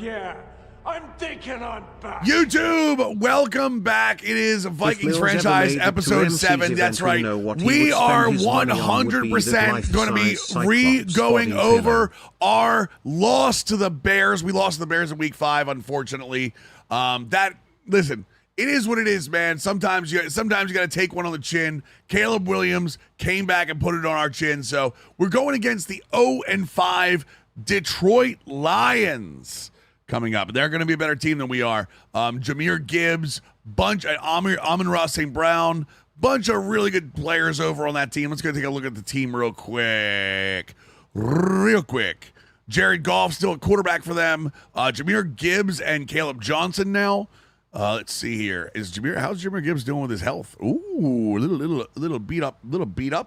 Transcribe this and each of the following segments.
Yeah, I'm thinking I'm back. YouTube, welcome back. It is Vikings Franchise episode 7. That's right. We are 100% going to be going over our loss to the Bears. We lost to the Bears in week 5, unfortunately. Listen, it is what it is, man. Sometimes you got to take one on the chin. Caleb Williams came back and put it on our chin. So we're going against the 0-5 Detroit Lions coming up. They're going to be a better team than we are. Jahmyr Gibbs, Amon-Ra St. Brown, bunch of really good players over on that team. Let's go take a look at the team real quick. Jared Goff still a quarterback for them. Jahmyr Gibbs and Caleb Johnson now. Let's see here. How's Jahmyr Gibbs doing with his health? Ooh, little beat up.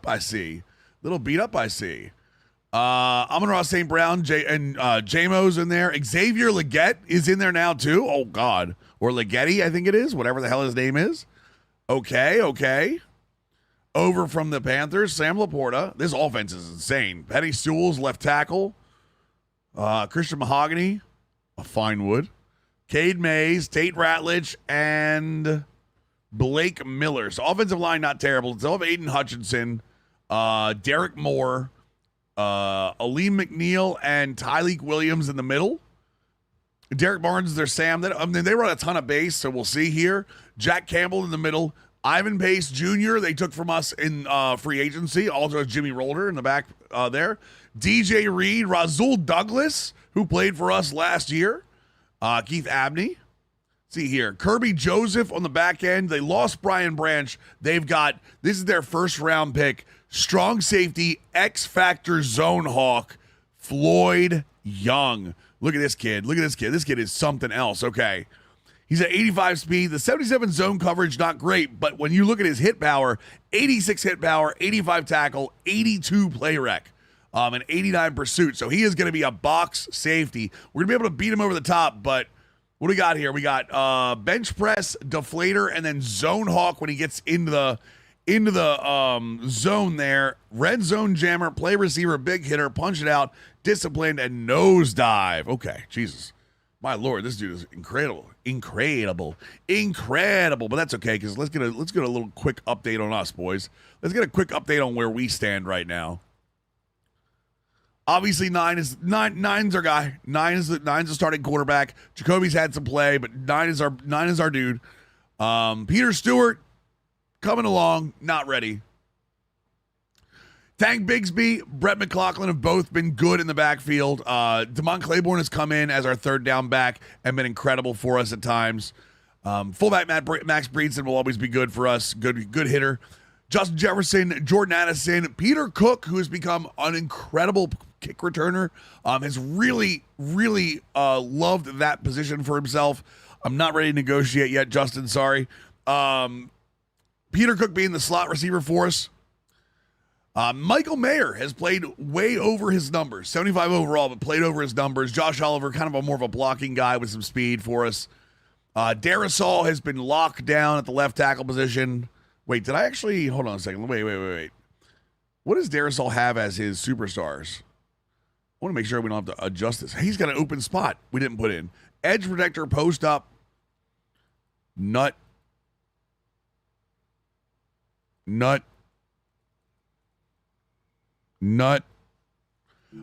I see. Amon-Ra St. Brown, Jamo's in there. Xavier Legette is in there now too. Oh God, or Leggetti, I think it is. Whatever the hell his name is. Okay. Over from the Panthers, Sam Laporta. This offense is insane. Penny Sewell's left tackle. Christian Mahogany, a fine wood. Cade Mays, Tate Ratledge, and Blake Miller. So offensive line not terrible. Still have Aiden Hutchinson, Derek Moore, Aleem McNeil, and Tyleek Williams in the middle. Derek Barnes is their Sam. They run a ton of base, so we'll see here. Jack Campbell in the middle. Ivan Pace Jr. they took from us in free agency. Also Jimmy Rolder in the back there. DJ Reed, Razul Douglas, who played for us last year. Keith Abney. See here. Kirby Joseph on the back end. They lost Brian Branch. This is their first round pick. Strong safety, X Factor zone hawk, Floyd Young. Look at this kid. This kid is something else. Okay. He's at 85 speed. The 77 zone coverage, not great, but when you look at his hit power, 86 hit power, 85 tackle, 82 play rec, and 89 pursuit. So he is going to be a box safety. We're going to be able to beat him over the top, but what do we got here? We got bench press, deflator, and then zone hawk when he gets into the zone there. Red zone jammer, play receiver, big hitter, punch it out, disciplined, and nosedive. Okay, Jesus. My Lord, this dude is incredible. But that's okay, because let's get a little quick update on us, boys. Let's get a quick update on where we stand right now. Obviously, nine's our guy. Nine's the starting quarterback. Jacoby's had some play, but nine is our dude. Peter Stewart coming along, not ready. Tank Bigsby, Brett McLaughlin have both been good in the backfield. Damon Claiborne has come in as our third down back and been incredible for us at times. Fullback Max Breedson will always be good for us. Good hitter. Justin Jefferson, Jordan Addison, Peter Cook, who has become an incredible kick returner, has really loved that position for himself. I'm not ready to negotiate yet, Justin. Sorry. Peter Cook being the slot receiver for us. Michael Mayer has played way over his numbers, 75 overall, but played over his numbers. Josh Oliver, kind of more of a blocking guy with some speed for us. Darrisaw has been locked down at the left tackle position. Wait, did I actually? Hold on a second. Wait. What does Darrisaw have as his superstars? I want to make sure we don't have to adjust this. He's got an open spot we didn't put in. Edge protector, post up, nut.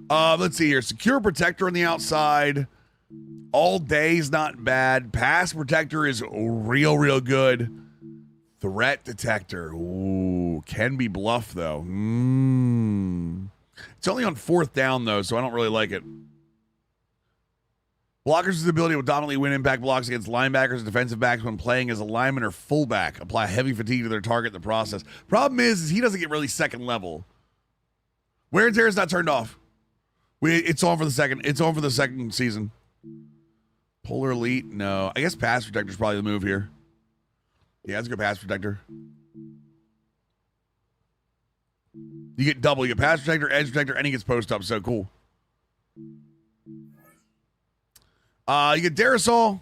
Let's see here. Secure protector on the outside. All day is not bad. Pass protector is real good. Threat detector. Ooh, can be bluff though. It's only on 4th down though, so I don't really like it. Blockers' ability will dominantly win impact blocks against linebackers and defensive backs when playing as a lineman or fullback. Apply heavy fatigue to their target in the process. Problem is he doesn't get really second level. Wear and tear is not turned off. It's on for the second. It's on for the second season. Polar Elite, no. I guess pass protector is probably the move here. Yeah, that's a good pass protector. You get double. You get pass protector, edge protector, and he gets post up. So cool. You get Darrisaw.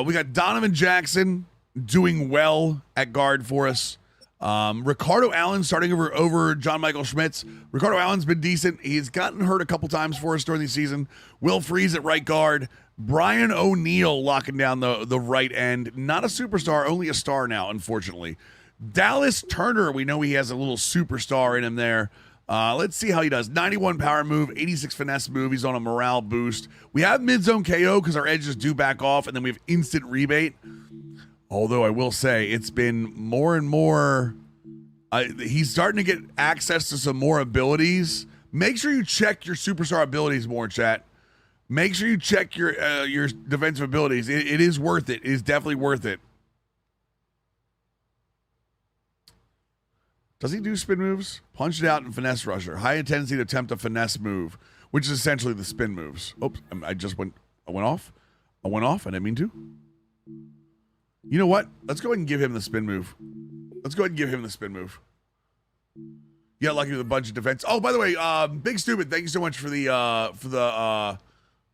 We got Donovan Jackson doing well at guard for us. Ricardo Allen starting over John Michael Schmitz. Ricardo Allen's been decent. He's gotten hurt a couple times for us during the season. Will Freeze at right guard. Brian O'Neill locking down the right end. Not a superstar, only a star now, unfortunately. Dallas Turner, we know he has a little superstar in him there. Let's see how he does. 91 power move, 86 finesse move. He's on a morale boost. We have mid-zone KO because our edges do back off, and then we have instant rebate. Although I will say it's been more and more, he's starting to get access to some more abilities. Make sure you check your superstar abilities more, chat. Make sure you check your defensive abilities. It is worth it. It is definitely worth it. Does he do spin moves? Punch it out and finesse rusher. High tendency to attempt a finesse move, which is essentially the spin moves. Oops, I went off. I didn't mean to. You know what? Let's go ahead and give him the spin move. Yeah, lucky with a bunch of defense. Oh, by the way, Big Stupid, thank you so much for the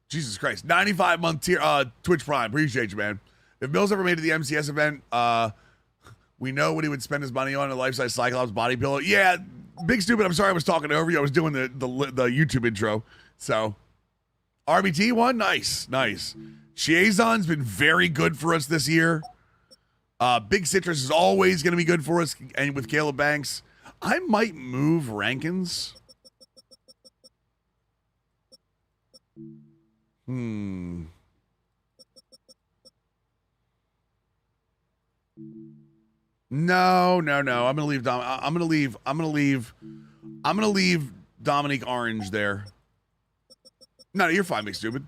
Jesus Christ, 95-month tier Twitch Prime. Appreciate you, man. If Mills ever made it to the MCS event, we know what he would spend his money on, a life-size Cyclops body pillow. Yeah, Big Stupid, I'm sorry I was talking over you. I was doing the YouTube intro. So, RBT one, nice. Chiazon's been very good for us this year. Big Citrus is always going to be good for us, and with Caleb Banks. I might move Rankins. No. I'm gonna leave I'm gonna leave Dominique Orange there. No, you're fine, Big Stupid.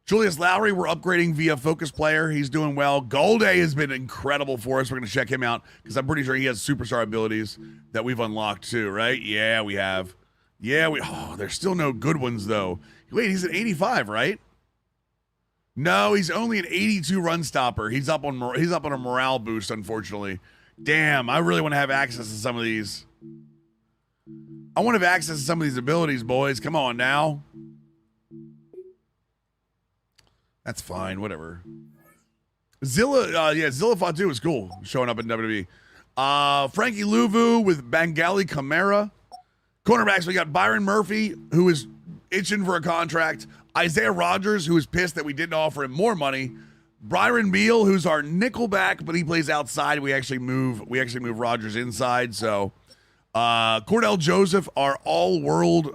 Julius Lowry, we're upgrading via focus player. He's doing well. Golday has been incredible for us. We're gonna check him out because I'm pretty sure he has superstar abilities that we've unlocked too, right? Yeah, we have. Oh, there's still no good ones though. Wait, he's at 85, right? No, he's only an 82 run stopper. He's up on a morale boost, unfortunately. Damn, I really want to have access to some of these. I want to have access to some of these abilities, boys. Come on now. That's fine, whatever. Zilla Fatu is cool, showing up in WWE. Frankie Louvu with Bengali Camara. Cornerbacks, we got Byron Murphy, who is itching for a contract. Isaiah Rogers, who is pissed that we didn't offer him more money. Byron Beal, who's our nickelback, but he plays outside. We actually move Rogers inside. So Cordell Joseph, our all-world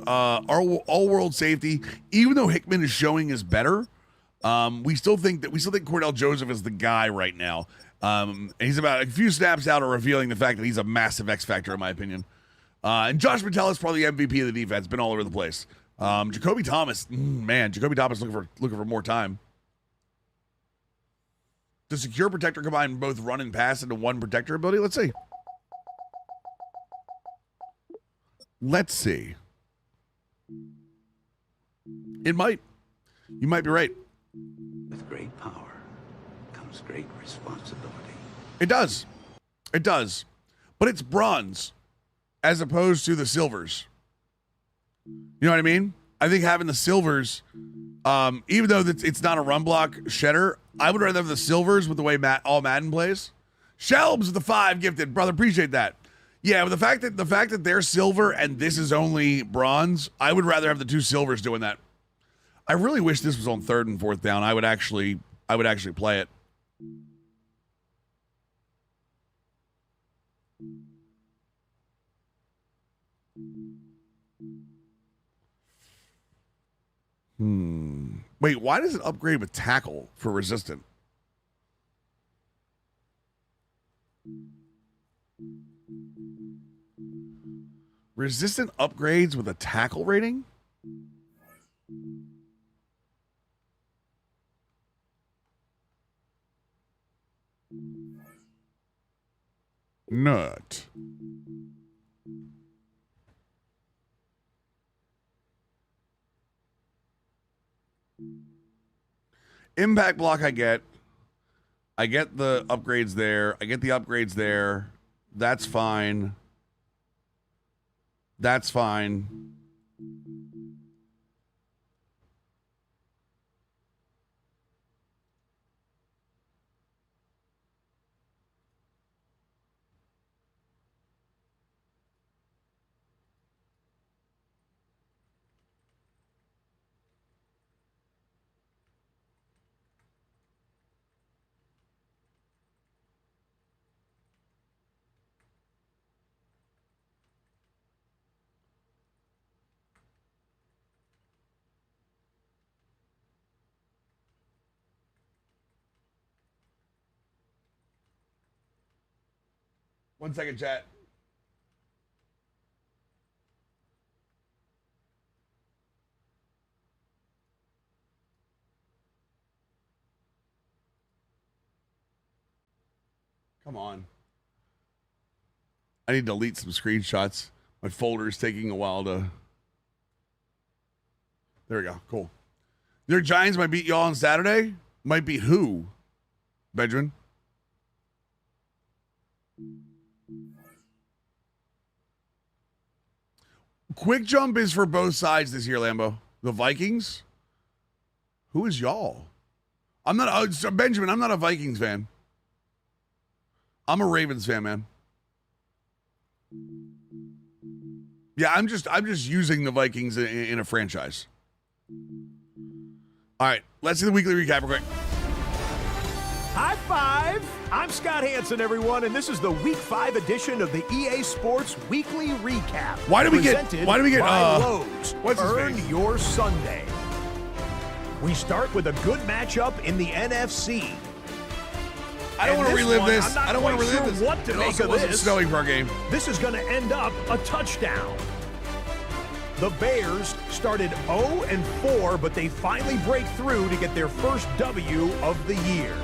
safety. Even though Hickman is showing is better, we still think Cordell Joseph is the guy right now. And he's about a few snaps out of revealing the fact that he's a massive X factor in my opinion. And Josh Patel is probably the MVP of the defense. Been all over the place. Jacoby Thomas, Jacoby Thomas looking for more time. Does Secure Protector combine both run and pass into one protector ability? Let's see. It might. You might be right. With great power comes great responsibility. It does. But it's bronze as opposed to the silvers. You know what I mean? I think having the silvers, even though it's not a run block shedder, I would rather have the silvers with the way all Madden plays. Shelbs with the 5 gifted, brother. Appreciate that. Yeah, but the fact that they're silver and this is only bronze, I would rather have the 2 silvers doing that. I really wish this was on 3rd and 4th down. I would actually play it. Wait, why does it upgrade with tackle for resistant? Resistant upgrades with a tackle rating? Nut. Impact block I get the upgrades there. That's fine. 1 second, chat. Come on. I need to delete some screenshots. My folder is taking a while to... There we go. Cool. Your Giants might beat y'all on Saturday? Might beat who? Benjamin? Quick jump is for both sides this year, Lambo. The Vikings? Who is y'all? I'm not... Benjamin, I'm not a Vikings fan. I'm a Ravens fan, man. Yeah, I'm just using the Vikings in a franchise. All right, let's do the weekly recap real quick. High five! I'm Scott Hansen, everyone, and this is the Week 5 edition of the EA Sports Weekly Recap. Why do we get Lowe's? what's his Earn face? your Sunday. We start with a good matchup in the NFC. I don't want to relive this. I'm not I don't want to quite relive sure this. what to It make also of wasn't this. snowing for our game. This is going to end up a touchdown. The Bears started 0-4, but they finally break through to get their first W of the year.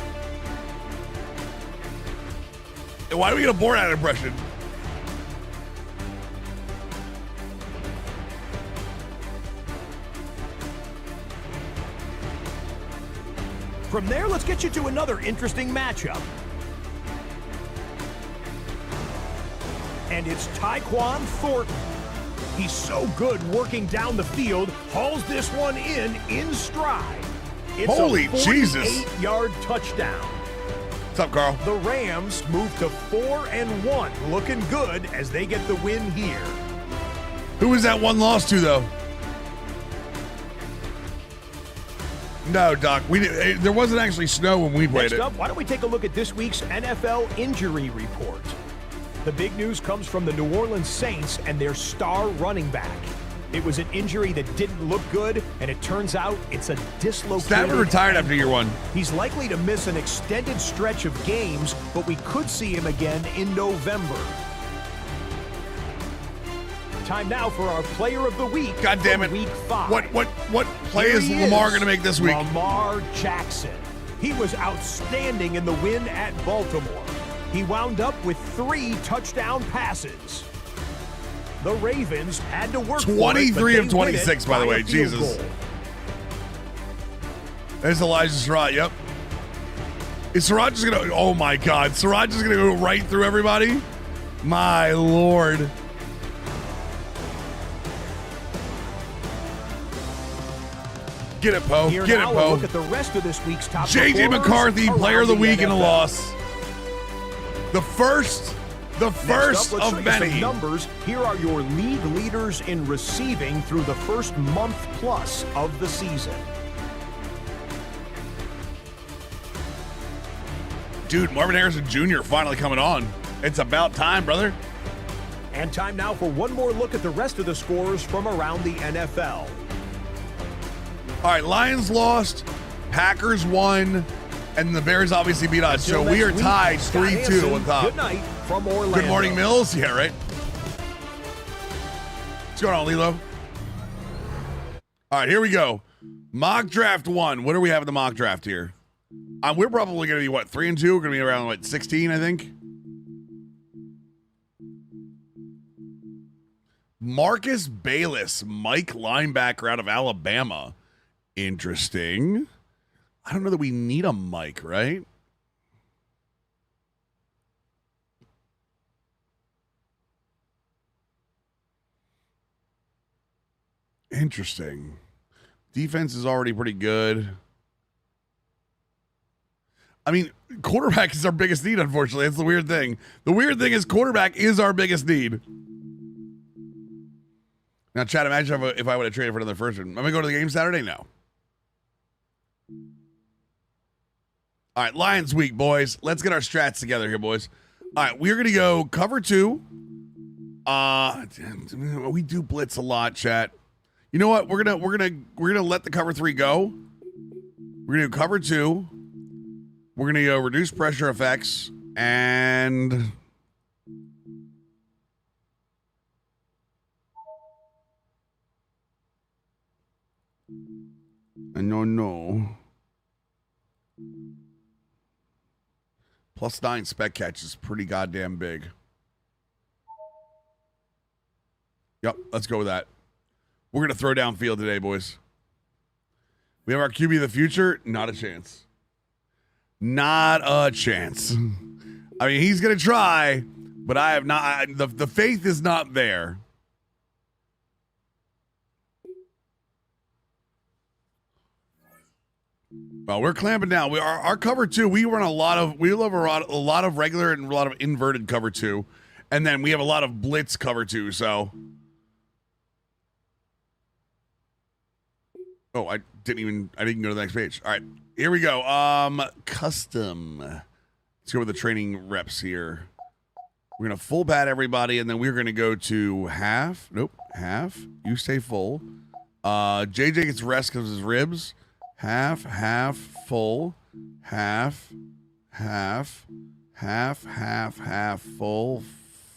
Why do we get a Borat impression? From there, let's get you to another interesting matchup. And it's Tyquan Thornton. He's so good working down the field, hauls this one in stride. It's Holy a Jesus. 48-yard touchdown. What's up, Carl? The Rams move to 4-1, looking good as they get the win here. Who was that one loss to, though? No, Doc. There wasn't actually snow when we played Next it. up, why don't we take a look at this week's NFL injury report? The big news comes from the New Orleans Saints and their star running back. It was an injury that didn't look good, and it turns out it's a dislocated Stafford retired after year one. He's likely to miss an extended stretch of games, but we could see him again in November. Time now for our player of the week. God damn it. Week 5. What play Here is he Lamar going to make this week? Lamar Jackson. He was outstanding in the win at Baltimore. He wound up with 3 touchdown passes. The Ravens had to work 23 for it, of 26, by the way. Jesus. Goal. There's Elijah Surratt. Yep. Is Surratt just going to... Oh, my God. Surratt just going to go right through everybody? My Lord. Get it, Poe. Here Get it, now, Poe. look at the rest of this week's top J.J. performers McCarthy, player of the around week in a NFL. loss. The first Next up, let's show of you many. some numbers. Here are your league leaders in receiving through the first month plus of the season. Dude, Marvin Harrison Jr. finally coming on. It's about time, brother. And time now for one more look at the rest of the scores from around the NFL. All right, Lions lost, Packers won, and the Bears obviously beat us. Until So we are next week, tied Scott 3-2 Hansen, on top. Good night from Orlando. Good morning, Mills. Yeah, right. What's going on, Lilo? All right, here we go. Mock draft 1. What do we have in the mock draft here? We're probably going to be, 3-2? We're going to be around, 16, I think? Marcus Bayless, Mike linebacker out of Alabama. Interesting. I don't know that we need a Mike, right? Interesting. Defense is already pretty good. I mean, quarterback is our biggest need, unfortunately. That's the weird thing. The weird thing is quarterback is our biggest need. Now, Chad, imagine if I would have traded for another first one. Am I going to go to the game Saturday? No. All right, Lions week, boys. Let's get our strats together here, boys. All right, we're going to go cover 2. We do blitz a lot, chat. You know what? We're gonna let the cover 3 go. We're gonna do cover 2. We're gonna go reduce pressure effects, and No. +9 spec catch is pretty goddamn big. Yep, let's go with that. We're going to throw downfield today, boys. We have our QB of the future. Not a chance. Not a chance. I mean, he's going to try, but I have not. The faith is not there. Well, we're clamping down. Our cover two. We love a lot of regular and a lot of inverted cover two, and then we have a lot of blitz cover two. So, I didn't go to the next page. All right, here we go. Custom. Let's go with the training reps here. We're gonna full bat everybody, and then we're gonna go to half. Nope, half. You stay full. JJ gets rest because of his ribs. Half, full, half, full,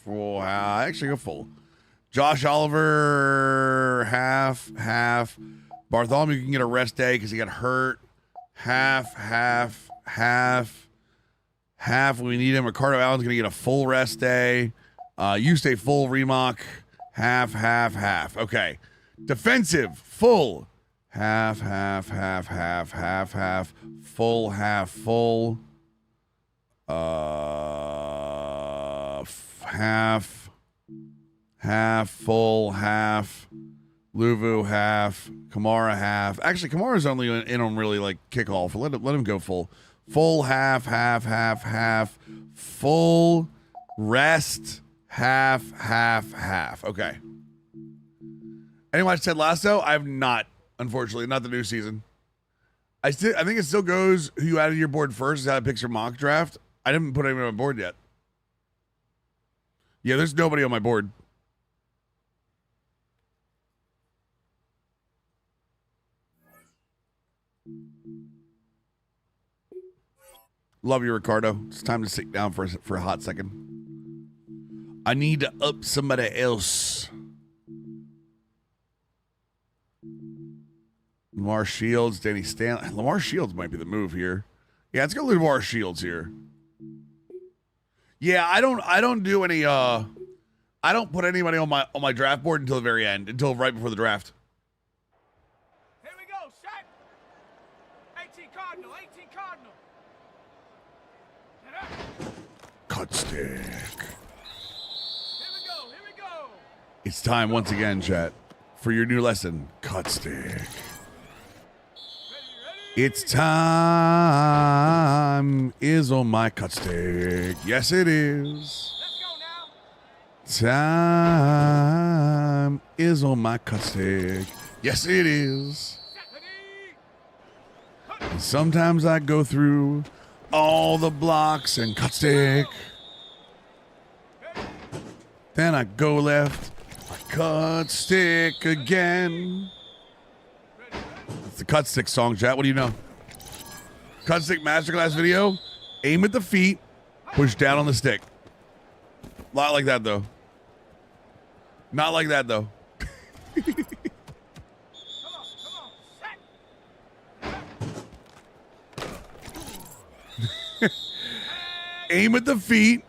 actually go full. Josh Oliver, half. Bartholomew can get a rest day because he got hurt. Half. We need him. Ricardo Allen's going to get a full rest day. You stay full, Remock. Half. Okay. Defensive, full. Half, full, half, full, half, full, half, Luvu, half, Kamara, half. Actually, Kamara's only in on really like kickoff. Let him go full. Full, half, full, rest, half. Okay. Anyone watch Ted Lasso? I have not. Unfortunately, not the new season. I think it still goes who you added to your board first is how it picks your mock draft. I didn't put anyone on my board yet. Yeah, there's nobody on my board. Love you, Ricardo. It's time to sit down for a hot second. I need to up somebody else. Lamar Shields, Danny Stanley. Lamar Shields might be the move here. Yeah, let's go Lamar Shields here. Yeah, I don't do any I don't put anybody on my draft board until the very end, until right before the draft. Here we go, set. 18 Cardinal. Get up. Cut stick. Here we go. It's time once again, chat, for your new lesson, cut stick. It's time is on my cut stick. Yes, it is. Let's go now. Time is on my cut stick. Yes, it is. And sometimes I go through all the blocks and cut stick. Then I go left, I cut stick again. It's the cut stick song, chat. What do you know? Cut stick masterclass video. Aim at the feet, push down on the stick. Not like that though. Not like that though. Come on, set. Aim at the feet,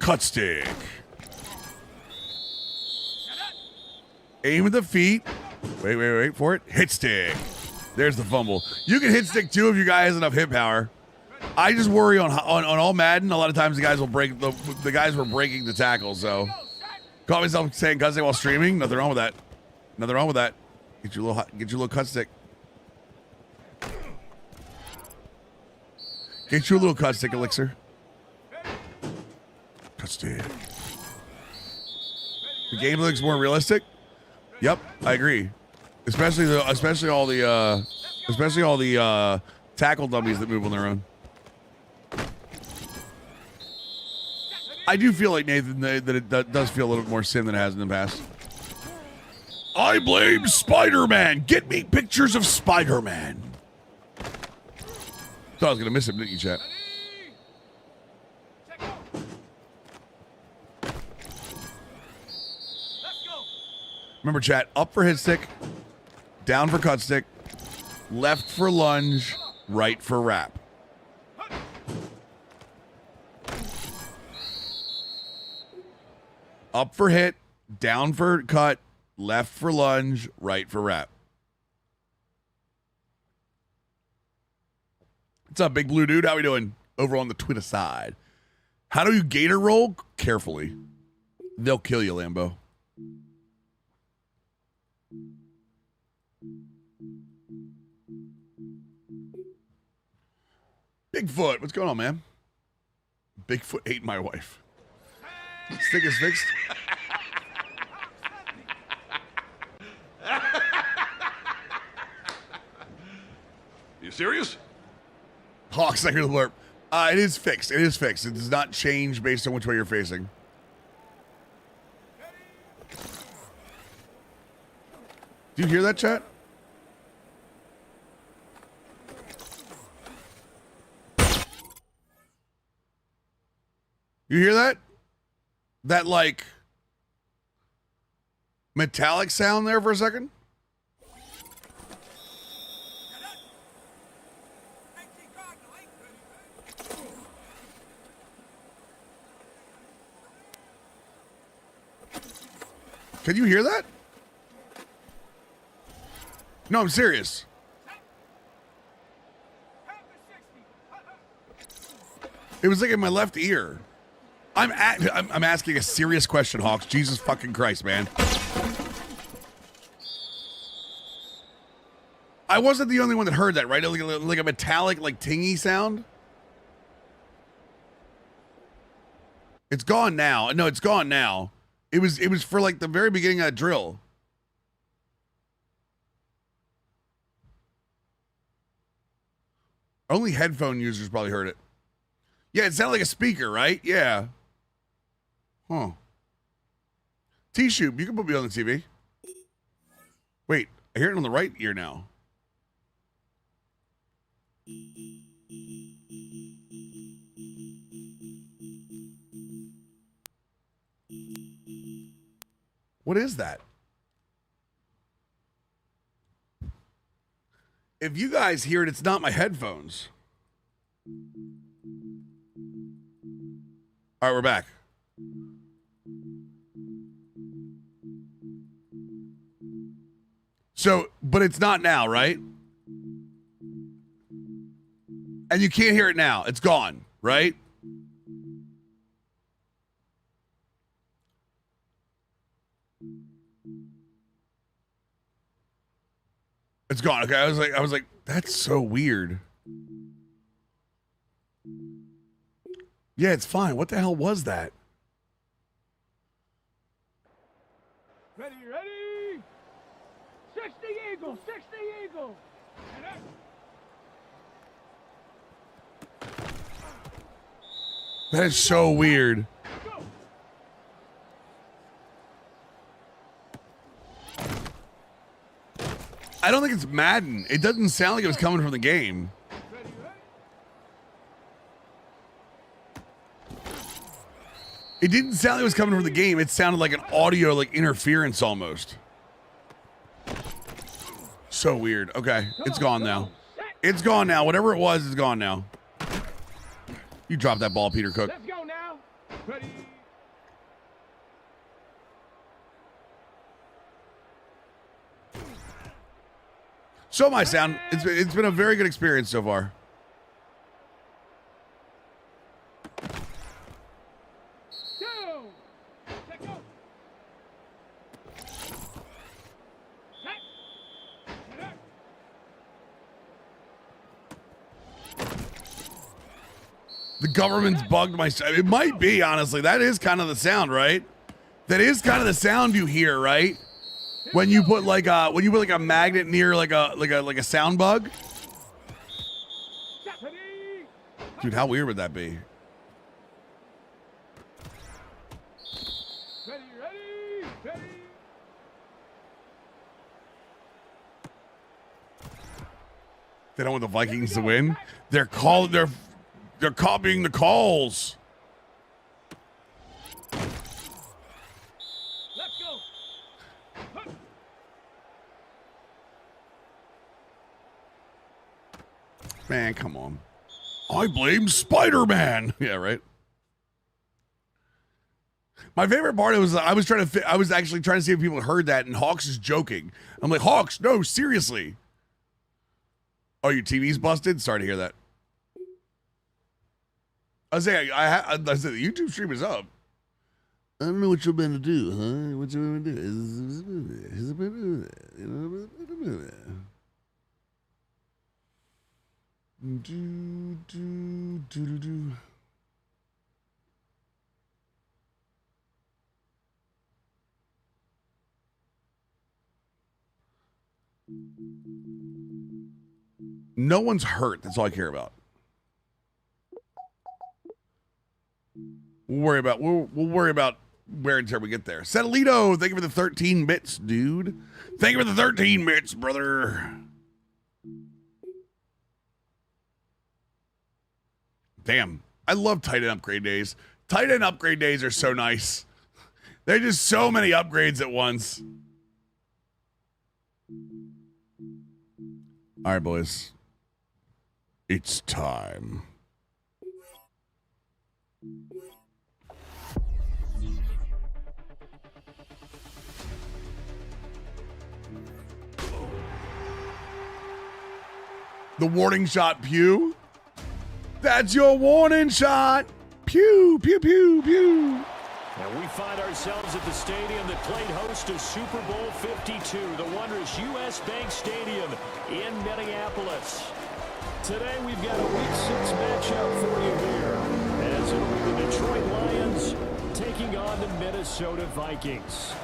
cut stick. Aim at the feet. Wait for it. Hit stick. There's the fumble. You can hit stick too if your guy has enough hit power. I just worry on all Madden. A lot of times the guys will break the guys were breaking the tackle. So caught myself saying cut stick while streaming. Nothing wrong with that. Nothing wrong with that. Get your little cut stick. Get you a little cut stick, Elixir. Cut stick. The game looks more realistic. Yep, I agree. Especially all the tackle dummies that move on their own. I do feel like, Nathan, that it does feel a little bit more sim than it has in the past. I blame Spider-Man. Get me pictures of Spider-Man. Thought I was gonna miss him, didn't you, chat? Remember, chat, up for hit stick, down for cut stick, Left for lunge, right for wrap. Up for hit, down for cut, left for lunge, right for wrap. What's up, big blue dude? How we doing over on the Twitter side? How do you gator roll? Carefully. They'll kill you, Lambo. Bigfoot, what's going on, man? Bigfoot ate my wife. Stick is fixed. You serious? Hawk, second alert. It is fixed. It is fixed. It does not change based on which way you're facing. Do you hear that, chat? You hear that? That, like, metallic sound there for a second? Can you hear that? No, I'm serious. It was like in my left ear. I'm asking a serious question, Hawks. Jesus fucking Christ, man. I wasn't the only one that heard that, right? Like a metallic, like tingy sound. It's gone now. No, it's gone now. It was for like the very beginning of that drill. Only headphone users probably heard it. Yeah, it sounded like a speaker, right? Yeah. Huh. T-Shoot, you can put me on the TV. Wait, I hear it on the right ear now. What is that? If you guys hear it, it's not my headphones. All right, we're back. So, but it's not now, right? And you can't hear it now. It's gone, right? It's gone. Okay, I was like, that's so weird. Yeah, it's fine. What the hell was that? Ready, ready. 60 Eagle, 60 Eagle. That is so weird. Go. I don't think it's Madden. It doesn't sound like it was coming from the game. Ready, ready. It didn't sound like it was coming from the game. It sounded like an audio, like interference almost. So weird. Okay, it's gone now. It's gone now. Whatever it was is gone now. You dropped that ball, Peter Cook. Let's go now. Ready. So my sound. It's been a very good experience so far. Go. Let go. Set. Get up. The government's bugged my sound. It might be, honestly. That is kind of the sound, right? That is kind of the sound you hear, right? When you put like a magnet near like a sound bug. Ready. Dude, how weird would that be? Ready, ready, ready. They don't want the Vikings to win. They're copying the calls. Let's go. Huh. Man, come on. I blame Spider-Man. Yeah, right. My favorite part was I was actually trying to see if people heard that, and Hawks is joking. I'm like, Hawks, no, seriously. Oh, your TV's busted? Sorry to hear that. I was saying, I said the YouTube stream is up. I don't know what you're going to do, huh? What you're going to do. No one's hurt. That's all I care about. We'll worry about wear and tear when we get there. Settlito, thank you for the 13 bits, dude. Thank you for the 13 bits, brother. Damn, I love tight end upgrade days. Tight end upgrade days are so nice. There's just so many upgrades at once. All right, boys. It's time. The warning shot, pew. That's your warning shot. Pew, pew, pew, pew. And we find ourselves at the stadium that played host to Super Bowl 52, the wondrous U.S. Bank Stadium in Minneapolis. Today we've got a Week 6 matchup for you here, as it'll be the Detroit Lions taking on the Minnesota Vikings.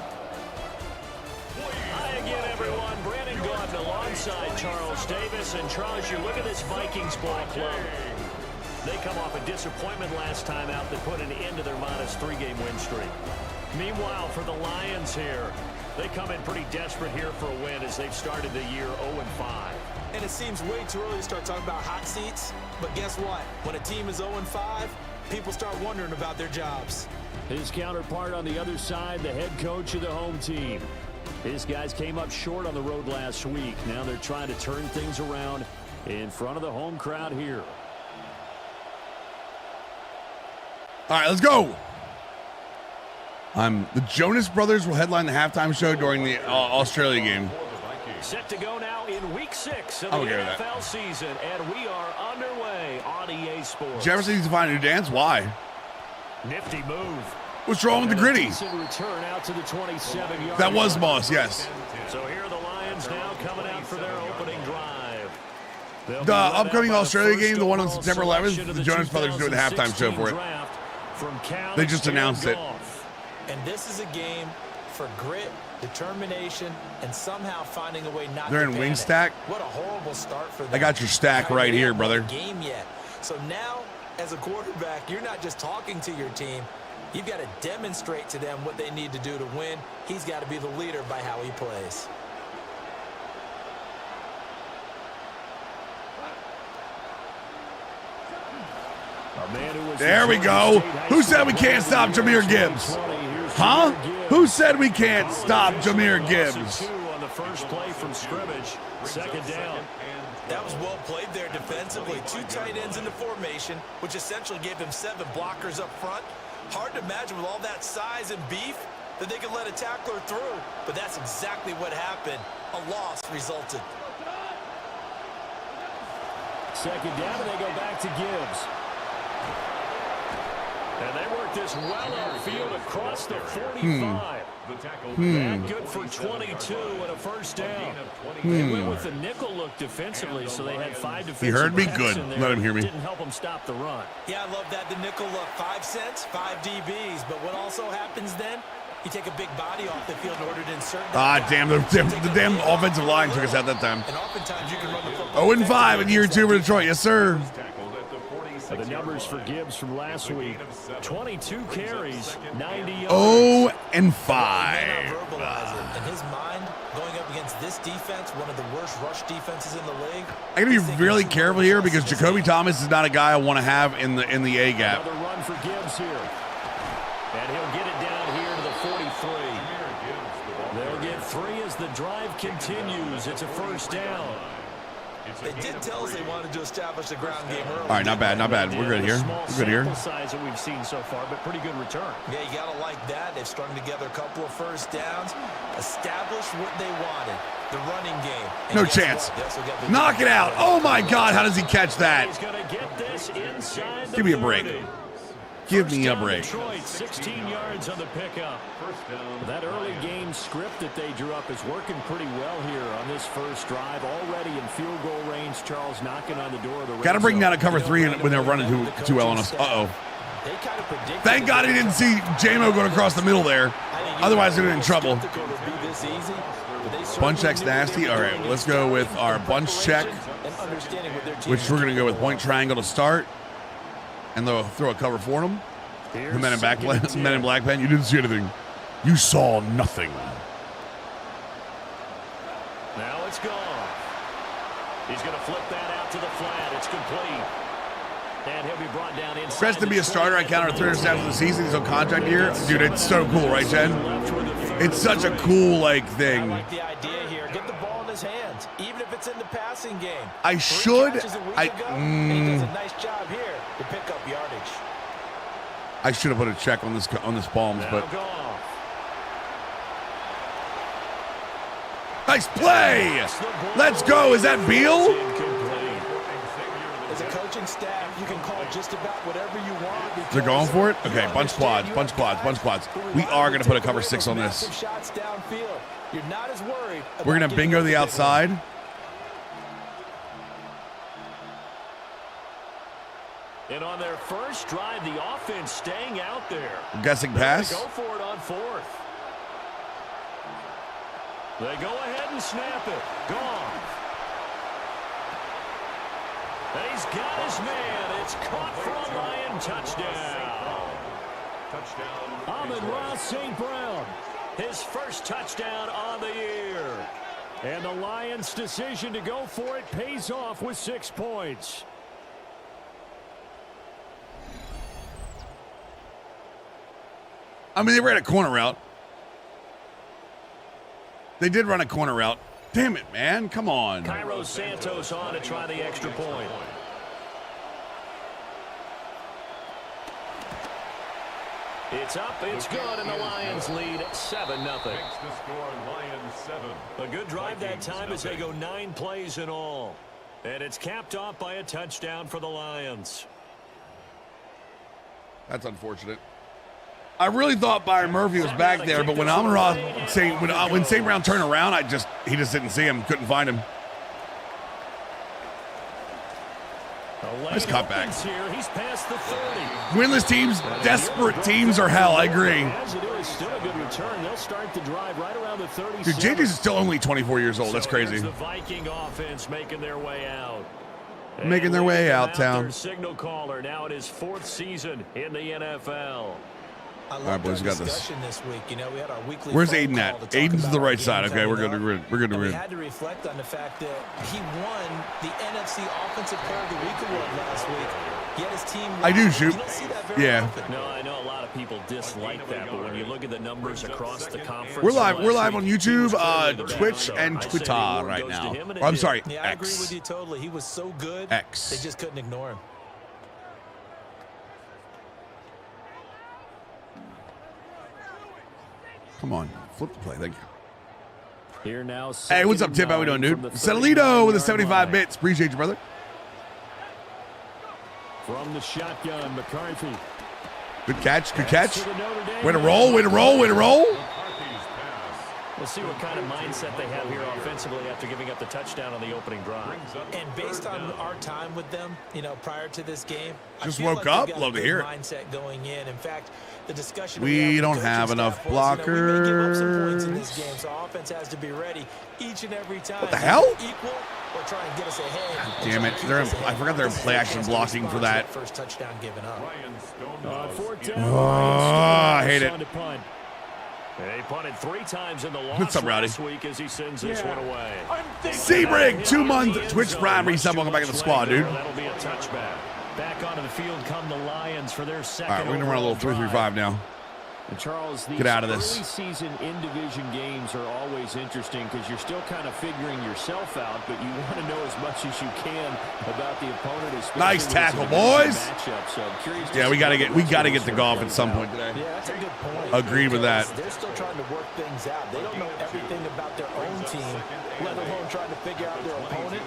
Hi again, everyone. Brandon Gaudin alongside Charles Davis. And Charles, you look at this Vikings ball club. They come off a disappointment last time out that put an end to their -3-game win streak. Meanwhile, for the Lions here, they come in pretty desperate here for a win as they've started the year 0-5. And it seems way too early to start talking about hot seats. But guess what? When a team is 0-5, people start wondering about their jobs. His counterpart on the other side, the head coach of the home team. His guys came up short on the road last week. Now they're trying to turn things around in front of the home crowd here. All right, let's go. The Jonas Brothers will headline the halftime show during the Australia game. Set to go now in Week 6 of the NFL season, and we are underway on EA Sports. Jefferson needs to find a new dance. Why? Nifty move. What's wrong with the gritty? Return out to the 27-yard that was Moss, yes. So here are the Lions now coming out for their opening drive. The upcoming Australia game, the one on September 11th, the Jonas Brothers are doing the halftime show for it. They just announced it. And this is a game for grit, determination, and somehow finding a way not They're to in panic. wing stack. What a horrible start for them. I got your stack right here, brother. Game yet. So now, as a quarterback, you're not just talking to your team. You've got to demonstrate to them what they need to do to win. He's got to be the leader by how he plays. There we go. Who said we can't stop Jahmyr Gibbs? Huh? Who said we can't stop Jahmyr Gibbs? On the first play from scrimmage, second down. That was well played there defensively. 2 tight ends in the formation, which essentially gave him 7 blockers up front. Hard to imagine with all that size and beef that they could let a tackler through, but that's exactly what happened. A loss resulted. Second down, and they go back to Gibbs. And they work this well outfield across the 45. That good for 22 and a first down. They went with the nickel look defensively, so they had 5 defensive He heard me backs good. in there. Let him hear me. Didn't help them stop the run. Yeah, I love that. The nickel look, 5 cents, 5 DBs. But what also happens then? You take a big body off the field in order to insert that. Damn, the damn offensive line took us out that time. And oftentimes you can run the football 0-5 in year 2 for Detroit. Yes, sir. The numbers for Gibbs from last week, 22 carries, 90 yards. 0-5. And his mind going up against this defense, one of the worst rush defenses in the league. I gotta be really careful here because Jacoby Thomas is not a guy I want to have in the A gap. Another run for Gibbs here. And he'll get it down here to the 43. They'll get 3 as the drive continues. It's a first down. They did tell us they wanted to establish the ground game early. All right, not bad, not bad. We're good here. We're good here. Small size that we've seen so far, but pretty good return. Yeah, you got to like that. They've strung together a couple of first downs, established what they wanted, the running game. And No guess chance. what? They also got the Knock it out. Oh, my God. How does he catch that? He's going to get this inside the Give me a break. 30. Give me a First down, break. Detroit, 16 yards on the pickup. That early game script that they drew up is working pretty well here on this first drive. Already in field goal range, Charles knocking on the door of the Got to bring down a cover 3 when they're running too well on us. Uh-oh. Thank God he didn't see J-Mo going across the middle there. Otherwise, they'd been in trouble. Bunch check's nasty. All right, let's go with our bunch check, which we're going to go with point triangle to start. And they'll throw a cover for them. The men in black pen. You didn't see anything. You saw nothing. Now it's gone. He's going to flip that out to the flat. It's complete. And he'll be brought down inside. Best to be a starter. I counted 300 snaps of the season. He's on contract here. Dude, it's so cool, right, Jen? It's such a cool, thing. I like the idea here. Get the ball in his hands, even if it's in the passing game. I should. He does a nice job here to pick up yardage. I should have put a check on this Palms, but nice play. Let's go. Is that Beal? As a coaching staff, you can call just about whatever you want. They're going for it? Okay, bunch quads, bunch quads, bunch quads. We are going to put a cover 6 on this. Shots downfield. You're not as worried. We're going to bingo the outside. And on their first drive, the offense staying out there. I'm guessing pass. Go for it on 4th. They go ahead and snap it. Gone. And he's got his man. It's caught for a Lion touchdown. Amon-Ra St. Brown. His first touchdown on the year. And the Lions' decision to go for it pays off with 6 points. I mean, they ran a corner route. They did run a corner route. Damn it, man. Come on. Cairo Santos on to try the extra point. It's up, it's good, and the Lions lead 7-0. A good drive that time as they go 9 plays in all. And it's capped off by a touchdown for the Lions. That's unfortunate. I really thought Byron Murphy was back there, but when Amon-Ra when St. Brown turned around, he just didn't see him, couldn't find him. Nice cutback. He's past the 30. Winless teams, desperate teams are hell. I agree. As it is, still a good return. They'll start the drive right around the 30. Dude, JJ's is still only 24 years old. That's crazy. The Viking offense making their way out. Making their way out, town. Their signal caller now in his 4th season in the NFL. All right, boys, we got this. This week. You know, we had our weekly Where's Aiden at? Aiden's to the right side. Okay, we're good. We're good. We had to reflect on the fact that he won the NFC Offensive Player of the Week award last week. Yet his team. I do shoot. You don't see that very Yeah. often. No, I know a lot of people dislike that, but when you look at the numbers across the conference, We're live on YouTube, Twitch, and Twitter right now. Oh, I'm sorry, Yeah, I agree X. with you totally. He was so good. X. They just couldn't ignore him. Come on, flip the play. Thank you. Here now. Hey, what's up, Tip? How we doing, dude? Settlito with the 75 bits. Appreciate you, brother. From the shotgun, McCarthy. Good catch. Good catch. Way to roll. Way to roll. Way to roll. We'll see what kind of mindset they have here offensively after giving up the touchdown on the opening drive. And based on our time with them, you know, prior to this game, Just I feel woke like up. they've got Love a to good hear it. mindset going in. In fact, the discussion We don't have enough blockers. You know, we may give up some points in this blockers. game, so offense has to be ready each and every time. What the hell? Equal or try and get us ahead. and Damn try it. and keep They're us in- I ahead. forgot they're in This is play a action chance to blocking respond for to that. First touchdown given up. I hate it. They punted 3 times in the loss What's up, Rowdy? last week as he sends this one away. Sebrig, 2-month Twitch Prime resub. Welcome back to the squad, dude. That'll be a touchback. Back onto the field come the Lions for their second. All right, we're going to run a little overall 3-3-5 now. And Charles, these Get out of this. early season in-division games are always interesting because you're still kind of figuring yourself out, but you want to know as much as you can about the opponent. Nice tackle, boys. So Yeah, we gotta get to golf at some point today. Yeah, that's a good point. Agreed with that. They're still trying to work things out. They don't know everything about their own team, let alone trying to figure out their opponent.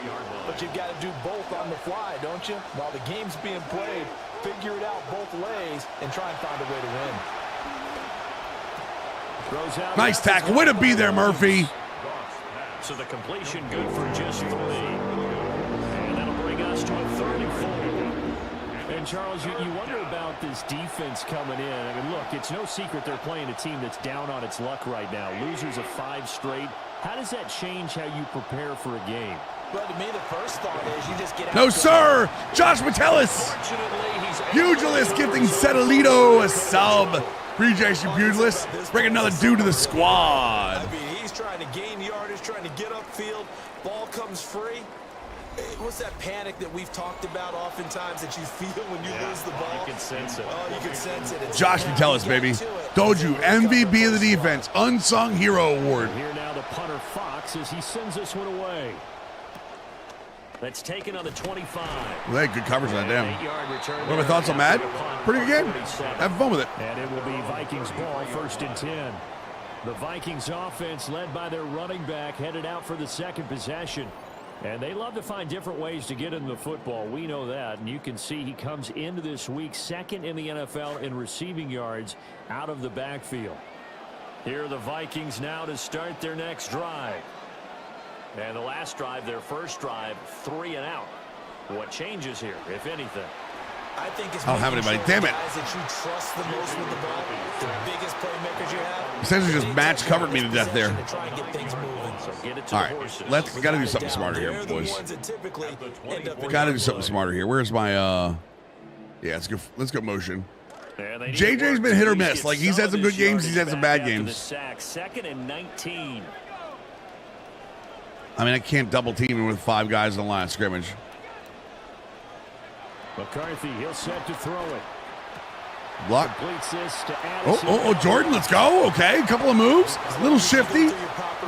But you've got to do both on the fly, don't you? While the game's being played, figure it out both ways and try and find a way to win. Nice tackle. Way to be there, Murphy. So the completion good for just 3. And that'll bring us to a 3rd and 4. And Charles, you wonder about this defense coming in. I mean, look, it's no secret they're playing a team that's down on its luck right now. Losers of 5 straight. How does that change how you prepare for a game? Well, to me, the first thought is you just get out. No, sir. Josh Metellus. Pugilist gifting Setolito a sub. Appreciate you, Pugilist. Bring another dude to the squad. I mean, he's trying to gain yardage, trying to get upfield. Ball comes free. What's that panic that we've talked about oftentimes that you feel when you lose the ball? You can sense it. Oh, you can sense it. Josh Metellus, baby. Told you, MVP of the defense. Unsung Hero Award. Here now the punter Fox as he sends this one away. That's taken on the 25. Well, they had good coverage on that, damn. 8-yard return. What are my thoughts on that? Pretty good game. Have fun with it. And it will be Vikings ball, 1st and 10. The Vikings offense led by their running back headed out for the 2nd possession. And they love to find different ways to get in the football. We know that. And you can see he comes into this week 2nd in the NFL in receiving yards out of the backfield. Here are the Vikings now to start their next drive. And the last drive, their first drive, 3 and out. What changes here, if anything? I think it's I don't have anybody. Damn it. guys that you trust the most with the ball, the biggest playmakers you have. Essentially just match covered me to death there. To try and get things moving. So get it to All the right, horses. gotta do something smarter here, They're the boys. ones that typically end up in Gotta do the something play. smarter here. Where's my yeah, let's go motion. And they need JJ's to work been to hit or at least miss. get Like, he's some had of some this good games, he's yardage had some back bad after the games. sack. 2nd and 19. I mean, I can't double team him with 5 guys in the line of scrimmage. McCarthy, he'll set to throw it. Block. Completes this to Addison. Oh, Jordan, let's go. Okay, couple of moves. Little shifty.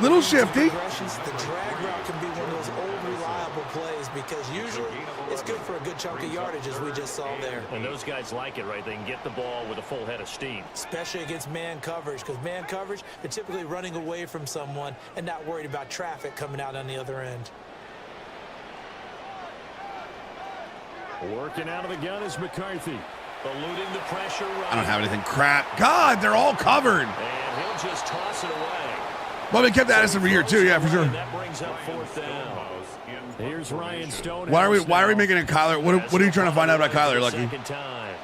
Little shifty. The drag route can be one of those old reliable plays because usually it's good for a good chunk of yardage, as we just saw there. And those guys like it, right? They can get the ball with a full head of steam. Especially against man coverage, because man coverage, they're typically running away from someone and not worried about traffic coming out on the other end. Working out of the gun is McCarthy. Eluding the pressure. I don't have anything. Crap. God, they're all covered. And he'll just toss it away. Well, they kept Addison for year 2, yeah, for sure. And that brings up 4th down. Here's Ryan Stone. Why are we making it Kyler? What are you trying to find out about Kyler, Lucky? Second time.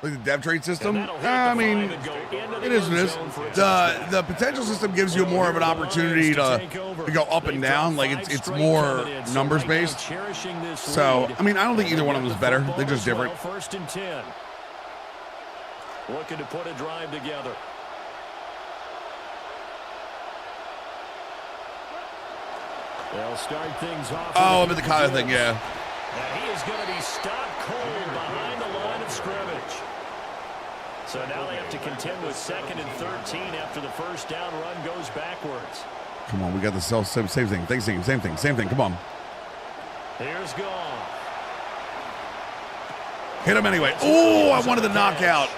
Like the dev trade system? And that'll hit I the mean, 5 and go into it the is what it end is. zone for a touchdown. The potential system gives you more of an opportunity to go up and down. Like, it's more numbers based. So, I mean, I don't think either one of them is better. They're just different. 1st and 10. Looking to put a drive together. They'll start things off. Oh, I'm at the Kyler thing, yeah. And he is going to be stopped cold behind the line of scrimmage. So now they have to contend with 2nd and 13 after the first down run goes backwards. Come on, we got the same thing. Same thing. Come on. Here's Gone. Hit him anyway. Oh, I wanted the knockout.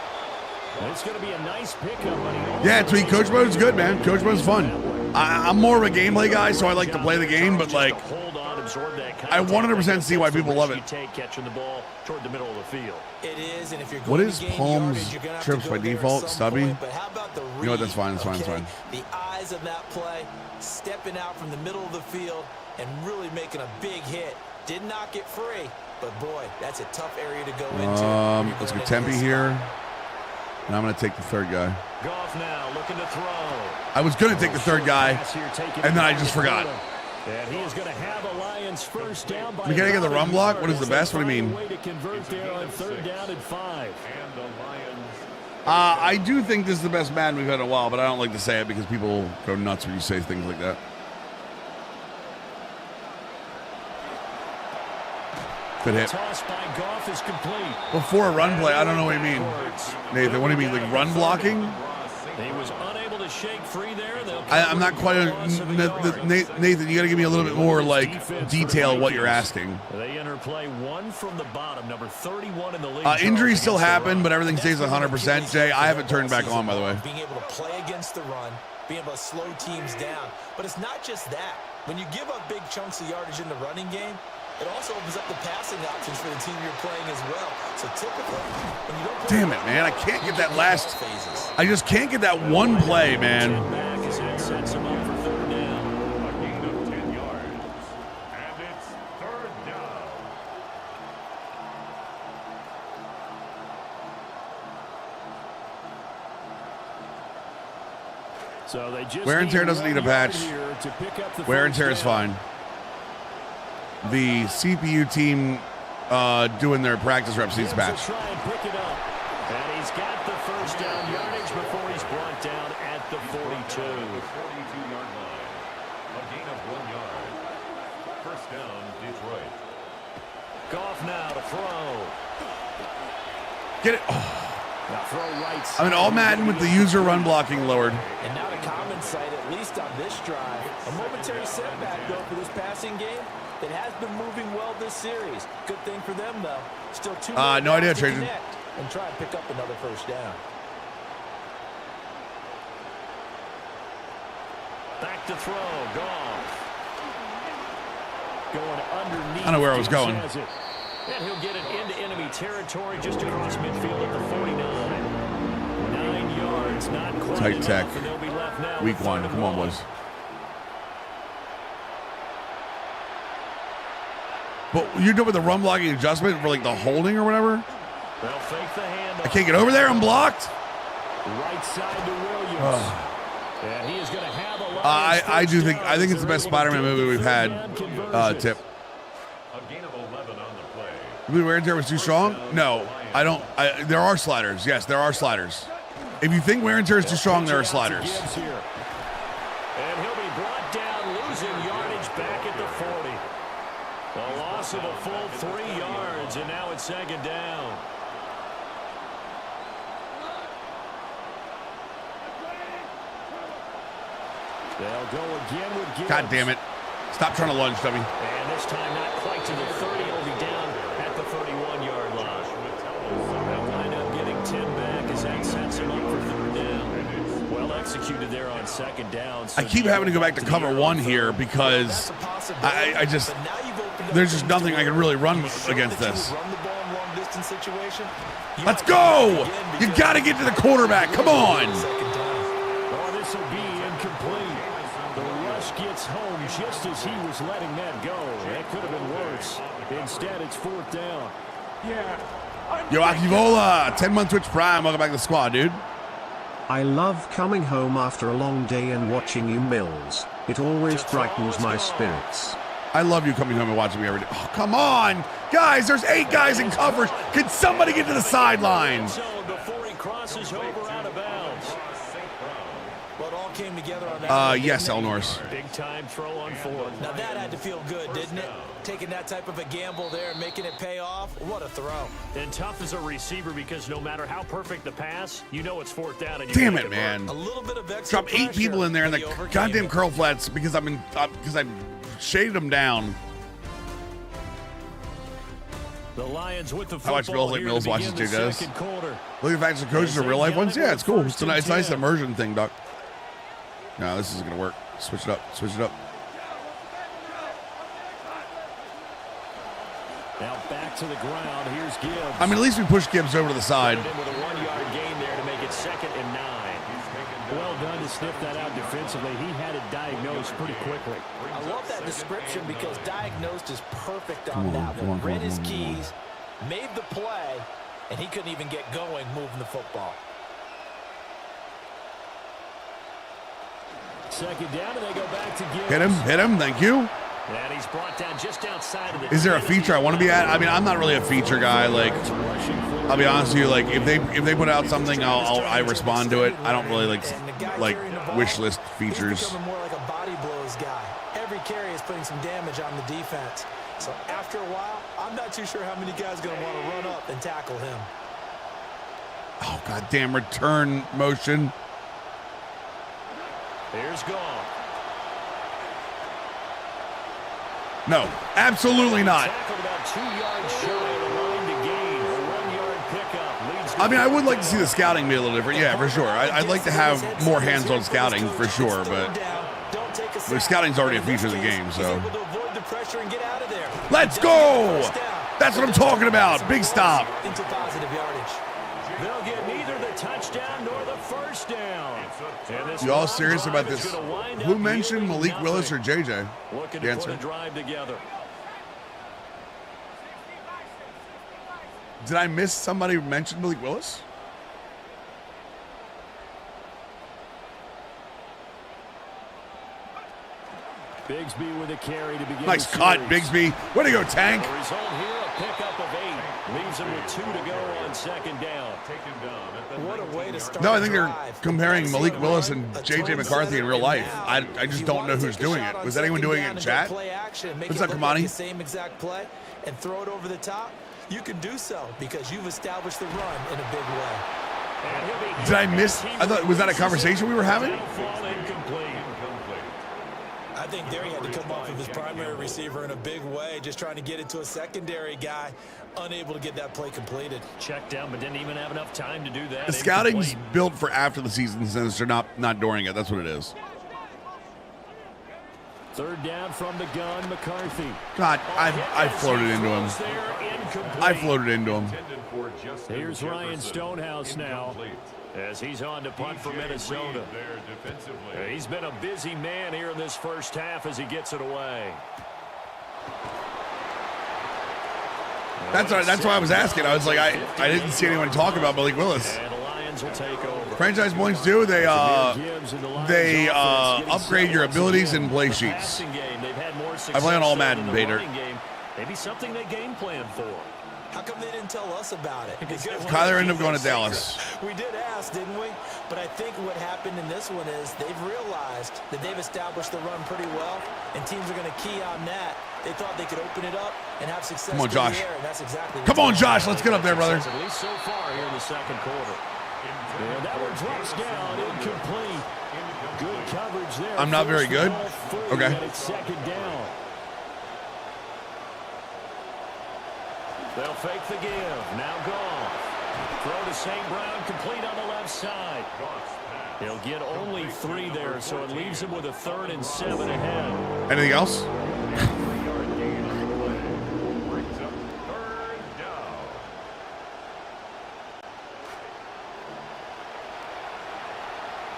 It's going to be a nice pickup. Yeah, Tweet Coach Mode's good, man. Coach Mode's fun. I'm more of a gameplay guy, so I like to play the game, but like, I 100% see why people love it. Catching the ball toward the middle of the field. It is, and if you're What going is to gain Palm's yardage, you're gonna have trips to by go there at default? some Stubby? point, but how about the You know what, that's fine, read, that's fine. okay? The eyes of that play, stepping out from the middle of the field and really making a big hit. Did not get free, but boy, that's a tough area to go into. Let's go Tempe here. And I'm going to take the 3rd guy. Goff now looking to throw. I was going to take the 3rd guy, and then I just forgot. And he is going to have a Lions first down by We got to get the run block? What is the best? What do you mean? Way to convert there on 3rd down and 5. I do think this is the best Madden we've had in a while, but I don't like to say it because people go nuts when you say things like that. Good hit. Toss by Goff is complete. Before a run play, I don't know what you mean. Nathan, what do you mean? Like run blocking? He was unable to shake free there. I'm not quite. Nathan, you got to give me a little bit more like detail what you're asking. They enter play one from the bottom, number 31 in the league. Injuries still happen, but everything stays 100%. Jay, I haven't turned back on, by the way. Being able to play against the run, being able to slow teams down. But it's not just that. When you give up big chunks of yardage in the running game, it also opens up the passing options for the team you're playing as well. So typically, when you don't play, damn it, man! I can't get that last. I just can't get that one play, man. Back as that sets him up for third down. A gain of 10 yards. And it's third down. So they just Wear and tear doesn't need a patch. Wear and tear is fine. The CPU team doing their practice reps needs a patch. Try and pick it up. And he's got the first down yardage before he's brought down at the 42. 42-yard line. A gain of 1 yard. First down, Detroit. Goff now to throw. Get it. Oh. Now throw right. I mean, all Madden with the user run blocking lowered. and not a common sight, at least on this drive. A momentary setback, though, for this passing game. It has been moving well this series. Good thing for them, though. Still two more no idea, to Trajan. connect and try and pick up another first down. Back to throw. Goff. Going underneath. I don't know where I was going. And he'll get it into enemy territory just across midfield at the 49. 9 yards, not quite Tight enough, tech. and they'll be left now Week with one. third and Come on, long. boys. But you're doing the run blocking adjustment for like the holding or whatever? They'll fake the handoff. I can't get over there. I'm blocked. Right side to Williams. And he is going to have a lot. I do think it's the best Spider-Man movie we've had. Tip. A gain of 11 on the play. You believe wear and tear was too strong? No, I don't. There are sliders. Yes, there are sliders. If you think wear and tear is too strong, there are sliders. And he'll be brought down, losing yardage back at the 40. A loss of a full 3 yards, and now it's second down. They'll go again with Gibbs. God damn it. Stop trying to lunge, dummy. And this time not quite to the 30. It'll be down at the 31-yard line. They'll wind up getting 10 back as that sets him up for third down. Well executed there on second down. I keep having to go back to cover one here because I just, there's just nothing I can really run against this. Let's go! You got to get to the quarterback. Come on. Oh, this will be incomplete. The rush gets home just as he was letting that go. That could have been worse. Instead, it's fourth down. Yo, Akivola, 10-month Twitch Prime. Welcome back to the squad, dude. I love coming home after a long day and watching you, Mills. It always brightens my spirits. I love you coming home and watching me every day. Oh, come on. Guys, there's 8 guys in coverage. Can somebody get to the sideline? Before he crosses over out of bounds. Well, it all came together on that. Yes, Elnor's. Big time throw on fourth. Now that had to feel good, didn't it? Taking that type of a gamble there and making it pay off. What a throw. And tough as a receiver because no matter how perfect the pass, you know it's fourth down. And you Damn gotta it, convert. man. A little bit of extra Drop 8 people in there in the goddamn curl flats because I shaded them down. The Lions with the I watch football Mills like here Mills to watches begin Jay the does. second quarter. Look at the fact that the coaches are real life ones. Yeah, it's cool. It's a nice immersion thing, Doc. No, this isn't gonna work. Switch it up. Switch it up. Now back to the ground. Here's Gibbs. I mean, at least we push Gibbs over to the side. With a 1-yard gain there to make it 2nd and 9. Well done to sniff that out defensively. He had it diagnosed pretty quickly. I love that description because diagnosed is perfect on that one. Read his keys, made the play, and he couldn't even get going moving the football. Second down, and they go back to Gibbs. Hit him. Thank you. And he's brought down just outside of the. Is there a feature I want to be at? I mean, I'm not really a feature guy. Like, I'll be honest with you. Like, if they put out something, I respond to it. I don't really like wish list features. He's becoming more like a body blows guy. Every carry is putting some damage on the defense. So after a while, I'm not too sure how many guys are going to want to run up and tackle him. Oh, goddamn return motion. Here's Goff. No, absolutely not. Tackled about 2 yards shy of the line to gain. A 1-yard pickup leads to I mean, I would like to see the scouting be a little different. Yeah, for sure. I'd like to have more hands-on scouting for sure, but the scouting's already a feature of the game, so. Let's go! That's what I'm talking about. Big stop. Into positive yardage. They'll get neither the touchdown nor the first down. You all serious about this? Who mentioned Malik Willis or JJ? Looking The to answer. put a drive together. Did I miss somebody who mentioned Malik Willis? Bigsby with a carry to begin. Nice the cut, series. Bigsby. Way to go, Tank. The result here, a pickup of 8. Leaves him with 2 to go on second down. What a way to start. No, I think they're drive. comparing Malik Willis and A JJ 27 McCarthy in real life. and I just don't know who's doing it. Was anyone doing it in chat? What's up, Kamani? The same exact play and throw it over the top. You can do so because you've established the run in a big way. Did I miss? I thought, was that a conversation we were having? I think there he had to come off of his primary receiver in a big way, just trying to get it to a secondary guy, unable to get that play completed. Checked down, but didn't even have enough time to do that. The scouting's Incomplete. built for after the season since they're not during it. That's what it is. Third down from the gun, McCarthy. God, I floated into him. I floated into him. Here's Ryan Stonehouse now, as he's on to punt for Minnesota. He's been a busy man here in this first half as he gets it away. That's why I was asking. I was like, I didn't see anyone talk about Malik Willis. And the Lions will take over. Franchise points do. They upgrade your abilities and play sheets. I play on all Madden, Bader. Maybe something they game plan for. How come they didn't tell us about it? Kyler ended up going to Dallas. We did ask, didn't we? But I think what happened in this one is they've realized that they've established the run pretty well, and teams are going to key on that. They thought they could open it up and have success. Come on, Josh. through the air, and that's exactly Come on, Josh. Let's get up there, brother. At least so far here in the second quarter. And that one drops down, incomplete. Good coverage there. I'm not very good. Okay. And it's second down. They'll fake the give. Now Goff. Throw to St. Brown, complete on the left side. He'll get only 3 there, so it leaves him with a 3rd and 7 ahead. Anything else?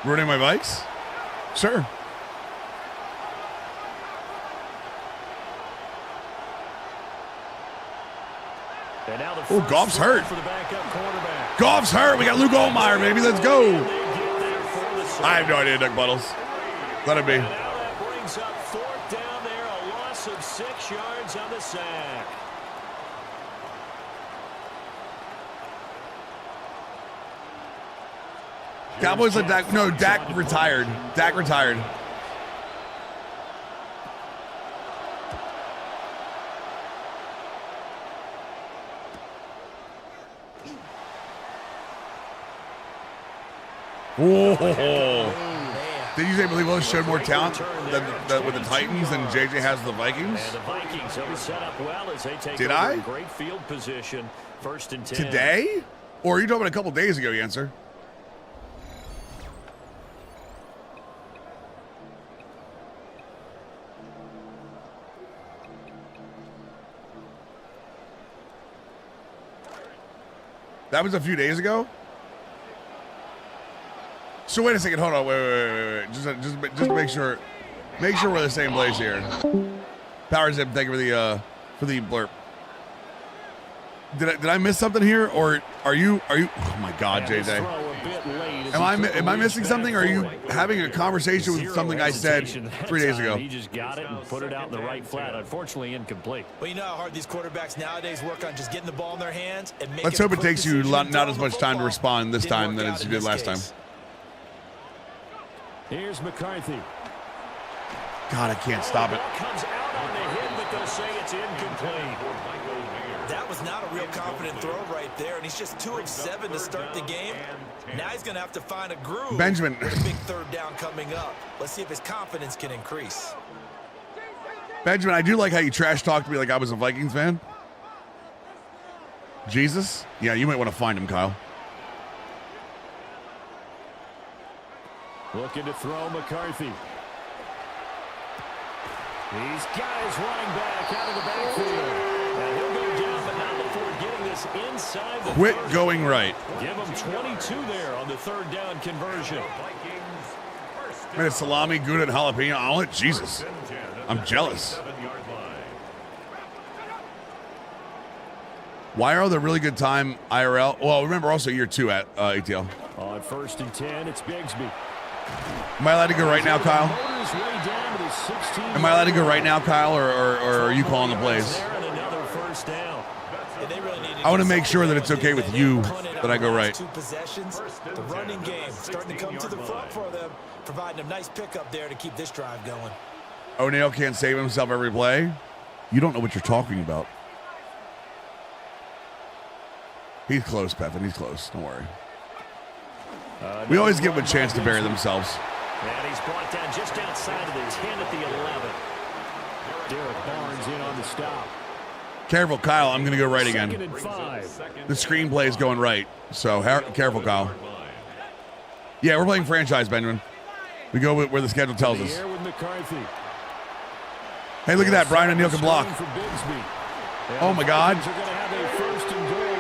Ruining my bikes? Sure. Oh, Goff's hurt. Goff's hurt. We got Luke Olmeyer, baby. Let's go. I have no idea, Doug Buttles. Let it be. And now that brings up 4th down there, a loss of 6 yards on the sack. Cowboys let Dak. No, Dak retired. Dak retired. Oh. Did you say Malik Willis showed more talent with the Titans than JJ has with the Vikings? And the Vikings will be set up well as they take over in great field position. 1st and 10. Today? Or are you talking about a couple days ago, Yancer? That was a few days ago? So wait a second, hold on, wait. Just make sure we're the same place here. Power Zip, thank you for the blurb. Did I miss something here, or are you? Oh my God, JJ. Am I missing something, or are you having a conversation with something I said 3 days ago? He just got it and put it out in the right flat. Unfortunately, incomplete. Well, you know how hard these quarterbacks nowadays work on just getting the ball in their hands and making. Let's hope it takes you not as much time to respond this time than as you did last time. Here's McCarthy. God, I can't stop it. Comes out on the hit. going to say it's incomplete. That was not a real confident throw right there, and he's just 2 of 7 to start the game. Now he's going to have to find a groove. Benjamin. With a big third down coming up. Let's see if his confidence can increase. Benjamin, I do like how you trash talked me like I was a Vikings fan. Jesus? Yeah, you might want to find him, Kyle. Looking to throw McCarthy. He's got his running back out of the backfield. And he'll go down, but not before getting this inside the Quit 30. going right. Give him 22 there on the third down conversion. Man, it's salami, gouda, and jalapeno omelet. Jesus. I'm jealous. Why are the really good time IRL? Well, remember also year 2 at ATL. On 1st and 10, it's Bigsby. Am I allowed to go right now, Kyle? Am I allowed to go right now, Kyle, or are you calling the plays? I want to make sure that it's okay with you that I go right. 2 possessions. The running game starting to come to the front for them, providing a nice pickup there to keep this drive going. O'Neal can't save himself every play. You don't know what you're talking about. He's close, Peffin. He's close. Don't worry. We always give them a chance to bury themselves. And he's brought down just outside of the 10 at the 11. Derek Barnes in on the stop. Careful, Kyle. I'm going to go right again. 2nd and 5. The screenplay is going right. So careful, Kyle. Yeah, we're playing franchise, Benjamin. We go where the schedule tells us. Hey, look at that. Brian O'Neal can block. Oh, my God.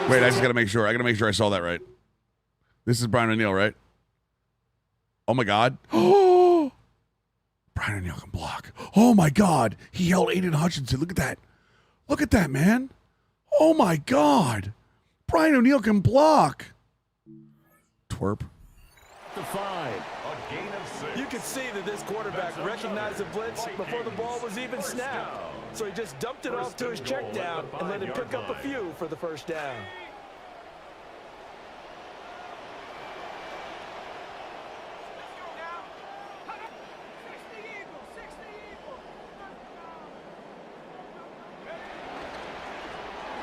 Wait, I just got to make sure. I got to make sure I saw that right. This is Brian O'Neal, right? Oh, my God. Oh, Brian O'Neal can block. Oh, my God. He held Aiden Hutchinson. Look at that. Look at that, man. Oh, my God. Brian O'Neal can block. Twerp. The 5. You can see that this quarterback recognized the blitz before the ball was even snapped. So he just dumped it off to his check down and let him pick up a few for the first down.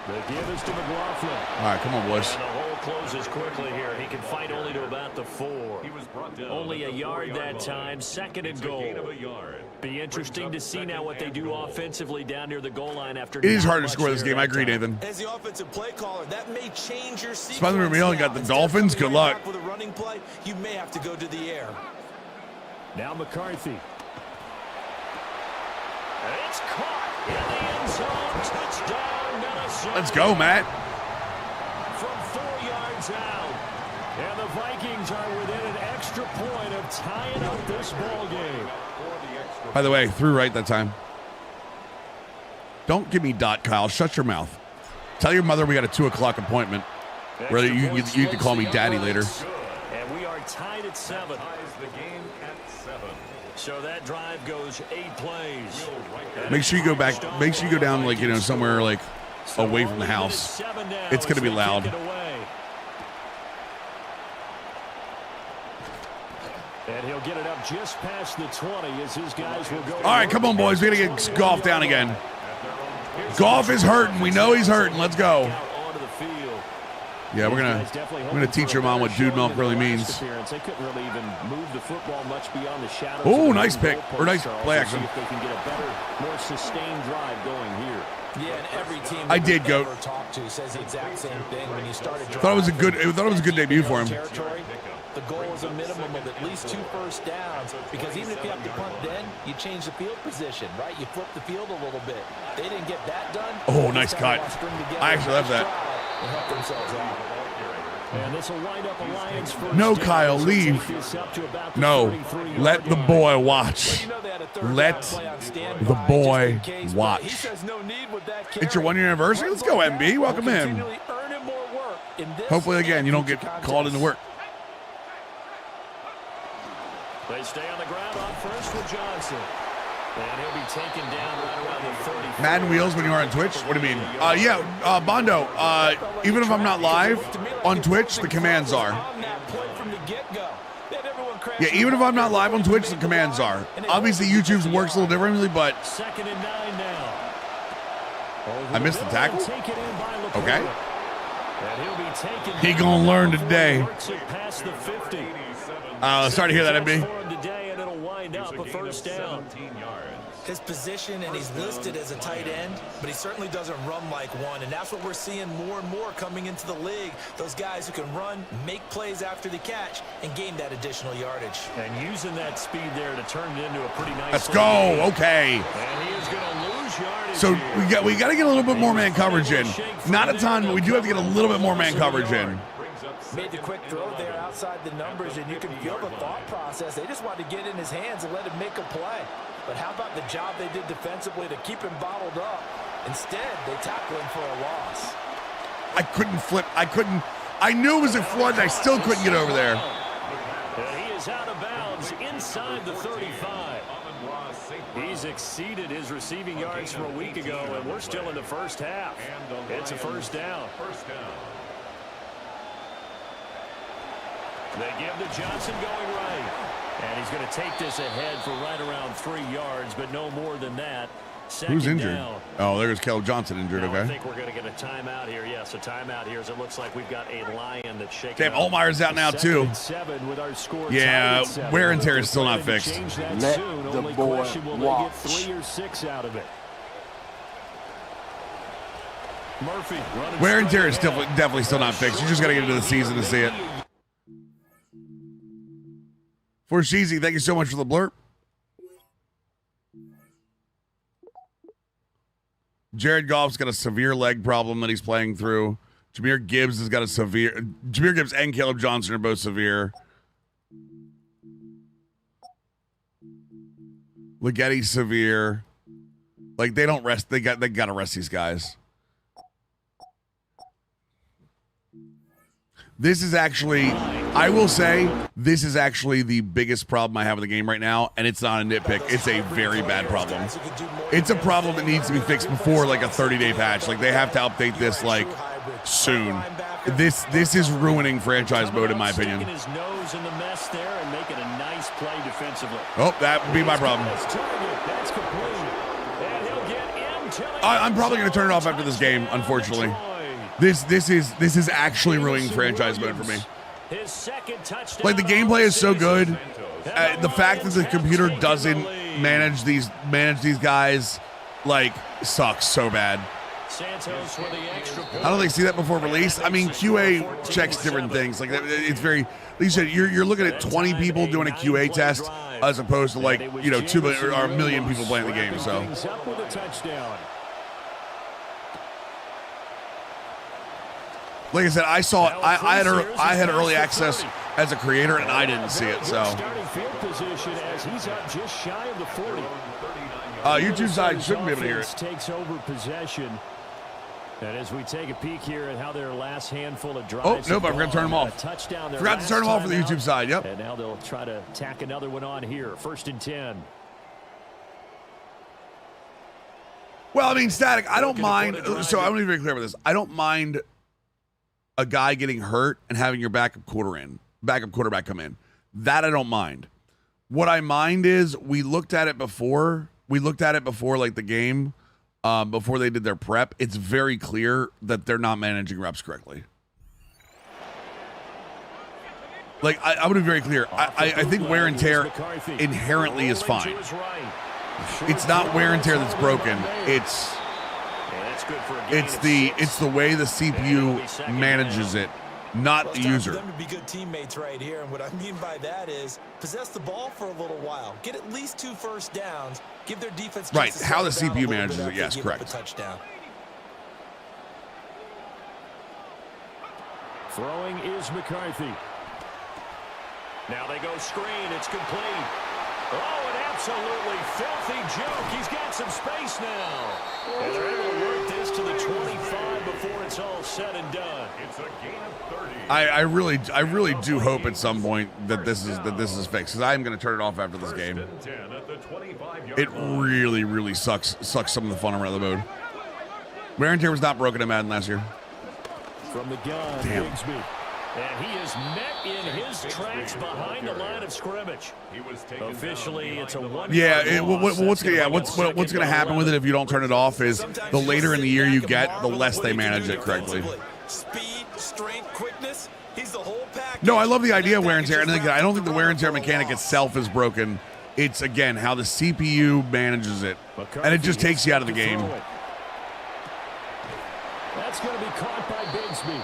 The give is to McLaughlin. All right, come on, boys. And the hole closes quickly here. He can fight only to about the 4. Only a yard that time. 2nd and goal. Be interesting to see now what they do offensively down near the goal line after. It is hard to score this game. I agree, Nathan. As the offensive play caller, that may change your sequence. Smother O'Neal got the Dolphins. Good luck. With a running play, you may have to go to the air. Now McCarthy. It's caught in the end zone. Touchdown, Minnesota. Let's go, Matt. From 4 yards out. And the Vikings are within an extra point of tying up this ball game. By the way, threw right that time. Don't give me dot, Kyle. Shut your mouth. Tell your mother we got a 2 o'clock appointment. Where you can call me daddy later. And we are tied at 7. So that drive goes 8 plays. Make sure you go back. Make sure you go down, like, you know, somewhere like away from the house. It's going to be loud. And he'll get it up just past the 20 as his guys will go. All right, come on, boys. We got to get Goff down again. Goff is hurting. We know he's hurting. Let's go. Yeah, we're gonna teach your mom what dude milk really means. They couldn't really even move the football much beyond the shadows. Oh, nice pick or nice play action. See if they can get a better, more sustained drive going here. Yeah, and every team I did go. Talk to says the exact same thing when you started. Thought it was a good debut for him. The goal is a minimum of at least 2 first downs, because even if you have to punt then, you change the field position, right? You flip the field a little bit. They didn't get that done. Oh, nice cut. I actually love that. And help themselves out. And this will wind up Alliance first. No, Kyle, leave. No, let the boy watch. Let the boy watch. It's your 1-year anniversary. Let's go, MB. Welcome in. Hopefully, again, you don't get called into work. They stay on the ground on first with Johnson. And he'll be taken down right around the 30. Madden Wheels when you are on Twitch? What do you mean? Bondo, even if I'm not live on Twitch, the commands are. Yeah, even if I'm not live on Twitch, the commands are. Obviously, YouTube's works a little differently, but 2nd and 9 now. I missed the tackle. Taken in by LaCour. Okay. And he'll be taken He down gonna learn before today. he works it past the 50. Sorry to hear that, MB. For him today, and it'll wind up a first down. 17 yards. His position, and he's listed as a tight end, but he certainly doesn't run like one, and that's what we're seeing more and more coming into the league. Those guys who can run, make plays after the catch, and gain that additional yardage. And using that speed there to turn it into a pretty nice. Let's go. Okay. And he is going to lose yardage. So here. we got to get a little bit more man coverage in. Not a ton, but we do have to get a little bit more man coverage in. Made the quick throw there outside the numbers, and you can feel the thought process. They just wanted to get in his hands and let him make a play. But how about the job they did defensively to keep him bottled up? Instead, they tackle him for a loss. I couldn't flip. I knew it was a flood, and I still couldn't get over there. And he is out of bounds inside the 35. He's exceeded his receiving yards from a week ago, and we're still in the first half. It's a first down. They give to Johnson going right. And he's going to take this ahead for right around 3 yards, but no more than that. Who's injured? Down. Oh, there's Caleb Johnson injured, Now, okay. I think we're going to get a timeout here. Yes, a timeout here as it looks like we've got a Lion that's shaking. Damn, Altmaier's out now, too. 7 with our score. Yeah, wear and tear is still not fixed. Let the boy walk. 3 or 6 out of it. Murphy running. Wear and tear is still definitely still not fixed. You just got to get into the season to see it. For Sheezy, thank you so much for the blurb. Jared Goff's got a severe leg problem that he's playing through. Jahmyr Gibbs has got a severe. Jahmyr Gibbs and Caleb Johnson are both severe. Legetti's severe. Like they don't rest. They got to rest these guys. This is actually, I will say, this is actually the biggest problem I have in the game right now, and it's not a nitpick. It's a very bad problem. It's a problem that needs to be fixed before like a 30-day patch. Like they have to update this like soon. This is ruining franchise mode in my opinion. His nose in the mess there and making a nice play defensively. Oh, that would be my problem. That's complete. And he'll get I'm probably going to turn it off after this game, unfortunately. This is actually ruining franchise mode for me. His second touchdown. Like the gameplay is so good. The fact that the computer doesn't manage these guys like sucks so bad. Santos with the extra point. I don't think see that before release. I mean, QA checks different things. Like it's very. Like you said, you're looking at 20 people doing a QA test as opposed to like 2 million or a million people playing the game. So. Up with a touchdown. Like I said, I had early access as a creator, and I didn't see it. So, Starting field position as he's up just shy of the 40. YouTube side shouldn't be able to hear it. Takes over possession. And as we take a peek here at how their last handful of drives. Oh, nope, I forgot to turn them off. Forgot to turn them off for the YouTube side. Yep. And now they'll try to tack another one on here. 1st and 10. Well, I mean, Static, I don't mind. So I want to be very clear about this. I don't mind a guy getting hurt and having your backup quarterback come in. That I don't mind. What I mind is we looked at it before like the game, before they did their prep. It's very clear that they're not managing reps correctly. Like I want to be very clear. I think wear and tear inherently is fine. It's not wear and tear that's broken. It's the way the CPU manages it, not the user. Them to be good teammates right here, and what I mean by that is possess the ball for a little while, get at least 2 first downs, give their defense right. How the CPU manages it, yes, correct. Touchdown. Throwing is McCarthy. Now they go screen. It's complete. Oh, an absolutely filthy joke. He's got some space now. And they're able to work this to the 25 before it's all said and done. It's a gain of 30. I really do hope at some point that this is fixed, because I'm going to turn it off after this game. It really sucks some of the fun around the mode. Wear and tear was not broken in Madden last year. From the gun, damn. Bigsby. And he is met in his tracks behind the line of scrimmage. Officially, it's a 1. Yeah, what's going to happen with it if you don't turn it off is the later in the year you get, the less they manage it correctly. Speed, strength, quickness. He's the whole package. No, I love the idea of wear and tear. And I don't think the wear and tear mechanic itself is broken. It's, again, how the CPU manages it. And it just takes you out of the game. That's going to be caught by Bigsby.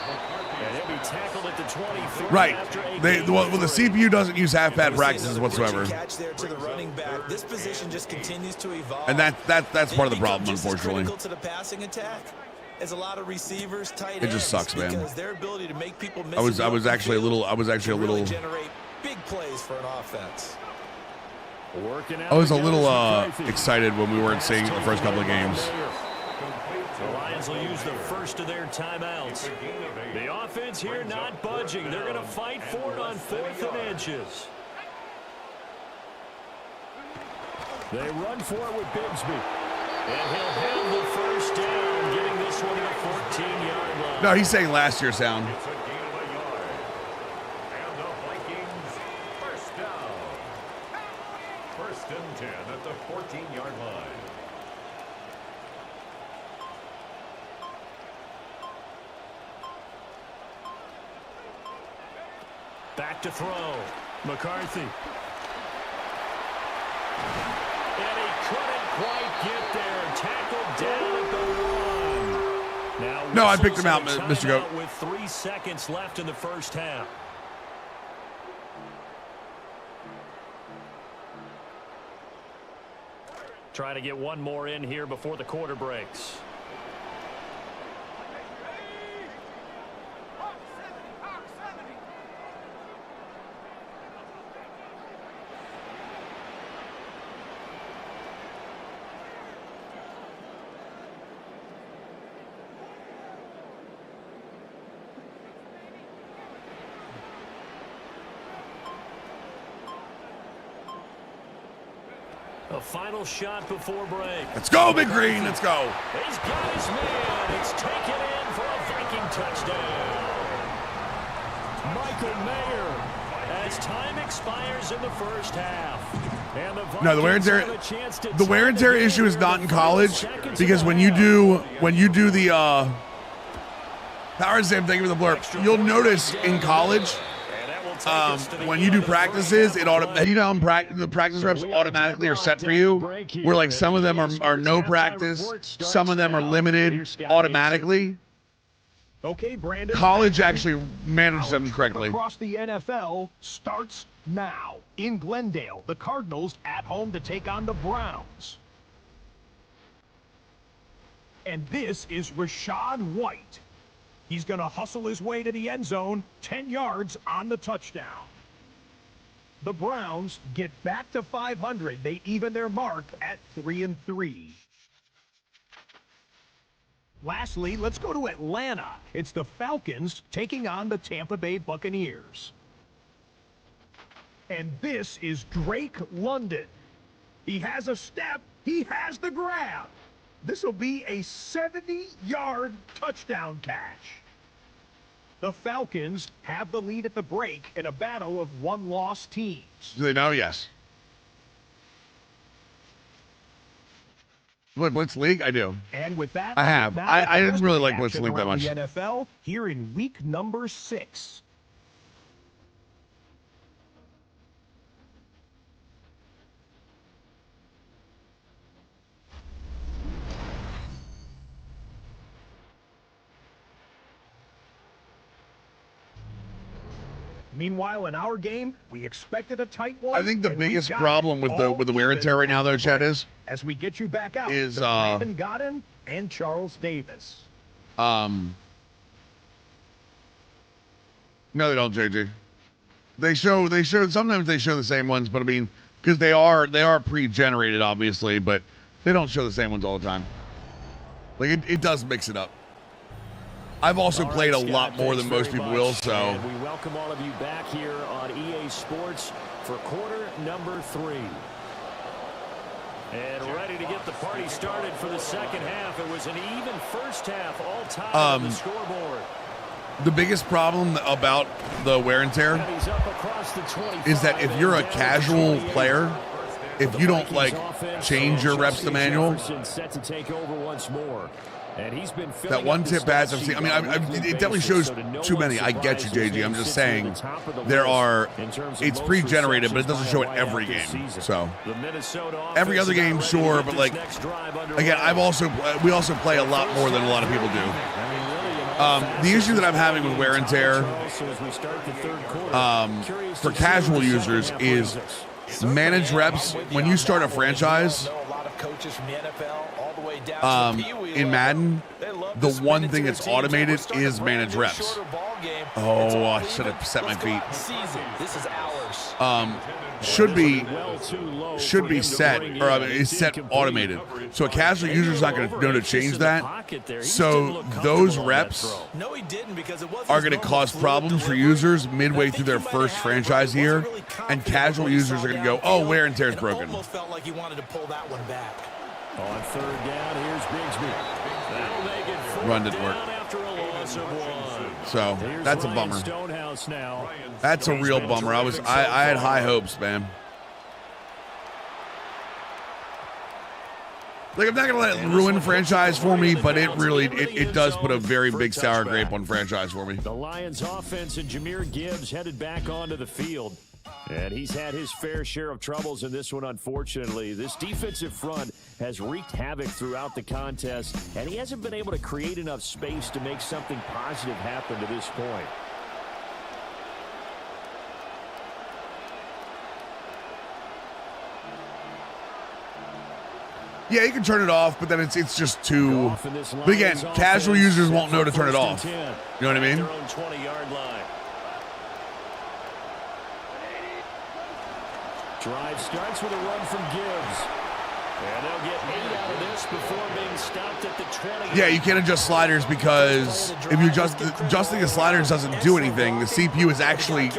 And he'll be tackled at the 23. Right. The CPU doesn't use half-bad practices whatsoever. Catch there to the running back. This position just continues to evolve. And that's part of the problem, unfortunately. Critical to the passing attack. As a lot of receivers, tight ends, it just sucks, man. Because their ability to make people miss. I was actually a little generate big plays for an offense. I was a little excited when we weren't seeing the first couple of games. The Lions will use the first of their timeouts. The offense here not budging. They're going to fight for it on 4th and inches. They run for it with Bigsby. And he'll have the first down, getting this one to the 14-yard line. No, he's saying last year's sound. It's a gain of a yard. And the Vikings first down. 1st and 10 at the 14-yard line. Back to throw. McCarthy. And he couldn't quite get there. Tackled down at the 1. Now, no, I picked him out, Mr. Goat. With 3 seconds left in the first half. Try to get one more in here before the quarter breaks. A final shot before break. Let's go, Big Green. Let's go. He's got his man. It's taken in for a Viking touchdown. Michael Mayer as time expires in the first half. And no, the wear and tear issue is not in college because when you do the power exam thing with the blurb, you'll notice in college. When you do practices, the practice reps automatically are set for you. Where like some of them are no practice, some of them are limited automatically. Okay, Brandon. College actually manages them correctly. Across the NFL starts now in Glendale. The Cardinals at home to take on the Browns. And this is Rachaad White. He's going to hustle his way to the end zone, 10 yards on the touchdown. The Browns get back to 500. They even their mark at 3-3. Lastly, let's go to Atlanta. It's the Falcons taking on the Tampa Bay Buccaneers. And this is Drake London. He has a step. He has the grab. This will be a 70-yard touchdown catch. The Falcons have the lead at the break in a battle of one-loss teams. Do they know? Yes. What, Blitz League? I do. And with that, I have. I didn't really like Blitz League that much. The NFL here in week number 6. Meanwhile, in our game, we expected a tight one. I think the biggest problem with the wear and tear right now, though, Chad, is as we get you back out is Brandon Godden and Charles Davis. No, they don't, JJ. They show sometimes they show the same ones, but I mean, because they are pre-generated, obviously, but they don't show the same ones all the time. Like it does mix it up. I've also played a lot more than most people will, so. And we welcome all of you back here on EA Sports for quarter number 3. And ready to get the party started for the second half. It was an even first half, all tied on the scoreboard. The biggest problem about the wear and tear is that if you're a casual player, if you don't like change your reps to manual, that one tip pass I've seen. I mean, it definitely shows too many. I get you, JG. I'm just saying there are. It's pre-generated, but it doesn't show it every game. So every other game, sure, but like again, we also play a lot more than a lot of people do. The issue that I'm having with wear and tear for casual users is manage reps. When you start a franchise in Madden, the one thing that's automated is manage reps. Oh, I should have set my feet. Should be set, or is set automated. So a casual user is not going to know to change that. So those reps are going to cause problems for users midway through their first franchise year, and casual users are going to go, "Oh, wear and tear is broken." Almost felt like he wanted to pull that one back. On third down, here's Bigsby. That'll make it fourth Run didn't work. down after a loss of one. So that's a bummer. Stonehouse now. That's a real bummer. I had high hopes, man. Like, I'm not gonna let it ruin franchise for me, but it really it does put a very big sour grape on franchise for me. The Lions offense and Jahmyr Gibbs headed back onto the field. And he's had his fair share of troubles in this one, unfortunately. This defensive front has wreaked havoc throughout the contest, and he hasn't been able to create enough space to make something positive happen to this point. Yeah, you can turn it off, but then it's just too. But again, casual users won't know to turn it off. You know what I mean? Their own 20-yard line. Drive starts with a run from Gibbs. And they'll get 8 out of this before being stopped at the 20. Yeah, you can't adjust sliders because if you adjusting the sliders doesn't do anything. The CPU is actually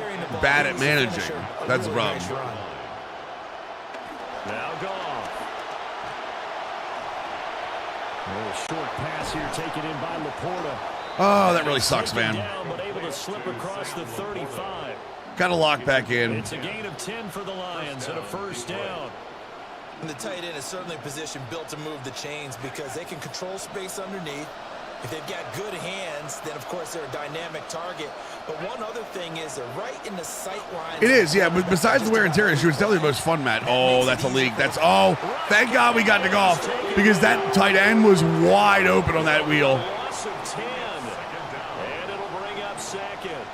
bad at managing. That's the problem. Now Goff. A little short pass here taken in by Laporta. Oh, that really sucks, man. Down, but able to slip across the 35. Got to lock back in. It's a gain of 10 for the Lions and a first down. And the tight end is certainly a position built to move the chains because they can control space underneath. If they've got good hands, then of course they're a dynamic target. But one other thing is they're right in the sight line. It is, yeah. But besides the wear and tear issue, it's definitely the most fun, Matt. Oh, that's a leak. Thank God we got to Goff because that tight end was wide open on that wheel. Loss of 10. And it'll bring up second.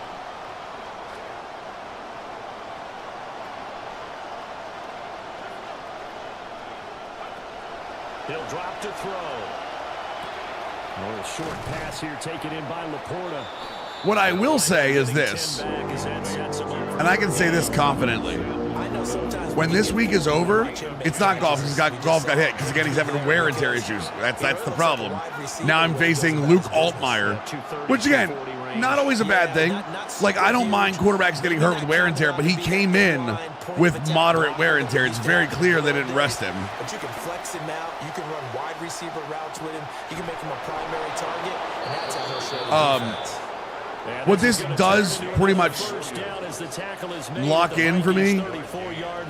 He'll drop to throw. A little short pass here taken in by Laporta. What I will say is this, and I can say this confidently. When this week is over, it's not Goff. Goff got hit because again he's having wear and tear issues. That's the problem. Now I'm facing Luke Altmaier, which again, not always a bad thing. Like I don't mind quarterbacks getting hurt with wear and tear, but he came in with moderate wear and tear. It's very clear they didn't rest him. But you can flex him out. You can run wide receiver routes with him. You can make him a primary target, and that's how he'll show the defense. What this does pretty much lock in for me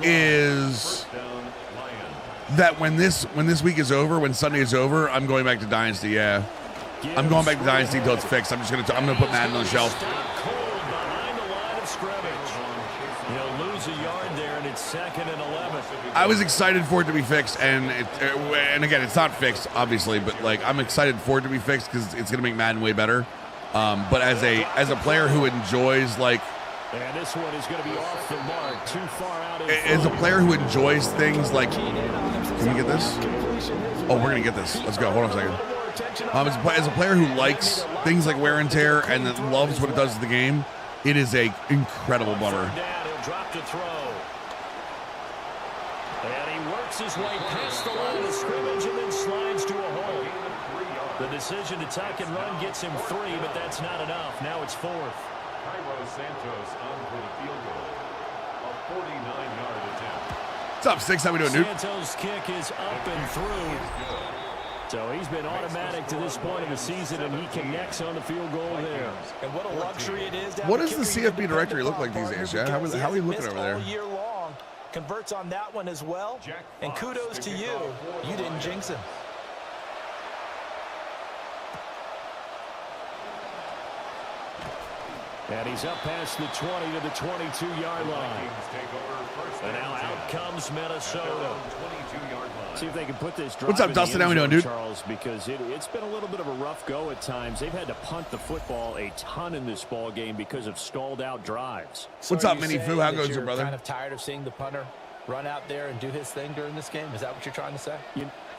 is that when this week is over, when Sunday is over, I'm going back to Dynasty. Yeah, I'm going back to Dynasty until it's fixed. I'm gonna put Madden on the shelf. He'll lose a yard there, and it's 2nd and 11. I was excited for it to be fixed, and again, it's not fixed, obviously, but like I'm excited for it to be fixed because it's gonna make Madden way better. But as a player who enjoys like, and this one is going to be off the mark, too far out. As a player who enjoys things like, can we get this? Oh, we're gonna get this. Let's go. Hold on a second. As a player who likes things like wear and tear and that loves what it does to the game, it is a incredible bummer. He'll drop to throw, and he works his way past the line of scrimmage and then slides to a hole. The decision to tuck and run gets him 3, but that's not enough. Now it's 4th. Cairo Santos on for the field goal. A 49-yard attempt. What's up, Six? How we doing, dude? Santos' kick is up and through. So he's been automatic to this point of the season, and he connects on the field goal there. And what a luxury it is. What does the CFB directory look like these days, Chad? How are we looking over there? All year long. Converts on that one as well. And kudos to you. You didn't jinx him. And he's up past the 20 to the 22-yard line. And now out comes Minnesota. See if they can put this drive. What's up, Dustin? How we doing, dude? Charles, because it's been a little bit of a rough go at times. They've had to punt the football a ton in this ball game because of stalled out drives. What's up, Mini Foo? How goes your brother? Kind of tired of seeing the punter run out there and do his thing during this game? Is that what you're trying to say?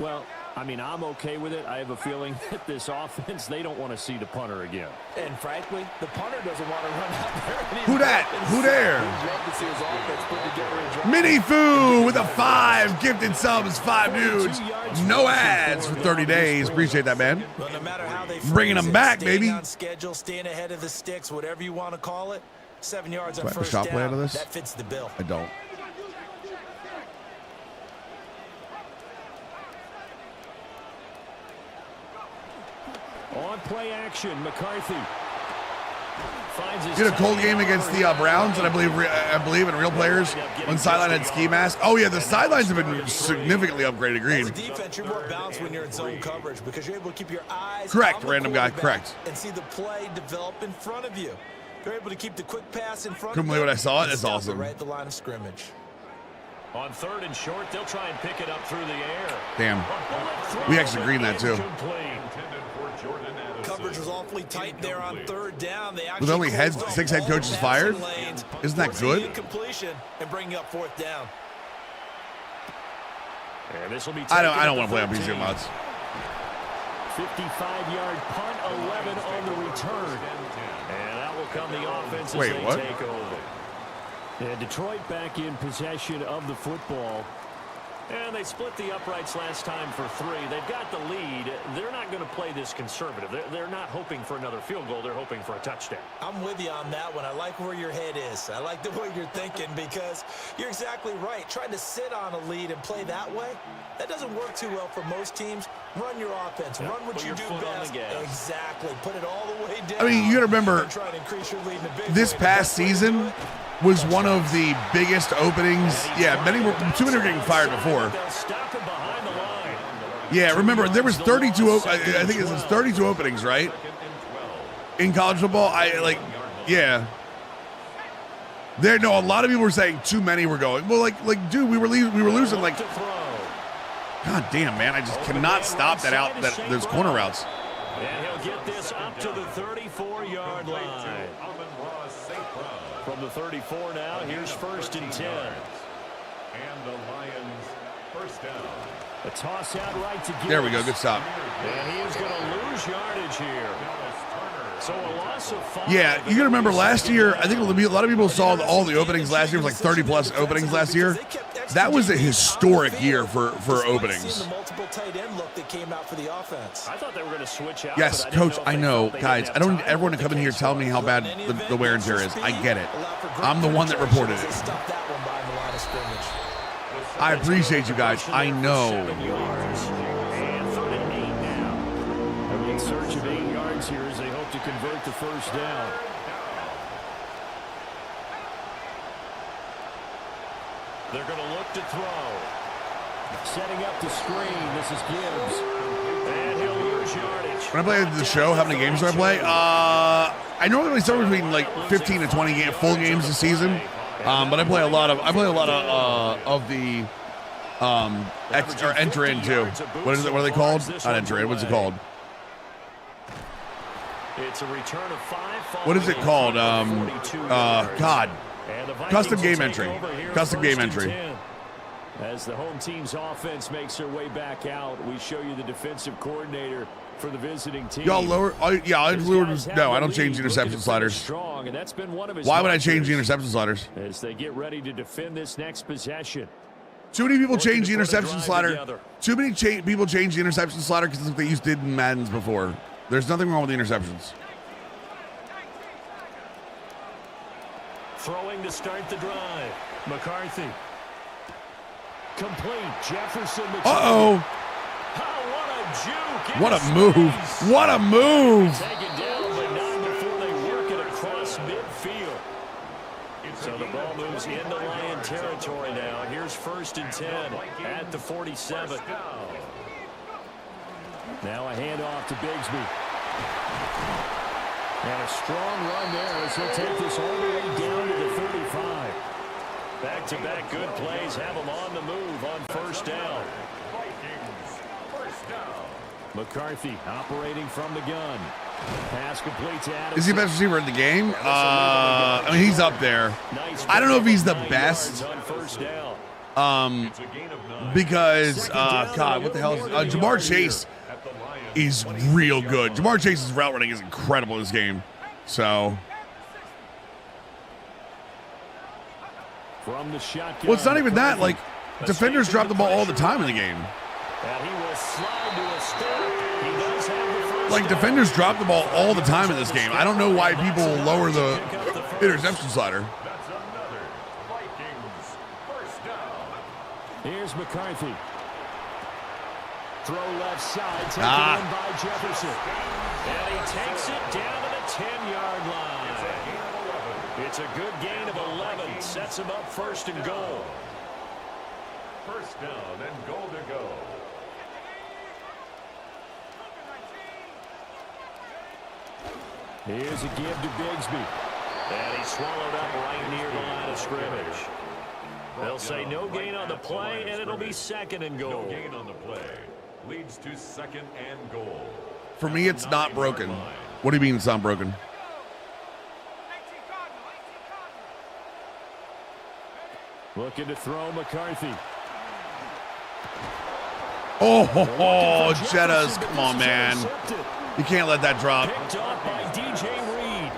Well, I mean, I'm okay with it. I have a feeling that this offense, they don't want to see the punter again. And frankly, the punter doesn't want to run out there anymore. Who that? Who there? He'd love to see his offense put together and drive. Mini Foo with a 5 gifted subs, 5 dudes. No ads for 30 days. Appreciate that, man. Well, no matter how they Bringing them back, baby. On schedule, staying ahead of the sticks, whatever you want to call it. 7 yards on Do I have a first shot play out down. of this? That fits the bill. I don't. On play action, McCarthy finds his. Did a cold game against the Browns, and I believe in real players when sideline had ski mask. Oh yeah, the sidelines have been significantly upgraded. Green. As a defense, you're more balanced when you're in zone coverage because you're able to keep your eyes. Correct, on the random guy. quarterback Correct. And see the play develop in front of you. You're able to keep the quick pass in front Couldn't of believe you. what I saw. and That's stop it awesome. Right at the line of scrimmage. On 3rd and short, they'll try and pick it up through the air. Damn. We actually agreed on that too. Coverage was awfully tight there on 3rd down. They With only closed off 6 head all coaches the fired? passing lanes, Isn't that forcing good? the incompletion and bringing up 4th down. And this will be I don't want to play on PC mods. 55-yard punt, 11 on the return. And out will come the offense as Wait, they what? take over. And Detroit back in possession of the football. And they split the uprights last time for 3. They've got the lead. They're not going to play this conservative. They're not hoping for another field goal. They're hoping for a touchdown. I'm with you on that one. I like where your head is. I like the way you're thinking because you're exactly right. Trying to sit on a lead and play that way, that doesn't work too well for most teams. Run your offense. Run what Put you your do foot on best. the gas. Exactly. Put it all the way down. I mean, you got to remember, and try to increase your lead in a big this way. past The best way to season do it, was one of the biggest openings. Yeah, too many were getting fired before. They'll stop him behind the line. Yeah, remember there was 32. I think it was 32 openings, right? In college football, yeah. There, no, a lot of people were saying too many were going. Well, like, dude, we were losing like. To throw. God damn, man, I just cannot stop those corner routes. And he'll get this up to the 34-yard line. From the 34 now, here's 1st and 10. And the Lions first down. A toss out right to Gibbs. There we go, good stop. And he is going to lose yardage here. So a loss of 5. Yeah, you gotta remember last year, I think a lot of people saw all the openings last year. It was like 30-plus openings last year. That was a historic year for openings. The multiple tight end look that came out for the offense. I thought they were going to switch out. Yes, Coach, I know. Guys, I don't need everyone to come in here telling me how bad the wear and tear is. I get it. I'm the one that reported They it. stuffed that one by the line of scrimmage. I appreciate you guys. I know. 7 yards. And 3rd and 8 now. They're in search of 8 yards here as they hope to convert the first down. They're going to look to throw. Setting up the screen. This is Gibbs. And he'll lose yardage. When I play the show, how many games do I play? I normally start between like 15 to 20 full games a season. But I play a lot of the enter in too. What is it? What are they called? Not enter in. What's it called? It's a return of 5. What is it called? God. Custom game entry. Custom game entry. As the home team's offense makes their way back out, we show you the defensive coordinator for the visiting team. Y'all lower? Yeah, I lowered. No, I don't change the interception sliders. Strong, and that's been one of his Why would I change the interception sliders? as they get ready to defend this next possession? Too many people change the interception slider. Too many people change the interception slider because that's what they did in Madden's before. There's nothing wrong with the interceptions. Throwing to start the drive. McCarthy. Complete. Jefferson. Uh-oh. Oh, what a juke. What a move. What a move. Taken down, but not before they work it across midfield. So the ball moves into Lion territory now. Here's 1st and 10 at the 47. Now a handoff to Bigsby. And a strong run there as he'll take this all the way down to the 35. Back-to-back good plays have him on the move on 1st down. McCarthy operating from the gun. Pass complete to Adams. Is he the best receiver in the game? I mean, he's up there. I don't know if he's the best. Because, God, what the hell is Jamar Chase is real good. Jamar Chase's route running is incredible in this game. So, from the shotgun, well, it's not even that. Like, defenders drop the ball all the time in the game. And he will slide to a step. He does have the first Like, defenders drop the ball all the time in this game. I don't know why people lower the interception slider. That's another Vikings first down. Here's McCarthy. Throw left side, taken in by Jefferson. And he takes it down to the 10-yard line. It's a good gain of 11. Sets him up 1st and goal. First down and goal to go. Here's a give to Bigsby. And he's swallowed up right near the line of scrimmage. They'll say no gain on the play, and it'll be 2nd and goal. No gain on the play. Leads to 2nd and goal. For me, it's not broken. What do you mean it's not broken? Looking to throw McCarthy. Oh, Jettas. Come on, man. You can't let that drop. Picked off by DJ Reed.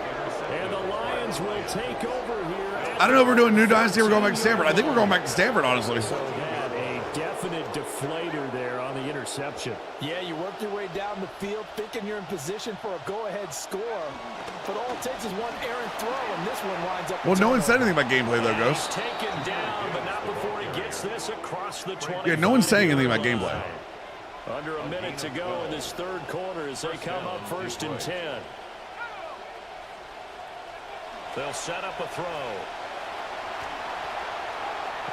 And the Lions will take over here. I don't know if we're doing New Dynasty or we're going back to Stanford. I think we're going back to Stanford, honestly. So had a definite deflator there on the interception. Yeah, you work your way down the field thinking you're in position for a go-ahead score. But all it takes is one errant throw, and this one winds up. Well, no one said anything about gameplay, though, Ghost. He's taken down, but not before he gets this across the 20. Yeah, no one's saying anything about gameplay. Under a minute to go in this 3rd quarter as they come up 1st and 10. They'll set up a throw.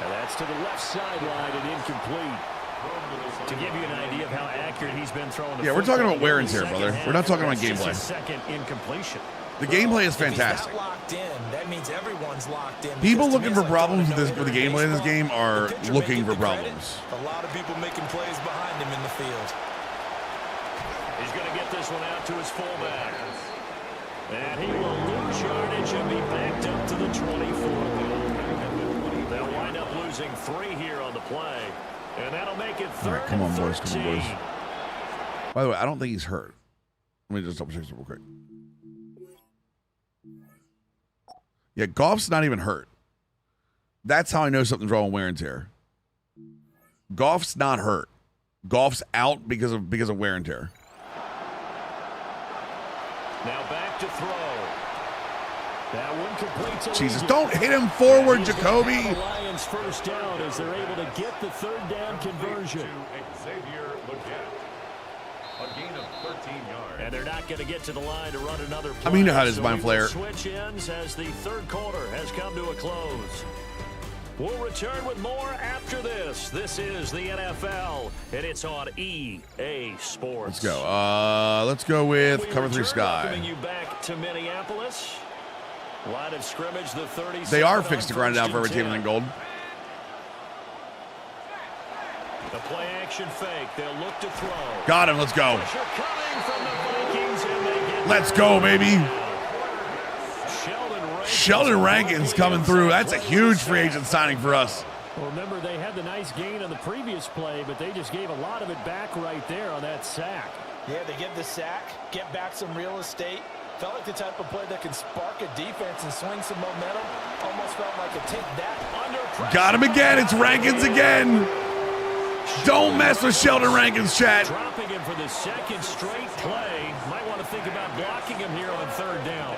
And that's to the left sideline and incomplete. To give you an idea of how accurate he's been throwing. Yeah, we're talking about wear and tear, brother. We're not talking about gameplay. Second incompletion. The gameplay is fantastic. If he's not locked in, that means everyone's locked in. People looking for problems with the gameplay in this game are looking for problems. A lot of people making plays behind him in the field. He's going to get this one out to his fullback. And he will lose yardage and be backed up to the 24. They'll wind up losing 3 here on the play. And that'll make it 3rd. All right, come on, boys. 13. Come on, boys. By the way, I don't think he's hurt. Let me just double check this real quick. Yeah, Goff's not even hurt. That's how I know something's wrong with wear and tear. Goff's not hurt. Goff's out because of wear and tear. Now back to throw. That one complete to Jesus, Lindsay. don't hit him forward, He's Jacoby. got the Lions first down as they're able to get the 3rd down conversion. Xavier Leggett. A gain of 13 yards. And they're not going to get to the line to run another play. I mean, you know how it is, so Mind we will Flayer. switch ends as the 3rd quarter has come to a close. We'll return with more after this. This is the NFL, and it's on EA Sports. Let's go. Let's go with Cover 3 Sky. Welcoming you back to Minneapolis. Line of scrimmage, the 30. They are fixed to grind it down for every team in gold. The play action fake. They'll look to throw. Got him. Let's go. Pressure coming from the Vikings, and they get Let's go, baby. Sheldon Rankins coming through. That's a huge free agent signing for us. Well, remember, they had the nice gain on the previous play, but they just gave a lot of it back right there on that sack. Yeah, they get the sack, get back some real estate. Felt like the type of play that can spark a defense and swing some momentum. Almost felt like a take that under pressure. Got him again. It's Rankins again. Don't mess with Sheldon Rankins, chat. Dropping him for the 2nd straight play. Might want to think about blocking him here on 3rd down.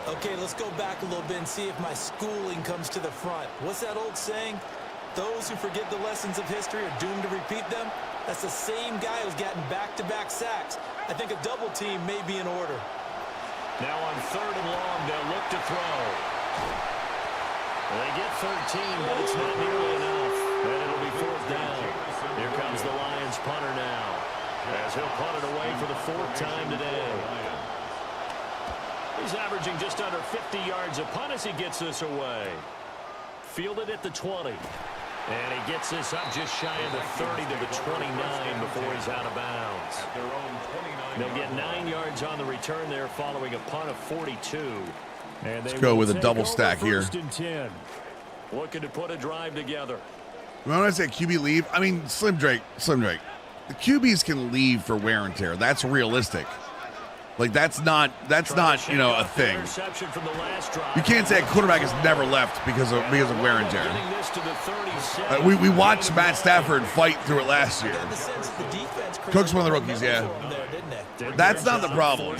Okay, let's go back a little bit and see if my schooling comes to the front. What's that old saying? Those who forget the lessons of history are doomed to repeat them. That's the same guy who's gotten back-to-back sacks. I think a double team may be in order. Now on 3rd and long, they'll look to throw. They get 13, but it's not nearly enough. And it'll be 4th down. Here comes the Lions punter now, as he'll punt it away for the 4th time today. He's averaging just under 50 yards a punt as he gets this away. Fielded at the 20. And he gets this up just shy of the 30 to the 29 before he's out of bounds. They'll get 9 yards on the return there following a punt of 42. And Let's go with a double stack here. 1st and 10. Looking to put a drive together. When I say QB leave, I mean Slim Drake. The QBs can leave for wear and tear. That's realistic. Like that's not you know a thing. You can't say a quarterback has never left because of wear and tear. We watched Matt Stafford fight through it last year. Cook's one of the rookies, yeah. That's not the problem.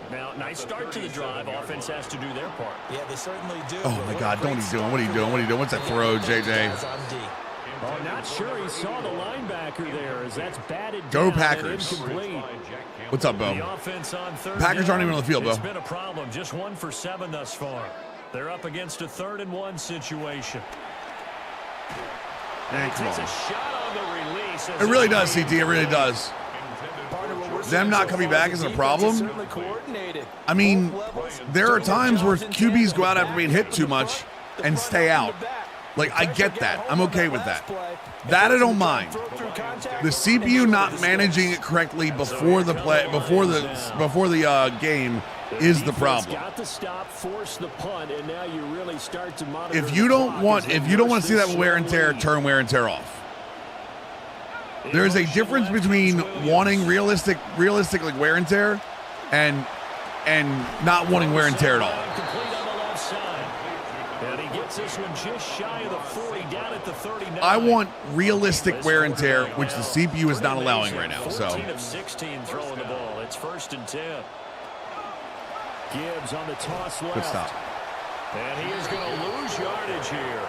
Now, nice start to the drive. Offense has to do their part. Yeah, they certainly do. Oh my God! Don't he doing? What are you doing? What are you doing? What's that throw, JJ? Oh, not sure he saw the linebacker there as that's batted Go down Packers. and incomplete. What's up, Bo? The offense on 3rd Packers aren't even on the field, Bo. It's been a problem. Just 1 for 7 thus far. They're up against a 3rd and 1 situation. And he takes a shot on the release. It really does, CT. It really does. Them not coming back isn't a problem. I mean, there are times where QBs go out after being hit too much and stay out. Like, I get that. I'm okay with that. That I don't mind. The CPU not managing it correctly before the play, before the game is the problem. If you don't want to see that wear and tear, turn wear and tear off. There is a difference between wanting realistic like wear and tear and not wanting wear and tear at all. And he gets this one just shy of the 40, down at the 39. I want realistic wear and tear, which the CPU is not allowing right now. So 14 of 16 throwing the ball. It's 1st and 10. Gibbs on the toss left. Good stop. And he is going to lose yardage here.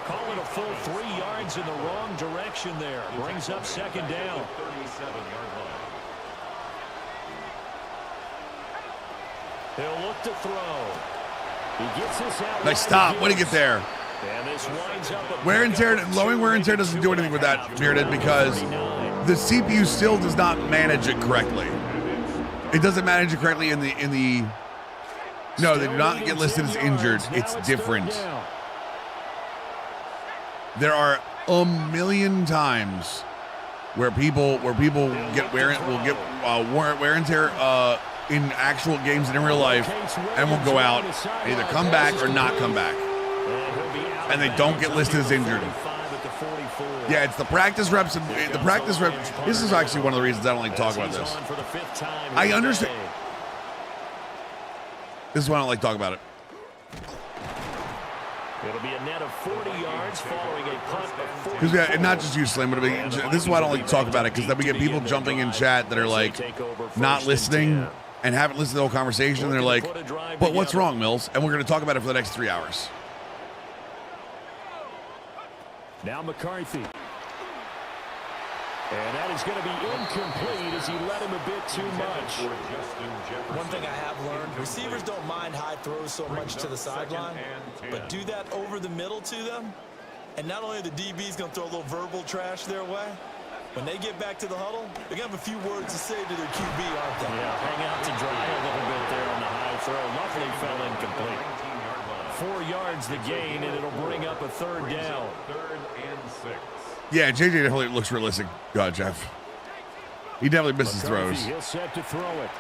Call it a full 3 yards in the wrong direction there. Brings up 2nd down. 37-yard line. He'll look to throw. He gets this out. Nice stop. Way to get there. And this winds up wear and tear, lowering wear and tear doesn't do anything with that, Meredith, because the CPU still does not manage it correctly. It doesn't manage it correctly in the. No, they do not get listed as injured. It's different. There are a million times where people get wear and tear in actual games and in real life, and will go out, either come back or not come back, and they don't get listed as injured. Yeah, it's the practice reps and the practice reps. This is actually one of the reasons I don't like to talk about this. I understand. This is why I don't like to talk about it. It'll be a net of 40 yards following a punt of 40. Because and not just you, Slim, but this is why I don't like to talk about it, because then we get people jumping in chat that are like not listening and haven't listened to the whole conversation. And they're like, "But what's wrong, Mills?" And we're going to talk about it for the next 3 hours. Now McCarthy. And that is going to be incomplete as he let him a bit too much. One thing I have learned, receivers don't mind high throws so much to the sideline, but do that over the middle to them, and not only are the DBs going to throw a little verbal trash their way, when they get back to the huddle, they're going to have a few words to say to their QB, aren't they? Yeah, hang out to dry a little bit there on the high throw. Luckily fell incomplete. 4 yards the gain, and it'll bring up a 3rd down. 3rd and 6. Yeah, JJ definitely looks realistic. Go ahead, Jeff. He definitely misses throws. He'll set to throw it.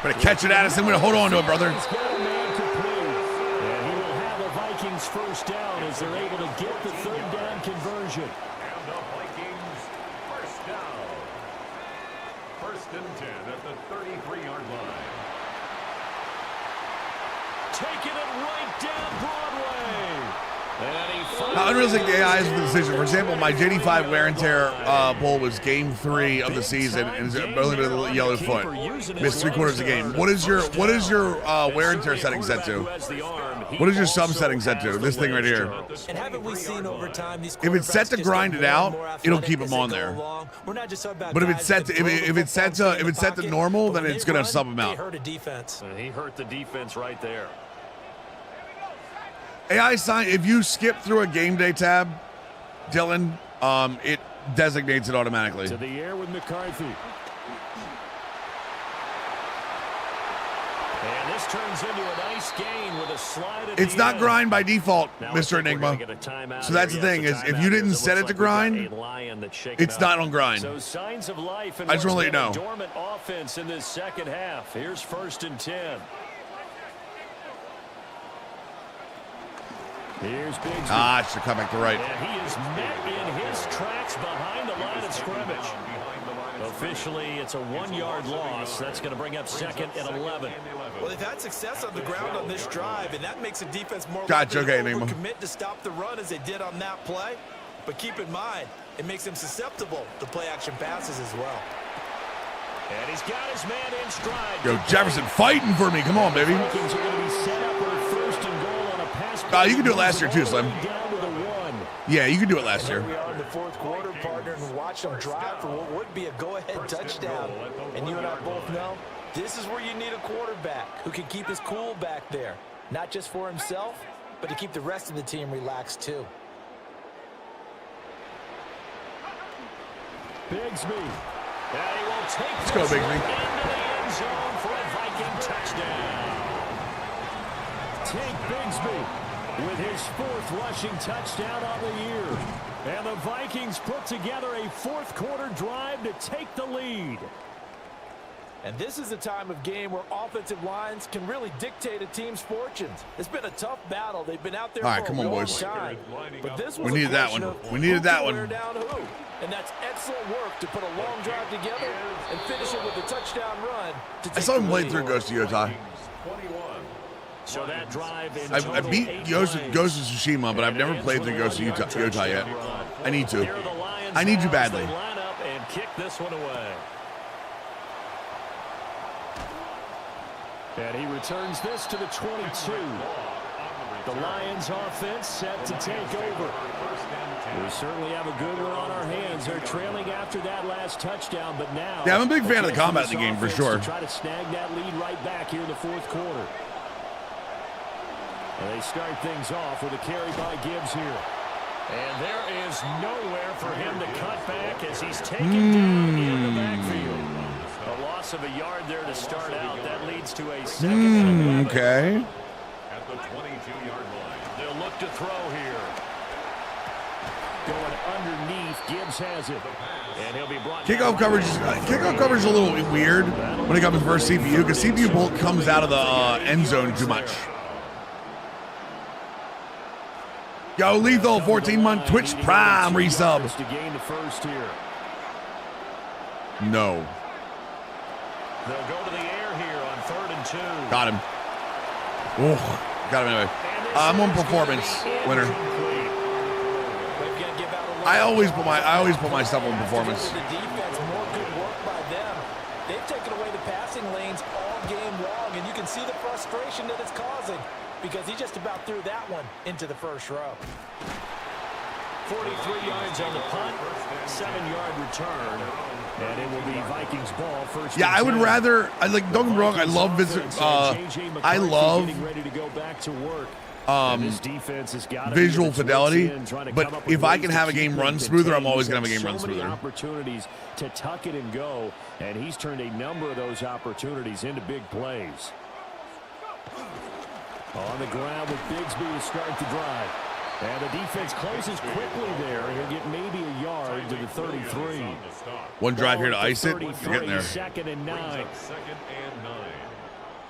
Better catch it, Addison. We're going to hold on to it, brother. And he will have the Vikings 1st down as they're able to get the 3rd down conversion. And the Vikings 1st down. 1st and 10 at the 33-yard line. Taking it right down Broadway. Now, unrealistic AI is the decision. For example, my JD5 wear and tear bowl was game 3 of the season, and it's only been a yellow foot. Missed 3/4 of the game. What is your wear and tear setting set to? He What is your also sub setting set has to? the This thing right leg, here. Charles. And haven't we seen over time these If it's set quarterbacks to just grind get it more out, and more it'll athletic keep as them they on go there. along? We're not just talking about But if guys it's set that to throw the if it's football set and stay to in if it's set to pocket, normal, but then when it's they gonna run, sub them they out. hurt a defense. And he hurt the defense right there. AI sign. If you skip through a game day tab, Dylan, it designates it automatically. To the air with McCarthy. And this turns into a nice gain with a slide at It's the not end. grind by default, Now I Mr. think we're Enigma. gonna get a timeout So that's here. the thing Yes, is, a if timeout you here. didn't It set it looks to like we've got grind, a lion that's shaken it's up. not on grind. So signs of life in I just what's wanna let been you a know. dormant offense in this second half. Here's 1st and 10. Here's Bigsby. Ah, it's to come back to right. And he is met in his tracks behind the line of scrimmage. Officially, it's a 1-yard loss. That's going to bring up 2nd and 11. Well, they've had success on the ground on this drive, and that makes the defense more Gotcha, likely okay, to Enigma. overcommit to stop the run as they did on that play. But keep in mind, it makes them susceptible to play-action passes as well. And he's got his man in stride. Yo, Jefferson fighting for me. Come on, baby. Vikings are going to be set up for 1st and goal on a pass. You can do it last year too, Slim. Down to the 1. Yeah, you can do it last year. We are in the 4th quarter, partner, and watch them drive for what would be a go-ahead touchdown. And you and I both know this is where you need a quarterback who can keep his cool back there, not just for himself, but to keep the rest of the team relaxed too. Bigsby. And he will take Let's go, this Bigsby. one into the end zone for a Viking touchdown. Take Bigsby with his 4th rushing touchdown on the year. And the Vikings put together a 4th quarter drive to take the lead. And this is a time of game where offensive lines can really dictate a team's fortunes. It's been a tough battle. They've been out there All right, for come a on, long boys. time. But this We was a needed that question one. of We needed who that can one. wear down who. And that's excellent work to put a long drive together and finish it with a touchdown run to I take saw him the play lead. through Ghost of Utah. So that drive in I total, beat 8 Ghost of plays. Tsushima, but I've never played through Ghost of Utah yet. I need to. Here are the Lions I need you now as badly. they line up and kick this one away. And he returns this to the 22. The Lions offense set to take over. We certainly have a good one on our hands. They're trailing after that last touchdown, but now... Yeah, I'm a big fan of the chance for combat in this the game, for offense sure. to try to snag that lead right back here in the 4th quarter. And they start things off with a carry by Gibbs here. And there is nowhere for him to cut back as he's taken down in the backfield. A loss of a yard there to start out. That leads to a 2nd and 11. Okay. At the 22-yard line. They'll look to throw here. Going underneath, Gibbs has it. And he'll be brought Kickoff coverage is a little weird when it comes versus CPU because CPU bolt comes out of the end zone too much. Yo, Lethal, 14-month Twitch Prime resub. To gain the 1st here. No. They'll go to the air here on 3rd and 2. Got him. Oh, got him anyway. I'm on performance winner. I always put myself on performance. The defense, more good work by them. They've taken away the passing lanes all game long, and you can see the frustration that it's causing because he just about threw that one into the 1st row. 43 yards on the punt, 7-yard return, and it will be Vikings ball 1st. Yeah, I would rather. Don't get me wrong. I love getting ready to go back to work. visual fidelity, but if I can have a game run smoother, I'm always going to have a game run smoother. Opportunities to tuck it and go, and he's turned a number of those opportunities into big plays. On the ground with Bigsby to start the drive. And the defense closes quickly there. He'll get maybe a yard to the 33. One drive here to ice it. You're getting there. 2nd and 9. 2nd and 9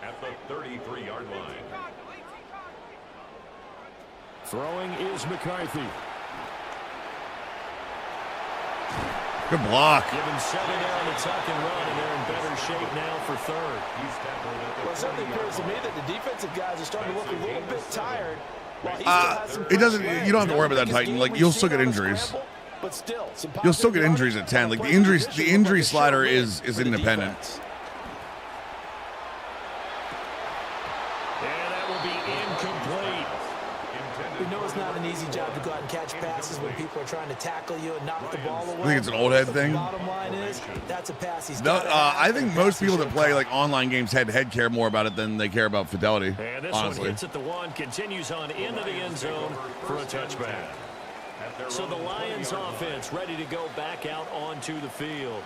at the 33-yard line. Throwing is McCarthy. Good block. Given 7 there on the tuck and run, and they're in better shape now for 3rd. Well, it certainly appears to me that the defensive guys are starting to look a little bit tired. While he still has some It doesn't. fresh You don't have to worry legs. about that, Titan. Like, you'll still get injuries. But still, You'll still get injuries at 10. Like the injury slider is independent. And that will be incomplete. easy job to go out and catch passes when people are trying to tackle you and knock the ball away. I think it's an old head thing. Bottom line is, that's a pass he's No, gotta have, I think and most pass he people that should play caught. like online games head-to-head care more about it than they care about fidelity. And this honestly. one hits at the one, continues on into the end zone for a touchback. So the Lions offense ready to go back out onto the field.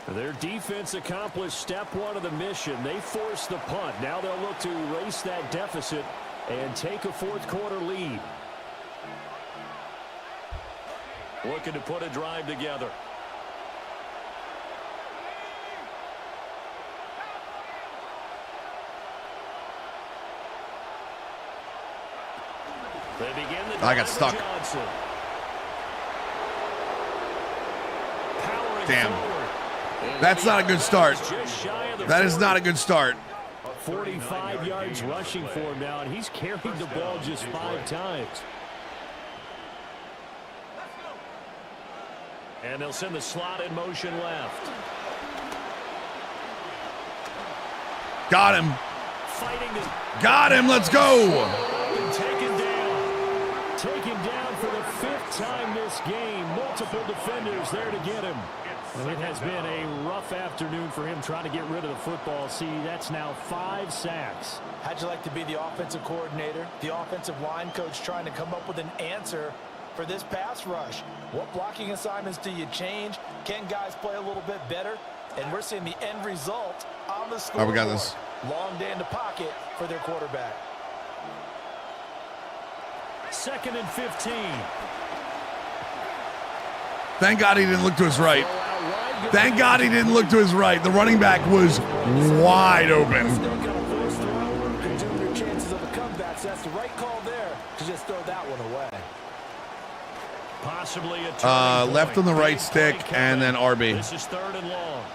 Their defense accomplished step one of the mission. They forced the punt. Now they'll look to erase that deficit and take a fourth quarter lead. Looking to put a drive together. They begin the drive. I got stuck. Johnson. Powering Damn. forward. That's not a good start. Just shy of the That is 40. not a good start. 45 yards rushing for him now, and he's carried the ball just 5 times. And they'll send the slot in motion left. Got him. Fighting to Got him. Let's go. taken down. Taken down for the 5th time this game. Multiple defenders there to get him. And it has been a rough afternoon for him trying to get rid of the football. See, that's now 5 sacks. How'd you like to be the offensive coordinator, the offensive line coach trying to come up with an answer for this pass rush? What blocking assignments do you change? Can guys play a little bit better? And we're seeing the end result on the scoreboard. we got this. Long day in the pocket for their quarterback. 2nd and 15. Thank God he didn't look to his right. Thank God he didn't look to his right. The running back was wide open. Still got a forced throw, reduce their chances of a comeback. So that's the right call there to just throw that one away. Possibly a turning Left on point. the right Big stick play and then coming. RB. This is 3rd and long.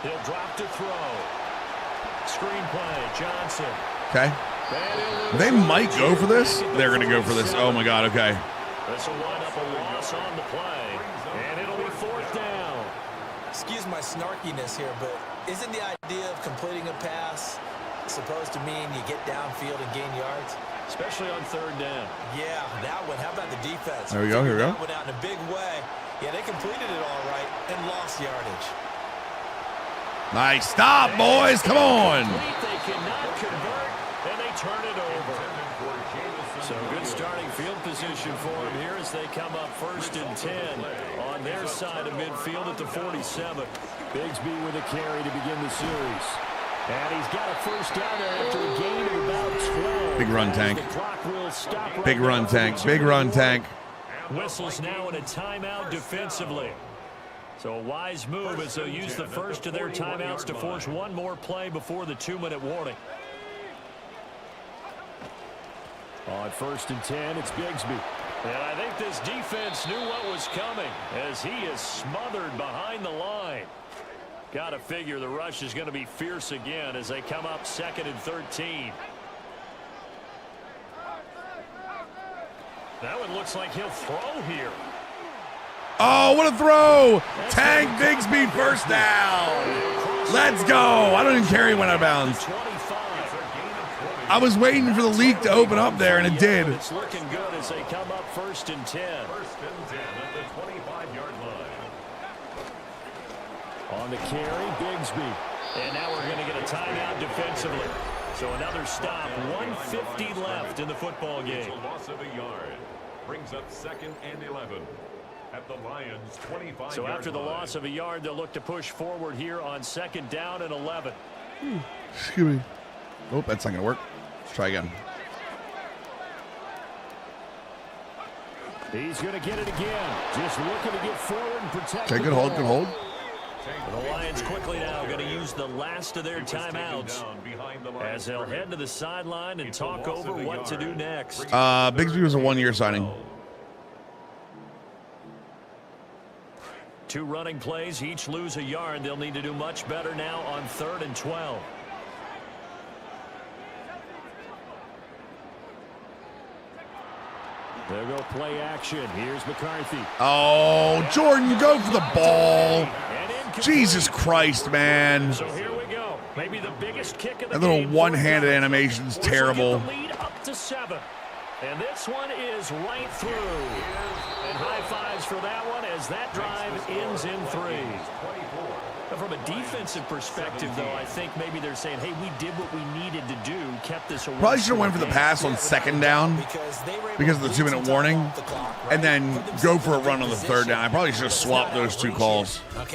He'll drop to throw. Screen play, Johnson. Okay. They might go for this. They're going to go for this. Oh, my God. Okay. This will wind up a loss on the play, and it'll be 4th down. Excuse my snarkiness here, but isn't the idea of completing a pass supposed to mean you get downfield and gain yards? Especially on 3rd down. Yeah, that one. How about the defense? There we go, here we go. That went out in a big way. Yeah, they completed it all right and lost yardage. Nice. Stop, boys. Come on. They cannot convert, and they turn it over. So good starting field position for him here as they come up 1st and 10 on their side of midfield at the 47. Bigsby with a carry to begin the series. And he's got a 1st down there after a gain of about 12. Big run, Tank. The clock will stop right Big run, now for the Tank. 2 Big run, minute Tank. Whistles now in a timeout defensively. So a wise move as they'll use the first of their timeouts to force one more play before the 2-minute warning. On 1st and 10, it's Bigsby. And I think this defense knew what was coming as he is smothered behind the line. Got to figure the rush is going to be fierce again as they come up 2nd and 13. That one looks like he'll throw here. Oh, what a throw. Tank Bigsby 1st down. Let's go. I don't even care he went out of bounds. 25. I was waiting for the leak to open up there, and it did. It's looking good as they come up 1st and 10. 1st and 10 at the 25-yard line. On the carry, Bigsby. And now we're going to get a timeout defensively. So another stop, 1:50 left in the football game. It's a loss of a yard. Brings up 2nd and 11 at the Lions' 25-yard So after the line. loss of a yard, they'll look to push forward here on 2nd down and 11. Excuse me. Oh, that's not going to work. Let's try again. He's going to get it again. Just looking to get forward and protect. Okay, good hold, good hold. The Lions quickly now going to use the last of their timeouts as they'll head to the sideline and talk over what to do next. Bigsby was a 1-year signing. 2 running plays, each lose a yard. They'll need to do much better now on 3rd and 12. They'll go play action. Here's McCarthy. Oh, Jordan, go for the ball. And incomplete. Jesus Christ, man. So here we go. Maybe the biggest kick of the That little game. one-handed animation's Which will get terrible. the lead up up to 7. And this one is right through. And high fives for that one as that drive ends in 3. From a defensive perspective, though, I think maybe they're saying, hey, we did what we needed to do, kept this away. Probably should have went for the pass on 2nd down because of the 2-minute warning, and then go for a run on the 3rd down. I probably should have swapped those 2 calls. All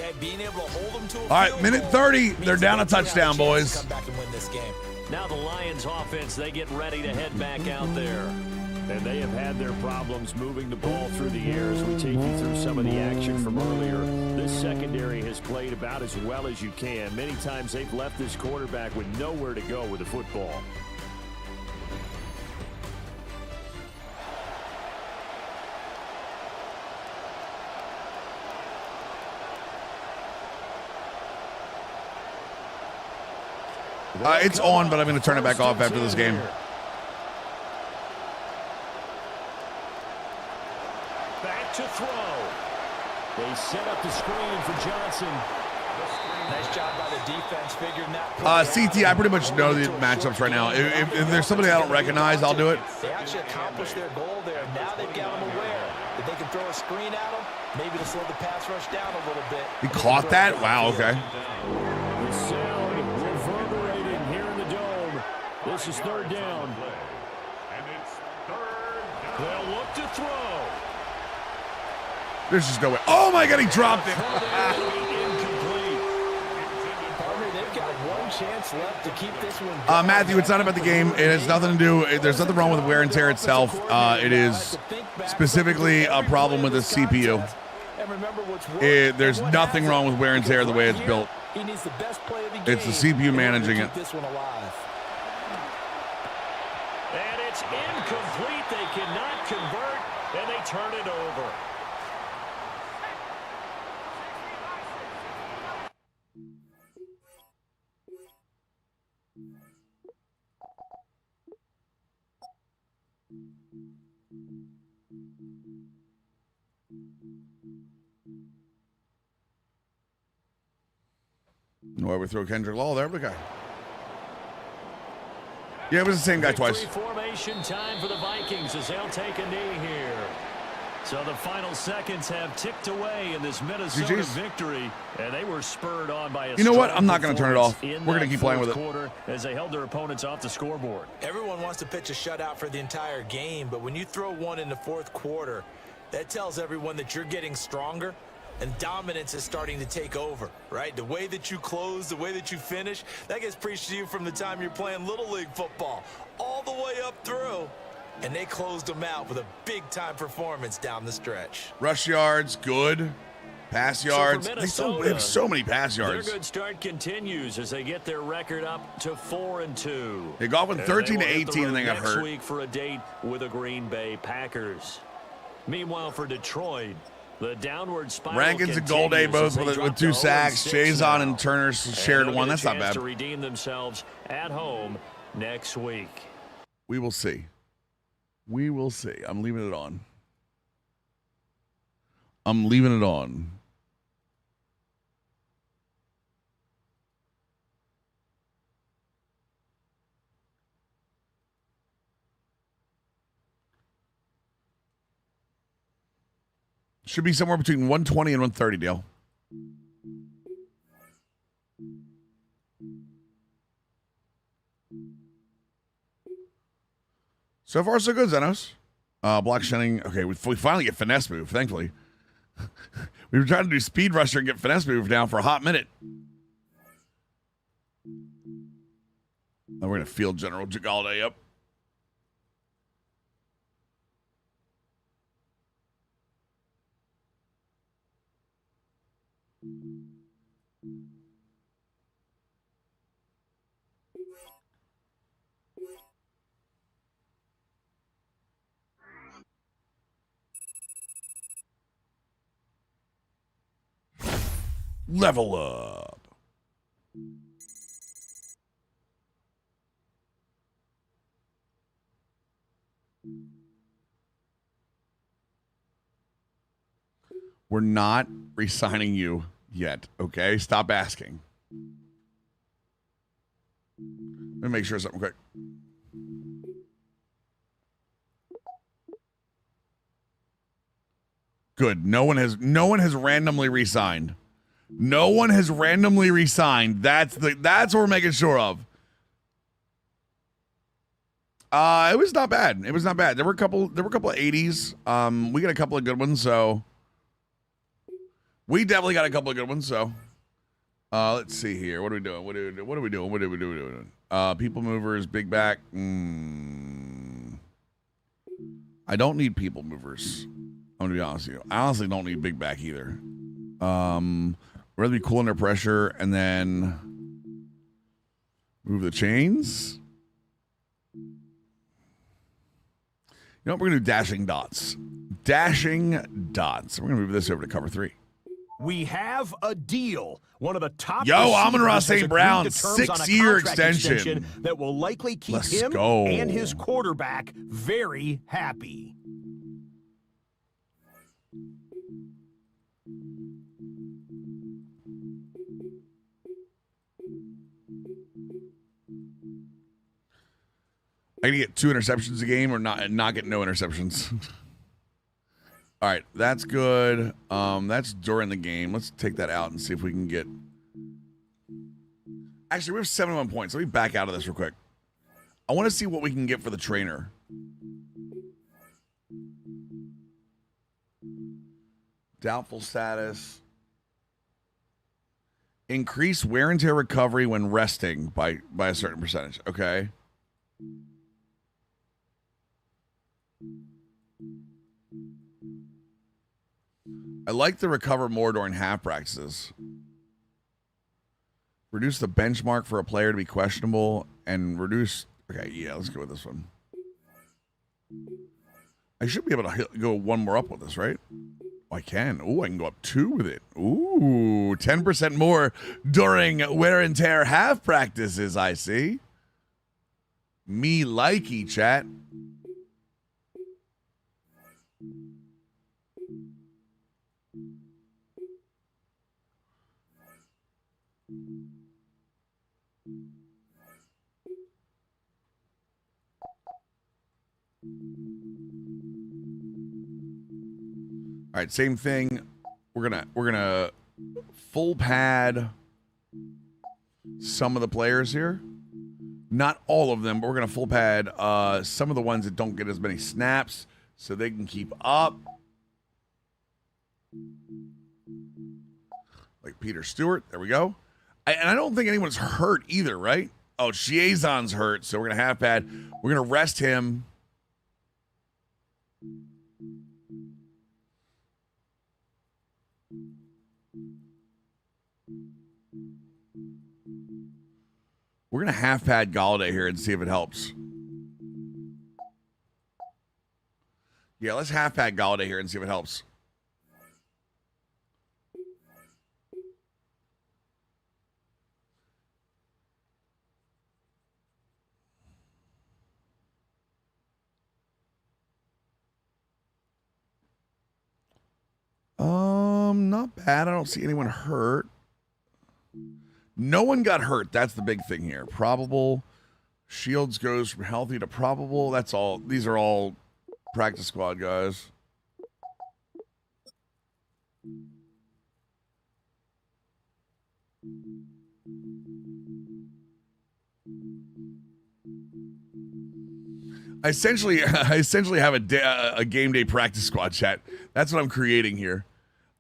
right, minute 30. They're down a touchdown, boys. Now the Lions offense, they get ready to head back out there. And they have had their problems moving the ball through the air as we take you through some of the action from earlier. This secondary has played about as well as you can. Many times they've left this quarterback with nowhere to go with the football. It's on, but I'm going to turn it back off after this game. Back to throw. They set up the screen for Johnson. Nice job by the defense figuring that. CT, I pretty much know the matchups right now. If there's somebody I don't recognize, I'll do it. They actually accomplished their goal there. Now they've got them aware that they can throw a screen at them, maybe to slow the pass rush down a little bit. He caught that? Wow, okay. The sound reverberating here in the dome. This is 3rd down. And it's 3rd down. They'll look to throw. There's just no way. Oh, my God, he dropped it. They've got one chance left to keep this one. Matthew, it's not about the game. It has nothing to do. There's nothing wrong with wear and tear itself. It is specifically a problem with the CPU. There's nothing wrong with wear and tear the way it's built. It's the CPU managing it. And it's incomplete. They cannot convert, and they turn it over. Why we throw Kendrick Law there? The guy. Yeah, it was the same guy twice. Formation time for the Vikings as they'll take a knee here. So the final seconds have ticked away in this Minnesota victory, and they were spurred on by a. You know what? I'm not going to turn it off. We're going to keep playing with it. Quarter as they held their opponents off the scoreboard. Everyone wants to pitch a shutout for the entire game, but when you throw one in the 4th quarter, that tells everyone that you're getting stronger and dominance is starting to take over, right? The way that you close, the way that you finish, that gets preached to you from the time you're playing Little League football all the way up through. And they closed them out with a big-time performance down the stretch. Rush yards, good. Pass yards. They have so many pass yards. Their good start continues as they get their record up to 4-2. They got with 13-18 and they got hurt. Next week for a date with the Green Bay Packers. Meanwhile, for Detroit, the downward spiral Rankins and Golday both with 2 sacks. Chazon and Turner shared 1. That's not bad. To redeem themselves at home next week. We will see. We will see. I'm leaving it on. I'm leaving it on. Should be somewhere between 120 and 130, Dale. So far, so good, Zenos. Block shunning. Okay, we finally get finesse move, thankfully. We were trying to do speed rusher and get finesse move down for a hot minute. Now we're going to field General Jagalde up. Level up. We're not re-signing you yet, okay? Stop asking. Let me make sure something quick. Good. No one has randomly re-signed. No one has randomly re-signed. That's what we're making sure of. It was not bad. It was not bad. There were a couple of 80s. We got a couple of good ones, so we definitely got a couple of good ones, so let's see here. What are we doing? What are we doing? People movers, big back. I don't need people movers. I'm gonna be honest with you. I honestly don't need big back either. Rather be cool under pressure and then move the chains. You know what? We're going to do dashing dots. Dashing dots. We're going to move this over to cover 3. We have a deal. One of the top Amon-Ra St. St. Brown, 6-year extension that will likely keep Let's him go. and his quarterback very happy. I need to get 2 interceptions a game or not get no interceptions. All right, that's good. That's during the game. Let's take that out and see if we can get. Actually, we have 71 points. Let me back out of this real quick. I want to see what we can get for the trainer. Doubtful status. Increase wear and tear recovery when resting by a certain percentage. Okay. I like to recover more during half practices. Reduce the benchmark for a player to be questionable and reduce. Okay, yeah, let's go with this one. I should be able to go one more up with this, right? I can. Ooh, I can go up 2 with it. Ooh, 10% more during wear and tear half practices, I see. Me likey, chat. All right, same thing. We're gonna full pad some of the players here. Not all of them, but we're gonna full pad some of the ones that don't get as many snaps so they can keep up. Like Peter Stewart. There we go. And I don't think anyone's hurt either, right? Oh, Chiazon's hurt, so we're gonna half pad. We're gonna rest him. We're going to half pad Galladay here and see if it helps. Yeah, let's half pad Galladay here and see if it helps. Not bad. I don't see anyone hurt. No one got hurt. That's the big thing here. Probable. Shields goes from healthy to probable. That's all. These are all practice squad guys. I essentially have a game day practice squad, chat. That's what I'm creating here.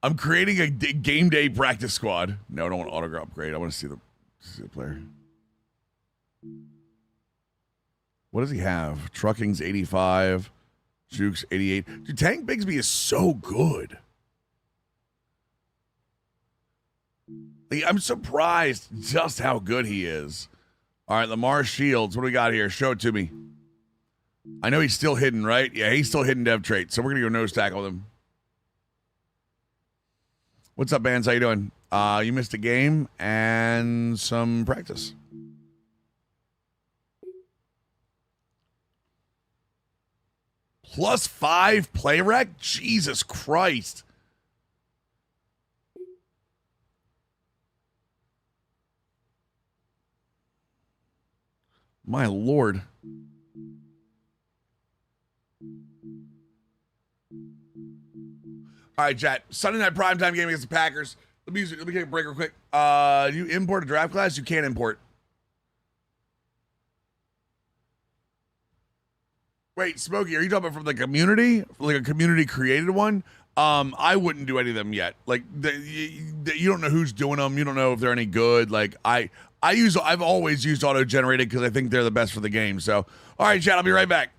I'm creating a game day practice squad. No, I don't want autograph upgrade. I want to see the player. What does he have? Trucking's 85. Juke's 88. Dude, Tank Bigsby is so good. Like, I'm surprised just how good he is. All right, Lamar Shields. What do we got here? Show it to me. I know he's still hidden, right? Yeah, he's still hidden dev trait. So we're going to go nose tackle with him. What's up, Bands? How you doing? You missed a game and some practice. +5 play rec? Jesus Christ. My Lord. All right, chat. Sunday night primetime game against the Packers. Let me take a break real quick. You import a draft class? You can't import. Wait, Smokey, are you talking about from the community? Like a community created one? I wouldn't do any of them yet. Like you don't know who's doing them. You don't know if they're any good. Like I've always used auto generated because I think they're the best for the game. So, all right, chat, I'll be right back.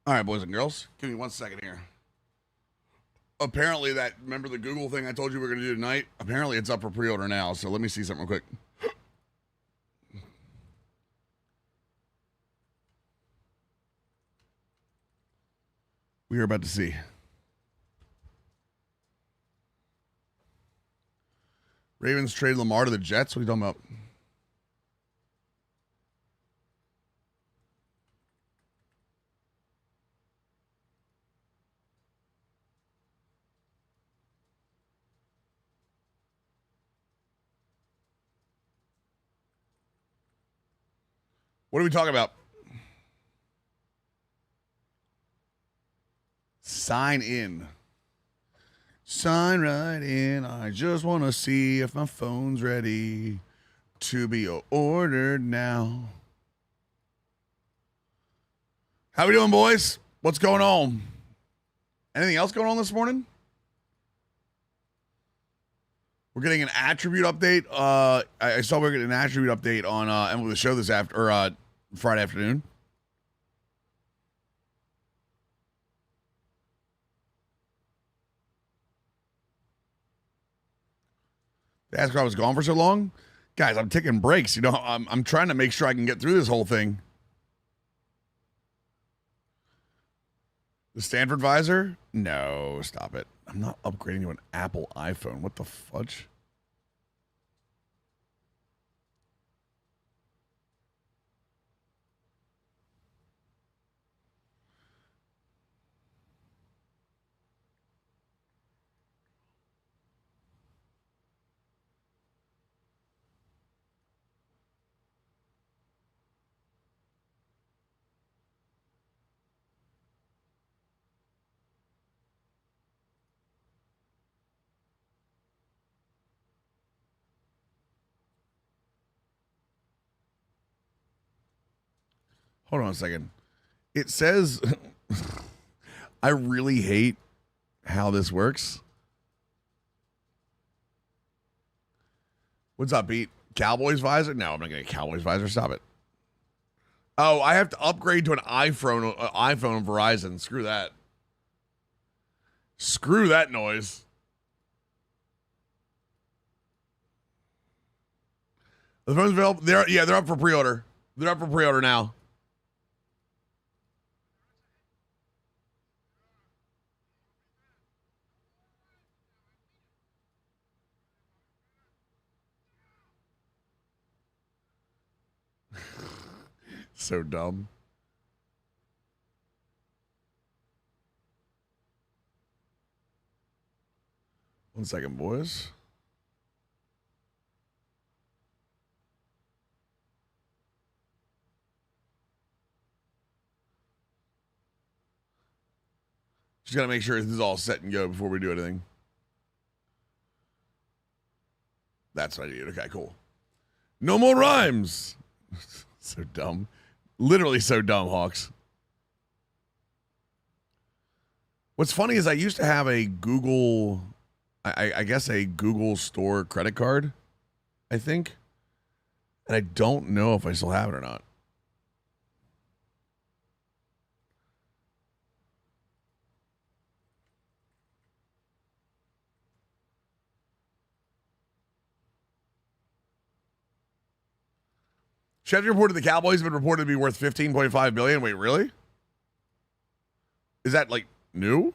All right, boys and girls, give me 1 second here. Apparently remember the Google thing I told you we were going to do tonight? Apparently it's up for pre-order now, so let me see something real quick. We are about to see. Ravens trade Lamar to the Jets? What are you talking about? What are we talking about? Sign in. Sign right in. I just want to see if my phone's ready to be ordered now. How we doing, boys? What's going on? Anything else going on this morning? We're getting an attribute update. I saw we were getting an attribute update on and the show this Friday afternoon. They asked why I was gone for so long. Guys, I'm taking breaks. You know, I'm trying to make sure I can get through this whole thing. The Stanford visor? No, stop it. I'm not upgrading to an Apple iPhone. What the fudge? Hold on a second. It says, I really hate how this works. What's up, Pete? Cowboys visor? No, I'm not getting a Cowboys visor. Stop it. Oh, I have to upgrade to an iPhone on Verizon. Screw that. Screw that noise. The phone's available. They're up for pre-order. They're up for pre-order now. So dumb. One second, boys. Just gotta make sure this is all set and go before we do anything. That's what I need. Okay, cool. No more rhymes. So dumb. Literally so dumb, Hawks. What's funny is I used to have a Google, I guess a Google Store credit card, I think. And I don't know if I still have it or not. Chevy reported the Cowboys have been reported to be worth $15.5 billion. Wait, really? Is that like new?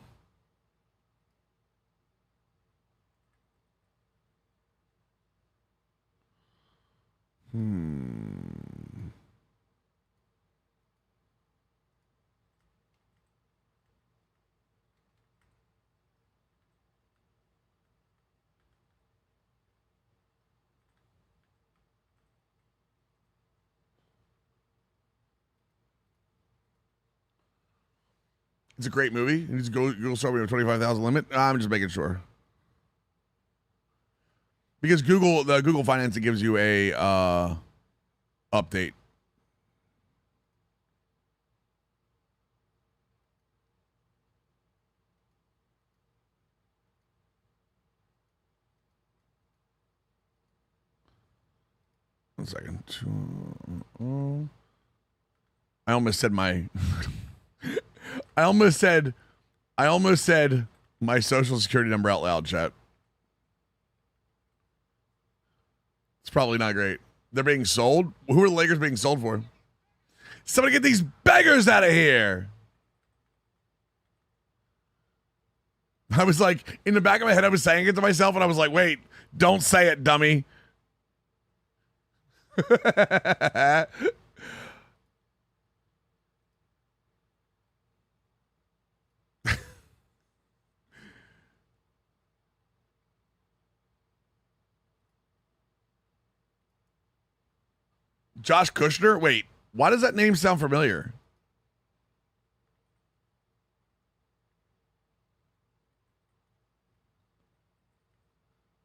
It's a great movie. You just go start with a 25,000 limit. I'm just making sure. Because the Google Financing gives you a update. One second. I almost said my I almost said my social security number out loud, chat. It's probably not great. They're being sold? Who are the Lakers being sold for? Somebody get these beggars out of here. I was like, in the back of my head, I was saying it to myself, and I was like, wait, don't say it, dummy. Josh Kushner? Wait, why does that name sound familiar?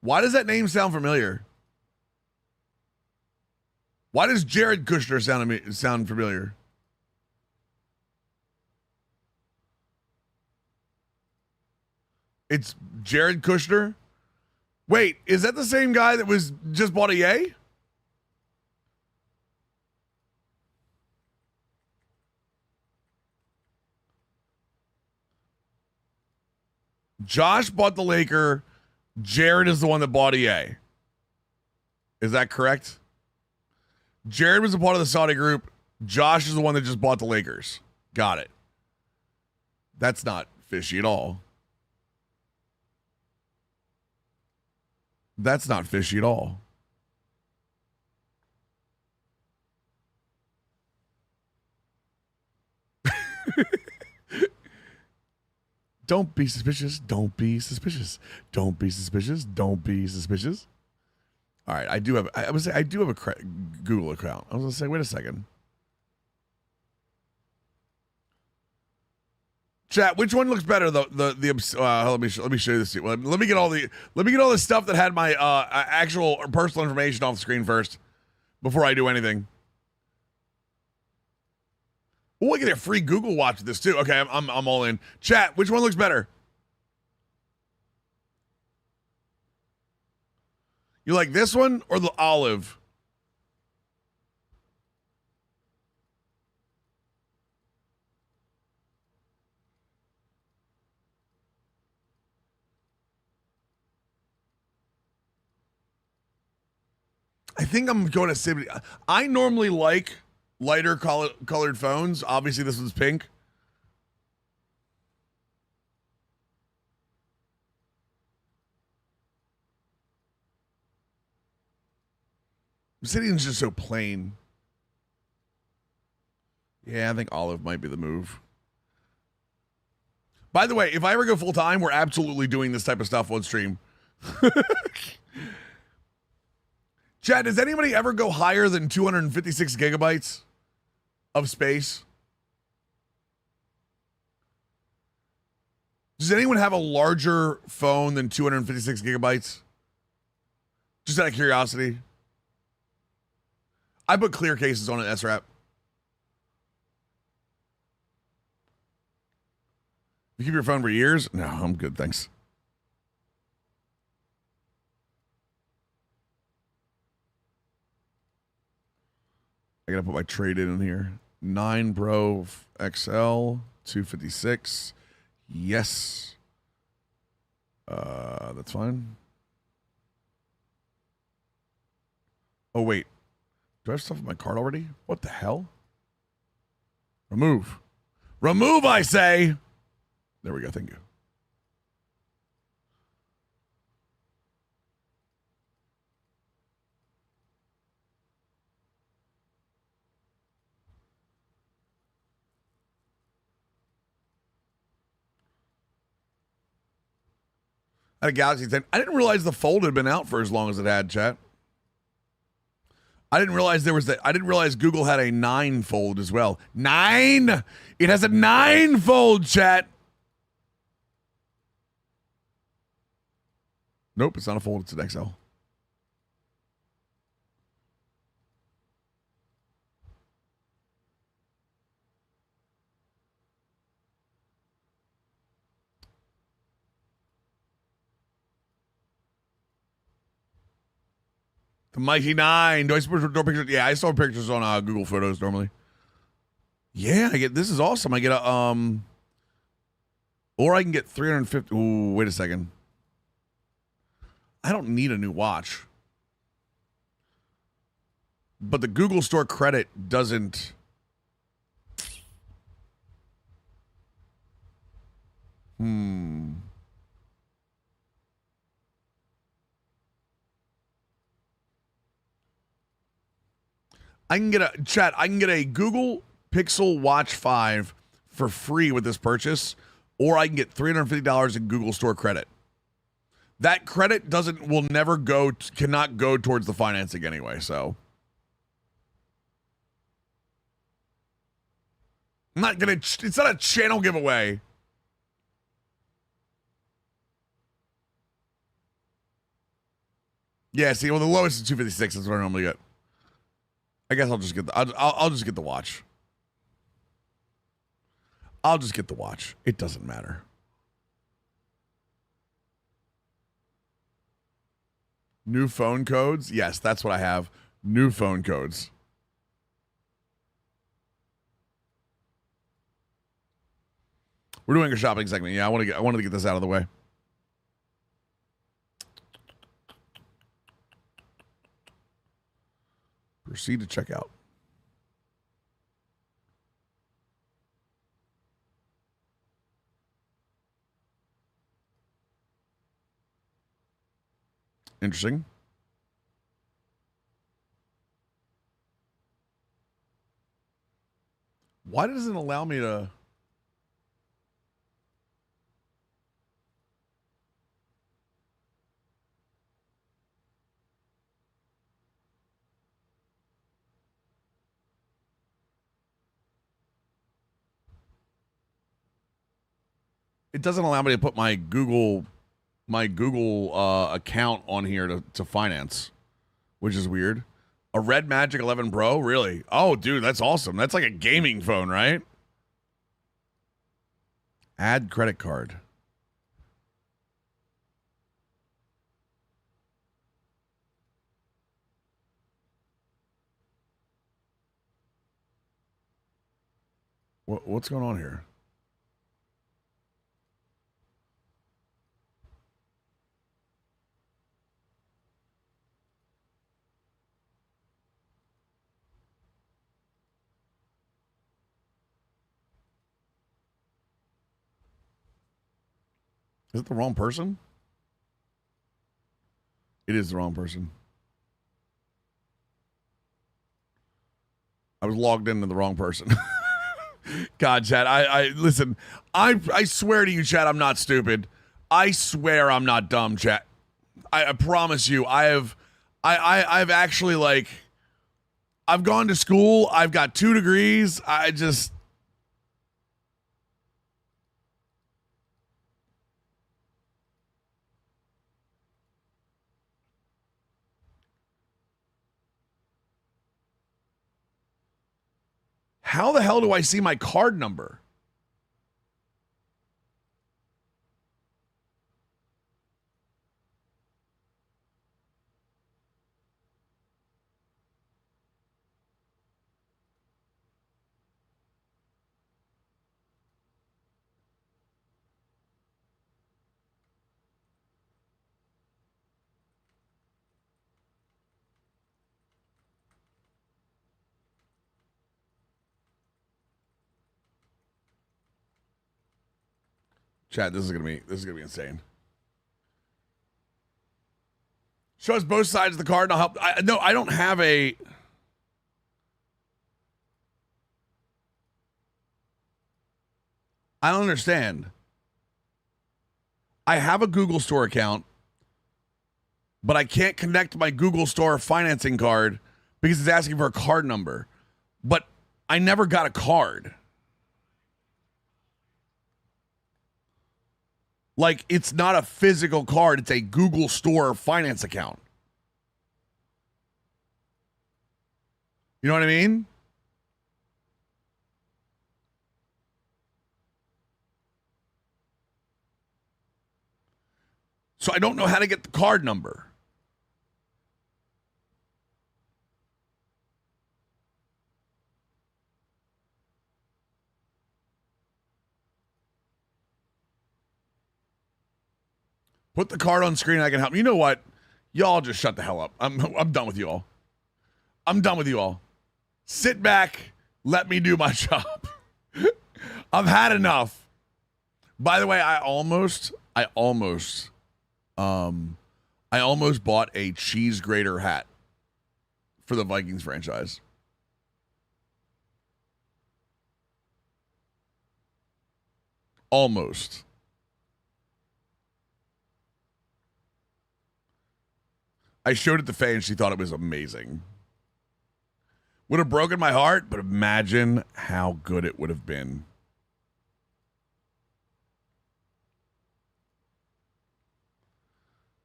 Why does that name sound familiar? Why does Jared Kushner sound familiar? It's Jared Kushner? Wait, is that the same guy that was just bought a yay? Josh bought the Laker. Jared is the one that bought EA. Is that correct? Jared was a part of the Saudi group. Josh is the one that just bought the Lakers. Got it. That's not fishy at all. That's not fishy at all. Don't be suspicious. Don't be suspicious. Don't be suspicious. Don't be suspicious. All right, I do have a Google account. I was gonna say, wait a second. Chat, which one looks better? Let me show you this. Let me get all the stuff that had my actual personal information off the screen first before I do anything. Oh, I get a free Google Watch with this too. Okay, I'm all in. Chat, which one looks better? You like this one or the olive? I think I'm going to say I normally like lighter colored phones. Obviously, this one's pink. Obsidian's just so plain. Yeah, I think olive might be the move. By the way, if I ever go full time, we're absolutely doing this type of stuff on stream. Chad, does anybody ever go higher than 256 gigabytes of space? Does anyone have a larger phone than 256 gigabytes? Just out of curiosity. I put clear cases on an SRAP. You keep your phone for years? No, I'm good, thanks. I gotta put my trade in here. 9 Pro XL 256. Yes. That's fine. Oh wait. Do I have stuff in my cart already? What the hell? Remove. Remove, I say. There we go. Thank you. At a Galaxy 10. I didn't realize the Fold had been out for as long as it had, chat. I didn't realize there was that. I didn't realize Google had a 9 Fold as well. 9! It has a 9 Fold, chat. Nope, it's not a Fold. It's an XL. The Mighty 9. Do I suppose door pictures? Yeah, I saw pictures on Google Photos normally. Yeah, I get this is awesome. I get a Or I can get 350. Ooh, wait a second. I don't need a new watch. But the Google Store credit doesn't. I can get a Google Pixel Watch 5 for free with this purchase, or I can get $350 in Google Store credit. That credit cannot go towards the financing anyway, so. It's not a channel giveaway. Yeah, see, well, the lowest is 256. That's what I normally get. I guess I'll just get I'll just get the watch. I'll just get the watch. It doesn't matter. New phone codes? Yes, that's what I have. New phone codes. We're doing a shopping segment. Yeah, I wanted to get this out of the way. Proceed to checkout. Interesting. Why doesn't it allow me to? It doesn't allow me to put my Google account on here to finance, which is weird. A Red Magic 11 Pro? Really? Oh, dude, that's awesome. That's like a gaming phone, right? Add credit card. What's going on here? Is it the wrong person? It is the wrong person. I was logged into the wrong person. God, Chad, I listen, I swear to you, Chad, I'm not stupid. I swear I'm not dumb, Chad. I promise you, I've actually, like, I've gone to school. I've got 2 degrees. How the hell do I see my card number? Chad, this is gonna be insane. Shows both sides of the card. And I'll help. No, I don't have a. I don't understand. I have a Google Store account, but I can't connect my Google Store financing card because it's asking for a card number. But I never got a card. Like, it's not a physical card. It's a Google Store finance account. You know what I mean? So I don't know how to get the card number. Put the card on screen. I can help. You know what? Y'all just shut the hell up. I'm done with you all. I'm done with you all. Sit back. Let me do my job. I've had enough. By the way, I almost bought a cheese grater hat for the Vikings franchise. Almost. I showed it to Faye and she thought it was amazing. Would have broken my heart, but imagine how good it would have been.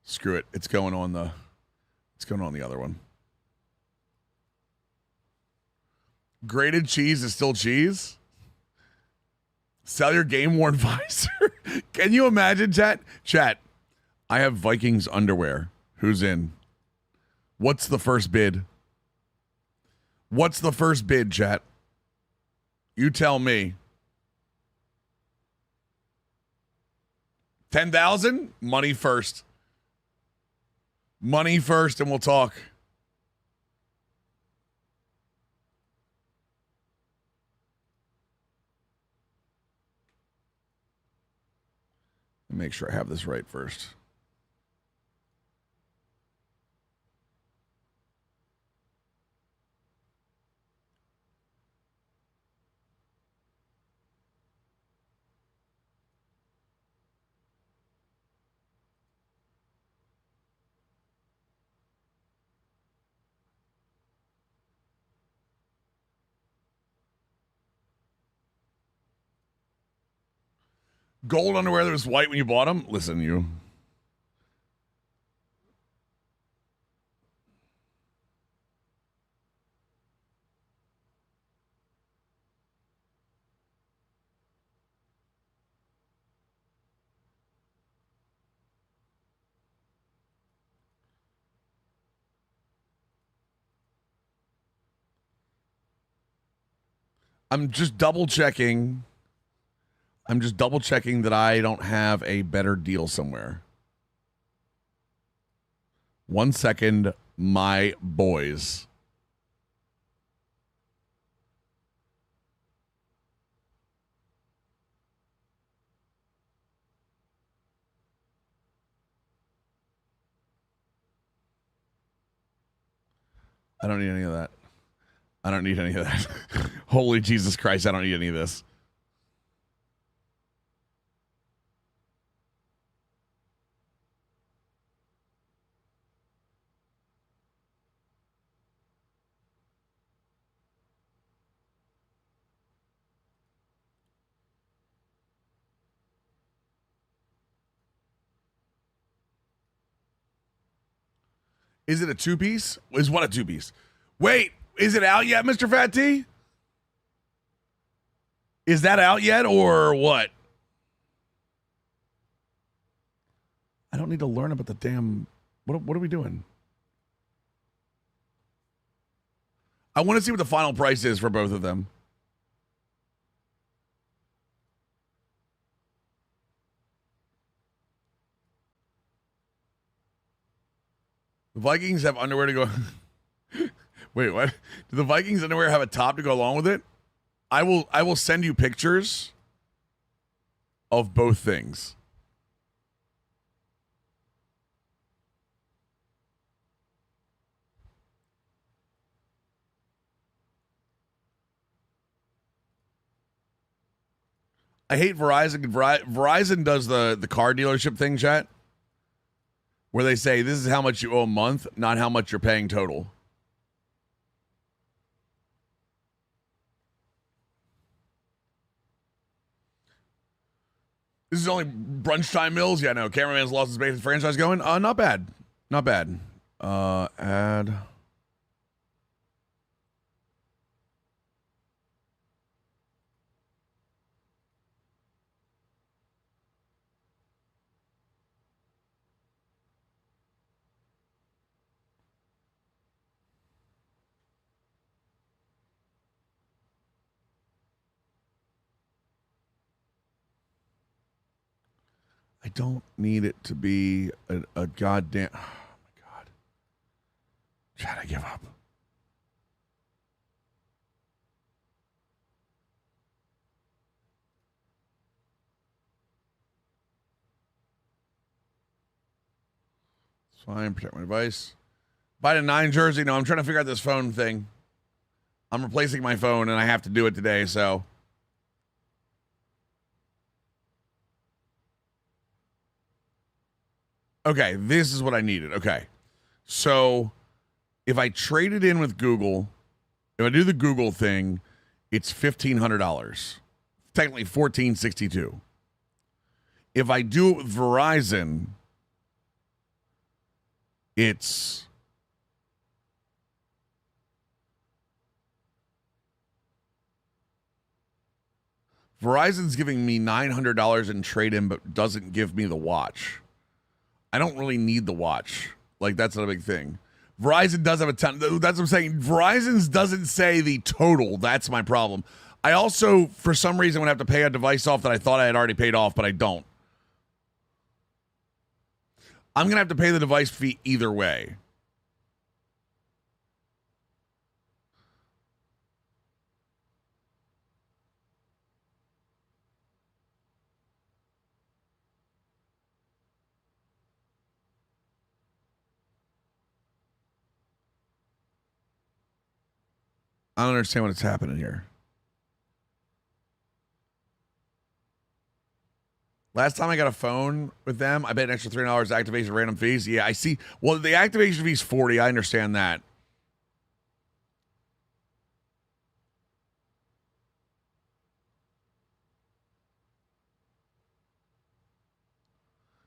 Screw it. It's going on the other one. Grated cheese is still cheese? Sell your game-worn visor? Can you imagine, chat? Chat, I have Vikings underwear. Who's in? What's the first bid? What's the first bid, chat? You tell me. 10,000? Money first. Money first, and we'll talk. Make sure I have this right first. Gold underwear that was white when you bought them? Listen, you. I'm just double checking. That I don't have a better deal somewhere. 1 second, my boys. I don't need any of that. I don't need any of that. Holy Jesus Christ, I don't need any of this. Is it a two-piece? Is what a two-piece? Wait, is it out yet, Mr. Fat T? Is that out yet or what? I don't need to learn about the damn... What are we doing? I want to see what the final price is for both of them. The Vikings have underwear to go... Wait, what? Do the Vikings underwear have a top to go along with it? I will send you pictures of both things. I hate Verizon. Verizon does the car dealership thing, chat, where they say this is how much you owe a month, not how much you're paying total. This is only brunch time Mills. Yeah, no. Cameraman's lost his Vikings franchise going. Not bad. Not bad. Add. I don't need it to be a goddamn. Oh my god. Chad, I give up. It's fine. Protect my device. Buy a 9 jersey. No, I'm trying to figure out this phone thing. I'm replacing my phone and I have to do it today, so. Okay, this is what I needed. Okay. So if I trade it in with Google, if I do the Google thing, it's $1,500. Technically $1,462. If I do it with Verizon, it's Verizon's giving me $900 in trade-in, but doesn't give me the watch. I don't really need the watch. Like, that's not a big thing. Verizon does have a ton. That's what I'm saying. Verizon's doesn't say the total. That's my problem. I also, for some reason, would have to pay a device off that I thought I had already paid off, but I don't. I'm going to have to pay the device fee either way. I don't understand what's happening here. Last time I got a phone with them, I paid an extra $3 activation random fees. Yeah, I see. Well, the activation fee's $40. I understand that.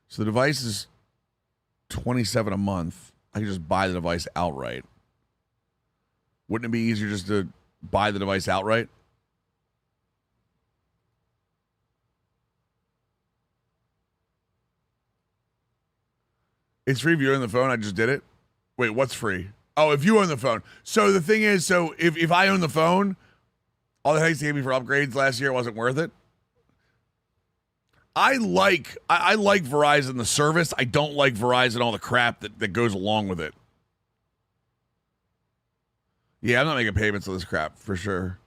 So the device is $27 a month. I can just buy the device outright. Wouldn't it be easier just to buy the device outright? It's free if you own the phone. I just did it. Wait, what's free? Oh, if you own the phone. So the thing is, so if I own the phone, all the headaches they gave me for upgrades last year wasn't worth it. I like Verizon, the service. I don't like Verizon, all the crap that goes along with it. Yeah, I'm not making payments on this crap for sure.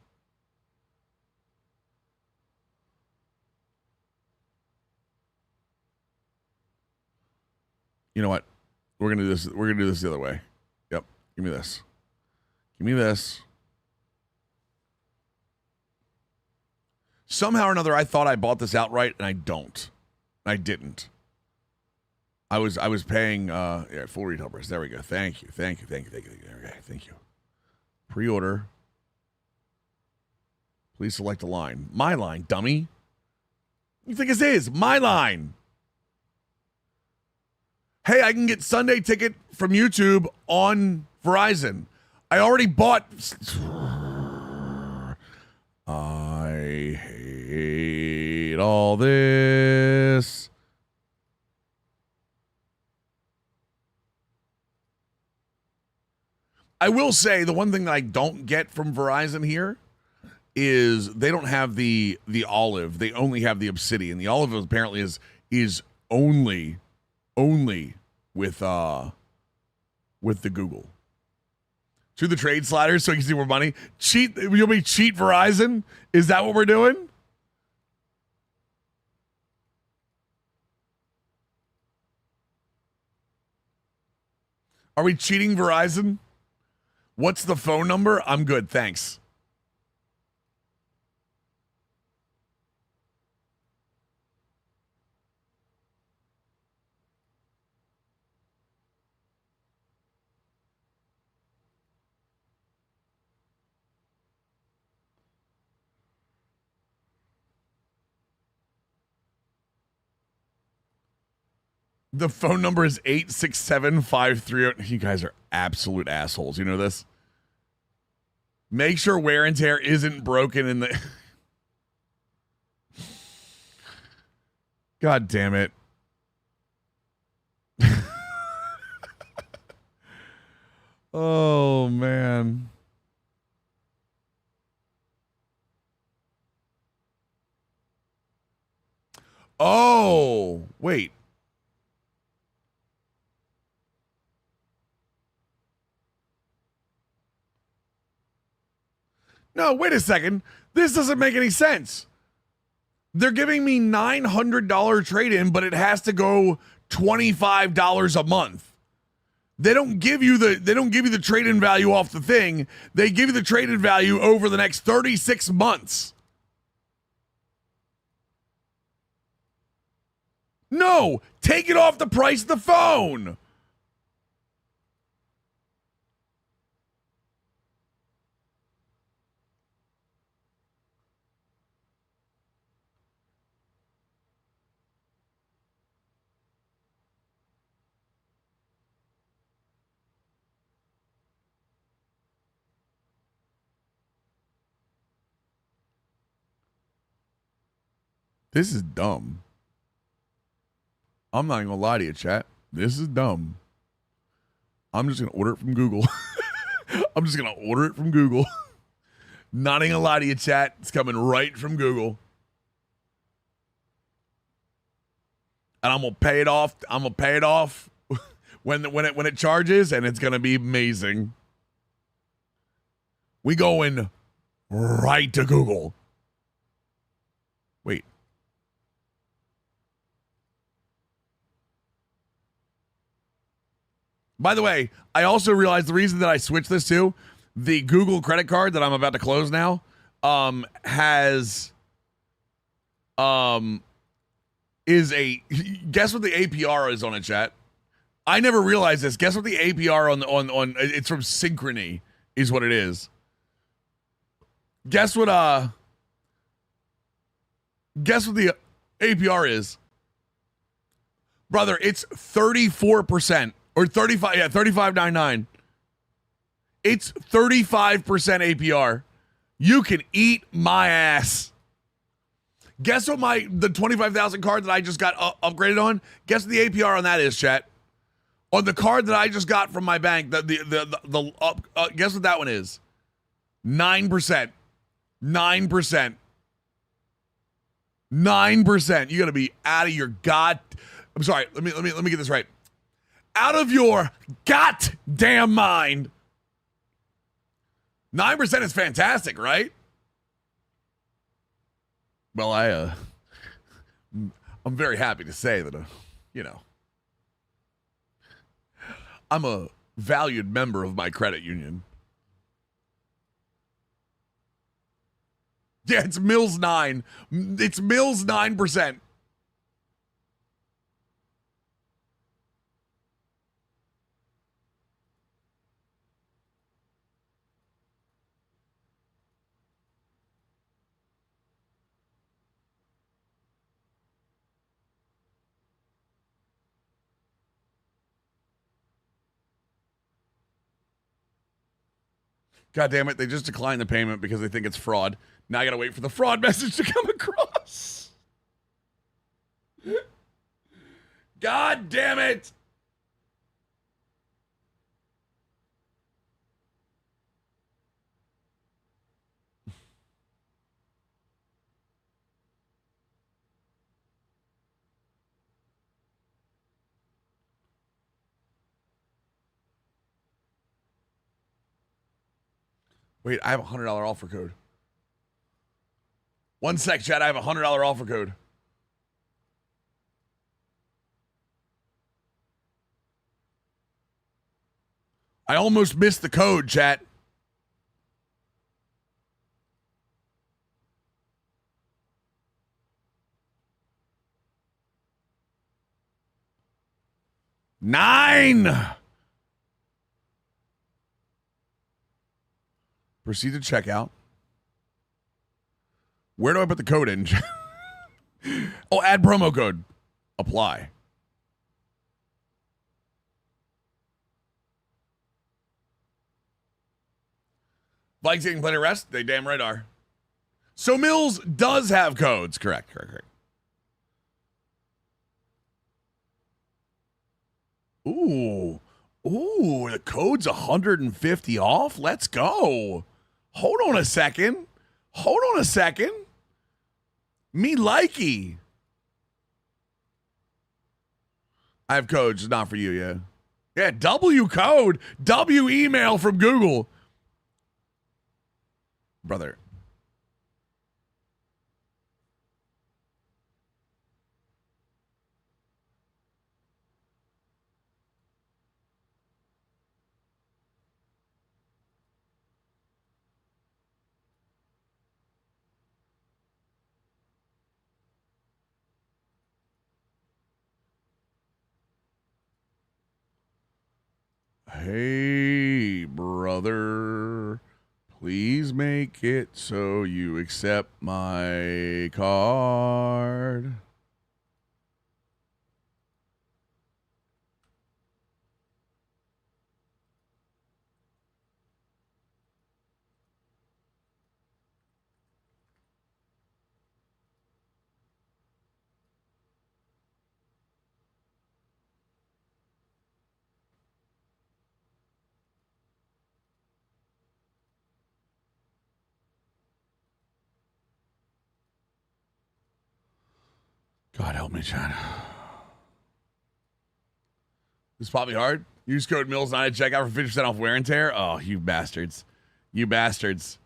You know what? We're gonna do this. We're gonna do this the other way. Yep. Give me this. Give me this. Somehow or another, I thought I bought this outright, and I don't. I didn't. I was paying full retail price. There we go. Thank you. Okay, thank you. Pre-order. Please select a line. My line, dummy. You think this is my line? Hey, I can get Sunday ticket from YouTube on Verizon. I already bought. I hate all this. I will say the one thing that I don't get from Verizon here is they don't have the olive. They only have the obsidian. The olive apparently is only with the Google. To the trade sliders so you can see more money. Cheat, you'll be cheat Verizon? Is that what we're doing? Are we cheating Verizon? What's the phone number? I'm good, thanks. The phone number is 867-530. You guys are absolute assholes. You know this? Make sure wear and tear isn't broken in the... God damn it. Oh, man. Oh, Wait. No, wait a second. This doesn't make any sense. They're giving me $900 trade-in, but it has to go $25 a month. They don't give you the trade-in value off the thing. They give you the trade-in value over the next 36 months. No, take it off the price of the phone. This is dumb. I'm not even gonna lie to you, chat. This is dumb. I'm just gonna order it from Google. I'm just gonna order it from Google. Not even gonna lie to you, chat. It's coming right from Google. And I'm gonna pay it off. I'm gonna pay it off when it charges, and it's gonna be amazing. We going right to Google. Wait. By the way, I also realized the reason that I switched this to the Google credit card that I'm about to close now has is a guess what the APR is on it, chat. I never realized this. Guess what the APR on it's from Synchrony is what it is. Guess what the APR is. Brother, it's 34%. Or 35, yeah, 35.99. It's 35% APR. You can eat my ass. Guess what the 25,000 card that I just got upgraded on? Guess what the APR on that is, chat? On the card that I just got from my bank, guess what that one is? 9%. 9%. 9%. You gotta be out of your I'm sorry. Let me get this right. Out of your goddamn mind. 9% is fantastic, right? Well, I'm very happy to say that, I'm a valued member of my credit union. Yeah, it's Mills 9. It's Mills 9%. God damn it, they just declined the payment because they think it's fraud. Now I gotta wait for the fraud message to come across. God damn it. Wait, I have a $100 offer code. One sec, chat. I have a $100 offer code. I almost missed the code, chat. $9. Proceed to checkout. Where do I put the code in? Oh, add promo code. Apply. Vikings getting plenty of rest? They damn right are. So Mills does have codes. Correct. Ooh, the code's 150 off. Let's go. Hold on a second. Me likey. I have codes, not for you, yeah. Yeah, W code, W email from Google. Brother. Hey, brother, please make it so you accept my card. God help me, Chad. This is probably hard. Use code Mills9 at checkout for 50% off wear and tear. Oh, you bastards. You bastards.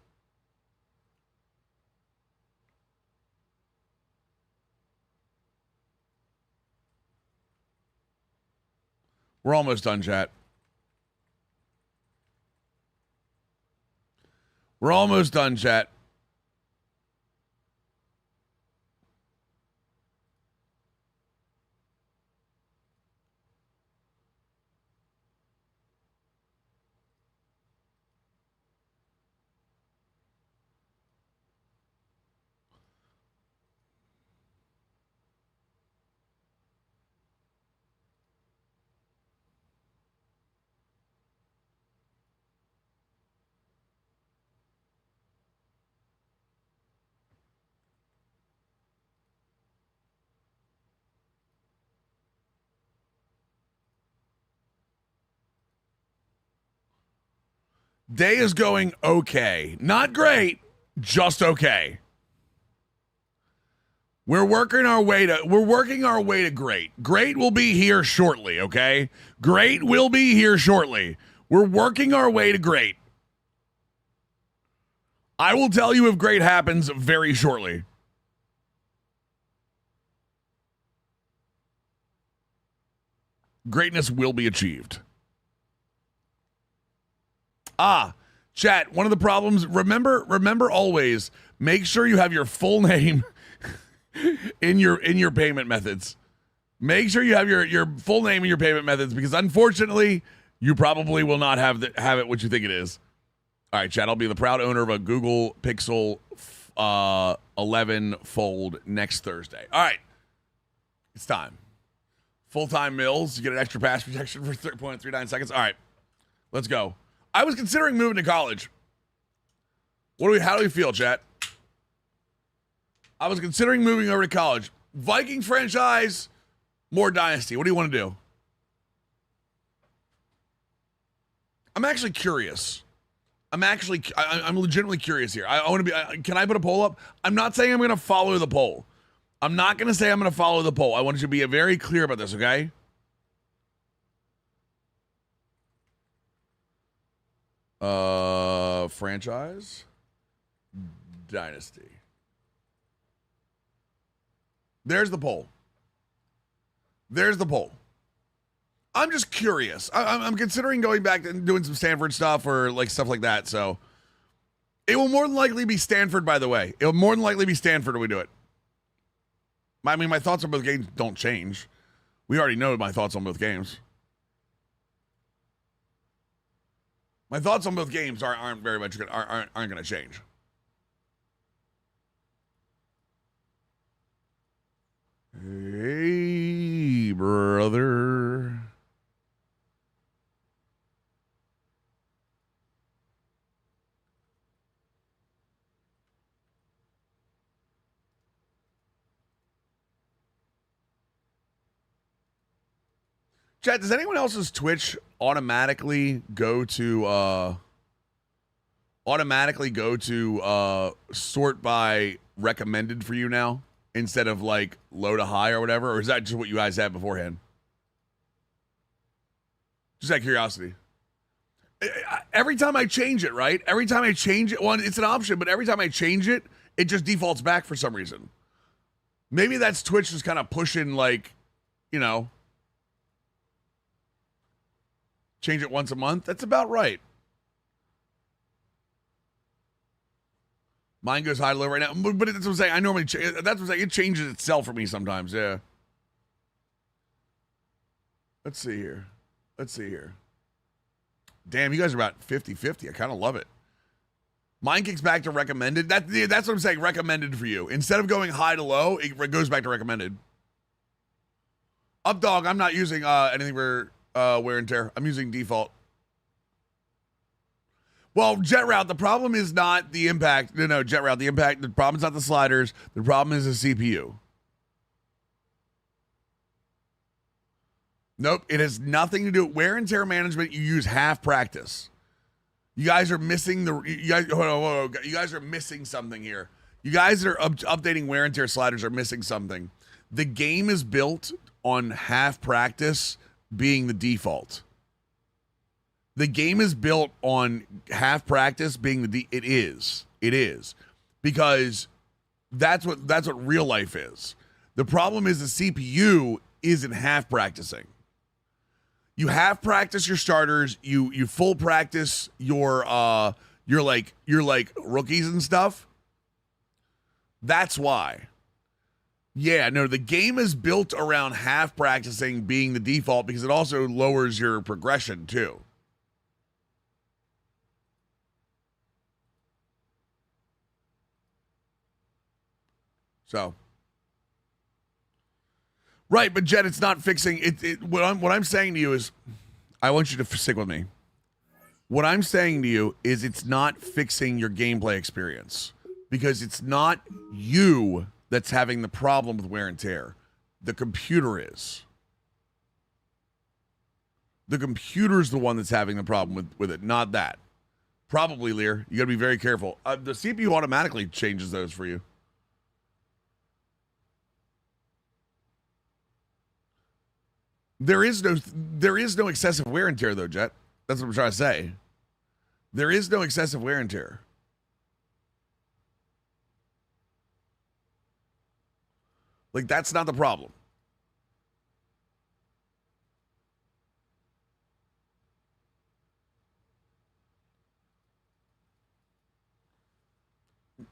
We're almost done, chat. We're almost done, chat. Day is going okay. Not great, just okay. We're working our way to great. Great will be here shortly, okay? Great will be here shortly. We're working our way to great. I will tell you if great happens very shortly. Greatness will be achieved. Chat, one of the problems, remember always, make sure you have your full name in your payment methods. Make sure you have your full name in your payment methods, because unfortunately, you probably will not have it what you think it is. All right, chat, I'll be the proud owner of a Google Pixel 11 Fold next Thursday. All right, it's time. Full-time Mills, you get an extra pass protection for 3.39 seconds. All right, let's go. I was considering moving to college. How do we feel, chat? I was considering moving over to college. Vikings franchise, more dynasty. What do you want to do? I'm actually curious. I'm legitimately curious here. I want to be. Can I put a poll up? I'm not saying I'm going to follow the poll. I'm not going to say I'm going to follow the poll. I want you to be very clear about this, okay? Franchise, dynasty. There's the poll. There's the poll. I'm just curious. I'm considering going back and doing some Stanford stuff or like stuff like that. So it will more than likely be Stanford, by the way. It will more than likely be Stanford when we do it. I mean, my thoughts on both games don't change. We already know my thoughts on both games. My thoughts on both games aren't very much aren't going to change. Hey, brother. Chat, does anyone else's Twitch automatically go to sort by recommended for you now instead of like low to high or whatever? Or is that just what you guys had beforehand? Just out of curiosity. Every time I change it, right? Every time I change it, it's an option, but every time I change it, it just defaults back for some reason. Maybe that's Twitch just kind of pushing, like, change it once a month. That's about right. Mine goes high to low right now, but that's what I'm saying. I normally that's what I'm saying. It changes itself for me sometimes. Yeah. Let's see here. Damn, you guys are about 50-50. I kind of love it. Mine kicks back to recommended. That's what I'm saying. Recommended for you. Instead of going high to low, it goes back to recommended. Up dog, I'm not using anything for wear and tear. I'm using default. Well, jet route, the problem is not the impact. No, jet route, the impact. The problem is not the sliders. The problem is the CPU. Nope, it has nothing to do with wear and tear management. You use half practice. You guys are missing hold on. You guys are missing something here. You guys that are updating wear and tear sliders are missing something. The game is built on half practice being the default. The game is built on half practice being it is. Because that's what real life is. The problem is the CPU isn't half practicing. You half practice your starters, you full practice your like rookies and stuff. That's why. Yeah, no, the game is built around half practicing being the default because it also lowers your progression too. So, right, but Jet, it's not fixing it. What I'm saying to you is, I want you to stick with me. What I'm saying to you is, it's not fixing your gameplay experience because it's not you that's having the problem with wear and tear. The computer is. The computer's the one that's having the problem with it, not that. Probably, Lear. You got to be very careful. The CPU automatically changes those for you. There is no excessive wear and tear, though, Jet. That's what I'm trying to say. There is no excessive wear and tear. Like, that's not the problem.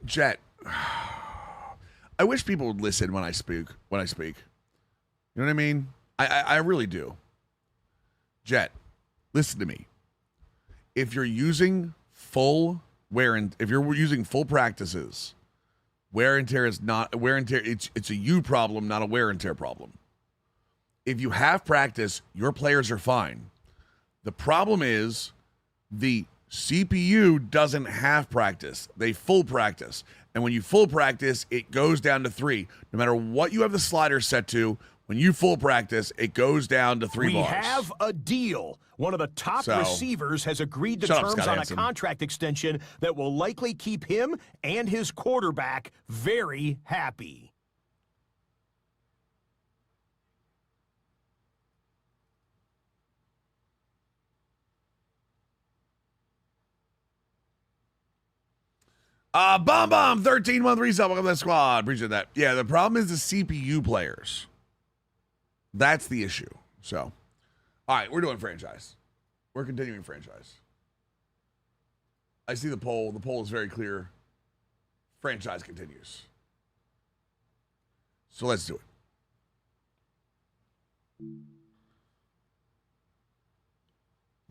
Jet, I wish people would listen when I speak. You know what I mean? I really do. Jet, listen to me. If you're using full practices, wear and tear is not wear and tear. It's a you problem, not a wear and tear problem. If you have practice, your players are fine. The problem is the CPU doesn't have practice. They full practice. And when you full practice, it goes down to 3. No matter what you have the slider set to, when you full practice, it goes down to 3 bars. We have a deal. One of the top receivers has agreed to terms on a contract extension that will likely keep him and his quarterback very happy. Bomb 13-1 resub. Welcome to the squad. Appreciate that. Yeah, the problem is the CPU players. That's the issue. So, all right, we're doing franchise. We're continuing franchise. I see the poll. The poll is very clear. Franchise continues. So let's do it.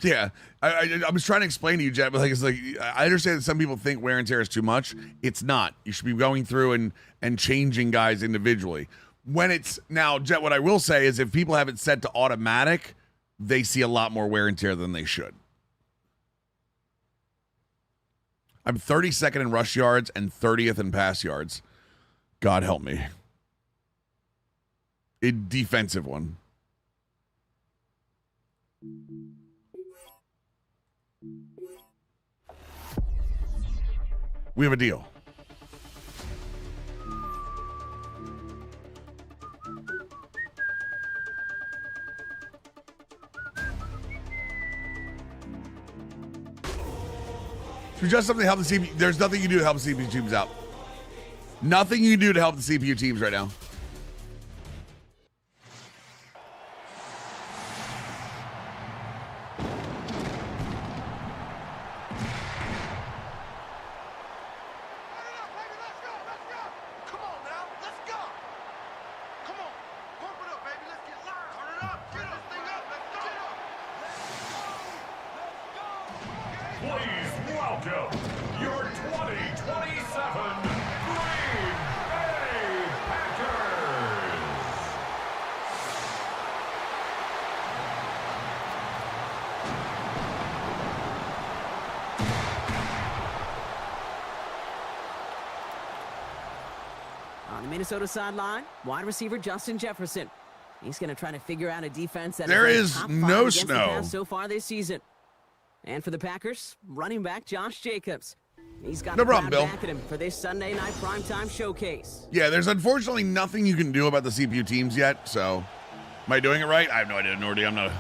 Yeah, I was trying to explain to you, Jet, but it's like I understand that some people think wear and tear is too much. It's not. You should be going through and changing guys individually. When it's now, Jet, what I will say is if people have it set to automatic, they see a lot more wear and tear than they should. I'm 32nd in rush yards and 30th in pass yards. God help me. A defensive one. We have a deal. So just something to help the CPU. There's nothing you can do to help the CPU teams out. Nothing you can do to help the CPU teams right now. Please welcome your 2027 Green Bay Packers. On the Minnesota sideline, wide receiver Justin Jefferson. He's going to try to figure out a defense that There is is top no five against the snow. pass so far this season. And for the Packers, running back Josh Jacobs. He's got No the problem, crowd Bill. back at him for this Sunday night primetime showcase. Yeah, there's unfortunately nothing you can do about the CPU teams yet, so... Am I doing it right? I have no idea, Nordy. I'm not...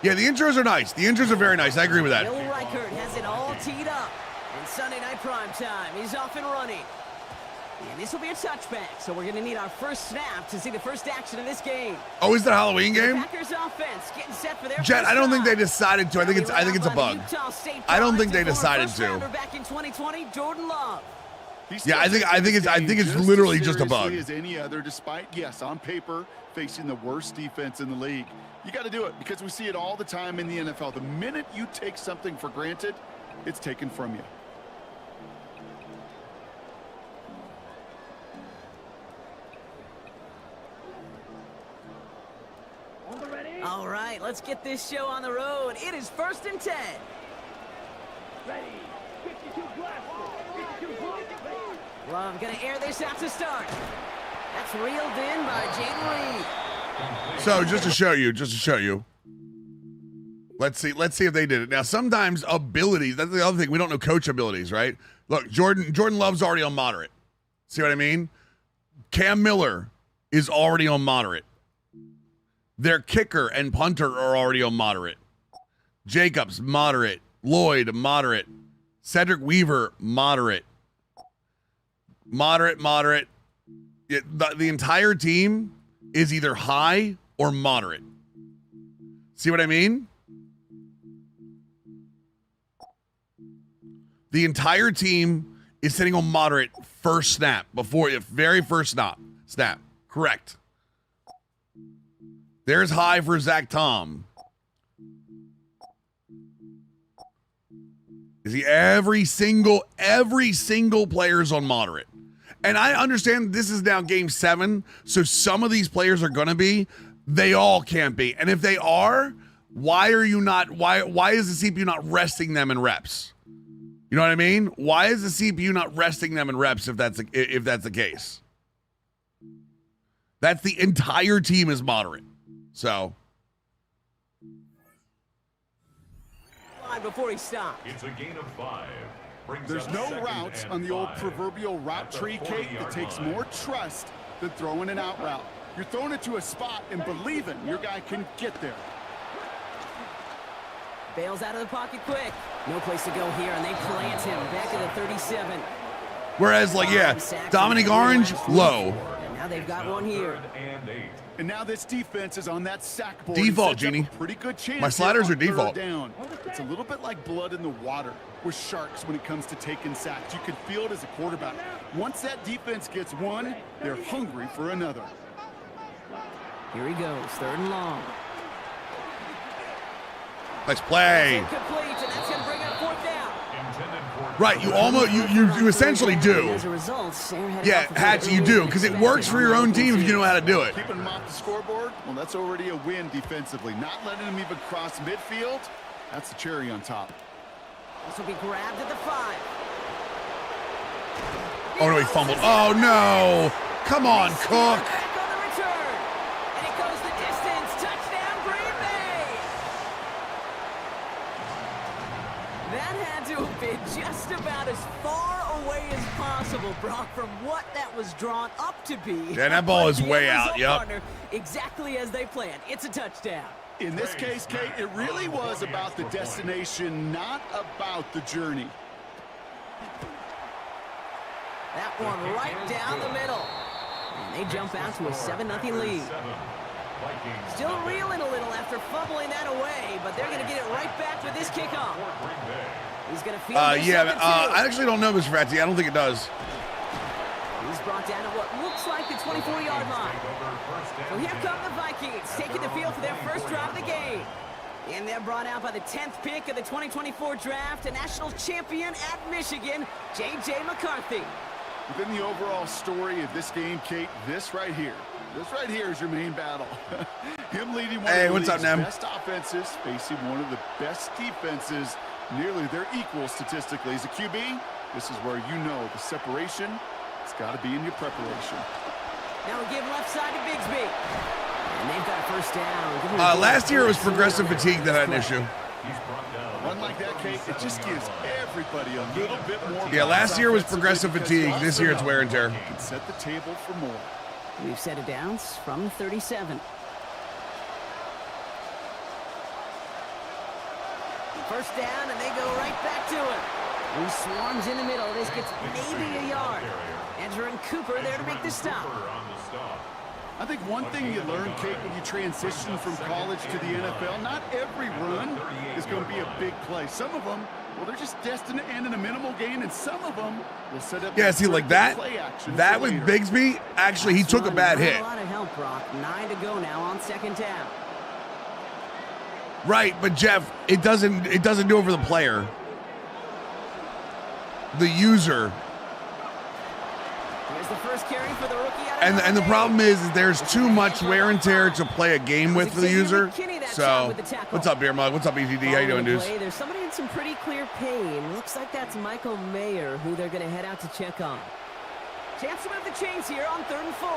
Yeah, the intros are nice. The intros are very nice. I agree with that. Bill Reichert has it all teed up. And Sunday night primetime, he's off and running. And this will be a touchback, so we're going to need our first snap to see the first action of this game. Oh, is it a Halloween game? Packers offense getting set for their Jet, first I don't think they drive. decided to. I think it's a bug. I don't think they decided to. Back in 2020, Jordan Love. Yeah, I think it's literally just a bug. As any other, despite, yes, on paper, facing the worst defense in the league. You got to do it because we see it all the time in the NFL. The minute you take something for granted, it's taken from you. All right, let's get this show on the road. It is 1st and 10. Ready. 52 blast. 52 blast. Love gonna air this out to start. That's reeled in by Jaden Reed. So just to show you. Let's see if they did it. Now sometimes abilities, that's the other thing. We don't know coach abilities, right? Look, Jordan Love's already on moderate. See what I mean? Cam Miller is already on moderate. Their kicker and punter are already on moderate. Jacobs, moderate. Lloyd, moderate. Cedric Weaver, moderate. Moderate. The entire team is either high or moderate. See what I mean? The entire team is sitting on moderate first snap, very first snap. Correct. There's high for Zach Tom. Is he every single player's on moderate? And I understand this is now game 7, so some of these players are gonna be. They all can't be. And if they are, why is the CPU not resting them in reps? You know what I mean? Why is the CPU not resting them in reps if that's the case? That's the entire team is moderate. So Before he stopped. It's a gain of 5. There's no routes on the old proverbial route tree, Kate, that takes more trust than throwing an out route. You're throwing it to a spot and believing your guy can get there. Bails out of the pocket quick. No place to go here, and they plant him back at the 37. whereas Dominic Orange, low. And now they've got one here. And now this defense is on that sack board. Default, Genie. Pretty good chance. My sliders are here on default. third down. It's a little bit like blood in the water with sharks when it comes to taking sacks. You can feel it as a quarterback. Once that defense gets one, they're hungry for another. Here he goes, 3rd and long. Nice play. Complete, and that's going to bring up 4th down. Right, you essentially do. As a result, Yeah, Hatch, you do, because it works for your own team if you know how to do it. Keeping them off the scoreboard, well, that's already a win defensively. Not letting them even cross midfield, that's the cherry on top. This will be grabbed at the 5. Oh, no, he fumbled. Oh, no. Come on, Cook. Back on the return. And it goes the distance. Touchdown, Green Bay. That had to have been just about as far away as possible, Brock, from what that was drawn up to be. Yeah, that ball is way out, yep. Exactly as they planned. It's a touchdown. In this case, Kate, it really was about the destination, not about the journey. That one right down the middle. And they jump out to a 7-0 lead. Still reeling a little after fumbling that away, but they're going to get it right back with this kickoff. He's going to feel I actually don't know, Mr. Fatty. I don't think it does. He's brought down to what looks like the 24-yard line. So here come the Vikings, taking the field for their first drive of the game. And they're brought out by the 10th pick of the 2024 draft, a national champion at Michigan, J.J. McCarthy. Within the overall story of this game, Kate, this right here is your main battle. Him leading one of the league's best offenses, facing one of the best defenses. Nearly their equal statistically. As a QB, this is where you know the separation has got to be in your preparation. Now we give left side to Bigsby. And they've got a first down. Last year it was progressive fatigue that had an issue. One like that, Kate, it just gives everybody a little bit more. Yeah, last year was progressive fatigue. This year it's wear and tear. Can set the table for more. We've set it down from 37. First down, and they go right back to it. He swarms in the middle. This gets maybe a yard. Andrew and Cooper there to make the stop. I think one thing you learn, Kate, when you transition from college to the NFL, not every run is going to be a big play. Some of them, well, they're just destined to end in a minimal gain, and some of them will set up. Yeah, see, like that with Bigsby, actually, he took a bad hit. A lot of help, Brock. 9 to go now on second down. Right, but Jeff, it doesn't do it for the player. The user. Here's the first carry for the rookie. And the problem is there's too much wear and tear to play a game with for the user. So, what's up, Beer Mug? What's up, ETD? How you doing, dudes? There's somebody in some pretty clear pain. Looks like that's Michael Mayer, who they're going to head out to check on. Chance to move the chains here on 3rd and 4.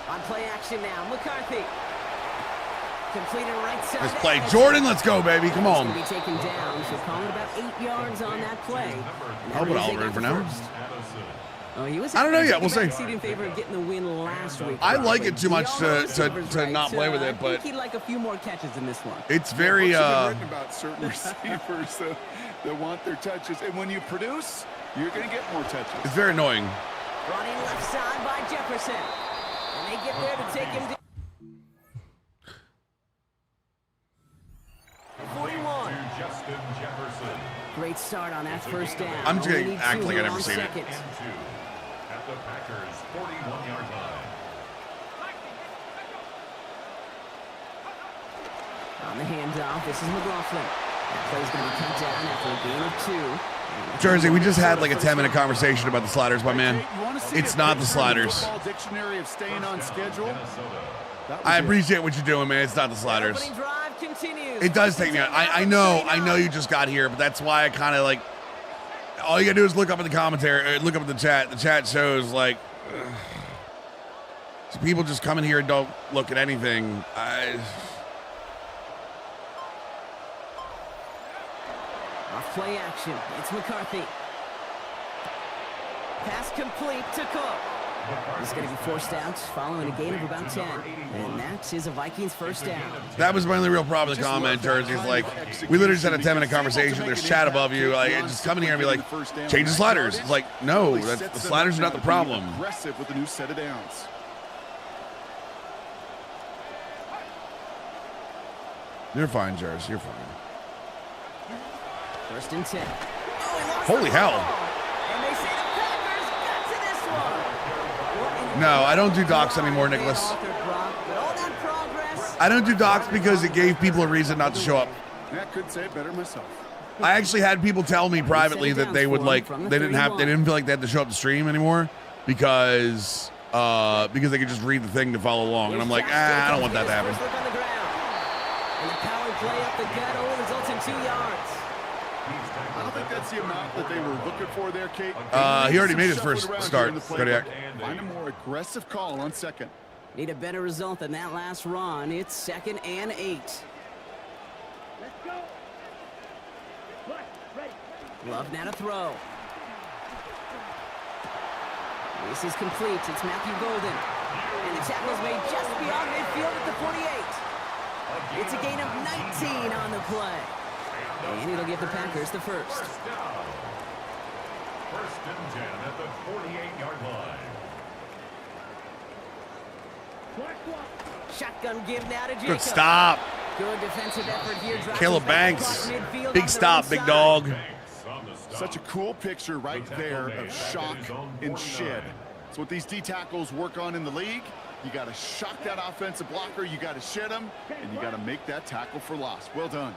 On play action now, McCarthy. Completed right side. Let's play. Jordan, let's go, baby. Come on. Be taken down, so calling about 8 yards on that play. I'll put Oliver in for now. Oh, he was I don't know yet. We'll see. In favor of getting the win last week. I like it too much to not play with it, but he'd like a few more catches in this one. It's very written about certain receivers that want their touches, and when you produce, you're going to get more touches. It's very annoying. Running left side by Jefferson, and they get there to take him down. 41. Great start on that first down. I'm just going to act like I never seen it. At the Packers' 41-yard line. On the handoff, this is McLaughlin. That play's going to be cut down after a gain of 2. Jersey, we just had like a 10-minute conversation about the sliders, my man. It's not the sliders. Dictionary of staying on schedule. I appreciate what you're doing, man. It's not the sliders. It does take me out. I know you just got here, but that's why I kind of like. All you gotta do is look up at the commentary, look up at the chat. The chat shows like so people just come in here and don't look at anything. Off play action. It's McCarthy. Pass complete to Cook. He's going to be forced out following a gain of about 10. And that is a Vikings first down. That was my only real problem with the commenters. Is like, we literally just had a 10-minute conversation. There's chat above you. Like, just come in here and be like, change the sliders. It's like, no, the sliders are not the problem. Aggressive with a new set of downs. You're fine, Jers. You're fine. First and 10. Holy hell. And they say the Packers got to this one. No, I don't do docs anymore, Nicholas. I don't do docs because it gave people a reason not to show up. I couldn't say it better myself. I actually had people tell me privately that they would like they didn't feel like they had to show up to stream anymore because they could just read the thing to follow along, and I'm like, I don't want that to happen. And the power play up the gut only results in 2 yards. I don't think that's the amount that they were looking for there, Kate. He already made his first start. Kodiak. Find a more aggressive call on second. Need a better result than that last run. It's 2nd and 8. Let's go. Ready. Love now to throw. This is complete. It's Matthew Golden. And the tackle's made just beyond midfield at the 48. It's a gain of 19 on the play. And it'll give the Packers the first. First and 10 at the 48-yard line. Shotgun give now to Jacobs. Good stop. Good defensive effort here. Caleb Banks. Big stop, big dog. Such a cool picture right there of shock and shed. It's what these D tackles work on in the league. You got to shock that offensive blocker, you got to shed him, and you got to make that tackle for loss. Well done.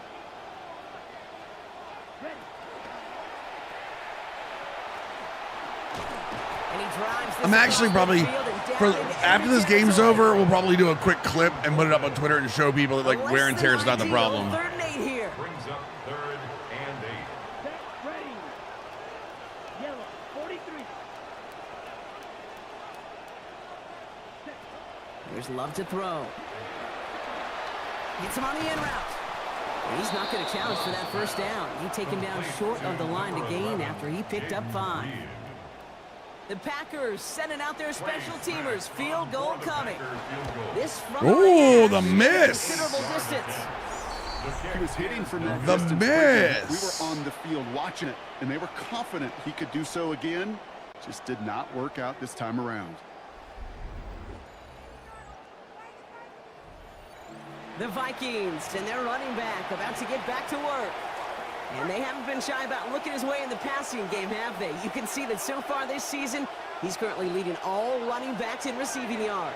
I'm actually probably, after this game's over, we'll probably do a quick clip and put it up on Twitter and show people that like wear and tear is not the problem. Brings up 3rd and 8. Ready. Yellow, 43. There's Love to throw. Gets him on the in route. And he's not going to challenge for that first down. He taken down short of the line to gain after he picked up 5. The Packers sending out their special teamers. Field goal coming. This from the miss. Considerable distance. He was hitting from that The distance. miss. We were on the field watching it, and they were confident he could do so again. Just did not work out this time around. The Vikings and their running back about to get back to work. And they haven't been shy about looking his way in the passing game, have they? You can see that so far this season, he's currently leading all running backs in receiving yards.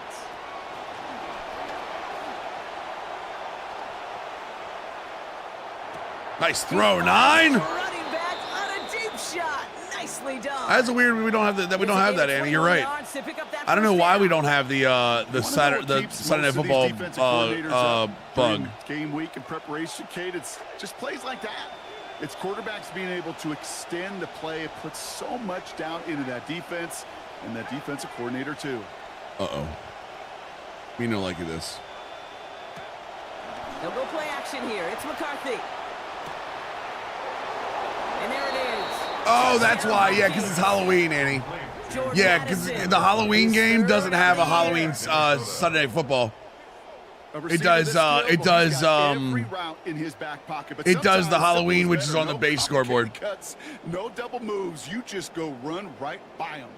Nice throw, 9. Running back on a deep shot. Nicely done. That's a weird. We don't have that, Andy. You're right. I don't know why we don't have the Saturday Night Football bug. Game week and preparation, Kate. It's just plays like that. It's quarterbacks being able to extend the play. It puts so much down into that defense and that defensive coordinator too. Uh-oh. We know like this. They'll go play action here. It's McCarthy. And there it is. Oh, that's why. Yeah, because it's Halloween, Annie. Yeah, because the Halloween game doesn't have a Halloween Sunday Night Football. It does the Halloween, which is on the base scoreboard. No double moves. You just go run right by them.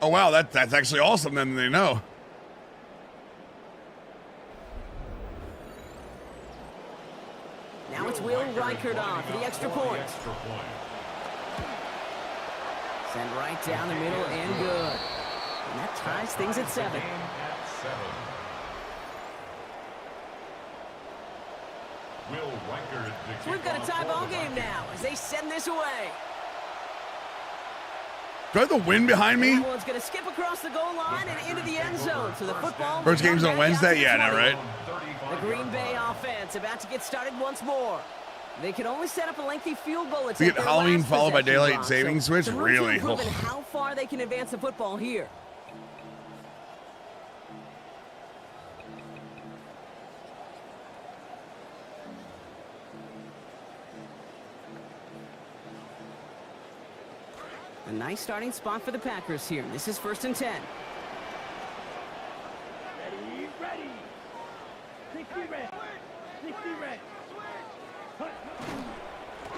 Oh, wow, that's actually awesome then they know. Now it's Will Reichert on for the extra point. Send right down the middle and good. And that ties things at 7. So we've got a tie ball game now as they send this away. Do I have the wind behind me? One's going to skip across the goal line and into the end zone. So the football. First game's on Wednesday? Yeah, no, right? The Green Bay offense about to get started once more. They can only set up a lengthy field goal. We get Halloween followed by daylight saving switch? Really? How far they can advance the football here. A nice starting spot for the Packers here. This is 1st and 10. Ready. 60 red. 60 red.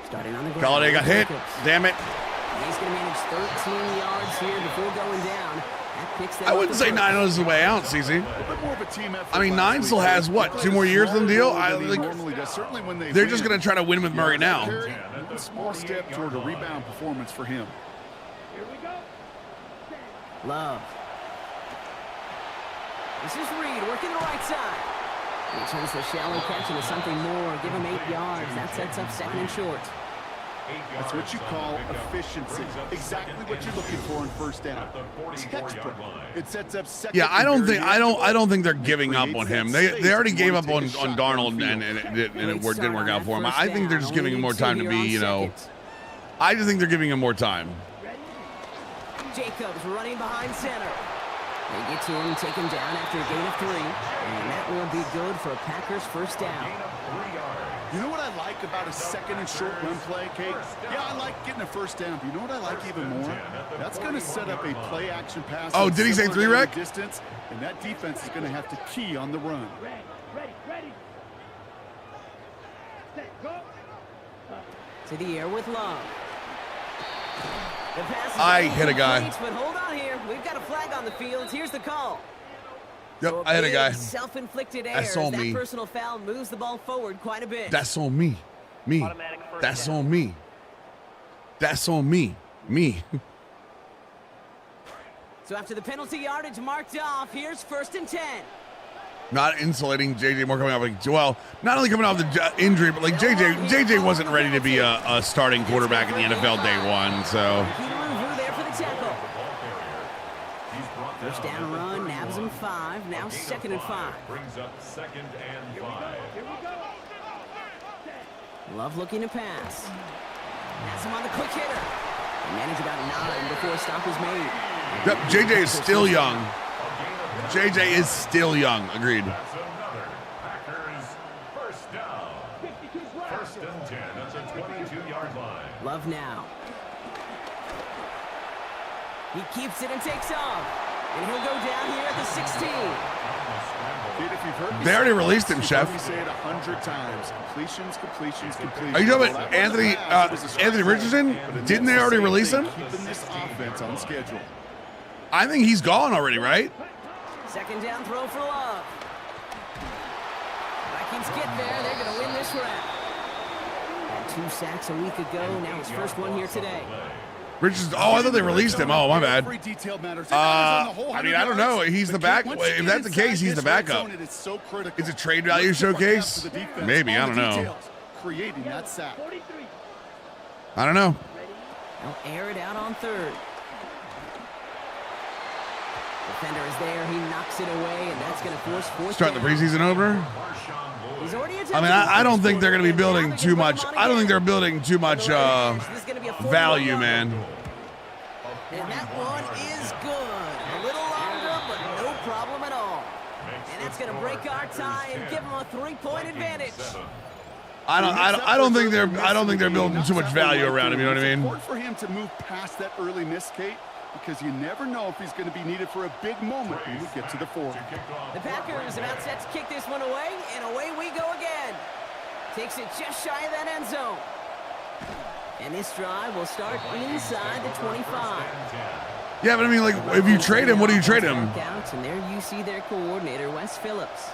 Starting on the ground. Galladay got hit. Damn it. He's going to manage 13 yards here before going down. That picks them I wouldn't say 9 is the way out, CC. I mean, 9 still has, what, 2 more years in the deal? They're just going to try to win with Murray now. A small step toward a rebound performance for him. Here we go. Love. This is Reed working the right side. He turns the shallow catch into something more. Give him 8 yards. That sets up 2nd and short. That's what you call efficiency. Exactly what you're looking for in first down. Textbook. It sets up 2nd. Yeah, I don't think they're giving up on him. They already gave up on Darnold and it didn't work out for him. I think they're just giving him more time to be, I just think they're giving him more time. Jacobs running behind center. They get to him, take him down after a gain of 3. And that will be good for a Packers first down. You know what I like about a second and short run play, Kate? Yeah, I like getting a first down, but you know what I like even more? That's going to set up a play action pass. Oh, did he say 3 rec? Distance, and that defense is going to have to key on the run. Ready. Set, go. To the air with Love. The pass is I hit a guy. But hold on here. We've got a flag on the field. Here's the call. Yep, So I hit a guy. Self-inflicted That's error. on That me. personal foul moves the ball forward quite a bit. That's on me. That's on me. That's on me. Me. So after the penalty yardage marked off, here's 1st and 10. Not insulating JJ Moore coming off. Well, not only coming off the injury, but like JJ wasn't ready to be a starting quarterback in the NFL day one. So. There for the tackle. First down run, nabs him 5. Now 2nd and 5. Brings up 2nd and 5. Love looking to pass. Has him on the quick hitter. He managed about 9 before a stop was made. Yep, JJ is still young. JJ is still young. Agreed. That's another Packers first down. 1st and 10 at the 22-yard line. Love now. He keeps it and takes off. And he'll go down here at the 16. Dude, if you've heard me They already released him, Chef. say it 100 times. Completions. Are you talking about Anthony Richardson? Didn't they already release him? Keeping this offense on schedule. I think he's gone already, right? 2nd down throw for Love. Vikings get there. They're going to win this round. Had 2 sacks a week ago. Now his first one here today. Richardson. Oh, I thought they released him. Oh, my bad. Every detail matters. I mean, I don't know. He's the back. If that's the case, he's the backup. Is it trade value showcase? Maybe. I don't know. Creating that sack. I don't know. They'll air it out on 3rd. Defender is there. He knocks it away, and that's going to force 4th Starting the down. preseason over. He's already I mean, I don't think they're going to be building too much. I don't think they're building too much value, man. And that one is good. A little longer, but no problem at all. And that's going to break our tie and give them a 3-point advantage. I don't think they're building too much value around him. You know what I mean? It's important for him to move past that early miss, Kate, because you never know if he's going to be needed for a big moment when we get to the 4. The Packers about set to kick this one away, and away we go again. Takes it just shy of that end zone. And this drive will start inside the 25. Yeah, but I mean, like, if you trade him, what do you trade him? And there you see their coordinator, Wes Phillips.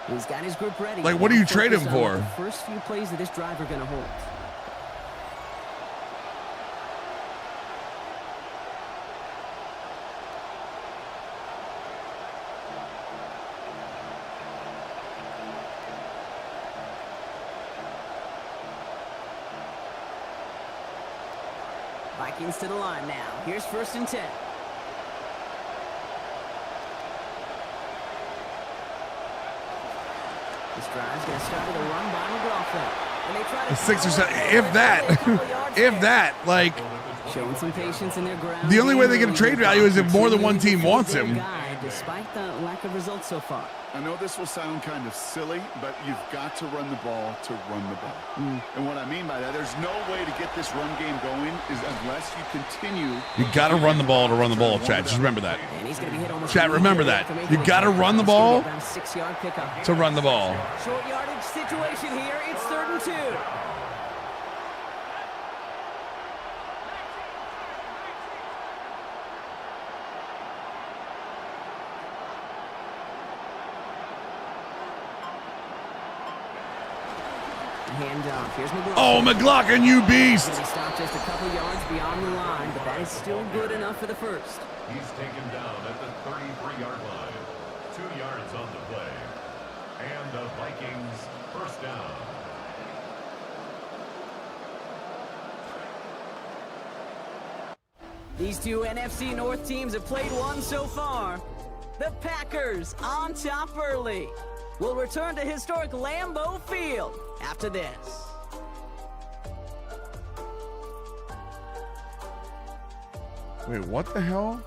He's got his group ready. Like, what do you trade him for? The first few plays of this drive are going to hold. Vikings to the line now. Here's 1st and 10. This drive's going to start with a run by McLaughlin. And they try to 6 or 7, if that, like. Showing some patience in their ground. The only way they get a trade value is if more than one team wants him. Despite the lack of results so far. I know this will sound kind of silly, but you've got to run the ball to run the ball. And what I mean by that, there's no way to get this run game going unless you continue. You got to run the ball to run the ball, Chad. Just remember that. And he's going to be hit almost. Chad, remember that. You got to run the ball About a 6-yard pickup. to run the ball. Short yardage situation here. It's 3rd and 2. Handoff. Here's McLaughlin. Oh, McLaughlin, you beast! He stopped just a couple yards beyond the line, but that is still good enough for the first. He's taken down at the 33-yard line. 2 yards on the play. And the Vikings first down. These two NFC North teams have played one so far. The Packers on top early. Will return to historic Lambeau Field after this. Wait, what the hell?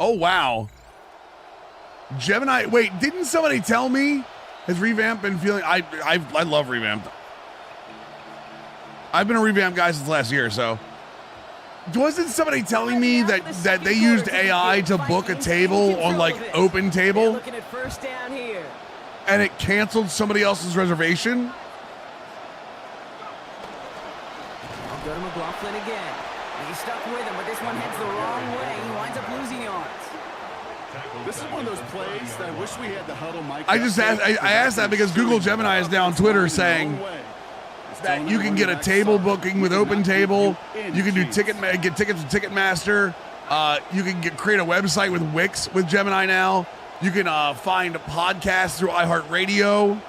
Oh, wow. Gemini, wait, didn't somebody tell me? Has Revamped been feeling, I love Revamped. I've been a Revamped guy since last year, so. Wasn't somebody telling me that they used AI to book a table on like Open Table? Looking at first down here. And it canceled somebody else's reservation? I'll go to McLaughlin again. He's stuck with him, but this one heads the wrong way. He winds up losing yards. This is one of those plays that I wish we had the huddle mic. I asked that because Google Gemini is now on Twitter saying that you can get a table booking with Open Table. You can do get tickets with Ticketmaster. You can create a website with Wix with Gemini now. You can find podcasts through iHeartRadio.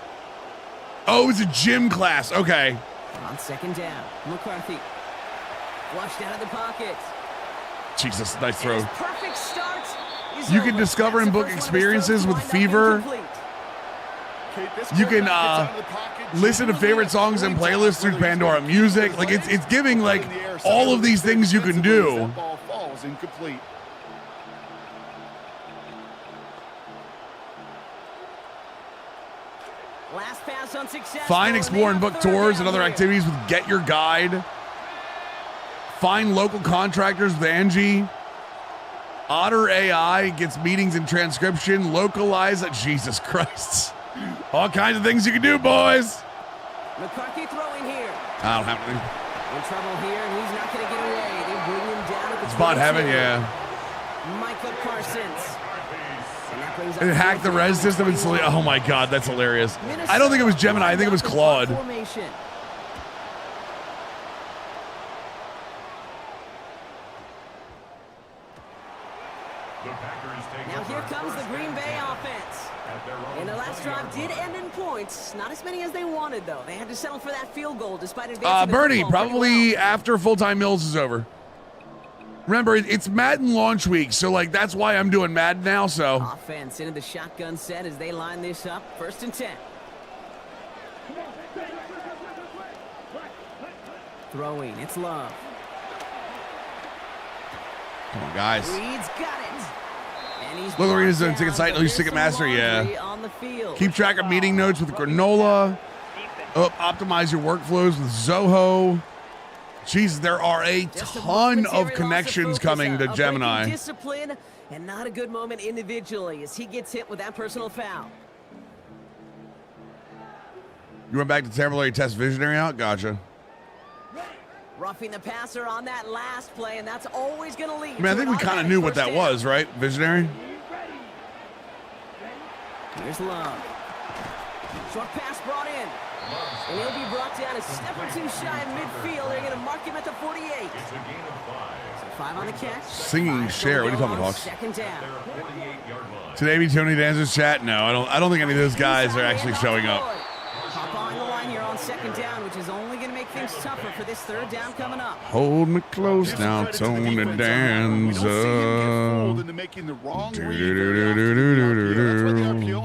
Oh, it's a gym class. Okay. On second down, McCarthy flushed out of the pocket. Jesus, nice throw. Perfect start. You can discover and book experiences with Fever. You can listen to favorite songs and playlists through Pandora Music. Like it's giving like all of these things you can do. Last pass unsuccessful. Find, explore, and book tours and other activities with Get Your Guide. Find local contractors with Angie. Otter AI gets meetings and transcription. Localize it. Jesus Christ. All kinds of things you can do, boys. McCarthy throwing here. I don't have anything. In trouble here, and he's not going to get away. They bring him down at the Spot heaven, yeah. Michael Parsons. And it hacked the res system and oh my God, that's hilarious. I don't think it was Gemini. I think it was Claude. Now here comes the Green Bay offense. And the last drive did end in points. Not as many as they wanted, though. They had to settle for that field goal despite advancing Bernie, probably after full-time Mills is over. Remember, it's Madden launch week, so like that's why I'm doing Madden now. So offense into the shotgun set as they line this up. 1st and 10. Throwing, it's Love. Come on, guys. Reed's got it. And he's Look, Arena's doing ticket site. Use Ticketmaster. Yeah. Keep track of meeting notes with Granola. Optimize your workflows with Zoho. Jeez, there are a ton of connections coming to Gemini. Discipline and not a good moment individually as he gets hit with that personal foul. You went back to temporary test visionary out? Gotcha. Roughing the passer on that last play, and that's always going to lead. I mean, I think we kind of knew what that was, right? Visionary? Here's Love. Short pass brought in. And he'll be brought down a step or two shy of midfield. They're going to mark him at the 48. So 5 on the catch. Singing share. What are you talking about, Hawks? Second down. Today be Tony Danza's chat? No, I don't think any of those guys are actually showing up. Hop on the line here on second down, which is only going to make things tougher for this 3rd down coming up. Hold me close now, Tony Danza.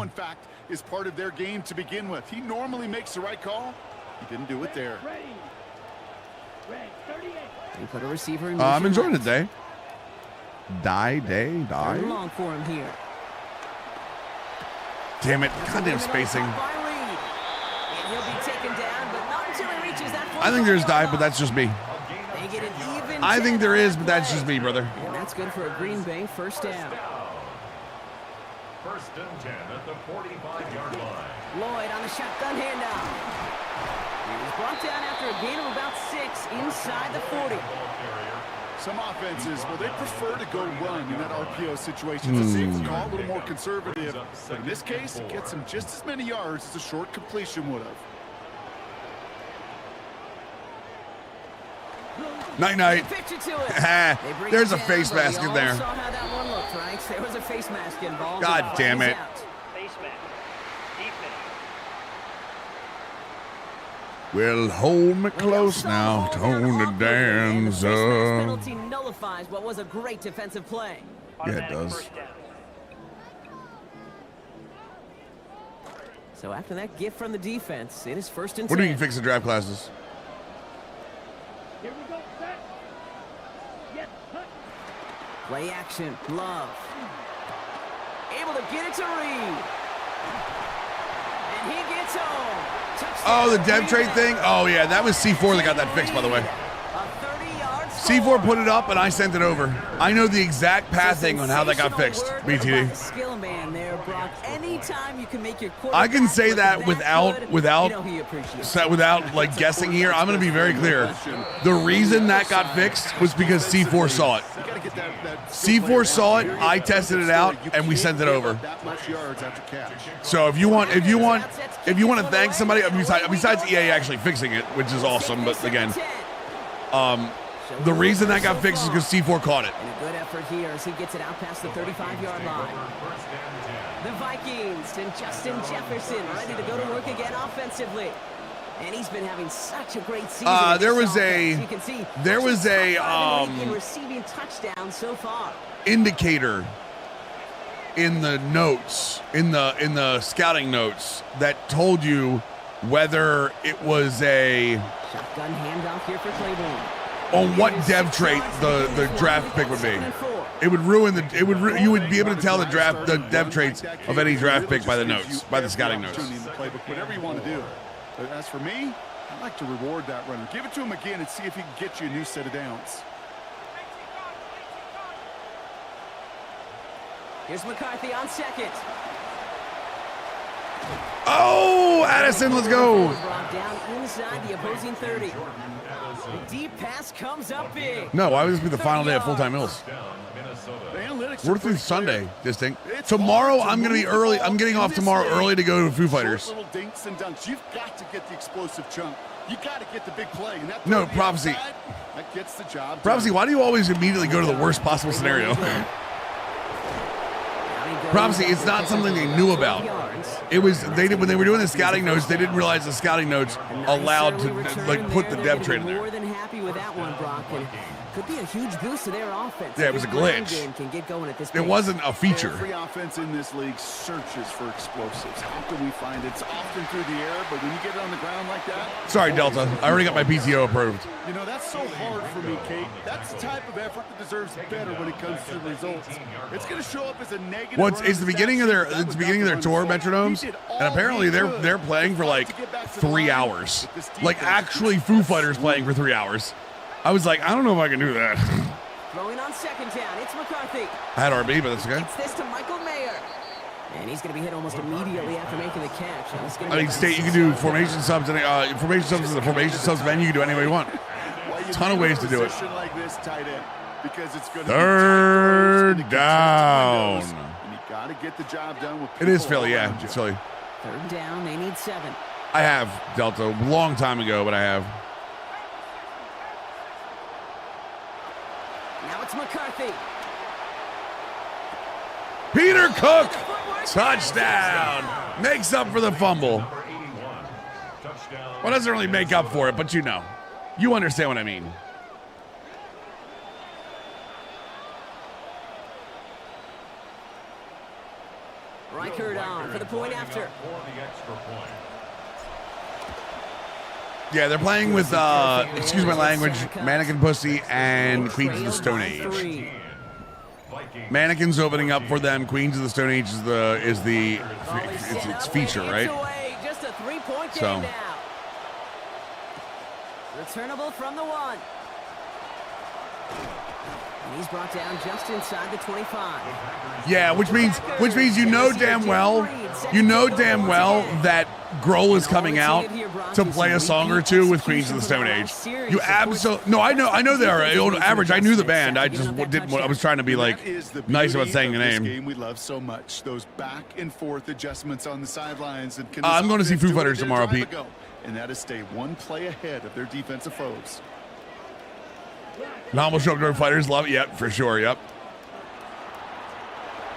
In fact, is part of their game to begin with. He normally makes the right call. He didn't do it there. They put a receiver in I'm enjoying the day. Die. Long for him here. Damn it. Goddamn spacing. And he'll be taken down, but not until he reaches that. I think there's dive, but that's just me. They get an even I think there is, but that's just me, brother. And that's good for a Green Bay 1st down. 1st and 10 at the 45-yard line. Lloyd on the shotgun handoff. He was brought down after a gain of about 6 inside the 40. Some offenses, well, they prefer to go run in that RPO situation. It's a safe call, a little more conservative. But in this case, it gets him just as many yards as a short completion would have. Night. There's a face mask in there. Saw how that one looked, right? There was a face mask involved. God damn it. Face mask. Defense. Well, hold me close now, Tony Danza. Penalty nullifies what was a great defensive play. Yeah, it does. So after that gift from the defense, it is 1st and 10. What do you fix the draft classes? Here we go, set. Yes, hut. Play action, Love. able to get it to Reed. And he gets home. Oh, the dev trade thing? Oh, yeah, that was C4 that got that fixed, by the way. C4 put it up, and I sent it over. I know the exact pathing on how that got fixed, BTD. Skill man there, Brock. Anytime you can make your I can say that without like guessing here. I'm going to be very clear. The reason that got fixed was because C4 saw it. C4 saw it. I tested it out, and we sent it over. So if you want to thank somebody besides EA actually fixing it, which is awesome, but again, the reason that got fixed is because C4 caught it. And a good effort here as he gets it out past the 35-yard line. The Vikings and Justin Jefferson ready to go to work again offensively. And he's been having such a great season. There was a receiving touchdown so far. Indicator in the notes, in the scouting notes, that told you whether it was a shotgun handoff here for Claiborne. On what dev trait the draft pick would be. It would ruin you would be able to tell the dev traits of any draft pick by the notes, by the scouting notes. Whatever you want to do. But as for me, I'd like to reward that runner. Give it to him again and see if he can get you a new set of downs. Here's McCarthy on second. Oh, Addison, let's go. Down inside the opposing 30. The deep pass comes up big. No, why would this be the final day of full-time Mills? We're through Sunday, distinct. Tomorrow, I'm going to be early. I'm getting off tomorrow early to go to Foo Fighters. Little dinks and dunks. You've got to get the explosive chunk. You got to get the big play. And that no, Prophecy. That gets the job. Prophecy, why do you always immediately go to the worst possible scenario? Prophecy, it's not something they knew about. It was when they were doing the scouting notes, they didn't realize the scouting notes allowed to put the dev trait in there. More than happy with that one, Brock. Could be a huge boost to their offense. Yeah, it was a glitch. Can get going at this it wasn't a feature. Every offense in this league searches for explosives. How can we find it? It's often through the air, but when you get it on the ground like that... Sorry, Delta. I already got my PTO approved. You know, that's so hard for me, Kate. That's the type of effort that deserves better when it comes to the results. It's going to show up as a negative... Well, it's the beginning of their tour, Metronomes, and apparently they're playing for like 3 hours. Like actually Foo Fighters playing for 3 hours. I was like, I don't know if I can do that. Throwing on second down, it's McCarthy. I had RB, but that's okay. It's this to Michael Mayer. And he's going to be hit almost immediately after making the catch. I mean, State, you can do formation subs in the formation subs menu. You can do any way you want. Ton of ways to do it. Like this, tight end, because it's going to third down. And you got to get the job done with it is Philly, yeah. It's Philly. Third down, they need 7. I have, Delta, a long time ago, but I have. Now it's McCarthy. Peter Cook, touchdown. Makes up for the fumble. Well, doesn't really make up for it, but you know. You understand what I mean. Reichert on for the point after. Yeah, they're playing with, excuse my language, Mannequin Pussy and Queens of the Stone Age. Mannequin's opening up for them. Queens of the Stone Age is its feature, right? Just a 3-point game So. now. Returnable from the 1. And he's brought down just inside the 25. Yeah, which means you know damn well that Grohl is coming out to play a song or two with Queens of the Stone Age. You absolutely no, I know they are average. I knew the band. I just didn't. I was trying to be like nice about saying the name. Game we love so much. Those back and forth adjustments on the sidelines. And I'm going to see Foo Fighters tomorrow, Pete. And that is stay one play ahead of their defensive foes. Novel Shogun Fighters love it. Yep, for sure. Yep.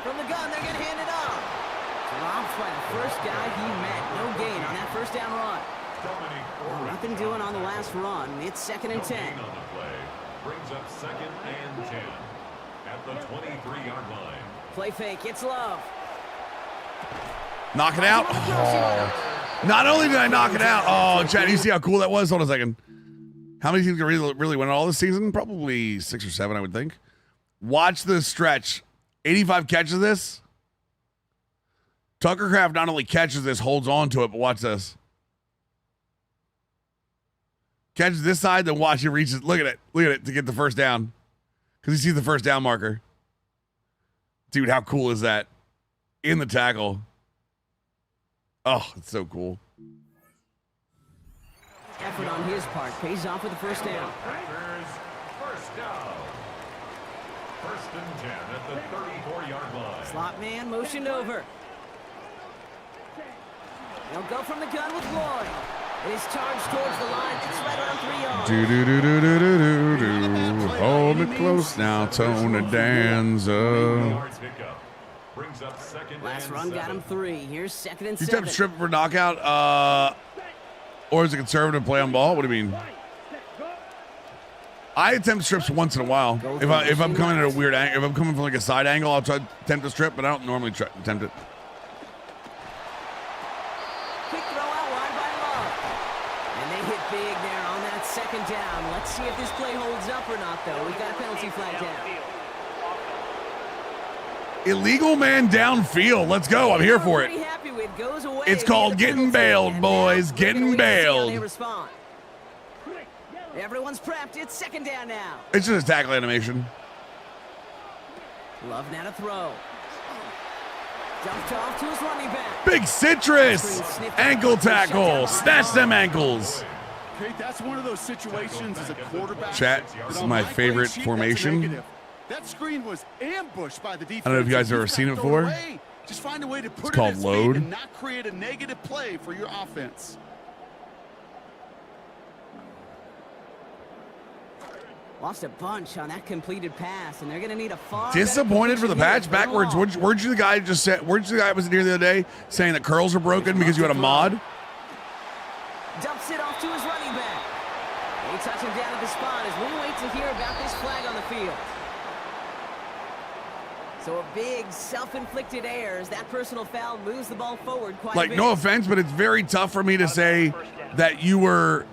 From the gun, they're going to hand it off. Dropped by the first guy he met. No gain on that first down run. Well, nothing doing on the last run. It's 2nd and 10. Brings up 2nd and 10 at the 23-yard line. Play fake. It's Love. Knock it out. Oh. Not only did I knock it out. Oh, Chad, you see how cool that was? Hold on a second. How many teams can really win all this season? Probably 6 or 7, I would think. Watch the stretch. 85 catches this. Tuckercraft not only catches this, holds on to it, but watch this. Catches this side, then watch it reaches. Look at it. Look at it to get the first down. Because he sees the first down marker. Dude, how cool is that? In the tackle. Oh, it's so cool. Effort on his part pays off with the first down. Packers, first down. First and 10 at the 34-yard line. Slot man motioned over. They'll go from the gun with Lloyd. It is charged towards the line. It's right around 3 yards. Do. Hold it close now, Tony Danza. Last run got him 3. Here's 2nd and 7. You attempt strip for knockout, or is it conservative play on ball? What do you mean? I attempt strips once in a while. If I'm coming at a weird angle, if I'm coming from like a side angle, I'll try to attempt a strip, but I don't normally attempt it. Quick throw out wide by Love. And they hit big there on that 2nd down. Let's see if this play holds up or not, though. We've got a penalty flag down. Illegal man downfield. Let's go. I'm here for it. It's called getting bailed, boys. Getting bailed. Everyone's prepped. It's 2nd down now. It's just a tackle animation. Love now to throw. Dumped off to his running back. Big citrus. Ankle tackle. Snatch them ankles. Okay, that's one of those situations as a quarterback. Chat, this is my favorite formation. That screen was ambushed by the defense. I don't know if you guys have ever seen it before. Just find a way to put it's called load and not create a negative play for your offense. Lost a bunch on that completed pass, and they're going to need a far. Disappointed for the patch backwards. Weren't you the guy just said? Weren't you the guy was in here the other day saying that curls are broken because you had a mod? Dumps it off to his running back. They touch him down at the spot as we wait to hear about this flag on the field. So a big self-inflicted error as that personal foul moves the ball forward quite a bit. No offense, but it's very tough for me to say that you were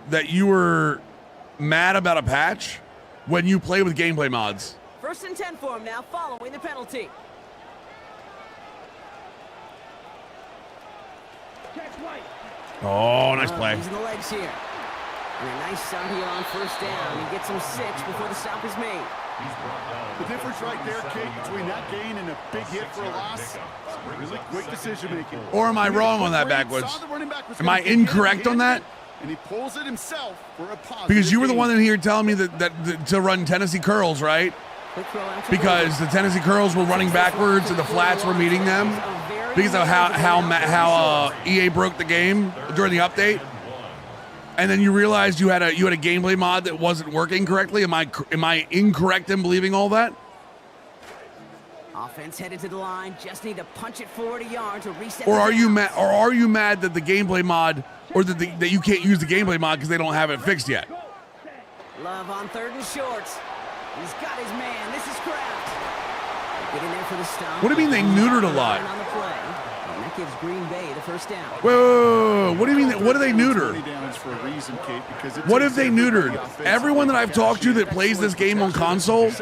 mad about a patch when you play with gameplay mods. 1st and 10 for him now, following the penalty. Oh, nice play. Using the legs here. And a nice start here on 1st down. He gets him 6 before the stop is made. The difference right there, Kate, between that gain and a big hit for a loss, really quick decision making. Or am I wrong on that backwards? Am I incorrect on that? And he pulls it himself for a positive. Because you were the one in here telling me that to run Tennessee curls, right? Because the Tennessee curls were running backwards and the flats were meeting them because of how EA broke the game during the update. And then you realized you had a gameplay mod that wasn't working correctly. Am I incorrect in believing all that? Offense headed to the line, just need to punch it forward a yard to reset. Or are you mad? Or are you mad that the gameplay mod, or that you can't use the gameplay mod because they don't have it fixed yet? Love on 3rd and shorts. He's got his man. This is Kraft. Getting there for the stop. What do you mean they neutered a lot? On the play. And that gives Green Bay the 1st down. Whoa, what do you mean? What do they neuter? What have they neutered? Everyone that I've talked to that plays this game on console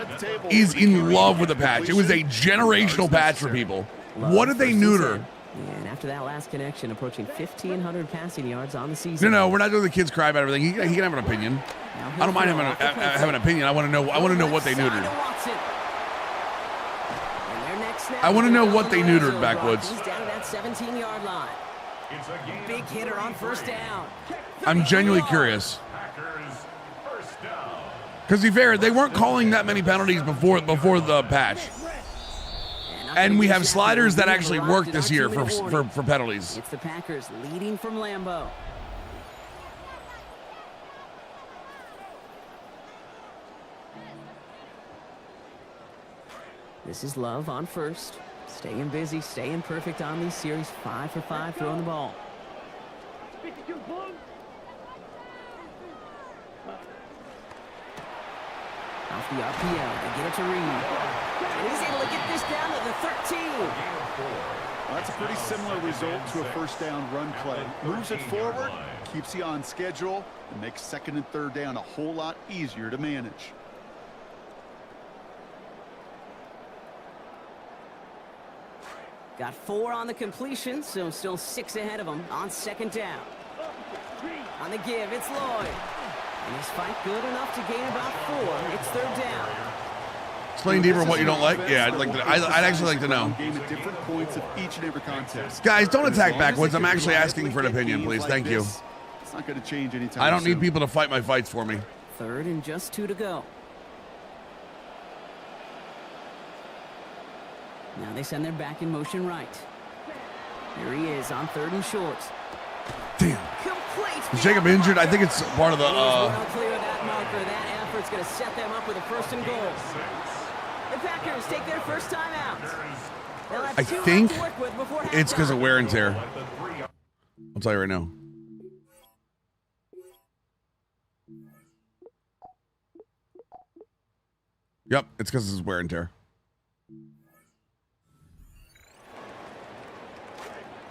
is in love with the patch. It was a generational patch for people. What did they neuter? And after that last connection, approaching 1,500 passing yards on the season. No, we're not doing the kids cry about everything. He can have an opinion. I don't mind having an opinion. I want to know what they neutered. I want to know what they neutered, Backwoods. He's down at that 17-yard line. Big hitter on 1st down. I'm genuinely curious. Because to be fair, they weren't calling that many penalties before the patch. And we have sliders that actually work this year for penalties. It's the Packers leading from Lambeau. This is Love on 1st. Staying busy, staying perfect on these series. 5 for 5 throwing the ball. Off the RPO, they get it to Reed. And he's able to get this down to the 13. Well, that's a pretty similar result to a 1st down run play. Moves it forward, keeps you on schedule, and makes 2nd and 3rd down a whole lot easier to manage. Got 4 on the completion, so still 6 ahead of him on second down. On the give, it's Lloyd. And this fight good enough to gain about 4. It's third down. Explain deeper what you don't like. Yeah, I'd actually like to know. Different points of each and every contest. Guys, don't attack backwards. I'm actually asking for an opinion, please. Thank you. It's not going to change anytime I don't soon. need people to fight my fights for me. Third and just 2 to go. Now they send their back in motion right. Here he is on 3rd and short. Damn. Complete. Is Jacob injured? I think it's part of the. Well clear of that marker. That effort's going to set them up with a 1st and goal. The Packers take their first time out. I think it's because of wear and tear. I'll tell you right now. Yep, it's because it's wear and tear.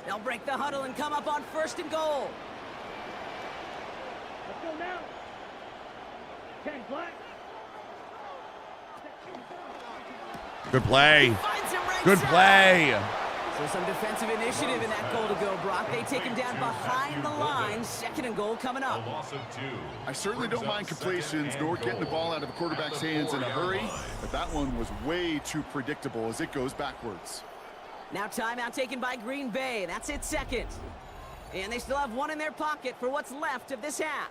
They'll break the huddle and come up on 1st and goal. Let's go now. 10 black. Good play. Good play. So some defensive initiative in that goal to go, Brock. They take him down behind the line. 2nd and goal coming up. I certainly don't mind completions nor getting the ball out of a quarterback's hands in a hurry, but that one was way too predictable as it goes backwards. Now timeout taken by Green Bay. That's it, 2nd. And they still have 1 in their pocket for what's left of this half.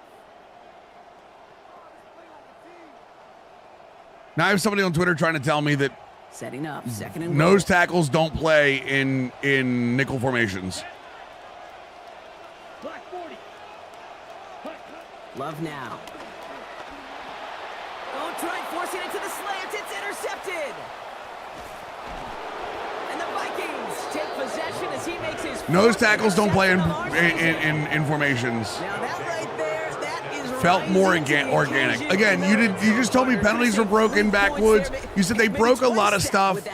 Now I have somebody on Twitter trying to tell me that setting up 2nd and nose tackles don't play in nickel formations. Black 40. Love now. Oh, try forcing it to the slant. It's intercepted. And the Vikings take possession as he makes his nose tackles don't play in formations. Now that right there, that is felt more organic. Again, you just told me penalties were broken backwoods. You said they broke a lot of stuff,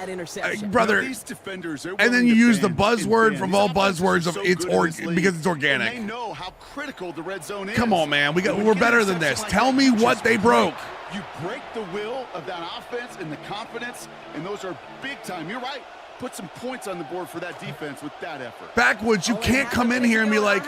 brother. And then you use the buzzword from all buzzwords of it's because it's organic. They know how critical the red zone is. Come on, man, we're better than this. Tell me what they broke. You break the will of that offense and the confidence, and those are big time. You're right. Put some points on the board for that defense with that effort. Backwoods, you can't come in here and be like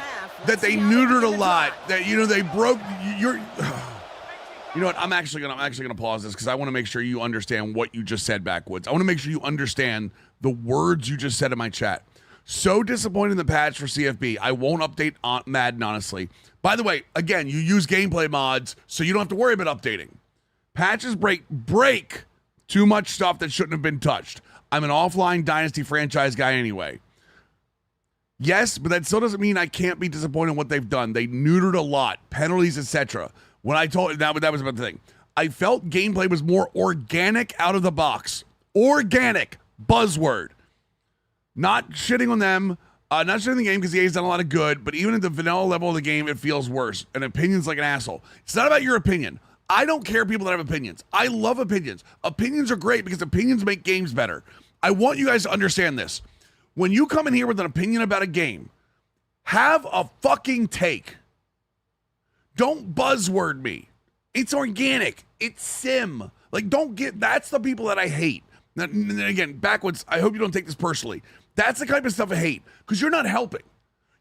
that they neutered a lot. That they broke. You know what? I'm actually gonna pause this because I want to make sure you understand what you just said. Backwoods. I want to make sure you understand the words you just said in my chat. So disappointed in the patch for CFB. I won't update on Madden, honestly. By the way, again, you use gameplay mods, so you don't have to worry about updating. Patches break too much stuff that shouldn't have been touched. I'm an offline Dynasty franchise guy anyway. Yes, but that still doesn't mean I can't be disappointed in what they've done. They neutered a lot, penalties, etc. When I told that was about the thing. I felt gameplay was more organic out of the box. Organic, buzzword. Not shitting on them, not shitting on the game because EA's done a lot of good, but even at the vanilla level of the game, it feels worse. And opinion's like an asshole. It's not about your opinion. I don't care people that have opinions. I love opinions. Opinions are great because opinions make games better. I want you guys to understand this. When you come in here with an opinion about a game, have a fucking take. Don't buzzword me. It's organic. It's sim. Like, that's the people that I hate. And then again, backwards, I hope you don't take this personally. That's the type of stuff I hate because you're not helping.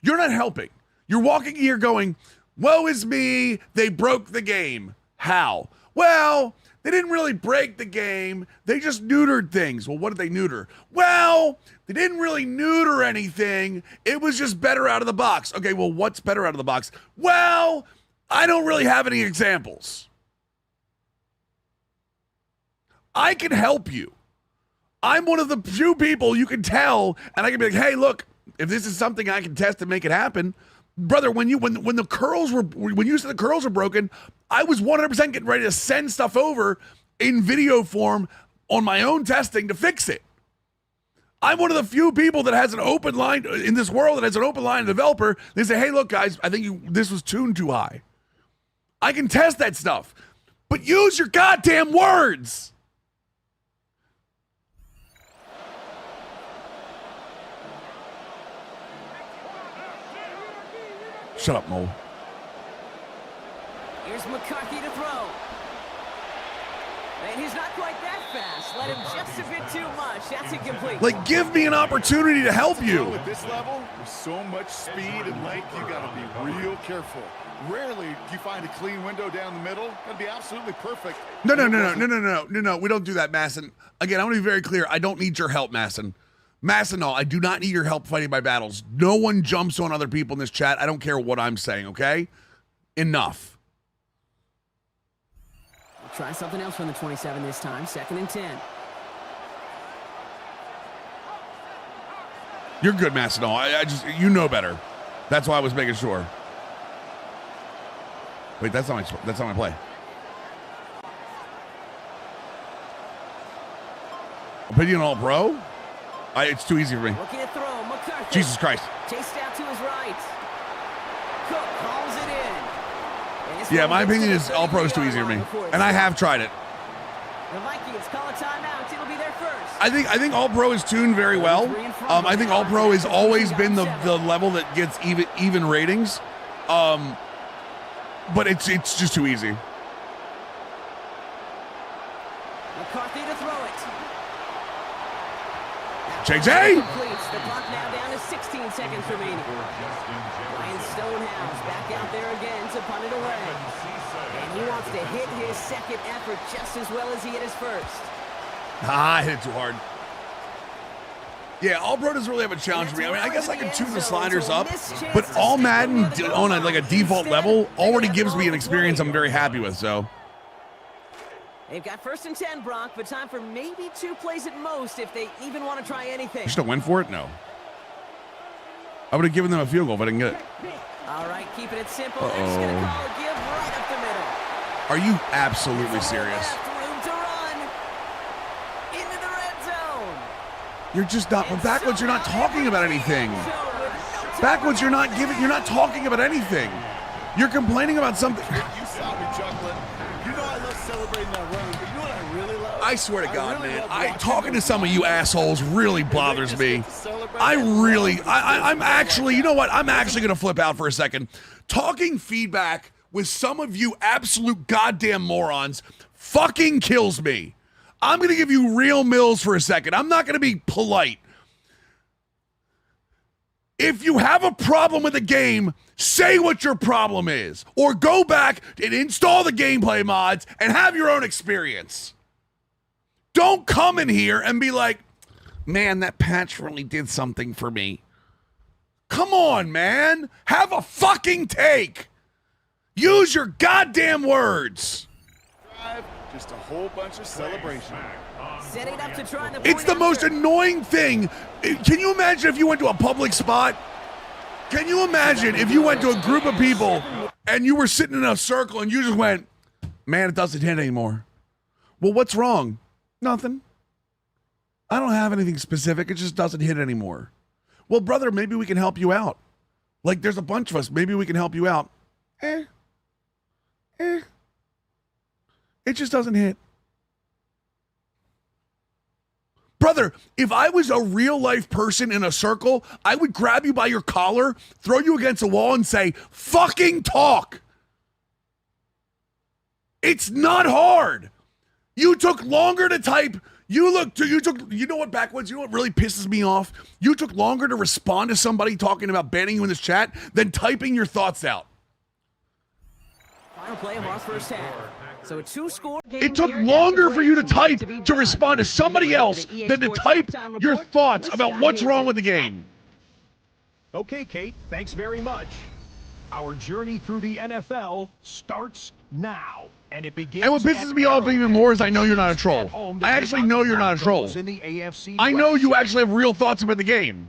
You're not helping. You're walking here going, woe is me, they broke the game. How? Well, they didn't really break the game. They just neutered things. Well, what did they neuter? Well, they didn't really neuter anything. It was just better out of the box. Okay, well, what's better out of the box? Well, I don't really have any examples. I can help you. I'm one of the few people you can tell, and I can be like, hey, look, if this is something I can test and make it happen, brother, when you said the curls were broken, I was 100% getting ready to send stuff over in video form on my own testing to fix it. I'm one of the few people that has an open line in this world that has an open line developer. They say, hey, look, guys, I think this was tuned too high. I can test that stuff, but use your goddamn words. Shut up, Mo. Here's McCarthy to throw. And he's not quite that fast. Let him just a bit too much. That's incomplete. Like, give me an opportunity to help you. At this level, with so much speed and length, you got to be real careful. Rarely do you find a clean window down the middle. Got to be absolutely perfect. No. We don't do that, Masson. Again, I want to be very clear. I don't need your help, Masson. Masson, no, I do not need your help fighting my battles. No one jumps on other people in this chat. I don't care what I'm saying, okay? Enough. We'll try something else from the 27 this time. 2nd and 10. You're good, Masson. I just, you know better. That's why I was making sure. Wait, that's not my play. Opinion all pro? It's too easy for me. Looking to throw. McCarthy. Jesus Christ. Chased out to his right. Cook calls it in. Yeah, my opinion is all pro is too easy for me. And I have tried it. The Vikings call a timeout. It'll be their first. I think all pro is tuned very well. I think all pro has always been the level that gets even ratings. But it's just too easy. McCarthy to throw it. JJ! The clock now down to 16 seconds remaining. Ryan Stonehouse back out there again to punt it away. And he wants to hit his second effort just as well as he hit his first. I hit it too hard. Yeah, all pro doesn't really have a challenge for me. I mean, I guess I could tune the sliders up, but all Madden on a default level already gives me an experience I'm very happy with, so. They've got 1st and 10, Brock, but time for maybe 2 plays at most if they even want to try anything. Just to win for it? No. I would have given them a field goal if I didn't get it. All right, keeping it simple. They're just going to call a give right up the middle. Are you absolutely serious? Room to run. Into the red zone. You're just not. Well, backwards, you're not talking about anything. Backwards, you're not talking about anything. You're complaining about something. You saw me chuckling. You know I love celebrating that run, but you know what I really love? I swear to God, man, talking to some of you assholes really bothers me. I'm actually, you know what? I'm actually going to flip out for a second. Talking feedback with some of you absolute goddamn morons fucking kills me. I'm going to give you real mills for a second. I'm not going to be polite. If you have a problem with the game, say what your problem is. Or go back and install the gameplay mods and have your own experience. Don't come in here and be like, man, that patch really did something for me. Come on, man. Have a fucking take. Use your goddamn words. Just a whole bunch of celebration. Setting up to try the It's the most annoying thing. Can you imagine if you went to a public spot? Can you imagine if you went to a group of people and you were sitting in a circle and you just went, man, it doesn't hit anymore. Well, what's wrong? Nothing. I don't have anything specific. It just doesn't hit anymore. Well, brother, maybe we can help you out. Like, there's a bunch of us. Maybe we can help you out. It just doesn't hit. Brother, if I was a real life person in a circle, I would grab you by your collar, throw you against a wall and say, fucking talk. It's not hard. You took longer to type. You know what, Backwoods? You know what really pisses me off? You took longer to respond to somebody talking about banning you in this chat than typing your thoughts out. Final play of our first half. So a 2-score game. It took longer for you to type to respond to somebody else than to type your thoughts about what's wrong with the game. Okay, Kate, thanks very much. Our journey through the NFL starts now. And it begins. And what pisses me off even more is I know you're not a troll. I actually know you're not a troll. I know you actually have real thoughts about the game.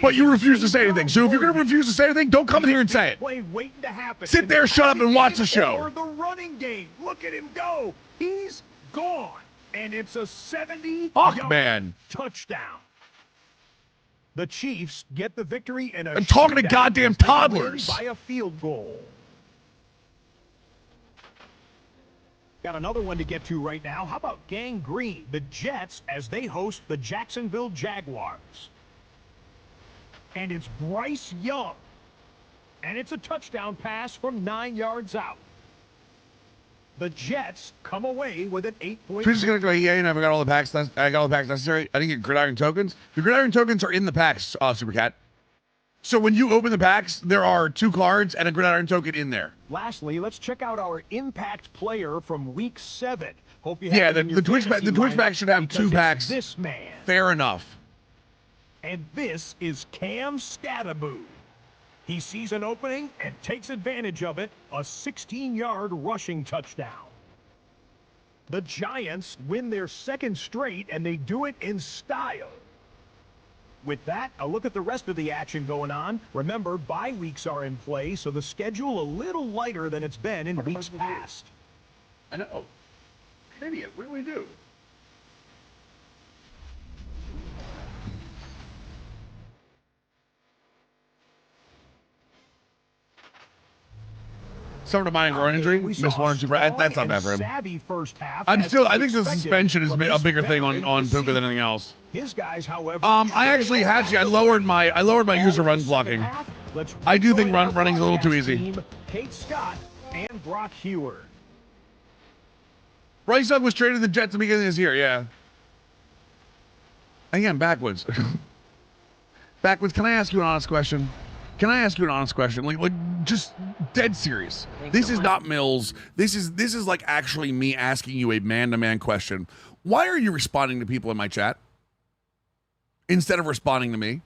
But you refuse to say anything. So if you're going to refuse to say anything, don't come in here and say it. Sit there, shut up, and watch the show. The running game. Look at him go. He's gone. And it's a 70-yard touchdown. The Chiefs get the victory in a I'm talking to goddamn toddlers. By a field goal. Got another one to get to right now. How about Gang Green, the Jets, as they host the Jacksonville Jaguars? And it's Bryce Young. And it's a touchdown pass from 9 yards out. The Jets come away with an 8-point. Just gonna go EA and I got all the packs. I got all the packs necessary. I didn't get gridiron tokens. The gridiron tokens are in the packs, Supercat. So when you open the packs, there are 2 cards and a gridiron token in there. Lastly, let's check out our impact player from Week 7. Hope you have Yeah, him in your the Twitch pack should have 2 packs. This man. Fair enough. And this is Cam Scattaboo. He sees an opening and takes advantage of it, a 16-yard rushing touchdown. The Giants win their 2nd straight, and they do it in style. With that, a look at the rest of the action going on. Remember, bye weeks are in play, so the schedule a little lighter than it's been in weeks past. I know. Idiot, what do we do? Suffered a minor groin injury, missed 1 or 2. That's not bad for him. I think the suspension is a bigger thing on Puka than anything else. His guys, however, I lowered my user run blocking. I do think running's a little too easy. Kate Scott and Brock Heward. Bryce Young was traded to the Jets at the beginning of this year, yeah. Again, backwards. Backwards, can I ask you an honest question? Like just dead serious. This is not Mills. This is like actually me asking you a man-to-man question. Why are you responding to people in my chat instead of responding to me?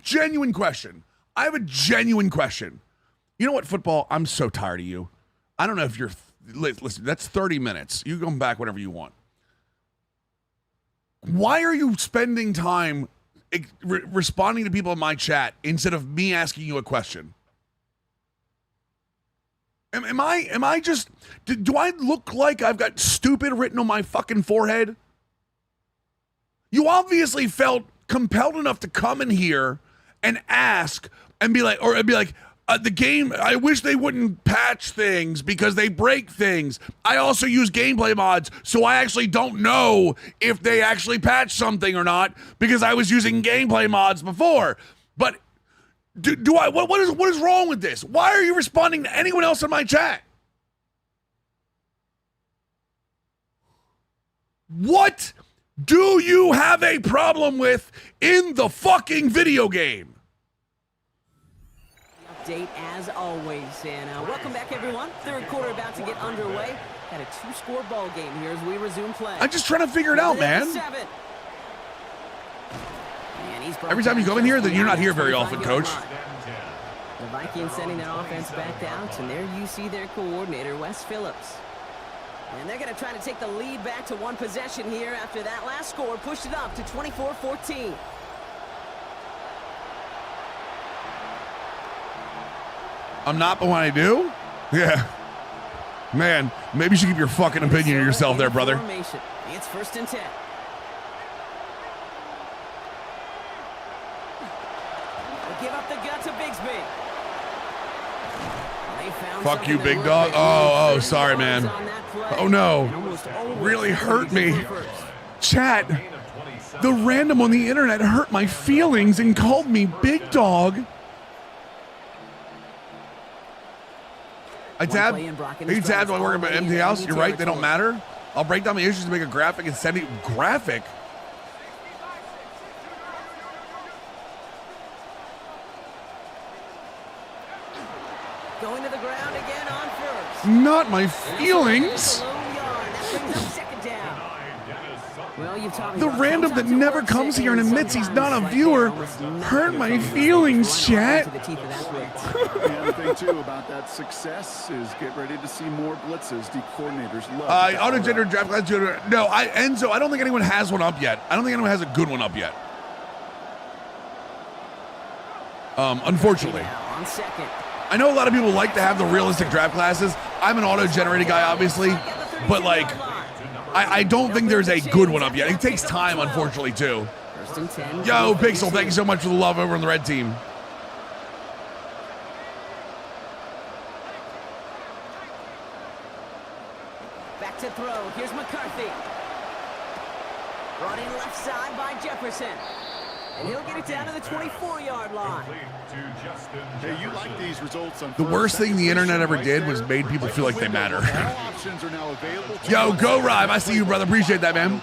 Genuine question. I have a genuine question. You know what, football? I'm so tired of you. I don't know if you're... Listen, that's 30 minutes. You can come back whenever you want. Why are you spending time responding to people in my chat instead of me asking you a question? Am I just... Do I look like I've got stupid written on my fucking forehead? You obviously felt compelled enough to come in here and ask and be like, the game, I wish they wouldn't patch things because they break things. I also use gameplay mods, so I actually don't know if they actually patch something or not because I was using gameplay mods before. But what is wrong with this? Why are you responding to anyone else in my chat? What do you have a problem with in the fucking video game? Update as always, and welcome back everyone. 3rd quarter about to get underway. Got a 2-score ball game here as we resume play. I'm just trying to figure it out, man. Every time you come in here, then you're not here very often, Coach. The Vikings sending their offense back out, and there you see their coordinator, Wes Phillips. And they're going to try to take the lead back to 1 possession here after that last score pushed it up to 24-14. I'm not, but when I do, yeah. Man, maybe you should keep your fucking opinion to yourself there, brother. It's 1st and 10. They'll give up the gut to Bigsby. Fuck you, big dog. Oh, sorry, man. Oh, no. Really hurt me. Chat, the random on the internet hurt my feelings and called me big dog. I tabbed. Are you tabbed while working at empty house? You're right. They don't matter. I'll break down my issues to make a graphic and send it. Graphic? Going to the ground again on 1st. Not my feelings. The random that never comes here and admits he's not a viewer hurt my feelings, chat. The other thing, too, about that success is get ready to see more blitzes. The coordinators love. Auto-generated draft class. No, Enzo, I don't think anyone has one up yet. I don't think anyone has a good one up yet. Unfortunately. I know a lot of people like to have the realistic draft classes. I'm an auto-generated guy, obviously, but like, I don't think there's a good one up yet. It takes time, unfortunately, too. Yo, Pixel, thank you so much for the love over on the red team. Back to throw. Here's McCarthy. Brought in left side by Jefferson. And he'll get it down to the 24-yard line. Hey, you like these results on The worst thing the internet ever did was made people feel like they matter. Yo, go Rhyme. I see you, brother. Appreciate that, man.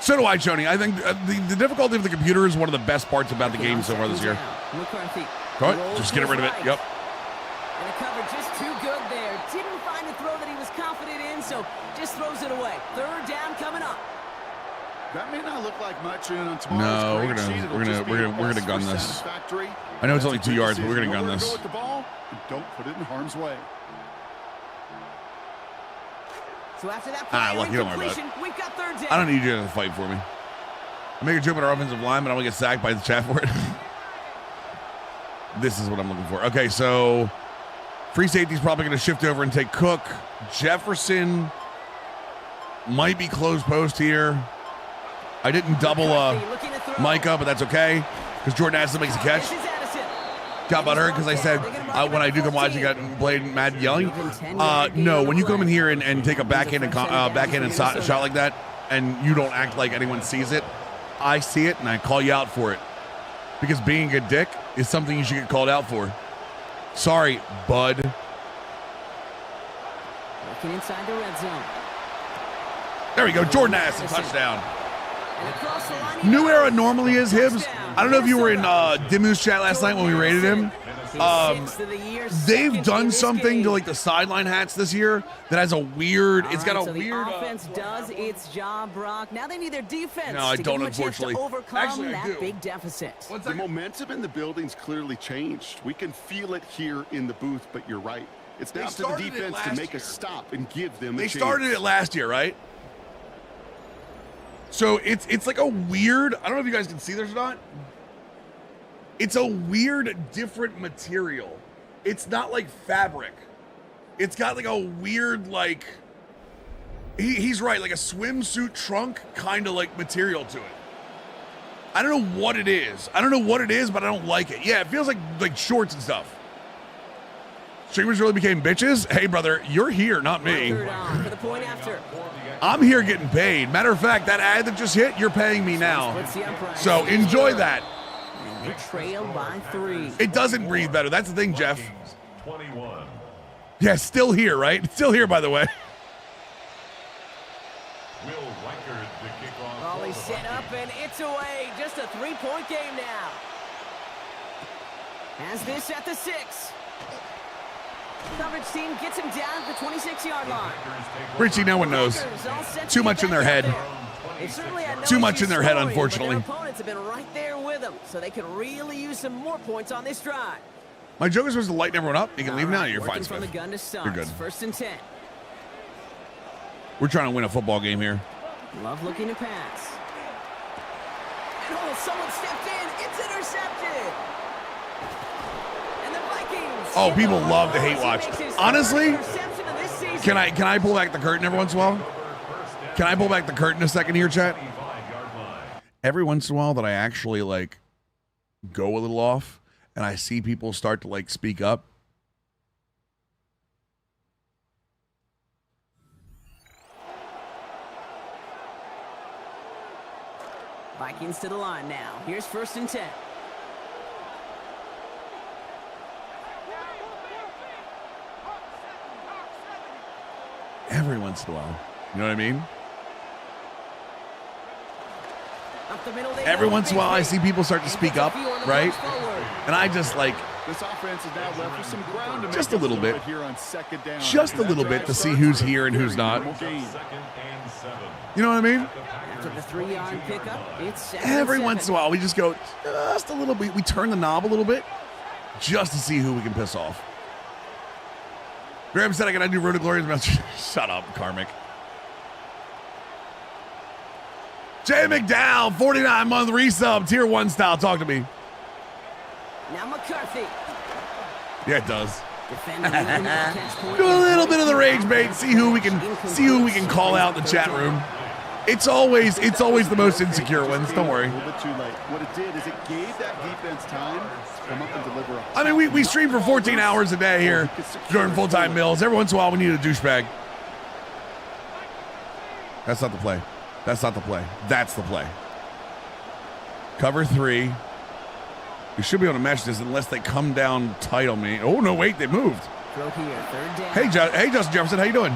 So do I, Joni. I think the difficulty of the computer is one of the best parts about the game so far this year. Go ahead. Just get rid of it. Yep. And the cover just too good there. Didn't find a throw that he was confident in, so just throws it away. Third down coming up. That may not look like much on tomorrow's No, we're gonna gun this. I know it's only 2 yards, but we're gonna gun this. Go with the ball and don't put it in harm's way. So after that look, you don't worry about it. we've got third down. I don't need you to fight for me. I make a joke at our offensive line, but I'm gonna get sacked by the chat for it. This is what I'm looking for. Okay, so free safety's probably gonna shift over and take Cook. Jefferson might be closed post here. I didn't double Micah, but that's okay because Jordan Addison makes a catch. Got butthurt because I said when I do come watch, you got played mad yelling. No, when you come in here and take a backhand shot like that, and you don't act like anyone sees it, I see it and I call you out for it because being a dick is something you should get called out for. Sorry, bud. Looking inside the red zone. There we go, Jordan Addison, touchdown. New Era normally is Hibbs. I don't know if you were in Dimu's chat last night when we rated him. They've done something to like the sideline hats this year that has a weird. It's got a weird. The offense does its job, Brock. Now they need their defense. No, I don't. Unfortunately, to overcome that big deficit. The momentum in the building's clearly changed. We can feel it here in the booth, but you're right. It's now to the defense to make a stop and give them a chance. They started it last year, right? So it's like a weird. I don't know if you guys can see this or not. It's a weird, different material. It's not like fabric. It's got like a weird, like, he's right, like a swimsuit trunk kind of like material to it. I don't know what it is. I don't know what it is, but I don't like it. Yeah, it feels like shorts and stuff. Streamers really became bitches? Hey, brother, you're here, not me. For the point after. I'm here getting paid. Matter of fact, that ad that just hit, you're paying me now. So enjoy that. And they trail by 3. It doesn't breathe better. That's the thing, Jeff. 21. Yeah, still here, right? Still here, by the way. Raleigh set up, and it's away. Just a 3-point game now. Has this at the 6. Coverage team gets him down at the 26-yard line. Richie, no one knows. Too much in their head. Too much in their head, unfortunately. Their opponents have been right there with them, so they could really use some more points on this drive. My joke is supposed to lighten everyone up. You can leave now. You're fine, Smith. From the gun to start. You're good. 1st and 10. We're trying to win a football game here. Love looking to pass. And someone stepped in. It's intercepted. And the Vikings. Oh, people love to hate watch. Honestly, can I pull back the curtain every once in a while? Can I pull back the curtain a second here, chat? Every once in a while that I actually like go a little off and I see people start to like speak up. Vikings to the line now. Here's 1st and 10. Every once in a while. You know what I mean? Every once in a while, I see people start to speak up, right? And I just like, this offense is now left with some ground to make just a little bit, here on 2nd down. Just a little bit to see who's here and who's not. You know what I mean? After the 3-yard pickup, it's every once in a while we just go just a little bit. We turn the knob a little bit just to see who we can piss off. Graham said I gotta do Road to Glory. Shut up, Karmic. Jay McDowell, 49-month resub, tier 1 style. Talk to me. Now McCarthy. Yeah, it does. Do a little bit of the rage bait. See who we can call out in the chat room. It's always the most insecure ones. Don't worry. A little bit too late. What it did is it gave that defense time to come up and deliver. I mean, we stream for 14 hours a day here during full-time mills. Every once in a while, we need a douchebag. That's not the play. That's not the play. That's the play. Cover 3. You should be able to mesh this unless they come down tight on me. Oh, no, wait, they moved. Throw here, 3rd down. Hey, Justin Jefferson, how you doing?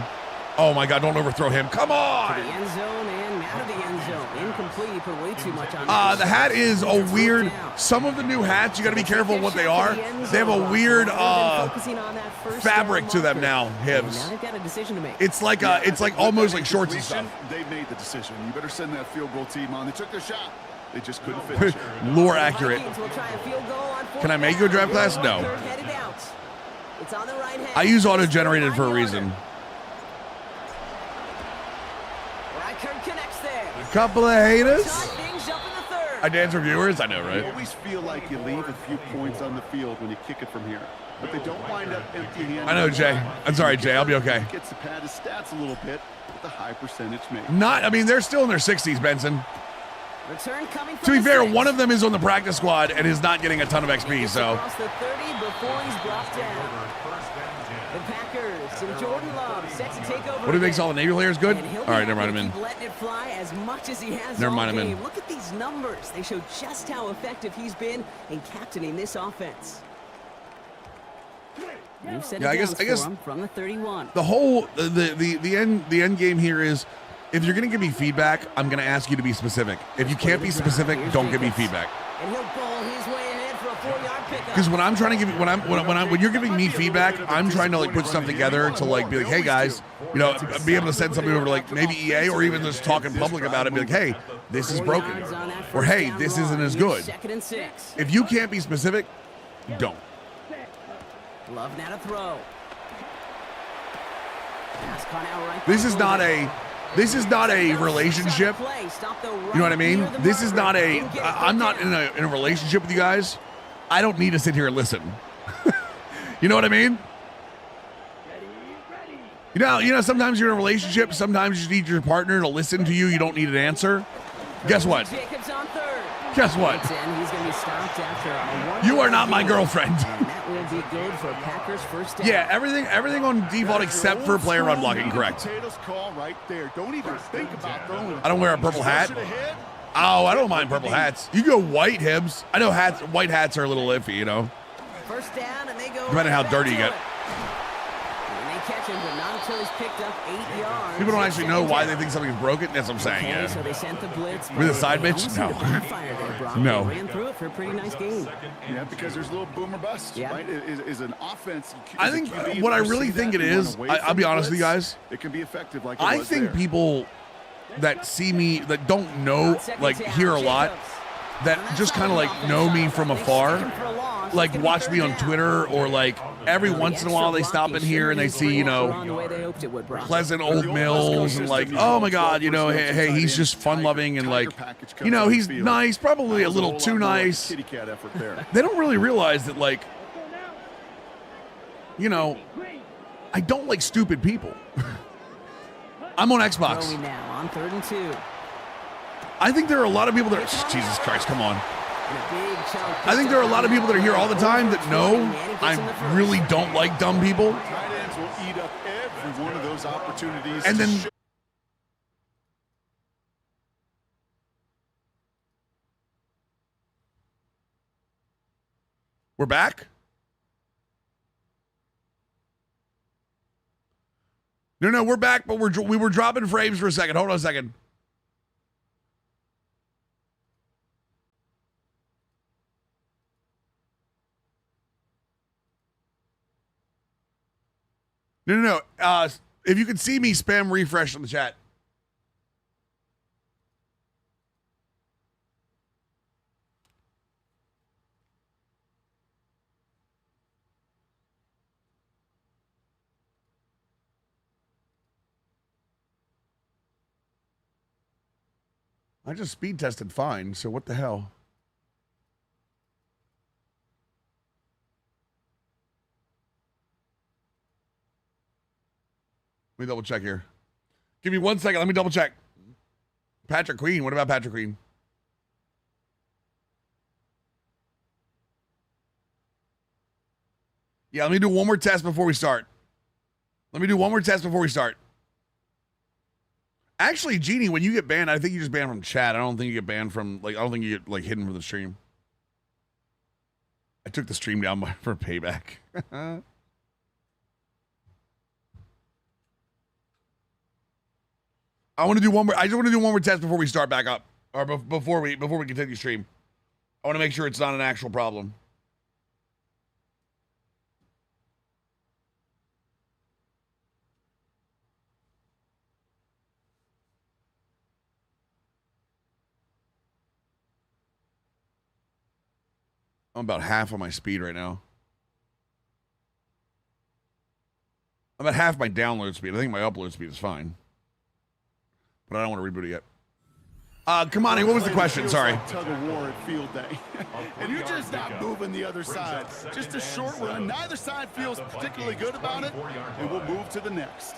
Oh, my God, don't overthrow him. Come on! To the end zone and out of the end zone. Incomplete. He put way too much on the hat is a weird... Some of the new hats, you got to be careful what they are. They have a weird fabric to them now, Hibbs. Now they've got a decision to make. It's like almost like shorts and stuff. They made the decision. You better send that field goal team on. They took their shot. They just couldn't finish. Lore accurate. Can I make you a draft class? No. It's on the right hand. I use auto-generated for a reason. Couple of haters. I dance for viewers. I know, right? You always feel like you leave a few points on the field when you kick it from here, but they don't wind up empty-handed. I know, Jay. I'm sorry, Jay. I'll be okay. Gets to pad his stats a little bit with a high percentage make. I mean, they're still in their 60s, Benson. Return coming to be fair, one of them is on the practice squad and is not getting a ton of XP, so. Across the 30 before he's brought down. The Packers and Jordan Love set to take over. What do you think's all the Navy players good? All right, never mind him in. Letting it fly as much as he has. Never mind him in. Look at these numbers. They show just how effective he's been in captaining this offense. Yeah, I guess from the 31. The whole the end game here is, if you're going to give me feedback, I'm going to ask you to be specific. If you can't be specific, don't give me feedback. And he'll ball his way ahead for a 4-yard pickup. Because when I'm trying to give when you're giving me feedback, I'm trying to like put stuff together to like be like, hey guys, you know, be able to send something over to like maybe EA or even just talk in public about it. Be like, hey, this is broken, or hey, this isn't as good. If you can't be specific, don't. Love now to throw. This is not a relationship. You know what I mean? This is not a. I'm not in a relationship with you guys. I don't need to sit here and listen. You know what I mean? You know. Sometimes you're in a relationship. Sometimes you need your partner to listen to you. You don't need an answer. Guess what? Guess what? You are not my girlfriend. That will be good for Packers first down. Yeah, everything on default except for player run blocking, correct. Don't even think about throwing. I don't wear a purple hat. Oh, I don't mind purple hats. You go white, Hibbs. I know white hats are a little iffy, you know. First down, and they go. Depending on how dirty you get. And they catch him, but not until he's picked up 8 yards. People don't actually know why they think something's broken. That's what I'm saying. Yeah. So they sent the blitz. With a side bitch? No. No. Ran through it for a pretty nice game. Yeah, because there's a little boom or bust. Yeah. Right? Is an offense. I think what I really think it is. I'll be honest with you guys. It can be effective. Like I think people that see me that don't know, like hear a lot, that just kind of like know me from afar, like watch me on Twitter, or like every once in a while they stop in here and they see, you know, Pleasant Old Mills and like, oh my God, you know, hey, he's just fun loving and like, you know, he's nice, probably a little too nice. They don't really realize that, like, you know, I don't like stupid people. I'm on Xbox. Now on 3rd and 2. I think there are a lot of people that are, Jesus Christ, come on. I think there are a lot of people that are here all the time that know I really don't like dumb people. Tight ends will eat up every one of those opportunities. And then we're back. No, we're back, but we were dropping frames for a second. Hold on a second. No. If you could see me, spam refresh on the chat. I just speed tested fine, so what the hell? Let me double check here. Give me 1 second. Let me double check. Patrick Queen. What about Patrick Queen? Yeah, let me do one more test before we start. Actually, Jeannie, when you get banned, I think you just ban from chat. I don't think you get banned from, like, I don't think you get, like, hidden from the stream. I took the stream down for payback. I want to do one more. I just want to do one more test before we start back up, or before we continue stream. I want to make sure it's not an actual problem. I'm about half on my speed right now. I'm at half my download speed. I think my upload speed is fine. But I don't want to reboot it yet. Come on, what was the question? Sorry. Like tug of war at field day. And you're just not moving the other side. Just a short run. Neither side feels particularly good about it. And we'll move to the next.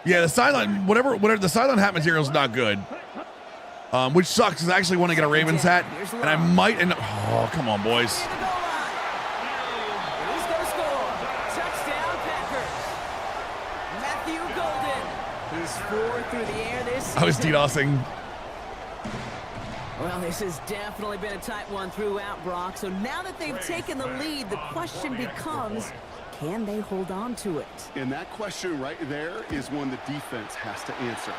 Yeah, the sideline, whatever the sideline hat material is not good. Which sucks because I actually want to get a Ravens hat. And I might end up. Oh, come on, boys. Who's going to score? Touchdown, Packers. Matthew Golden. He's 4 through the air this season. I was DDoSing. Well, this has definitely been a tight one throughout, Brock. So now that they've taken the lead, the question becomes, can they hold on to it? And that question right there is one the defense has to answer.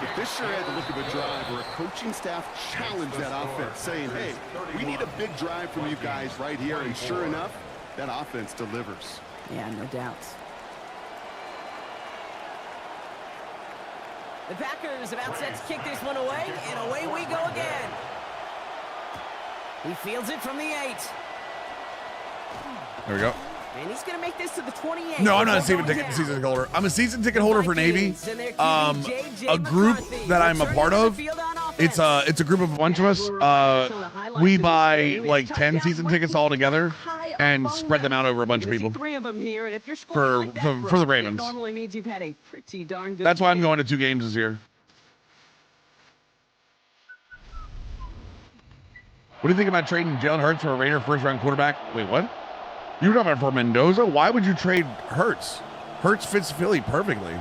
If this sure had the look of a drive where a coaching staff challenged that offense, saying, hey, we need a big drive from you guys right here, and sure enough, that offense delivers. Yeah, no doubt. The Packers about set to kick this one away, and away we go again. He fields it from the 8. There we go. And he's going to make this to the 28. No, I'm not a season ticket holder. I'm a season ticket holder for Navy. A group that I'm a part of. It's a group of a bunch of us. We buy like 10 season tickets all together and spread them out over a bunch of people. 3 of them here, and if you're For the Ravens. normally means you've had a pretty darn good. That's why I'm going to 2 games this year. What do you think about trading Jalen Hurts for a Raider first-round quarterback? Wait, what? You were talking about for Mendoza? Why would you trade Hurts? Hurts fits Philly perfectly.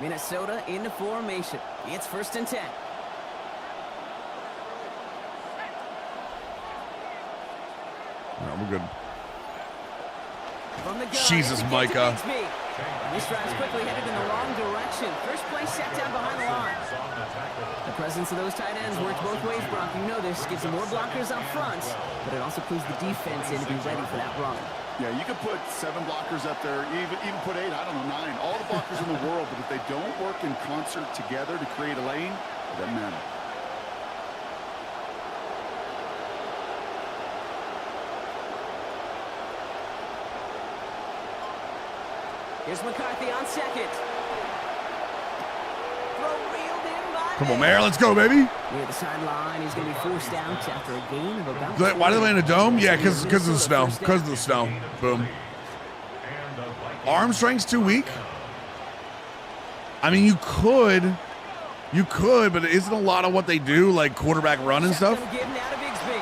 Minnesota into formation. It's 1st and 10. No, we're good. From the gun, Jesus, Micah. This drive's quickly headed in the wrong direction. First play set down behind the line. The presence of those tight ends works both ways, Brock. You know this. Gives them more blockers up front, but it also clues the defense in to be ready for that run. Yeah, you can put 7 blockers up there, even put 8, I don't know, 9, all the blockers in the world, but if they don't work in concert together to create a lane, it doesn't matter. Here's McCarthy on second. Throw reeled in by Come on, Mayor, let's go, baby. Near the sideline, he's going to be forced out after a gain of about. Why do they land a dome? Yeah, because of the snow. Because of the snow. Boom. Arm strength's too weak. I mean, you could, but isn't a lot of what they do like quarterback run and stuff? Getting out of Bigsby.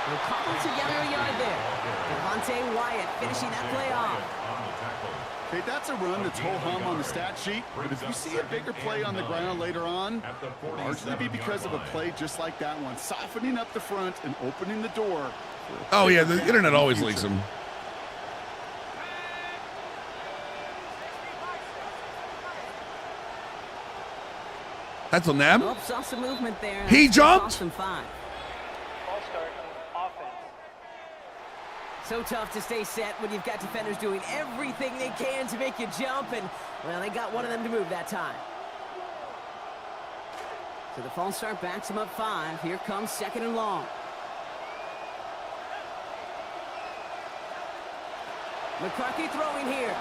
We'll cobble together a yard there. Devontae Wyatt finishing that play off. Okay, that's a run that's ho-hum on the stat sheet, but if you see a bigger play on the ground later on, it'll largely be because of a play just like that one, softening up the front and opening the door. Oh, yeah, the internet always leaks them. That's on them. Oh, saw some movement there. He jumped. So tough to stay set when you've got defenders doing everything they can to make you jump, and, well, they got one of them to move that time. So the false start backs him up 5. Here comes 2nd and long. McCarthy throwing here.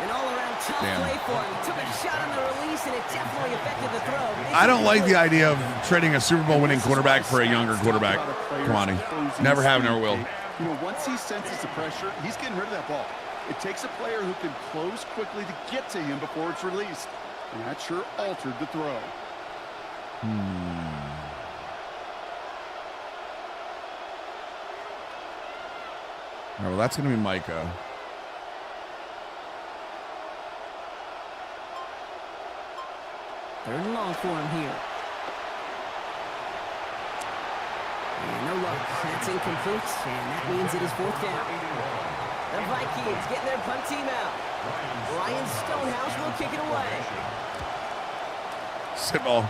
An all-around tough play for him. Took a shot on the release, and it definitely affected the throw. I don't like the idea of trading a Super Bowl winning quarterback for a younger quarterback. Come on, never have, never will. You know, once he senses the pressure, he's getting rid of that ball. It takes a player who can close quickly to get to him before it's released. And that sure altered the throw. All right, well, that's going to be Micah. Third and long for him here. And no luck. That's incomplete, and that means it is fourth down. The Vikings getting their punt team out. Ryan Stonehouse will kick it away. Sit ball.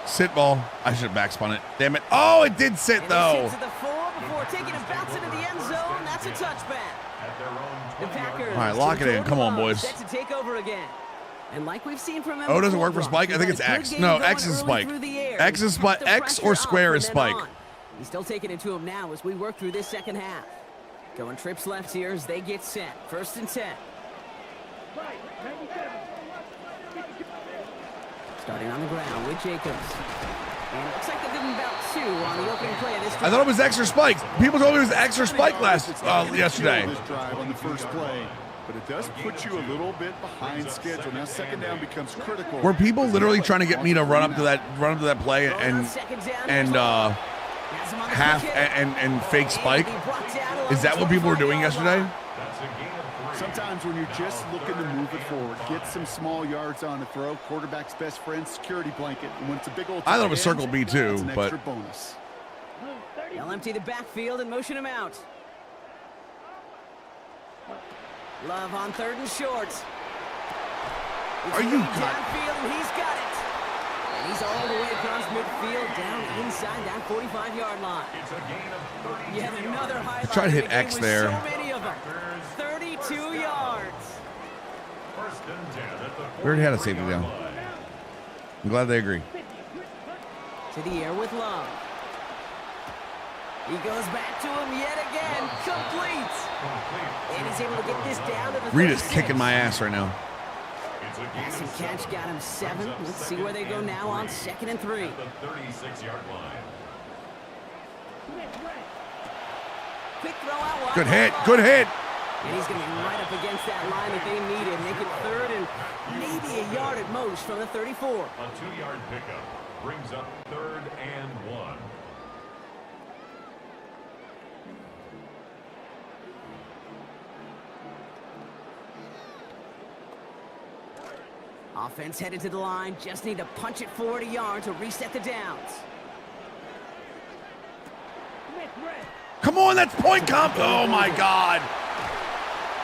Sit ball. I should have backspun it. Damn it. Oh, it did sit, though. Sits at the 4 before taking a bounce into the end zone. That's a touchback. The Packers. All right, lock it in. Come on, boys. Set to take over again. And like we've seen from him. Oh, it doesn't work for Spike? I think it's X. No, X is Spike. X is Spike. X or square is Spike. He's still taking it to him now as we work through this second half. Going trips left here as they get set. 1st and 10. Starting on the ground with Jacobs. And it looks like they're getting about 2 on the opening play of this drive. I thought it was X or Spike. People told me it was X or Spike yesterday. This drive on the first play, but it does put you a little bit behind schedule. Now second down becomes critical. Were people literally trying to get me to run up to that play and half and fake Spike? Is that what people were doing yesterday? Sometimes when you're just looking to move it forward, get some small yards on a throw, quarterback's best friend, security blanket. And when it's a big old I thought it was circle B too, but extra bonus. They'll empty the backfield and motion him out. Love on 3rd and short. Are you downfield and he's got it. And he's all the way across midfield, down inside that 45-yard line. It's a gain of 32 Yet another highlight. Try to hit X there. So many of them. 32 yards. First and 10 at the we already had a safety down. I'm glad they agree. To the air with Love. He goes back to him yet again. Complete. And he's able to get this down to the 36. Reed is kicking my ass right now. Pass and catch got him 7. Let's see where they go now on 2nd and 3. at the 36-yard line. Quick throw out wide. Good hit. Good hit. And he's going to be right up against that line that they needed. Make it 3rd and maybe a yard at most from the 34. A 2-yard pickup brings up 3rd and 1. Offense headed to the line. Just need to punch it forward a yard to reset the downs. Come on, that's point comp. Oh my God.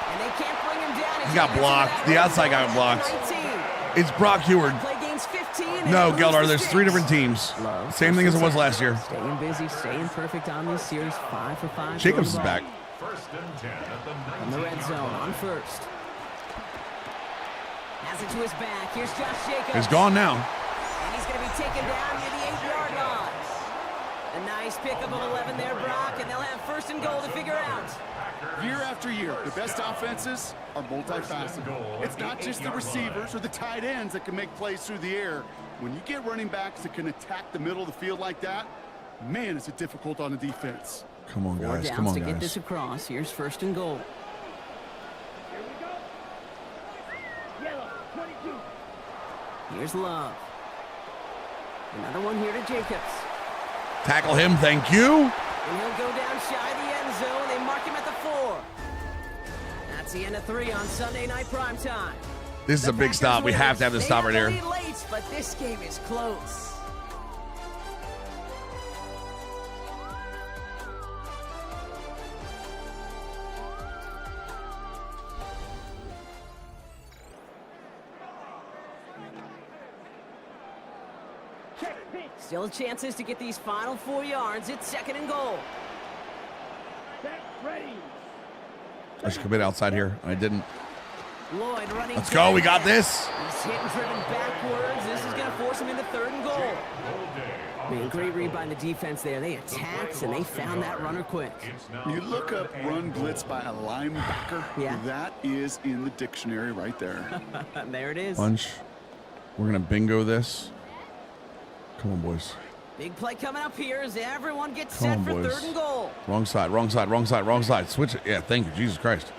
And they can't bring him down. He got blocked. The outside got blocked. It's Brock Heward. Play gains 15. No, Geldar, there's 3 different teams. Same thing as it was last year. Staying busy, staying perfect on this series. 5 for 5. Jacobs is back. First and 10 at the In the red zone on 1st. Has it to his back. Here's Josh Jacobs. He's gone now. And he's going to be taken down near the 8-yard line. A nice pickup of 11 there, Brock, and they'll have 1st and goal to figure out. Year after year, the best offenses are multifaceted. It's not just the receivers or the tight ends that can make plays through the air. When you get running backs that can attack the middle of the field like that, man, is it difficult on the defense. Come on, 4 guys. downs Come on, to get guys. this across. Here's 1st and goal. Here's Love. Another one here to Jacobs. Tackle him, thank you. And he'll go down shy of the end zone. They mark him at the 4. That's the end of 3 on Sunday night primetime. This is a big stop. We have to have this stop right here. Late, but this game is close. Still chances to get these final 4 yards. It's 2nd and goal. I should commit outside here. I didn't. Lloyd running. Let's go. We got this. He's hit and driven backwards. This is going to force him into 3rd and goal. Man, great read by the defense there. They attacked and they found that runner quick. You look up run blitz by a linebacker. Yeah. That is in the dictionary right there. There it is. Punch. We're going to bingo this. Come on, boys. Big play coming up here as everyone gets Come set on, for boys. 3rd and goal. Wrong side, wrong side, wrong side, wrong side. Switch it. Yeah, thank you. Jesus Christ.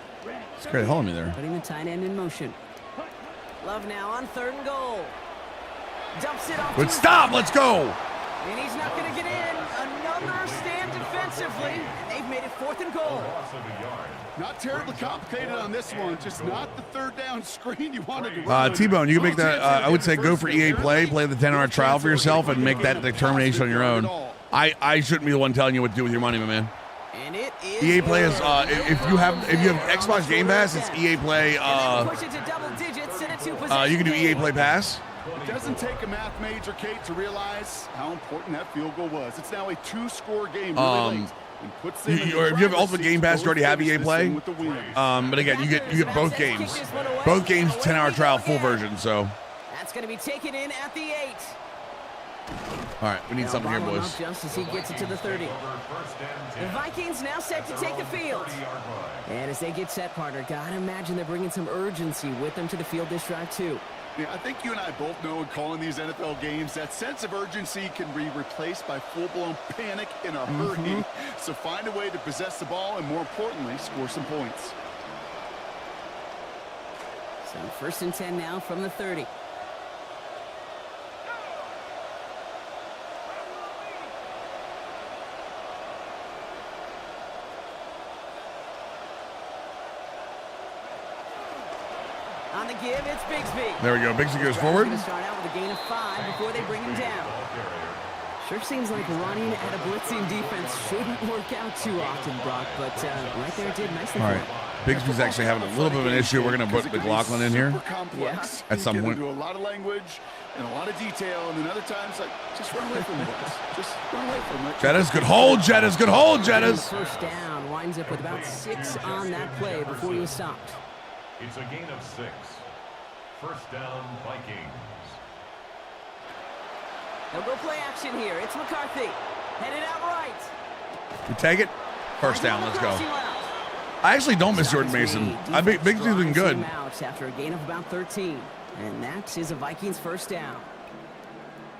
Scared the hell out of me there. Putting the tight end in motion. Love now on 3rd and goal. Dumps it off. But stop. Let's go. And he's not going to get in. Another stand defensively. They've made it 4th and goal. Not terribly complicated on this one. Just not the third down screen you wanted to run. T-Bone, you can make that. I would say go for EA Play the 10-hour trial for yourself, and make that determination on your own. I shouldn't be the one telling you what to do with your money, my man. And it is EA Play is if you have Xbox Game Pass, it's EA Play. Push it to double digits in a 2 You can do EA Play Pass. It doesn't take a math major, Kate, to realize how important that field goal was. It's now a 2-score game really late. Or if you have Ultimate Game Pass, you already have EA Play. But again, you get both games. Both games, 10-hour trial, full version. So that's going to be taken in at the 8. All right, we need something here, boys. Just as he gets it to the 30. The Vikings now set to take the field. And as they get set, partner, gotta imagine they're bringing some urgency with them to the field this drive, too. Yeah, I think you and I both know in calling these NFL games, that sense of urgency can be replaced by full-blown panic in a hurry. So find a way to possess the ball and, more importantly, score some points. So 1st and 10 now from the 30. On the give, it's Bigsby. There we go. Bigsby goes forward. Going to start out with a gain of 5 before they bring him down. Sure seems like running at a blitzing defense shouldn't work out too often, Brock, but right there it did nicely. All right. Bigsby's actually having a little bit of an issue. We're going to put McLaughlin in here at some point. Do a lot of language and a lot of detail, and then other times, like, just run away from it. Just run away from it. Jettas, good hold, Jettas, good hold, Jettas. First down, winds up with about 6 on that play before he was stopped. It's a gain of 6. First down, Vikings. They'll go play action here. It's McCarthy. Headed out right. We take it. First down, let's go. I actually don't miss Jordan Mason. I think Bigsby's been good. After a gain of about 13. And that is a Vikings first down.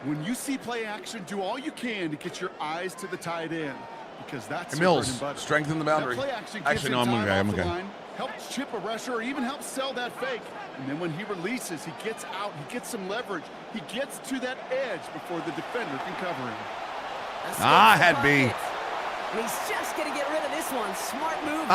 When you see play action, do all you can to get your eyes to the tight end, because that's Mills, strengthen the boundary. Actually, no, I'm okay. Helps chip a rusher or even helps sell that fake. And then when he releases, he gets out, he gets some leverage. He gets to that edge before the defender can cover him. Had B. He's just going to get rid of this one. Smart move.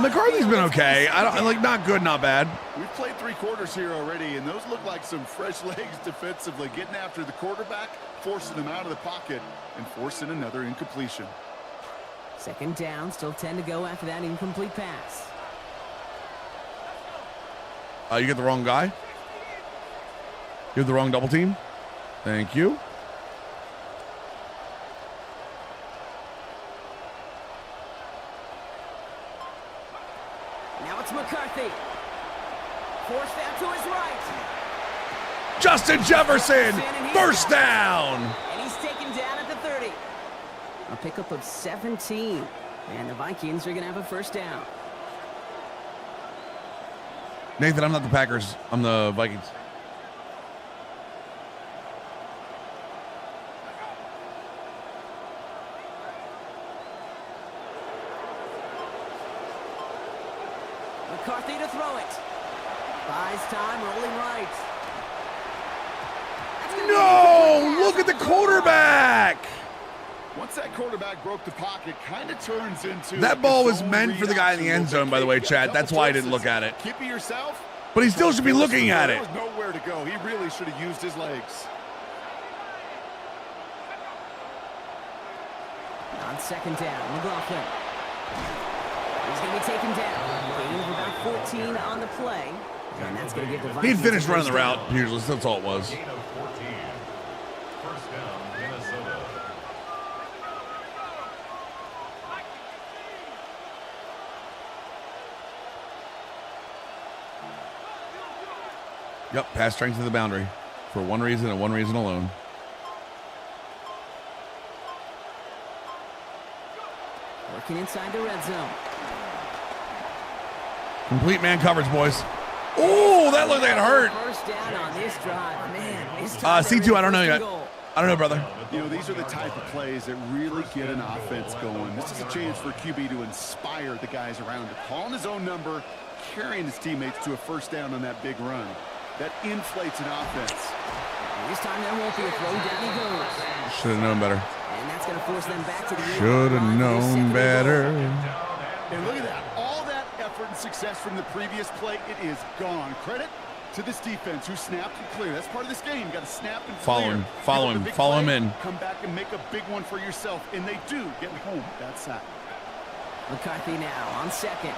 McCarthy's been okay. I don't like not good, not bad. We've played 3 quarters here already, and those look like some fresh legs defensively, getting after the quarterback, forcing him out of the pocket, and forcing another incompletion. 2nd down, still 10 to go after that incomplete pass. You get the wrong guy. You have the wrong double team. Thank you. Now it's McCarthy. Forced out to his right. Justin Jefferson, first down. And he's taken down at the 30. A pickup of 17. And the Vikings are going to have a first down. Nathan, I'm not the Packers. I'm the Vikings. McCarthy to throw it. Buys time, rolling right. No! Look at the quarterback! Once that quarterback broke the pocket, kind of turns into... That ball was meant for the guy in the end zone, by the way, Chad. That's why I didn't look at it. Keep it yourself. But he still should be looking at it. There was nowhere to go. He really should have used his legs. On 2nd down, McLaughlin. He's going to be taken down. Gain of about 14 on the play. And that's going to give the Vikings... He'd finished running the route, usually. That's all it was. Gain of 14. First down, Minnesota. Yep, pass strength to the boundary. For one reason and one reason alone. Working inside the red zone. Complete man coverage, boys. Oh, that looked like it hurt. First down on this drive. Man, C2, I don't know yet. I don't know, brother. You know, these are the type of plays that really get an offense going. This is a chance for QB to inspire the guys around him. Calling his own number, carrying his teammates to a first down on that big run. That inflates an offense. And this time there won't be a throw. Down he goes. Should have known better. And And that's going to force them back to the Should have known better. And look at that. All that effort and success from the previous play, it is gone. Credit to this defense who snapped and cleared. That's part of this game. You got to snap and clear. Follow him in. Come back and make a big one for yourself. And they do get home that sack. McCarthy now on second.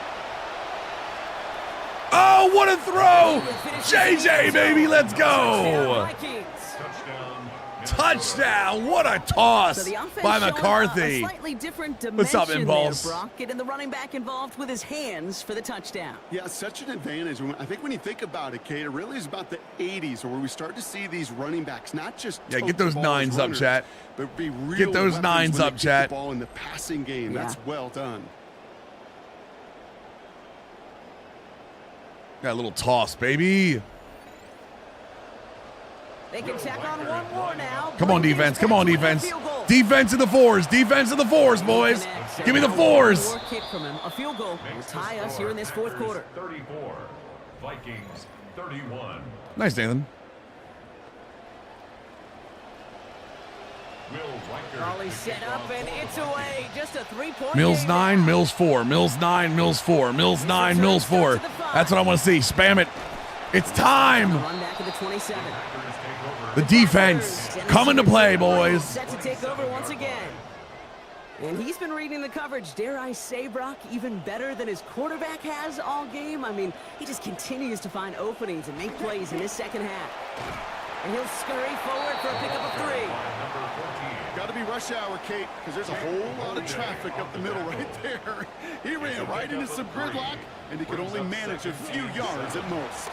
Oh, what a throw! JJ, baby, let's go! Touchdown! What a toss by McCarthy. What's up, Impulse? Brock, getting the running back involved with his hands for the touchdown. Yeah, such an advantage. I think when you think about it, Kate, it really is about the 80s where we start to see these running backs not just get those nines up, chat. But be real get those nines up, chat. The ball in the passing game. Yeah. That's well done. Got a little toss, baby. They can tack on one more now. Come on, defense. Come on, defense. Defense of the fours. Defense of the fours, boys. Give me the fours. Kick from him. A field goal will tie us here in this fourth quarter. 34. Vikings 31. Nice, Nathan. Raleigh set up and it's away. Just a 3-point. Mills 9, Mills 4. Mills 9, Mills 4. Mills 9, Mills 4. That's what I want to see. Spam it. It's time. Run back at the 27. The defense coming to play, boys. Set to take over once again. And he's been reading the coverage, dare I say, Brock, even better than his quarterback has all game. I mean, he just continues to find openings and make plays in this second half. And he'll scurry forward for a pickup of 3. Got to be rush hour, Kate, because there's a whole lot of traffic up the middle right there. He ran right into some gridlock, and he could only manage a few yards at most.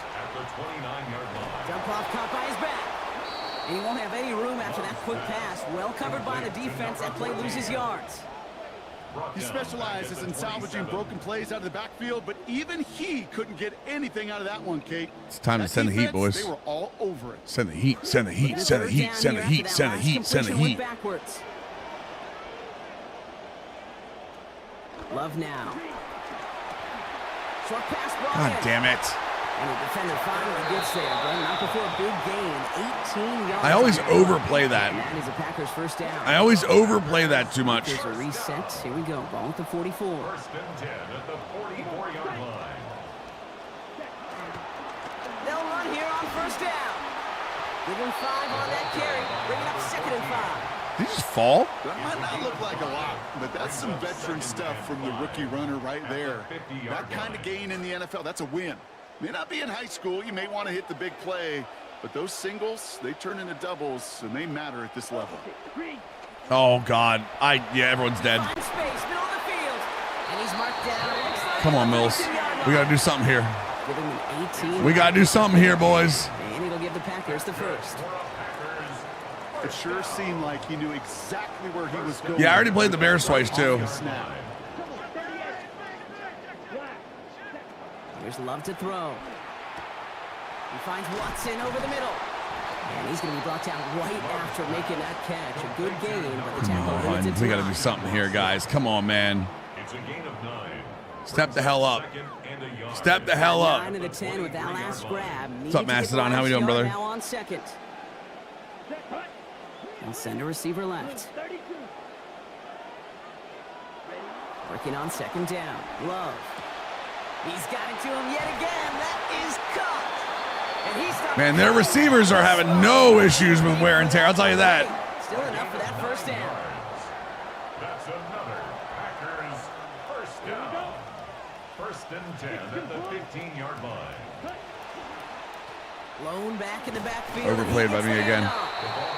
Jump off caught by his back. And he won't have any room after that quick pass. Well covered by the defense. That play loses yards. He specializes in salvaging broken plays out of the backfield, but even he couldn't get anything out of that one, Kate. It's time to send the heat, boys. They were all over it. Send the heat, send the heat, send the heat, send the heat, send the heat, send the heat. Love now. Short pass ball. God damn it. And the defender finally gets there, but not before a big gain. 18 yards. I always overplay that. That is a Packers first down. I always overplay that too much. Here's a reset. Here we go. Ball at the 44. First and 10 at the 44-yard line. They'll run here on first down. Give him 5 on that carry. Bring it up 2nd and 5. Did he just fall? That might not look like a lot, but that's some veteran stuff from the rookie runner right there. That kind of gain in the NFL, that's a win. May not be in high school. You may want to hit the big play, but those singles, they turn into doubles, and they matter at this level. Oh, God. Everyone's dead. Space, middle of the field. And he's marked down. Come on, Mills. We got to do something here. Give him an 18. We got to do something here, boys. And it'll give the Packers the first. It sure seemed like he knew exactly where he was going. Yeah, I already played the Bears twice, too. There's Love to throw. He finds Watson over the middle. And he's going to be brought down right after making that catch. A good gain, but the tackle limits it to We got to 9. do something here, guys. Come on, man. It's a gain of 9. Step the hell up. Step the hell up. 9 to the 10 with that last grab. What's up, Mastodon? How we doing, brother? Now on second. And send a receiver left. Working on second down. Love. He's got it to him yet again. That is caught. And he's Man, their receivers are having no issues with wear and tear. I'll tell you that. Still enough for that first down. That's another Packers first down. First and 10 at the 15-yard line. Blown back in the backfield. Overplayed by me again.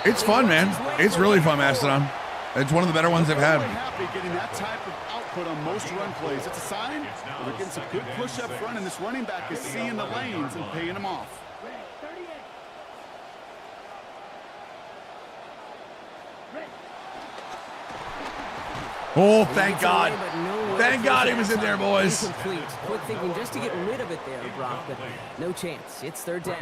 It's fun, man. It's really fun, Mastodon. It's one of the better ones I've had. Happy getting that type of output on most run plays. It's a sign that they're getting some good push up front, and this running back is seeing the lanes and paying them off. Oh, thank God. Thank God he was in there, boys. Incomplete. Quick thinking just to get rid of it there, Brock, but no chance. It's third down.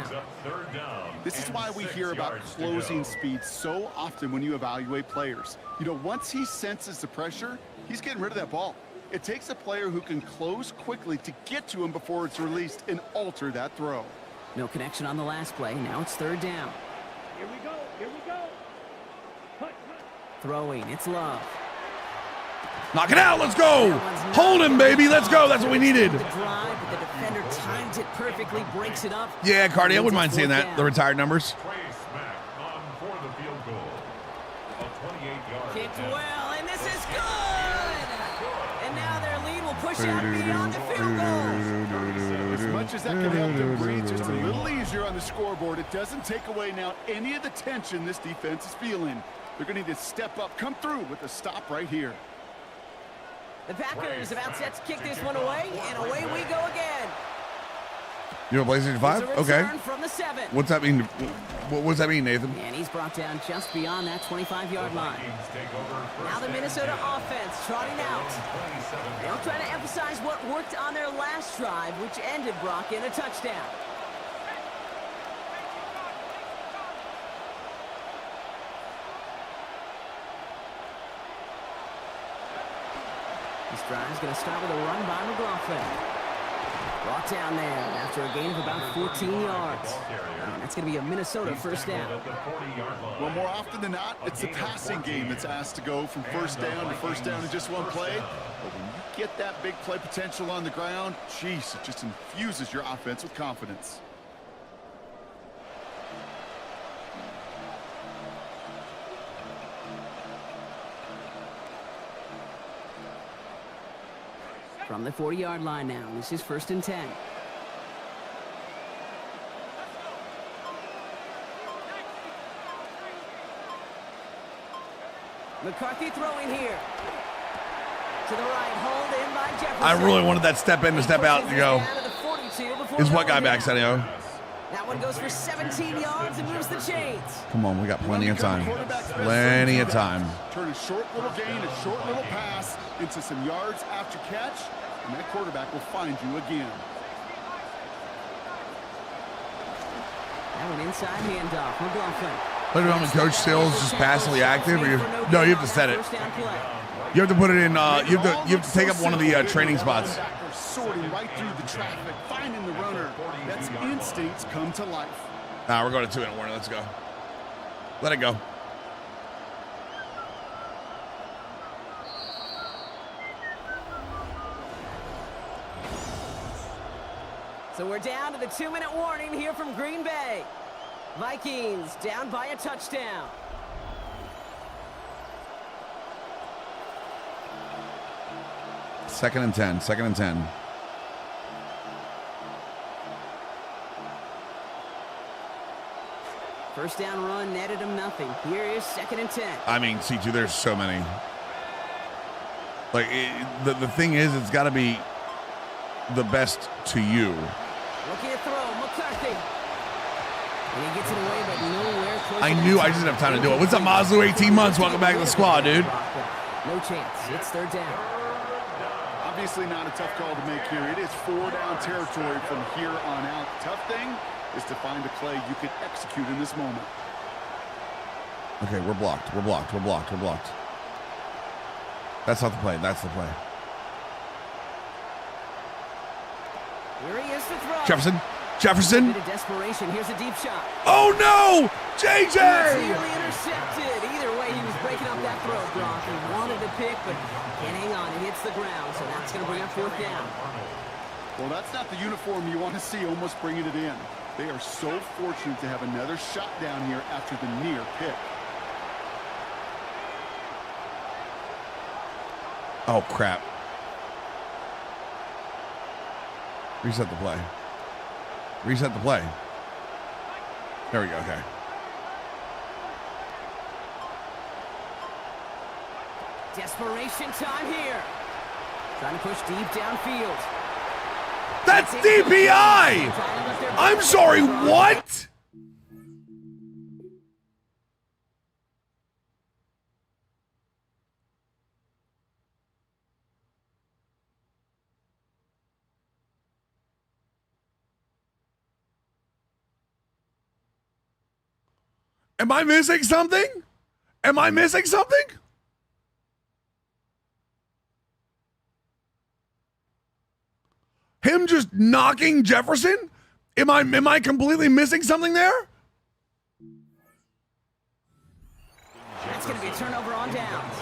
This is why we hear about closing speed so often when you evaluate players. You know, once he senses the pressure, he's getting rid of that ball. It takes a player who can close quickly to get to him before it's released and alter that throw. No connection on the last play. Now it's third down. Here we go. Here we go. Throwing, it's Love. Knock it out. Let's go. Hold him, baby. Let's go. That's what we needed. The drive, but the defender times it perfectly, breaks it up. Yeah, Cardi, I wouldn't mind seeing that. The retired numbers. Trey Smack on for the field goal. A 28-yard Kicked well, and this is good. And now their lead will push out beyond the field goal. As much as that can help them breathe just a little easier on the scoreboard, it doesn't take away now any of the tension this defense is feeling. They're going to need to step up, come through with a stop right here. The Packers about set to kick this one away, and away we go again. You know PlayStation 5? Okay. From the 7. What's that mean? What's that mean, Nathan? And he's brought down just beyond that 25-yard line. Now the Minnesota offense trotting out. They'll try to emphasize what worked on their last drive, which ended, Brock, in a touchdown. This drive is going to start with a run by McLaughlin. Brought down there after a gain of about 14 yards. And that's going to be a Minnesota first down. Well, more often than not, it's the passing game that's asked to go from first down to first down in just one play. But when you get that big play potential on the ground, geez, it just infuses your offense with confidence. From the 40-yard line now, this is 1st and 10. McCarthy throwing here. To the right, hold in by Jefferson. I really wanted that step in to step out and go. Is what guy back, Senio? That one goes for 17 yards and moves the chains. Come on, we got plenty of time. Plenty of time. Turn a short little gain, a short little pass into some yards after catch, and that quarterback will find you again. That one inside handoff. McLaughlin. Put it on the coach still is just passively active, or no, you have to set it. You have to put it in. You have to take up one of the training spots. Sorting right through the traffic, finding the runner. That's instincts come to life. Nah, we're going to 2-minute warning. Let's go. Let it go. So we're down to the 2-minute warning here from Green Bay. Vikings down by a touchdown. Second and 10. Second and 10. First down run netted him nothing. Here is 2nd and 10. I mean, C2, there's so many. Like, the thing is, it's got to be the best to you. Looking to throw, McCarthy. And he gets it away, but nowhere close. I knew I just didn't have time to do it. What's up, Mazlu? 18 months. Welcome back to the squad, dude. No chance. It's 3rd down. Obviously not a tough call to make here. It is 4-down territory from here on out. Tough thing is to find a play you can execute in this moment. Okay, we're blocked. We're blocked. We're blocked. We're blocked. That's not the play. That's the play. Here he is to throw. Jefferson. Jefferson. Bit of desperation. Here's a deep shot. Oh, no! JJ! Nearly intercepted. Either way, he was breaking up that throw, Brock. He wanted to pick, but can't hang on. It hits the ground, so that's going to bring up 4th down. Well, that's not the uniform you want to see almost bringing it in. They are so fortunate to have another shot down here after the near pick. Oh, crap. Reset the play. Reset the play. There we go. Okay. Desperation time here. Trying to push deep downfield. That's DPI! I'm sorry, what? Am I missing something? Am I missing something? Him just knocking Jefferson? Am I completely missing something there? That's going to be a turnover on downs.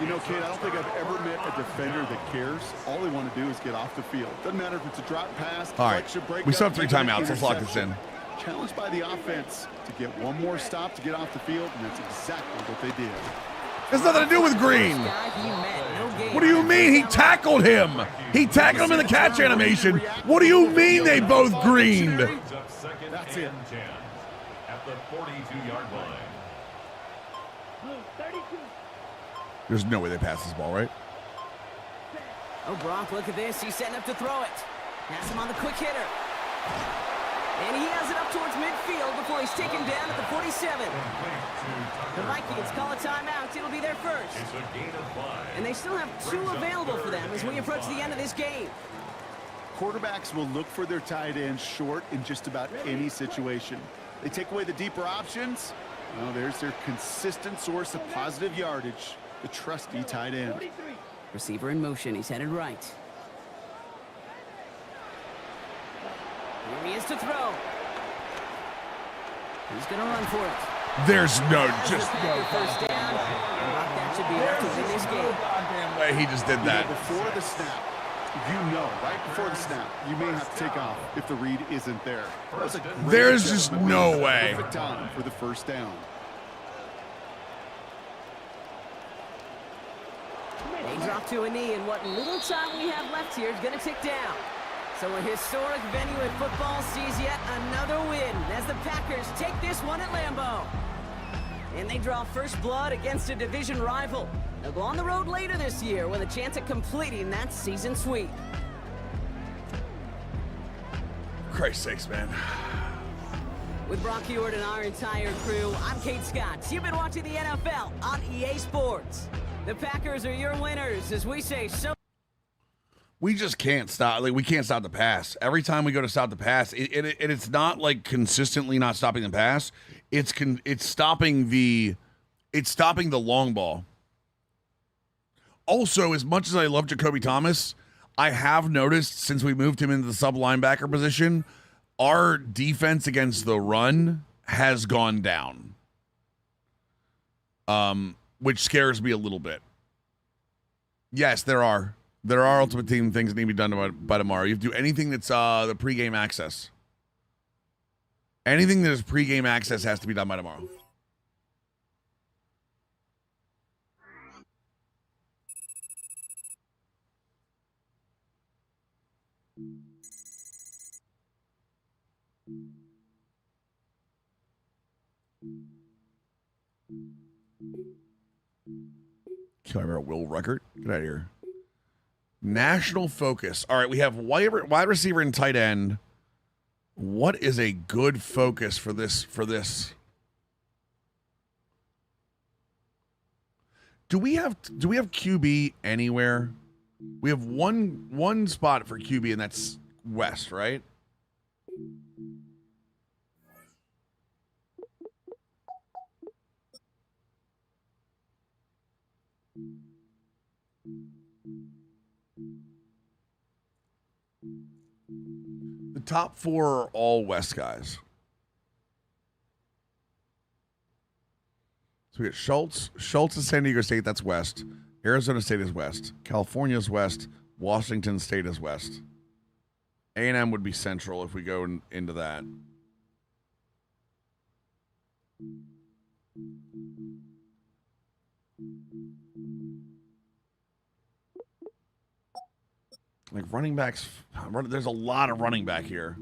You know, Kate, I don't think I've ever met a defender that cares. All they want to do is get off the field. Doesn't matter if it's a drop pass, all right, we still have 3 timeouts. Let's lock this in. Challenged by the offense to get one more stop to get off the field, and that's exactly what they did. There's nothing to do with Green. What do you mean? He tackled him. He tackled him in the catch animation. What do you mean they both greened? That's it. At the 42-yard line. There's no way they pass this ball, right? Oh, Brock, look at this. He's setting up to throw it. Has him on the quick hitter. And he has it up towards midfield before he's taken down at the 47. The Vikings call a timeout. It'll be their first. And they still have 2 available for them as we approach the end of this game. Quarterbacks will look for their tight ends short in just about any situation. They take away the deeper options. Well, there's their consistent source of positive yardage, the trusty tight end. Receiver in motion. He's headed right. Here he is to throw. He's going to run for it. There's no, just no. First down. That should be enough to win this game. Goddamn way he just did that. Before the snap, you know, right before the snap, you may have to take off if the read isn't there. There's just no way. Perfect time for the first down. They drop to a knee, and what little time we have left here is going to tick down. So a historic venue in football sees yet another win as the Packers take this one at Lambeau. And they draw first blood against a division rival. They'll go on the road later this year with a chance at completing that season sweep. Christ's sakes, man. With Brock Heward and our entire crew, I'm Kate Scott. You've been watching the NFL on EA Sports. The Packers are your winners, as we say so. We just can't stop. Like, we can't stop the pass. Every time we go to stop the pass, it's not like consistently not stopping the pass. It's stopping the long ball. Also, as much as I love Jacoby Thomas, I have noticed since we moved him into the sub linebacker position, our defense against the run has gone down. Which scares me a little bit. Yes, there are Ultimate Team things that need to be done by tomorrow. You have to do anything that's the pregame access. Anything that is pregame access has to be done by tomorrow. Can I remember Will Ruckert? Get out of here. National focus. All right, we have wide receiver and tight end. What is a good focus for this? Do we have QB anywhere? We have one spot for QB, and that's West, right? The top 4 are all West guys. So we got Schultz. Schultz is San Diego State. That's West. Arizona State is West. California is West. Washington State is West. A&M would be Central if we go into that. Like running backs, there's a lot of running back here.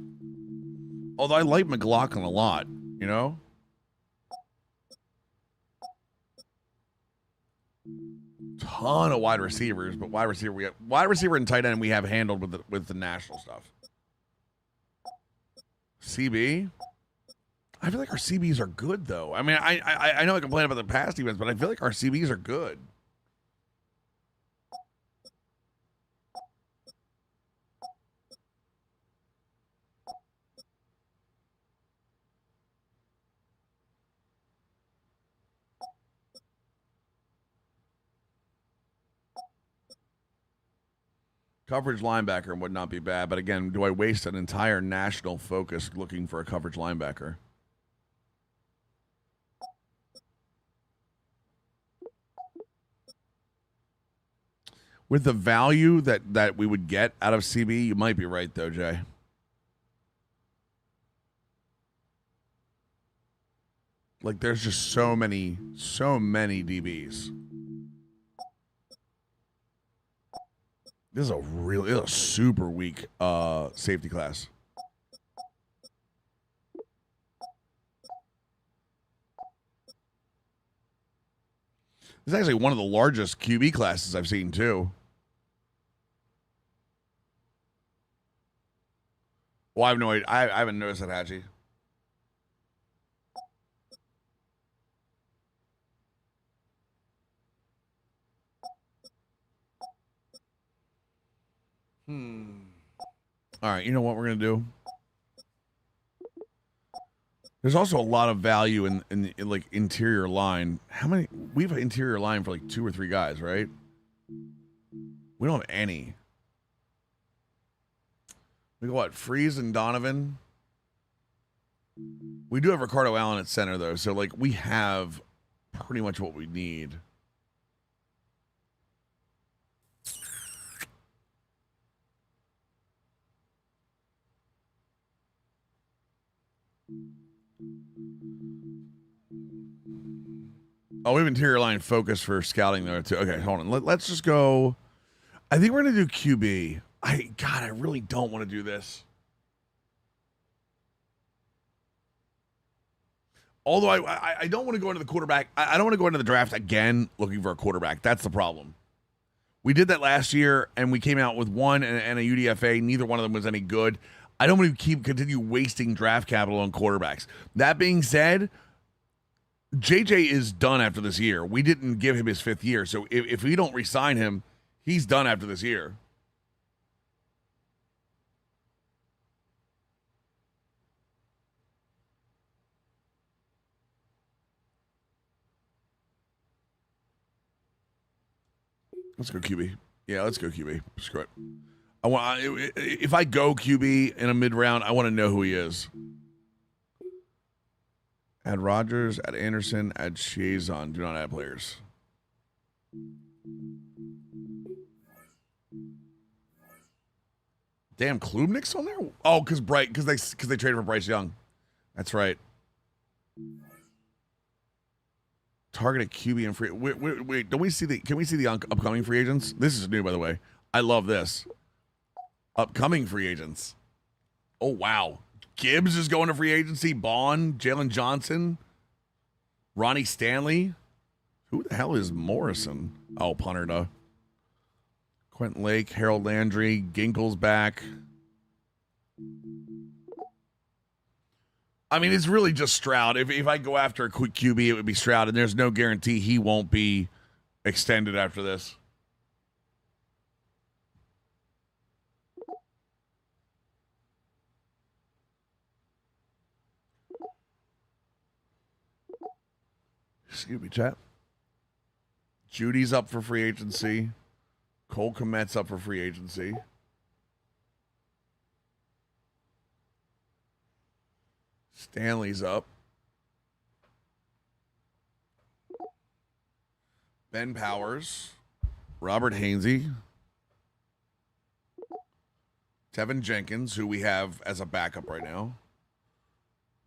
Although I like McLaughlin a lot, you know? Ton of wide receivers, but wide receiver and tight end we have handled with the national stuff. CB? I feel like our CBs are good though. I mean, I know I complain about the past defense, but I feel like our CBs are good. Coverage linebacker would not be bad, but again, do I waste an entire national focus looking for a coverage linebacker? with the value that we would get out of CB, you might be right though, Jay. Like there's just so many DBs. This is a super weak safety class. This is actually one of the largest QB classes I've seen too. Well, I have no idea. I haven't noticed that, Hatchie. All right, you know what we're going to do? There's also a lot of value in like interior line. How many? We have an interior line for like 2 or 3 guys, right? We don't have any. We got what? Freeze and Donovan. We do have Ricardo Allen at center though, so like we have pretty much what we need. Oh, we have interior line focus for scouting there too. Okay, hold on. Let's just go. I think we're gonna do QB. I really don't want to do this. Although I don't want to go into the quarterback. I don't want to go into the draft again looking for a quarterback. That's the problem. We did that last year, and we came out with one and a UDFA. Neither one of them was any good. I don't want to continue wasting draft capital on quarterbacks. That being said, JJ is done after this year. We didn't give him his 5th year, so if we don't re-sign him, he's done after this year. Let's go QB. Yeah, let's go QB. Screw it. If I go QB in a mid-round, I want to know who he is. Add Rodgers, add Anderson, add Chiazon. Do not add players. Damn, Klubnik's on there? Oh, because they traded for Bryce Young. That's right. Targeted QB and free. Wait. Don't we see the? Can we see the upcoming free agents? This is new, by the way. I love this. Upcoming free agents. Oh wow, Gibbs is going to free agency. Bond, Jalen Johnson, Ronnie Stanley. Who the hell is Morrison? Oh, punter to Quentin Lake, Harold Landry, Ginkle's back. I mean, it's really just Stroud. If I go after a quick QB, it would be Stroud, and there's no guarantee he won't be extended after this. Excuse me, chat. Judy's up for free agency. Cole Kmet's up for free agency. Stanley's up. Ben Powers. Robert Hainsey. Tevin Jenkins, who we have as a backup right now.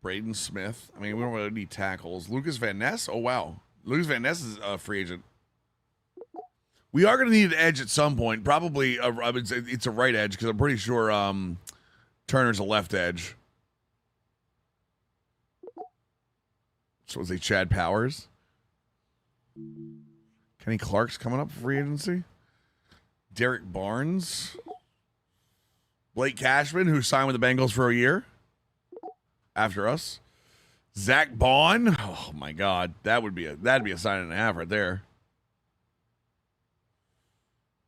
Braden Smith. I mean, we don't really need tackles. Lucas Van Ness. Oh, wow. Lucas Van Ness is a free agent. We are going to need an edge at some point. Probably, I would say it's a right edge because I'm pretty sure Turner's a left edge. So was he Chad Powers? Kenny Clark's coming up for free agency. Derek Barnes. Blake Cashman, who signed with the Bengals for a year after us. Zach Bond. Oh my God, that'd be a sign and a half right there.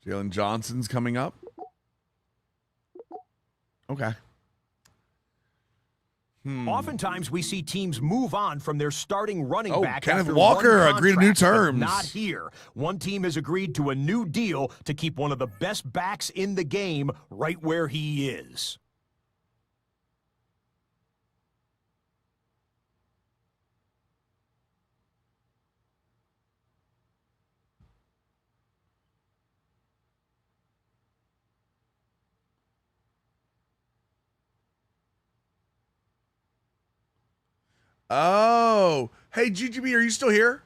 Jalen Johnson's coming up. Okay. Oftentimes, we see teams move on from their starting running back. Kenneth after Walker one agreed to new contract, terms. but not here. One team has agreed to a new deal to keep one of the best backs in the game right where he is. Oh, hey, GGB, are you still here?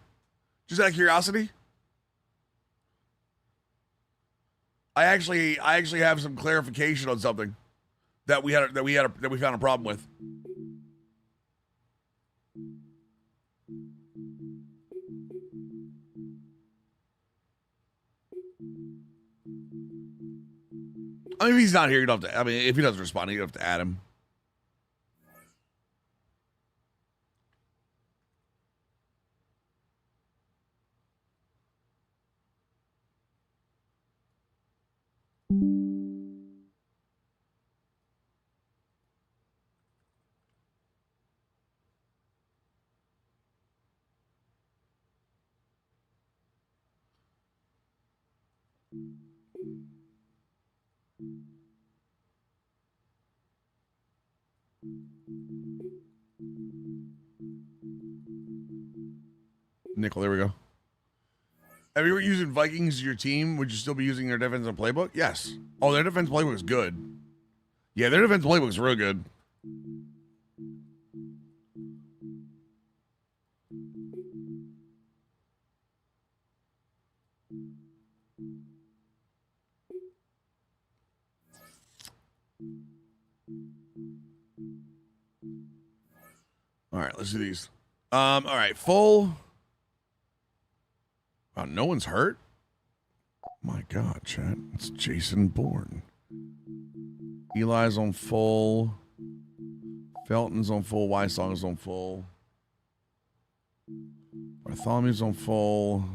Just out of curiosity. I actually have some clarification on something that we found a problem with. I mean, if he's not here, you don't have to. I mean, if he doesn't respond, you don't have to add him. Nickel, there we go. If you were using Vikings as your team, would you still be using their defensive playbook? Yes. Oh, their defensive playbook is good. Yeah, their defensive playbook is real good. All right, let's do these. All right, full. Oh, no one's hurt? My God, chat. It's Jason Bourne. Eli's on full. Felton's on full. Wysong's on full. Bartholomew's on full.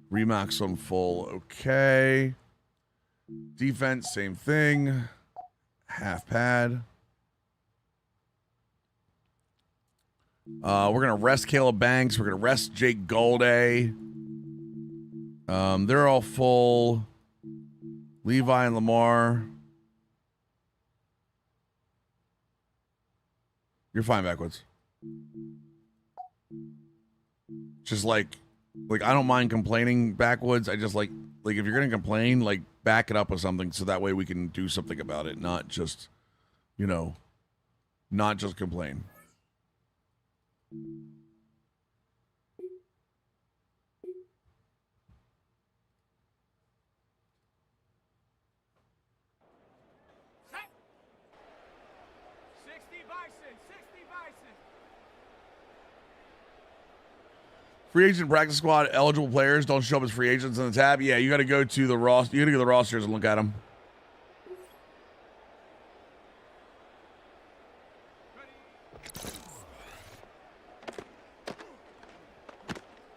Remax on full. Okay. Defense, same thing. Half pad. We're going to rest Caleb Banks. We're going to rest Jake Golday. They're all full. Levi and Lamar. You're fine backwards. Just like I don't mind complaining backwoods. I just like if you're going to complain, like back it up with something so that way we can do something about it, not just, not just complain. Free agent practice squad eligible players don't show up as free agents in the tab. Yeah, you got to go to the roster. You got to go to the rosters and look at them.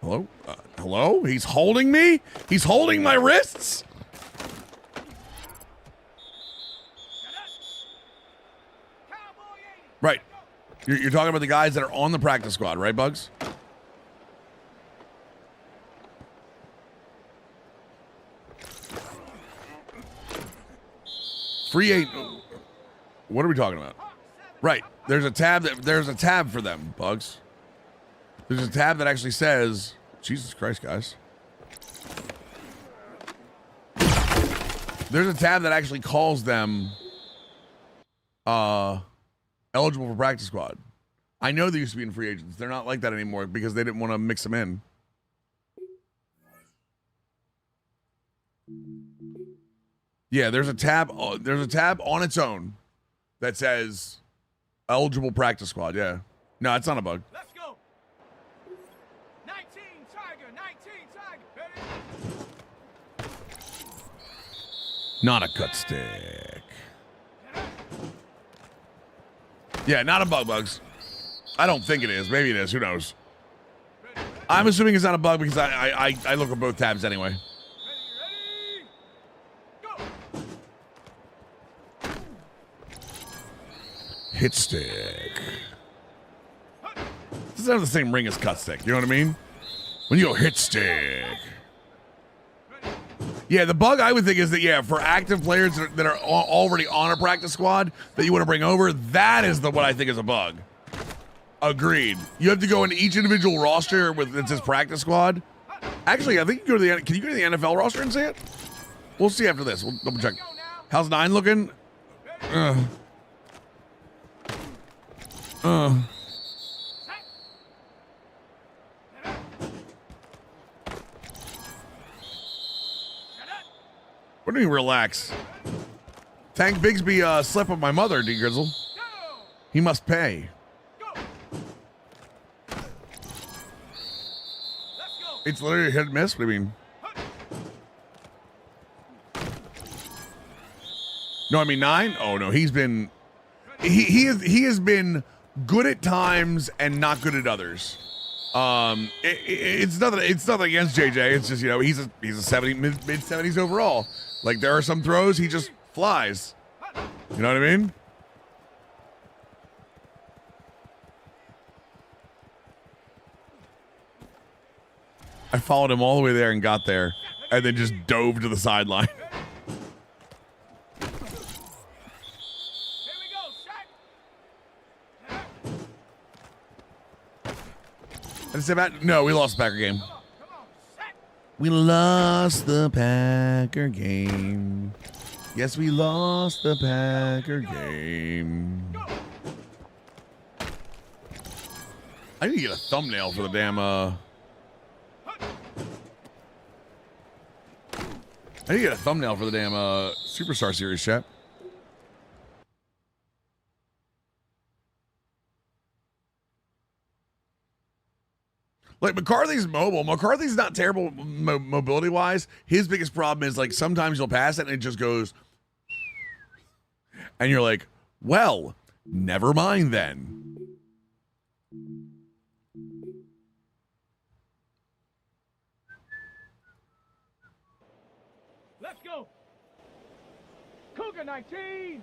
Hello? Hello? He's holding me? He's holding my wrists? Right. You're talking about the guys that are on the practice squad, right, Bugs? Free agent. What are we talking about? Right. There's a tab for them, Bugs. There's a tab that actually says, Jesus Christ, guys. There's a tab that actually calls them eligible for practice squad. I know they used to be in free agents. They're not like that anymore because they didn't want to mix them in. Yeah, there's a tab on its own that says eligible practice squad. Yeah. No, it's not a bug. Let's go. 19 Tiger, 19 Tiger. Not a cut stick. Yeah, not a bug, Bugs. I don't think it is. Maybe it is. Who knows? I'm assuming it's not a bug because I look at both tabs anyway. Hit stick. This doesn't have the same ring as cut stick. You know what I mean? When you go hit stick. Yeah, the bug I would think is that, yeah, for active players that are already on a practice squad that you want to bring over, that is what I think is a bug. Agreed. You have to go into each individual roster with it says practice squad. Actually, I think you can you go to the NFL roster and see it? We'll see after this. We'll double check. How's 9 looking? What do you mean relax? Tank Bigsby slept with my mother, D Grizzle. He must pay. It's literally a hit and miss. What do you mean? No, I mean 9. Oh no, he's been he has been good at times and not good at others. It's nothing against JJ. It's just, you know, he's a 70 mid 70s overall. Like, there are some throws he just flies. You know what I mean? I followed him all the way there and got there, and then just dove to the sideline. No, we lost the Packer game. We lost the Packer game. Yes, we lost the Packer game. I need to get a thumbnail for the damn, I need to get a thumbnail for the damn, Superstar Series, chat. Like, McCarthy's mobile. McCarthy's not terrible mobility-wise. His biggest problem is, like, sometimes you'll pass it and it just goes... And you're like, well, never mind then. Let's go. Cougar 19.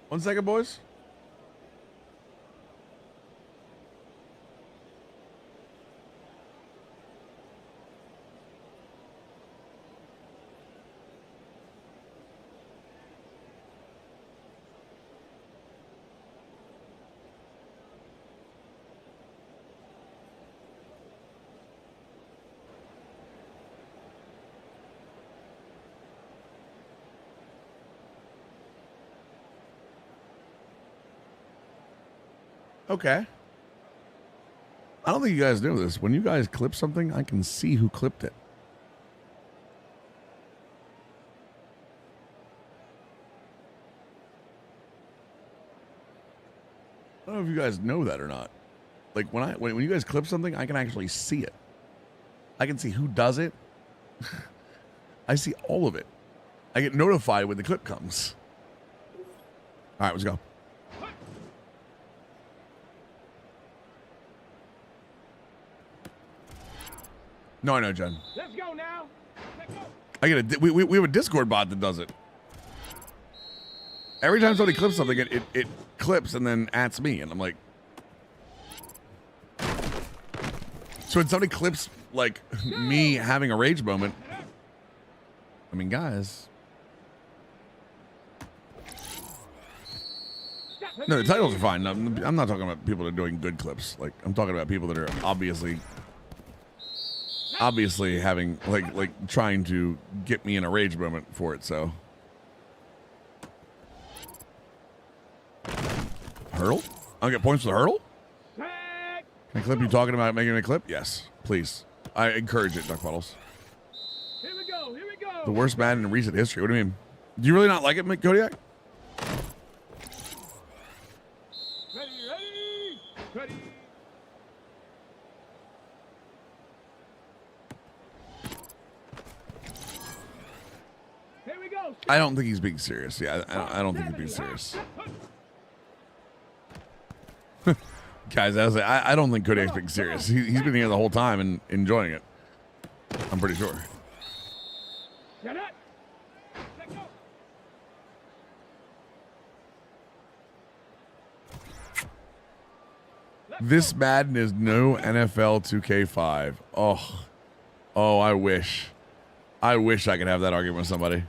One second, boys. Okay. I don't think you guys know this. When you guys clip something, I can see who clipped it. I don't know if you guys know that or not. Like, when you guys clip something, I can actually see it. I can see who does it. I see all of it. I get notified when the clip comes. All right, let's go. No, I know, Jen. Let's go now. Let's go. I get we have a Discord bot that does it. Every time somebody clips something, it clips and then ats me, and I'm like. So when somebody clips like me having a rage moment, I mean, guys. No, the titles are fine. I'm not talking about people that are doing good clips. Like, I'm talking about people that are obviously having like trying to get me in a rage moment for it. So hurdle, I'll get points for the hurdle. Can I clip you talking about making a clip? Yes, please. I encourage it, Duck Puddles. Here we go. Here we go. The worst Madden in recent history. What do you mean? Do you really not like it, Kodiak? Ready. Here we go. I don't think he's being serious. Yeah, I don't think he's being serious. Guys, I don't think Kodiak's being serious. He's been here the whole time and enjoying it. I'm pretty sure. This Madden is no NFL 2K5. Oh, I wish I could have that argument with somebody.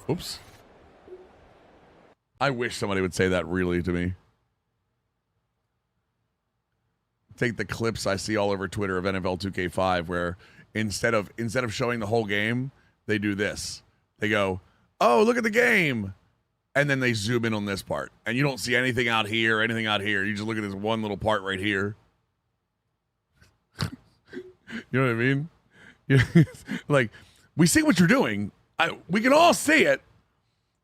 Oops. I wish somebody would say that really to me. Take the clips I see all over Twitter of NFL 2K5 where instead of showing the whole game, they do this. They go, "Oh, look at the game. and then they zoom in on this part, and you don't see anything out here, anything out here. You just look at this one little part right here. You know what I mean? Like, we see what you're doing. We can all see it.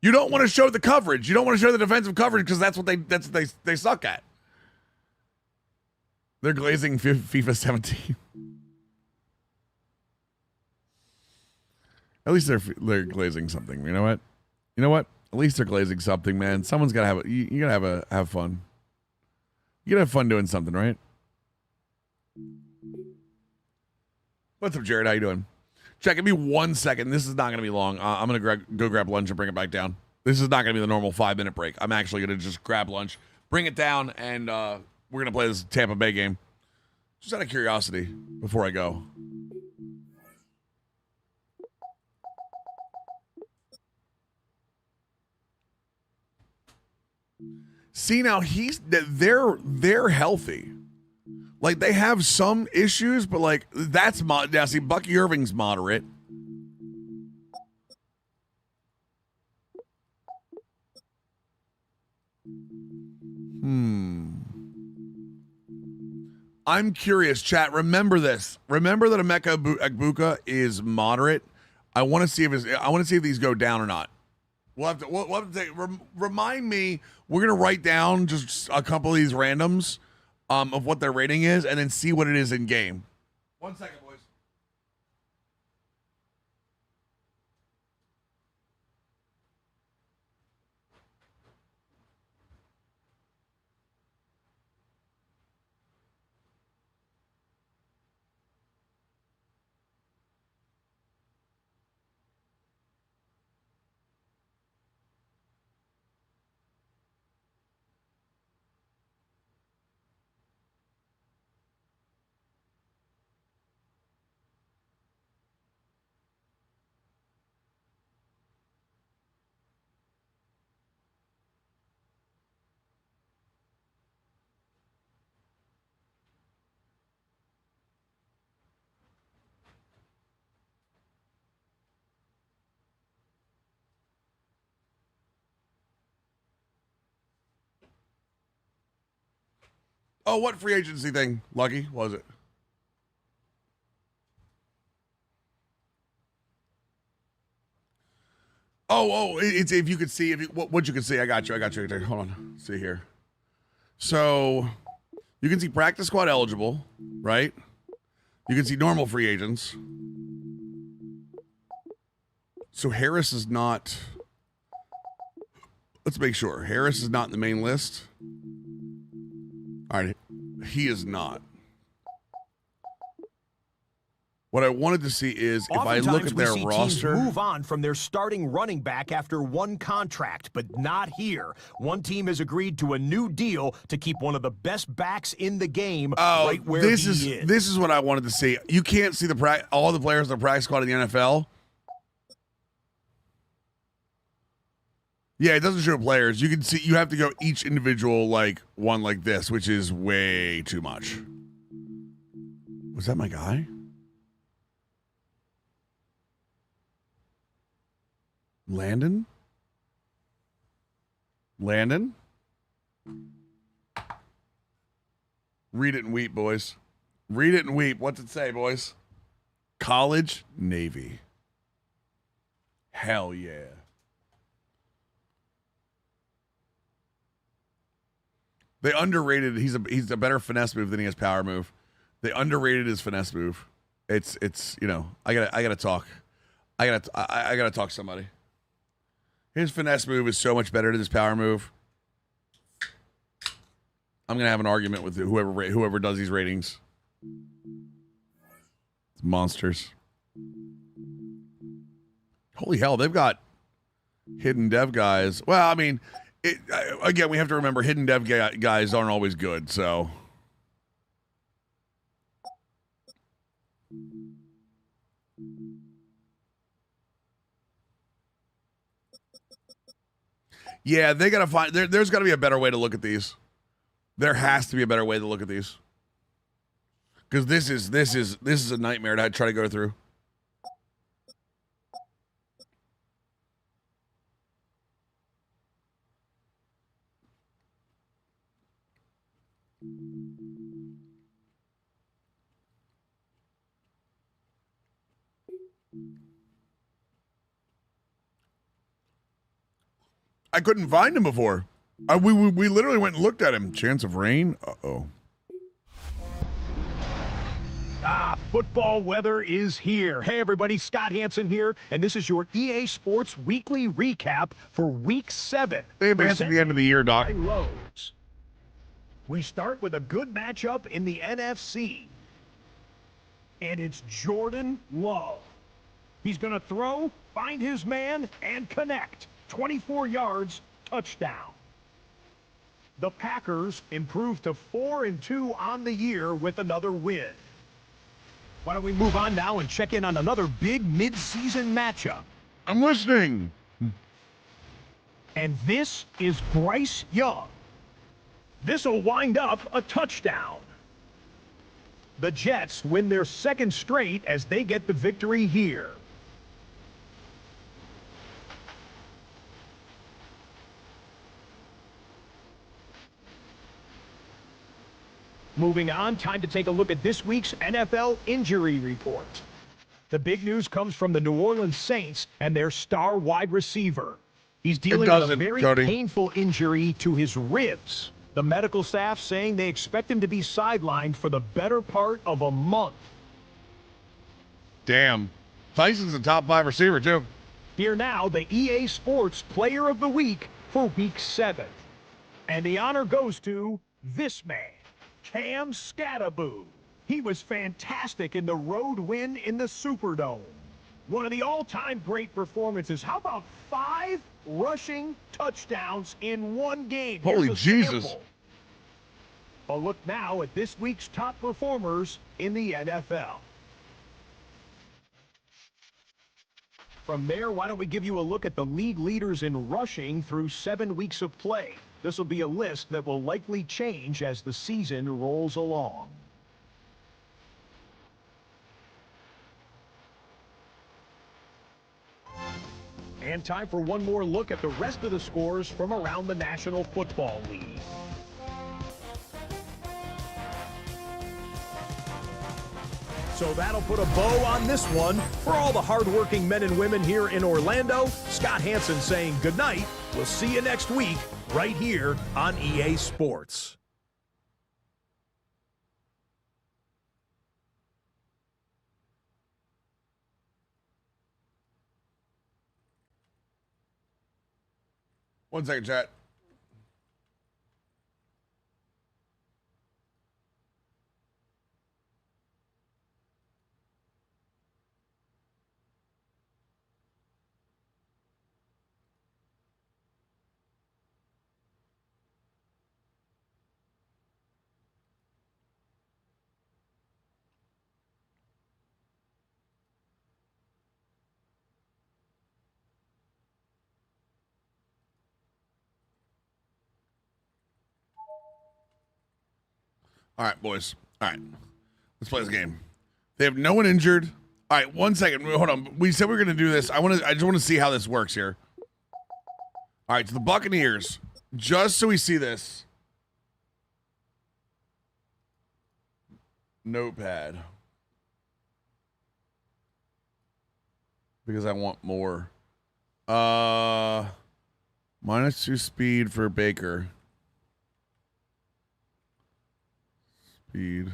You don't want to show the coverage. You don't want to show the defensive coverage because that's what they suck at. They're glazing FIFA 17. At least they're glazing something. You know what? You know what? At least they're glazing something, man. Someone's got to have you gotta have fun. You gotta have fun doing something, right? What's up, Jared? How you doing? Check, give me 1 second. This is not going to be long. I'm going to go grab lunch and bring it back down. This is not going to be the normal 5-minute break. I'm actually going to just grab lunch, bring it down, and we're going to play this Tampa Bay game. Just out of curiosity before I go. See, now they're healthy. Like, they have some issues, but, like, that's now, see, Bucky Irving's moderate. I'm curious, chat. Remember this. Remember that Emeka Egbuka is moderate. I want to see if these go down or not. We'll have to remind me. We're gonna write down just a couple of these randoms of what their rating is, and then see what it is in game. 1 second, boys. Oh, what free agency thing, Lucky, was it? It's if you could see what you can see. I got you. Hold on. See here. So you can see practice squad eligible, right? You can see normal free agents. So Harris is not. Let's make sure Harris is not in the main list. All right, he is not. What I wanted to see is if I look at their roster. Teams move on from their starting running back after one contract, but not here. One team has agreed to a new deal to keep one of the best backs in the game right where he is. This is what I wanted to see. You can't see all the players in the practice squad in the NFL. Yeah, it doesn't show players. You can see, you have to go each individual like one like this, which is way too much. Was that my guy? Landon? Read it and weep, boys. Read it and weep. What's it say, boys? College, Navy. Hell yeah. They underrated. He's a better finesse move than he has power move. They underrated his finesse move. It's I gotta talk. I gotta talk to somebody. His finesse move is so much better than his power move. I'm gonna have an argument with whoever does these ratings. It's monsters. Holy hell, they've got hidden dev guys. Well, I mean. Again, we have to remember hidden dev guys aren't always good, so. Yeah, they gotta find. There's got to be a better way to look at these. There has to be a better way to look at these, because this is a nightmare to try to go through. I couldn't find him before. We literally went and looked at him. Chance of rain? Uh-oh. Football weather is here. Hey, everybody, Scott Hansen here, and this is your EA Sports Weekly Recap for Week 7. They advanced at the end of the year, Doc. Lows. We start with a good matchup in the NFC, and it's Jordan Love. He's going to throw, find his man, and connect. 24 yards, touchdown. The Packers improved to 4-2 on the year with another win. Why don't we move on now and check in on another big mid-season matchup? I'm listening. And this is Bryce Young. This will wind up a touchdown. The Jets win their second straight as they get the victory here. Moving on, time to take a look at this week's NFL injury report. The big news comes from the New Orleans Saints and their star wide receiver. He's dealing with a very painful injury to his ribs. The medical staff saying they expect him to be sidelined for the better part of a month. Damn. Tyson's a top 5 receiver, too. Here now, the EA Sports Player of the Week for Week 7. And the honor goes to this man, Cam Scattaboo. He was fantastic in the road win in the Superdome. One of the all-time great performances. How about 5 rushing touchdowns in one game? Holy Jesus. A look now at this week's top performers in the NFL. From there, why don't we give you a look at the league leaders in rushing through 7 weeks of play. This will be a list that will likely change as the season rolls along. And time for one more look at the rest of the scores from around the National Football League. So that'll put a bow on this one. For all the hardworking men and women here in Orlando, Scott Hansen saying good night. We'll see you next week right here on EA Sports. One second, chat. All right, boys. All right. Let's play this game. They have no one injured. All right, 1 second. Hold on. We said we were going to do this. I just want to see how this works here. All right, so the Buccaneers, just so we see this. Notepad. Because I want more. -2 speed for Baker. Speed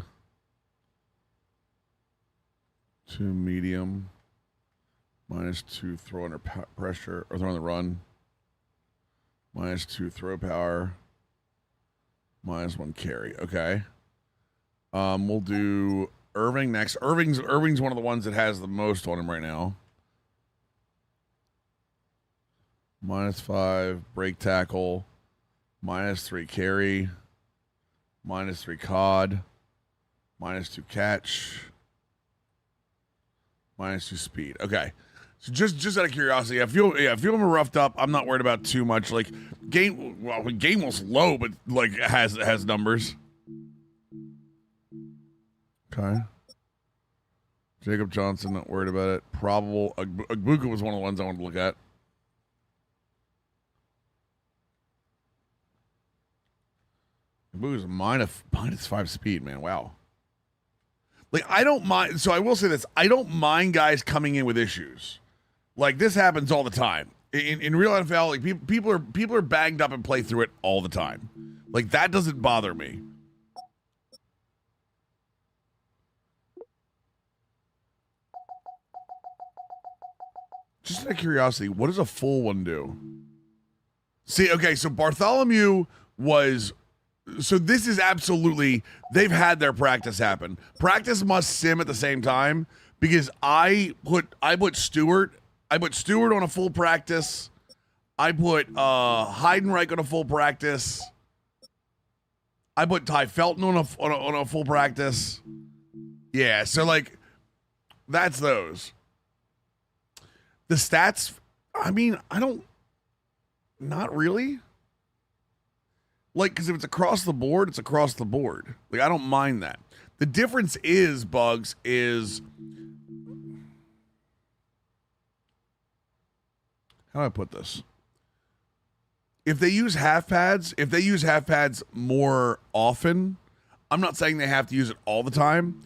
to medium. -2 throw under pressure or throw on the run. -2 throw power. -1 carry. Okay. We'll do Irving next. Irving's one of the ones that has the most on him right now. -5 break tackle. -3 carry. -3 cod. -2 catch. -2 speed. Okay. So just out of curiosity, I feel him roughed up. I'm not worried about too much. Like game was low, but like has numbers. Okay. Jacob Johnson, not worried about it. Probable. Agbuka was one of the ones I wanted to look at. Agbuka's -5 speed, man. Wow. Like, I don't mind. So I will say this. I don't mind guys coming in with issues. Like, this happens all the time. In real NFL, like, people are banged up and play through it all the time. Like, that doesn't bother me. Just out of curiosity, what does a full one do? See, okay, so Bartholomew was... So this is absolutely... They've had their practice happen. Practice must sim at the same time because I put Stewart on a full practice. I put Heidenreich on a full practice. I put Ty Felton on a full practice. Yeah, so, like, that's those. The stats, I mean, not really. Like, because if it's across the board, it's across the board. Like, I don't mind that. The difference is, Bugs, is... How do I put this? If they use half pads more often, I'm not saying they have to use it all the time,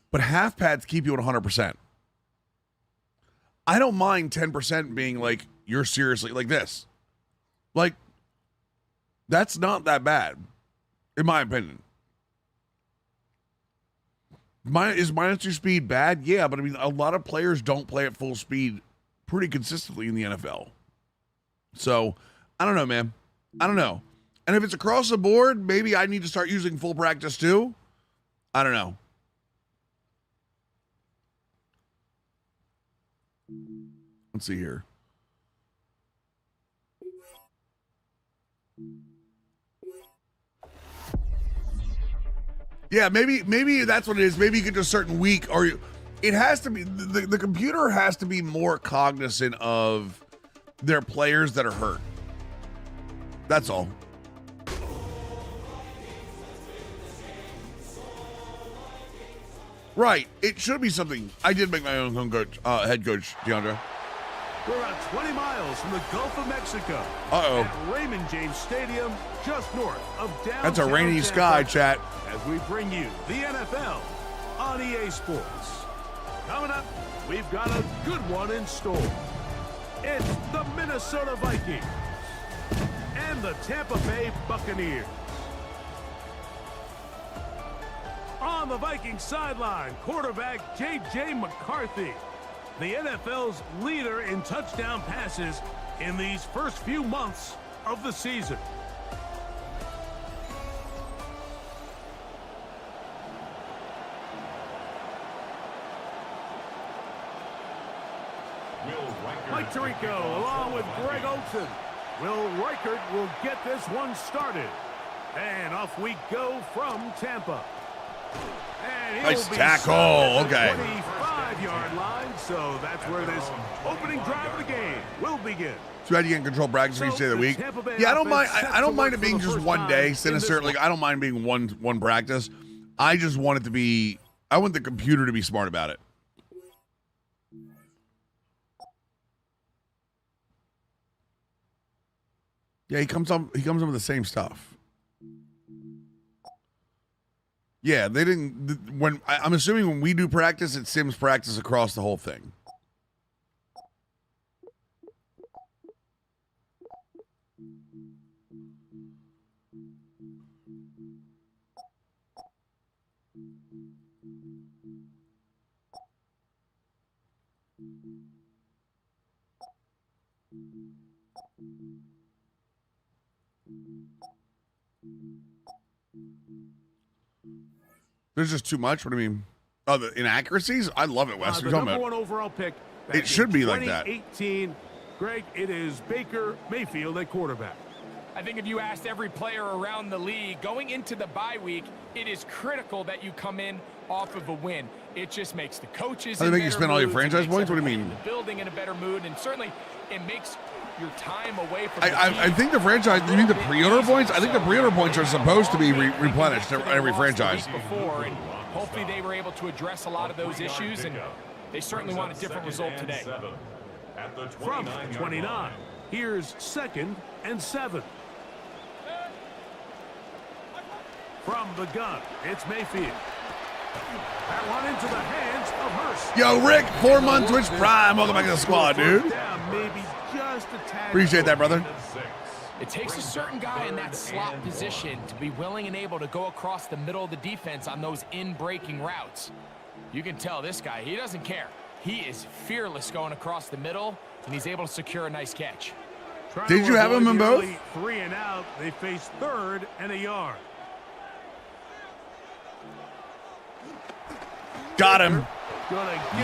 but half pads keep you at 100%. I don't mind 10% being like, you're seriously like this. Like, that's not that bad, in my opinion. Is -2 speed bad? Yeah, but I mean, a lot of players don't play at full speed pretty consistently in the NFL. So, I don't know, man. I don't know. And if it's across the board, maybe I need to start using full practice too. I don't know. Let's see here. Yeah, maybe that's what it is. Maybe you get to a certain week, or it has to be the computer has to be more cognizant of their players that are hurt. That's all. Right. It should be something. I did make my own head coach, DeAndre. We're about 20 miles from the Gulf of Mexico. Uh-oh. At Raymond James Stadium, just north of downtown. That's a rainy sky, chat. As we bring you the NFL on EA Sports. Coming up, we've got a good one in store. It's the Minnesota Vikings and the Tampa Bay Buccaneers. On the Vikings sideline, quarterback J.J. McCarthy, the NFL's leader in touchdown passes in these first few months of the season. Mike Tirico along with Greg Olsen. Will Reichert will get this one started. And off we go from Tampa. And nice tackle. Okay. 25-yard line, so that's where this opening drive of the game will begin. So how do you get control practice each day of the week? Yeah, I don't mind. I don't mind it being just one day. Sinister. Like, I don't mind being one practice. I just want it to be. I want the computer to be smart about it. Yeah, he comes in with the same stuff. Yeah, they didn't. I'm assuming when we do practice, it sims practice across the whole thing. There's just too much. What do you mean? Oh, the inaccuracies? I love it, Wes. The number one overall pick. It should be like that. 2018. Greg, it is Baker Mayfield at quarterback. I think if you asked every player around the league going into the bye week, it is critical that you come in off of a win. It just makes the coaches. How do they make you spend all your franchise points? What do you mean? The building in a better mood, and certainly it makes your time away from. I think the franchise. You mean the pre-order points? I think the pre-order points are supposed to be replenished every franchise. Before, and hopefully they were able to address a lot of those issues, and they certainly want a different result today. From 29, here's 2nd and 7. From the gun, it's Mayfield. That one into the hands of Hurst. Yo, Rick, 4-month Twitch Prime. Welcome back to the squad, dude. Maybe just a tad. Appreciate that, brother. It takes a certain guy in that slot position to be willing and able to go across the middle of the defense on those in-breaking routes. You can tell this guy, he doesn't care. He is fearless going across the middle, and he's able to secure a nice catch. Did you have him in both? 3 and out. They face 3rd and a yard. Got him.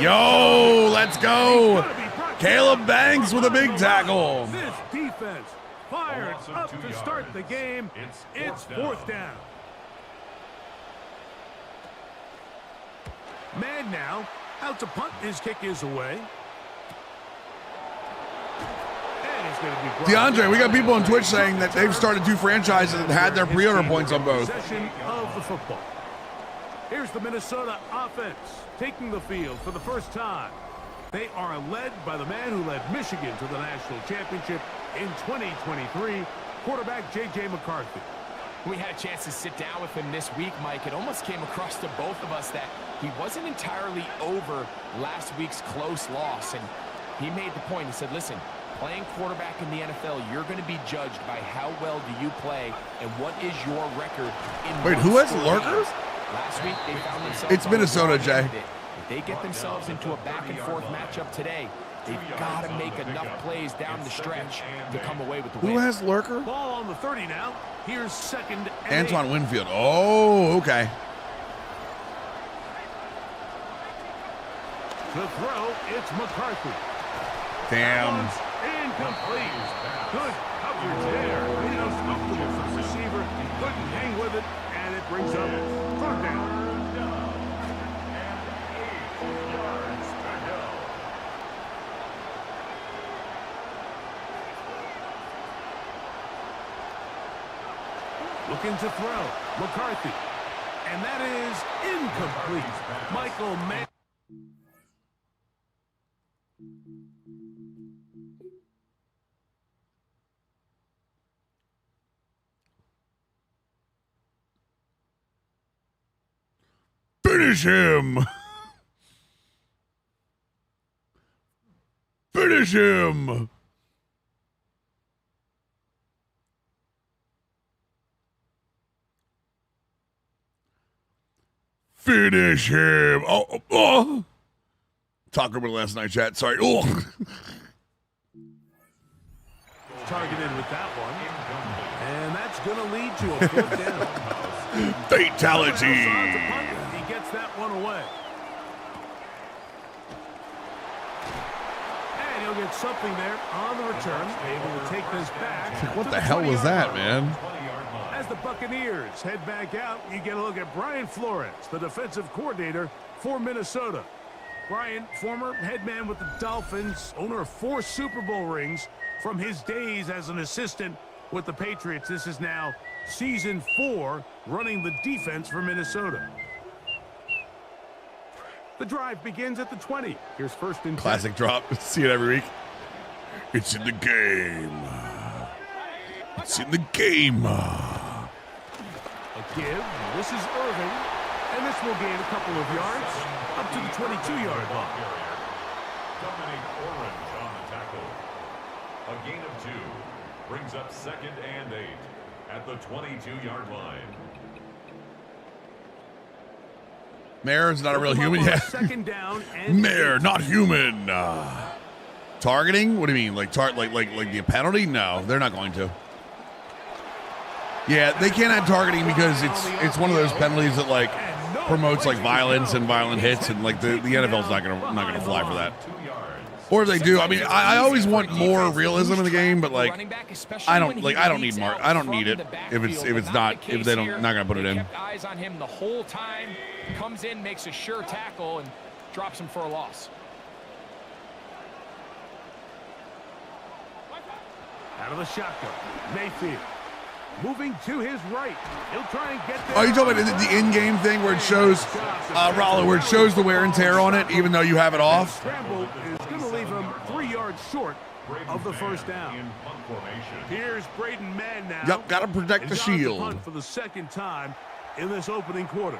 Yo, let's go. Caleb Banks with a big tackle. This defense fired up to start the game. It's 4th down. Man now out to punt. His kick is away. And it's going to be DeAndre, we got people on Twitch saying that they've started 2 franchises and had their pre-order points on both. Possession of the football. Here's the Minnesota offense taking the field for the first time. They are led by the man who led Michigan to the national championship in 2023, quarterback J.J. McCarthy. We had a chance to sit down with him this week, Mike. It almost came across to both of us that he wasn't entirely over last week's close loss. And he made the point. He said, listen, playing quarterback in the NFL, you're going to be judged by how well do you play and what is your record in Wait, who has lurkers? Last week, they found themselves. It's Minnesota, Jay. If they get themselves into a back-and-forth matchup today, they've got to make enough plays down the stretch to come away with the win. Who has lurker? Ball on the 30 now. Here's 2nd and Antoine Winfield. Oh, okay. To throw, it's McCarthy. Damn. Incomplete. Good coverage there. You know, the receiver couldn't hang with it, and it brings up 3rd down. Looking to throw, McCarthy. And that is incomplete. Michael May. Finish him. Finish him. Finish him. Oh. Talking about last night, chat. Sorry. Oh. Targeted with that one. And that's going to lead to a 4th down. Fatality. He gets that one away. And he'll get something there on the return. Able to take this back. What the hell was that, man? As the Buccaneers head back out, you get a look at Brian Flores, the defensive coordinator for Minnesota. Brian, former head man with the Dolphins, owner of 4 Super Bowl rings from his days as an assistant with the Patriots. This is now season 4 running the defense for Minnesota. The drive begins at the 20. Here's 1st and 10. Classic drop. See it every week. It's in the game. It's in the game. A give. This is Irving. And this will gain a couple of yards up to the 22-yard line. Dominic Orange on the tackle. A gain of 2 brings up 2nd and 8 at the 22-yard line. Mayor's not a real human yet. 2nd down and Mayor, not human. Targeting? What do you mean? Like the penalty? No, they're not going to. Yeah, they can't add targeting because it's one of those penalties that like promotes like violence and violent hits, and like the NFL's not gonna fly for that. Or if they do, I mean, I always want more realism in the game, but like I don't need it if they're not gonna put it in. Kept eyes on him the whole time. Comes in, makes a sure tackle, and drops him for a loss. Out of the shotgun, Mayfield. Moving to his right. He'll try and get there. Oh, you talking about the in-game thing where it shows, Rollo, where it shows the wear and tear on it, even though you have it off? Scramble is going to leave him 3 yards short of the 1st down. Here's Braden Mann now. Yep, got to protect the shield. For the 2nd time in this opening quarter.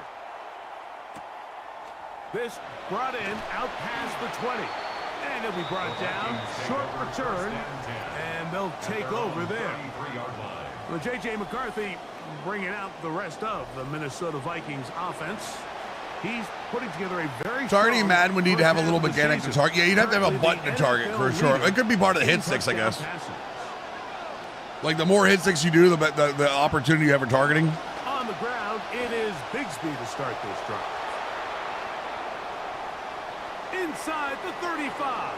This brought in out past the 20. And it'll be brought down. Short return. And they'll take over there. Well, J.J. McCarthy bringing out the rest of the Minnesota Vikings offense. He's putting together a very It's already mad we need to have a little mechanic to target. Yeah, you'd have to have a button to target for sure. It could be part of the hit sticks, I guess. Like the more hit sticks you do, the opportunity you have for targeting. On the ground, it is Bigsby to start this drive. Inside the 35.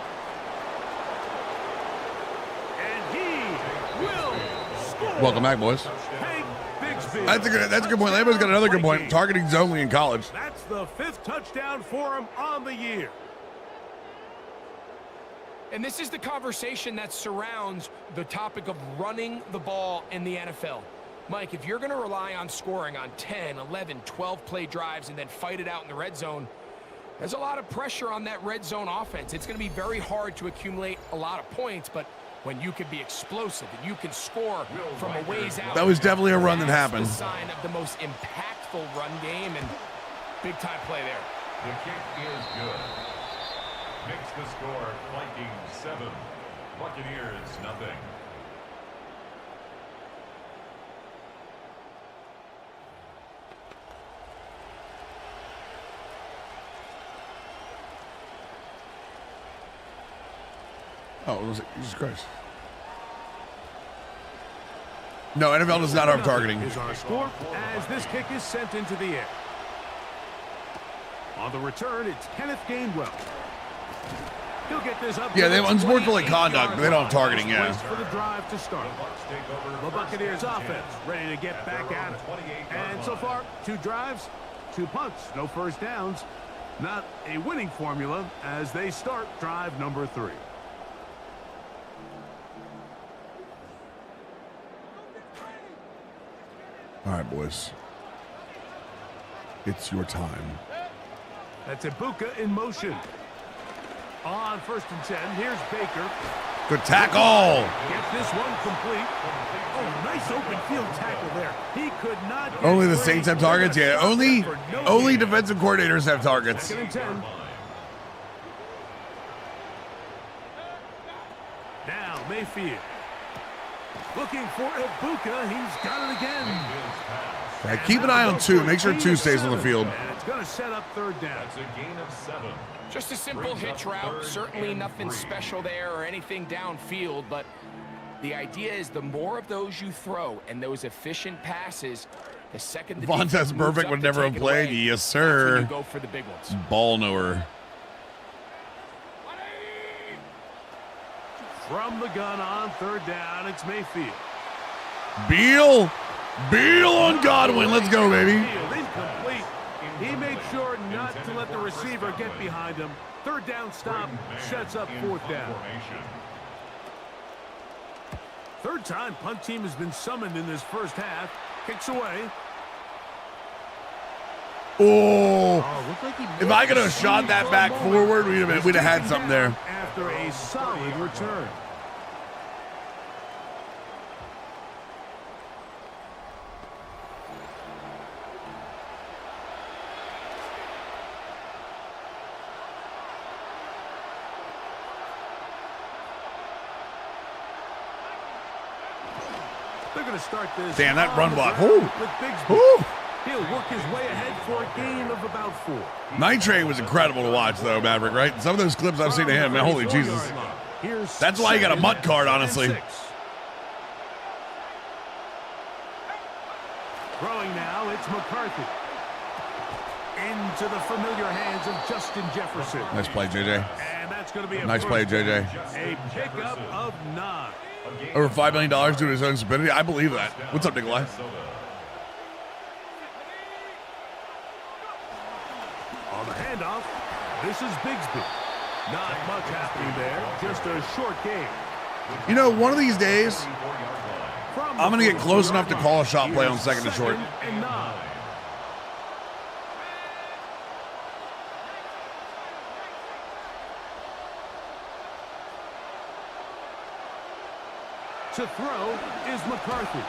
And he will score. Welcome back, boys. That's a good point. Lambo's got another good point. Targeting's only in college. That's the 5th touchdown for him on the year. And this is the conversation that surrounds the topic of running the ball in the NFL. Mike, if you're going to rely on scoring on 10, 11, 12 play drives and then fight it out in the red zone, there's a lot of pressure on that red zone offense. It's going to be very hard to accumulate a lot of points, but when you can be explosive and you can score from a ways out. That was definitely a run that happened. That's the sign of the most impactful run game, and big-time play there. The kick is good. Makes the score Vikings 7, Buccaneers nothing. Oh, was it? Jesus Christ. No, NFL does not have targeting. Is our score as this kick is sent into the air. On the return, it's Kenneth Gainwell. He'll get this up. Yeah, they have unsportsmanlike conduct, but they don't have targeting, yeah. For the drive to start. The Buccaneers offense ready to get back at it. And so far, 2 drives, 2 punts, no first downs. Not a winning formula as they start drive number 3. All right, boys. It's your time. That's Ibuka in motion. On 1st and 10, here's Baker. Good tackle. Get this one complete. Oh, nice open field tackle there. He could not. Only the Saints have targets? Yeah, only defensive coordinators have targets. 2nd and 10. Now Mayfield. Looking for Ibuka. He's got it again. Yeah, keep an eye on 2. Make sure 2 stays on the field. And it's going to set up 3rd down. That's a gain of 7. Just a simple hitch route. Certainly nothing special there or anything downfield, but the idea is the more of those you throw and those efficient passes, the second the Vontaze Perfect would never have played. Yes, sir. You go for the big ones. Ball knower. From the gun on 3rd down, it's Mayfield. Beal on Godwin. Let's go, baby. Incomplete. He made sure not to let the receiver get behind him. 3rd down stop sets up 4th down. 3rd time punt team has been summoned in this first half. Kicks away. Oh, if I could have shot that back forward, we'd have had something there. After a solid return. They're going to start this. Damn, that run block. He'll work his way ahead for a gain of about 4. Night Train was incredible to watch, though, Maverick, right? Some of those clips I've seen of him, man, holy Jesus. That's why you got a mutt card, honestly. Throwing now, it's McCarthy. Into the familiar hands of Justin Jefferson. Nice play, JJ. And that's going to be a nice play, JJ. A pickup of 9. Over $5 million due to his own stupidity. I believe that. What's up, Nikolai? On the handoff, this is Bigsby. Not much happening there, just a short game. You know, one of these days, I'm going to get close enough to call a shot play on 2nd and short. And 9. To throw is McCarthy.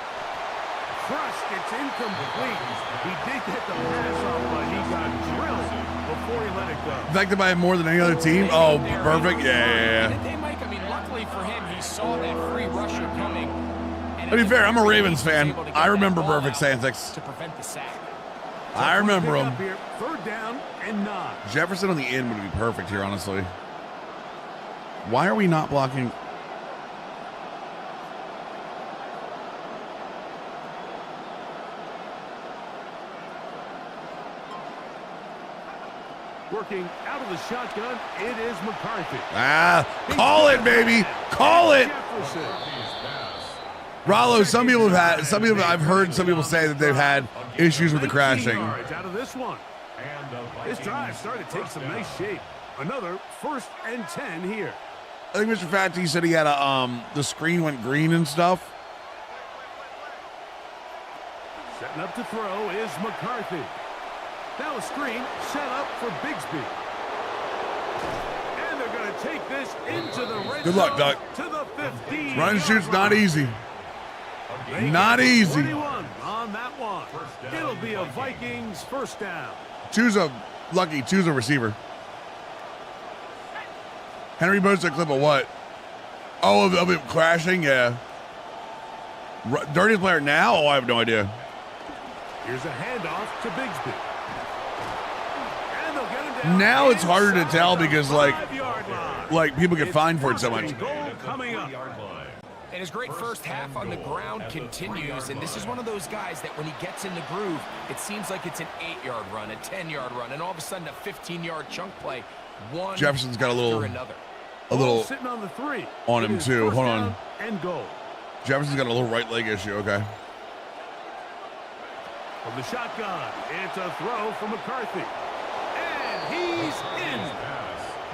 crushed. It's incomplete. He did get the pass off, but he got drilled before he let it go. Affected by it more than any other team? Oh, perfect. Yeah. Hey, Mike, I mean, luckily for him, he saw that free rusher coming. To be fair, I'm a Ravens fan. I remember perfect antics. To prevent the sack. I remember him. Third down and 9. Jefferson on the end would be perfect here, honestly. Why are we not blocking? Working out of the shotgun, it is McCarthy. Call it, baby. Call it. Rollo, some people I've heard some people say that they've had issues with the crashing. Out of this one. This drive started to take some nice shape. Another 1st and 10 here. I think Mr. Fatty said he had the screen went green and stuff. Setting up to throw is McCarthy. Now a screen set up for Bigsby. And they're going to take this into the red Good luck, Doc. To the 15. Run and shoot's not easy. Not easy. 21 on that one. It'll be a Vikings first down. Choose a receiver. Henry posted a clip of what? Oh, of it crashing? Yeah. Dirtiest player now? Oh, I have no idea. Here's a handoff to Bigsby. And they'll get him down. Now it's harder to tell because like people get fined for it so much. Coming up. And his great first half on the ground continues, and this is one of those guys that when he gets in the groove, it seems like it's an 8-yard run, a 10-yard run, and all of a sudden a 15-yard chunk play. One Jefferson's got a little sitting on the 3 on him too. Hold on. And goal. Jefferson's got a little right leg issue. Okay. From the shotgun, it's a throw from McCarthy. And he's in.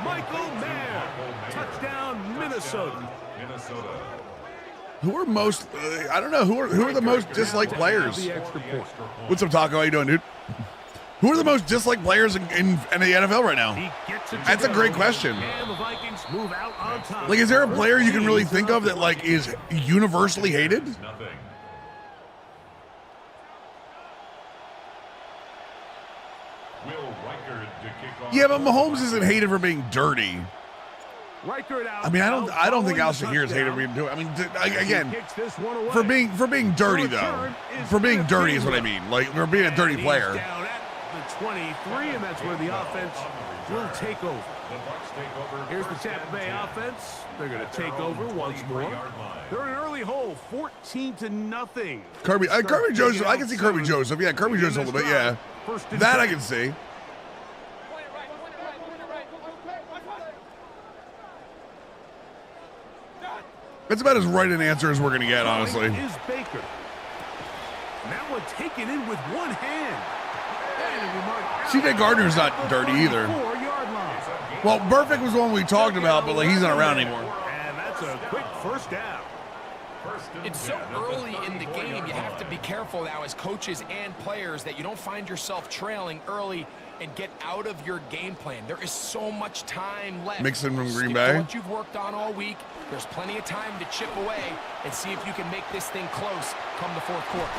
Michael Mayer. Touchdown, Minnesota. Who are most? I don't know. Who are the most disliked players? What's up, Taco? How you doing, dude? Who are the most disliked players in the NFL right now? That's a great question. Like, is there a player you can really think of that like is universally hated? Yeah, but Mahomes isn't hated for being dirty. I mean, I don't think Al Shahir is hated for being dirty. I mean, again, for being dirty though, for being dirty is what I mean. Like, for being a dirty player. Down at the 23, and that's where the offense will take over. Here's the Tampa Bay offense. They're going to take over once more. They're in an early hole, 14-0. Kirby Joseph. I can see Kirby Joseph. Yeah, Kirby Joseph a little bit. Yeah, that I can see. That's about as right an answer as we're going to get, honestly. Is Baker. That one taken in with one hand. C.J. Gardner's not dirty either. Well, Burfict was the one we talked about, but like he's not around anymore. And that's a quick first down. It's so early in the game, you have to be careful now as coaches and players that you don't find yourself trailing early and get out of your game plan. There is so much time left. Mixon from Green Stick Bay. to what you've worked on all week. There's plenty of time to chip away and see if you can make this thing close come the fourth quarter.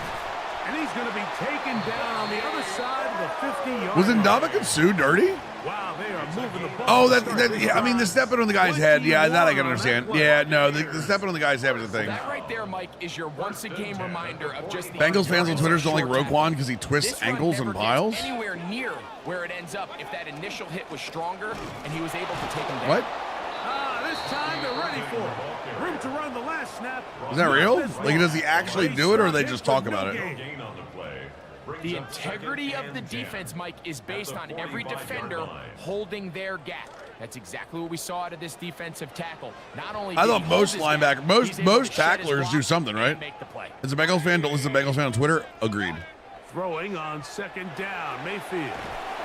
And he's going to be taken down on the other side of the 50-yard Was Ndamukong Suh dirty? Wow, they are moving the ball. Oh, I mean, the stepping on the guy's head. Yeah, that I can understand. Yeah, no, the stepping on the guy's head was the thing. That right there, Mike, is your once-a-game reminder of just the Bengals fans on Twitter don't like Roquan because he twists ankles and piles. Anywhere near where it ends up if that initial hit was stronger and he was able to take him down. What? This time they're ready for it. Room to run the last snap. Is that real? Like, does he actually do it, or they just talk about it? The integrity of the defense, Mike, is based on every defender holding their gap. That's exactly what we saw out of this defensive tackle. Not only I thought most linebackers, most tacklers do something, right? As a Bengals fan, don't listen to Bengals fan on Twitter. Agreed. Throwing on second down, Mayfield.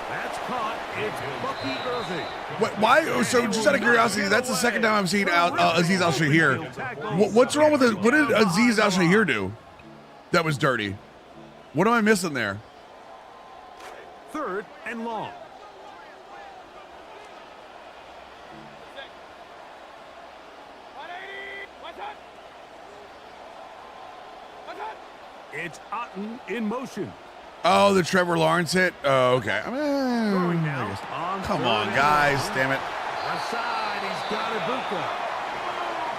That's caught. It's Bucky Irving. Why? So, just out of curiosity, that's the second time I've seen Aziz Al-Shahir. What's wrong with it? What did Aziz Al-Shahir do that was dirty? What am I missing there? Third and long. It's Otten in motion. Oh, the Trevor Lawrence hit? Oh, okay. I Throwing mean, now come on, guys. Damn it. Aside, he's got Ibuka.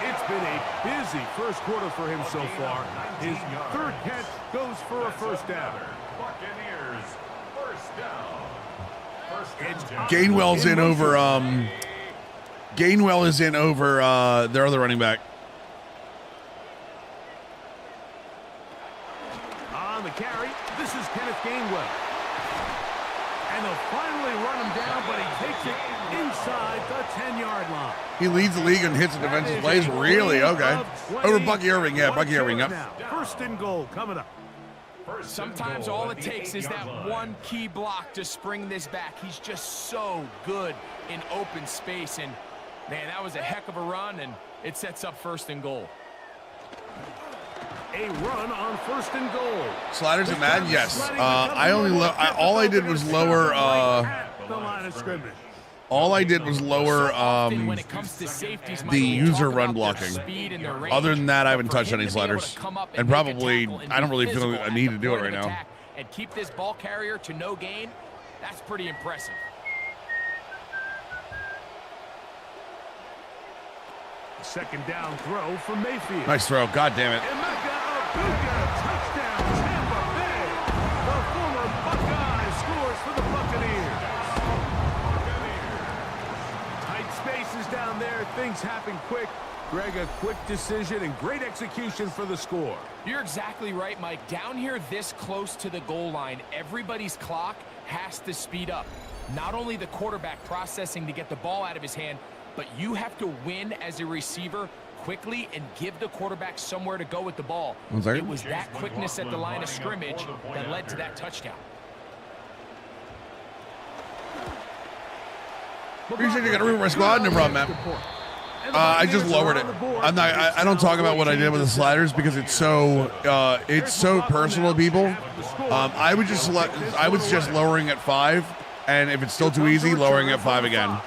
It's been a busy first quarter for him so far. His third catch goes for a first down. Buccaneers, first down. Gainwell's in over, Gainwell is in over their other running back. On the carry, this is Kenneth Gainwell. And they'll finally run him down, but he takes it inside the 10-yard line. He leads the league in hits and defensive plays. Really? Okay. Over Bucky Irving. Yeah, Bucky Irving. Yep. First and goal coming up. Sometimes all it takes is that one key block to spring this back. He's just so good in open space. And, man, that was a heck of a run, and it sets up first and goal. A run on first and goal. Sliders and Madden? Yes. All I did was lower the line of scrimmage. All I did was lower the user run blocking. Other than that, I haven't touched any sliders. And probably, I don't really feel a need to do it right now. And keep this ball carrier to no gain, that's pretty impressive. Second down throw for Mayfield. Nice throw. God damn it. Touchdown, Tampa Bay. The former Buckeye scores for the Buccaneers. Tight spaces down there. Things happen quick. Greg, a quick decision and great execution for the score. You're exactly right, Mike. Down here this close to the goal line, everybody's clock has to speed up. Not only the quarterback processing to get the ball out of his hand, but you have to win as a receiver quickly and give the quarterback somewhere to go with the ball. It was that quickness at the line of scrimmage that led to that touchdown. Appreciate you got to root my squad. No problem, man. I just lowered it. I don't talk about what I did with the sliders because it's so personal to people. I would suggest lowering at 5, and if it's still too easy, lowering at 5 again.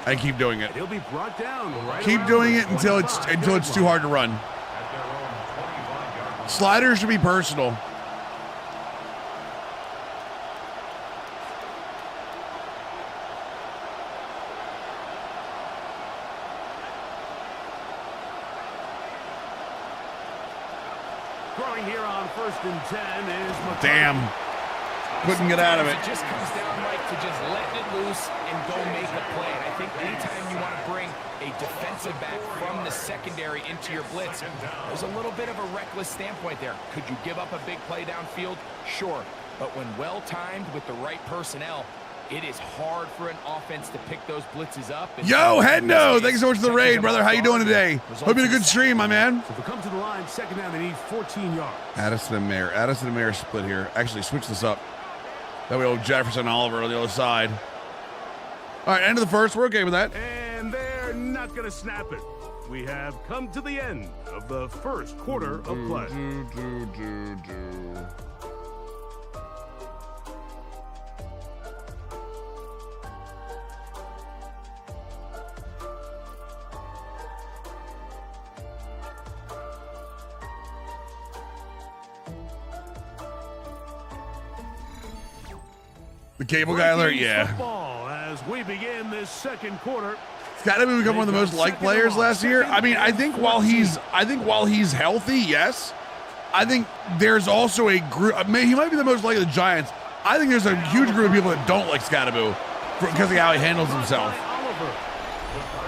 I keep doing it. He'll be brought down right keep doing it until it's too hard to run. Sliders should be personal. Throwing here on first and 10 is McCarthy. Damn. Couldn't get out of it. It just comes down, Mike, to just letting it loose and go make a play. And I think anytime you want to bring a defensive back from the secondary into your blitz, there's a little bit of a reckless standpoint there. Could you give up a big play downfield? Sure. But when well-timed with the right personnel, it is hard for an offense to pick those blitzes up. Yo, Hendo, thanks so much for the raid, brother. How you doing today? Hope you had a good stream, my man. So if we come to the line, second down, they need 14 yards. Addison and Mayer split here. Actually, switch this up. That way, old Jefferson Oliver on the other side. All right, end of the first. We're okay with that. And they're not going to snap it. We have come to the end of the first quarter of play. The cable guy alert, yeah. Football as we begin this second quarter. He's got to become one of the most liked players last year. I mean, I think while he's healthy, yes. I think there's also a group. He might be the most liked of the Giants. I think there's a huge group of people that don't like Scatterbo because of how he handles himself.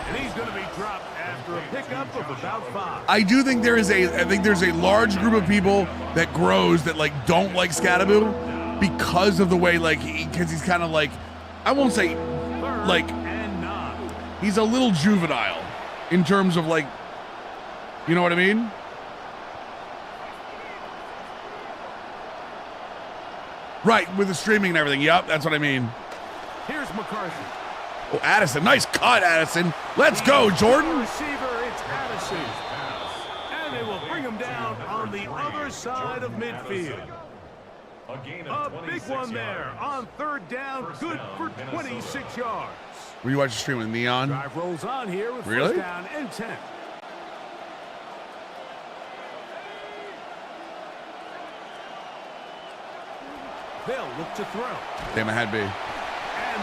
And he's going to be dropped after a pickup of about 5. I do think there's a large group of people that grows that don't like Scatterbo because of the way because he's kind of I won't say he's a little juvenile in terms of you know what I mean? Right, with the streaming and everything. Yep, that's what I mean. Here's McCarthy. Oh, Addison. Nice cut, Addison. Let's go, Jordan. Receiver, it's Addison. And they will bring him down on the other side of midfield. A big one there on third down, good for 26 yards. Were you watching stream with Neon? Drive rolls on here with really? First down and 10. They'll look to throw. Damn, it had B. And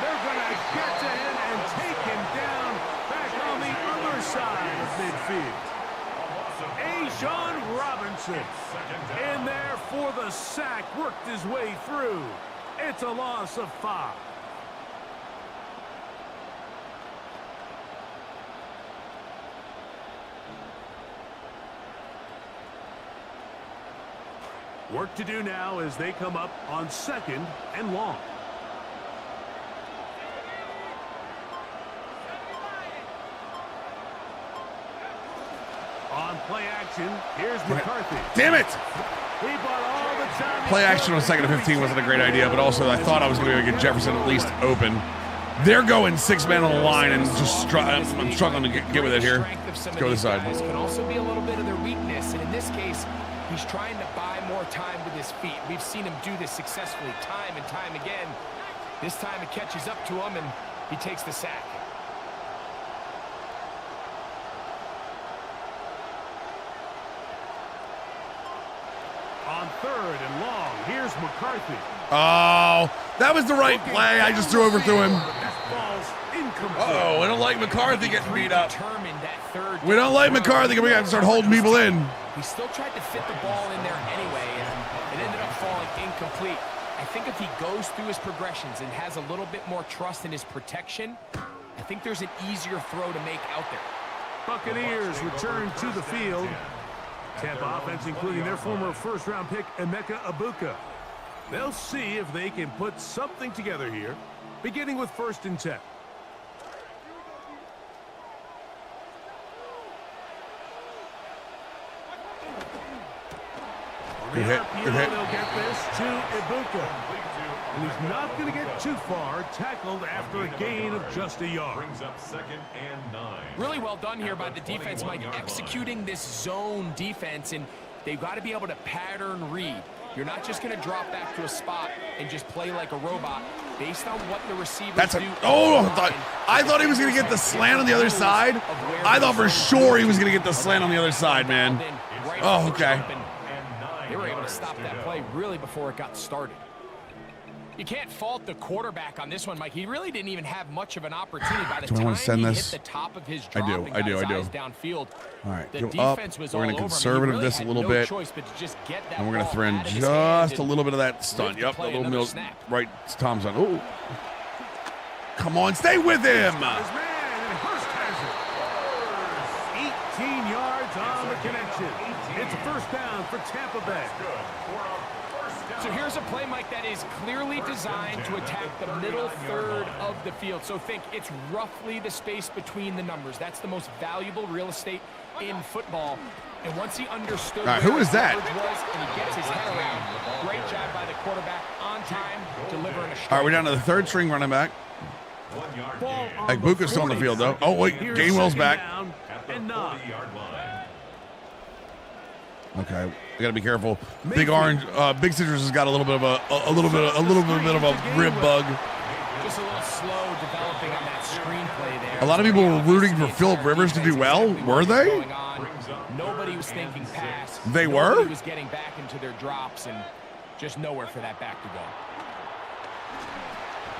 they're going to get to him and take him down back on the other side of midfield. A'Shawn Robinson in there for the sack, worked his way through. It's a loss of 5. Work to do now as they come up on 2nd and long. On play action, here's McCarthy. Damn it! He bought all the time. Play action on 2nd and 15 wasn't a great idea, but also I thought I was going to be able to get Jefferson at least open. They're going 6-man on the line, and just I'm struggling to get with it here. Let's go this side. Can also be a little bit of their weakness, and in this case, he's trying to buy more time with his feet. We've seen him do this successfully time and time again. This time it catches up to him, and he takes the sack. On 3rd and long, here's McCarthy. Oh, that was the right play. I just overthrew him. Ball's incomplete. Uh-oh, we don't like McCarthy getting beat up. We don't like McCarthy. We got to start holding people in. He still tried to fit the ball in there anyway, and it ended up falling incomplete. I think if he goes through his progressions and has a little bit more trust in his protection, I think there's an easier throw to make out there. Buccaneers return to the field. Tampa offense, including their former first-round pick, Emeka Egbuka. They'll see if they can put something together here, beginning with 1st and 10. Good hit. Good hit. They'll get this to Egbuka. And he's not going to get too far, tackled after a gain of just a yard. Brings up 2nd and 9. Really well done here by the defense, Mike, executing this zone defense, and they've got to be able to pattern read. You're not just going to drop back to a spot and just play like a robot based on what the receivers do. I thought he was going to get the slant on the other side. I thought for sure he was going to get the slant on the other side, man. Oh, okay. They were able to stop that play really before it got started. You can't fault the quarterback on this one, Mike. He really didn't even have much of an opportunity by the time he hit the top of his drop and got his eyes downfield. All right, the go defense up. was We're all going to over him. conservative Really this a had little no bit. choice but to just get that And we're going to ball throw in out of his just hand a little bit of that stunt. Yep, a little milk. Right, Tom's on. Oh, come on, stay with him. His man, and Hurst has it. 18 yards on the connection. It's a 1st down for Tampa Bay. So here's a play, Mike, that is clearly designed to attack the middle 3rd of the field. So think it's roughly the space between the numbers. That's the most valuable real estate in football. And once he understood who is that? Was, and he gets his head around, great job by the quarterback on time, delivering a strike. All right, we're down to the 3rd string running back. Egbuka's still on the field, though. Oh, wait, Gainwell's back. And 9. Okay, we gotta be careful. Big Orange, Big Citrus has got a little bit of a little bit of a rib bug. Just a little slow developing on that screenplay there. A lot of people were rooting for Phillip Rivers to do well. Were they? Nobody was thinking pass. They were? Nobody was getting back into their drops, and just nowhere for that back to go.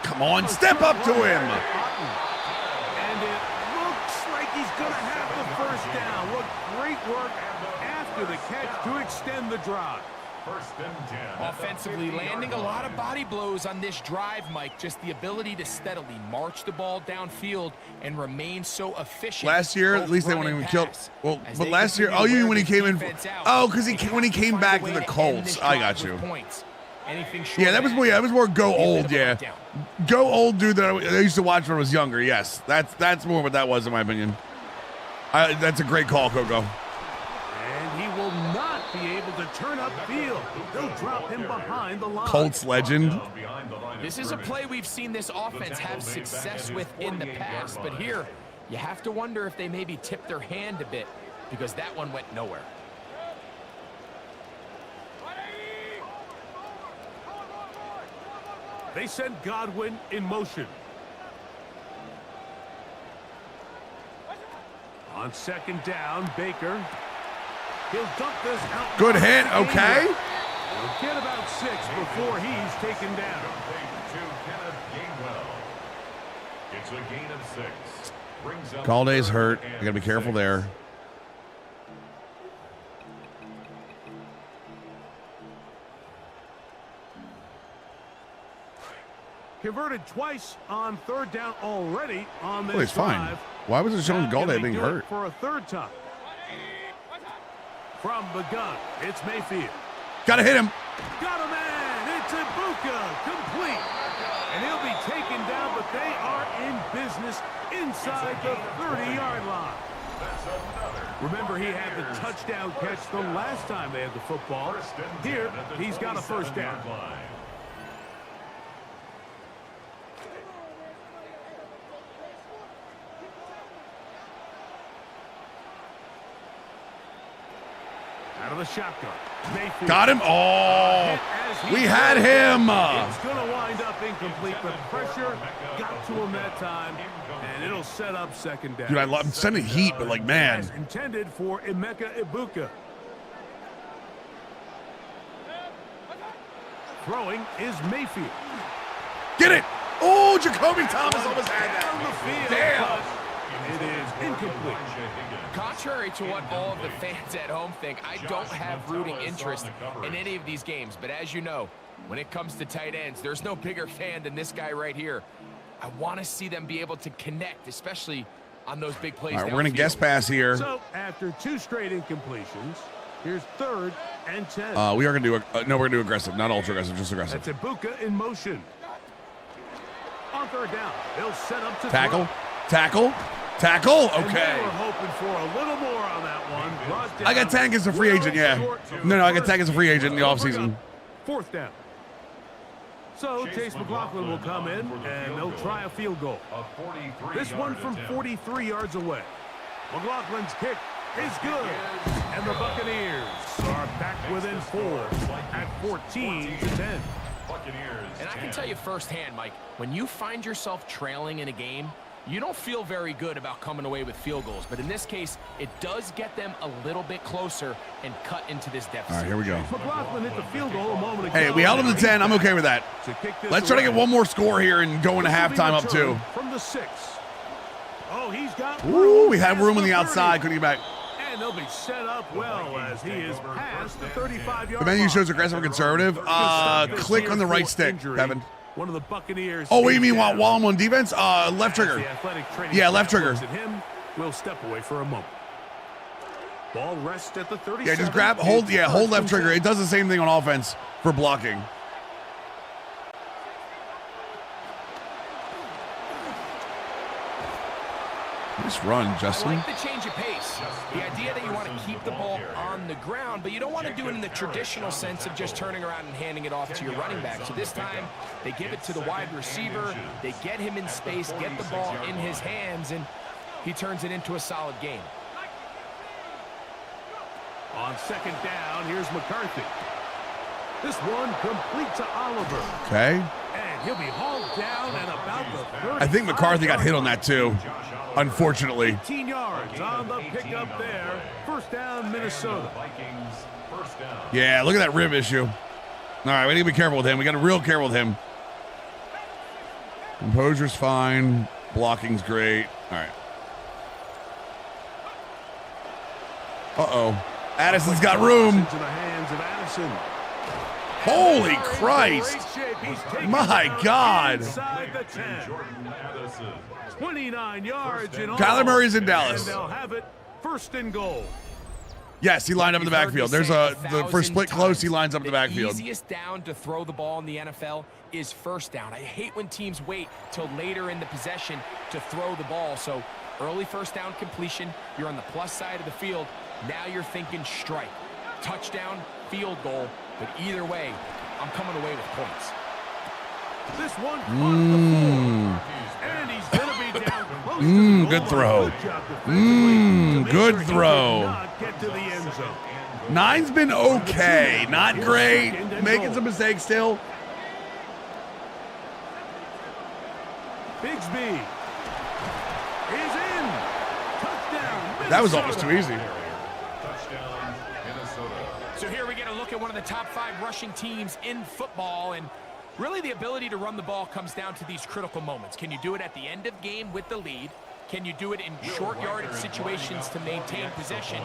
Come on, step up to him. And it looks like he's going to have the 1st down. What great work after the catch to extend the drive. 1st and 10. Offensively, landing a lot of body blows on this drive, Mike. Just the ability to steadily march the ball downfield and remain so efficient. Last year, at least they wouldn't even kill. Well, but last year, oh, you mean when he came in? Oh, because when he came back to the Colts. I got you. Yeah, that was more. Yeah, that was more go old. Yeah, go old dude that I used to watch when I was younger. Yes, that's more what that was in my opinion. That's a great call, Coco. And he will not be able to turn upfield. They'll drop him behind the line. Colts legend. This is a play we've seen this offense have success with in the past, but here you have to wonder if they maybe tipped their hand a bit because that one went nowhere. They send Godwin in motion. On 2nd down, Baker. He'll dump this out. Good hit. Okay. He'll get about 6 before he's taken down. It's a gain of 6. Brings up Galladay's hurt. You got to be careful there. Converted twice on 3rd down already on this he's fine. drive. Why was it showing Galladay being hurt? For a 3rd time. From the gun, it's Mayfield. Got to hit him. Got a man. It's Ibuka. Complete. And he'll be taken down, but they are in business inside the 30-yard line. Remember, he had the touchdown catch the last time they had the football. Here, he's got a 1st down. Out of the shotgun. Mayfield. Got him. Oh, we had him. It's going to wind up incomplete, but pressure got to him that time, and it'll set up 2nd down. Dude, I'm sending heat, but like, man. As intended for Emeka Ibuka. Throwing is Mayfield. Get it. Oh, Jacoby Thomas almost had that. Damn. It is incomplete. Contrary to what all of the fans at home think, I don't have rooting interest in any of these games. But as you know, when it comes to tight ends, there's no bigger fan than this guy right here. I want to see them be able to connect, especially on those big plays. All right, we're going to guess pass here. So after 2 straight incompletions, here's 3rd and 10. We are going to do no, we're going to do aggressive, not ultra aggressive, just aggressive. That's Ibuka in motion. On 3rd down, they'll set up to tackle, throw. tackle. Tackle? Okay. And they were hoping for a little more on that one. I got Tank as a free agent, yeah. No, I got Tank as a free agent in the offseason. 4th down. So Chase McLaughlin will come in, and they'll try a field goal. This one from 43 yards away. McLaughlin's kick is good. And the Buccaneers are back within 4 at 14-10. And I can tell you firsthand, Mike, when you find yourself trailing in a game, you don't feel very good about coming away with field goals. But in this case, it does get them a little bit closer and cut into this deficit. All right, here we go. McLaughlin hit the field goal a moment ago. Hey, we held them to 10. I'm okay with that. Let's try to get one more score here and go into halftime up 2. From the 6. Oh, he's got Ooh, we have room on the outside. Couldn't get back. And they'll be set up well as he is past the 35-yard line. The menu shows aggressive or conservative. Click on the right stick, Kevin. One of the Buccaneers. Oh, what do you mean while I'm on defense? Left trigger. Yeah, left trigger. Him will step away for a moment. Ball rests at the 37. Yeah, just grab, hold left trigger. It does the same thing on offense for blocking. Nice run, Justin. I like the change of pace. The idea that you want to keep the ball on the ground, but you don't want to do it in the traditional sense of just turning around and handing it off to your running back. So this time, they give it to the wide receiver. They get him in space, get the ball in his hands, and he turns it into a solid game. On 2nd down, here's McCarthy. This one complete to Oliver. Okay. And he'll be hauled down and about the 30. I think McCarthy got hit on that too, unfortunately. 18 yards on the pickup there. 1st down, Minnesota. Yeah, look at that rib issue. All right, we need to be careful with him. We got to be real careful with him. Composure's fine. Blocking's great. All right. Uh-oh. Addison's got room. Into the hands of Addison. Holy Christ. My God. 29 yards in all. Kyler Murray's in Dallas. And they'll have it 1st and goal. Yes, he lined up in the backfield. There's for split close, he lines up in the backfield. The easiest down to throw the ball in the NFL is 1st down. I hate when teams wait till later in the possession to throw the ball. So early 1st down completion, you're on the plus side of the field. Now you're thinking strike, touchdown, field goal. But either way, I'm coming away with points. This one and he's going to be down close to the good throw. Good throw. Get to the end zone. 9's been okay, not great. Making some mistakes still. Bigsby is in. Touchdown. That was almost too easy. So here we get a look at one one of the top 5 rushing teams in football, and really the ability to run the ball comes down to these critical moments. Can you do it at the end of game with the lead? Can you do it in short yardage situations to maintain possession?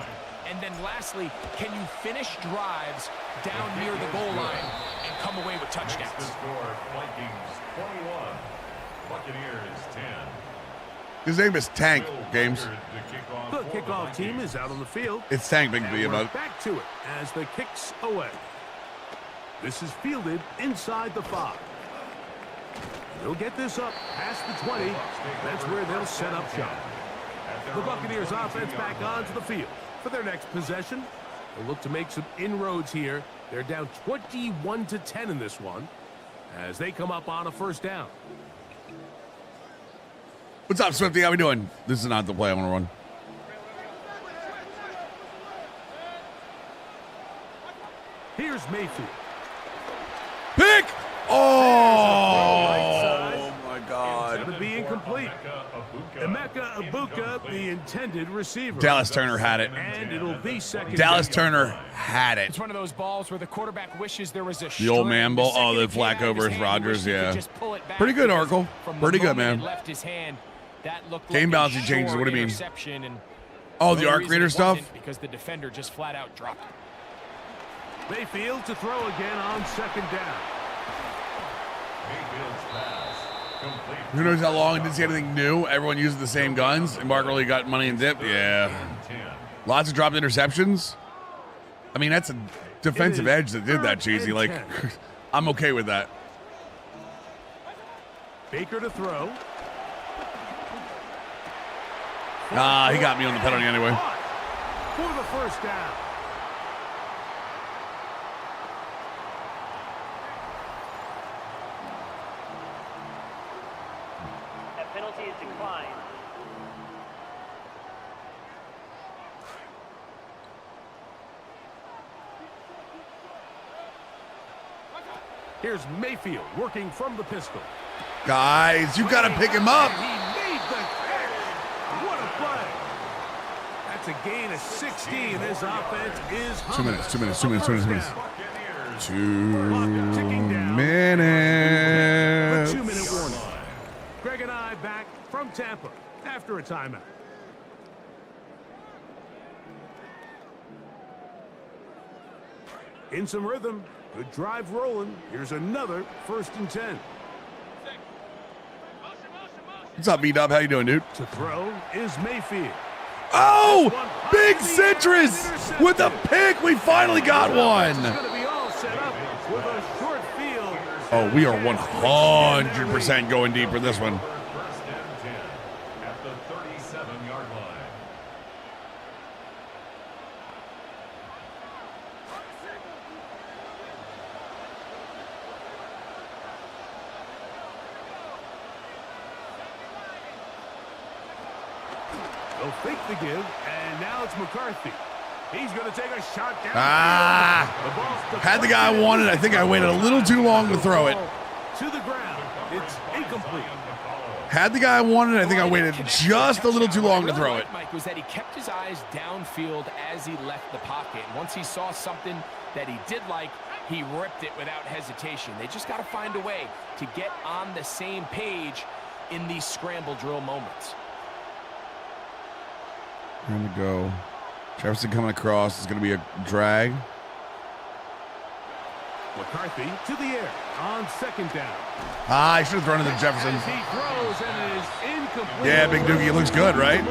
And then lastly, can you finish drives down near the goal line and come away with touchdowns? Vikings 21, Buccaneers 10. His name is Tank, Games. The kickoff team is out on the field. It's Tank, Big B, about. Back to it as the kicks away. This is fielded inside the 5. They'll get this up past the 20. That's where they'll set up shop. The Buccaneers offense back onto the field for their next possession. They'll look to make some inroads here. They're down 21-10 in this one as they come up on a first down. What's up, Swifty? How we doing? This is not the play I want to run. Here's Mayfield. Pick! Oh, my God. It's going to be incomplete. Emeka Ibuka, the intended receiver. Dallas Turner had it. And it'll be second. Dallas Turner had it. It's one of those balls where the quarterback wishes there was a The old man ball. Oh, the Flacco versus Rodgers. Yeah. Pretty good, Oracle. Pretty good, man. Left his hand. That looked Game like balancing changes. What do you mean? And Oh, the arc reader stuff? Because the defender just flat out dropped it. Mayfield to throw again on second down. Mayfield's pass complete. Who knows how long? Didn't see anything new. Everyone using the same guns. And Mark really got money and dip. Yeah. Lots of dropped interceptions. I mean, that's a defensive edge that did that, Cheesy. Like, I'm okay with that. Baker to throw. Nah, he got me on the penalty anyway. For the first down. That penalty is declined. Here's Mayfield working from the pistol. Guys, you got to pick him up. He made the catch. What a play. That's a gain of 16. This offense is 2 minutes, 2 minutes, 2 minutes, 2 minutes, 2 minutes. 2 minutes. 2-minute warning. Greg and I back from Tampa after a timeout. In some rhythm. Good drive rolling. Here's another 1st and 10. What's up, B-Dub? How you doing, dude? To throw is Mayfield. Oh, big citrus with a pick. We finally got one. Oh, we are 100% going deep for this one. First and 10 at the 37-yard line. They'll fake the give, and now it's McCarthy. He's going to take a shot down. Had the guy I wanted. I think I waited a little too long to throw it. To the ground. It's incomplete. Had the guy I wanted. I think I waited just a little too long to throw it. Mike, was that he kept his eyes downfield as he left the pocket. Once he saw something that he did like, he ripped it without hesitation. They just got to find a way to get on the same page in these scramble drill moments. Here we go. Jefferson coming across is going to be a drag. McCarthy to the air on second down. I should have thrown it to Jefferson. As he throws and it is incomplete. Yeah, Big Doogie, it looks good, right?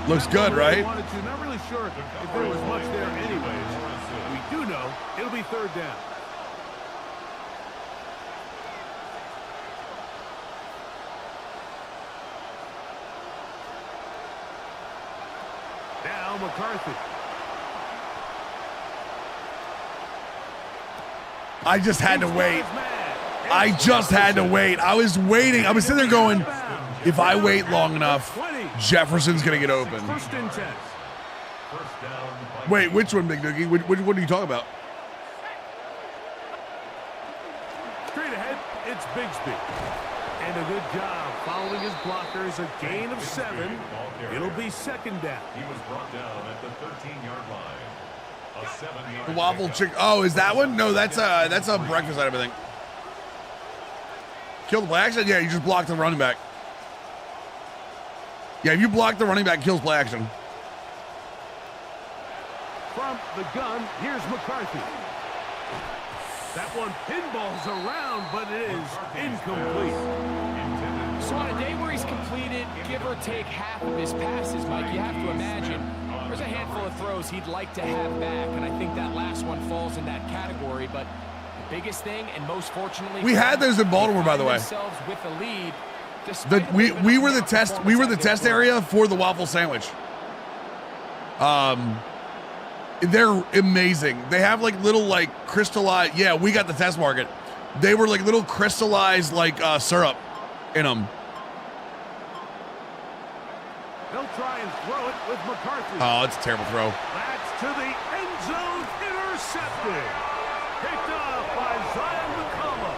Looks good, right? Not really sure if there was much there anyways. We do know it'll be 3rd down. Now McCarthy. I just had to wait. I just had to wait. I was waiting. I was sitting there going, if I wait long enough, Jefferson's going to get open. 1st and 10. Wait, which one, Big Doogie? What are you talking about? Straight ahead, it's Bigsby. And a good job following his blockers. A gain of 7. It'll be 2nd down. He was brought down at the 13-yard line. The waffle chick. Oh, is that one? No, that's a breakfast item, I think. Kill the play action? Yeah, you just block the running back. Yeah, if you block the running back, kills play action. From the gun, here's McCarthy. That one pinballs around, but it is incomplete. So on a day where he's completed, give or take half of his passes, Mike, you have to imagine there's a handful of throws he'd like to have back, and I think that last one falls in that category. But the biggest thing, and most fortunately, we had those in Baltimore, by the way. With a lead, we were the test area for the waffle sandwich. They're amazing. They have like little like crystallized. Yeah, we got the test market. They were like little crystallized like syrup in them. He'll try and throw it with McCarthy. Oh, it's a terrible throw. That's to the end zone, intercepted. Picked off by Zion McCollum.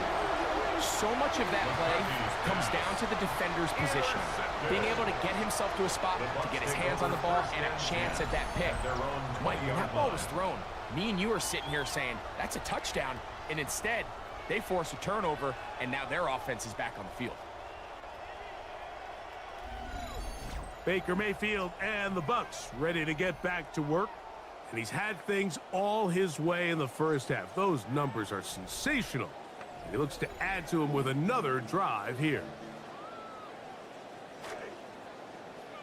So much of that play comes down to the defender's position. Being able to get himself to a spot, to get his hands on the ball, and a chance at that pick. Mike, when that ball was thrown, me and you are sitting here saying, that's a touchdown, and instead, they force a turnover, and now their offense is back on the field. Baker Mayfield and the Bucs ready to get back to work. And he's had things all his way in the first half. Those numbers are sensational. And he looks to add to them with another drive here.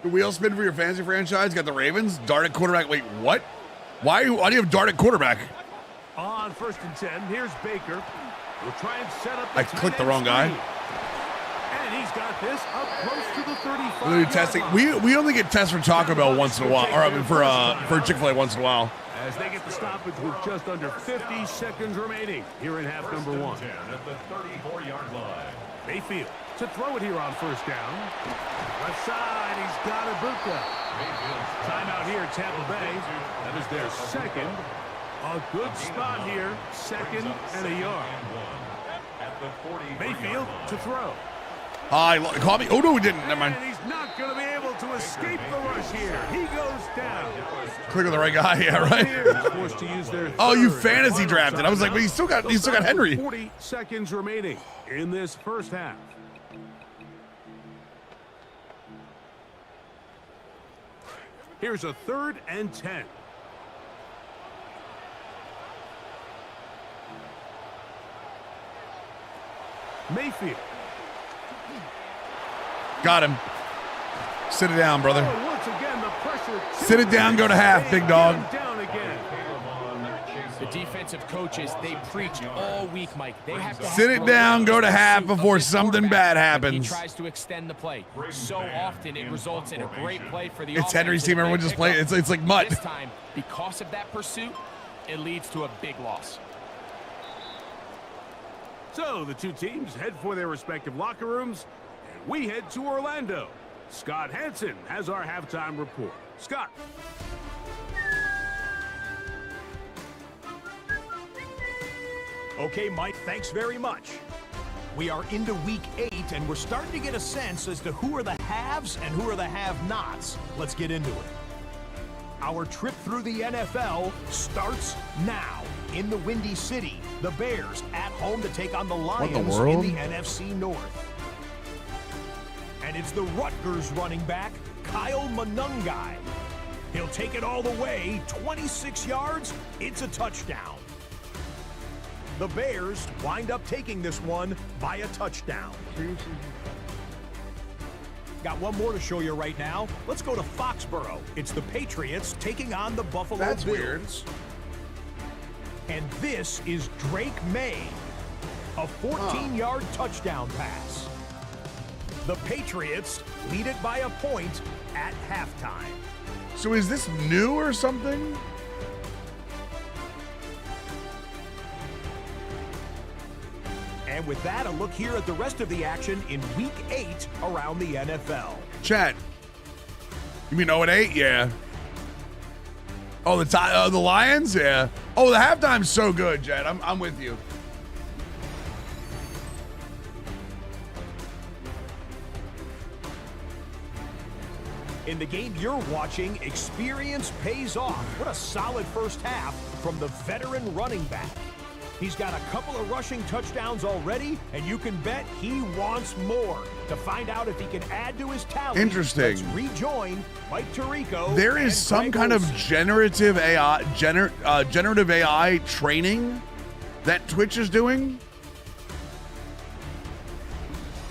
The wheel spin for your fantasy franchise. Got the Ravens. Dart at quarterback. Wait, what? Why do you have Dart at quarterback? On 1st and 10, here's Baker. We'll try and set up the I clicked the wrong guy. And he's got this up close to the 35. We're testing. We only get tests for Taco Bell once in a while, or I mean for Chick-fil-A once in a while. As they get the stoppage with just under 50 seconds remaining here in half number 1. At the 34-yard line. Mayfield to throw it here on 1st down. Left side, he's got Ibuka. Timeout here, Tampa Bay. That is their second. A good spot here, 2nd and a yard. Mayfield to throw. Call me. Oh, no, we didn't. Never mind. And he's not going to be able to escape the rush here. He goes down. Click on the right guy. Yeah, right. Forced to use their oh, you fantasy drafted. I was like, but he's still got Henry. 40 seconds remaining in this first half. Here's a 3rd and 10. Mayfield. Got him. Sit it down, brother. Oh, once again, the pressure. Sit it down, go to half, big dog. Down again. The defensive coaches, they preach all week, Mike. They have to sit it down, go to half before something bad happens. He tries to extend the play. So often it results in a great play for the offense. It's Henry's team. Everyone just play. It's like mud. This time, because of that pursuit, it leads to a big loss. So the two teams head for their respective locker rooms, and we head to Orlando. Scott Hansen has our halftime report. Scott. Okay, Mike, thanks very much. We are into week 8, and we're starting to get a sense as to who are the haves and who are the have-nots. Let's get into it. Our trip through the NFL starts now. In the Windy City, the Bears at home to take on the Lions in the NFC North. And it's the Rutgers running back, Kyle Monungai. He'll take it all the way, 26 yards, it's a touchdown. The Bears wind up taking this one by a touchdown. Got one more to show you right now. Let's go to Foxborough. It's the Patriots taking on the Buffalo Bills. That's weird. And this is Drake May, a 14-yard touchdown pass. The Patriots lead it by a point at halftime. So is this new or something? And with that, a look here at the rest of the action in Week 8 around the NFL. Chat. You mean 0-8? Yeah. Oh, the Lions? Yeah. Oh, the halftime's so good, Jed. I'm with you. In the game you're watching, experience pays off. What a solid first half from the veteran running back. He's got a couple of rushing touchdowns already, and you can bet he wants more. To find out if he can add to his tally, interesting. Let's rejoin Mike Tirico. There is some kind of generative AI, generative AI training that Twitch is doing.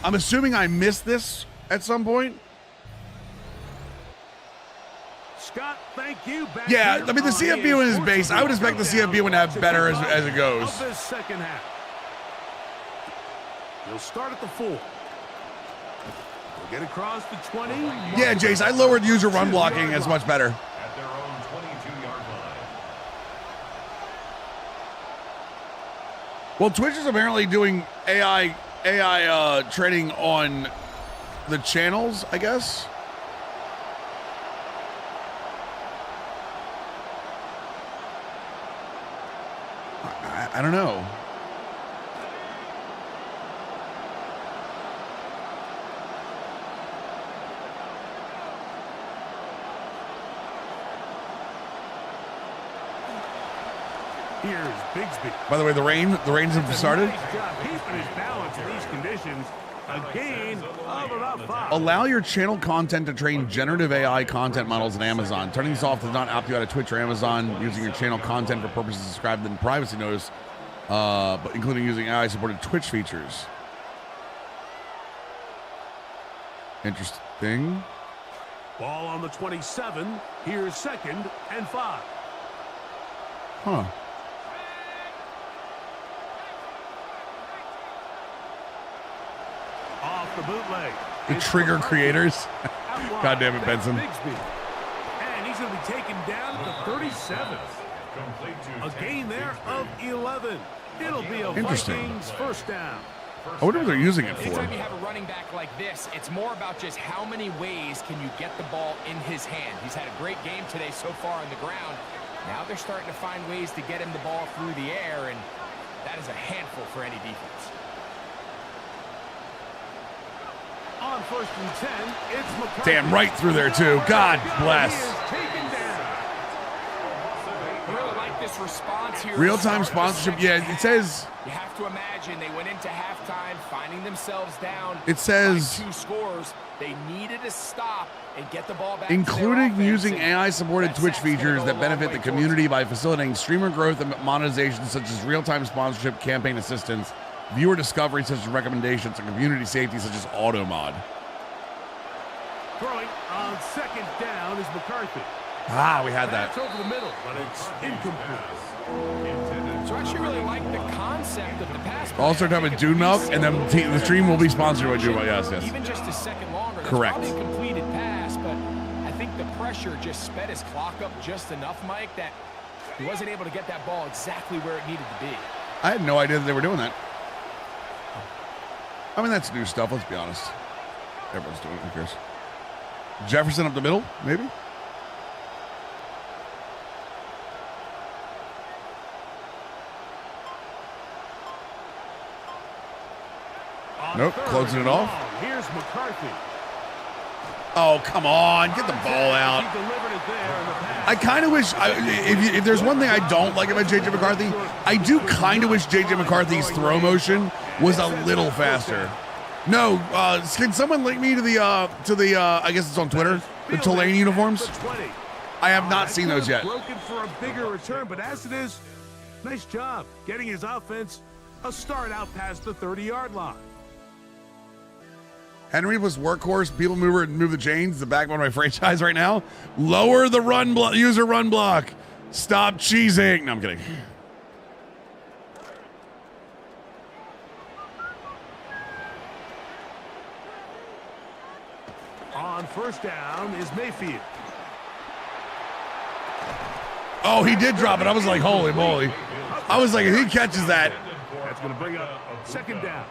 I'm assuming I missed this at some point. Scott, thank you. Yeah, I mean, the CFB one is base. I would expect the CFB one to have better as it goes. Of this second half. He'll start at the 4. We'll get across the 20. Yeah, Jace, I lowered user run blocking. It's much better. At their own 22-yard line. Well, Twitch is apparently doing AI training on the channels, I guess. I don't know. Here's Bigsby. By the way, the rains have started. Nice job keeping his balance in these conditions. A gain of about 5. Allow your channel content to train generative AI content models in Amazon. Turning this off does not opt you out of Twitch or Amazon. Using your channel content for purposes described in the privacy notice, but including using AI-supported Twitch features. Interesting. Ball on the 27. Here's 2nd and 5. Huh. Off the bootleg. The trigger creators. God damn it, Benson. Bigsby. And he's going to be taken down to the 37. A gain there of 11. It'll be a Vikings first down. I wonder what they're using it for. Anytime you have a running back like this, it's more about just how many ways can you get the ball in his hand. He's had a great game today so far on the ground. Now they're starting to find ways to get him the ball through the air, and that is a handful for any defense. On 1st and 10, it's McCarthy. Damn, right through there, too. God bless. I really like this response here. Real-time sponsorship. Yeah, it says... You have to imagine they went into halftime finding themselves down. It says... by 2 scores. They needed to stop and get the ball back. Including using AI-supported Twitch features that benefit the community by facilitating streamer growth and monetization, such as real-time sponsorship, campaign assistance, viewer discovery, such as recommendations, and community safety, such as auto mod. Throwing on 2nd down is McCarthy. Ah, we had that. That's over the middle, but it's incomplete. So I actually really like the concept of the pass. All start having Dune Milk, and then the stream will be sponsored by Dune Milk. Yes, yes. Even just a second longer. That's correct. Probably a completed pass, but I think the pressure just sped his clock up just enough, Mike, that he wasn't able to get that ball exactly where it needed to be. I had no idea that they were doing that. I mean, that's new stuff, let's be honest. Everyone's doing it, who cares? Jefferson up the middle, maybe? Nope, closing it off. Here's McCarthy. Oh, come on, get the ball out. I kind of wish, if there's one thing I don't like about J.J. McCarthy, I do kind of wish J.J. McCarthy's throw motion was a little faster. No, can someone link me to the I guess it's on Twitter, the Tulane uniforms? I have not seen those yet. Broken for a bigger return, but as it is, nice job getting his offense a start out past the 30-yard line. Henry was workhorse, people mover, and move the chains. The backbone of my franchise right now. Lower the run block, user run block. Stop cheesing. No, I'm kidding. On 1st down is Mayfield. Oh, he did drop it. I was like, holy moly. I was like, if he catches that. That's going to bring up 2nd down.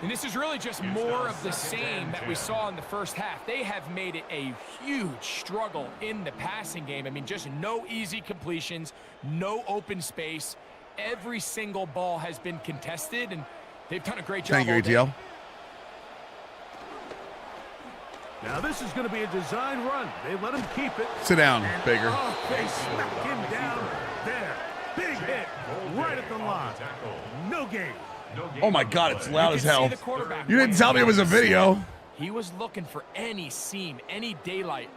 And this is really just more of the same that we saw in the first half. They have made it a huge struggle in the passing game. I mean, just no easy completions, no open space. Every single ball has been contested, and they've done a great job. Thank you, ATL. Now this is going to be a design run. They let him keep it. Sit down, Baker. Oh, they smack him down there. Big hit right at the line. No gain. Oh my God, it's loud as hell. You didn't You tell me it was a video. He was looking for any seam, any daylight,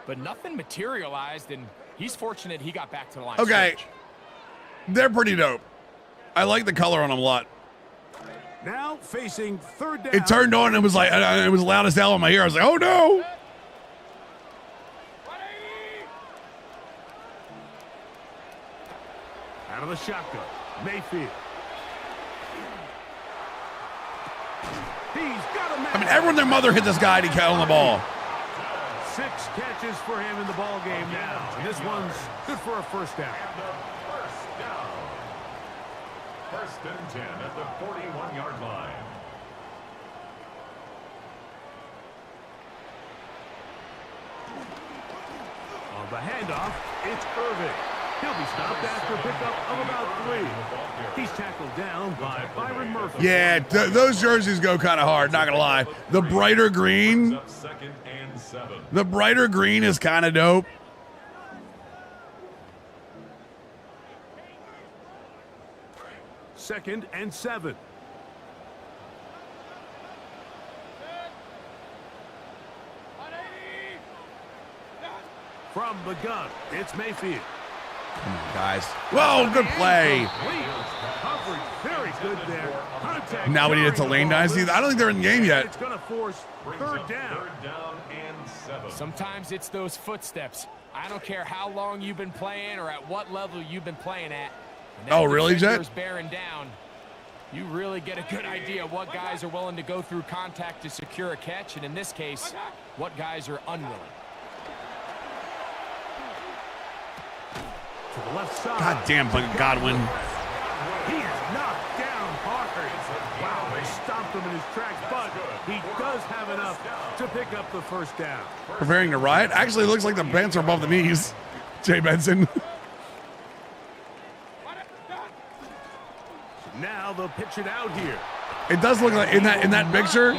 but nothing materialized, and he's fortunate he got back to the line. Okay, they're pretty dope. I like the color on them a lot. Now facing third down. It turned on and it was like, it was loud as hell in my ear. I was like, oh no. Out of the shotgun, Mayfield. He's got a man. I mean, everyone and their mother hit this guy and he caught on the ball. 6 catches for him in the ball game now. And this one's good for a first down. First and 10 at the 41-yard line. On the handoff, it's Irving. He'll be stopped after a pickup of about 3. He's tackled down by Byron Murphy. Yeah, those jerseys go kind of hard, not going to lie. The brighter green, the brighter green is kind of dope. Second and 7. From the gun, it's Mayfield. Come on, guys. Whoa, good play. Coverage very good there. Contact Now we need it to lane dynasty. I don't think they're in the game yet. It's going to force third down. And 7. Sometimes it's those footsteps. I don't care how long you've been playing or at what level you've been playing at. Oh, really, Jet? Bearing down, you really get a good idea of what guys are willing to go through contact to secure a catch, and in this case, what guys are unwilling. To the left side. God damn, Godwin. He is knocked down hard. Wow, they stopped him in his tracks, but he does have enough to pick up the first down. Preparing to riot. Actually, it looks like the pants are above the knees. Jay Benson. Now they'll pitch it out here. It does look like in that picture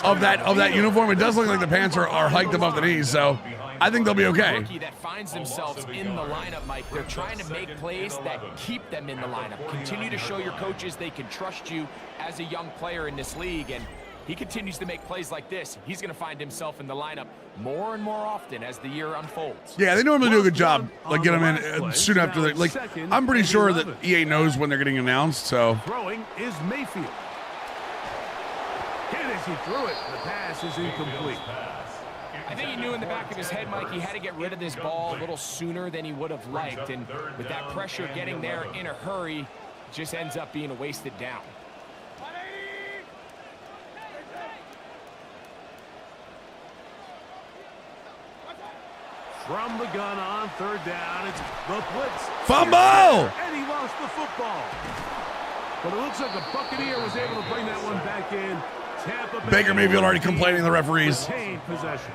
of that uniform, it does look like the pants are hiked above the knees. So I think they'll be okay. Rookie that finds themselves in the lineup, Mike. They're trying to make plays that keep them in the lineup. Continue to show your coaches they can trust you as a young player in this league, and he continues to make plays like this. He's going to find himself in the lineup more and more often as the year unfolds. Yeah, they normally do a good job, like get them in soon after. Like I'm pretty sure that EA knows when they're getting announced. So throwing is Mayfield. Hit as he threw it. The pass is incomplete. I think he knew in the back of his head, Mike, he had to get rid of this ball a little sooner than he would have liked. And with that pressure getting there in a hurry, it just ends up being a wasted down. From the gun on third down, it's the blitz. Fumble! And he lost the football. But it looks like the Buccaneer was able to bring that one back in. Tampa Bay Baker Mayfield already complaining to the referees. Retained possession.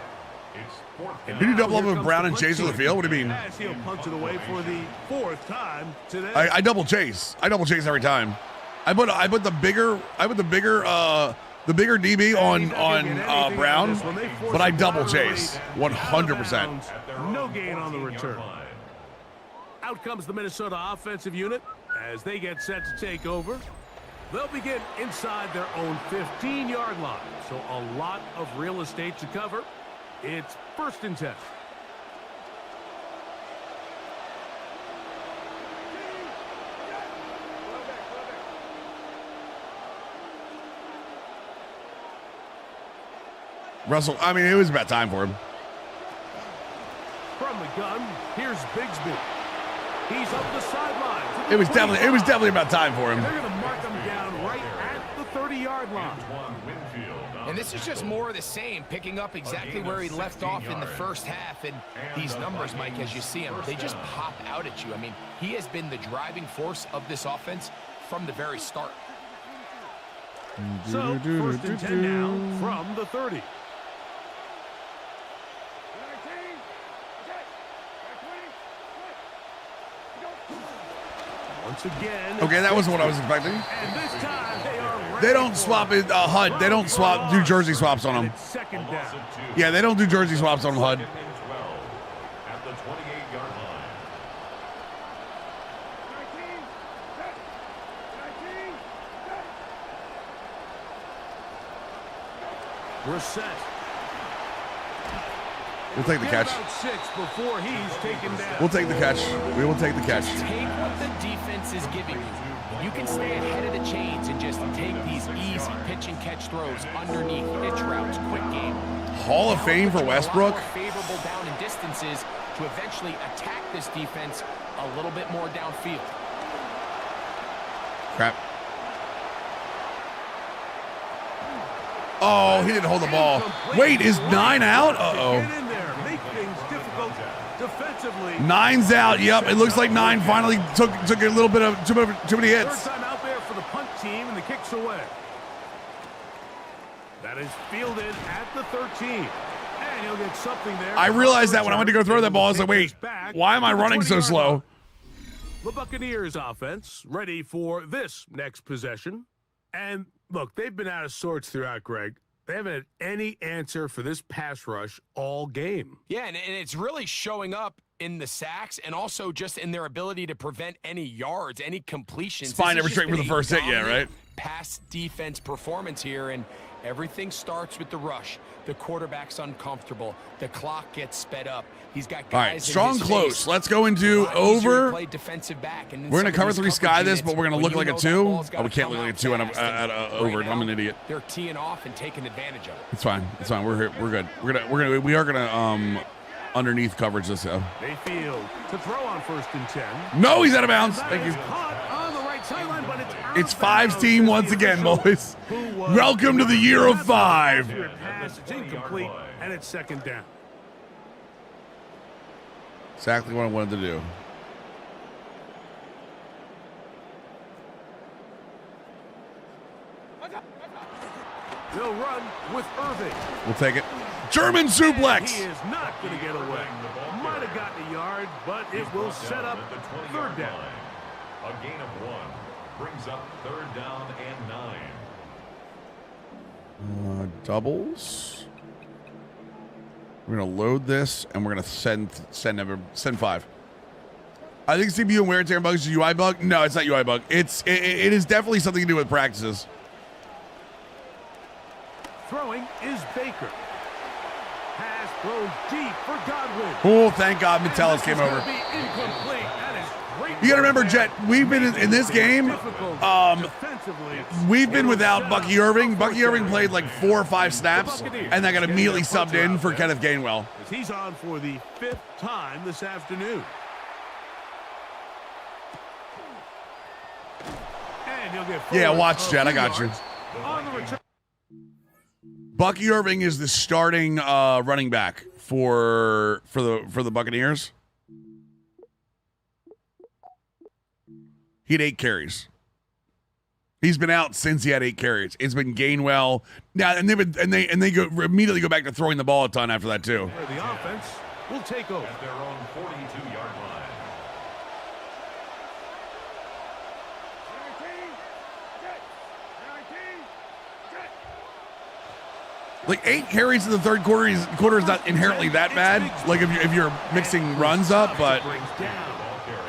Did you double up with Brown and Chase on the field? What do you mean? As he'll punch it away for the 4th time today. I double chase. I double chase every time. I put the bigger DB on Brown, but I double chase 100%. No gain on the return. Out comes the Minnesota offensive unit as they get set to take over. They'll begin inside their own 15-yard line, so a lot of real estate to cover. It's 1st and 10. Russell, I mean, it was about time for him. From the gun, here's Bigsby. He's up the sideline. It was definitely about time for him. They're going to mark him down right at the 30-yard line. And this is just more of the same, picking up exactly where he left off in the first half. And these numbers, Mike, as you see them, they just pop out at you. I mean, he has been the driving force of this offense from the very start. So, 1st and 10 now from the 30. Once again. Okay, that wasn't what I was expecting. And this time they are They don't swap it, HUD. They don't do jersey swaps on them. Second down. Yeah, they don't do jersey swaps on HUD. At the 28-yard line. We're set. We'll take the catch. About 6 before he's taken down. We'll take the catch. We will take the catch. Take what the defense is giving you. You can stay ahead of the chains and just take these easy pitch and catch throws underneath hitch routes, quick game. Hall of Fame for Westbrook. Favorable down and distances to eventually attack this defense a little bit more downfield. Crap. Oh, he didn't hold the ball. Wait, is 9 out? Uh-oh. Get in there. Make things difficult defensively. 9's out. Yep, it looks like 9 finally took a little bit of too many hits. Third time out there for the punt team, and the kick's away. That is fielded at the 13. And he'll get something there. I realized that when I went to go throw that ball, I was like, wait, why am I running so slow? The Buccaneers offense ready for this next possession. And look, they've been out of sorts throughout, Greg. They haven't had any answer for this pass rush all game. Yeah, and it's really showing up in the sacks and also just in their ability to prevent any yards, any completions. Spine never straight for the first hit yet, right? Pass defense performance here, and everything starts with the rush. The quarterback's uncomfortable. The clock gets sped up. He's got guys. All right, strong close. Let's go into over. Play defensive back, and we're going to cover 3 sky this, but we're going to look like a 2. Oh, we can't look like a 2 at over. I'm an idiot. They're teeing off and taking advantage of it. It's fine. It's fine. We're here. We're good. We are gonna underneath coverage this though. They field to throw on 1st and 10. No, he's out of bounds. Thank you. On the right sideline, but it's 5's team once again, boys. Welcome to the year of 5. It's incomplete, and it's 2nd down. Exactly what I wanted to do. They'll run with Irving. We'll take it. German suplex. He is not going to get away. Might have gotten a yard, but it will set up 3rd down. A gain of 1 brings up 3rd down and 9. Doubles. We're gonna load this and we're gonna send 5. I think CPU and wear and tear bugs is a UI bug. No, it's not UI bug. It is definitely something to do with practices. Throwing is Baker. Pass throws deep for Godwin. Oh, thank God Metellus came over. You got to remember, Jet, we've been in this game. We've been without Bucky Irving. Bucky Irving played like 4 or 5 snaps, and then got immediately subbed in for Kenneth Gainwell. He's on for the 5th time this afternoon. And he'll get yeah, watch, Jet. I got you. Bucky Irving is the starting running back for the Buccaneers. He had 8 carries. He's been out since he had 8 carries. It's been Gainwell. Now, and they immediately go back to throwing the ball a ton after that too. The offense will take over at their own 42-yard line. Like 8 carries in the third quarter is not inherently that bad. Like if you're mixing runs up, but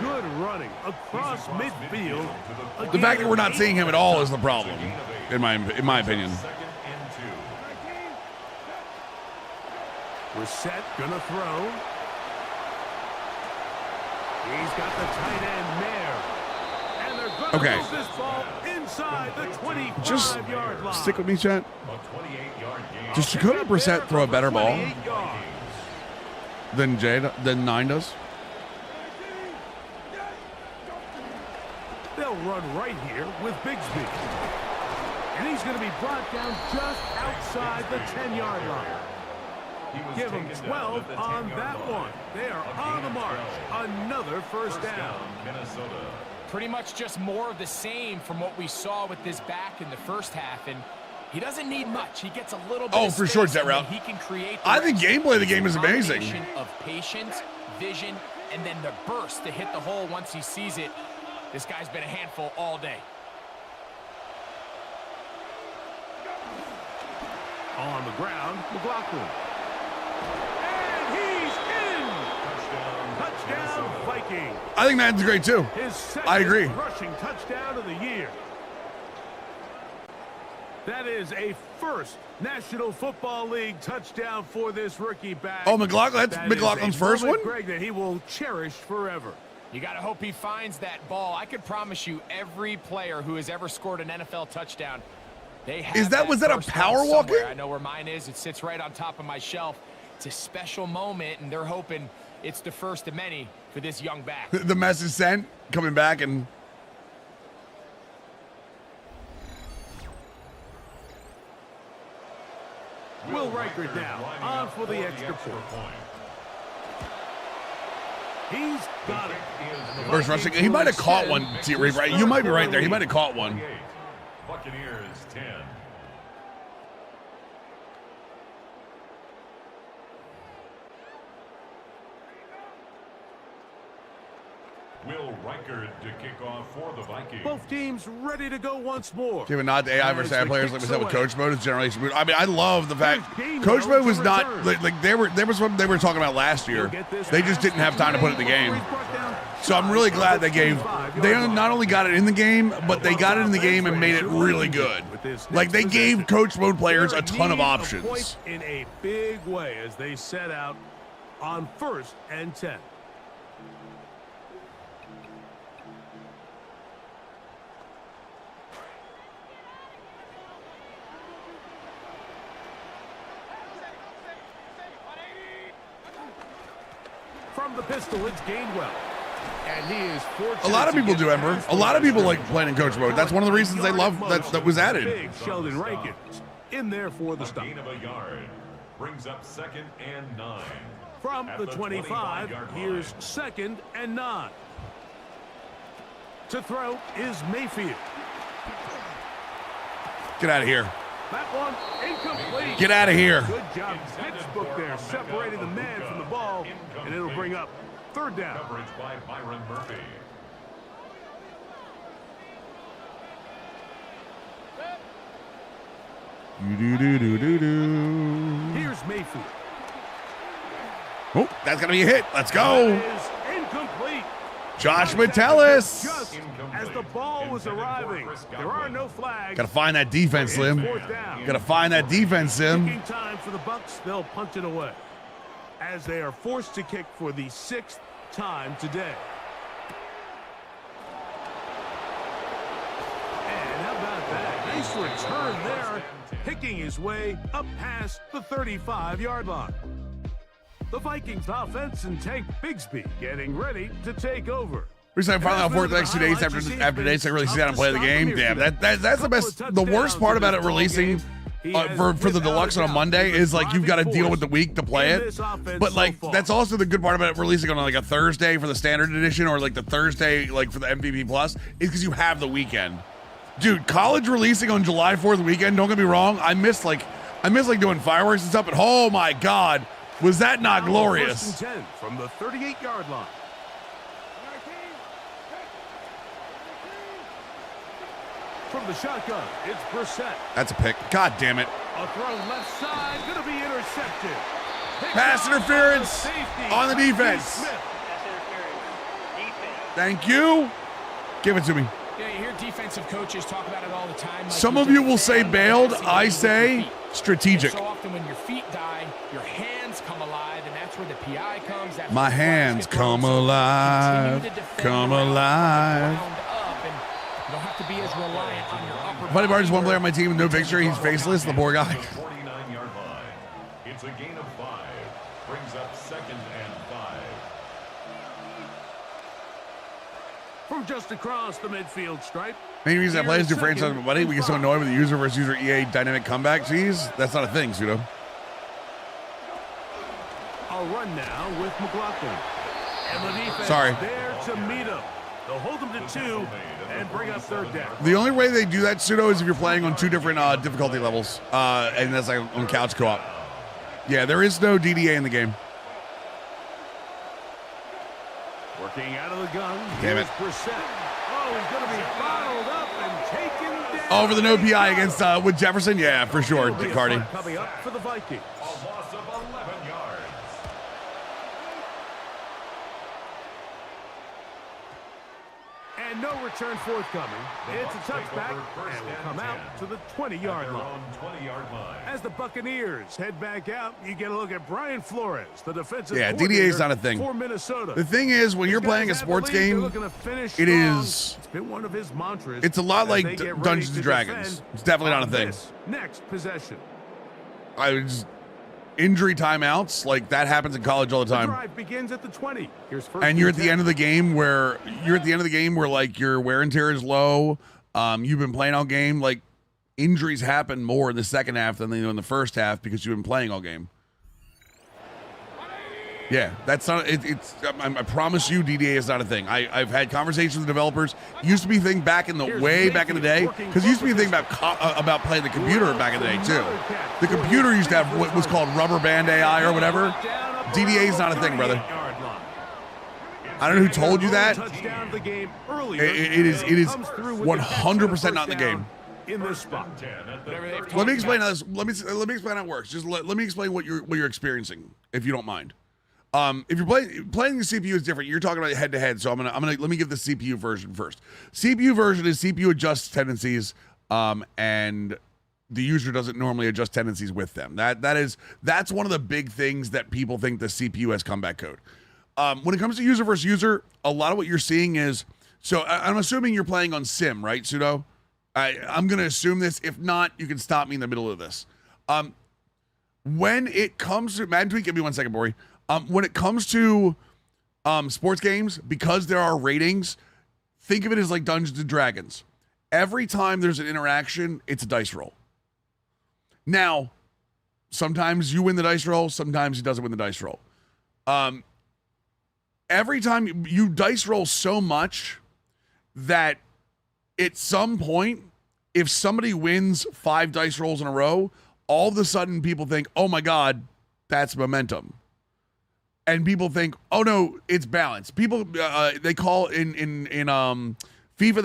good running across midfield. The fact that we're not seeing him at all is the problem, in my opinion. Brissett gonna throw. He's got the tight end there. And they're gonna move this ball inside the 25-yard line. Stick with me, chat. Does Jacoby Brissett throw a better ball than 9 does? They'll run right here with Bigsby. And he's going to be brought down just outside the 10-yard line. Give him 12 on that one. They are on the march. Another first down. Minnesota. Pretty much just more of the same from what we saw with this back in the first half, and he doesn't need much. He gets a little bit of for sure, that route. He can create. I think gameplay of the game is amazing. Of patience, vision, and then the burst to hit the hole once he sees it. This guy's been a handful all day. On the ground, McLaughlin. And he's in! Touchdown, Vikings. I think Madden's great too. His second I agree. rushing touchdown of the year. That is a first National Football League touchdown for this rookie back. Oh, McLaughlin, that's McLaughlin's first one? Greg, that he will cherish forever. You got to hope he finds that ball. I could promise you every player who has ever scored an NFL touchdown, they have was that a first power one walking? somewhere. I know where mine is. It sits right on top of my shelf. It's a special moment, and they're hoping it's the first of many for this young back. The message sent, coming back and... Will Riker now on for the extra point. He's got it. First rushing. He might have caught one, right? You might be right there. He might have caught one. Buccaneers 10. Will Riker to kick off for the Vikings. Both teams ready to go once more. Give a nod to AI versus AI players like we said with coach mode is generally smooth. I mean, I love the fact coach mode was not like there was what they were talking about last year. They just didn't have time to put it in the game. So I'm really glad they not only got it in the game, but they got it in the game and made it really good. Like they gave coach mode players a ton of options. In a big way as they set out on 1st and 10. From the pistol, it's Gainwell. And he is fortunate. A lot of people do, Ember. A lot of people like playing in coach mode. That's one of the reasons they love that was added. Big Sheldon Rankins in there for the stop. Gain of a yard brings up 2nd and 9. From the 25, here's 2nd and 9. To throw is Mayfield. Get out of here. That one incomplete. Get out of here. Good job, textbook there, separating the man from the ball, and it'll bring up 3rd down. Coverage by Byron Murphy. Here's Mayfield. Oh, that's gonna be a hit. Let's go. That is incomplete. Josh Metellus. Just as the ball was arriving, there are no flags. Gotta find that defense, Slim. Gotta find that defense, Sim. Kicking time for the Bucs. They'll punch it away as they are forced to kick for the 6th time today. And how about that? Nice return there, picking his way up past the 35-yard line. The Vikings offense and Tank Bigsby getting ready to take over. We're saying finally on 4th the next 2 days after days I really sit down and play the game. Damn, that's the best. The worst part about it releasing for the deluxe on a Monday is like you've got to deal with the week to play it. But like that's also the good part about it releasing on like a Thursday for the standard edition or like the Thursday like for the MVP Plus is because you have the weekend. Dude, college releasing on July 4th weekend. Don't get me wrong. I miss like doing fireworks and stuff. But oh my God. Was that not glorious? 1st and 10 from the 38-yard line. From the shotgun, it's Brissett. That's a pick. God damn it. A throw left side, going to be intercepted. Pass interference on the defense. Thank you. Give it to me. Yeah, you hear defensive coaches talk about it all the time. Like some of you will say bailed. I say strategic. So often when your feet die, your hands come alive, and that's where the PI comes. That's my hands come alive. Come alive. You don't have to be as reliant on your upper. Funny part is one player on my team with no picture. He's faceless. The poor guy. 49-yard line. It's a gain of 5. Brings up 2nd and 5. From just across the midfield stripe. Main reason I play is do franchise with buddy. We get so annoyed with the user versus user EA dynamic comeback. Jeez, that's not a thing, Pseudo. A run now with McLaughlin. And the defense there to meet him. They'll hold him to 2 and bring up 3rd down. The only way they do that, Pseudo, is if you're playing on 2 different difficulty levels. And that's like on couch co-op. Yeah, there is no DDA in the game. Working out of the gun. Damn it. Brissett. Oh, he's going to be bottled up and taken Over the no PI against with Jefferson? Yeah, for sure, Cardi. Coming up for the Vikings. A loss of 11 yards. And no return forthcoming. It's a touchback, and will come out to the 20-yard line. 20-yard line. As the Buccaneers head back out, you get a look at Brian Flores, the defensive Yeah, coordinator DDA is not a thing. for Minnesota. The thing is, when you're playing a sports game, it is. It's been one of his mantras. It's a lot as like they get ready Dungeons to and Dragons. defend It's definitely not a on thing. this next possession. Injury timeouts, like that happens in college all the The time. drive begins at the 20. Here's first And you're at and the 10. end of the game where like your wear and tear is low. You've been playing all game. Like injuries happen more in the second half than they do in the first half because you've been playing all game. Yeah, that's not. I promise you, DDA is not a thing. I've had conversations with developers. It used to be a thing back in the the day, because it used to be a thing about playing the computer back in the day too. The computer used to have what was called rubber band AI or whatever. DDA is not a thing, brother. I don't know who told you that. It is 100% not in the game. In this spot. Let me explain how this. Let me explain how it works. Just let me explain what you're experiencing, if you don't mind. If you're playing the CPU is different. You're talking about head to head, so I'm gonna let me give the CPU version first. CPU version is CPU adjusts tendencies, and the user doesn't normally adjust tendencies with them. That's one of the big things that people think the CPU has comeback code. When it comes to user versus user, a lot of what you're seeing is I'm assuming you're playing on sim, right, Pseudo? I'm gonna assume this. If not, you can stop me in the middle of this. When it comes to Madden Tweet, give me 1 second, Bori. When it comes to sports games, because there are ratings, think of it as like Dungeons and Dragons. Every time there's an interaction, it's a dice roll. Now, sometimes you win the dice roll, sometimes he doesn't win the dice roll. Every time you dice roll so much that at some point, if somebody wins 5 dice rolls in a row, all of a sudden people think, oh my God, that's momentum. And people think, oh no, it's balance. People they call in FIFA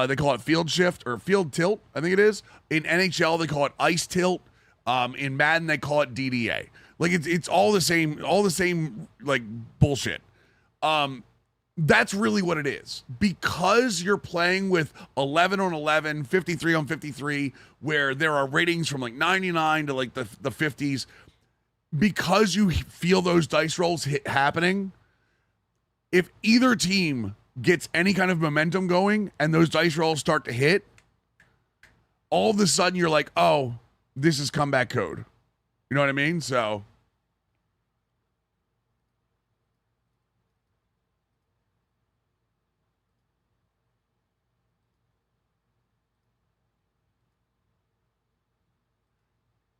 they call it field shift or field tilt, I think it is. In NHL they call it ice tilt. In Madden they call it DDA. Like it's all the same like bullshit. That's really what it is. Because you're playing with 11 on 11, 53 on 53, where there are ratings from like 99 to like the 50s. Because you feel those dice rolls happening, if either team gets any kind of momentum going and those dice rolls start to hit, all of a sudden you're like, oh, this is comeback code. You know what I mean? So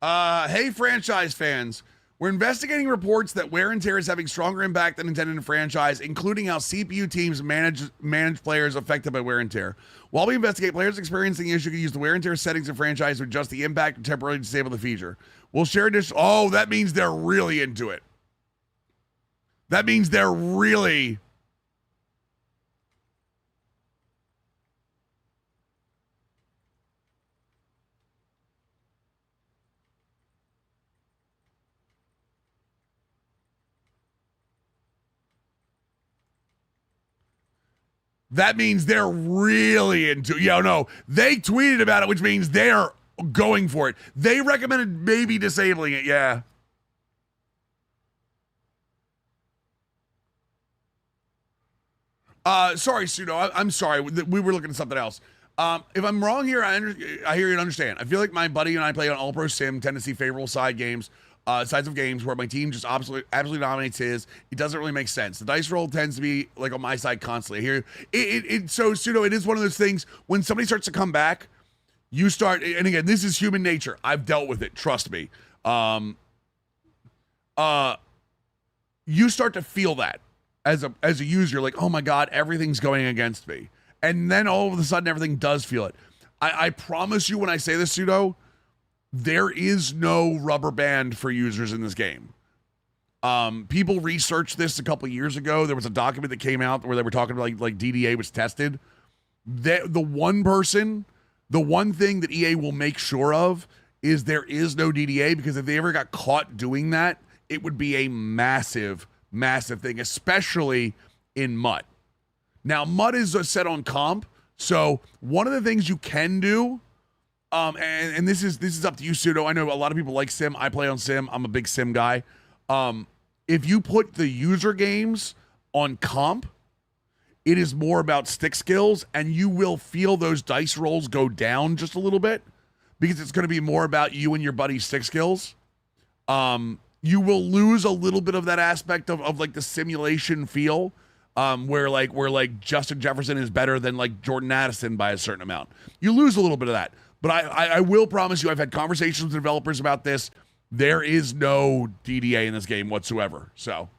hey, franchise fans. We're investigating reports that wear and tear is having stronger impact than intended in franchise, including how CPU teams manage players affected by wear and tear. While we investigate, players experiencing the issue can use the wear and tear settings in franchise to adjust the impact and temporarily disable the feature. We'll share additional. Oh, that means they're really into it. That means they're really. That means they're really into it. Yeah, no, they tweeted about it, which means they're going for it. They recommended maybe disabling it, yeah. Sorry, Pseudo, I'm sorry. We were looking at something else. If I'm wrong here, I hear you and understand. I feel like my buddy and I play on All-Pro Sim, tend to see favorable sides of games where my team just absolutely dominates his. It doesn't really make sense. The dice roll tends to be like on my side constantly. Here, so Pseudo, it is one of those things when somebody starts to come back, you start, and again, this is human nature. I've dealt with it. Trust me. You start to feel that as a user, like, oh my God, everything's going against me. And then all of a sudden, everything does feel it. I promise you when I say this, Pseudo, there is no rubber band for users in this game. People researched this a couple years ago. There was a document that came out where they were talking about like DDA was tested. The one person The one thing that EA will make sure of is there is no DDA, because if they ever got caught doing that, it would be a massive, massive thing, especially in MUT. Now, MUT is set on comp, so one of the things you can do, and this is up to you, Pseudo. I know a lot of people like Sim. I play on Sim. I'm a big Sim guy. If you put the user games on comp, it is more about stick skills, and you will feel those dice rolls go down just a little bit, because it's going to be more about you and your buddy's stick skills. You will lose a little bit of that aspect of like the simulation feel, where Justin Jefferson is better than like Jordan Addison by a certain amount. You lose a little bit of that. But I will promise you, I've had conversations with developers about this. There is no DDA in this game whatsoever. So,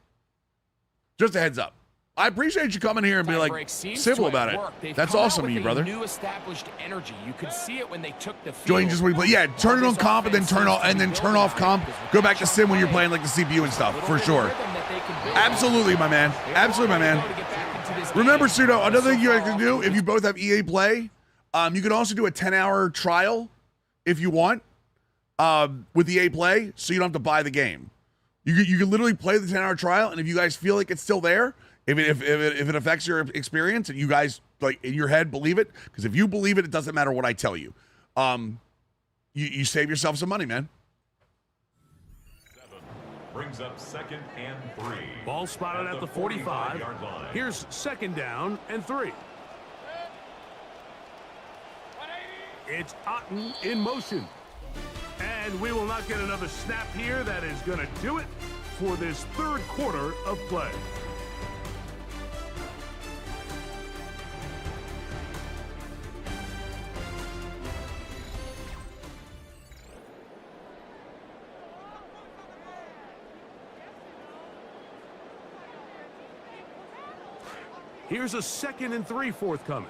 just a heads up. I appreciate you coming here and be like civil about it. That's awesome of you, brother. New established energy. You could see it when they took the field. Join just when you play. Yeah, turn it on comp and then turn off comp. Go back to sim when you're playing like the CPU and stuff, for sure. Absolutely, my man. Absolutely, my man. Remember, Pseudo, another thing you guys can do if you both have EA Play, you can also do a 10-hour trial if you want with EA Play, so you don't have to buy the game. You can literally play the 10-hour trial, and if you guys feel like it's still there, if it affects your experience and you guys like in your head believe it, because if you believe it, it doesn't matter what I tell you. You save yourself some money, man. 7 brings up 2nd and 3. Ball spotted at the 45. Here's 2nd down and 3. It's Otten in motion. And we will not get another snap here. That is going to do it for this 3rd quarter of play. Here's a 2nd and 3 forthcoming.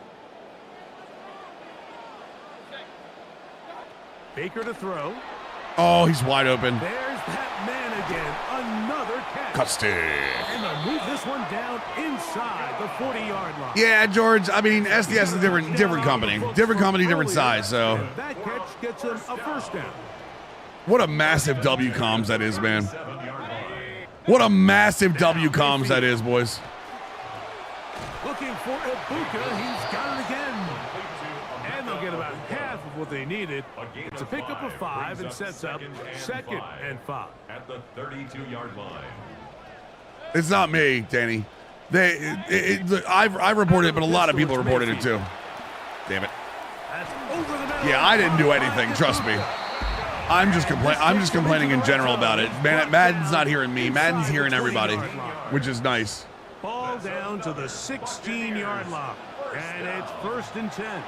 Baker to throw. Oh, he's wide open. There's that man again. Another catch. Custody. And they'll move this one down inside the 40-yard line. Yeah, George. I mean, SDS is a different company. Different company, different size. So and that catch gets him a 1st down. what a massive W comms that is, man. What a massive W comms that is, boys. Looking for Ibuka. He's got it again. And they'll get about half of what they needed. It's a pickup of 5 and sets up 2nd and 5. At the 32-yard line. It's not me, Danny. I've reported it, but a lot of people reported it too. Damn it. Yeah, I didn't do anything. Trust me. I'm just complaining in general about it. Madden's not hearing me. Madden's hearing everybody, which is nice. Ball down to the 16-yard line, and it's 1st and 10.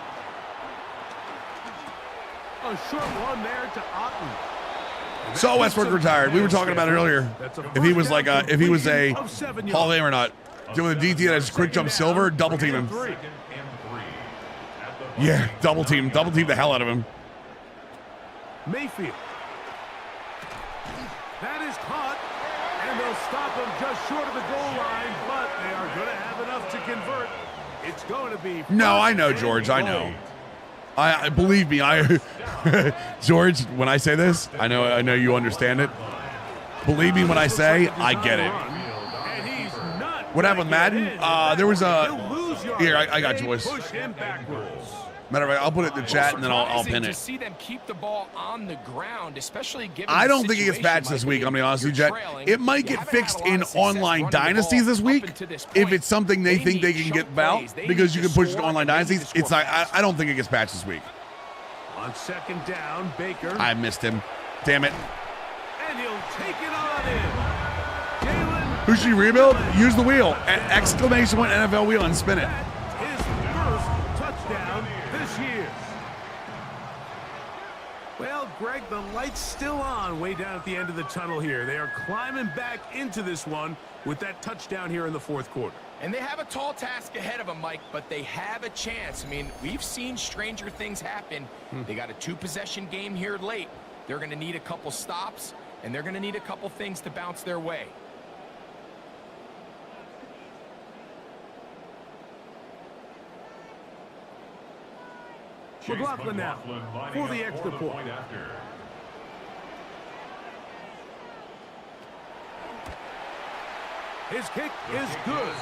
A short one there to Otten. So Westbrook retired. We were talking about it earlier. If he was like a Hall of Fame or not. Doing the DT that has quick jump silver, double team him. Yeah, double team the hell out of him. Mayfield. That is caught, and they'll stop him just short of the goal line, but they are going to have enough to convert. It's going to be. No, I know, George. I know. I believe me. George, when I say this, I know you understand it. Believe me when I say I get it. What happened with Madden? There was a. Here, I got you, boys. Matter of fact, I'll put it in the chat and then I'll pin it. To see them keep the ball on the ground, especially given I don't think it gets patched this week. I'm gonna be honest with you, Jet. It might get fixed in online dynasties this week if it's something they think they can get about, because you can push it to online dynasties. It's not. I don't think it gets patched this week. On 2nd down, Baker. I missed him. Damn it. And he'll take it on in. Who should you rebuild? Use the wheel. Exclamation point NFL wheel and spin it. His first touchdown this year. Well, Greg, the light's still on way down at the end of the tunnel here. They are climbing back into this one with that touchdown here in the 4th quarter. And they have a tall task ahead of them, Mike, but they have a chance. I mean, we've seen stranger things happen. They got a 2-possession game here late. They're going to need a couple stops, and they're going to need a couple things to bounce their way. McLaughlin now for the extra point. His kick is good.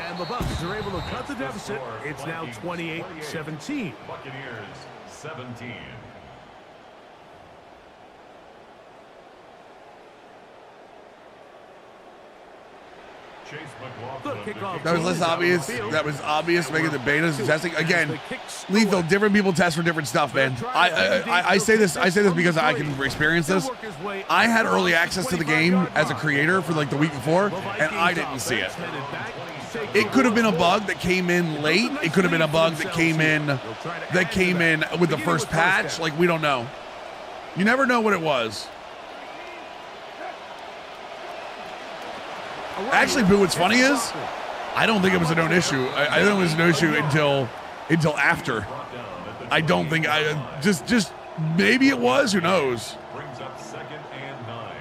And the Bucs are able to cut the deficit. It's now 28-17. Buccaneers 17. That was less obvious. That was obvious making the betas and testing. Again, lethal, different people test for different stuff, man. I say this because I can experience this. I had early access to the game as a creator for like the week before, and I didn't see it. It could have been a bug that came in late. It could have been a bug that came in with the first patch. Like, we don't know. You never know what it was. Actually, Boo, what's funny is, I don't think it was a known issue. I think it was a known issue until after. I don't think just maybe it was. Who knows? Brings up 2nd and 9.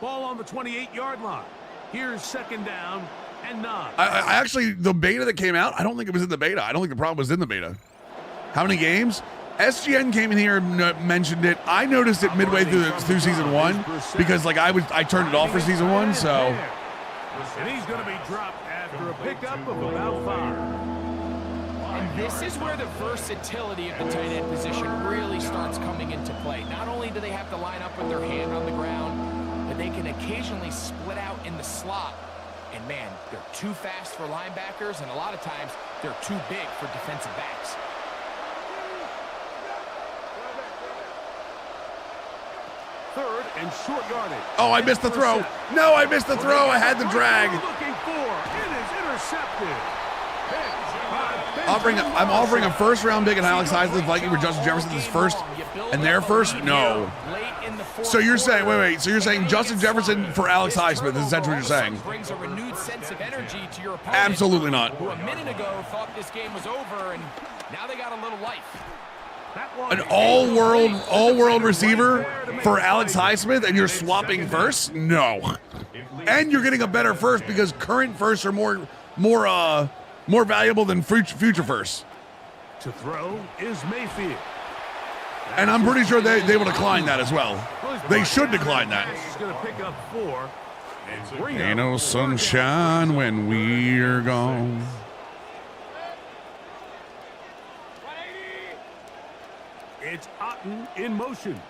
Ball on the 28-yard line. Here's 2nd down and 9. I actually, the beta that came out, I don't think it was in the beta. I don't think the problem was in the beta. How many games? SGN came in here and mentioned it. I noticed it midway through season 1 because like I turned it off for season 1. So. And he's going to be dropped after a pickup of about 5. And this is where the versatility of the tight end position really starts coming into play. Not only do they have to line up with their hand on the ground, but they can occasionally split out in the slot. And man, they're too fast for linebackers, and a lot of times they're too big for defensive backs. Third and short yardage. Oh, I missed the throw. No, I missed the throw. I had the drag. Looking for it is intercepted. I'm offering a first-round pick and Alex Heisman Viking for Justin Jefferson is first, and their first. No. So you're saying, wait. So you're saying Justin Jefferson for Alex Highsmith is essentially what you're saying? Brings a renewed sense of energy to your opponent. Absolutely not. Who a minute ago thought this game was over, and now they got a little life. An all-world receiver for Alex Highsmith, and you're swapping first? No. And you're getting a better first because current firsts are more valuable than future firsts. To throw is Mayfield. And I'm pretty sure they will decline that as well. They should decline that. He's going to pick up 4. Ain't no sunshine when we're gone. It's Otten in motion.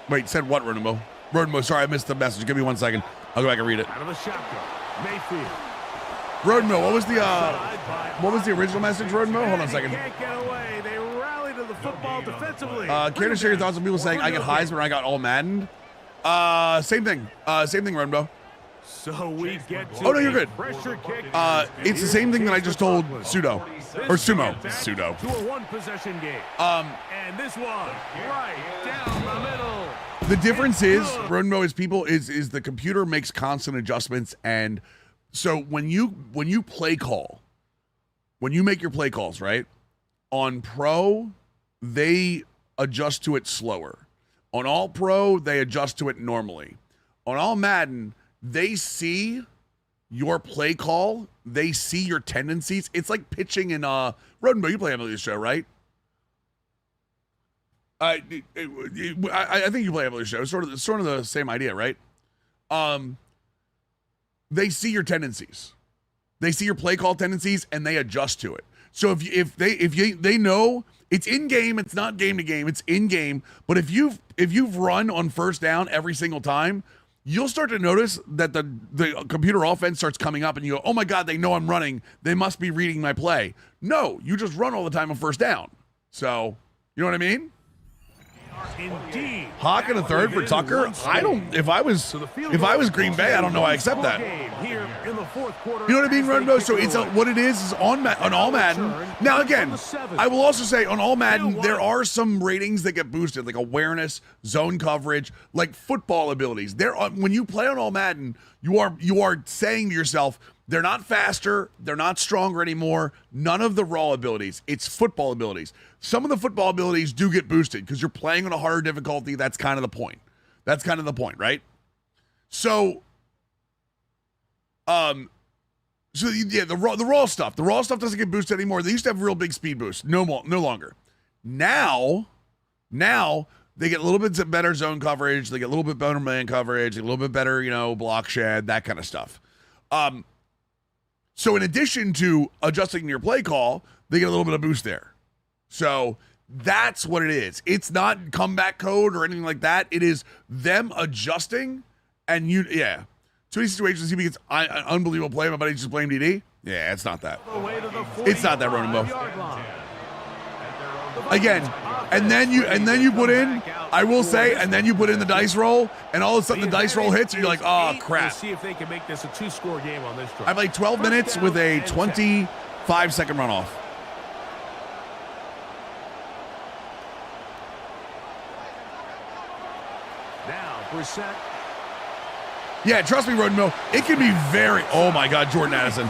Wait, said what, Rodemo? Rodemo, sorry, I missed the message. Give me 1 second. I'll go back and read it. Out of the shotgun, Mayfield. Rodemo, what was the original message, Rodemo? Hold on a second. Can't get away. They rally to the football defensively. Care to share your thoughts on people saying I get Heisman and I got all Madden? Same thing, Rodemo. So we get to oh no, you're good. Pressure kick. It's the same thing that I just told Pseudo or Sumo. Pseudo. To a one-possession game. And this one right down the middle. The difference is, Rodemo, is the computer makes constant adjustments, and so when you play call, when you make your play calls, right? On Pro, they adjust to it slower. On All Pro, they adjust to it normally. On All Madden, they see your play call. They see your tendencies. It's like pitching in Rodemo, you play MLB Show, right? I think you play MLB Show. It's sort of the same idea, right? They see your tendencies. They see your play call tendencies and they adjust to it. So if they know it's in game, it's not game to game, it's in game. But if you've run on first down every single time, you'll start to notice that the computer offense starts coming up and you go, oh my God, they know I'm running. They must be reading my play. No, you just run all the time on first down. So, you know what I mean? Indeed. Hawk in a third for Tucker. I don't. If I was Green Bay, I don't know. I accept that. You know what I mean, Rodemo? So it's what it is on All Madden. Now again, I will also say on All Madden there are some ratings that get boosted, like awareness, zone coverage, like football abilities. When you play on All Madden, you are saying to yourself, they're not faster, they're not stronger anymore. None of the raw abilities. It's football abilities. Some of the football abilities do get boosted because you're playing on a harder difficulty. That's kind of the point. Right? So So yeah, the raw stuff doesn't get boosted anymore. They used to have real big speed boosts. No longer. Now they get a little bit better zone coverage. They get a little bit better man coverage. A little bit better, block shed, that kind of stuff. So in addition to adjusting your play call, they get a little bit of boost there. So that's what it is. It's not comeback code or anything like that. It is them adjusting, and too many situations he gets an unbelievable play. My buddy just blamed DD. Yeah, it's not that. It's not that, Ronan Mo. Again, and then you put in. I will say, and then you put in the dice roll, and all of a sudden the dice roll hits, and you're like, oh crap. We'll see if they can make this a 2-score game on this drive. I played 12 minutes with a 25-second runoff. Now, Brissett. Yeah, trust me, Roden Mill. It can be very. Oh my God, Jordan Addison.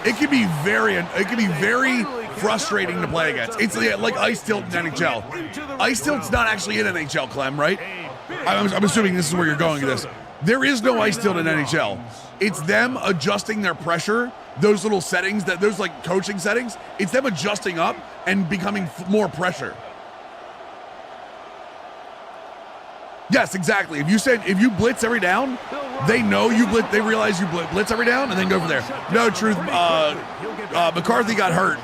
It can be very frustrating to play against. It's like Ice Tilt in NHL. Ice Tilt's not actually in NHL, Clem, right? I'm assuming this is where you're going with this. There is no Ice Tilt in NHL. It's them adjusting their pressure, those little settings, those like coaching settings. It's them adjusting up and becoming more pressure. Yes, exactly. If you blitz every down, they know you blitz. They realize you blitz every down, and then go from there. No, truth. McCarthy got hurt.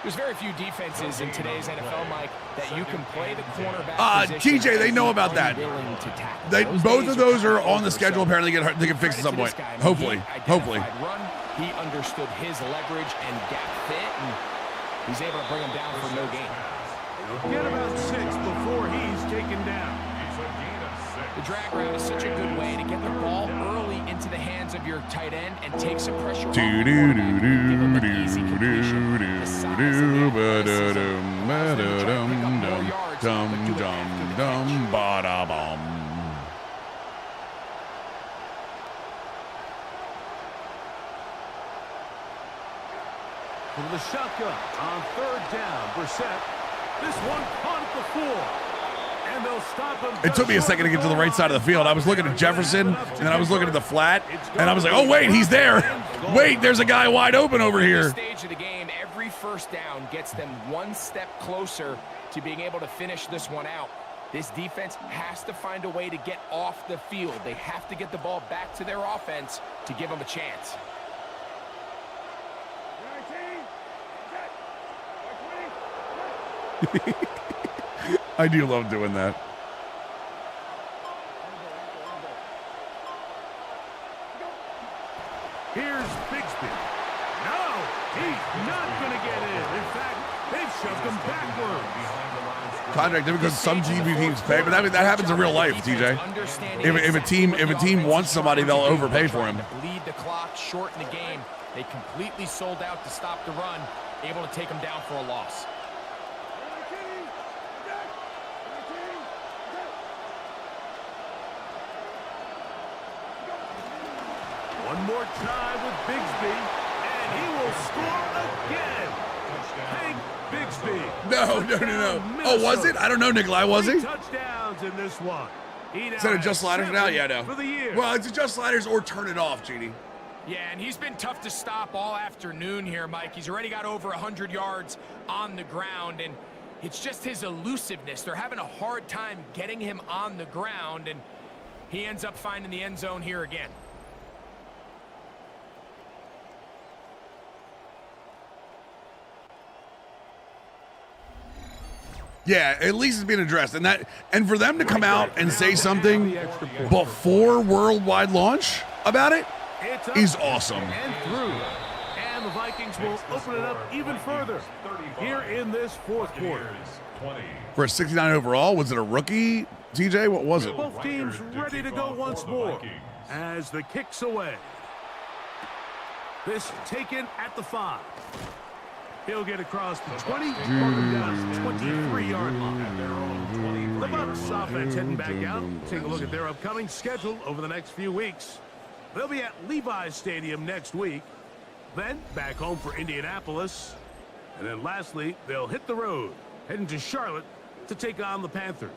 There's very few defenses in today's NFL, Mike, that you can play the cornerback position. TJ, they know about that. Both of those are on the schedule. Apparently, they can fix at some point. Hopefully. He understood his leverage and gap fit, and he's able to bring him down for no gain. Get about 6 before he's taken down. The drag route is such a good way to get the ball early into the hands of your tight end and take some pressure off. From the shotgun on 3rd down, Brissett. This one caught at the 4, and they'll stop him. It took me a second to get to the right side of the field. I was looking at Jefferson, and then I was looking at the flat, and I was like, oh, wait, he's there. Wait, there's a guy wide open over here. At this stage of the game, every first down gets them one step closer to being able to finish this one out. This defense has to find a way to get off the field. They have to get the ball back to their offense to give them a chance. I do love doing that. Here's Bigsby. No, he's not going to get in. In fact, they've shoved him backwards. Contract because some TV teams pay, but that happens in real life, TJ. If a team wants somebody, they'll overpay for him. Bleed the clock, shorten the game. They completely sold out to stop the run, able to take them down for a loss. One more try with Bigsby, and he will score again. Hank Bigsby. No. Oh, was it? I don't know, Nikolai. Was he? Touchdowns in this one. Is that adjust sliders now? Yeah, no. For the year. Well, it's adjust sliders or turn it off, Genie. Yeah, and he's been tough to stop all afternoon here, Mike. He's already got over 100 yards on the ground, and it's just his elusiveness. They're having a hard time getting him on the ground, and he ends up finding the end zone here again. Yeah, at least it's being addressed. And for them to come out and say something before worldwide launch about it is awesome. And through. And the Vikings will open it up even further here in this 4th quarter. For a 69 overall, was it a rookie, TJ? What was it? Both teams ready to go once more as the kick's away. This taken at the 5. He'll get across the 20, down to the 23-yard line. The Bucs offense heading back out. Take a look at their upcoming schedule over the next few weeks. They'll be at Levi's Stadium next week. Then back home for Indianapolis. And then lastly, they'll hit the road, heading to Charlotte to take on the Panthers.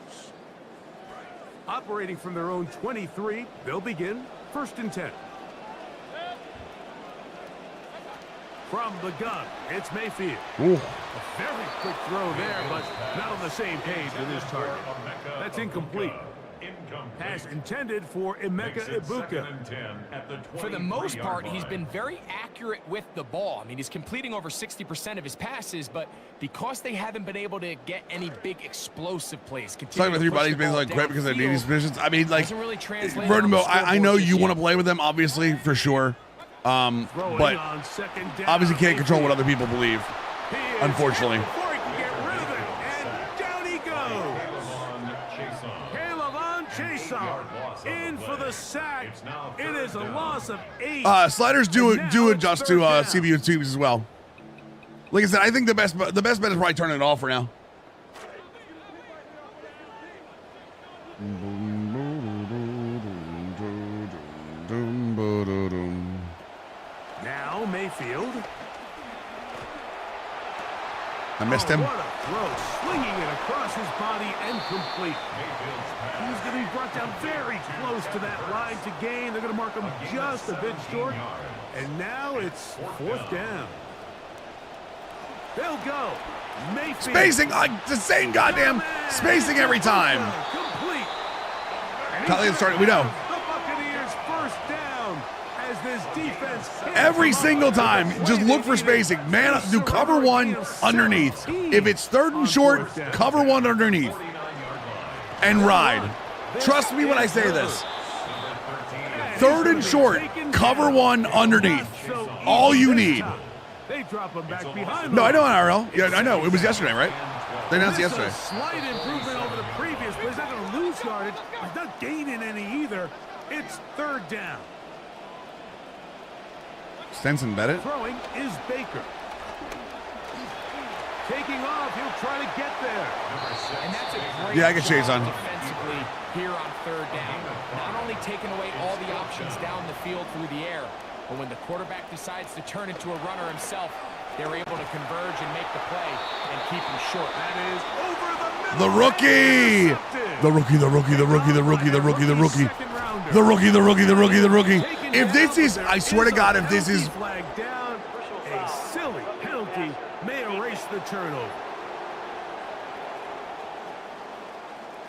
Operating from their own 23, they'll begin 1st and 10. From the gun, it's Mayfield. Ooh. A very quick throw there, but not on the same page with his target. That's incomplete. Pass intended for Emeka Ibuka. For the most part, he's been very accurate with the ball. I mean, he's completing over 60% of his passes, but because they haven't been able to get any big explosive plays, Talking with your buddies basically like quit because they need these positions. I mean, like, really Vertimo, I know you want to play with them, obviously, for sure. But obviously can't control what other people believe, unfortunately. Before he can get rid of it, and down he goes. Caleb Chason in for the sack. It is a loss of 8. Sliders do adjust to CPU tubes as well. Like I said, I think the best bet is probably turning it off for now. Now Mayfield. I missed him. What a throw, slinging it across his body and complete. He's going to be brought down very close to that line to gain. They're going to mark him just a bit short. And now it's 4th down. They'll go. Mayfield. Spacing, the same goddamn spacing every time. Complete. Tally started, we know. The Buccaneers first down as this defense Every single time, just look for spacing. Man, do cover one underneath. If it's 3rd and short, cover one underneath. And ride. Trust me when I say this. 3rd and short, cover one underneath. All you need. They drop him back behind. No, I know NRL. Yeah, I know. It was yesterday, right? They announced it yesterday. Slight improvement over the previous play. He's not going to lose yardage. He's not gaining any either. It's 3rd down. Stenson bet it. Throwing is Baker. Taking off, he'll try to get there. And that's a great Yeah, I get Chase on. defensively here on 3rd down. Not only taking away all the options down the field through the air, but when the quarterback decides to turn into a runner himself, they're able to converge and make the play and keep him short. That is over the middle. The rookie. The rookie, the rookie, the rookie, the rookie, the rookie, the rookie. The rookie, the rookie, the rookie, the rookie. If this is, I swear to God, if this is. Flag down, a silly penalty may erase the turnover.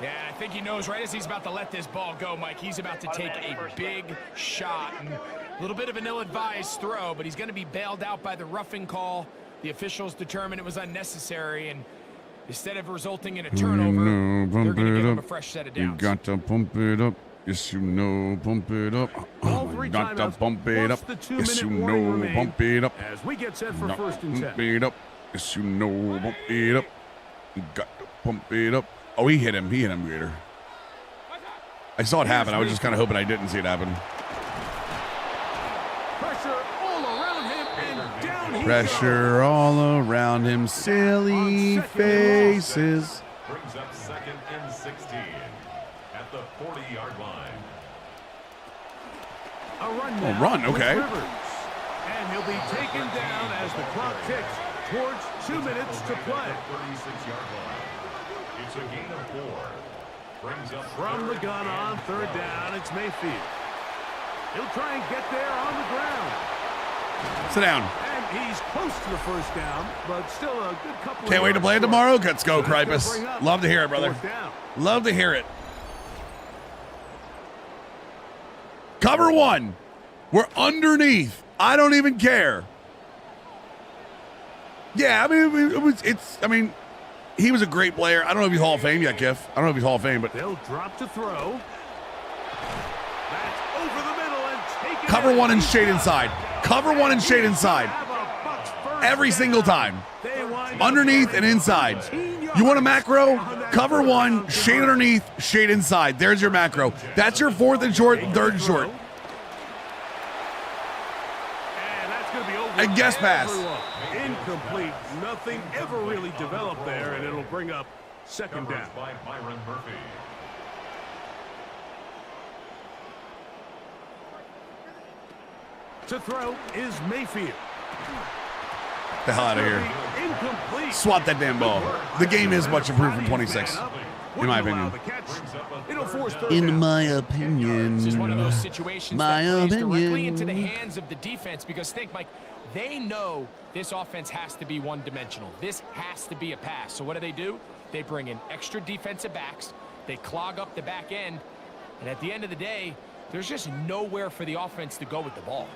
Yeah, I think he knows right as he's about to let this ball go, Mike. He's about to take a big shot. And a little bit of an ill-advised throw, but he's going to be bailed out by the roughing call. The officials determined it was unnecessary, and instead of resulting in a turnover, they're going to give him a fresh set of downs. You got to pump it up. Yes, you know, pump it up. You got to pump it up. Yes, you know, pump it up. As we get set for 1st and 10. Pump it up. Yes, you know, pump it up. You got to pump it up. Oh, he hit him. He hit him, Gator. I saw it happen. I was just kind of hoping I didn't see it happen. Pressure all around him and down he Pressure all around him. Silly faces. Brings up 2nd and 16 at the 40-yard line. A run Oh, now run, with okay. Rivers. And he'll be taken down as the clock ticks towards 2 minutes to play. 36-yard line. It's a gain of 4. Brings up From the gun on 3rd down, it's Mayfield. He'll try and get there on the ground. Sit down. And he's close to the 1st down, but still a good couple. Can't wait to play it tomorrow. Let's go, Kripus. Love to hear it, brother. 4th down. Love to hear it. Cover one. We're underneath. I don't even care. Yeah, I mean, he was a great player. I don't know if he's Hall of Fame yet, Giff. I don't know if he's Hall of Fame, but They'll drop to throw. That's over the middle and taken. cover one and shade inside. Cover one and shade inside. Every single time. Underneath and inside. You want a macro? Cover one, shade underneath, shade inside. There's your macro. That's your 4th and short, 3rd and short. And that's going to be over. And guess pass. Incomplete. Nothing ever really developed there, and it'll bring up 2nd down. by Byron Murphy. To throw is Mayfield. The hell out of here. Incomplete. Swat that damn ball. The game is much improved from 26. In my opinion. It'll force third In down. my opinion. This is one of those situations My that plays directly into the opinion. hands of the defense because think, Mike, they know this offense has to be one-dimensional. This has to be a pass. So what do? They bring in extra defensive backs. They clog up the back end. And at the end of the day, there's just nowhere for the offense to go with the ball.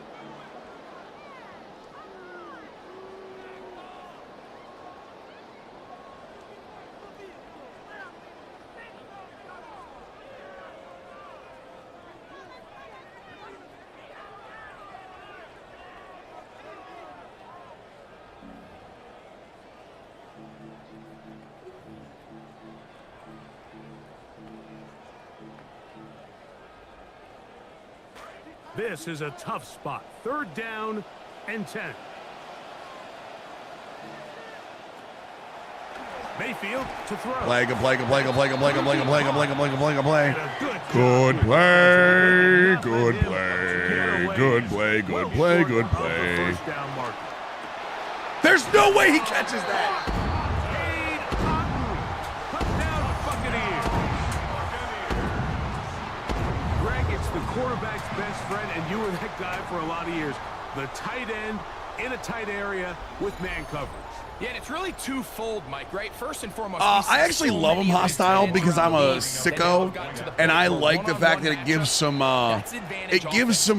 This is a tough spot. 3rd down and 10. Mayfield to throw. Play. Good play. Good play. Good play. Good play. Good play. Good play. Good play. Good play. Good play. Good play. And a good Good job. play. Good Get play. away. Good play. Good Well play. short Good of the play. first down marker. There's no way he catches that. Cade Otton. Touchdown Buccaneers. Greg, it's the quarterback's best friend, and you were that guy for a lot of years. The tight end in a tight area with man coverage. Yeah, and it's really twofold, Mike, right? First and foremost, I actually love him hostile because I'm a sicko, and I like the fact that it gives some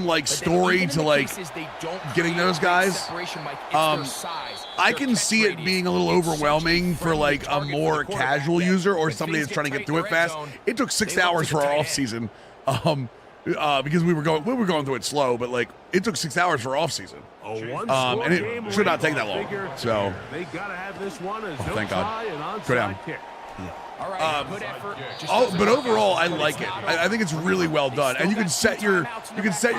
like story to like getting those guys. I can see it being a little overwhelming for like a more casual user or somebody that's trying to get through it fast. It took 6 hours for our off season, because we were going through it slow, but like it took 6 hours for off season. And it should not take that long. So they gotta have this one as thank God. Go down. Kick. All right, good effort. But overall, I like it. I think it's really well done, and you can set your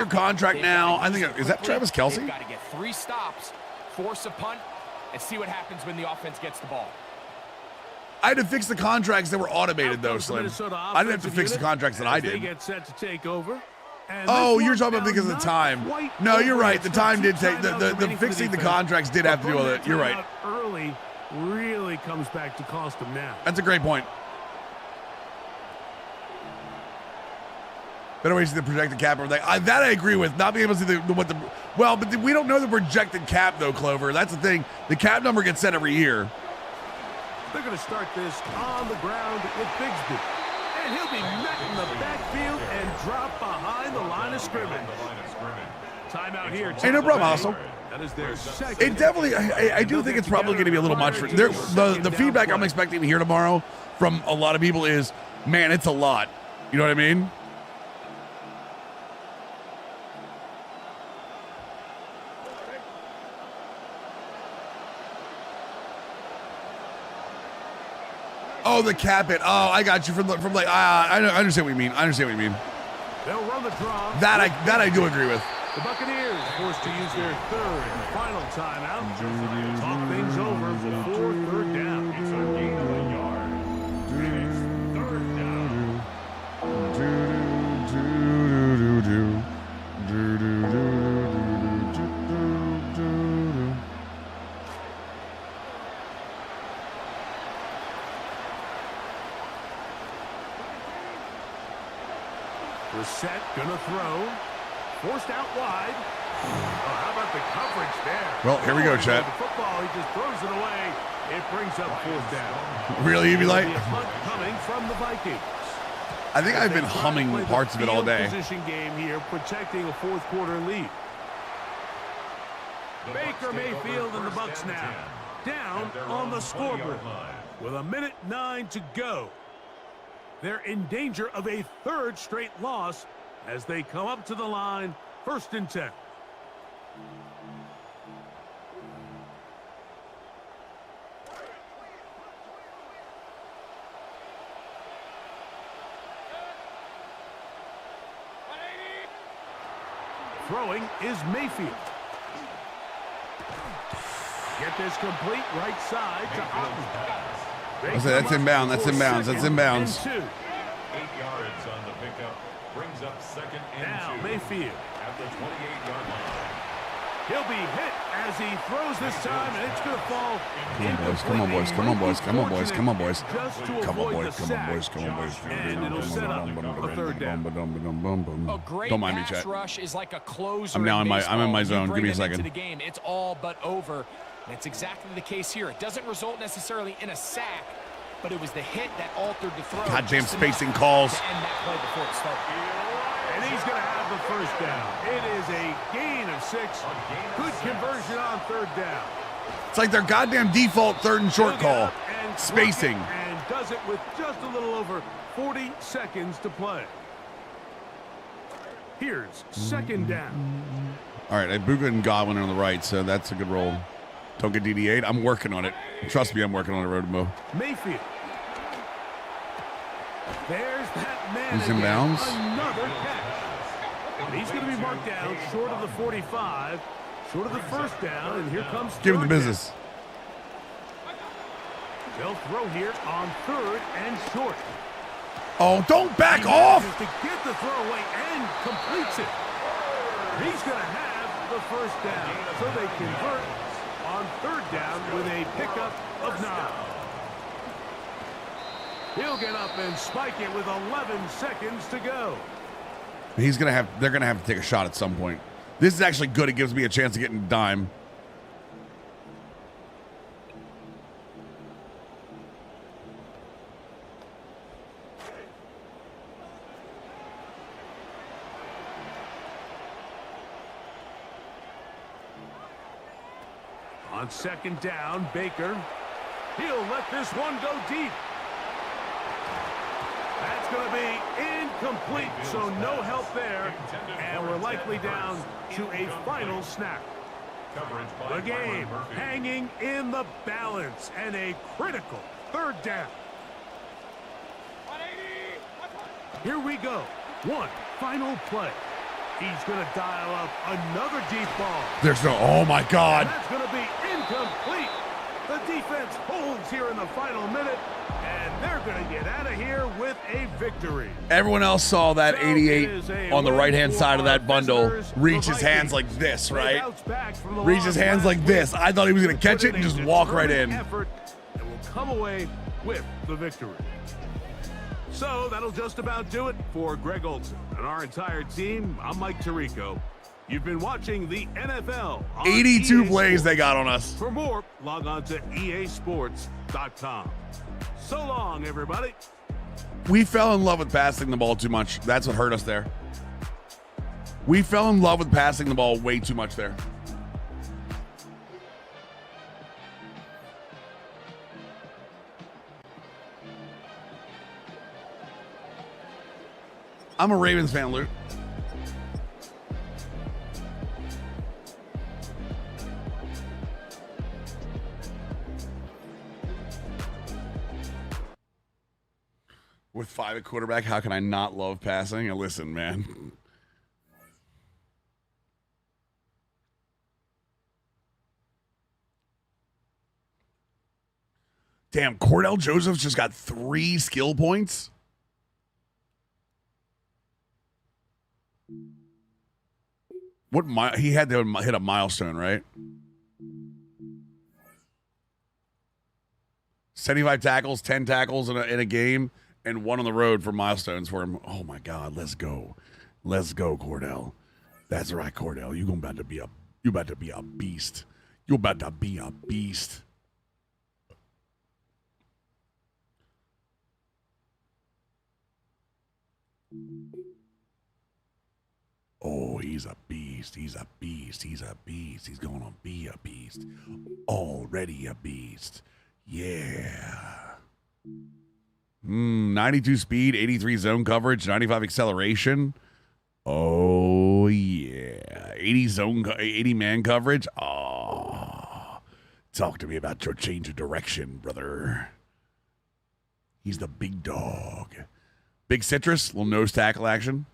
contract now. I think is that Travis Kelce? They've got to get 3 stops, force a punt, and see what happens when the offense gets the ball. I had to fix the contracts that were automated though, Slim. I didn't have to fix the contracts that I They did. get set to take over. And Oh, this you're one's talking about now because of the not time. quite No, you're over. right. The It's got time did take timeouts the remaining for fixing the defense. contracts did have to do with it. You're right. Early really comes back to cost them now. That's a great point. Better ways to see the projected cap and everything. That I agree with. Not being able to see but we don't know the projected cap though, Clover. That's the thing. The cap number gets set every year. They're going to start this on the ground with Bigsby. And he'll be met in the backfield and drop behind the line of scrimmage. Timeout here. Hey, no problem, Hustle. That is their second. It definitely, I do think it's probably going to be a little much. The feedback I'm expecting to hear tomorrow from a lot of people is, man, it's a lot. You know what I mean? Oh, the cap it. Oh, I got you from like. I understand what you mean. I understand what you mean. They'll run the draw. That I do agree with. The Buccaneers forced to use their 3rd and final timeout. Talk things over before 3rd down. It's a gain of a yard. It's 3rd down. Reset, gonna throw. Forced out wide. Oh, how about the coverage there? Well, here we go, Chet. The football, he just throws it away. It brings up 4th down. Really, you'd be like? There'll be a punt coming from the Vikings. I think I've been humming parts of it all day. Position game here, protecting a 4th quarter lead. Baker Mayfield and the Bucs now down on the scoreboard with 1:09 to go. They're in danger of a 3rd straight loss as they come up to the line, 1st and 10. Throwing is Mayfield. Get this complete right side to Otton. That's inbound. That's inbounds. That's inbounds. 8 yards on the pickup. Brings up 2nd and 2. Now Mayfield. At the 28-yard line. He'll be hit as he throws this time, and it's going to fall. Come on, boys. Come on, boys. Come on, boys. Come on, boys. Come on, boys. Just to Come on, avoid boys. the Come on, boys. sack. Come on, boys. And it'll set up a third down. A great Don't mind me, pass chat. rush is like a closer. I'm now in my baseball. zone. You Give me a bring them second. into the game, it's all but over. And it's exactly the case here. It doesn't result necessarily in a sack, but it was the hit that altered the throw. Goddamn spacing calls. To end that play before it started. And he's going to have the first down. It is a gain of 6. Good conversion on third down. It's like their goddamn default third and short call. Spacing. And does it with just a little over 40 seconds to play. Here's second down. All right, Ibuka and Godwin are on the right, so that's a good roll. Don't get DD8. I'm working on it. Trust me, I'm working on it, Roadmo. Mayfield. There's that man. He's in bounds. Another catch. And he's going to be marked down short of the 45, short of the first down, and here comes Give him the third business. down. They'll throw here on third and short. Oh, don't back He off! manages to get the throw away and completes it. He's going to have the first down, so they convert on third down with a pickup of 9. He'll get up and spike it with 11 seconds to go. They're gonna have to take a shot at some point. This is actually good. It gives me a chance to get in dime. On second down, Baker. He'll let this one go deep. That's going to be incomplete, so no help there. And we're likely down to a final snap. The game hanging in the balance and a critical third down. Here we go. One final play. He's going to dial up another deep ball. There's no, oh my God. And that's going to be incomplete. The defense holds here in the final minute, and they're going to get out of here with a victory. Everyone else saw that 88 on the right-hand side of that bundle reach his hands like this, right? Reach his hands like this. I thought he was going to catch it and just walk right in. Effort, and will come away with the victory. So that'll just about do it for Greg Olson and our entire team. I'm Mike Tirico. You've been watching the NFL on 82 EA plays Sports. they got on us. For more, log on to easports.com. So long, everybody. We fell in love with passing the ball too much. That's what hurt us there. We fell in love with passing the ball way too much there. I'm a Ravens fan, Luke. With 5 at quarterback, how can I not love passing? And listen, man. Damn, Cordell Joseph's just got 3 skill points. He had to hit a milestone, right? 75 tackles, 10 tackles in a game, and 1 on the road for milestones for him. Oh my God, let's go. Let's go, Cordell. That's right, Cordell. You about to be a beast. You about to be a beast. Oh, he's a beast. He's a beast. He's a beast. He's going to be a beast. Already a beast. Yeah. 92 speed, 83 zone coverage, 95 acceleration. Oh, yeah. 80 man coverage. Oh, talk to me about your change of direction, brother. He's the big dog. Big citrus, little nose tackle action.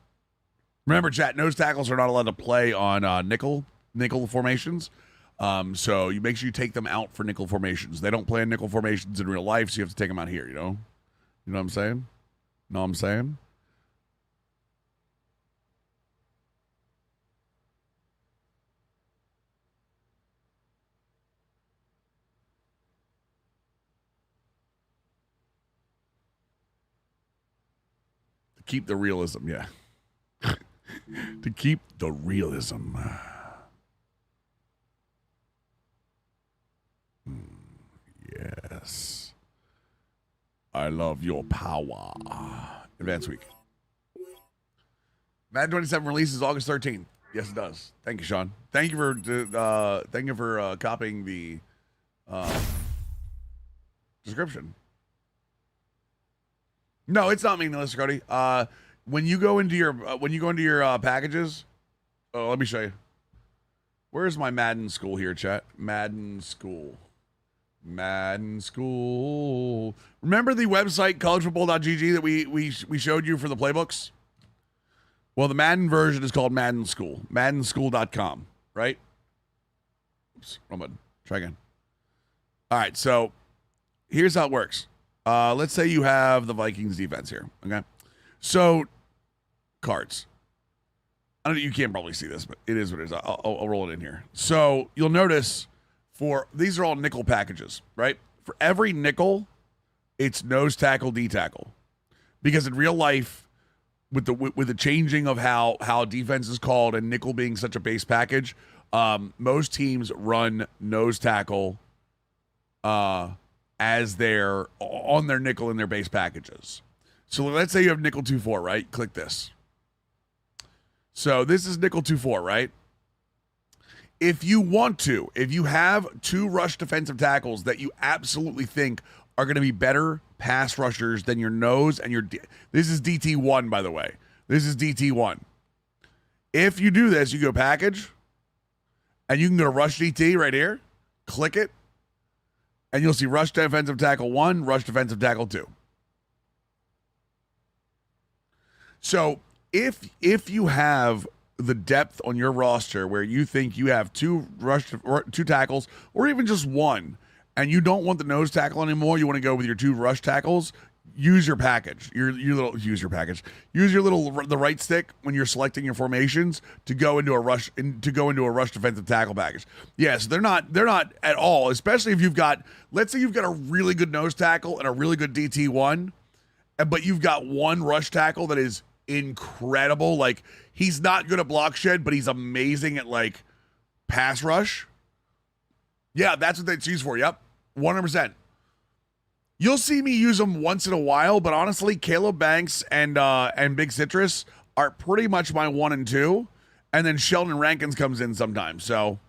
Remember, chat, nose tackles are not allowed to play on nickel formations. So you make sure you take them out for nickel formations. They don't play in nickel formations in real life, so you have to take them out here, you know? You know what I'm saying? Know what I'm saying? keep the realism, yeah. To keep the realism. Yes. I love your power. Advance week. Madden 27 releases August 13th. Yes, it does. Thank you, Sean. Thank you for copying the description. No, it's not meaningless, Cody. When you go into your packages, let me show you. Where's my Madden school here, chat? Madden school. Remember the website collegefootball.gg that we showed you for the playbooks? Well, the Madden version is called Madden School. MaddenSchool.com, right? Oops, wrong button. Try again. All right, so here's how it works. Let's say you have the Vikings defense here, okay? So, cards. I don't know, you can't probably see this, but it is what it is. I'll roll it in here. So, you'll notice these are all nickel packages, right? For every nickel, it's nose tackle, D tackle. Because in real life, with the changing of how defense is called and nickel being such a base package, most teams run nose tackle as on their nickel in their base packages. So let's say you have nickel 2-4, right? Click this. So this is nickel 2-4, right? If you have two rush defensive tackles that you absolutely think are going to be better pass rushers than your nose and this is DT1, by the way. This is DT1. If you do this, you go package, and you can go to rush DT right here, click it, and you'll see rush defensive tackle 1, rush defensive tackle 2. So if you have the depth on your roster where you think you have two tackles or even just one, and you don't want the nose tackle anymore, you want to go with your two rush tackles, use your package. Use the right stick when you're selecting your formations to go into a rush defensive tackle package. Yes, they're not at all, especially if let's say you've got a really good nose tackle and a really good DT1, but you've got one rush tackle that is incredible. Like, he's not good at block shed, but he's amazing at like pass rush. Yeah, that's what that's used for. Yep, 100%. You'll see me use them once in a while, but honestly, Caleb Banks and Big Citrus are pretty much my 1 and 2, and then Sheldon Rankins comes in sometimes. So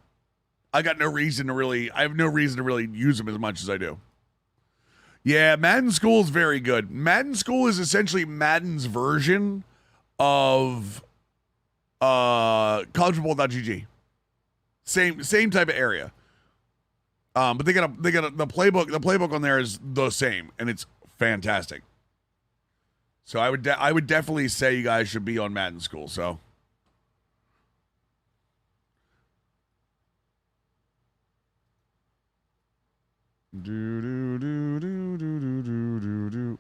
I have no reason to really use them as much as I do. Yeah, Madden School is very good. Madden School is essentially Madden's version of collegefootball.gg. Same type of area. But they got the playbook. The playbook on there is the same, and it's fantastic. So I would definitely say you guys should be on Madden School. So.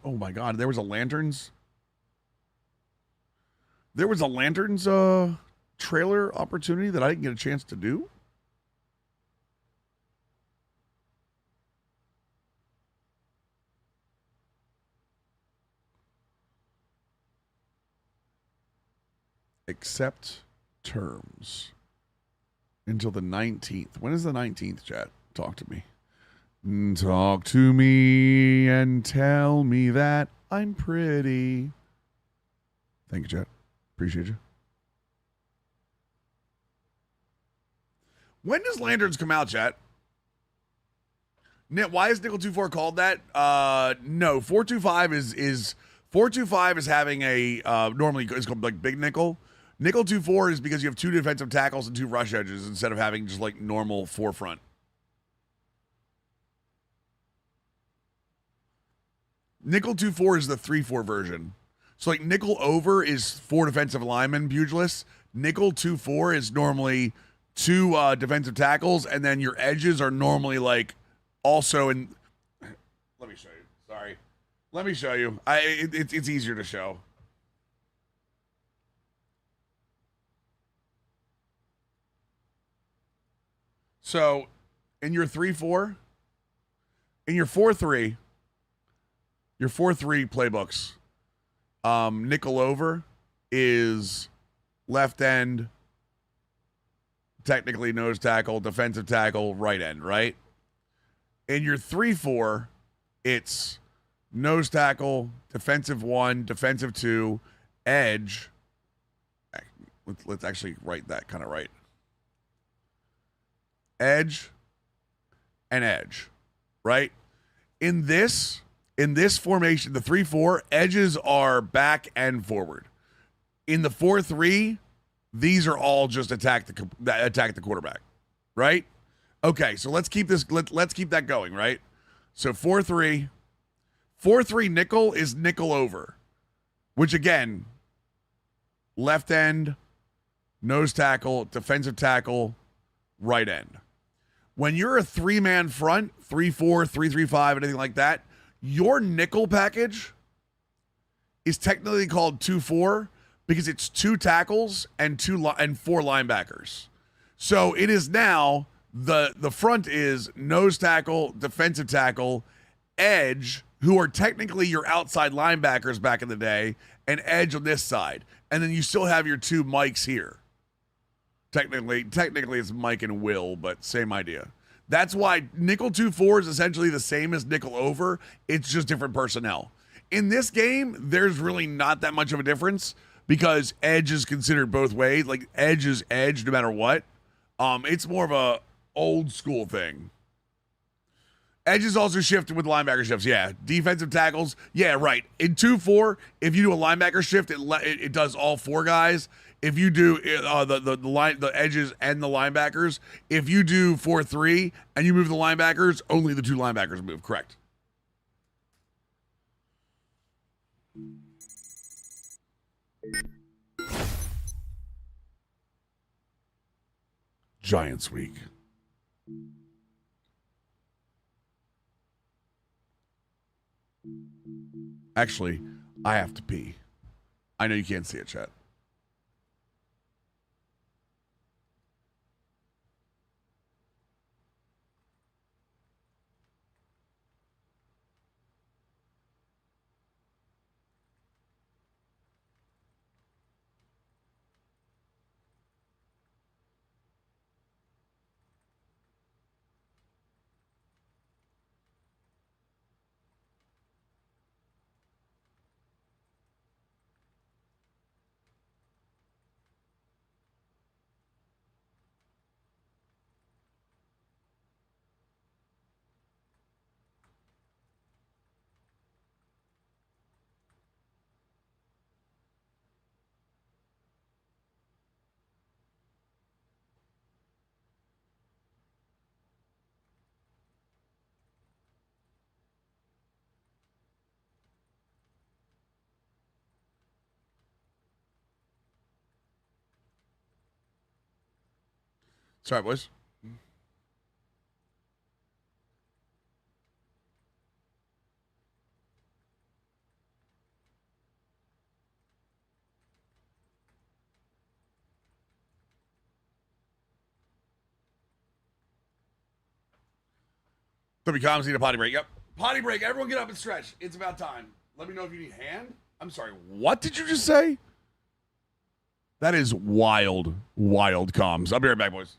Oh my God! There was a Lanterns trailer opportunity that I didn't get a chance to do. Accept terms until the 19th. When is the 19th, chat? Talk to me. Talk to me and tell me that I'm pretty. Thank you, chat. Appreciate you. When does Lanterns come out, chat? Why is Nickel 24 called that? No, 425 is 425 is having a normally it's called like Big Nickel. Nickel 24 is because you have two defensive tackles and two rush edges instead of having just like normal forefront. Nickel 2-4 is the 3-4 version. So like nickel over is 4 defensive linemen, pugilists. Nickel 2-4 is normally 2 defensive tackles, and then your edges are normally like also in. Let me show you. Sorry, let me show you. It's easier to show. So, in your 3-4, in your 4-3. Your 4-3 playbooks, Nickel over is left end, technically nose tackle, defensive tackle, right end, right? In your 3-4, it's nose tackle, defensive 1, defensive 2, edge. Let's actually write that kind of right. Edge and edge, right? In this formation, the 3-4, edges are back and forward. In the 4-3, these are all just attack the quarterback, right? Okay, so let's keep this. Let's keep that going, right? So 4-3 nickel is nickel over, which again, left end, nose tackle, defensive tackle, right end. When you're a 3-man front, 3-4, 3-3-5, anything like that, your nickel package is technically called 2-4 because it's 2 tackles and 4 linebackers. So it is now the front is nose tackle, defensive tackle, edge, who are technically your outside linebackers back in the day, and edge on this side. And then you still have your 2 Mikes here. Technically it's Mike and Will, but same idea. That's why nickel 2-4 is essentially the same as nickel over. It's just different personnel. In this game, there's really not that much of a difference because edge is considered both ways. Like edge is edge no matter what. It's more of a old school thing. Edges also shift with linebacker shifts. Yeah, defensive tackles. Yeah, right. In 2-4, if you do a linebacker shift, it does all 4 guys. If you do the edges and the linebackers, if you do 4-3 and you move the linebackers, only the 2 linebackers move. Correct. Giants week. Actually, I have to pee. I know you can't see it, chat. Sorry, boys. Comms need a potty break. Yep. Potty break. Everyone get up and stretch. It's about time. Let me know if you need hand. I'm sorry. What did you just say? That is wild, wild comms. I'll be right back, boys.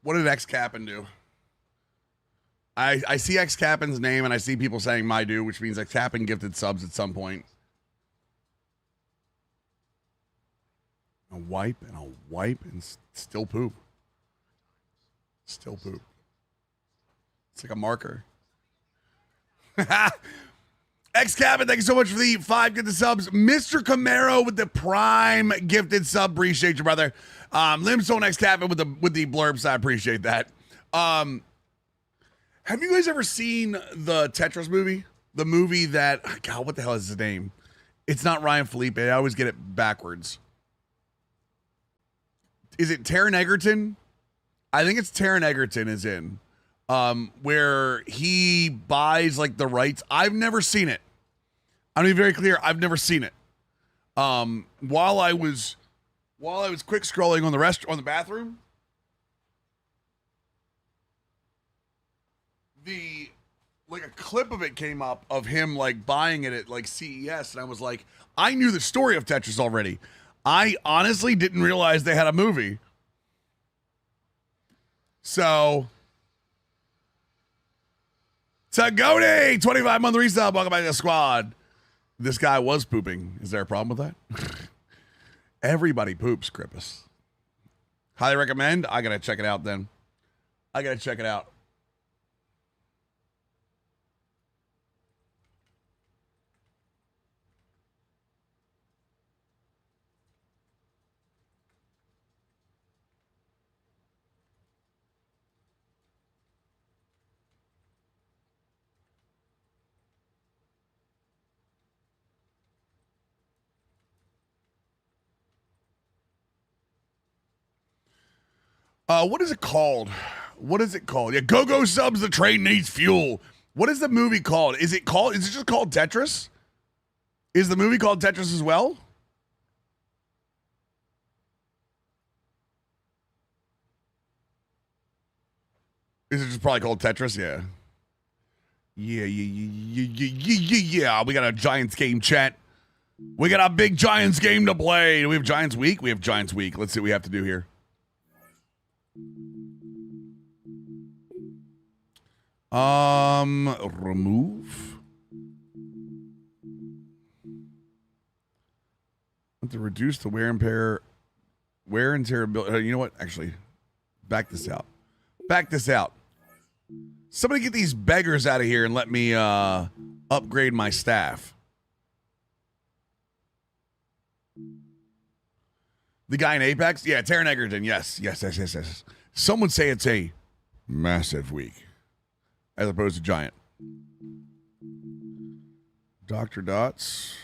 What did X Cap'n do? I see X Cap'n's name and I see people saying my do, which means X Cap'n gifted subs at some point. A wipe and still poop. Still poop. It's like a marker. X Cap'n, thank you so much for the 5 gifted subs. Mr. Camaro with the prime gifted sub. Appreciate you, brother. Limestone X Cap'n with the blurbs. I appreciate that. Have you guys ever seen the Tetris movie? The movie that, God, what the hell is his name? It's not Ryan Felipe. I always get it backwards. Is it Taron Egerton? I think it's Taron Egerton is in. Where he buys like the rights. I've never seen it. I'm gonna be very clear. I've never seen it. While I was quick scrolling on the bathroom, a clip of it came up of him like buying it at like CES, and I was like, I knew the story of Tetris already. I honestly didn't realize they had a movie. So, Tagoni, 25-month resub. Welcome back to the squad. This guy was pooping. Is there a problem with that? Everybody poops, Crippus. Highly recommend. I gotta check it out then. I gotta check it out. What is it called? What is it called? Yeah, Go subs. The train needs fuel. What is the movie called? Is it just called Tetris? Is the movie called Tetris as well? Is it just probably called Tetris? Yeah. Yeah. We got a Giants game, chat. We got a big Giants game to play. Do we have Giants week? We have Giants week. Let's see what we have to do here. Remove. To reduce the wear and tear ability. You know what? Actually, back this out. Somebody get these beggars out of here and let me upgrade my staff. The guy in Apex? Yeah, Taron Egerton. Yes. Some would say it's a massive week as opposed to giant. Dr. Dots.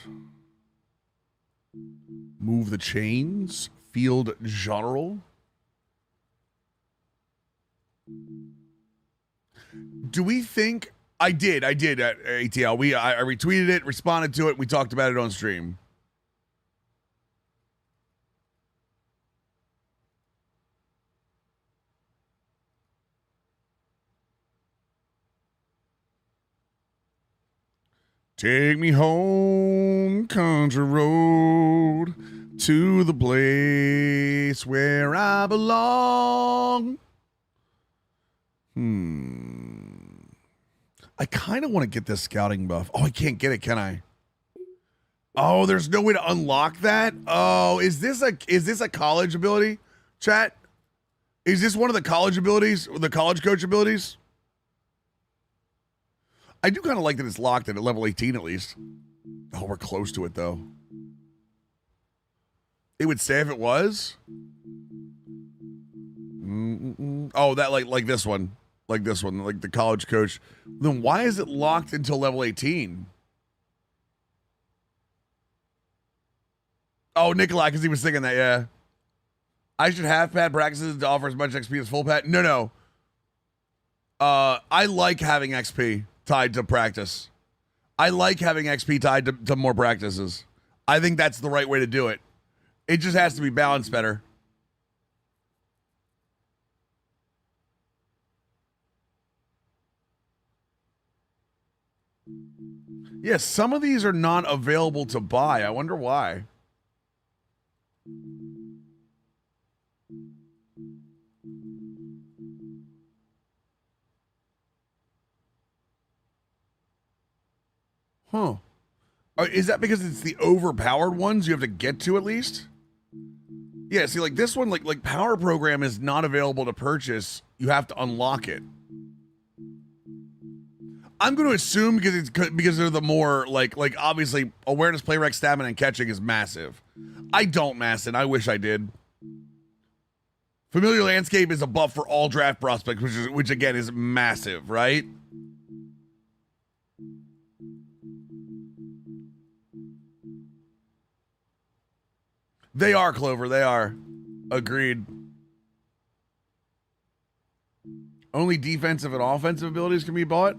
Move the chains. Field general. Do we think... I did at ATL. I retweeted it, responded to it. We talked about it on stream. Take me home, country road, to the place where I belong. I kind of want to get this scouting buff. Oh, I can't get it, can I? Oh, there's no way to unlock that? Oh, is this a college ability, chat? Is this one of the college abilities, the college coach abilities? I do kind of like that it's locked at level 18 at least. Oh, we're close to it though. It would say if it was. Oh, that like this one. Like this one, like the college coach. Then why is it locked until level 18? Oh, Nikolai, because he was thinking that, yeah. I should have pad practices to offer as much XP as full pad. No. I like having XP tied to practice. I like having XP tied to more practices. I think that's the right way to do it. It just has to be balanced better. Yes, some of these are not available to buy. I wonder why. Huh. Is that because it's the overpowered ones you have to get to at least? Yeah, see, like this one, like Power Program is not available to purchase. You have to unlock it. I'm going to assume because they're the more like obviously awareness, play rec, stamina, and catching is massive. I don't mass it. I wish I did. Familiar Landscape is a buff for all draft prospects, which again is massive, right? They are, Clover. They are. Agreed. Only defensive and offensive abilities can be bought?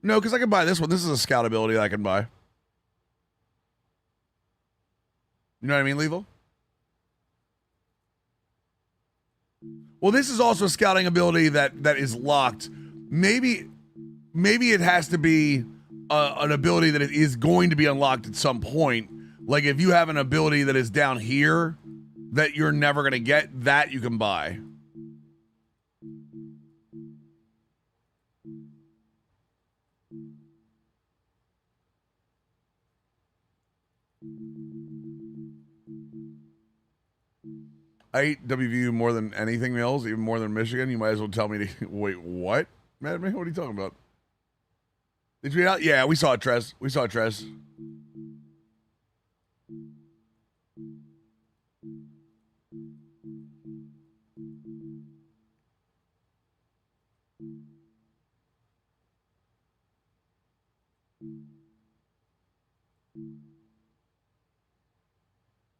No, because I can buy this one. This is a scout ability I can buy. You know what I mean, Lethal? Well, this is also a scouting ability that is locked. Maybe it has to be an ability that is going to be unlocked at some point. Like if you have an ability that is down here that you're never going to get, that you can buy. I hate WVU more than anything, Mills, even more than Michigan. You might as well tell me to wait, what? Madman, what are you talking about? Did you tweet out? Yeah, we saw it, Trez. We saw it, Trez.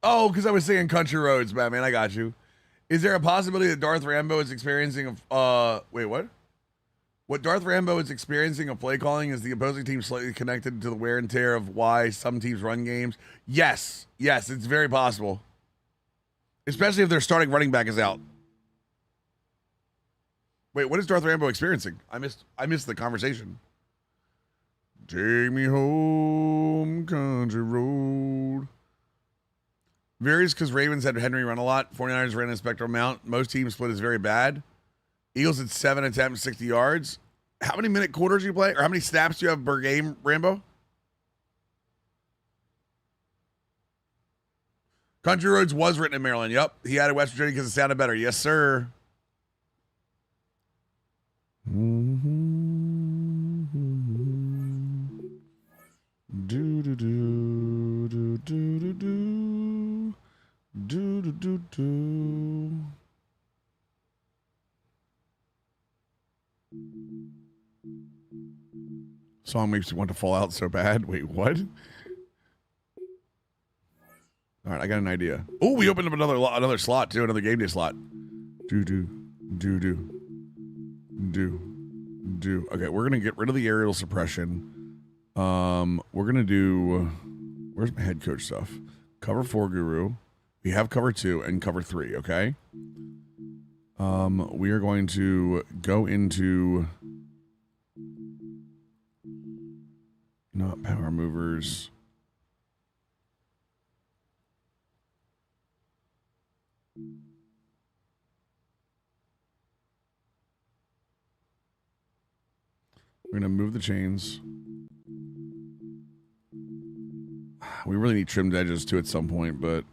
Oh, because I was saying Country Roads, Batman. I got you. Is there a possibility that Darth Rambo is experiencing wait, what? What Darth Rambo is experiencing of play calling is the opposing team slightly connected to the wear and tear of why some teams run games? Yes. Yes, it's very possible. Especially if their starting running back is out. Wait, what is Darth Rambo experiencing? I missed the conversation. Take me home, country road. Varies because Ravens had Henry run a lot. 49ers ran a spectral amount. Most teams split is very bad. Eagles had 7 attempts, 60 yards. How many minute quarters do you play? Or how many snaps do you have per game, Rambo? Country Roads was written in Maryland. Yep. He added West Virginia because it sounded better. Yes, sir. Song makes you want to fall out so bad. Wait, what? All right, I got an idea. Oh, we opened up another slot too, another game day slot. Do. Okay, we're gonna get rid of the aerial suppression. We're gonna do. Where's my head coach stuff? Cover 4 Guru. We have cover 2 and cover 3. Okay. We are going to go into not power movers. We're going to move the chains. We really need trimmed edges too at some point, but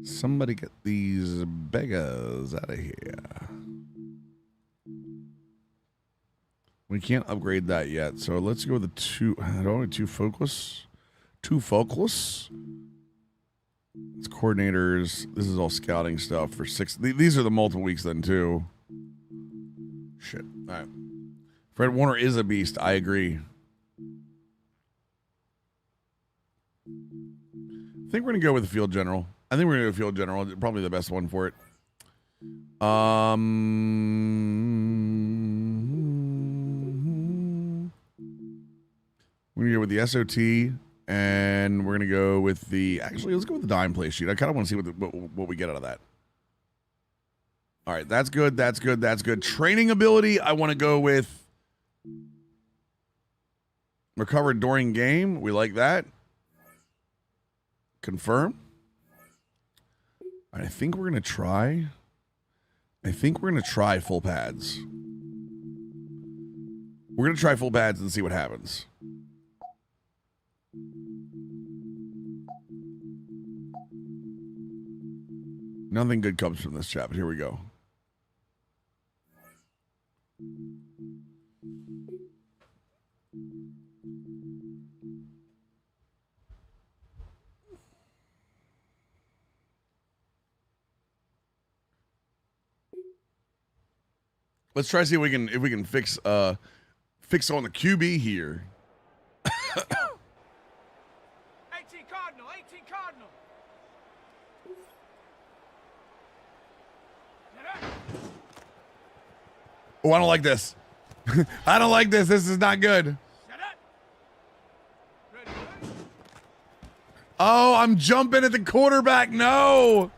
somebody get these beggars out of here. We can't upgrade that yet, so let's go with the two. I don't want two focus. It's coordinators. This is all scouting stuff for 6. These are the multiple weeks then too. Shit. All right. Fred Warner is a beast. I agree. I think we're gonna go with the field general. Probably the best one for it. We're gonna go with the SOT, and we're gonna go with the. Actually, let's go with the dime play sheet. I kind of want to see what we get out of that. All right, that's good. That's good. That's good. Training ability, I want to go with recover during game. We like that. Confirm. I think we're going to try. I think we're going to try full pads. We're going to try full pads and see what happens. Nothing good comes from this chat, but here we go. Let's try to see if we can fix on the QB here. 18 Cardinal, 18 Cardinal. Oh, I don't like this. I don't like this. This is not good. Oh, I'm jumping at the quarterback. No.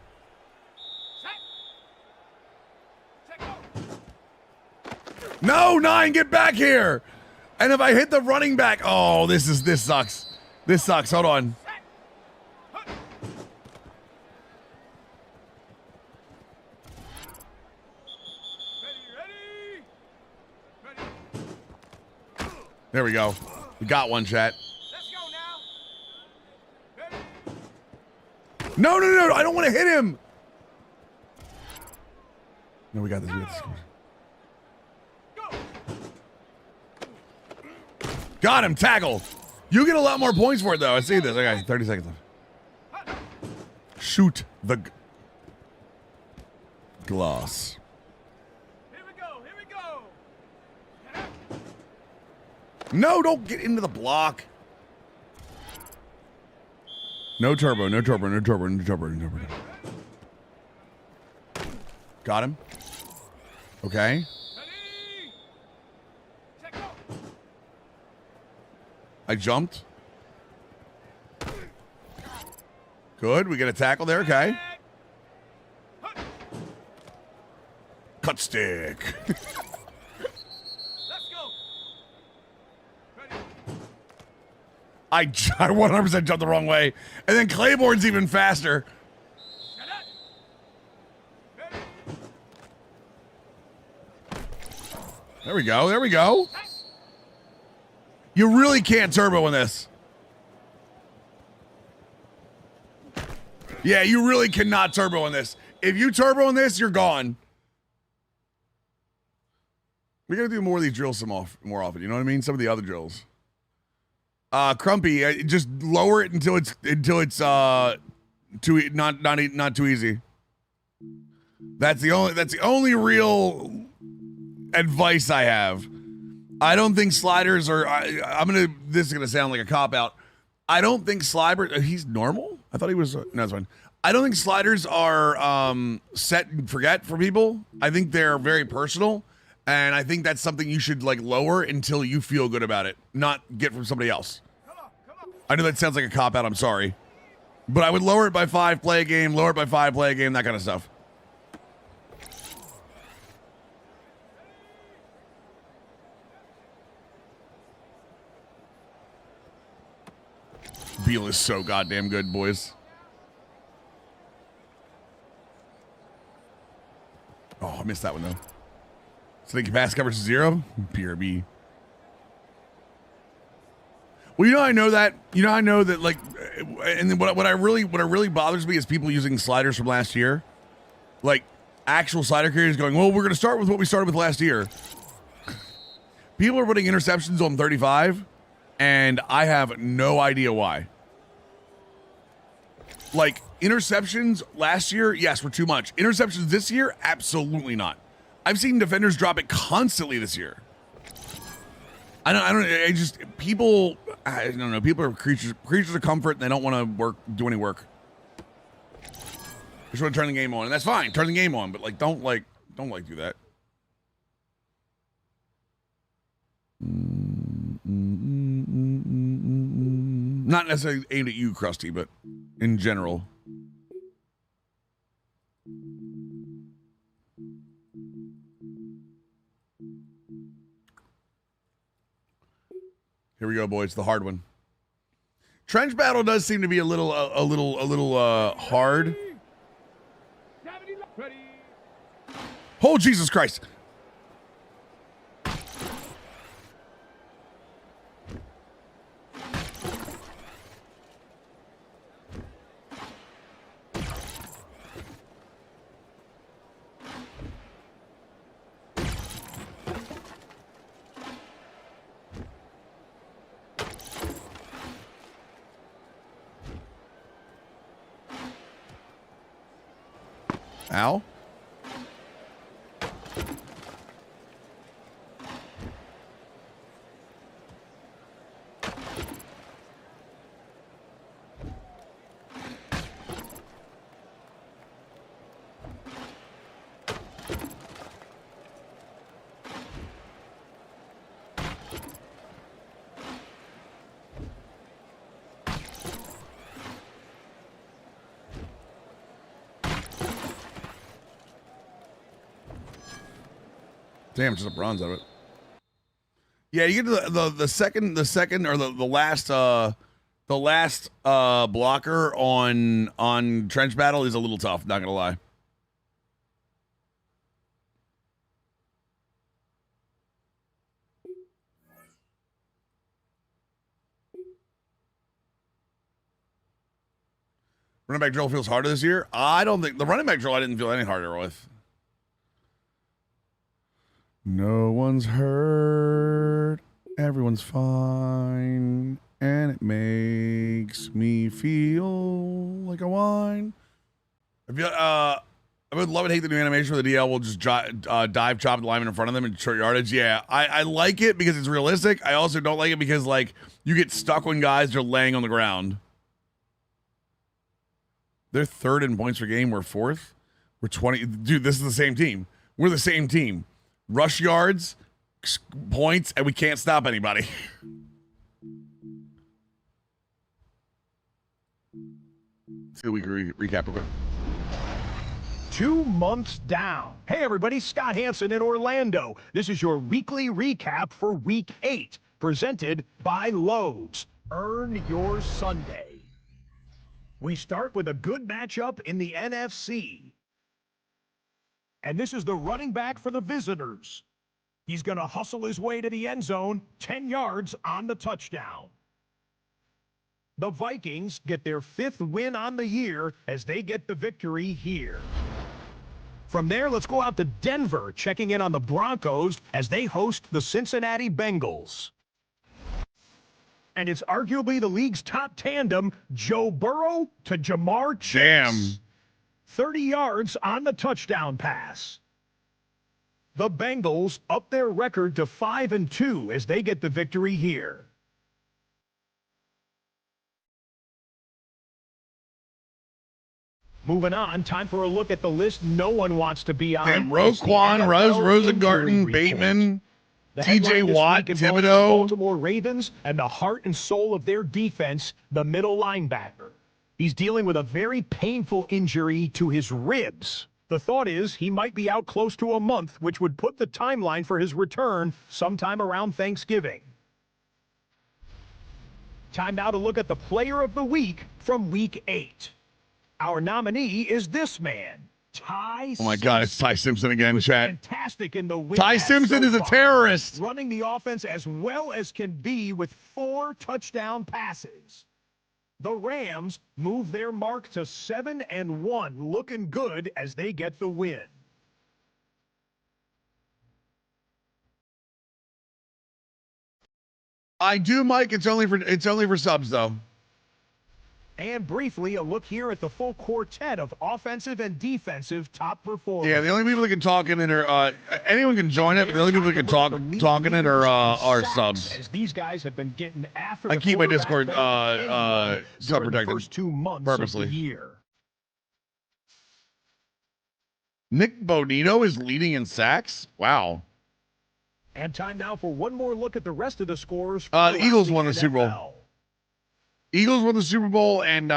No, 9, get back here. And if I hit the running back, oh, this sucks. This sucks. Hold on. There we go. We got one, chat. Let's go now. No, no, no, I don't want to hit him. No, we got this. We got this. Got him, tackle. You get a lot more points for it, though. I see this. Okay, 30 seconds left. Shoot the glass. Here we go, here we go. No, don't get into the block. No turbo, no turbo, no turbo, no turbo, no turbo. Got him. Okay. I jumped. Good. We get a tackle there. Okay. Cut stick. Let's go. I 100% jumped the wrong way. And then Claiborne's even faster. There we go. There we go. You really can't turbo in this. Yeah, you really cannot turbo in this. If you turbo in this, you're gone. We gotta do more of these drills more often. You know what I mean? Some of the other drills. Crumpy, just lower it until it's not too easy. That's the only real advice I have. I don't think sliders are. This is gonna sound like a cop out. I don't think sliders. He's normal. I thought he was. No, that's fine. I don't think sliders are set and forget for people. I think they're very personal, and I think that's something you should like lower until you feel good about it, not get from somebody else. I know that sounds like a cop out. I'm sorry, but I would lower it by 5, play a game. Lower it by 5, play a game. That kind of stuff. Beal is so goddamn good, boys. Oh, I missed that one, though. Sneaky pass coverage 0? PRB. Well, you know, I know that. You know, I know that, like, and then what really bothers me is people using sliders from last year. Like, actual slider carriers going, well, we're going to start with what we started with last year. People are putting interceptions on 35, and I have no idea why. Like, interceptions last year, yes, were too much. Interceptions this year, absolutely not. I've seen defenders drop it constantly this year. I don't know. People are creatures of comfort, and they don't want to do any work. Just want to turn the game on, and that's fine. Turn the game on, but like, don't do that. Not necessarily aimed at you, Krusty, but in general. Here we go, boys. The hard one. Trench battle does seem to be a little hard. Oh, Jesus Christ. Ow. Damn, just a bronze out of it. Yeah, you get to the second or the last blocker on trench battle is a little tough, not gonna lie. Running back drill feels harder this year. I don't think the running back drill I didn't feel any harder with. No one's hurt, everyone's fine, and it makes me feel like a wine. I would love and hate the new animation where the DL will just dive chop the lineman in front of them in short yardage. Yeah, I like it because it's realistic. I also don't like it because, like, you get stuck when guys are laying on the ground. They're third in points per game. We're fourth. We're 20. Dude, this is the same team. We're the same team. Rush yards, points, and we can't stop anybody. See the week recap real quick. 2 months down. Hey everybody, Scott Hansen in Orlando. This is your weekly recap for Week 8, presented by Lowe's. Earn your Sunday. We start with a good matchup in the NFC. And this is the running back for the visitors. He's going to hustle his way to the end zone, 10 yards on the touchdown. The Vikings get their 5th win on the year as they get the victory here. From there, let's go out to Denver, checking in on the Broncos as they host the Cincinnati Bengals. And it's arguably the league's top tandem, Joe Burrow to Jamar Chase. Damn. 30 yards on the touchdown pass. The Bengals up their record to 5-2 as they get the victory here. Moving on, time for a look at the list no one wants to be on. And Roquan, Rosengarten, Bateman, TJ Watt, Thibodeau. Baltimore Ravens and the heart and soul of their defense, the middle linebacker. He's dealing with a very painful injury to his ribs. The thought is he might be out close to a month, which would put the timeline for his return sometime around Thanksgiving. Time now to look at the player of the week from Week 8. Our nominee is this man, Ty Oh my God, it's Ty Simpson again, chat. Fantastic in the win. Ty Simpson is a terrorist. Running the offense as well as can be with 4 touchdown passes. The Rams move their mark to 7-1, looking good as they get the win. I do, Mike. It's only for subs though. And briefly, a look here at the full quartet of offensive and defensive top performers. Yeah, the only people that can talk in it are anyone can join it, but the only people that can talk in it are subs. As these guys have been getting after I keep my Discord sub protected first 2 months purposely. of the year. Nick Bonito is leading in sacks. Wow. And time now for one more look at the rest of the scores. The Eagles won the Super Bowl. Eagles won the Super Bowl, and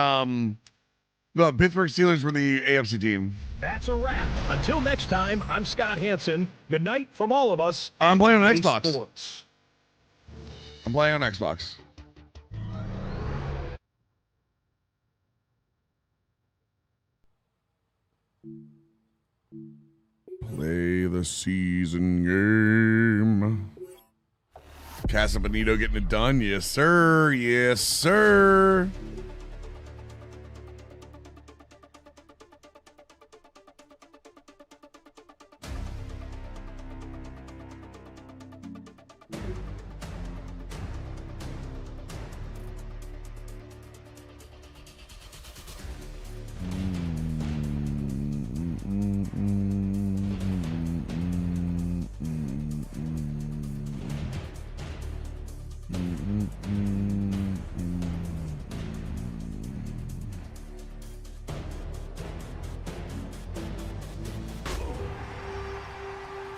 the Pittsburgh Steelers were the AFC team. That's a wrap. Until next time, I'm Scott Hansen. Good night from all of us. I'm playing on Xbox. Sports. I'm playing on Xbox. Play the season game. Casa Bonito getting it done. Yes, sir. Yes, sir.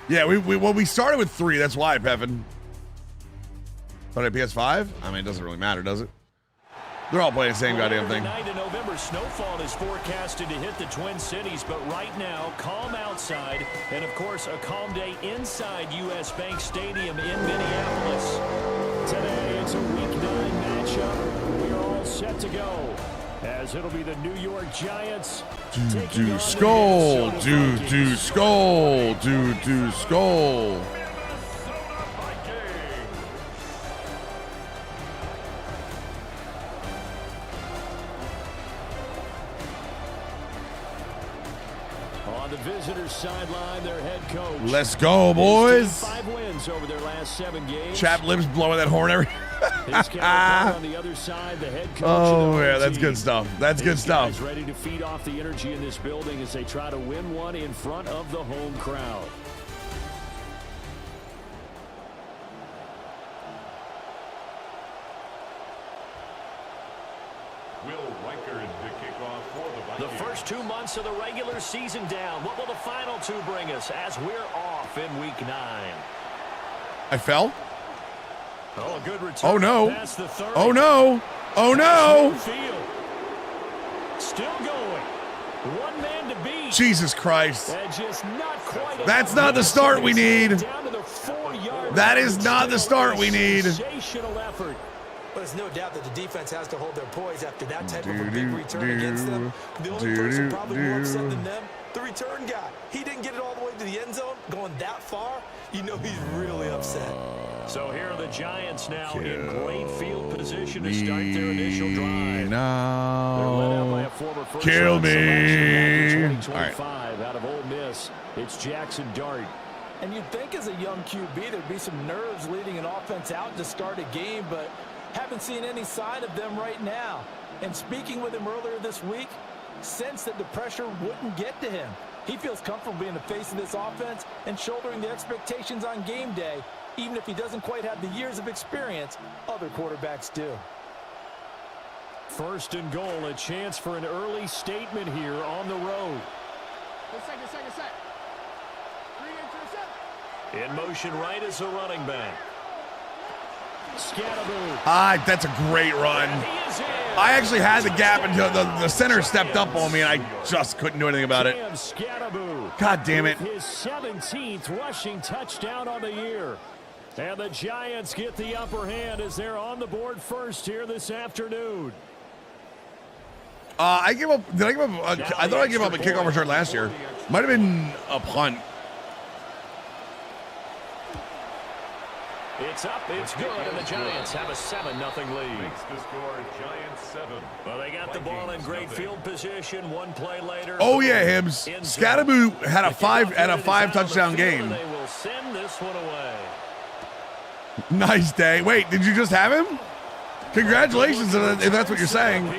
Yeah, we started with 3. That's why, Pevin. But at PS5, I mean, it doesn't really matter, does it? They're all playing the same goddamn thing. Tonight in November, snowfall is forecasted to hit the Twin Cities, but right now, calm outside, and of course, a calm day inside U.S. Bank Stadium in Minneapolis. Today, it's a Week 9 matchup. We're all set to go, as it'll be the New York Giants. Do skull, do skull, do skull. On the visitors' sideline, their head coach. Let's go, boys. 5 wins over their last 7 games. Chap lips blowing that horn every. On the other side, the head coach. Oh yeah, that's good stuff. That's good stuff. Ready to feed off the energy in this building as they try to win one in front of the home crowd. Will Reichard to kick off for the Vikings. The first 2 months of the regular season down. What will the final 2 bring us as we're off in Week 9? I fell. Oh, a good return. Oh no. Past the 30. Oh no. Oh no. Still going. One man to beat. Jesus Christ. And just not quite. That's not the start we need. Down to the 4-yard That is not the start we need. Sensational effort. But there's no doubt that the defense has to hold their poise after that type of a big return against them. The only person probably more upset than them, the return guy. He didn't get it all the way to the end zone, going that far. You know he's really upset. So here are the Giants now in great field position to start their initial drive. No. They're led out by a former first Kill me. 2025 out of Ole Miss. It's Jackson Dart. And you'd think as a young QB there'd be some nerves leading an offense out to start a game, but haven't seen any sign of them right now. And speaking with him earlier this week, sensed that the pressure wouldn't get to him. He feels comfortable being the face of this offense and shouldering the expectations on game day, even if he doesn't quite have the years of experience other quarterbacks do. First and goal, a chance for an early statement here on the road. Set. In motion right is the running back. Scatterboo. That's a great run. I actually had the gap until the center stepped up on me, and I just couldn't do anything about it. God damn it. His 17th rushing touchdown on the year. And the Giants get the upper hand as they're on the board first here this afternoon. I gave up. Did I give up? I thought I gave up a kickoff return last year. Might have been a punt. It's up, it's good, and the Giants have a 7-0 lead. Makes the score Giants 7. Well, they got the ball in great field position. One play later. Oh yeah, Hibbs. Scatterboo had a 5 touchdown game. They will send this one away. Nice day. Wait, did you just have him? Congratulations, if that's what you're saying.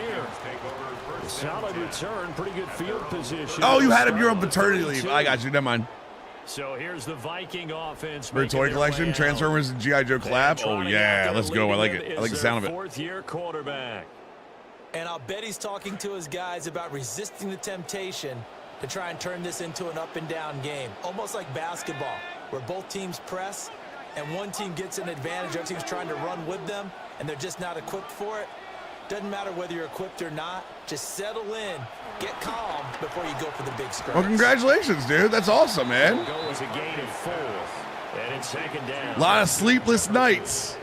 Solid return, pretty good field position. Oh, you had him. You're on paternity leave. I got you. Never mind. So here's the Viking offense. For a toy collection, Transformers and G.I. Joe collab. Oh yeah, let's go. I like it. I like the sound of it. Fourth-year quarterback. And I'll bet he's talking to his guys about resisting the temptation to try and turn this into an up-and-down game. Almost like basketball, where both teams press, and one team gets an advantage, the other team's trying to run with them, and they're just not equipped for it. Doesn't matter whether you're equipped or not. Just settle in, get calm before you go for the big scratch. Well, congratulations, dude. That's awesome, man. Goal is a gain of 4, and it's second down. A lot of sleepless nights.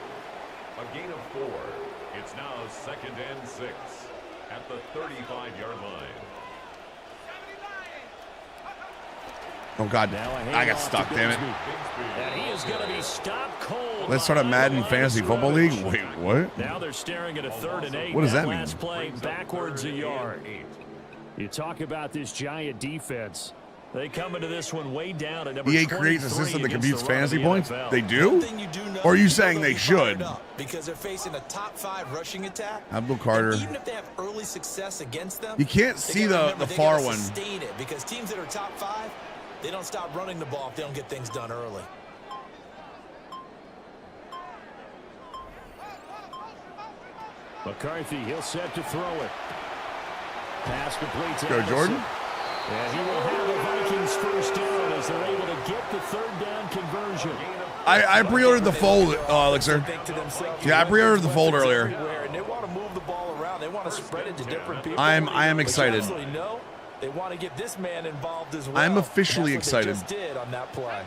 A gain of 4. It's now 2nd and 6 at the 35-yard line. Oh, God. I got stuck, damn it. And he is going to be stopped cold. Let's start a Madden Fantasy Football League? Wait, what? Now they're staring at a 3rd and 8. What does that mean? Last play backwards a yard. You talk about this giant defense. They come into this one way down at number EA creates a system that computes fantasy points? They do? You do know, Or are you saying they should? Because they're facing a top 5 rushing attack. Abdul Carter. And even if they have early success against them, You can't see the far one. Sustain it because teams that are top 5, they don't stop running the ball if they don't get things done early. McCarthy, he'll set to throw it. Pass complete to Go, Jordan. And he will have the Vikings first down as they're able to get the 3rd down conversion. I pre-ordered the fold, Elixir. Yeah, I pre-ordered the fold earlier. They want to move the ball around. They want to spread it to different people. I am excited. They want to get this man involved as well. I'm officially excited. That's what they just did on that play.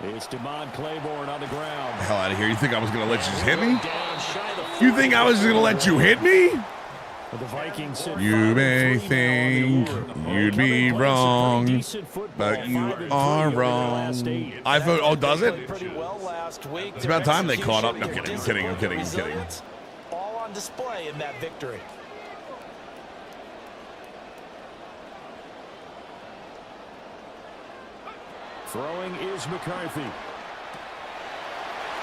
It's DeMond Claiborne on the ground. Hell out of here. You think I was going to let you just hit me? You think I was going to let you hit me? You may think you'd be wrong, but you are wrong. iPhone, oh, does it? It's about time they caught up. No, I'm kidding. All on display in that victory. Throwing is McCarthy.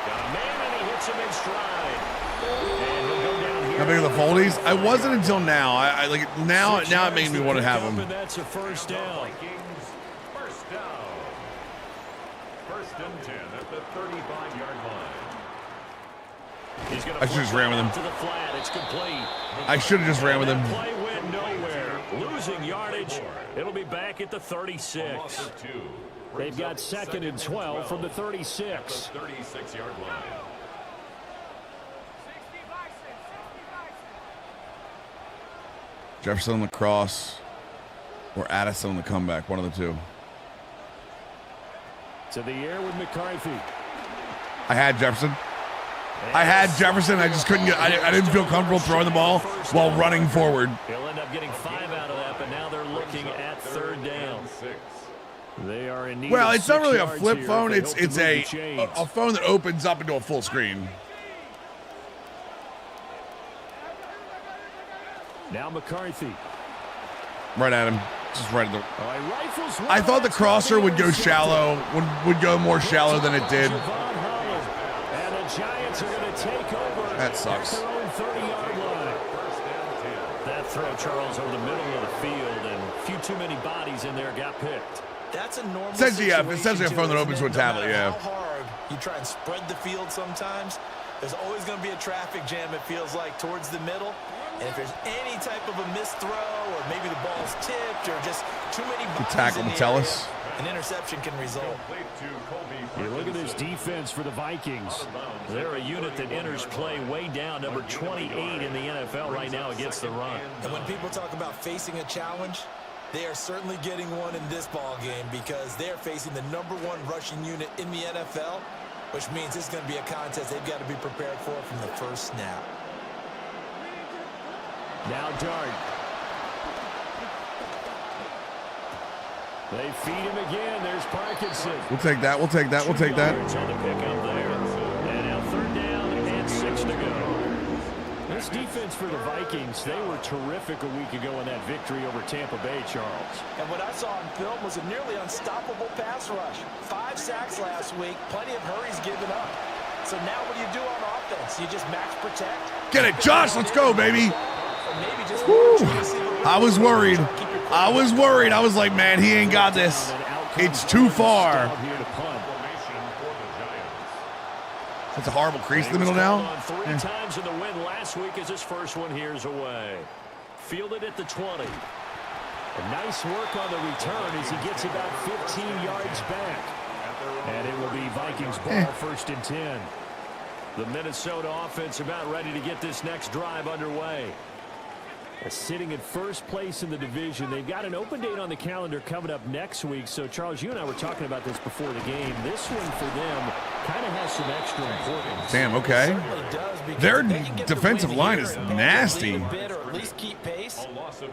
Got a man and he hits him in stride. And he'll go down here. How big are the foldies? I wasn't until now. I like now it made me want to have them. That's a first down. First down. 1st and 10 at the 35-yard line. I should have just ran with him. To the flat. It's complete. I should have just ran with him. Play went nowhere. Losing yardage. It'll be back at the 36. They've got 2nd and 12 from the 36. The 36-yard line. Jefferson on the cross or Addison on the comeback. One of the two. To the air with McCarthy. I had Jefferson. I just couldn't get. I didn't feel comfortable throwing the ball while running forward. He'll end up getting 5 out of that, but now they're looking at 3rd down. They are in need. Well, it's not really a flip phone. It's a phone that opens up into a full screen. Now McCarthy. Right at him. Just right at the. I thought the crosser would go shallow, would go more shallow than it did. And the Giants are going to take over. That sucks. At their own 30-yard line. That throw, Charles, over the middle of the field, and a few too many bodies in there got picked. That's a normal essentially a phone that opens to a tablet, yeah. How hard you try and spread the field sometimes, there's always going to be a traffic jam, it feels like, towards the middle. And if there's any type of a missed throw, or maybe the ball's tipped, or just too many bodies tackle in the Metellus. An interception can result. You look at this defense for the Vikings. They're a unit that enters play way down, number 28 in the NFL right now against the run. And when people talk about facing a challenge, they are certainly getting one in this ball game because they're facing the #1 rushing unit in the NFL, which means it's going to be a contest they've got to be prepared for from the first snap. Now Dart. They feed him again. There's Parkinson. We'll take that. We'll take that. We'll take that. On the pickup there. And now 3rd down and 6 to go. This defense for the Vikings, they were terrific a week ago in that victory over Tampa Bay, Charles. And what I saw on film was a nearly unstoppable pass rush. 5 sacks last week, plenty of hurries given up. So now what do you do on offense? You just max protect? Get it, Josh. Let's go, baby. Woo. I was worried. I was like, man, he ain't got this. It's too far. That's a horrible crease in the middle now. 3 times in the win last week as his first one here's away. Fielded at the 20. A nice work on the return as he gets about 15 yards back. And it will be Vikings ball 1st and 10. The Minnesota offense about ready to get this next drive underway. Sitting in first place in the division. They've got an open date on the calendar coming up next week. So, Charles, you and I were talking about this before the game. This one for them kind of has some extra importance. Damn, okay. Their defensive line is nasty. Or at least keep pace.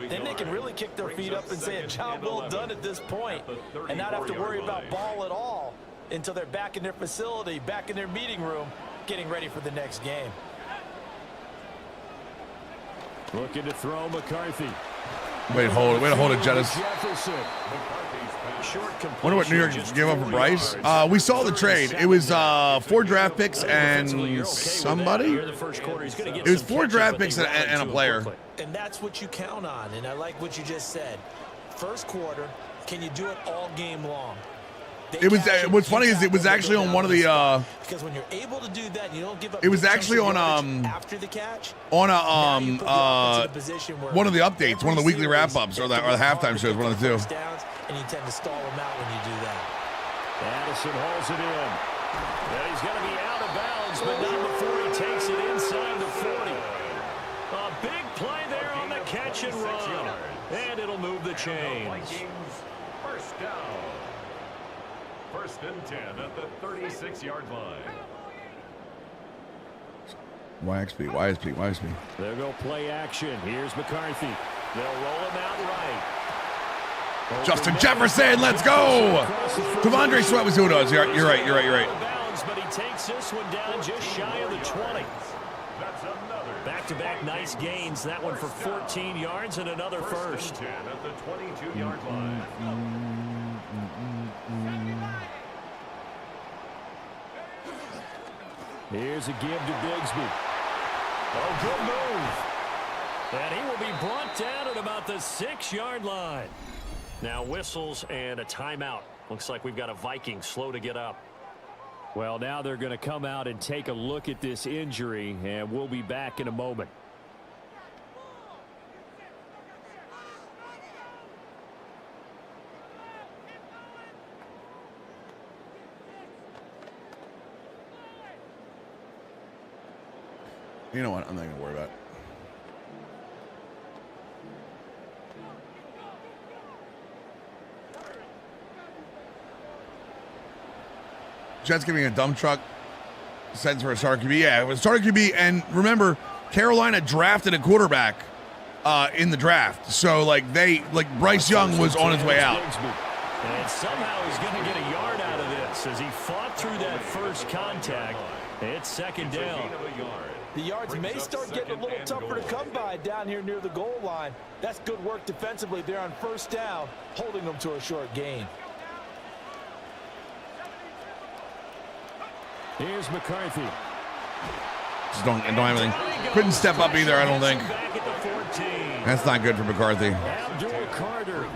Then they can really kick their feet up and say a job well done at this point and not have to worry about ball at all until they're back in their facility, back in their meeting room, getting ready for the next game. Looking to throw McCarthy. Way to hold it, Jettis. Wonder what New York gave up for Bryce. We saw the trade. It was 4 draft picks and somebody. It was 4 draft picks and a player. And that's what you count on. And I like what you just said. First quarter, can you do it all game long? It was. What's funny is it was actually on one of the. Because when you're able to do that, you don't give up. It was actually on after the catch. On a one of the updates, one of the weekly wrap-ups, or the halftime shows, one of the two. And you tend to stall them out when you do that. Addison hauls it in. And he's going to be out of bounds, but not before he takes it inside the 40. A big play there on the catch and run, and it'll move the chains. First down. First and 10 at the 36-yard line. YXP. They'll go play action. Here's McCarthy. They'll roll him out right. Justin Jefferson, let's go! Devondre Sweat was who it was. You're right. Bounds, but he takes this one down just shy of the 20. Back-to-back nice gains. That one for 14 yards and another first. 10 at the 22-yard line. Here's a give to Bigsby. Oh, good move. And he will be brought down at about the 6-yard line. Now whistles and a timeout. Looks like we've got a Viking slow to get up. Well, now they're going to come out and take a look at this injury, and we'll be back in a moment. You know what? I'm not going to worry about it. Jets giving a dump truck sentence for a starter QB. Yeah, it was starter QB. And remember, Carolina drafted a quarterback in the draft. So, Bryce Young was on his way out. And somehow he's going to get a yard out of this as he fought through that first contact. It's second down. The yards may start getting a little tougher to come by down here near the goal line. That's good work defensively there on first down, holding them to a short gain. Here's McCarthy. Just don't have anything. Couldn't step up either, I don't think. That's not good for McCarthy. Abdul Carter.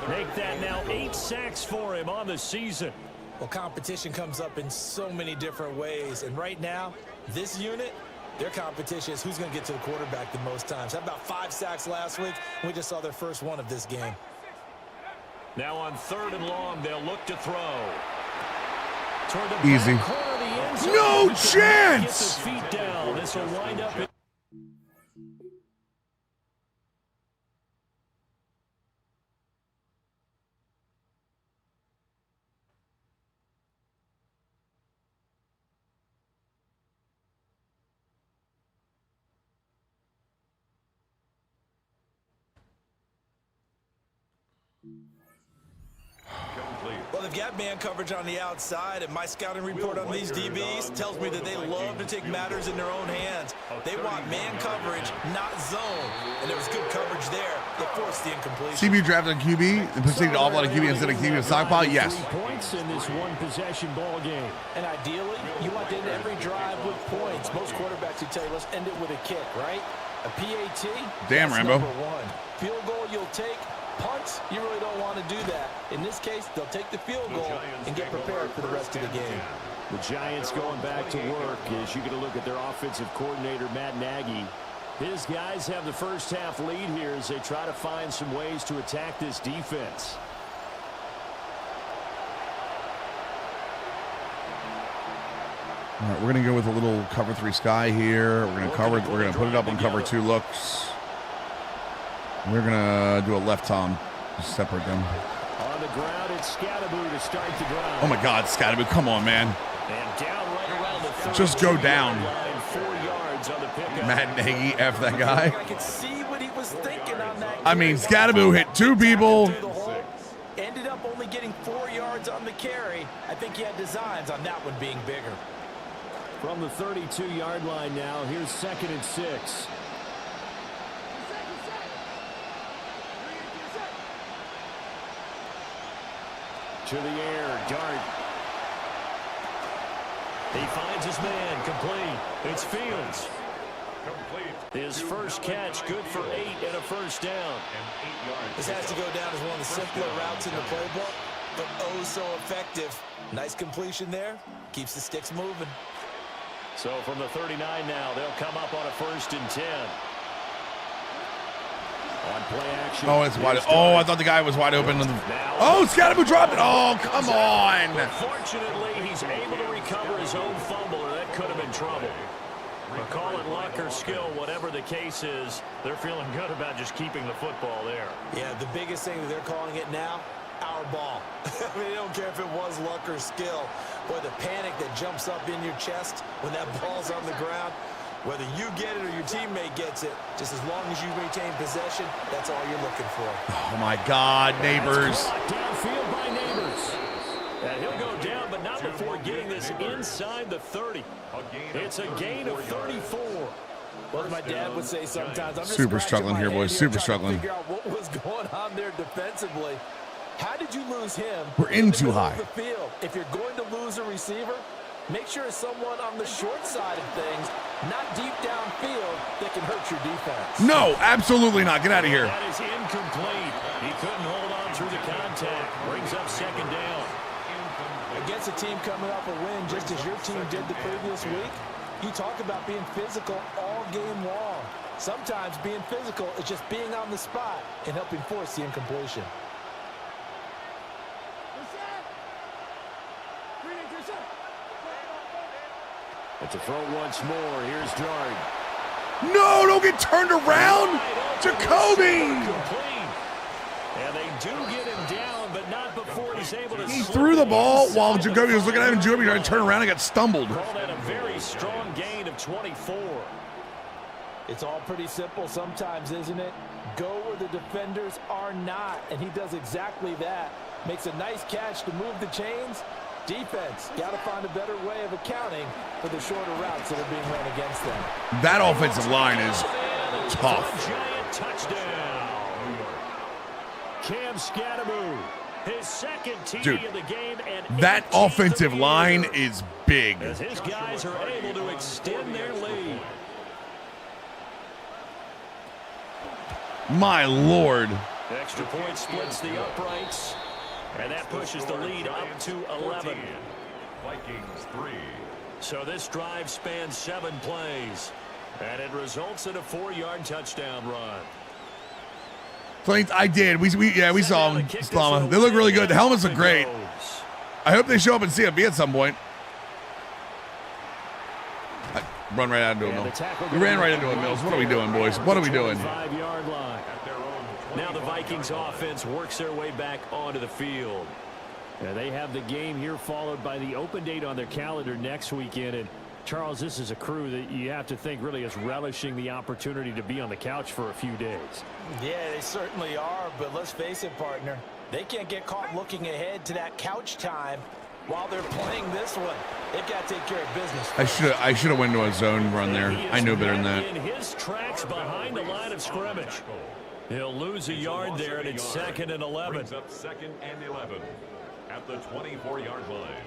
Make that now 8 sacks for him on the season. Well, competition comes up in so many different ways. And right now, this unit, their competition is who's going to get to the quarterback the most times. Had about 5 sacks last week. We just saw their first one of this game. Now on 3rd and long, they'll look to throw. Easy. No chance! Feet down. This will wind up. Well, they've got man coverage on the outside, and my scouting report on these DBs tells me that they love to take matters in their own hands. They want man coverage, not zone. And there was good coverage there that forced the incompletion. CB drafted a QB and proceeded to offload a QB instead of keeping a stockpile? Yes. 3 points in this one-possession ball game. And ideally, you want to end every drive with points. Most quarterbacks would tell you, let's end it with a kick, right? A PAT? Damn, Rambo. Number 1. Field goal you'll take. Punts, you really don't want to do that. In this case, they'll take the field goal and get prepared for the rest of the game. The Giants going back to work as you get a look at their offensive coordinator, Matt Nagy. His guys have the first half lead here as they try to find some ways to attack this defense. All right, we're going to go with a little cover 3 sky here. We're going to put it up on cover 2 looks. We're going to do a left Tom. Just separate them. On the ground, it's Scatteroo to start the drive. Oh, my God, Scatteroo. Come on, man. And down right around the just go down. Line, 4 yards on the pickup. Matt Nagy, F that guy. I could see what he was thinking on that. I mean, Scatteroo hit 2 people. Ended up only getting 4 yards on the carry. I think he had designs on that one being bigger. From the 32-yard line now, here's 2nd and 6. To the air, Dart. He finds his man, complete. It's Fields. His first catch, good for 8 and a first down. This has to go down as one of the simpler routes in the playbook, but oh so effective. Nice completion there. Keeps the sticks moving. So from the 39 now, they'll come up on a 1st and 10. On play action. Oh, it's wide. Oh, I thought the guy was wide open. Oh, Scatteroo dropped it. Oh, come on. Fortunately, he's able to recover his own fumble, or that could have been trouble. But call it luck or skill, whatever the case is, they're feeling good about just keeping the football there. Yeah, the biggest thing that they're calling it now, our ball. I mean, they don't care if it was luck or skill. Boy, the panic that jumps up in your chest when that ball's on the ground, whether you get it or your teammate gets it, just as long as you retain possession, that's all you're looking for. Oh, my God, Neighbors. Downfield by Neighbors. And he'll go down, but not before getting this inside the 30. It's a gain of 34. Well, as my dad would say sometimes, I'm just super struggling here, boys. Super struggling. Figure out what was going on there defensively. How did you lose him? We're in too high. The field. If you're going to lose a receiver, make sure it's someone on the short side of things, not deep downfield, that can hurt your defense. No, absolutely not. Get out of here. That is incomplete. He couldn't hold on through the contact. Brings up 2nd down. Against a team coming off a win, just as your team did the previous week, you talk about being physical all game long. Sometimes being physical is just being on the spot and helping force the incompletion. It's a throw once more. Here's Dart. No, don't get turned around. Jacoby. And they do get him down, but not before he's able to. He threw the ball while Jacoby was looking at him. Jacoby tried to turn around and got stumbled. Call that a very strong gain of 24. It's all pretty simple sometimes, isn't it? Go where the defenders are not, and he does exactly that. Makes a nice catch to move the chains. Defense, got to find a better way of accounting for the shorter routes that are being run against them. That offensive line is tough. Giant touchdown. Cam Scatteroo, his 2nd TD of the game, and that offensive line is big. As his guys are able to extend their lead. My Lord. Extra point splits the uprights. And that pushes the lead up to 11. Vikings 3. So this drive spans 7 plays. And it results in a 4-yard touchdown run. I did. We saw them. Slama. They look really good. The helmets look great. I hope they show up in CFB at some point. Run right out into him, Mills. We ran right into him, Mills. What are we doing, boys? What are we doing? 5-yard line. Now the Vikings offense works their way back onto the field. And they have the game here followed by the open date on their calendar next weekend. And Charles, this is a crew that you have to think really is relishing the opportunity to be on the couch for a few days. Yeah, they certainly are, but let's face it, partner. They can't get caught looking ahead to that couch time while they're playing this one. They've got to take care of business. I should have went to a zone run there. I knew better than that. In his tracks behind the line of scrimmage. He'll lose a yard there, and it's 2nd and 11. Brings up 2nd and 11 at the 24-yard line.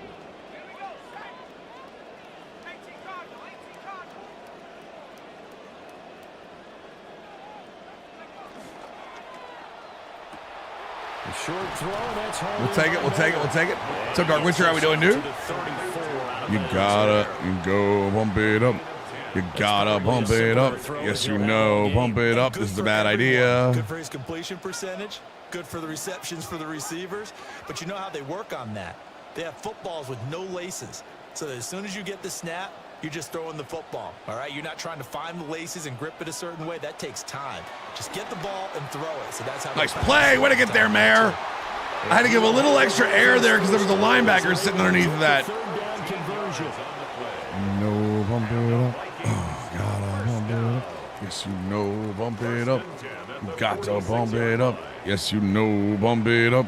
A short throw, that's home. We'll take it. We'll take it. We'll take it. What's up, Dark Witcher? How we doing, dude? You go bump it up. You gotta bump it up. Yes, you know, bump it up. This is a bad idea. Good for his completion percentage. Good for the receptions for the receivers. But you know how they work on that. They have footballs with no laces. So that as soon as you get the snap, you're just throwing the football, all right? You're not trying to find the laces and grip it a certain way. That takes time. Just get the ball and throw it. So that's how. Nice play. Way to get there, Mayor. I had to give a little extra air there because there was a linebacker sitting underneath of that. No, bump it up. Oh, gotta bump it up. Yes, you know, bump it up. You got to bump it up. Yes, you know, bump it up.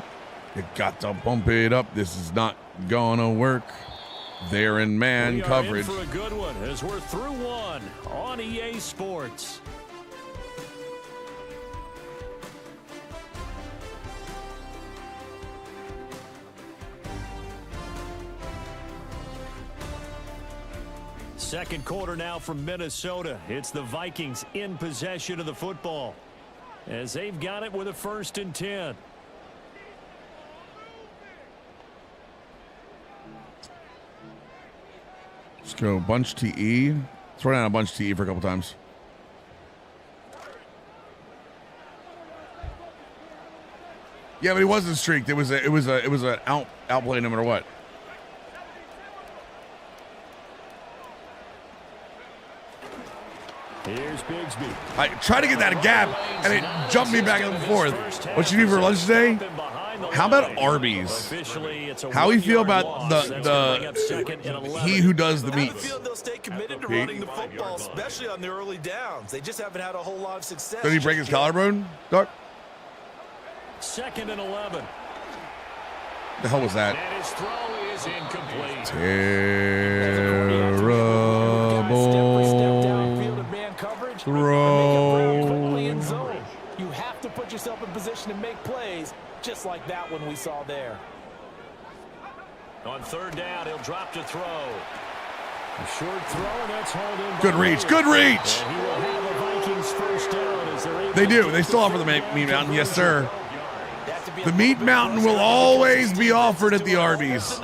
You got to bump it up. This is not gonna work. They're in man coverage. For a good one as we're through one on EA Sports. Second quarter now from Minnesota. It's the Vikings in possession of the football as they've got it with a 1st and 10. Let's go bunch TE. Let's run out a bunch TE for a couple times. Yeah, but he wasn't streaked. It was an outplay no matter what. Here's Bigsby. I tried to get that gap, and it jumped me back and forth. What you do for lunch today? How about Arby's? How we feel about the he who does the meats? They'll stay committed to running the football, especially on the early downs. They just haven't had a whole lot of success. Did he break his collarbone, Doc? 2nd and 11. The hell was that? And his throw is incomplete. Terrible throw. You have to put yourself in position to make plays, just like that one we saw there. On 3rd down, he'll drop to throw. A short throw, and that's hauled in. Good reach. Good reach. And he will have a Vikings 1st down as they're able They do. They still offer the meat mountain. Yes, sir. The meat mountain will always be offered at the Arby's.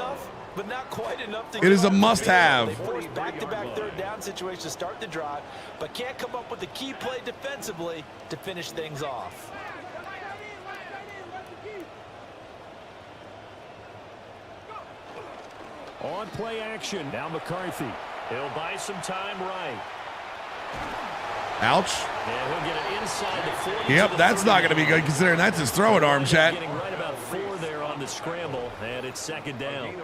But not quite enough to it is a must-have. They force back-to-back 3rd down situations to start the drive, but can't come up with the key play defensively to finish things off. On play action. Now McCarthy. He'll buy some time right. Ouch. And he'll get it inside the 40. Yep, that's not going to be good considering that's his throwing arm, chat. Getting right about 4 there on the scramble, and it's 2nd down.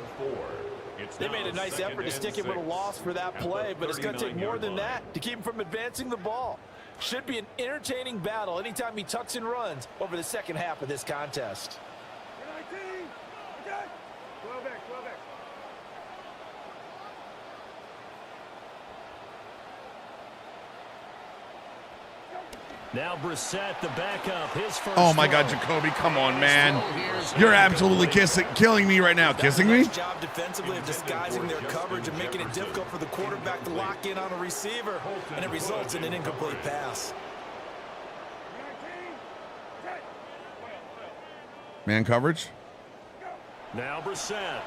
They made a nice effort to stick him with a loss for that play, but it's going to take more than that to keep him from advancing the ball. Should be an entertaining battle anytime he tucks and runs over the second half of this contest. Now Brissett, the backup, his first. Oh my God, Jacoby, come on, man! You're absolutely killing me right now. Kissing me? Nice job defensively of disguising their coverage and making it difficult for the quarterback to lock in on a receiver, and it results in an incomplete pass. Man coverage. Now Brissett.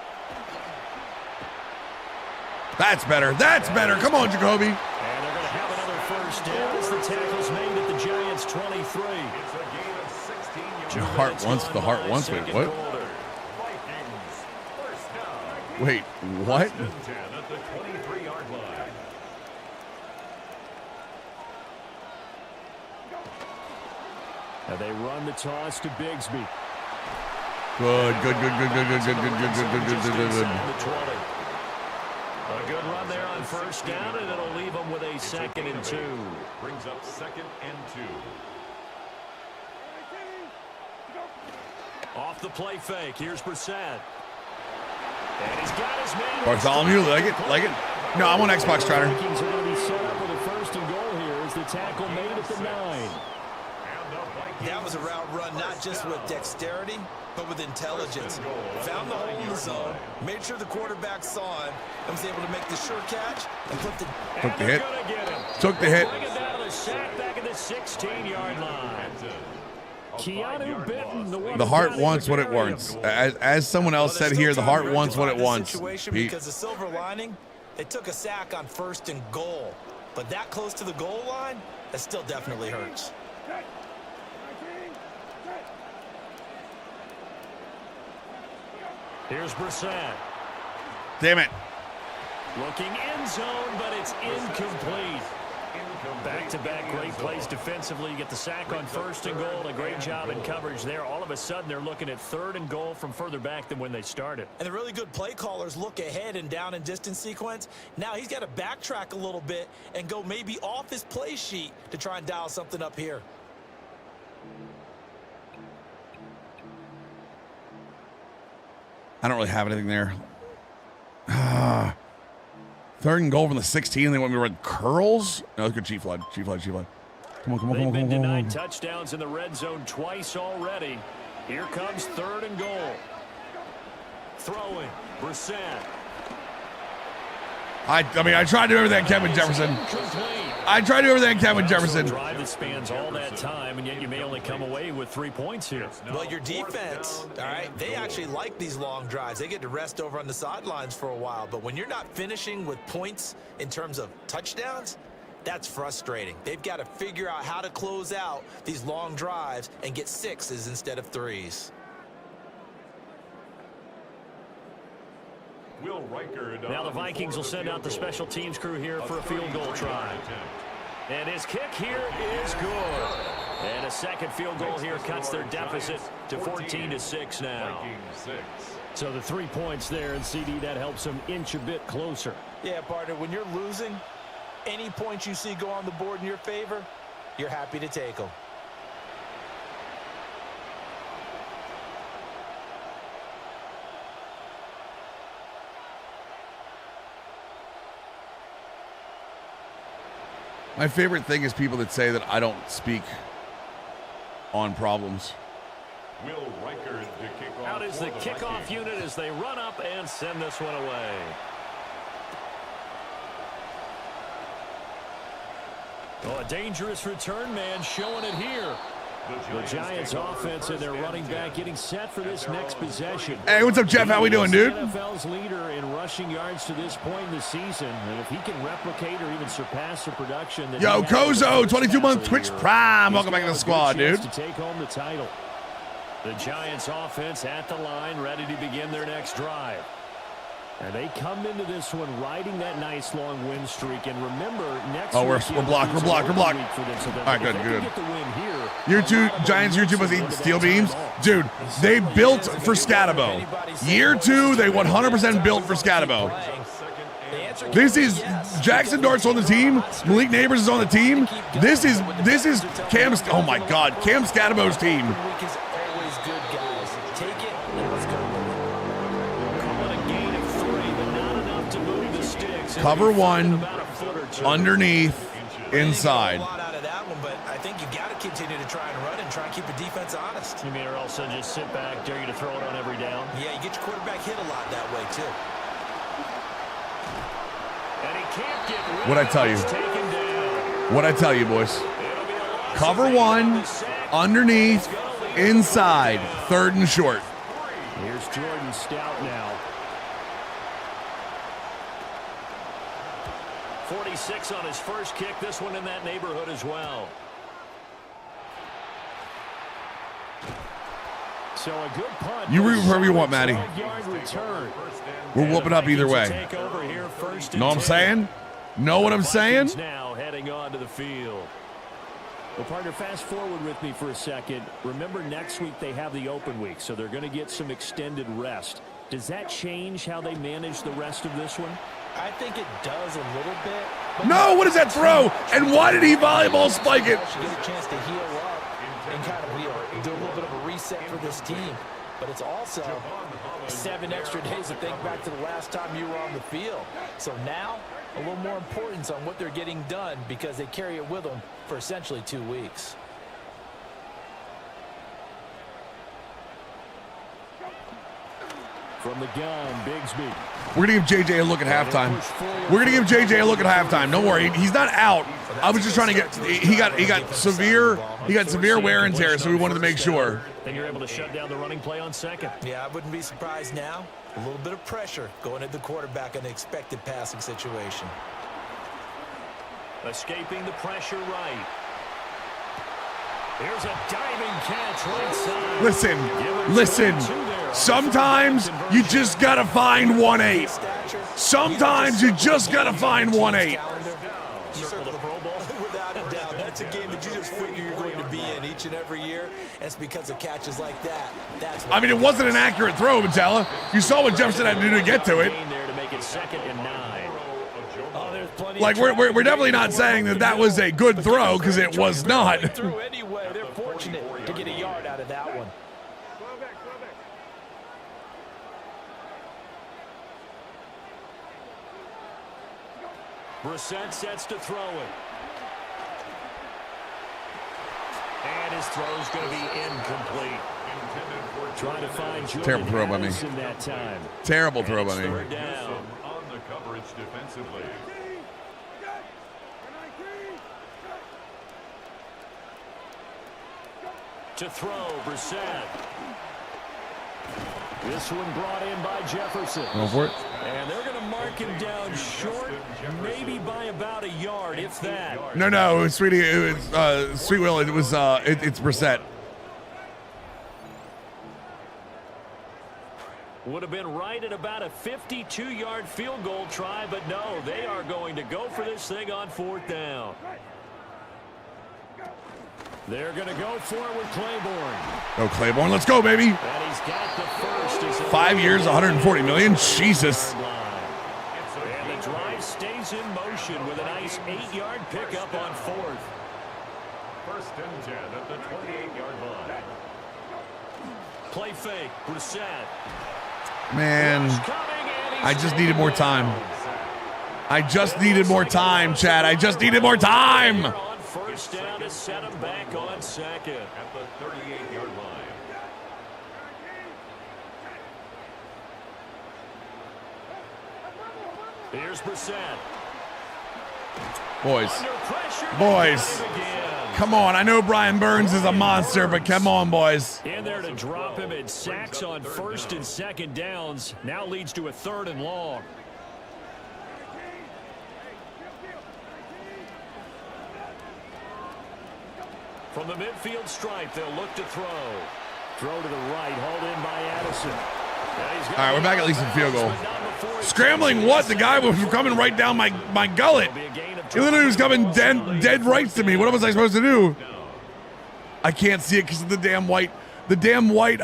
That's better. That's better. Come on, Jacoby. And they're going to have another 1st down as the tackle's made at the Giants' 23. The heart wants. Wait, what? Wait, what? And they run the toss to Bigsby. Good. A good run there on 1st down, and it'll leave them with a 2nd and 2. Brings up 2nd and 2. Off the play fake. Here's Brissett. And he's got his man. Bartholomew, like it. No, I'm on Xbox, Trotter. Vikings are going to be set up with a 1st and goal here as the tackle made at the 9. That was a route run not just with dexterity, but with intelligence. Found the hole in the zone, made sure the quarterback saw him, and was able to make the sure catch and put the hit. Took the hit. Down a sack back at the 16-yard line. Keanu Benton, the heart wants what it wants. As someone else said here, the heart wants what it wants. Because the silver lining, they took a sack on 1st and goal. But that close to the goal line, that still definitely hurts. Here's Brissett. Damn it. Looking end zone, but it's incomplete. Back-to-back great plays defensively. You get the sack on 1st and goal. A great job in coverage there. All of a sudden, they're looking at 3rd and goal from further back than when they started. And the really good play callers look ahead and down and distance sequence. Now he's got to backtrack a little bit and go maybe off his play sheet to try and dial something up here. I don't really have anything there. 3rd and goal from the 16. They want me to run curls. No, let's go cheat flood. Cheat flood. Come on. They've been denied touchdowns in the red zone twice already. Here comes 3rd and goal. Throwing. Brissett. I mean, I tried to do everything Kevin Jefferson. Drive that spans all that time, and yet you may only come away with 3 points here. Well, your defense, all right, they actually like these long drives. They get to rest over on the sidelines for a while. But when you're not finishing with points in terms of touchdowns, that's frustrating. They've got to figure out how to close out these long drives and get 6s instead of 3s. Now the Vikings will send out the special teams crew here for a field goal try. And his kick here is good. And a second field goal here cuts their deficit to 14-6 now. So the 3 points there, and CD, that helps them inch a bit closer. Yeah, partner, when you're losing, any points you see go on the board in your favor, you're happy to take them. My favorite thing is people that say that I don't speak on problems. Out is the kickoff unit as they run up and send this one away. Oh, a dangerous return man showing it here. The Giants offense and their running back getting set for this next possession. Hey, what's up, Jeff? How we doing, dude? NFL's leader in rushing yards to this point in the season. And if he can replicate or even surpass the production that Yo, Kozo, 22-month Twitch Prime. Welcome back to the squad, dude. To take home the title. The Giants offense at the line, ready to begin their next drive. And they come into this one riding that nice long win streak. And remember, next we're blocked. We're blocked. All right, good. Year 2, Giants year 2 must eat steel beams. Dude, they built for Scatabo. Year 2, they 100% built for Scatabo. This is Jackson Dart's on the team. Malik Neighbors is on the team. This is Cam. Oh my God, Cam Scatabo's team. Cover 1, underneath, inside. But I think you got to continue to try and run and try and keep the defense honest. You mean or else they'll just sit back, dare you to throw it on every down? Yeah, you get your quarterback hit a lot that way, too. And he can't get rid What'd I tell you? What'd I tell you, boys? Cover 1, underneath, inside, 3rd and short. Here's Jordan Stout now. 46 on his first kick. This one in that neighborhood as well. So a good punt. You root whoever you want, Matty. We're whooping up either way. Know what I'm saying? Know what I'm saying? Now heading on to the field. Well, partner, fast forward with me for a second. Remember, next week they have the open week, so they're going to get some extended rest. Does that change how they manage the rest of this one? I think it does a little bit. No, what is that throw? And why did he volleyball spike it? Get a chance to heal up and kind of do a little bit of a reset for this team. But it's also 7 extra days to think back to the last time you were on the field. So now, a little more importance on what they're getting done because they carry it with them for essentially 2 weeks. From the gun, Bigsby. We're going to give JJ a look at halftime. Don't worry. He's not out. I was just trying to get he got severe wear and tear, so we wanted to make sure. Then you're able to shut down the running play on second. Yeah, I wouldn't be surprised now. A little bit of pressure going at the quarterback in an expected passing situation. Escaping the pressure right. Here's a diving catch right side. Listen. Sometimes you just got to find 1-8. Sometimes you just got to find 1-8. Circle the Pro Bowl? Without a doubt. That's a game that you just figure you're going to be in each and every year. And it's because of catches like that. I mean, it wasn't an accurate throw, Matella. You saw what Jefferson had to do to get to it. Like, we're definitely not saying that that was a good throw, because it was not. Anyway, they're fortunate to get a yard out of that one. Brissett sets to throw it. And his throw's going to be incomplete. Trying to find Jordan Terrible throw by me. in that time. Terrible throw by me. On the coverage defensively. To throw, Brissett. This one brought in by Jefferson. Go for it. And they're going to mark him down short, maybe by about a yard, if that. No, it was Sweetie. It was Sweet Will. It was it's Brissett. Would have been right at about a 52-yard field goal try, but no, they are going to go for this thing on 4th down. They're going to go for it with Claiborne. Oh, Claiborne, let's go, baby. And he's got the first. 5 years, 140 million. Jesus. And the drive stays in motion with a nice 8-yard pickup on 4th. 1st and 10 at the 28-yard line. Play fake, Brissett. Man, I just needed more time. I just needed more time, Chad. I just needed more time. On 1st down to set him back on 2nd. At the 38-yard line. Here's Brissett. Boys. Come on. I know Brian Burns is a monster, but come on, boys. In there to drop him in sacks on 1st and 2nd downs. Now leads to a 3rd and long. From the midfield stripe, they'll look to throw. Throw to the right, hauled in by Addison. All right, we're back at least in field goal. Scrambling what? The guy was coming right down my gullet. He literally was coming dead right to me. What was I supposed to do? I can't see it because of the damn white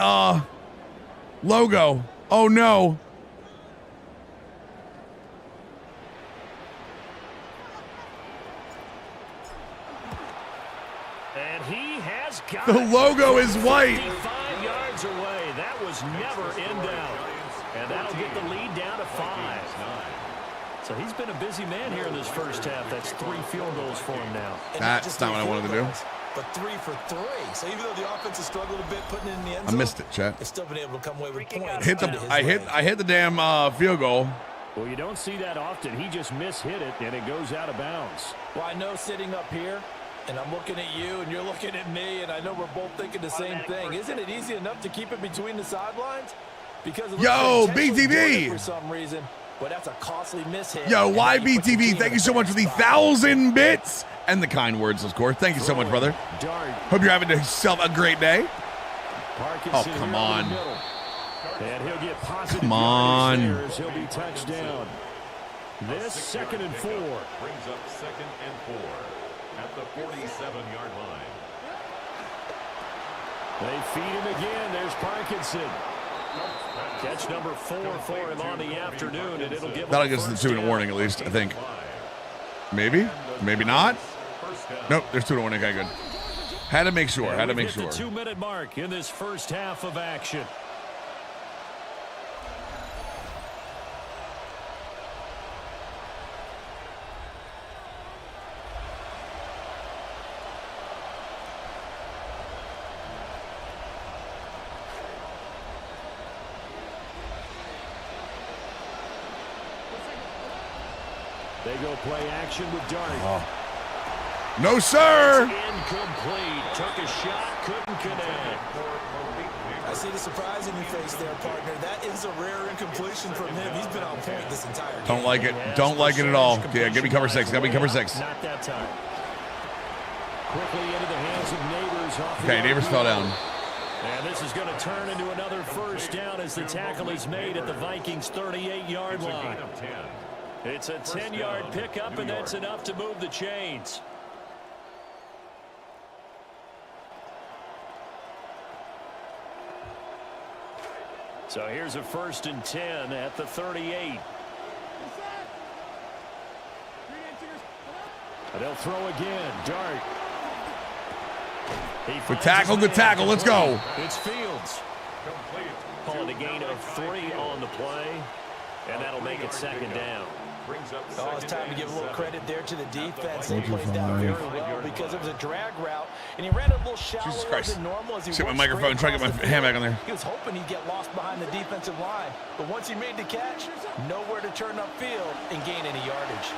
logo. Oh no. And he has got the logo is white. 55 yards away. That was never in doubt. And that'll get the lead down to 5. So he's been a busy man here in this first half. That's 3 field goals for him now. That's not what I wanted to do. But 3 for 3. So even though the offense has struggled a bit putting it in the end zone, I missed it, chat. It's still been able to come away with points. I hit the damn field goal. Well, you don't see that often. He just mishit it, and it goes out of bounds. Well, I know sitting up here, and I'm looking at you, and you're looking at me, and I know we're both thinking the same thing. Isn't it easy enough to keep it between the sidelines? Because it yo, like BTV for some reason, but that's a costly mishit. Yo, why BTV? Thank you so much for the 1,000 bits and the kind words, of course. Thank you so much, brother. Hope you're having yourself a great day. Oh, come on. And he'll get positive come on. He'll be touched down. This 2nd and 4. Brings up 2nd and 4 at the 47-yard line. They feed him again. There's Parkinson. Catch number 4 for him on the afternoon, and it'll give that'll get us the 2-minute warning at least, I think. Maybe not. Nope, there's 2-minute warning. Okay, good. Had to make sure. The 2-minute mark in this first half of action. They go play action with Dart. Oh. No, sir. Incomplete. Took a shot, couldn't connect. I see the surprise in your face there, partner. That is a rare incompletion from him. He's been on point this entire game. Don't like it. Don't like it at all. Yeah, give me cover 6. Got me cover 6. Not that time. Quickly into the hands of Neighbors. Okay, Neighbors fell down. And this is going to turn into another first down as the tackle is made at the Vikings 38-yard line. It's a 10-yard pickup, and that's enough to move the chains. So here's a 1st and 10 at the 38. And they'll throw again. Dart. Good tackle, good tackle. Let's go. It's Fields. Calling a gain of 3 on the play, and that'll make it 2nd down. Oh, it's time to give a little credit there to the defense. They played that very well because it was a drag route, and he ran a little shallower than normal as he Shit, my microphone, try to get my hand back on there. He was hoping he'd get lost behind the defensive line, but once he made the catch, nowhere to turn upfield and gain any yardage.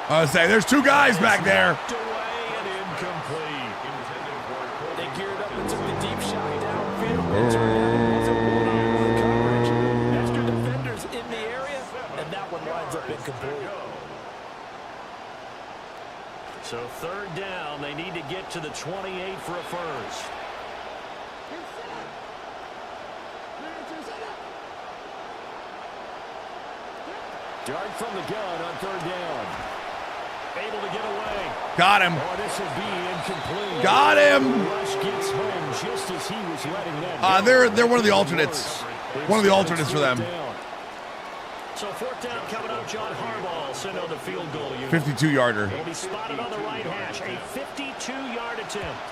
I was saying, there's 2 guys back there. They geared up and took the deep shot downfield. It turned out it wasn't one-on-one coverage. Extra defenders in the area, and that one winds up incomplete. So 3rd down, they need to get to the 28 for a first. Dart from the gun on 3rd down. Able to get away. Got him. Oh, this will be incomplete. Got him. Rush gets home just as he was letting that go. They're one of the alternates. One of the alternates for them. So 4th down coming up. John Harbaugh sent on the field goal unit. 52-yarder. Will be spotted on the right hash. A 52-yard attempt.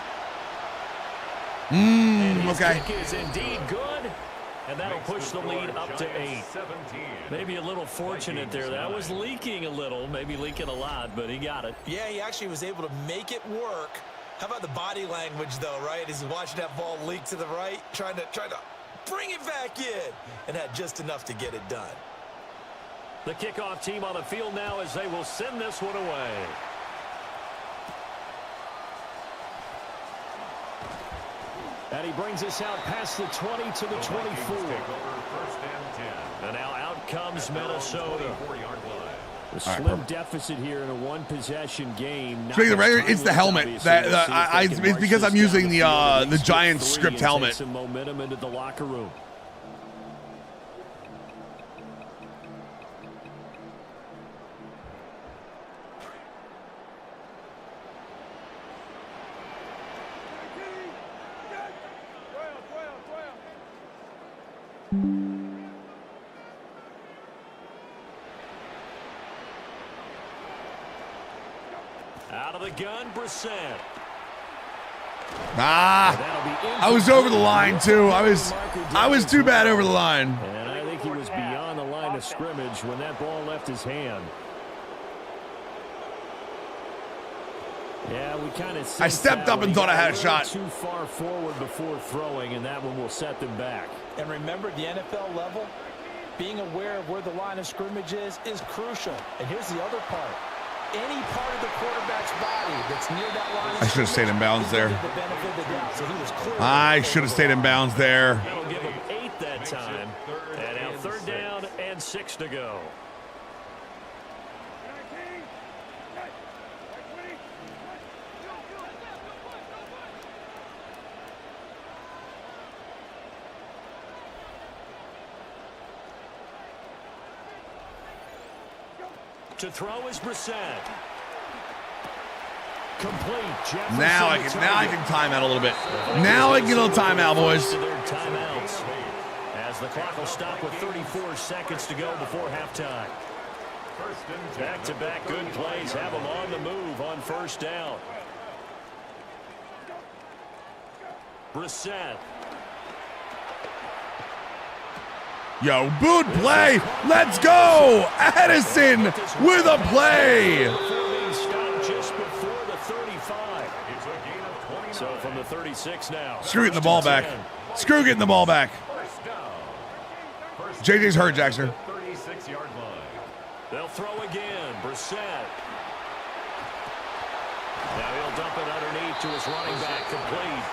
Okay. Kick is indeed good. And that'll push the lead up to 8. Maybe a little fortunate there. That was leaking a little, maybe leaking a lot, but he got it. Yeah, he actually was able to make it work. How about the body language, though, right? As he's watching that ball leak to the right, trying to bring it back in, and had just enough to get it done. The kickoff team on the field now as they will send this one away. And he brings us out past the 20 to the 24. And now out comes Minnesota. A slim deficit here in a one-possession game. It's the helmet. It's because I'm using the Giants script helmet. Some momentum into the locker room. Out of the gun, Brissett. I was over the line too. I was too bad over the line. And I think he was beyond the line of scrimmage when that ball left his hand. Yeah, we kind of. I stepped up and thought I had a shot. Too far forward before throwing, and that one will set them back. And remember, the NFL level, being aware of where the line of scrimmage is crucial. And here's the other part. Any part of the quarterback's body that's near that line. I should have stayed in bounds there. I should have stayed in bounds there. That'll give him 8 that time. And now 3rd down and 6 to go. To throw is Brissett. Complete. Jefferson now I can time out a little bit. Now I can get a little timeout, boys. Timeouts. As the clock will stop with 34 seconds to go before halftime. Back-to-back good plays have them on the move on 1st down. Brissett. Yo, good play. Let's go. Addison with a play. Just before the 35. So from the 36 now. Screw getting the ball back. Screw getting the ball back. JJ's hurt, Jackson. 36-yard line. They'll throw again. Brissett. Now he'll dump it underneath to his running back. Complete.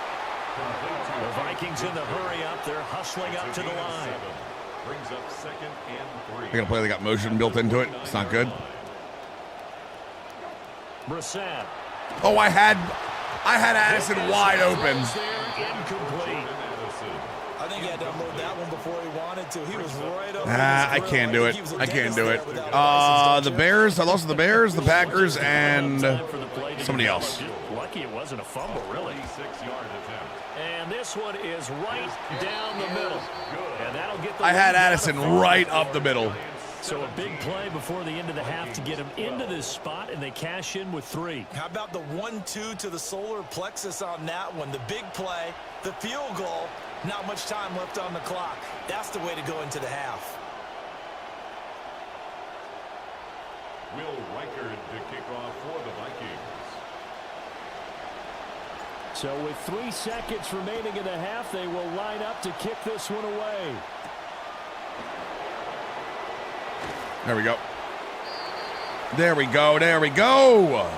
The Vikings in the hurry up. They're hustling up to the line. Brings up 2nd and 3. They're gonna play. They got motion built into it. It's not good. Brissett. Oh, I had I had Addison wide open. I think he had to unload that one before he wanted to. He was right up. I can't do it. I can't do it. The Bears. I lost to the Bears, the Packers, and somebody else. Lucky it wasn't a fumble, really. And this one is right down the middle. And that'll get the I had Addison right up the middle. So a big play before the end of the half to get him into this spot, and they cash in with 3. How about the 1-2 to the solar plexus on that one? The big play, the field goal, not much time left on the clock. That's the way to go into the half. Will Reichard to kick off for the Vikings. So with 3 seconds remaining in the half, they will line up to kick this one away. There we go. There we go. There we go.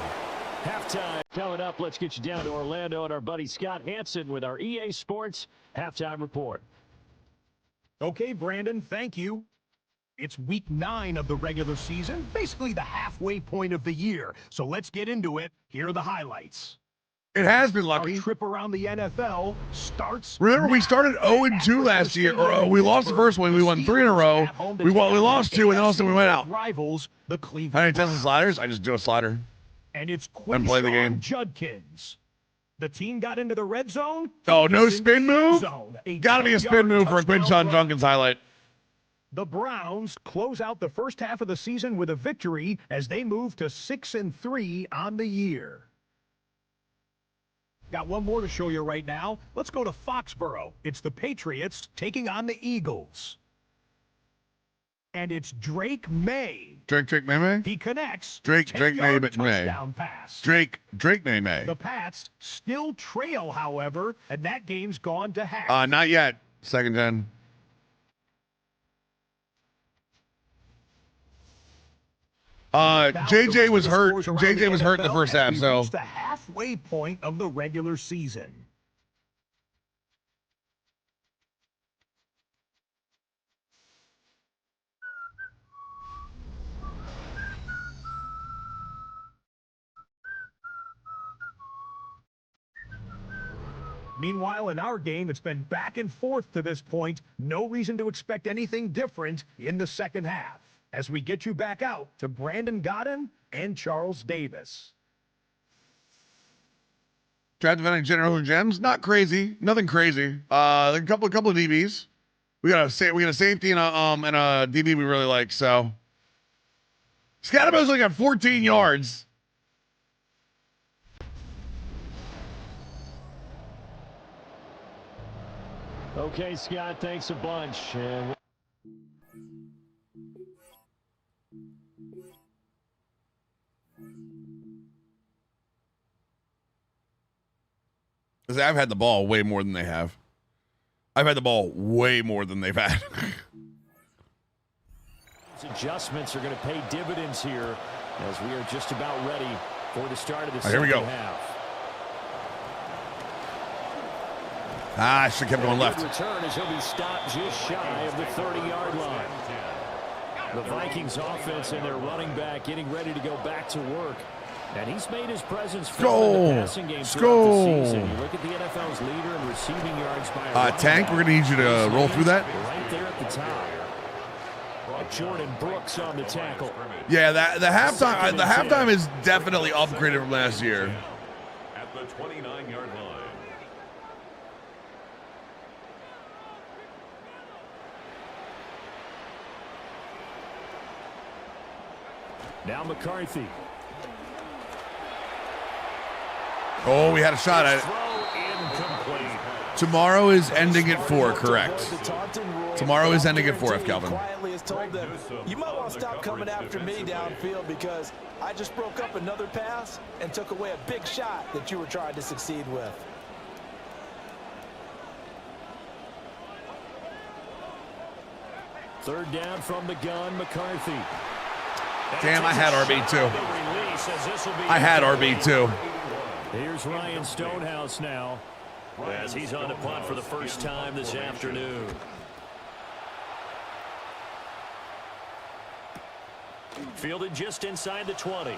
Halftime coming up. Let's get you down to Orlando and our buddy Scott Hansen with our EA Sports Halftime Report. Okay, Brandon, thank you. It's week 9 of the regular season, basically the halfway point of the year. So let's get into it. Here are the highlights. It has been lucky. Our trip around the NFL starts. Remember, we started 0-2 last year. Or we lost the first one. We won 3 in a row. We lost 2, and then also we went out. Rivals, the Cleveland. How many Tesla sliders? I just do a slider. And it's and play the game. Judkins. The team got into the red zone. Oh, no spin move? Gotta be a spin move for a Quinshon Judkins highlight. The Browns close out the first half of the season with a victory as they move to 6-3 on the year. Got one more to show you right now. Let's go to Foxborough. It's the Patriots taking on the Eagles. And it's Drake May. Drake May? He connects. Drake May. Pass. Drake May. The Pats still trail, however, and that game's gone to half. Not yet. Second gen. JJ was hurt. JJ was hurt in the first half, so. It's the halfway point of the regular season. Meanwhile, in our game, it's been back and forth to this point. No reason to expect anything different in the second half, as we get you back out to Brandon Godden and Charles Davis. Draft defending general gems, not crazy, nothing crazy. A couple of DBs. We got a safety and a DB we really like. So Scatterbo's only got 14 yards. Okay, Scott, thanks a bunch. I've had the ball way more than they have. I've had the ball way more than they've had. Adjustments are going to pay dividends here as we are just about ready for the start of the second half. I should have kept going left. Return as he'll be stopped just shy of the 30-yard line. The Vikings offense and their running back getting ready to go back to work. And he's made his presence felt in the passing game throughout the season. You look at the NFL's leader in receiving yards by Tank, we're going to need you to roll through that. Right there at the top. Jordan Brooks on the tackle. Yeah, the halftime is definitely upgraded from last year. At the 29-yard line. Now McCarthy. Oh, we had a shot at it. Tomorrow is ending at 4, correct? Tomorrow is ending at 4, F. Calvin. You might want to stop coming after me downfield because I just broke up another pass and took away a big shot that you were trying to succeed with. Third down from the gun, McCarthy. Damn, I had RB too. I had RB too. Here's Ryan Stonehouse now as he's on the punt for the first time this afternoon. Fielded just inside the 20.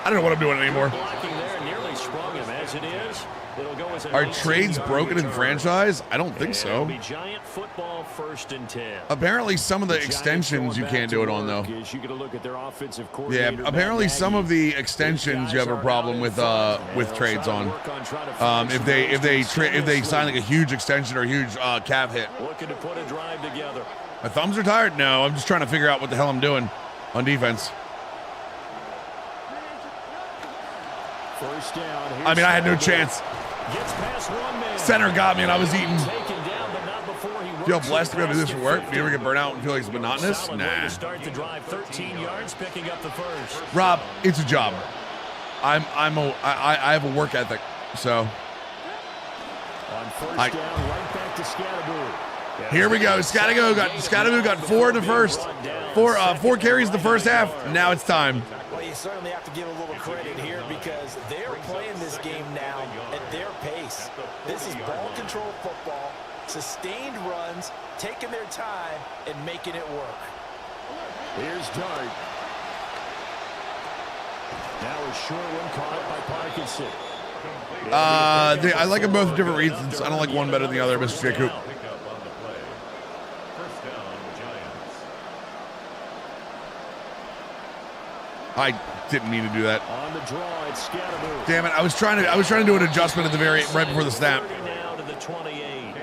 I don't know what I'm doing anymore. Blocking there nearly sprung him. As it is, it'll go as a Are trades broken in franchise? I don't think so. It'll be Giant football 1st and 10. Apparently, some of the extensions you can't do it on, though. You got to look at their offensive Yeah, coordinator, apparently Matt some Nagy. of the extensions you have a problem with trades on. If they sign like a huge extension or a huge cap hit. Looking to put a drive together. My thumbs are tired? No, I'm just trying to figure out what the hell I'm doing on defense. First down. I mean, I had no chance. Gets past one man. Center got me and I was eating. Taken down, but not before he Feel works blessed to be able to do this for work? 50. Do you ever get burnt out and feel like it's monotonous? Solid way Nah. to start the drive, 13 yards, picking up the first. Rob, it's a job. I have a work ethic, so. On first down, right back to Scatterbo. Here we go. Scatterbo got 4 in the first. Four carries in the first half. Now it's time. Well, you certainly have to give a little credit here because they're playing this game now at their pace. This is ball control football, sustained runs, taking their time and making it work. Here's Dart. Now a short one caught up by Parkinson. I like them both for different reasons. I don't like one better than the other, Mr. J. Coop. I didn't mean to do that. On the draw, it's Scatterbo. Damn it! I was trying to do an adjustment at the right before the snap. Now to the 28.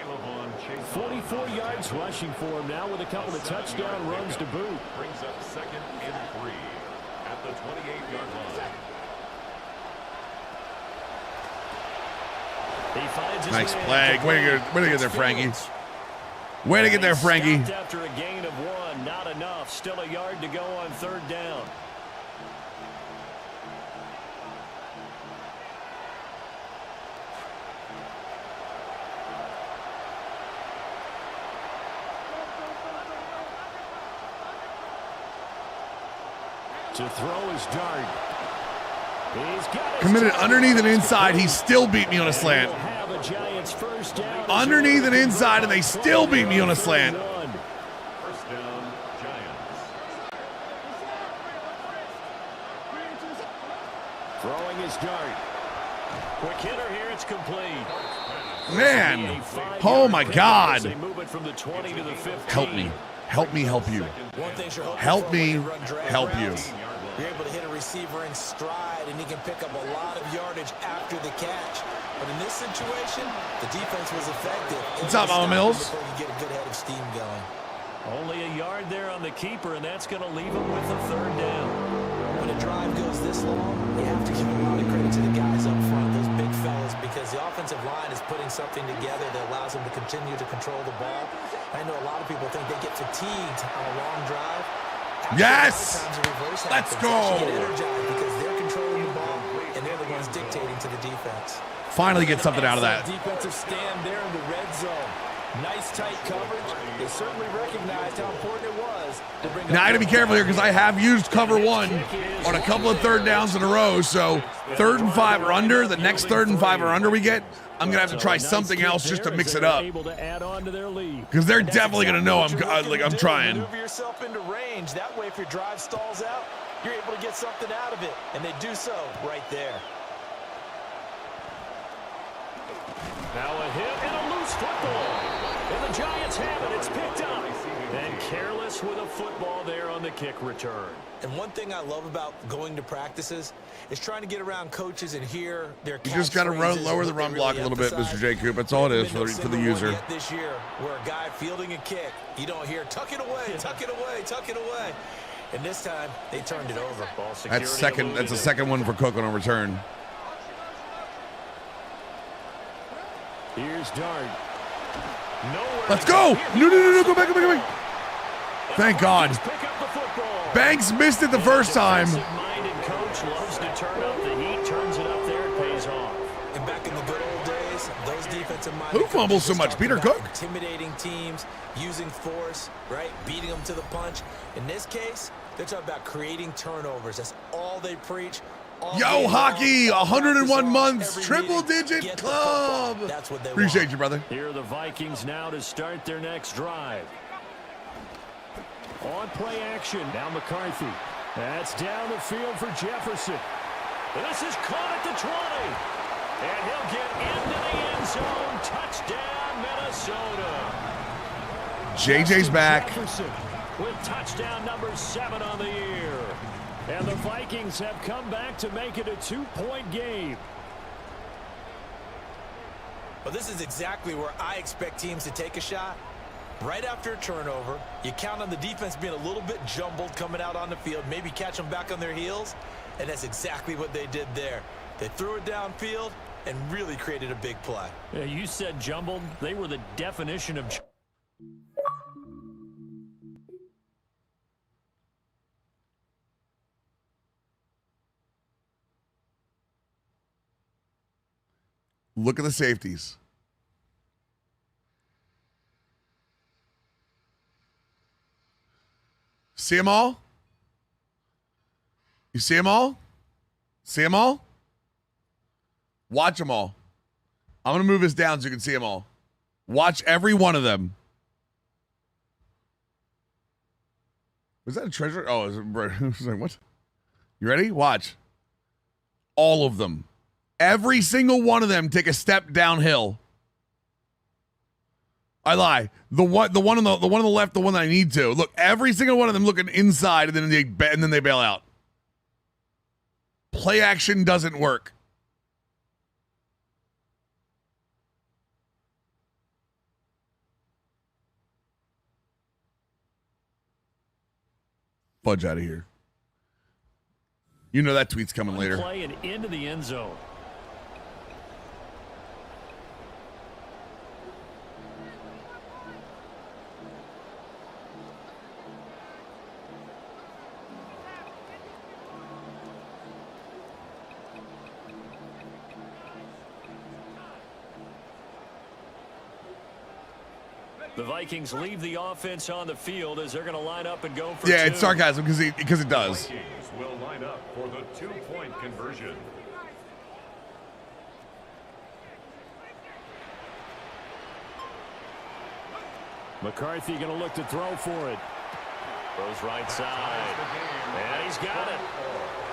44 yards rushing for him now with a couple of touchdown runs to boot. Brings up 2nd and 3 at the 28-yard line. He finds his Nice man. play. Way to get there, Frankie. Way to get there, Frankie. Stopped after a gain of 1, not enough. Still a yard to go on 3rd down. To throw his Dart. He's got Committed underneath and inside. He still beat me on a slant. have a Giants first down. Underneath and inside, and they still beat me on a slant. First down, Giants. Throwing his Dart. Quick hitter here. It's complete. Man, oh my God. They move it from the 20 to the 15. Help me. Help me help you. One thing you're hoping Help for me when you run drag help you. routes, you're able to hit a receiver in stride, and he can pick up a lot of yardage after the catch. But in this situation, the defense was effective. What's up, Mama Mills? Before you get a good head of steam going. Only a yard there on the keeper, and that's going to leave him with a 3rd down. When a drive goes this long, you have to give a lot of credit to the guys up front, those big fellas, because the offensive line is putting something together that allows them to continue to control the ball. I know a lot of people think they get fatigued on a long drive. Actually, Yes! a lot of times the reverse Let's happens. go! They actually get energized because they're controlling the ball, and they're the ones dictating to the defense. Finally get something out of that. Defensive stand there in the red zone. Nice tight coverage. They certainly recognized how important it was to bring. Now I gotta be careful here because I have used cover 1 on a couple of 3rd downs in a row. So 3rd and 5 or under, the next 3rd and 5 or under we get, I'm gonna have to try something else just to mix it up. Because they're definitely gonna know I'm trying. Maneuver yourself into range. That way, if your drive stalls out, you're able to get something out of it, and they do so right there. Now a hit and a loose football. And the Giants have it. It's picked up. And careless with a football there on the kick return. And one thing I love about going to practices is trying to get around coaches and hear their You just gotta lower the run block a little bit, Mr. J. Coop. That's all it is for the user. This year, where a guy fielding a kick, you don't hear tuck it away, tuck it away, tuck it away. And this time they turned it over. That's a second one for Cook on a return. Here's Dart. Let's go! No, go back. Thank God. Banks missed it the first time. Minded coach loves to turn up the heat, turns it up there, it pays off. And back in the good old days, those defensive minded Who fumbles so much? Peter Cook? Intimidating teams, using force, right? Beating them to the punch. In this case, they're talking about creating turnovers. That's all they preach. Yo, hockey, 101 months, triple-digit club. That's what they Appreciate you, brother. Here are the Vikings now to start their next drive. On play action, now McCarthy. That's down the field for Jefferson. This is caught at the 20. And he'll get into the end zone. Touchdown, Minnesota. JJ's back. Jefferson with touchdown number 7 on the year. And the Vikings have come back to make it a 2-point game. Well, this is exactly where I expect teams to take a shot. Right after a turnover, you count on the defense being a little bit jumbled coming out on the field, maybe catch them back on their heels, and that's exactly what they did there. They threw it downfield and really created a big play. Yeah, you said jumbled. They were the definition of... Look at the safeties. See them all? You see them all? See them all? Watch them all. I'm going to move this down so you can see them all. Watch every one of them. Was that a treasure? Oh, it was like, what? You ready? Watch. All of them. Every single one of them take a step downhill. I lie. The one on the left, the one that I need to. Look, every single one of them looking inside, and then they bail out. Play action doesn't work. Fudge out of here. You know that tweet's coming later. Play and into the end zone. The Vikings leave the offense on the field as they're going to line up and go for two. It's sarcasm because it does. Vikings will line up for the 2-point conversion. McCarthy going to look to throw for it. Throws right side. And he's got it.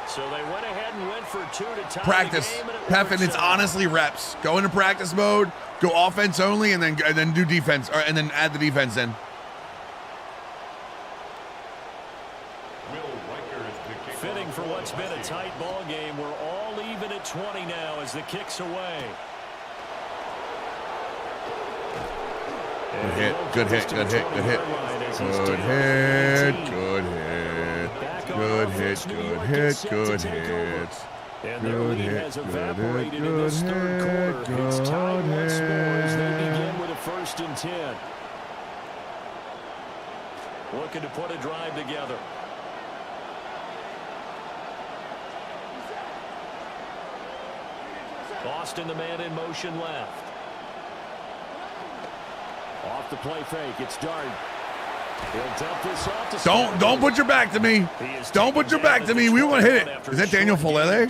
So they went ahead and went for 2 to tie Practice. the game. Peffin, it's honestly reps. Go into practice mode, go offense only, and then do defense, and then add the defense in. Fitting for what's been a tight ball game. We're all even at 20 now as the kick's away. Good hit, good hit, good hit, good hit. Good hit, good hit. Good hit, good hit, good hit. And their lead has evaporated in this third quarter. It's tied once more as they begin with a 1st and 10. Looking to put a drive together. Boston, the man in motion left. Off the play fake, it's Dart. He'll dump this off to Don't put your back to me. Don't put your back to me. We want to hit it. Is that Daniel Falele?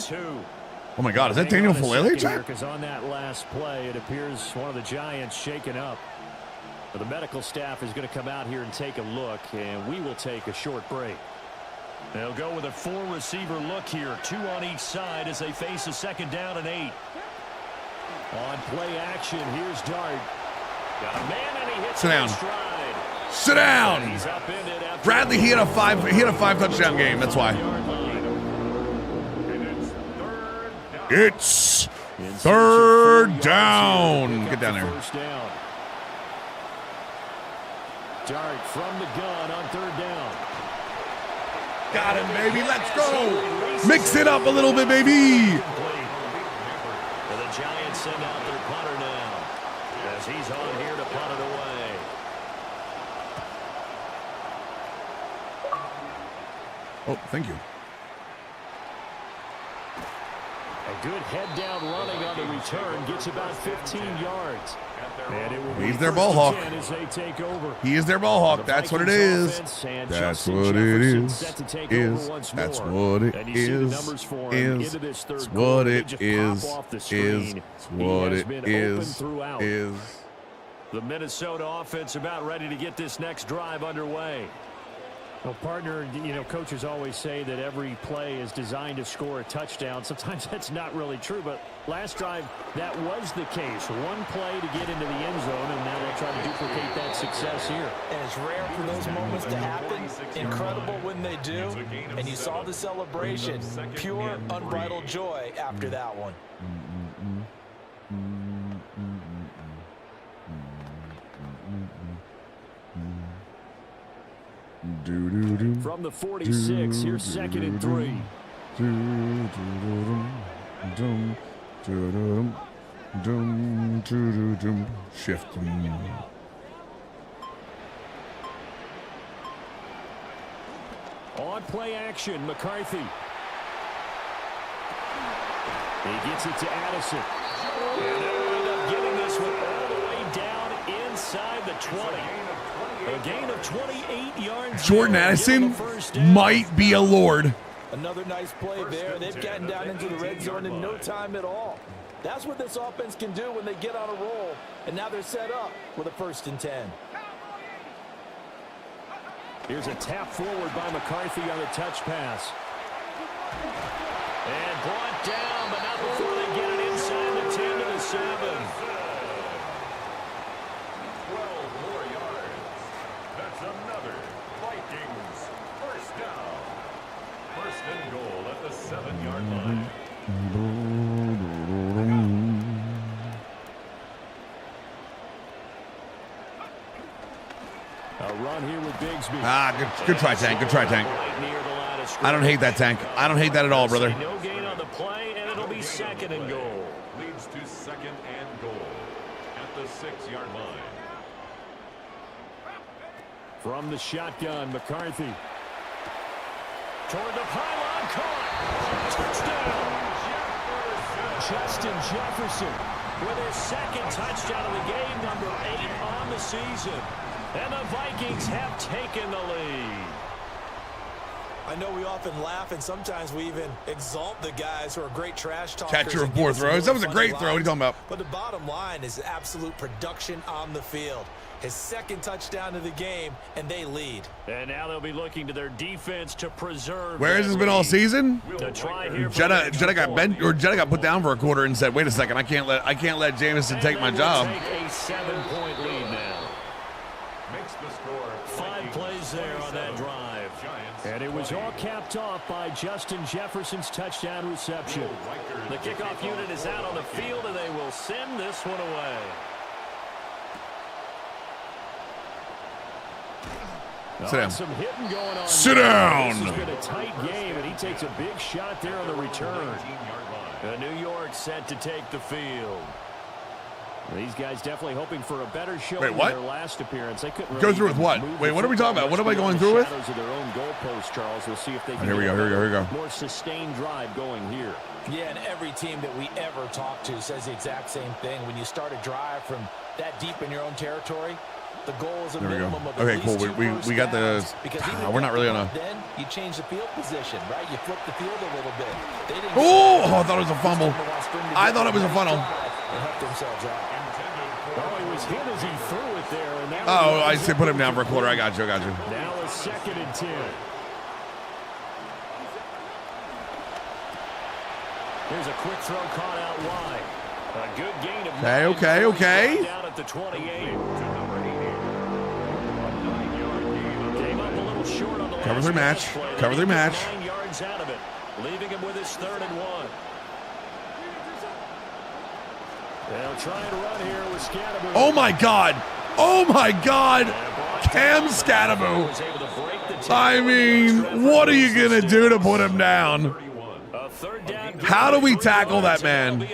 Oh my God, is that Daniel Falele? Because on that last play, it appears one of the Giants shaken up. But the medical staff is going to come out here and take a look, and we will take a short break. They'll go with a 4-receiver look here, 2 on each side as they face a 2nd down and 8. On play action, here's Dart. Got a man and he hits Sit down. stride. Sit down. Bradley, he had a 5 touchdown game. That's why. It's 3rd down. Get down there. Dart from the gun on 3rd down. Got him, baby. Let's go. Mix it up a little bit, baby. The Giants send out their punter now as he's on here to punt it away. Oh, thank you. A good head down running on the return gets about 15 yards. And it will He's their ball hawk. as they take over. He is their ball hawk. That's what it is. That's what it is. That's what it is. That's what it is. The Minnesota offense about ready to get this next drive underway. Well, partner, coaches always say that every play is designed to score a touchdown. Sometimes that's not really true, but last drive, that was the case. One play to get into the end zone, and now they'll try to duplicate that success here. And it's rare for those moments to happen. Incredible when they do. And you saw the celebration. Pure, unbridled joy after that one. From the 46, here's 2nd and 3. Shift. On play action, McCarthy. He gets it to Addison. And they'll end up getting this one all the way down inside the 20. A gain of 28 yards. Jordan Addison might be a lord. Another nice play there. They've gotten down into the red zone in no time at all. That's what this offense can do when they get on a roll. And now they're set up with a 1st and 10. Here's a tap forward by McCarthy on the touch pass. And brought down, but not before they get it inside the 10 to the 7. 12 more yards. That's another Vikings first down. 1st and goal at the 7-yard line. A run here with Good Bigsby. good try, Tank. Good try, Tank. I don't hate that, Tank. I don't hate that at all, brother. No gain on the play, and it'll be 2nd and goal. Leads to 2nd and goal at the 6-yard line. From the shotgun, McCarthy. Toward the pylon, caught. Touchdown. Justin Jefferson with his 2nd touchdown of the game, number 8 on the season. And the Vikings have taken the lead. I know we often laugh, and sometimes we even exalt the guys who are great trash talkers. Catcher of 4 throws. That was a great throw. What are you talking about? But the bottom line is absolute production on the field. His 2nd touchdown of the game, and they lead. And now they'll be looking to their defense to preserve. Where has this been all season? Jetta got bent, or Jetta got put down for a quarter and said, "Wait a second, I can't let Jameson take my job." Take a 7-point lead now. Makes the score 5 plays there on that drive. And it was all capped off by Justin Jefferson's touchdown reception. The kickoff unit is out on the field, and they will send this one away. Sit down. Some hitting going on. Sit down. This has been a tight game, and he takes a big shot there on the return. New York set to take the field. These guys definitely hoping for a better show in their last appearance. They couldn't go through with what? Wait, what are we talking about? What am I going through with? Of their own goalpost, Charles. We'll see if they can here we go. More sustained drive going here. Yeah, and every team that we ever talk to says the exact same thing. When you start a drive from that deep in your own territory, the goal is a minimum of okay, cool. We got the. We're not really on a. Then you change the field position, right? You flip the field a little bit. I thought it was a fumble. I thought it was a funnel. They helped themselves out. Oh, he was hit as he threw it there. And that I said put him down for a quarter. I got you. Now a 2nd and 10. Here's a quick throw caught out wide. A good gain of Okay. Down at the 28. Came up a little short on the Cover 3 match. Cover 3 match. 9 yards out of it, leaving him with his 3rd and 1. They'll try and run here with Scatterbo. Oh my God! Cam Scatterbo. I mean, what are you gonna do to put him down? How do we tackle that man?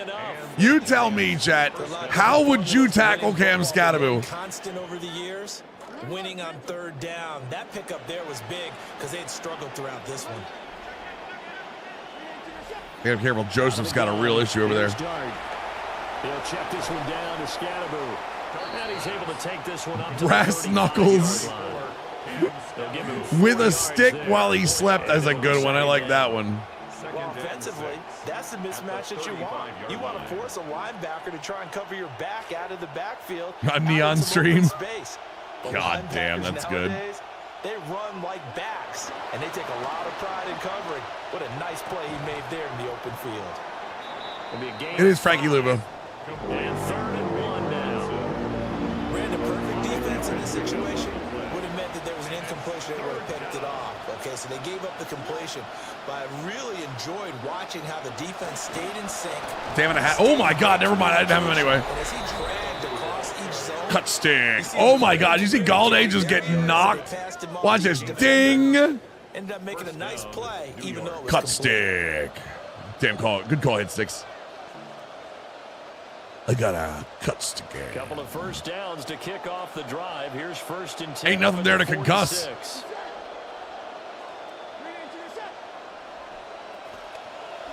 You tell me, chat. How would you tackle Cam Scatterbo? Constant over the years, winning on 3rd down. That pickup there was big because they had struggled throughout this one. Be careful. Joseph's got a real issue over there. He'll check this one down to Scatterbo. And he's able to take this one up to Brass knuckles with a stick while he slept. That's a good one. I like that one. Well, offensively, that's the mismatch that you want. You want to force a linebacker to try and cover your back out of the backfield. A neon stream. Space. God damn, that's good. they run like backs, and they take a lot of pride in covering. What a nice play he made there in the open field. It is Frankie Luva. And 3rd and 1 now. Brandon, perfect defense in this situation would have meant that there was an incompletion. They would have picked it off. Okay, so they gave up the completion, but I really enjoyed watching how the defense stayed in sync. Damn it! Oh my God! Never mind. I didn't have him anyway. And as he dragged across each zone, Cut stick. Oh my God! You see Galladay just get knocked. Watch this. Ding. ended up making a nice play, even though it was cut complete. stick. Damn call. Good call, hit sticks. I got a cut stick. Couple of first downs to kick off the drive. Here's 1st and 10. Ain't nothing there to concuss. 46.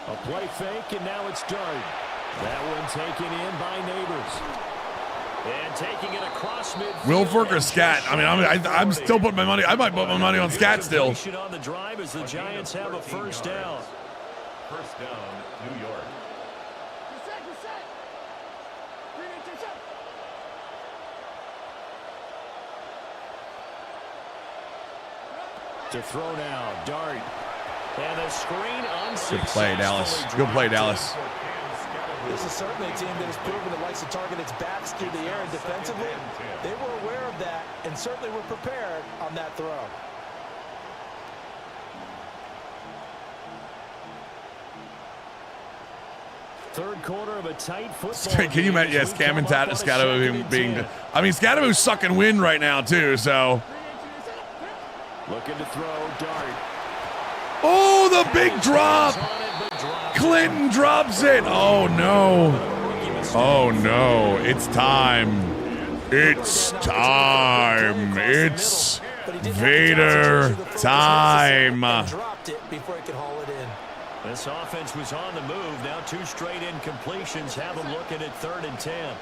A play fake, and now it's Dart. That one taken in by Neighbors. And taking it across midfield. Wilfork or Scat? I mean, I'm still putting my money. I might put my money on Scat still. On the drive as the Giants have a first down. First down, New York. To throw now, Dart. And a screen unsuccessful. Good play, Dallas. Good play, Dallas. This is certainly a team that has proven it likes to target its backs through the air, and defensively, they were aware of that and certainly were prepared on that throw. Third quarter of a tight football. Can you imagine? Yes, Cam and Scatterbo being. I mean, Scatterbo's sucking wind right now too. So. Looking to throw, Dart. Oh, the big drop! Clinton drops it. Oh no! Oh no! It's time! It's time! It's Vader time! Dropped it before he could haul it in. This offense was on the move. Now 2 straight incompletions have them looking at 3rd and 10.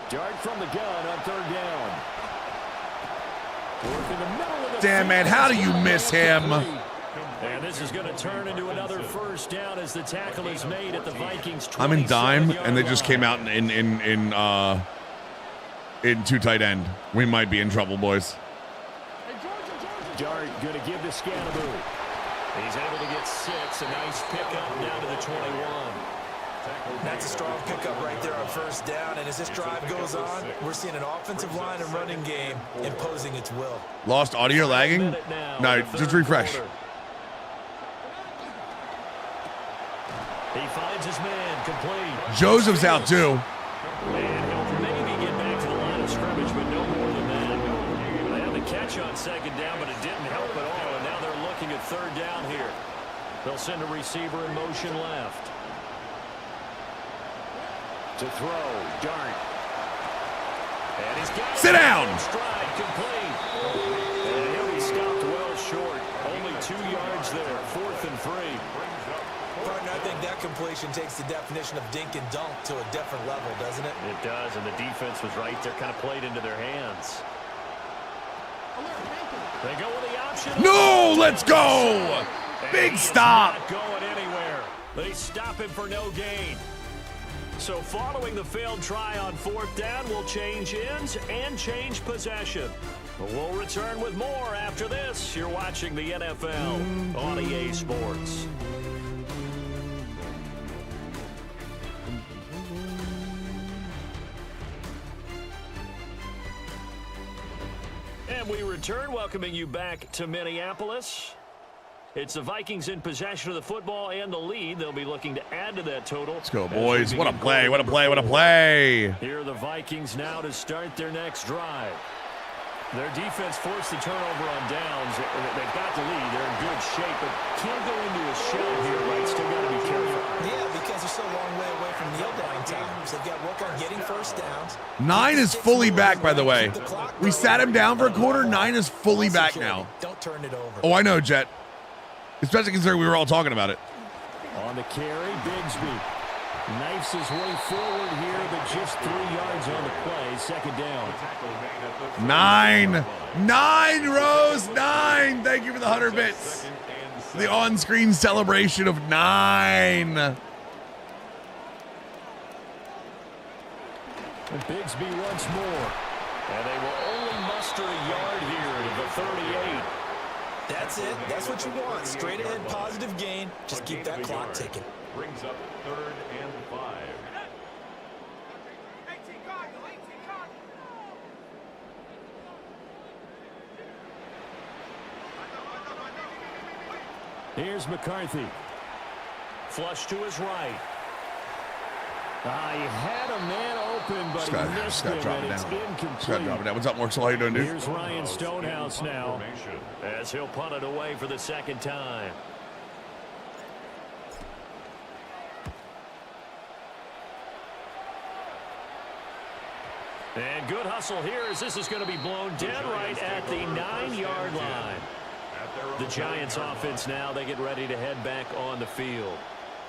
Dart from the gun on 3rd down. Work in the middle of the Damn, man, how do you miss him? And this is going to turn into another first down as the tackle is made at the Vikings. I'm in dime, and they just came out in 2 tight end. We might be in trouble, boys. Dart going to give to Scatterbo. He's able to get 6. A nice pickup down to the 21. That's a strong pickup right there on 1st down, and as this drive goes on, we're seeing an offensive line and running game imposing its will. Lost audio lagging? No, just refresh. He finds his man complete. Joseph's out too. And he'll maybe get back to the line of scrimmage, but no more than that. They had the catch on 2nd down, but it didn't help at all, and now they're looking at 3rd down here. They'll send a receiver in motion left. To throw, Dart. And he's got Sit down! Stride complete. And he'll be stopped well short. Only 2 yards there. 4th and 3. Partner, I think that completion takes the definition of dink and dunk to a different level, doesn't it? It does, and the defense was right there, kind of played into their hands. They go with the option. No, let's go! And Big stop! Not going anywhere. They stop him for no gain. So following the failed try on 4th down, we'll change ends and change possession. We'll return with more after this. You're watching the NFL on EA Sports. And we return, welcoming you back to Minneapolis. It's the Vikings in possession of the football and the lead. They'll be looking to add to that total. Let's go, boys. What a play, what a play, what a play. Here are the Vikings now to start their next drive. Their defense forced the turnover on downs. They've got the lead. They're in good shape, but can't go into a shell here, right? Still got to be careful. Yeah, because they're so long way away from kneel down times. They've got work on getting first downs. 9 is fully back, by the way. We sat him down for a quarter. 9 is fully back now. Don't turn it over. Oh, I know, Jet. Especially considering we were all talking about it. On the carry, Bigsby knifes his way forward here, but just 3 yards on the play. 2nd down. 9. 9, Rose. 9. Thank you for the 100 bits. The on-screen celebration of 9. And Bigsby once more. And they will only muster a yard here to the 38. That's it. That's what you want. Straight ahead, positive gain. Just keep that clock ticking. Brings up 3rd and 5. Here's McCarthy. Flush to his right. He had a man open, but he missed him, and it's incomplete. Drop it down. What's up, Mark? So how you doing, dude? Here's Ryan Stonehouse now, as he'll punt it away for the second time. And good hustle here as this is going to be blown dead right at the 9-yard line. The Giants offense now, they get ready to head back on the field.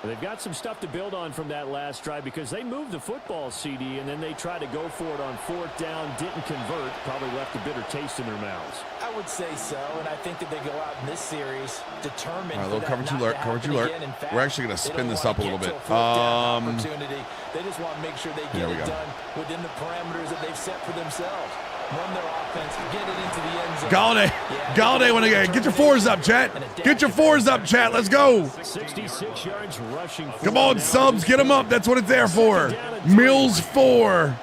They've got some stuff to build on from that last drive because they moved the football, CD, and then they tried to go for it on 4th down, didn't convert, probably left a bitter taste in their mouths. I would say so, and I think that they go out in this series determined. All right, little cover 2 alert, cover 2 alert. We're actually going to spin this up a little bit. They just want to make sure they get it done within the parameters that they've set for themselves. Run their offense, get it into the end zone. Galladay, when again, get your 4s up, chat. Get your 4s up, chat. Let's go. 66 yards rushing. Come on, subs, get them up. That's what it's there for. Mills 4.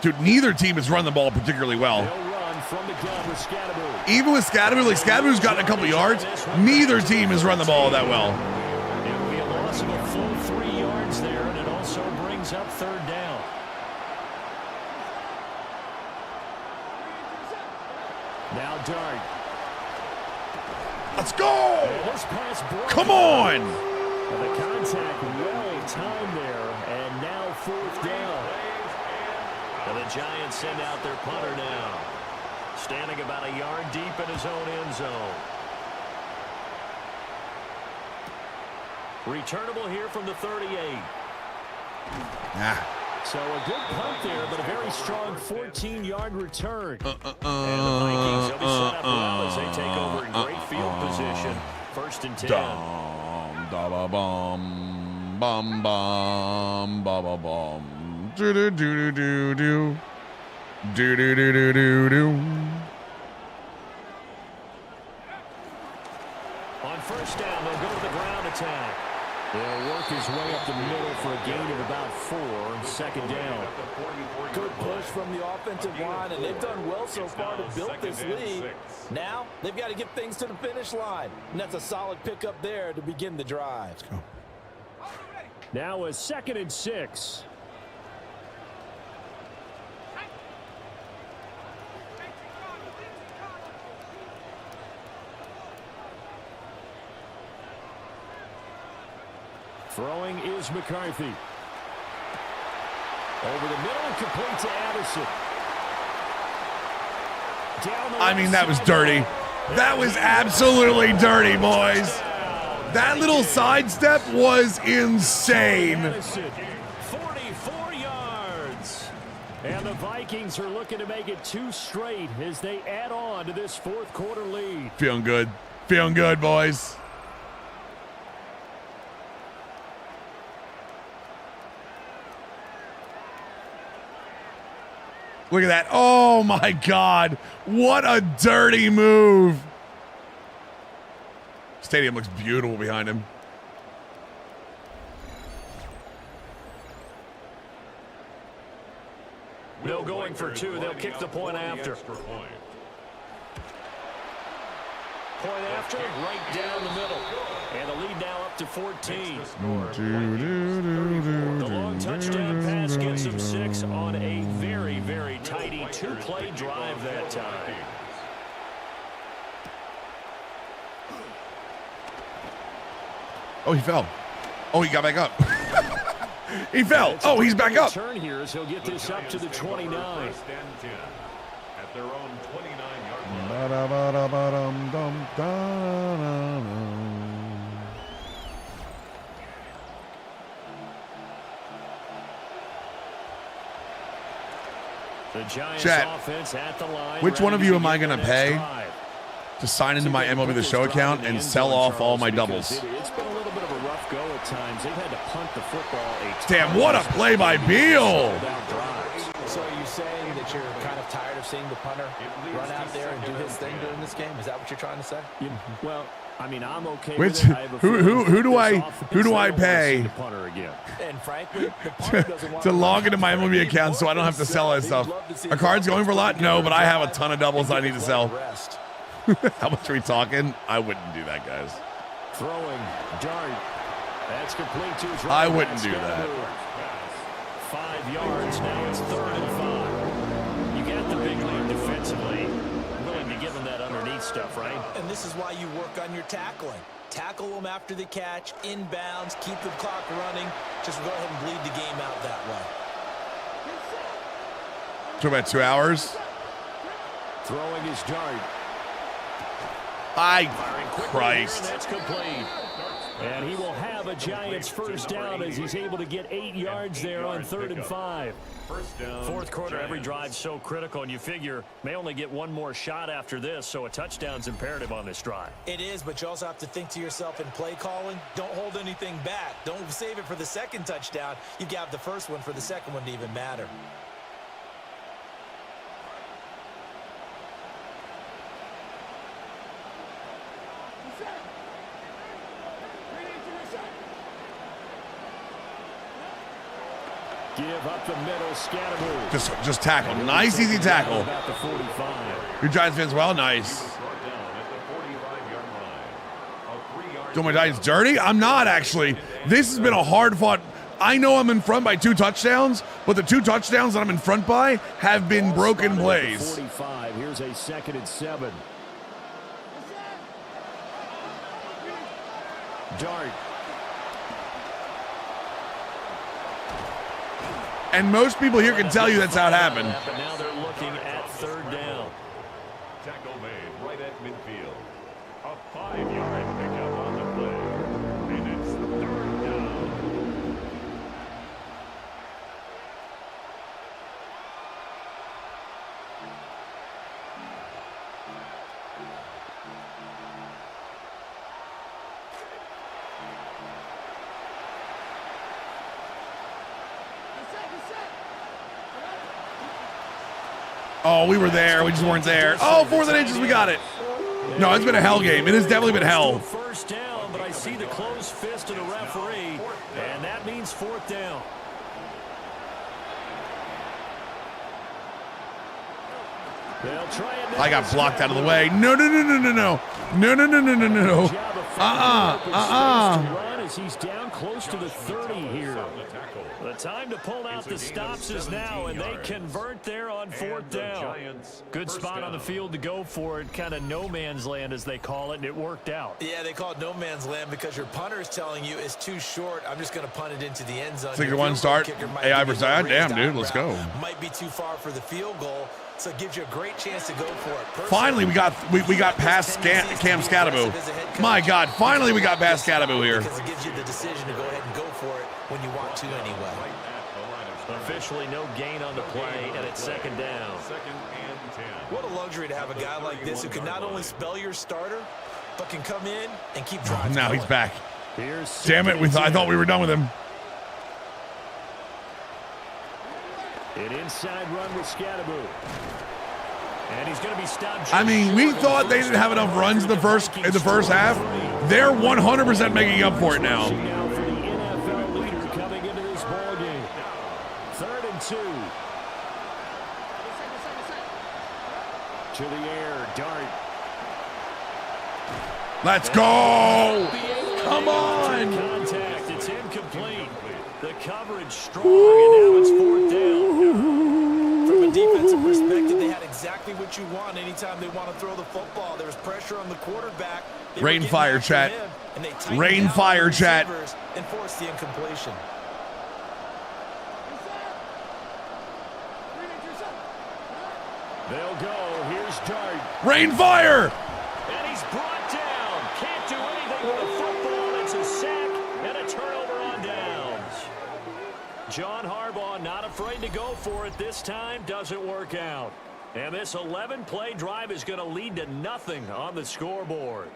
Dude, neither team has run the ball particularly well. Even with Scadaboo, like Scadaboo's gotten a couple yards, neither team has run the ball that well. It will be a loss of a full 3 yards there, and it also brings up 3rd down. Now Dart. Let's go! Come on! The contact well timed there, and now 4th down. And the Giants send out their punter now. Standing about a yard deep in his own end zone. Returnable here from the 38. So a good punt there, but a very strong 14-yard return. And the Vikings will be set up well as they take over in great field position. 1st and 10. On 1st down, they'll go to the ground attack. They'll work his way up the middle for a gain of about 4. 2nd down. Good push from the offensive line, and they've done well so far to build this lead. Now, they've got to get things to the finish line, and that's a solid pickup there to begin the drive. Let's go. Now a 2nd and 6. Throwing is McCarthy. Over the middle, complete to Addison. I mean, that was dirty. That was absolutely dirty, boys. That little sidestep was insane. 44 yards. And the Vikings are looking to make it 2 straight as they add on to this 4th quarter lead. Feeling good. Feeling good, boys. Look at that. Oh, my God. What a dirty move. Stadium looks beautiful behind him. No going for 2. They'll kick the point after. Point after, right down the middle. And the lead now up to 14. The long touchdown pass gets them 6 on a very, very tidy 2-play drive that time. Oh, he fell. Oh, he got back up. He fell. Oh, he's back up. Turn here as he'll get this up to the 29. At their own 29-yard The Giants Chat, offense at the line. which one of you am I going to pay to sign into my MLB The Show account and sell off all my doubles? It's been a little bit of a rough go at times they've had to punt the football. Damn, what a play by Beal. So are you saying that you're kind of tired of seeing the punter run out there and do his thing during this game? Is that what you're trying to say? Well, I mean, I'm okay Which, with it. who do I pay And frankly, the punter doesn't want to log into my MLB account so I don't have to sell that stuff? Are cards going for a lot? No, but I have a ton of doubles I need to sell. How much are we talking? I wouldn't do that, guys. Throwing dart. That's complete to his right. I wouldn't do that. 5 yards. Now it's 3rd and 5. You got the big lead defensively. Willing to give him that underneath stuff, right? And this is why you work on your tackling. Tackle them after the catch, inbounds, keep the clock running. Just go ahead and bleed the game out that way. For about 2 hours. Throwing his dart. Christ. That's complete. And he will have a Giants first down as he's able to get 8 yards there on 3rd and 5. Fourth quarter, every drive so critical, and you figure may only get one more shot after this, so a touchdown's imperative on this drive. It is, but you also have to think to yourself in play calling, don't hold anything back. Don't save it for the second touchdown. You got the first one for the second one to even matter. Give up the middle, Scatterbo. Just tackle. Nice, easy tackle. About the 45. Your Giants fans, well, nice. Doing my Giants dirty? I'm not, actually. This has been a hard-fought. I know I'm in front by 2 touchdowns, but the 2 touchdowns that I'm in front by have been broken plays. 45. Here's a 2nd and 7. Dart. And most people here can tell you that's how it happened. But now they're looking at 3rd down. Tackle made right at midfield. A 5-yard pickup on the play. And it's 3rd down. Oh, we were there. We just weren't there. Oh, 4th and inches. We got it. No, it's been a hell game. It has definitely been hell. First down, but I see the closed fist of the referee, and that means 4th down. They'll try it. I got blocked out of the way. No. As he's down close to the 30 here. The time to pull out the stops is now, and they convert there on 4th down. Good spot on the field to go for it. Kind of no man's land, as they call it, and it worked out. Yeah, they call it no man's land because your punter is telling you it's too short. I'm just going to punt it into the end zone. 6-1 start. AI versus AI. Damn, dude, let's go. Might be too far for the field goal, so it gives you a great chance to go for it. Personally, Finally, we got past Cam Scatterbo. My God, finally we got past Scatterbo here. Because it gives you the decision to go ahead and go for it when you want to anyway. Officially no gain on the play, and it's 2nd down. What a luxury to have a guy like this who can not only spell your starter, but can come in and keep drives Now going. he's back. Damn it, I thought we were done with him. An inside run with Scatterbo. And he's going to be stopped. I mean, we thought they didn't have enough runs in the first half. They're 100% making up for it now. Now for the NFL leader coming into this ball game. 3rd and 2. To the air, dart. Let's go! Come on! Contact. It's incomplete. The coverage strong, and now it's 4th down. From a defensive perspective, they had exactly what you want anytime they want to throw the football. There was pressure on the quarterback. Rain fire, chat. Rain fire, chat. And forced the incompletion. They'll go. Here's Dart. Rain fire! And he's brought down. Can't do anything with the football. It's a sack and a turnover on downs. John Harbaugh not afraid to go for it this time. Doesn't work out. And this 11-play drive is going to lead to nothing on the scoreboard.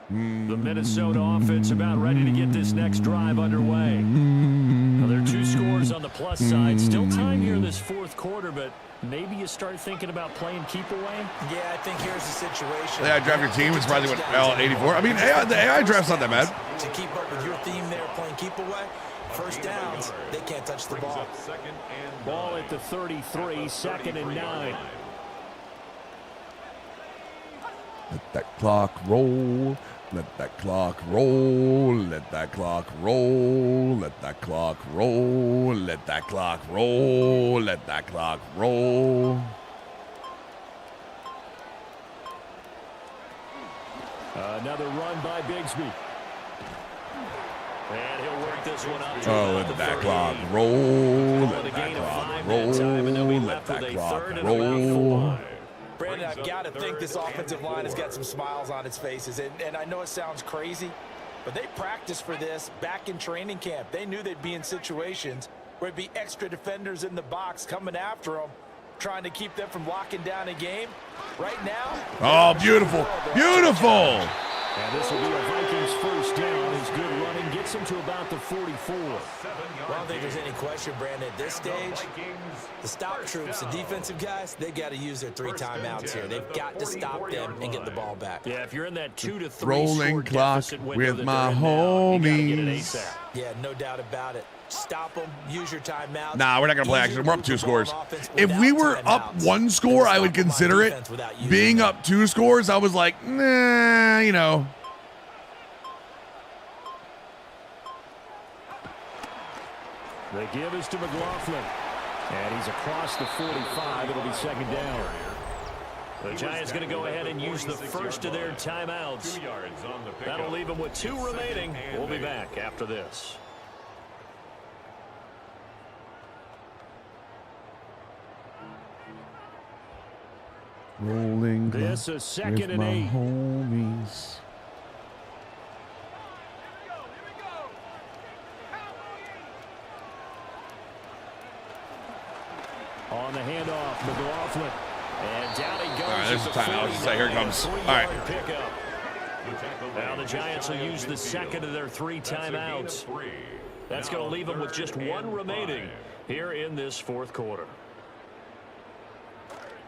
The Minnesota offense about ready to get this next drive underway. Now, there are 2 scores on the plus side. Still time here in this fourth quarter, but maybe you start thinking about playing keep away. Yeah, I think here's the situation. AI draft your team. It's probably what, L84. I mean, the AI draft's not that bad. To keep up with your theme there, playing keep away, first downs, they can't touch the ball. Ball at the 33, 2nd and 9. Let that clock roll. Let that clock roll. Let that clock roll. Let that clock roll. Let that clock roll. Let that clock roll. Another run by Bigsby. And he'll work this one up. Oh, let that clock roll. Let that clock roll. Let that clock roll. Brandon, I've got to think this offensive line has got some smiles on its faces. And I know it sounds crazy, but they practiced for this back in training camp. They knew they'd be in situations where it'd be extra defenders in the box coming after them, trying to keep them from locking down a game. Right now. Oh, beautiful. Beautiful. And this will be a Vikings first down. His good running gets him to about the 44. Well, I don't think there's any question, Brandon, at this stage, the stop troops, the defensive guys, they got to use their 3 timeouts here. They've got to stop them and get the ball back. Yeah, if you're in that 2 to 3 rolling clock with my homies. Yeah, no doubt about it. Stop them, use your timeout. Nah, we're not going to play action. We're up 2 scores. If we were up 1 score, I would consider it. Being up 2 scores, I was like, nah, you know. The give is to McLaughlin. And he's across the 45. It'll be 2nd down. The Giants going to go ahead and use the first of their timeouts. That'll leave them with 2 remaining. We'll be back after this. Rolling this is 2nd and 8. Homies. On the handoff, McLaughlin. And down he goes. All right, there's the timeout. Just say, here it comes. All right. Now the Giants will use the 2nd of their 3 timeouts. That's going to leave them with just 1 remaining here in this 4th quarter.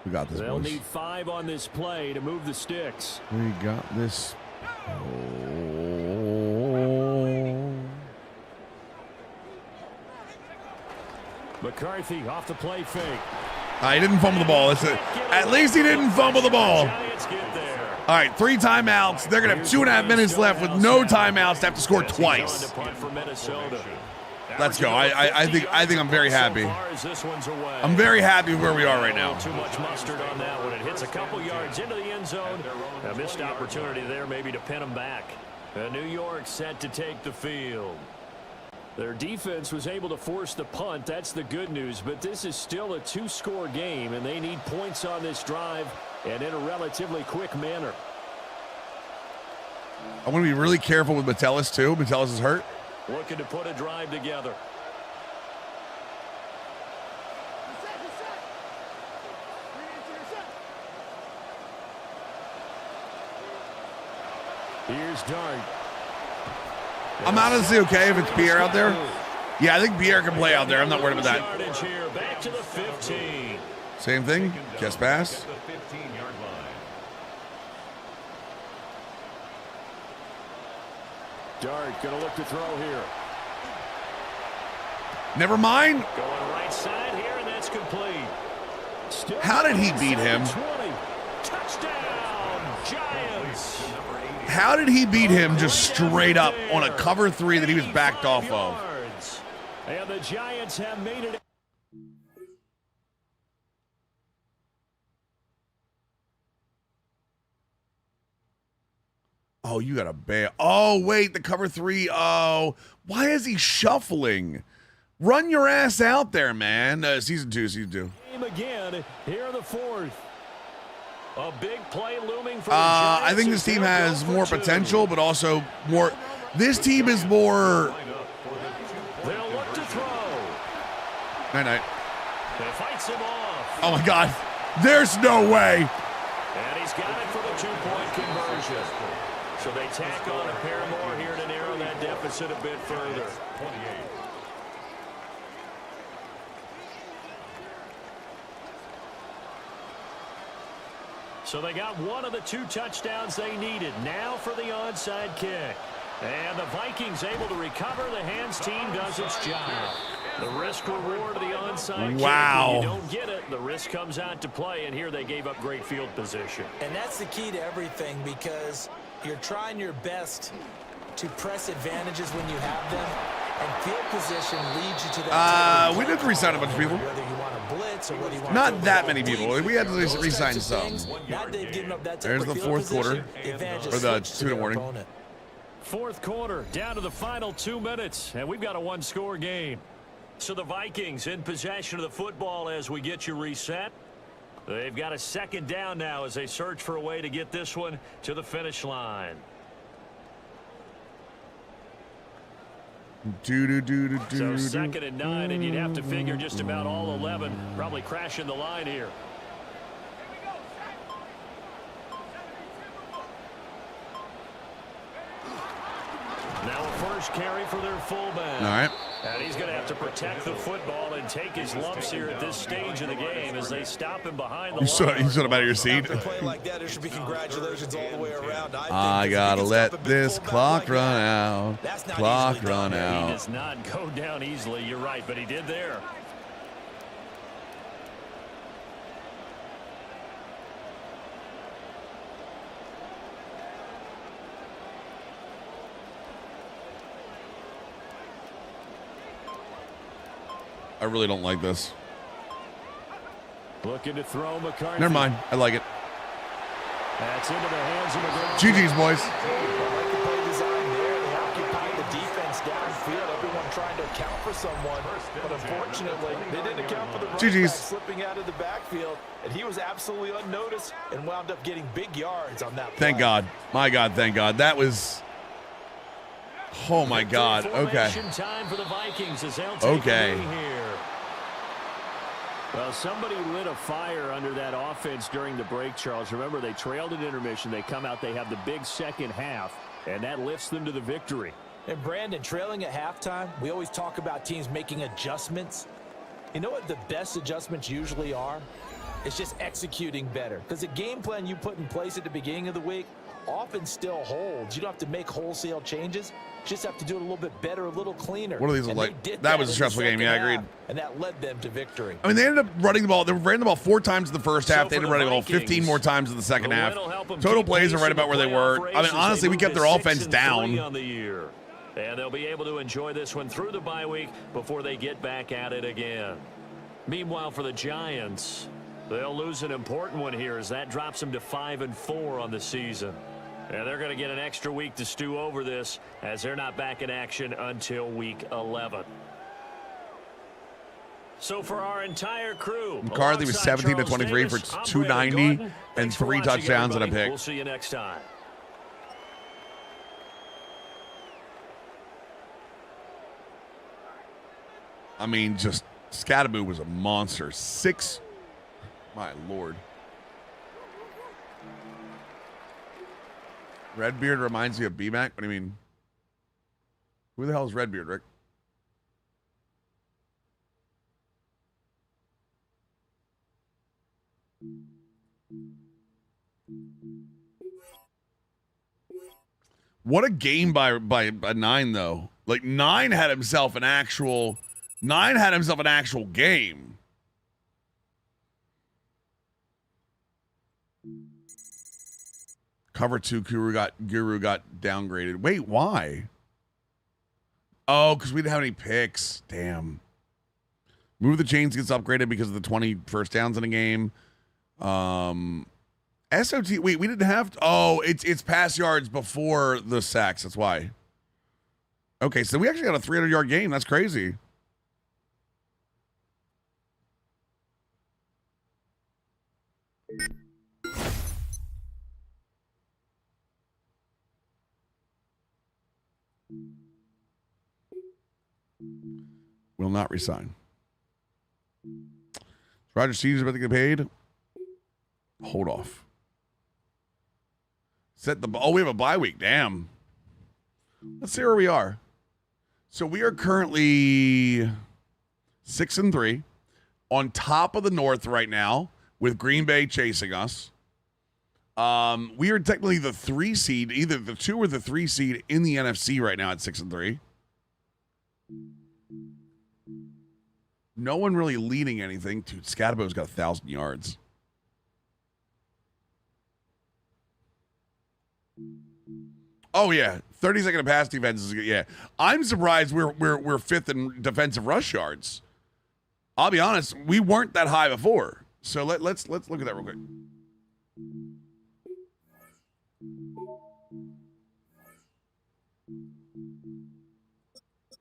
We got this, They'll boys. need 5 on this play to move the sticks. We got this. McCarthy off the play fake. He didn't fumble the ball. At least he didn't fumble the ball. All right, 3 timeouts. They're going to have 2.5 minutes left with no timeouts to have to score twice. Let's go. I think I'm very happy. I'm very happy with where we are right now. Too much mustard on that one. It hits a couple yards into the end zone. A missed opportunity there maybe to pin them back. New York set to take the field. Their defense was able to force the punt. That's the good news. But this is still a 2-score game, and they need points on this drive and in a relatively quick manner. I want to be really careful with Metellus, too. Metellus is hurt. Looking to put a drive together. Here's Dart. I'm honestly okay if it's Pierre out there. Yeah, I think Pierre can play out there. I'm not worried about that. Here, back to the 15. Same thing. Just pass. Dart going to look to throw here. Never mind. Going right side here, and that's complete. Still how did he beat him? 20. Touchdown, Giants. How did he beat him just straight up on a cover 3 that he was backed off of? And the Giants have made it. Oh, you got a bail. Oh, wait, the cover 3. Oh, why is he shuffling? Run your ass out there, man. Season 2. Game again here in the 4th. A big play looming for the Giants. I think this team has more potential, but also more. This team is more. They'll look to throw. Night. They fights him off. Oh my God, there's no way. And he's got it for the 2-point conversion. So they tack on a pair more here to narrow that deficit a bit further. 28. So they got one of the 2 touchdowns they needed. Now for the onside kick. And the Vikings able to recover. The hands team does its job. The risk reward of the onside kick. When you don't get it, the risk comes out to play. And here they gave up great field position. And that's the key to everything, because you're trying your best to press advantages when you have them. And field position leads you to that. We did resign a bunch of people. Whether you want to blitz or whether you want Not that many people. We had to resign some. There's the fourth quarter. Or the 2-minute warning. Fourth quarter, down to the final 2 minutes, and we've got a 1-score game. So the Vikings in possession of the football as we get you reset. They've got a second down now as they search for a way to get this one to the finish line. So second and 9, and you'd have to figure just about all 11 probably crashing the line here. Now a first carry for their fullback. All right. And he's going to have to protect the football and take his lumps here at this stage of the game as they stop him behind the line. You stood up out of your seat. After a play like that, there should be congratulations all the way around. I got to let this clock run out. Clock run out. He does not go down easily. You're right, but he did there. I really don't like this. Looking to throw McCarthy. Never mind. I like it. That's into the hands of McCarthy. GG's, boys. I like the play design there. They occupy the defense downfield. Everyone trying to account for someone. But unfortunately, they didn't account for the running back slipping out of the backfield. And he was absolutely unnoticed and wound up getting big yards on that play. Thank God. My God, thank God. That was... Oh, my God. Okay. Time for the Vikings as they'll take okay. Here. Well, somebody lit a fire under that offense during the break, Charles. Remember, they trailed at intermission. They come out, they have the big second half, and that lifts them to the victory. And, Brandon, trailing at halftime, we always talk about teams making adjustments. You know what the best adjustments usually are? It's just executing better. Because the game plan you put in place at the beginning of the week often still holds. You don't have to make wholesale changes. Just have to do it a little bit better, a little cleaner. What are these like? That was a stressful game. Yeah, I agreed. And that led them to victory. I mean, they ended up running the ball. They ran the ball 4 times in the first half. They ended up running the ball 15 more times in the second half. Total plays are right about where they were. I mean, honestly, we kept their offense down. On the year. And they'll be able to enjoy this one through the bye week before they get back at it again. Meanwhile, for the Giants, they'll lose an important one here as that drops them to 5-4 on the season. And they're going to get an extra week to stew over this as they're not back in action until week 11. So for our entire crew, McCarthy was 17 to 23 for 290 and 3 touchdowns and a pick. We'll see you next time. I mean, just Scattaboo was a monster. 6. My Lord. Redbeard reminds me of B-Mac. What do you mean? Who the hell is Redbeard, Rick? What a game by 9 though. Like 9 had himself an actual game. Cover 2 Guru got downgraded. Wait, why? Oh, because we didn't have any picks. Damn. Move the Chains gets upgraded because of the 20 first downs in a game. SOT. Wait, we didn't have. It's pass yards before the sacks. That's why. Okay, so we actually got a 300-yard game. That's crazy. Will not resign. Roger C's about to get paid. Hold off. We have a bye week. Damn. Let's see where we are. So we are currently 6-3 on top of the North right now with Green Bay chasing us. We are technically the 3 seed, either the 2 or the 3 seed in the NFC right now at 6-3. No one really leading anything. Dude, Scadabo's got 1,000 yards. Oh yeah, 30-second pass defense is good. Yeah, I'm surprised we're 5th in defensive rush yards. I'll be honest, we weren't that high before. So let's look at that real quick.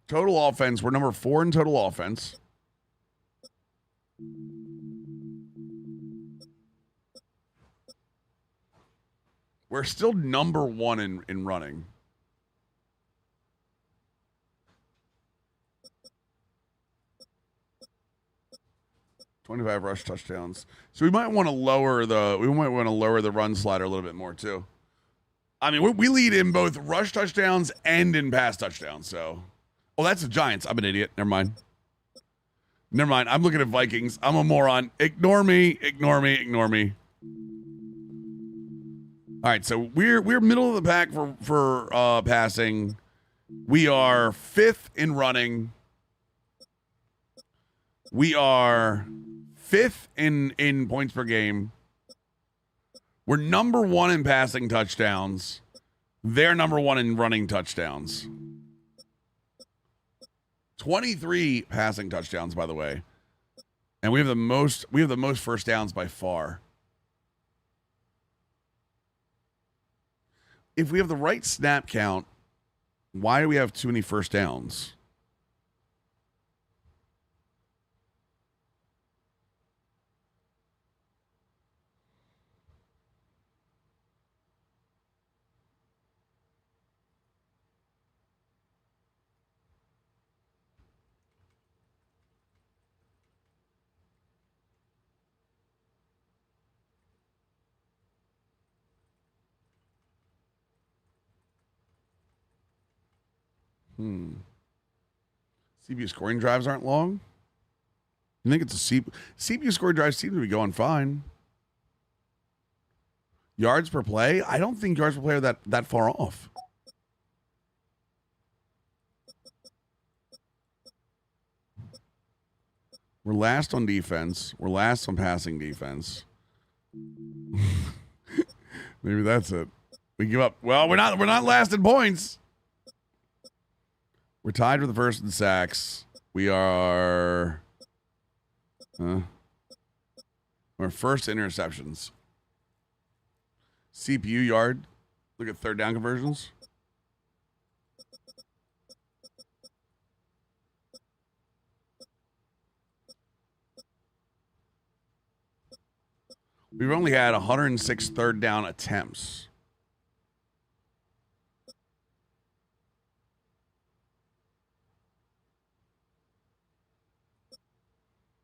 Total offense, we're number 4 in total offense. We're still number 1 in running. $25 rush touchdowns. So we might want to lower the run slider a little bit more too. I mean, we lead in both rush touchdowns and in pass touchdowns. So, oh, that's the Giants. I'm an idiot. Never mind. I'm looking at Vikings. I'm a moron. Ignore me. All right, so we're middle of the pack for passing. We are 5th in running. We are 5th in points per game. We're number 1 in passing touchdowns. They're number 1 in running touchdowns. 23 passing touchdowns, by the way. And we have the most first downs by far. If we have the right snap count, why do we have too many first downs? CPU scoring drives aren't long. You think it's a CPU scoring drives seem to be going fine. Yards per play? I don't think yards per play are that far off. We're last on defense. We're last on passing defense. Maybe that's it. We give up. Well, we're not last in points. We're tied for the first in sacks. We are our first interceptions. CPU yard. Look at third down conversions. We've only had 106 third down attempts.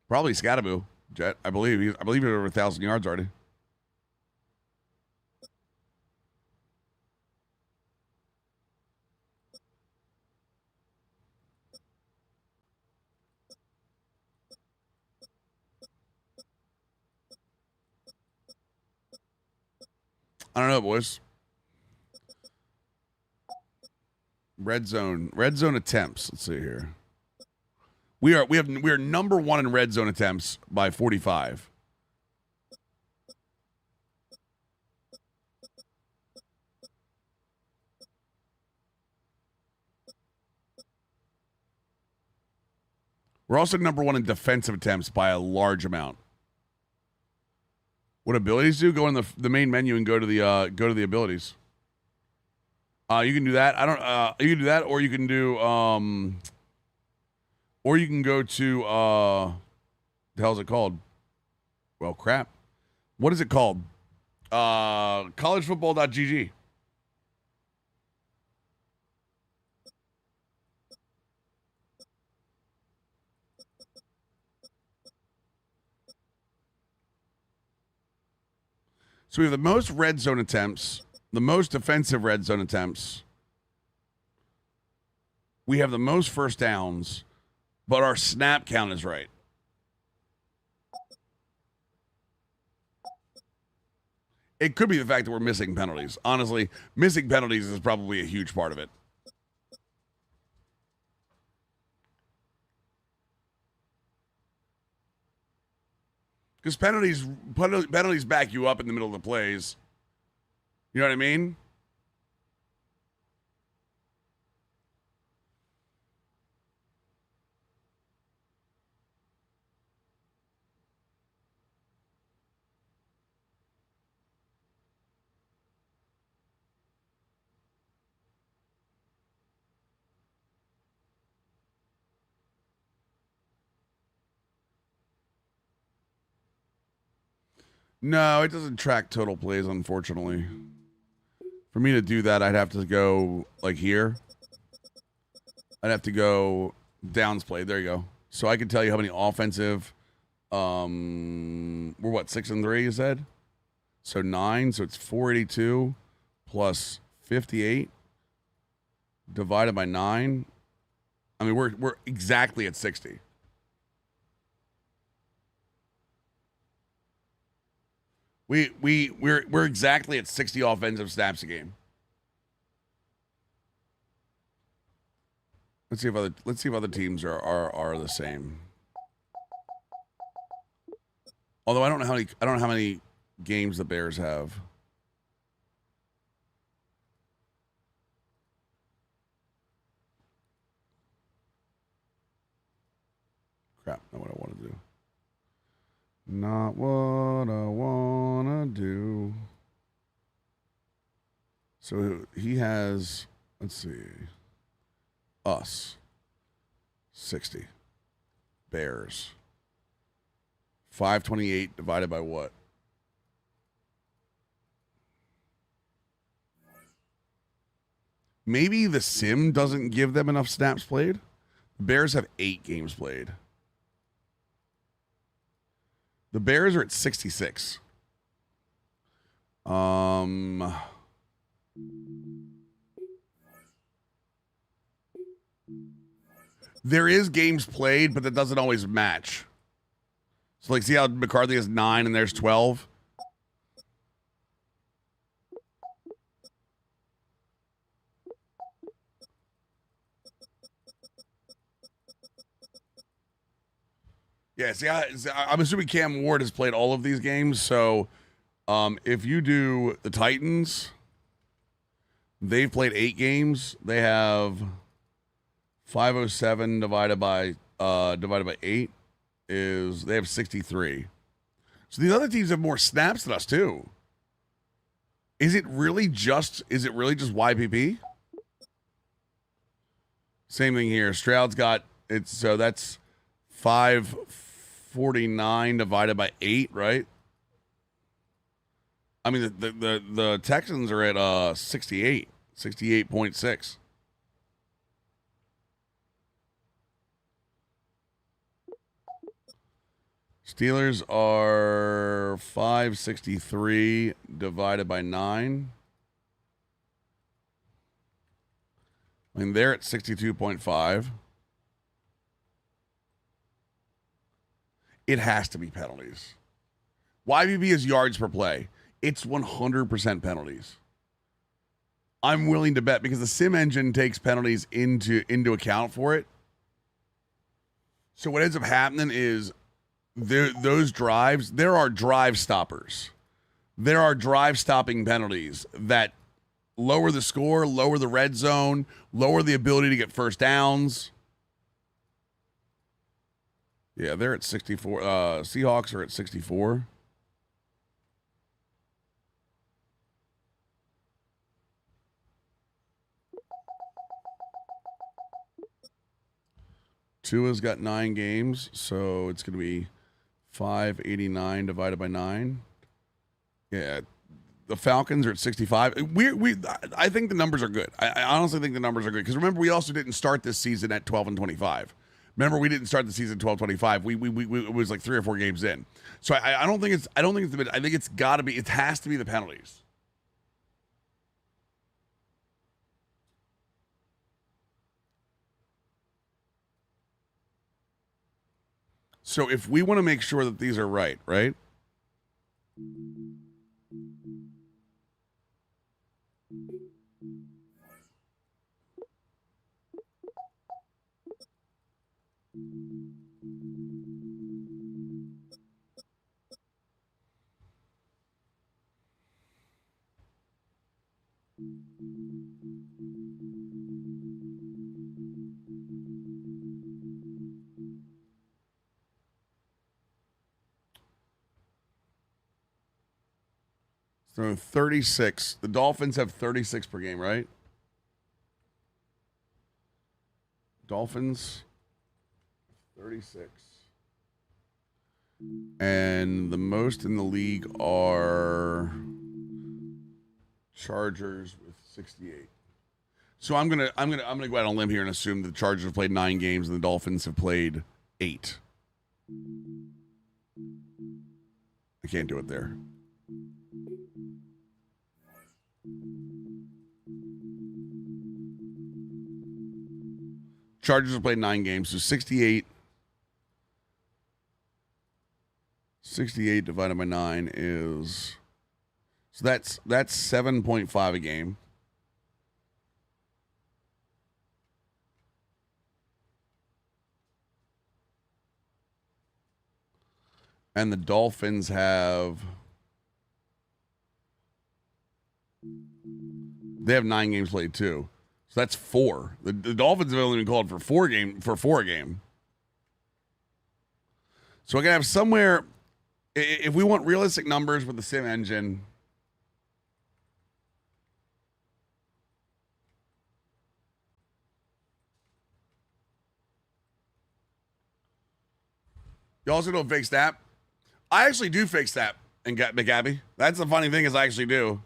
Probably Scadaboo, Jet. I believe he's over 1,000 yards already. I don't know, boys. Red zone attempts. Let's see here. We are number 1 in red zone attempts by 45. We're also number 1 in defensive attempts by a large amount. What abilities do? Go in the main menu and go to the abilities. You can do that. You can do that, or you can do or you can go to the hell's it called? Well, crap. What is it called? Collegefootball.gg. So we have the most red zone attempts the most defensive red zone attempts. We have the most first downs, but our snap count is right. It could be the fact that we're missing penalties. Honestly, missing penalties is probably a huge part of it. Because penalties back you up in the middle of the plays. You know what I mean? No, it doesn't track total plays, unfortunately. For me to do that, I'd have to go, like, here. I'd have to go downs played. There you go. So I can tell you how many offensive... we're what, 6-3, you said? So 9, so it's 482 plus 58 divided by 9. I mean, we're exactly at 60. We're exactly at 60 offensive snaps a game. Let's see if other teams are the same. Although I don't know how many games the Bears have. Crap, not what I want to do. Not what I want to do. So he has, let's see, us, 60. Bears. 528 divided by what? Maybe the sim doesn't give them enough snaps played. The Bears have 8 games played. The Bears are at 66. There is games played, but that doesn't always match. So, like, see how McCarthy has 9 and there's 12? Yeah, see, I'm assuming Cam Ward has played all of these games. So, if you do the Titans, they've played 8 games. They have 507 divided by 8 is they have 63. So these other teams have more snaps than us too. Is it really just YPP? Same thing here. Stroud's got it, so that's 549 divided by 8, right? I mean, the Texans are at 68.6. Steelers are 563 divided by 9. I mean, they're at 62.5. It has to be penalties. YBB is yards per play. It's 100% penalties. I'm willing to bet because the sim engine takes penalties into account for it. So what ends up happening is those drives, there are drive stoppers. There are drive stopping penalties that lower the score, lower the red zone, lower the ability to get first downs. Yeah, they're at 64. Seahawks are at 64. Tua's got 9 games, so it's going to be 589 divided by 9. Yeah, the Falcons are at 65. I think the numbers are good. I honestly think the numbers are good because remember we also didn't start this season at 12-25. Remember we didn't start the season 12-25. We it was like 3 or 4 games in. So I don't think it's I think it's got to be, it has to be the penalties. So if we want to make sure that these are right? So 36. The Dolphins have 36 per game, right? Dolphins, 36. And the most in the league are Chargers with 68. So I'm gonna go out on a limb here and assume the Chargers have played 9 games and the Dolphins have played 8. I can't do it there. Chargers have played 9 games, so 68. 68 divided by 9 is, so that's 7.5 a game. And the Dolphins have, they have 9 games played too. So that's 4. The Dolphins have only been called for 4 a game. So we're gonna have somewhere, if we want realistic numbers with the sim engine, you also don't fake snap. I actually do fake snap and get McGabby. That's the funny thing is I actually do.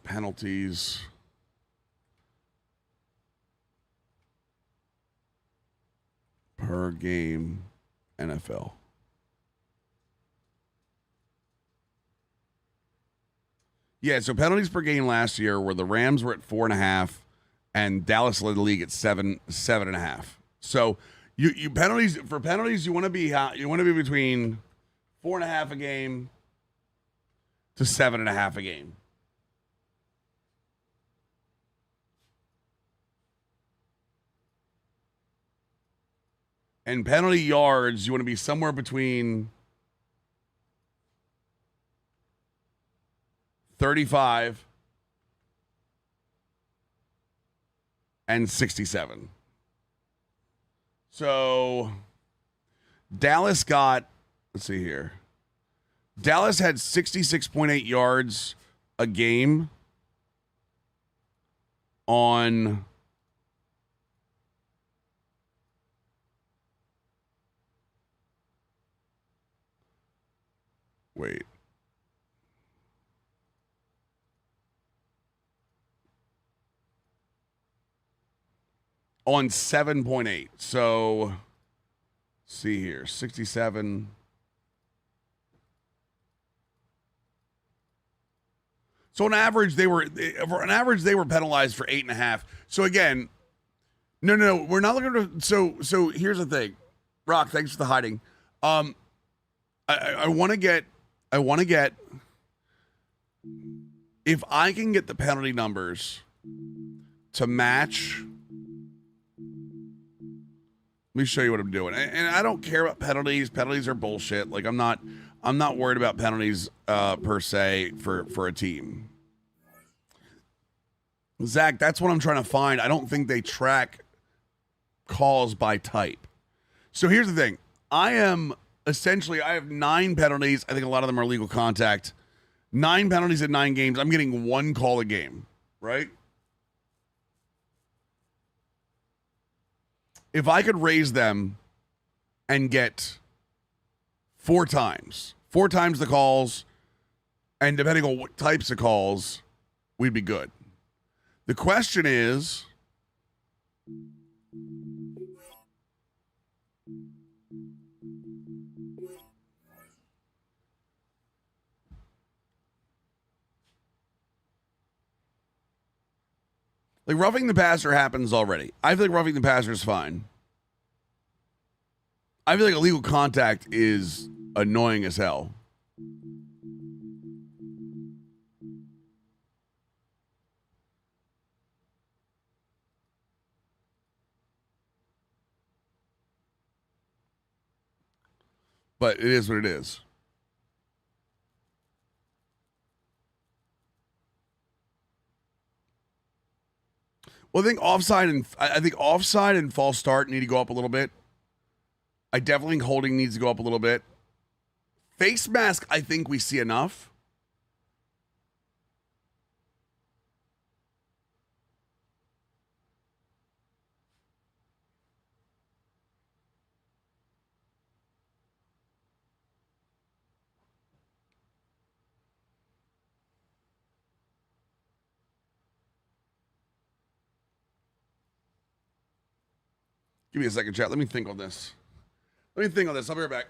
Penalties. Per game, NFL. Yeah, so penalties per game last year were the Rams were at 4.5, and Dallas led the league at 7.5. So you penalties you want to be between 4.5 a game to 7.5 a game. And penalty yards, you want to be somewhere between 35 and 67. So Dallas got, let's see here. Dallas had 66.8 yards a game on wait. On 7.8. So, see here, 67. So on average, they were penalized for 8.5. So again, no, we're not looking to. So here's the thing, Rock. Thanks for the hiding. I want to get. If I can get the penalty numbers to match. Let me show you what I'm doing. And I don't care about penalties. Penalties are bullshit. Like I'm not worried about penalties per se for a team. Zach, that's what I'm trying to find. I don't think they track calls by type. So here's the thing. I have 9 penalties. I think a lot of them are legal contact. 9 penalties in 9 games. I'm getting 1 call a game, right? If I could raise them and get 4 times the calls, and depending on what types of calls, we'd be good. The question is, Like, roughing the passer happens already. I feel like roughing the passer is fine. I feel like illegal contact is annoying as hell. But it is what it is. Well, I think offside and false start need to go up a little bit. I definitely think holding needs to go up a little bit. Face mask, I think we see enough. Give me a second, chat. Let me think on this. I'll be right back.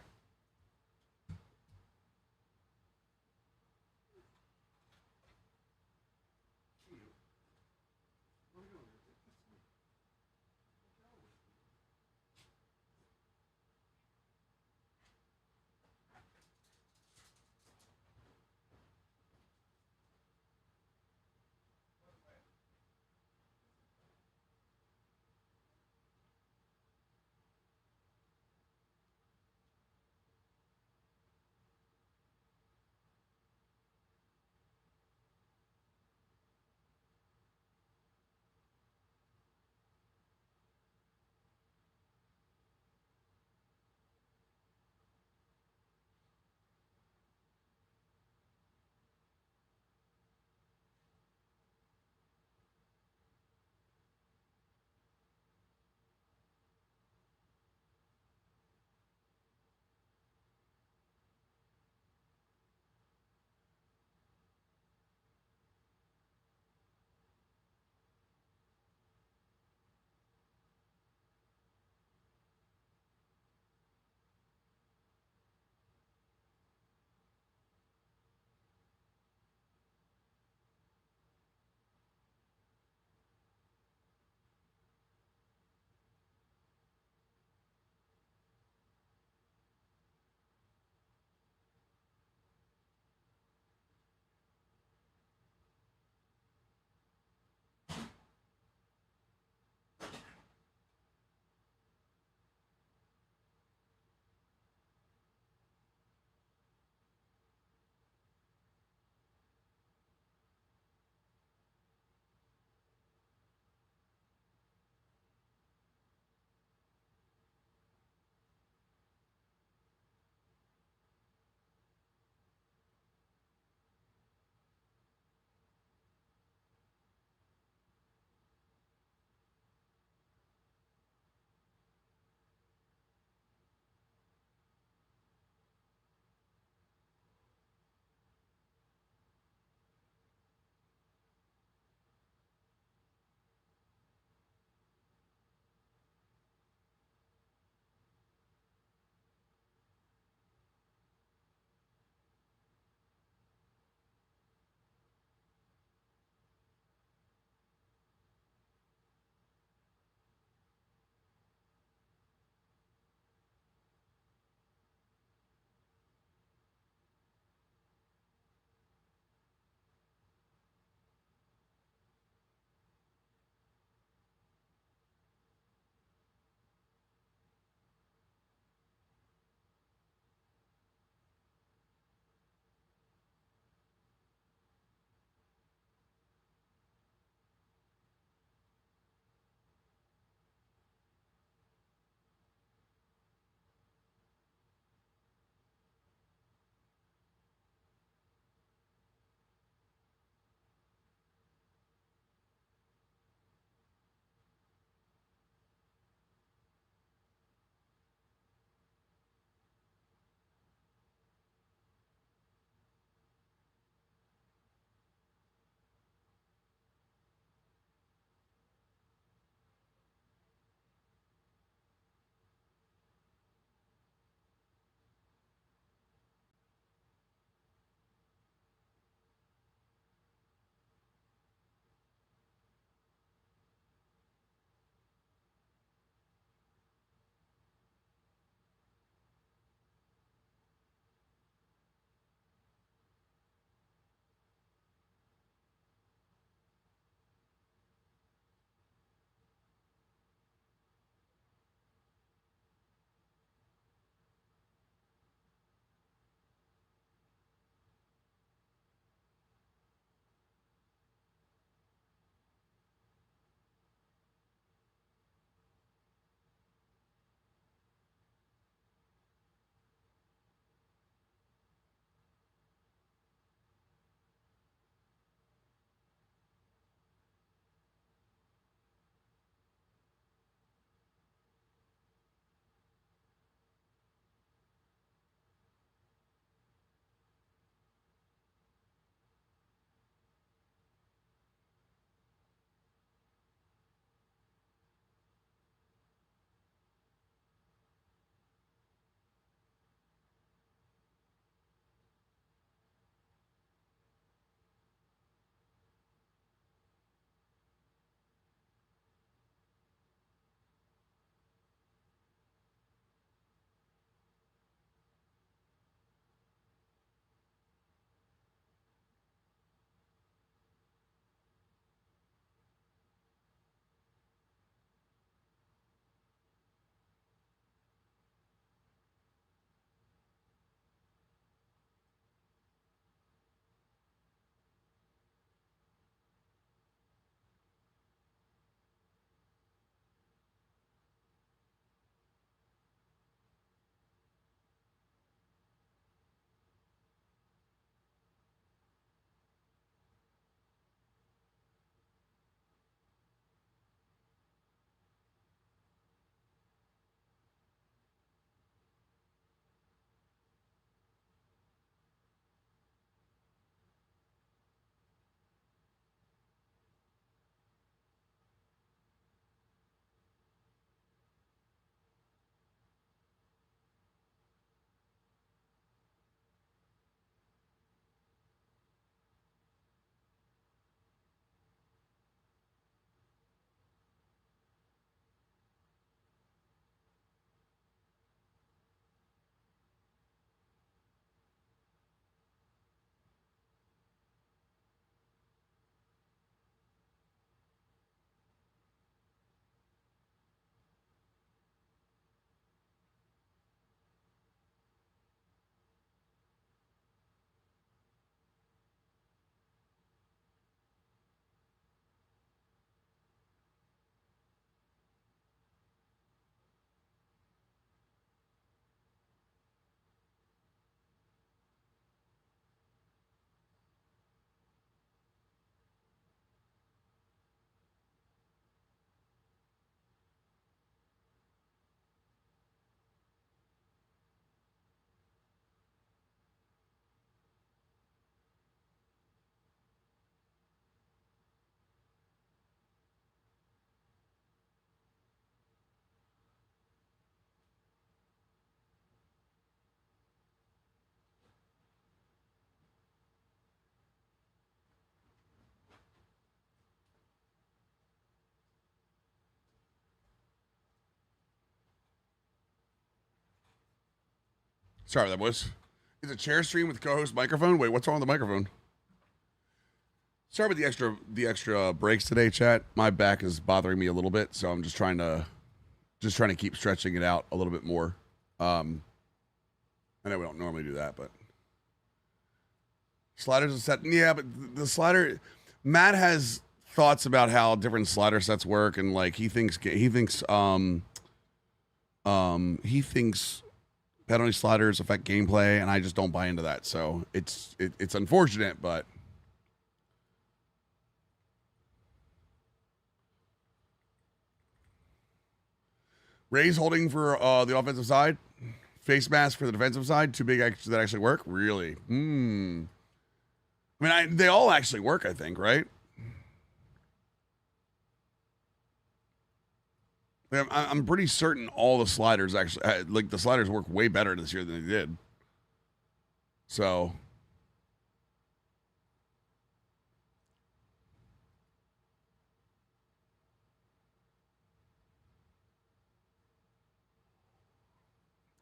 Sorry, that was. Is a chair stream with co-host microphone? Wait, what's wrong with the microphone? Sorry about the extra breaks today, chat. My back is bothering me a little bit, so I'm just trying to keep stretching it out a little bit more. I know we don't normally do that, but sliders are set. Yeah, but the slider, Matt has thoughts about how different slider sets work, and like he thinks penalty sliders affect gameplay, and I just don't buy into that. So it's unfortunate, but. Ray's holding for the offensive side. Face mask for the defensive side. Too big that actually work? Really? I mean, they all actually work, I think, right? I'm pretty certain all the sliders actually, like the sliders work way better this year than they did. So.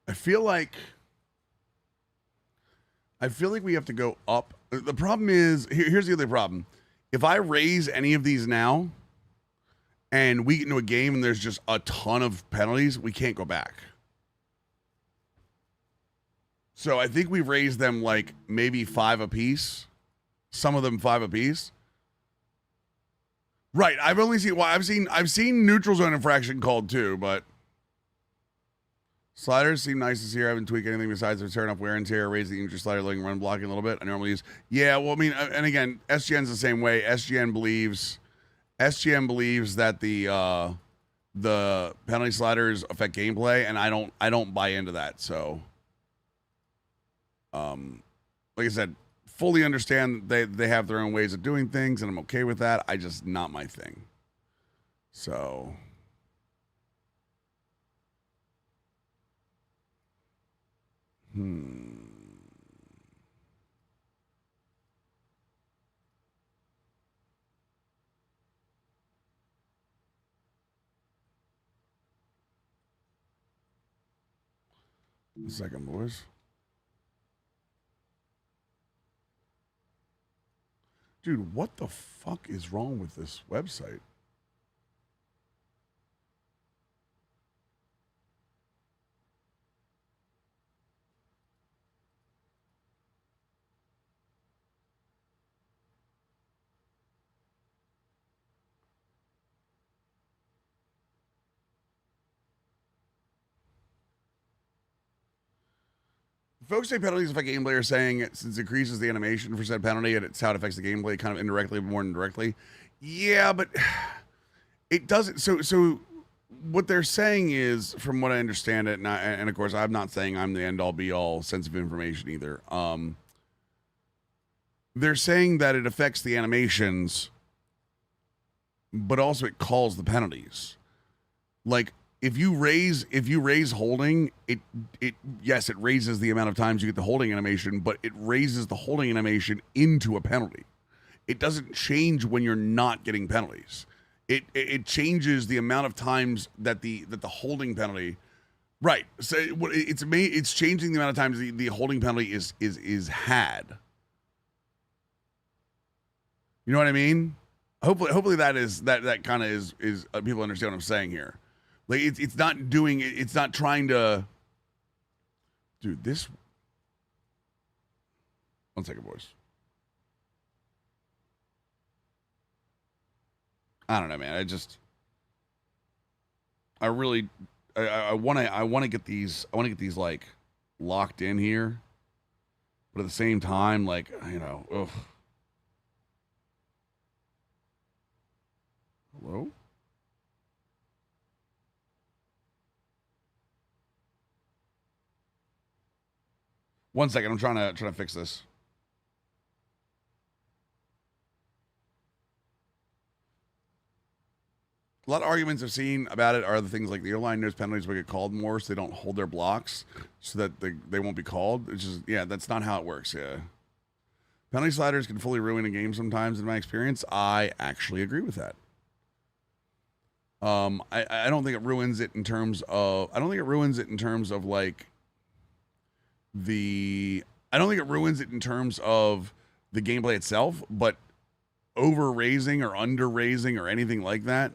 I feel like we have to go up. The problem is, here's the other problem. If I raise any of these now and we get into a game and there's just a ton of penalties, we can't go back. So I think we've raised them like maybe 5 apiece. Some of them 5 apiece. Right. I've seen neutral zone infraction called too, but sliders seem nice this year. I haven't tweaked anything besides return off wear and tear, raise the injury slider, letting run blocking a little bit. I normally use. Yeah, well, I mean, and again, SGN's the same way. SGN believes that the penalty sliders affect gameplay, and I don't buy into that. So, like I said, fully understand they have their own ways of doing things, and I'm okay with that. I just not my thing. So. A second, boys. Dude, what the fuck is wrong with this website? Folks say penalties affect gameplay are saying it since it increases the animation for said penalty and it's how it affects the gameplay kind of indirectly, more indirectly. Yeah, but it doesn't. So what they're saying is, from what I understand it, and of course I'm not saying I'm the end all be all sense of information either. They're saying that it affects the animations, but also it calls the penalties. Like, if you raise holding, it yes, it raises the amount of times you get the holding animation, but it raises the holding animation into a penalty. It doesn't change when you're not getting penalties. It changes the amount of times that the holding penalty, right? So it's changing the amount of times the holding penalty is had. You know what I mean? Hopefully that kind of is people understand what I'm saying here. Like it's not doing it. It's not trying to. Dude, this. 1 second, boys. I don't know, man. I want to get these. I want to get these like locked in here, but at the same time, like ugh. Hello. 1 second, I'm trying to fix this. A lot of arguments I've seen about it are the things like the airline knows penalties will get called more, so they don't hold their blocks, so that they won't be called. It's just, yeah, that's not how it works. Yeah, penalty sliders can fully ruin a game sometimes. In my experience, I actually agree with that. I don't think it ruins it in terms of. I don't think it ruins it in terms of like I don't think it ruins it in terms of the gameplay itself, but over raising or under raising or anything like that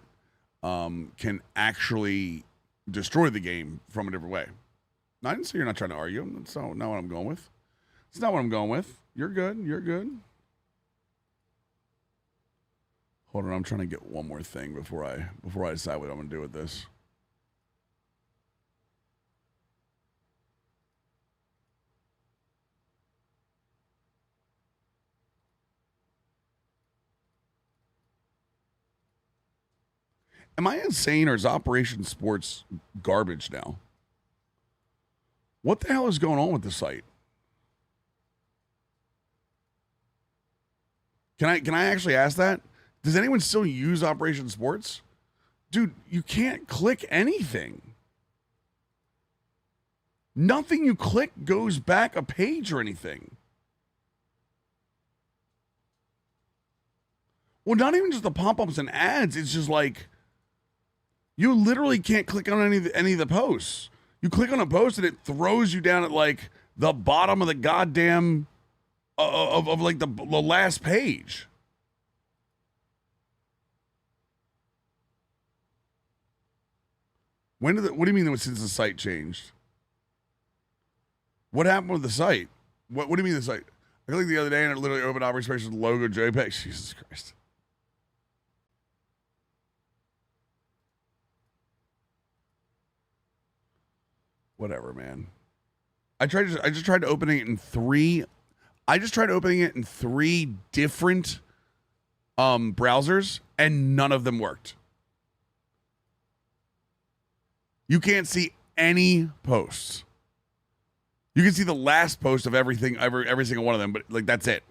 can actually destroy the game from a different way. I didn't say you're not trying to argue. That's not what I'm going with. It's not what I'm going with. You're good. You're good. Hold on, I'm trying to get one more thing before I decide what I'm going to do with this. Am I insane, or is Operation Sports garbage now? What the hell is going on with the site? Can I actually ask that? Does anyone still use Operation Sports? Dude, you can't click anything. Nothing you click goes back a page or anything. Well, not even just the pop-ups and ads. It's just like you literally can't click on any of the posts. You click on a post and it throws you down at like the bottom of the goddamn of like the last page. What do you mean since the site changed? What happened with the site? What do you mean the site? I clicked the other day and it literally opened Operation Sports logo JPEG. Jesus Christ. Whatever, man. I just tried opening it in three. I just tried opening it in 3 different browsers, and none of them worked. You can't see any posts. You can see the last post of everything, every single one of them, but like that's it.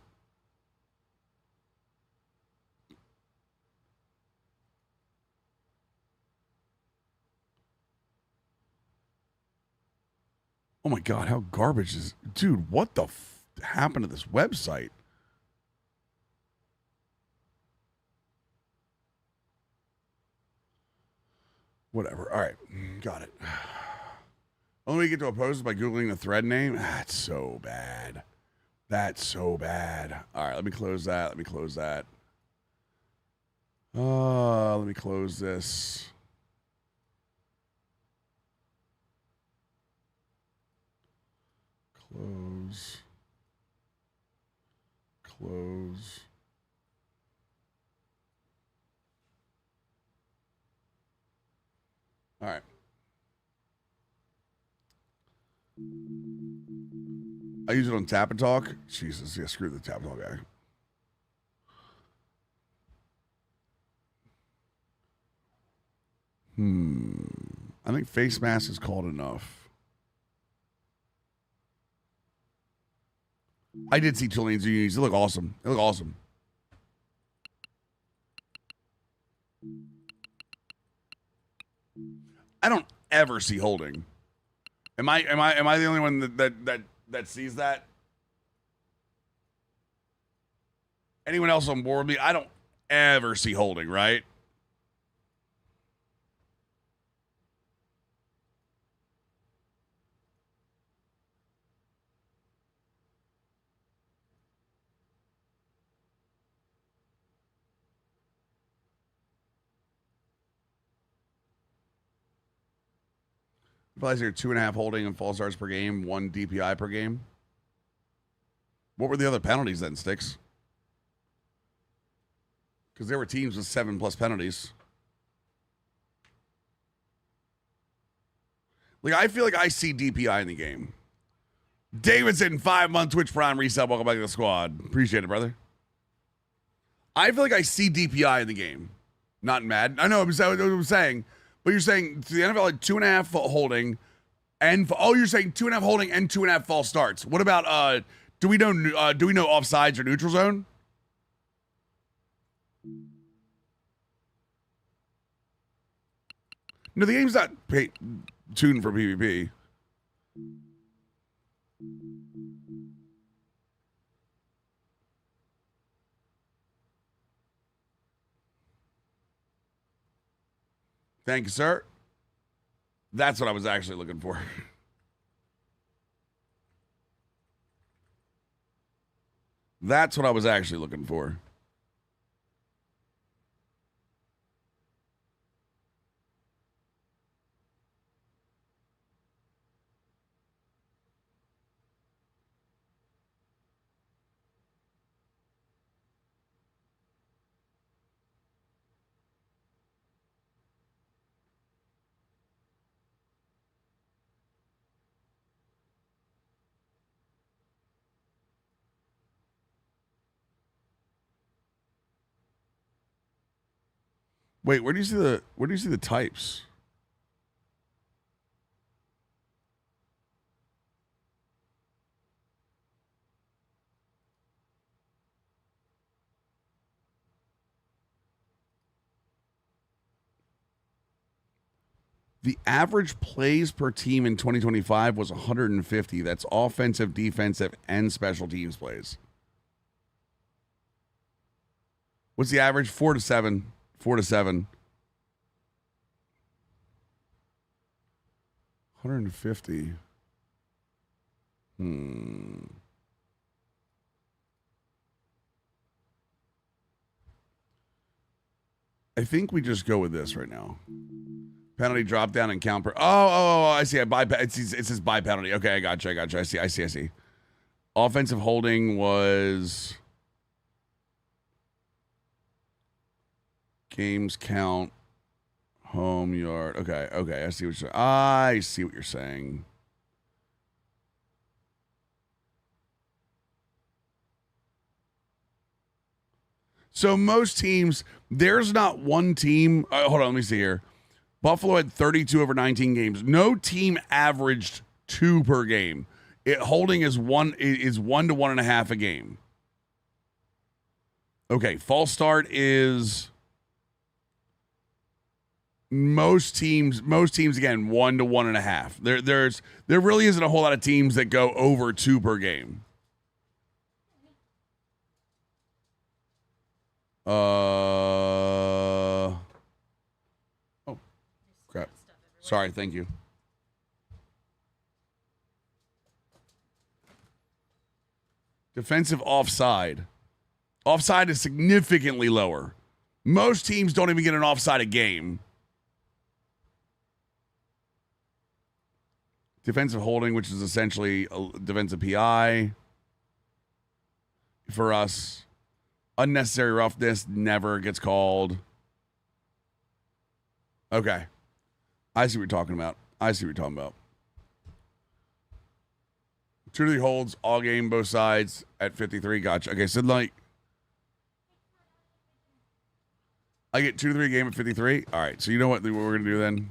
Oh my God, how garbage is... Dude, what the happened to this website? Whatever. All right, got it. Only way you get to a post is by Googling the thread name. That's so bad. That's so bad. All right, let me close that. Let me close that. Let me close this. Close. Close. All right. I use it on Tap and Talk. Jesus, yeah, screw the Tap and Talk guy. I think face mask is called enough. I did see two lanes of unis. They look awesome. They look awesome. I don't ever see holding. Am I the only one that sees that? Anyone else on board with me? I don't ever see holding, right? Applies here 2.5 holding and false starts per game, 1 DPI per game. What were the other penalties then, Sticks? Because there were teams with 7+ penalties. Like, I feel like I see DPI in the game. Davidson, 5-month Twitch Prime resub. Welcome back to the squad. Appreciate it, brother. I feel like I see DPI in the game. Not in Madden. I know what I'm saying. But you're saying the NFL had 2.5 holding, and you're saying 2.5 holding and 2.5 false starts. What about do we know offsides or neutral zone? No, the game's not tuned for PvP. Thank you, sir. That's what I was actually looking for. That's what I was actually looking for. Wait, where do you see the types? The average plays per team in 2025 was 150. That's offensive, defensive, and special teams plays. What's the average? 4 to 7. 4 to 7. 150. I think we just go with this right now. Penalty drop down and count per. Oh, I see. It says by penalty. Okay, I gotcha. I see. Offensive holding was games count, home yard. Okay. I see what you're saying. So most teams, there's not one team. Hold on, let me see here. Buffalo had 32 over 19 games. No team averaged 2 per game. Holding is 1 to 1.5 a game. Okay, false start is most teams again 1 to 1.5. There really isn't a whole lot of teams that go over 2 per game. Oh, crap. Sorry, thank you. Defensive offside. Offside is significantly lower. Most teams don't even get an offside a game. Defensive holding, which is essentially a defensive PI. For us. Unnecessary roughness never gets called. Okay. I see what you're talking about. 2 to 3 holds, all game, both sides at 53. Gotcha. Okay, so like, I get 2 to 3 game at 53. All right, so you know what we're going to do then?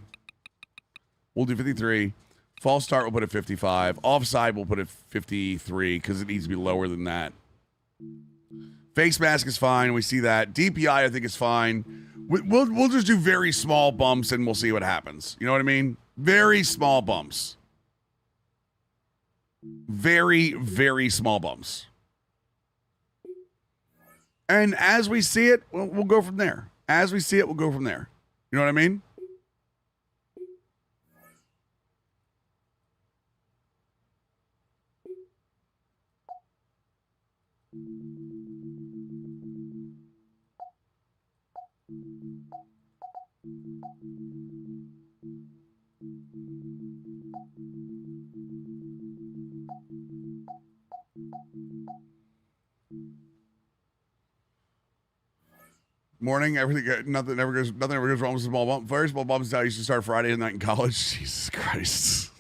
We'll do 53. False start, we'll put it 55. Offside, we'll put it 53 because it needs to be lower than that. Face mask is fine. We see that. DPI, I think, is fine. We'll just do very small bumps and we'll see what happens. You know what I mean? Very small bumps. Very, very small bumps. And as we see it, we'll go from there. As we see it, we'll go from there. You know what I mean? Morning, nothing ever goes wrong with a small bump. Very small bumps is how I used to start Friday night in college. Jesus Christ.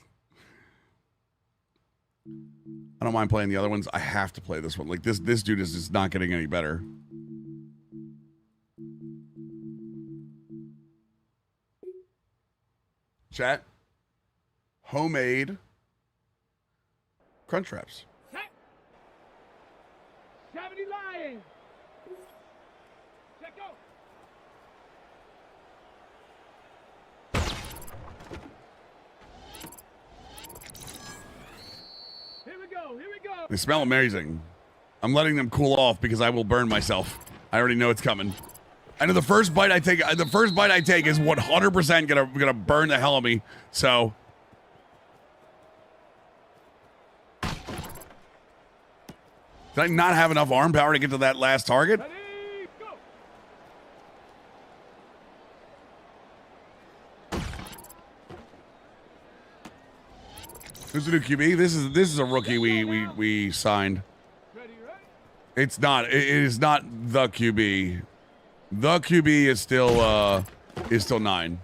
I don't mind playing the other ones. I have to play this one. Like this dude is just not getting any better. Chat. Homemade crunch wraps. 70 Lions. Check go. Here we go. They smell amazing. I'm letting them cool off because I will burn myself. I already know it's coming. I know the first bite I take is 100% gonna burn the hell of me. So Did I not have enough arm power to get to that last target? Ready, go. Who's the new QB? This is a rookie we signed. Ready, right? It's not. It is not the QB. The QB is still 9.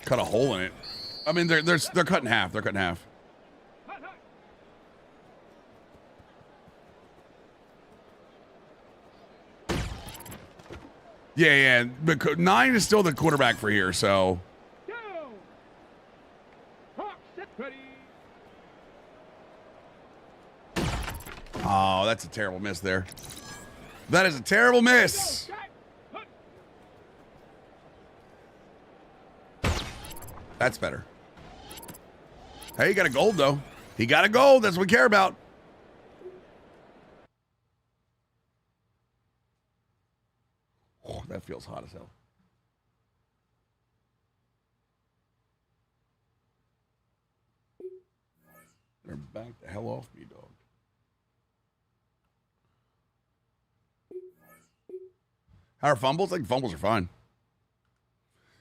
Cut a hole in it. I mean, they're cut in half. They're cut in half. Yeah. But 9 is still the quarterback for here. So. Go. Hawk, set, ready. Oh, that's a terrible miss there. That is a terrible miss. That's better. Hey, he got a gold, though. He got a gold. That's what we care about. Oh, that feels hot as hell. They're back the hell off me, dog. How are fumbles? I think fumbles are fine.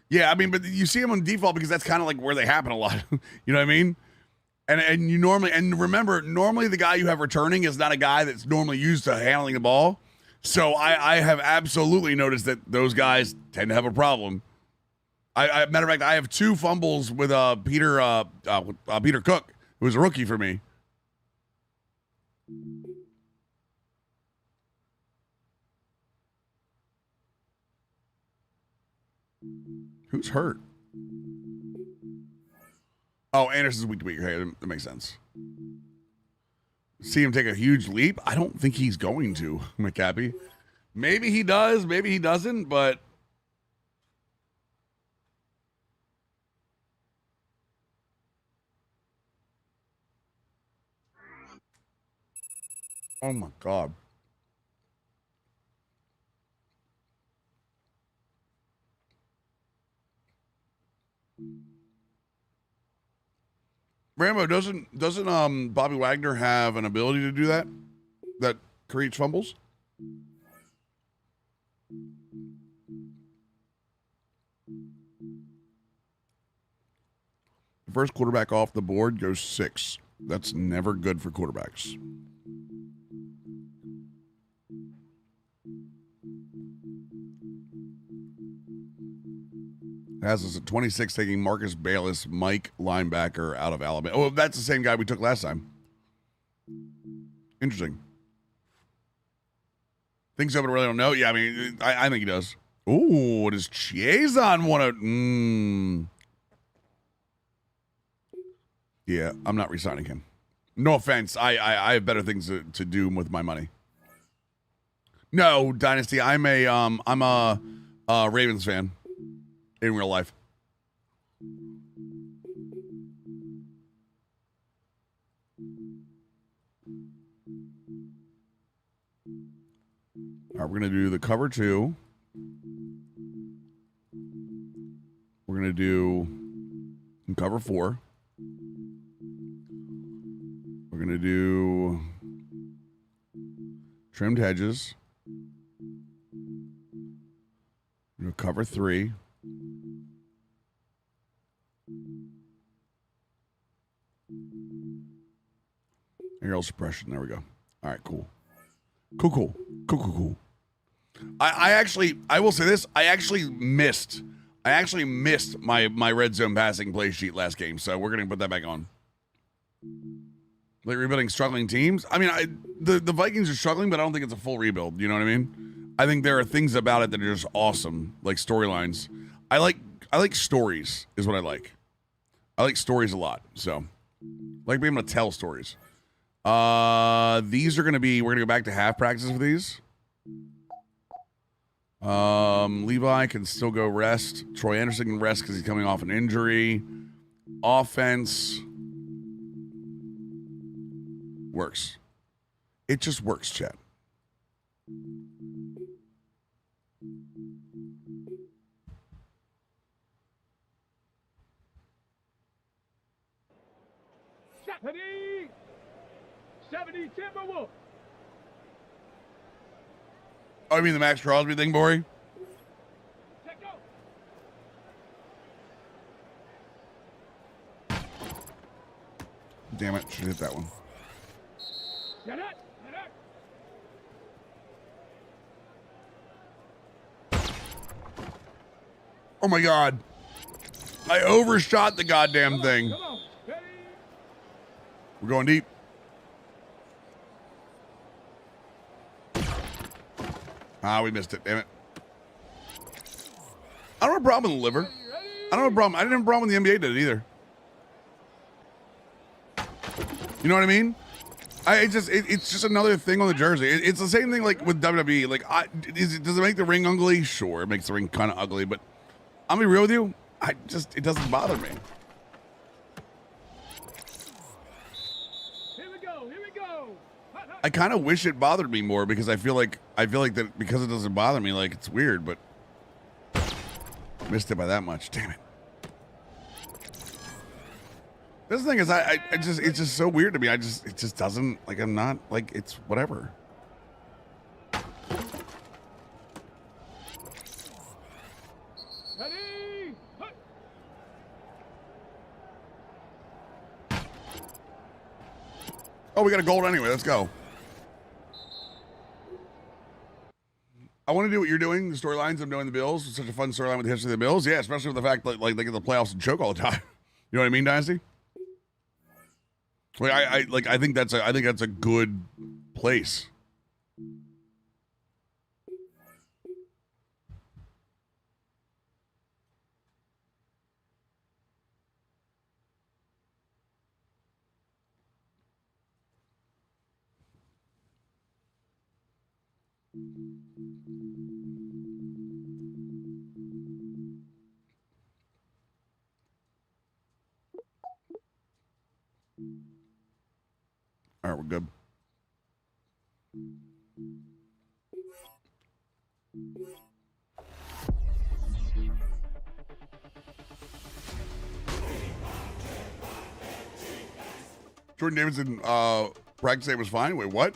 Yeah, I mean, but you see them on default because that's kind of like where they happen a lot. You know what I mean? And you normally, and remember, normally the guy you have returning is not a guy that's normally used to handling the ball. So I have absolutely noticed that those guys tend to have a problem. Matter of fact, I have 2 fumbles with Peter Cook, who was a rookie for me. Who's hurt? Oh, Anderson's week to week. Okay, that makes sense. See him take a huge leap? I don't think he's going to, McCappy. Maybe he does, maybe he doesn't, but oh my God. Rambo, doesn't Bobby Wagner have an ability to do that? That creates fumbles? The first quarterback off the board goes 6. That's never good for quarterbacks. Has us at 26 taking Marcus Bayless, Mike linebacker out of Alabama. Oh, that's the same guy we took last time. Interesting. Think so, but really don't know. Yeah, I mean, I think he does. Ooh, does Chiazon want to? Yeah, I'm not re-signing him. No offense. I have better things to do with my money. No, Dynasty. I'm a Ravens fan. In real life. All right, we're going to do the cover 2. We're going to do cover 4. We're going to do trimmed hedges. We're going to cover 3. Aerial suppression. There we go. All right, cool. Cool. I will say this. I actually missed my red zone passing play sheet last game, so we're going to put that back on. Like rebuilding struggling teams. I mean, the Vikings are struggling, but I don't think it's a full rebuild. You know what I mean? I think there are things about it that are just awesome, like storylines. I like stories is what I like. I like stories a lot, so I like being able to tell stories. These are gonna be, we're gonna go back to half practice for these. Levi can still go rest. Troy Anderson can rest because he's coming off an injury. Offense works. It just works, chat. Stephanie! 70 Timberwolves! Oh, I mean the Max Crosby thing, Bori? Damn it, should hit that one. Oh my God. I overshot the goddamn thing. We're going deep. Ah, we missed it, damn it. I don't have a problem with the liver. I don't have a problem. I didn't have a problem when the NBA did it either. You know what I mean? It's just another thing on the jersey. It's the same thing like with WWE. Like, does it make the ring ugly? Sure, it makes the ring kind of ugly, but I'll be real with you. It doesn't bother me. Here we go. Here we go. I kind of wish it bothered me more because I feel like that because it doesn't bother me, like it's weird, but missed it by that much. Damn it. This thing is, it's just so weird to me. It just doesn't, like, I'm not, like, it's whatever. Ready? Oh, we got a gold anyway. Let's go. I want to do what you're doing, the storylines of knowing the Bills. It's such a fun storyline with the history of the Bills. Yeah, especially with the fact that, like, they get the playoffs and choke all the time. You know what I mean, Dynasty? Like, I think that's a good place. All right, we're good. Jordan Davidson practice day was fine. Wait, what?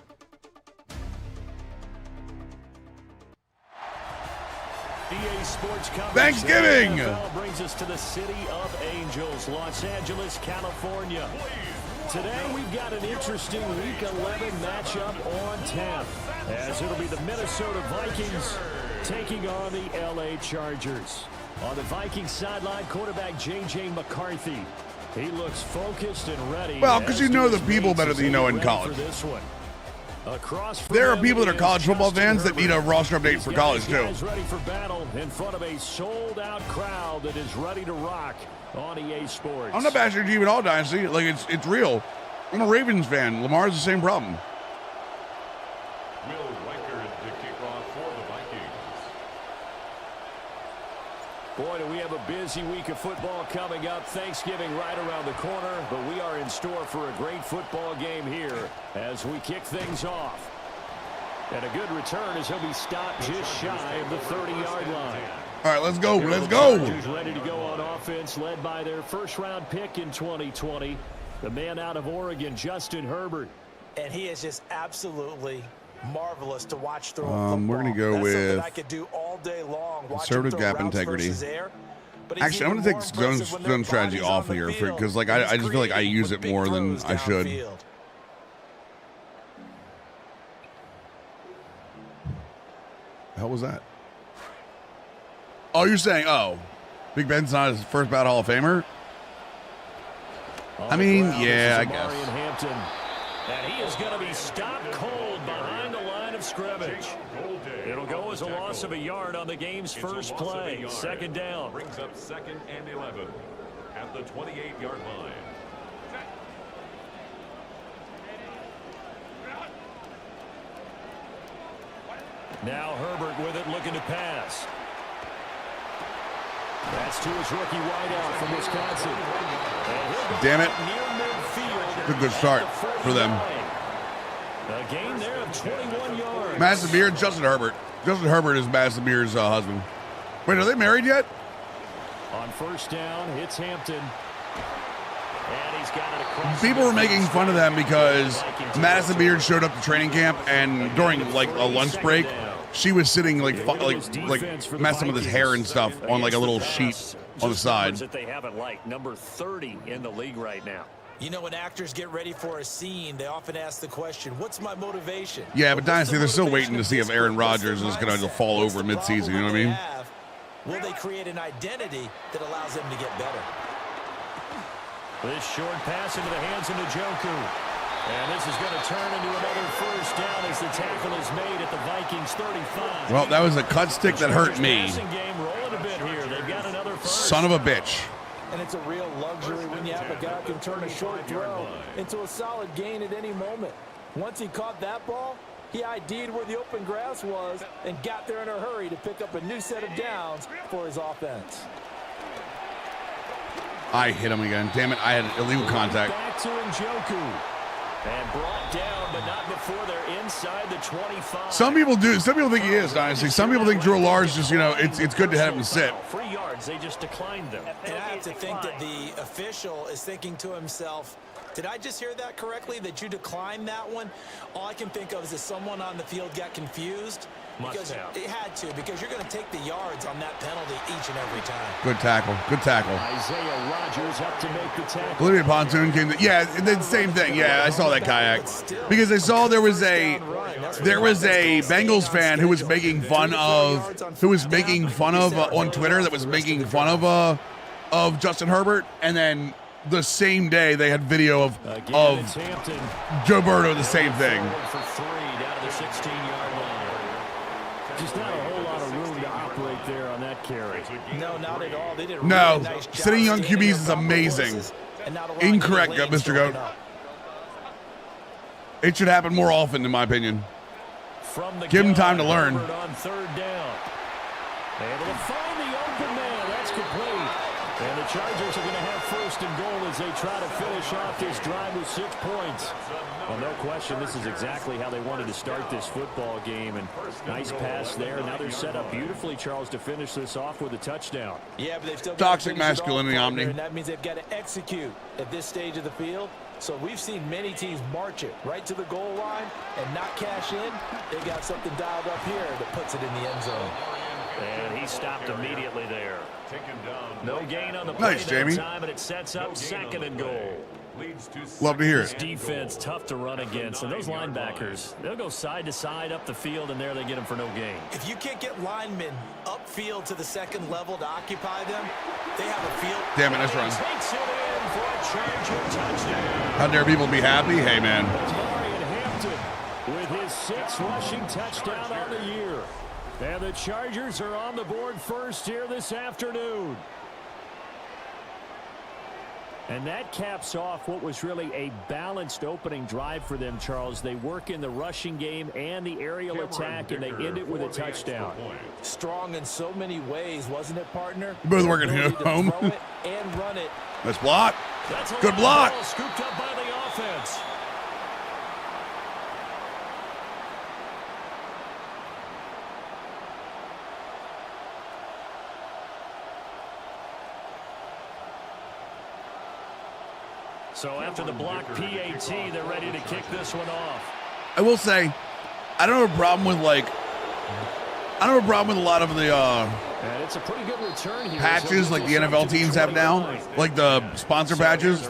EA Sports coverage. Thanksgiving brings us to the city of Angels, Los Angeles, California. Today we've got an interesting Week 11 matchup on tap, as it'll be the Minnesota Vikings taking on the LA Chargers. On the Vikings sideline, quarterback J.J. McCarthy. He looks focused and ready. Well, because you know the people better than you know in college. There are people that are college football fans that need a roster update for college too. Ready for battle in front of a sold-out crowd that is ready to rock on EA Sports. I'm not bashing your team at all, Dynasty. Like, it's real. I'm a Ravens fan. Lamar's the same problem. Will Reichard to kick off for the Vikings. Boy, do we have a busy week of football coming up. Thanksgiving right around the corner, but we are in store for a great football game here as we kick things off. And a good return as he'll be stopped just shy of the 30-yard line. All right, let's go. Let's go. Chargers ready to go on offense, led by their first-round pick in 2020, the man out of Oregon, Justin Herbert. And he is just absolutely marvelous to watch throw. We're going to go with I could do all day long. conservative gap integrity. Actually, I'm going to take zone strategy off here because, like, I just feel like I use it more than I should. The hell was that? Oh, you're saying, Big Ben's not his first ballot Hall of Famer? I mean, yeah, I guess. And he is going to be stopped cold behind the line of scrimmage. It'll go as a loss of a yard on the game's first play. Second down. Brings up 2nd and 11 at the 28-yard line. Now Herbert with it, looking to pass. That's to his rookie wideout from Wisconsin. Damn it. It's a good start for them. A gain there of 21 yards. Madison Beer and Justin Herbert. Justin Herbert is Madison Beer's husband. Wait, are they married yet? On first down, hits Hampton. And he's got it across. People were making fun of them because Madison Beard showed up to training camp and during like a lunch break she was sitting like messing with his hair and stuff on like a little sheet on the side. That they haven't liked. Number 30 in the league right now. You know, when actors get ready for a scene, they often ask the question, what's my motivation? Yeah, but Dynasty, they're still waiting to see if Aaron Rodgers is going to fall over midseason, you know what I mean? Will they create an identity that allows them to get better? This short pass into the hands of Njoku. And this is going to turn into another first down as the tackle is made at the Vikings 35. Well, that was a cut stick that hurt me. Game rolling a bit here. They've got another first. Son of a bitch. And it's a real luxury when you have a guy who can turn a short throw into a solid gain at any moment. Once he caught that ball, he ID'd where the open grass was and got there in a hurry to pick up a new set of downs for his offense. I hit him again. Damn it, I had illegal contact. Back to Njoku. And brought down, but not before they're inside the 25. Some people do. Some people think he is, honestly. Some people think Drew Lars just, it's good to have him sit. 3 yards, they just declined them. And I have to think that the official is thinking to himself, did I just hear that correctly, that you declined that one? All I can think of is that someone on the field got confused. Because it had to, because you're going to take the yards on that penalty each and every time. Good tackle. Good tackle. Isaiah Rodgers up to make the tackle. Olivia Pontoon came to, yeah, the same thing. Yeah, I saw that kayak. Because I saw there was a Bengals fan who was making fun of on Twitter that was making fun of Justin Herbert, and then the same day they had video of Joe Burrow, the same thing. For 3 down to the 16-yard line. Just not a whole lot of room to operate there on that carry. No, not at all. They did a No, really nice job sitting young QBs is amazing. Incorrect, Mr. Goat. It should happen more often, in my opinion. Give him time to learn. On 3rd down. Able to find the open man. That's complete. And the Chargers are going to have 1st and goal as they try to finish off this drive with 6 points. Well, no question, this is exactly how they wanted to start this football game. And nice pass there. Now they're set up beautifully, Charles, to finish this off with a touchdown. Yeah, but they've still toxic masculinity, Omni. And that means they've got to execute at this stage of the field. So we've seen many teams march it right to the goal line and not cash in. They got something dialed up here that puts it in the end zone. And he stopped immediately there. No gain on the play that time, and it sets up 2nd and goal. Love to hear it. This defense tough to run against, and those linebackers, they'll go side to side up the field, and there they get them for no gain. If you can't get linemen upfield to the 2nd level to occupy them, they have a field. Damn it, nice run. Takes it in for a Charger touchdown. How dare people be happy? Hey, man. Marion Hampton with his 6th rushing touchdown on the year. And the Chargers are on the board first here this afternoon. And that caps off what was really a balanced opening drive for them, Charles. They work in the rushing game and the aerial attack, and they end it with a touchdown. Strong in so many ways, wasn't it, partner? Both working here at home. And run it. Nice block. Good block. Scooped up by the offense. So after the block PAT, they're ready to kick this one off. I will say, I don't have a problem with a lot of the and it's a pretty good return here. patches like the NFL teams have now, like the sponsor patches.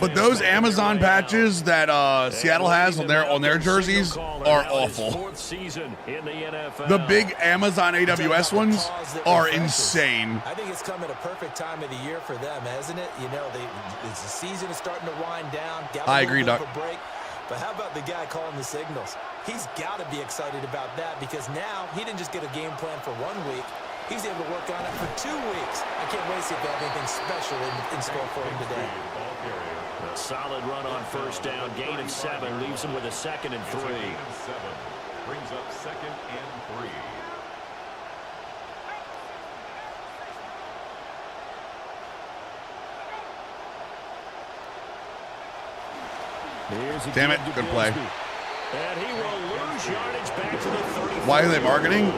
But those Amazon patches that Seattle has on their jerseys are awful. The big Amazon AWS ones are insane. I think it's come at a perfect time of the year for them, hasn't it? You know, the season is starting to wind down. I agree, Doc. But how about the guy calling the signals? He's got to be excited about that because now he didn't just get a game plan for 1 week. He's able to work on it for 2 weeks. I can't wait to see if they have anything special in store for him today. A solid run on 1st down. Gain of 7 leaves him with a 2nd and 3. Brings up 2nd and 3. Damn it, good play. And he will lose yardage back to the 35. Why are they marketing?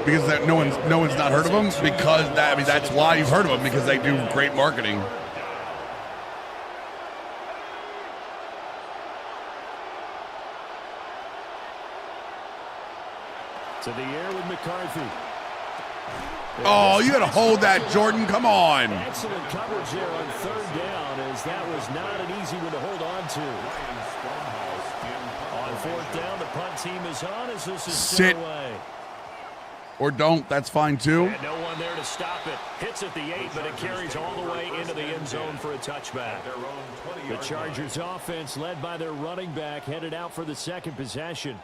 Because no one's not heard of them? Because that's why you've heard of them, because they do great marketing. To the air with McCarthy. Oh, you got to hold that, Jordan. Come on. Excellent coverage there on third down, as that was not an easy one to hold on to. On fourth down, the punt team is on as this is Sit. away. Or don't. That's fine, too. And no one there to stop it. Hits at the 8, but it carries all the way into the end zone for a touchback. The Chargers offense, led by their running back, headed out for the second possession.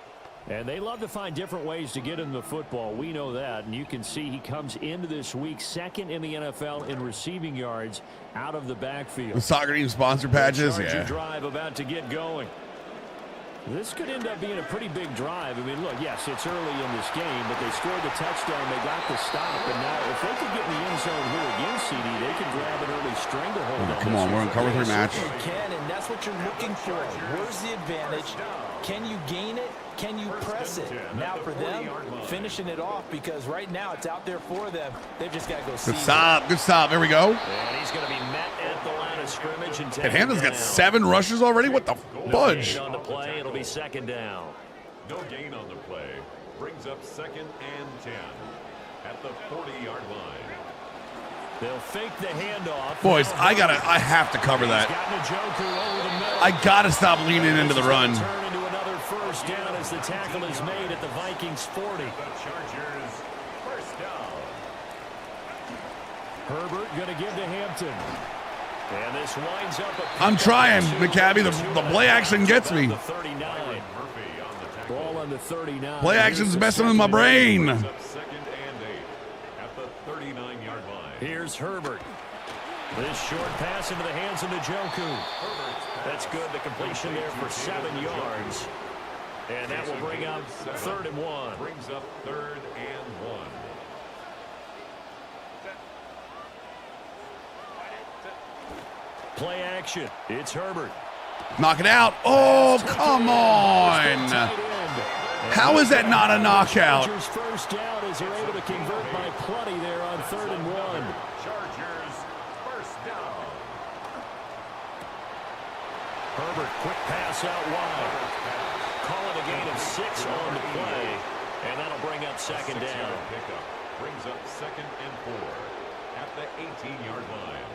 And they love to find different ways to get in the football. We know that. And you can see he comes into this week second in the NFL in receiving yards out of the backfield. The soccer team sponsor patches, Charger yeah. drive about to get going. This could end up being a pretty big drive. I mean, look, yes, it's early in this game, but they scored the touchdown. They got the stop. And now if they could get in the end zone here again, CD, they could grab an early stranglehold. Oh, come on, we're in cover 3 match. You can, and that's what you're looking for. Where's the advantage? Can you gain it? Can you press it? Now for them, finishing it off, because right now it's out there for them. They've just got to go see. Good stop. Good stop. There we go. And he's going to be met at the line of scrimmage. And Hampton's got 7 rushes already? What the fudge? No gain on the play. It'll be second down. No gain on the play. Brings up 2nd and 10 at the 40-yard line. They'll fake the handoff. Boys, I have to cover that. I gotta stop leaning into the run. Turn into another first down as the tackle is made at the Vikings 40. The Chargers first down. Herbert going to give to Hampton. And this winds up I'm trying, McCabe. The play action gets me. the 39. Ball on the 39. Play action's messing with my brain. 2nd and 8 at the 39-yard line. Here's Herbert. This short pass into the hands of Njoku. That's good. The completion there for 7 yards. And that will bring up 3rd and 1. Brings up 3rd and 1. Play action. It's Herbert. Knock it out. Oh, come on. How is that not a knockout? Chargers first down as they're able to convert by plenty there on 3rd and 1. Chargers first down. Herbert, quick pass out wide. Call it a gain of 6 on the play, and that'll bring up 2nd down. Pickup brings up 2nd and 4 at the 18-yard line.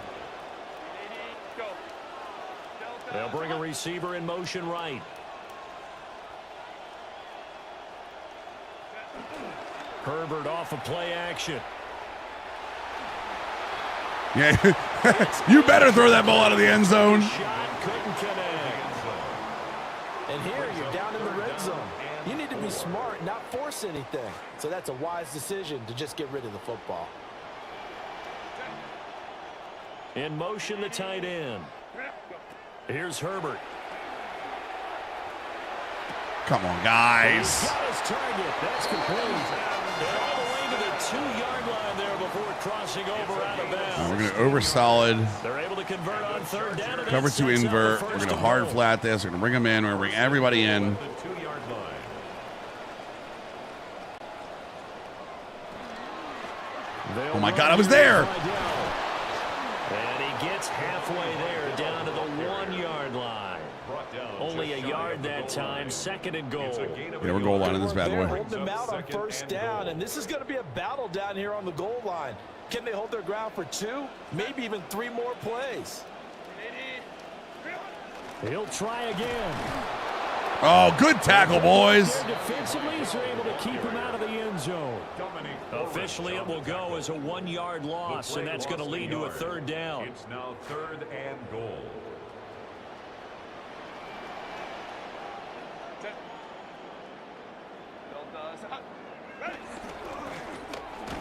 They'll bring a receiver in motion right. Herbert off of play action. Yeah, you better throw that ball out of the end zone. Shot couldn't connect. And here you're down in the red zone. You need to be smart, not force anything. So that's a wise decision to just get rid of the football. In motion, the tight end. Here's Herbert. Come on, guys. He's got his target. That's complete. They're all the way to the 2-yard line there before crossing over out of bounds. We're going to over solid. They're able to convert on 3rd down. And Cover 2 invert. We're going to hard goal. flat this. We're going to bring them in. We're going to bring everybody in. The 2-yard line. Oh, my God, I was there. And he gets halfway there down to the 1-yard line. Only a yard that time. 2nd and goal. Yeah, we're goal lining this bad boy. Hold them out on 1st down, and this is going to be a battle down here on the goal line. Can they hold their ground for 2, maybe even 3 more plays? He'll try again. Oh, good tackle, boys. Defensively, they're able to keep him out of the end zone. Officially, it will go as a 1-yard loss, and that's going to lead to a 3rd down. It's now 3rd and goal.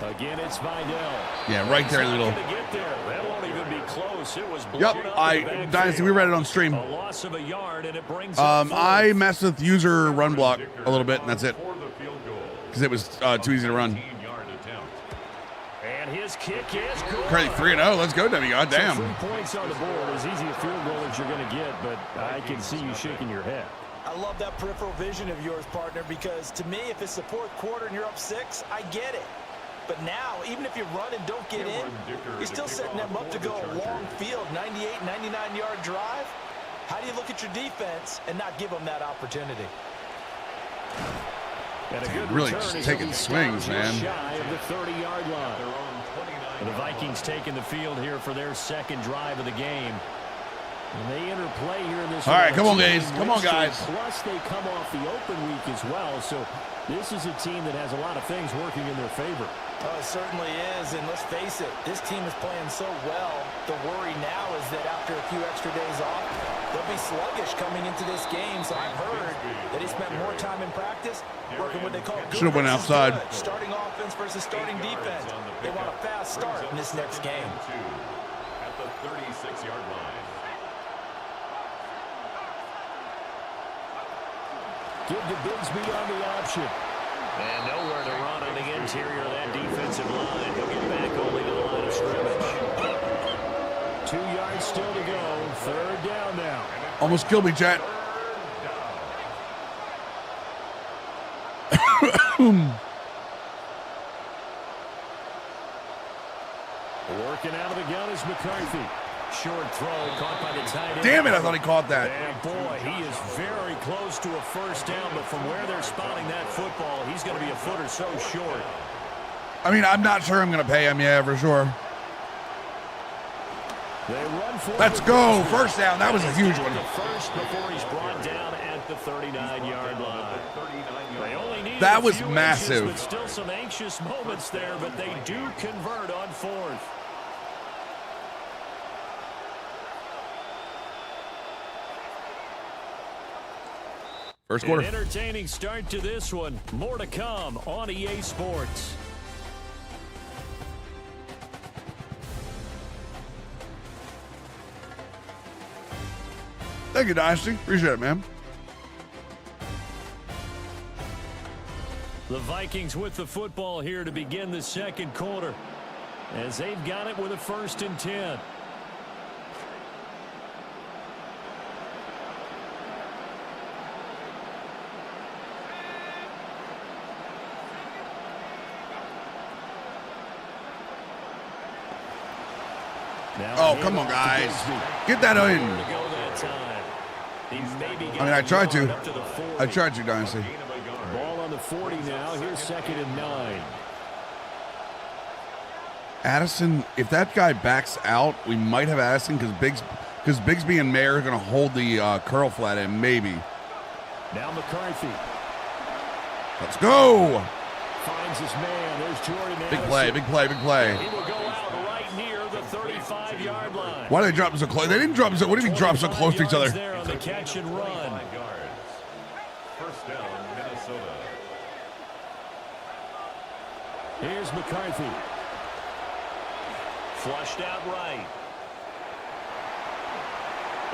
Again, it's Vidal. Yeah, right there, little. That won't even be close. It was blown Yep, up Dynasty, we read it on stream. A loss of a yard, and it brings I messed with user run block a little bit, and that's it. Because it was too easy to run. And his kick is good. Currently 3-0. Let's go, Debbie. God damn. 3 points on the board. As easy a field goal as you're going to get, but I can see you shaking your head. I love that peripheral vision of yours, partner, because to me, if it's the 4th quarter and you're up 6, I get it. But now, even if you run and don't get in, you're still setting them up to go a long field, 98, 99-yard drive. How do you look at your defense and not give them that opportunity? And a good Really return just as taking he's swings, just man. shy of the 30-yard line. And the Vikings taking the field here for their second drive of the game. And they interplay here in this. All right, come on, guys. Come on, guys. Plus, they come off the open week as well. So this is a team that has a lot of things working in their favor. Oh, it certainly is, and let's face it, this team is playing so well. The worry now is that after a few extra days off, they'll be sluggish coming into this game. So I've heard that he spent more time in practice working what they call good Should have went versus outside. good. Starting offense versus starting defense. They want a fast start in this next game. At the 36-yard line. Give to Bigsby on the option. And nowhere to run on the interior of that defensive line. He'll get back only to the line of scrimmage. 2 yards still to go. Third down now. Almost killed me, chat. Working out of the gun is McCarthy. Short throw caught by the tight end. Damn it, I thought he caught that. And boy, he is very close to a first down, but from where they're spotting that football, he's going to be a foot or so short. I mean, I'm not sure I'm going to pay him, yeah, for sure. They run for Let's go. First down. That was a huge one. First before he's brought down at the 39-yard line. They only need That a was few massive. inches, but still some anxious moments there, but they do convert on fourth. First quarter. An entertaining start to this one. More to come on EA Sports. Thank you, Dynasty. Appreciate it, man. The Vikings with the football here to begin the second quarter, as they've got it with a 1st and 10. Oh, come on, guys. Get that in. I mean, I tried to. I tried to, Dynasty. Ball on the 40 now. Here's 2nd and 9. Addison, if that guy backs out, we might have Addison because Bigsby and Mayer are going to hold the curl flat in, maybe. Now McCarthy. Let's go. Finds his man. There's Jordan Big play, big play, big play. He will go out right near the 35-yard line. Why did they drop so close? They didn't drop so. What do you mean drop so close to each other? There on the catch and run. First down, Minnesota. Here's McCarthy. Flushed out right.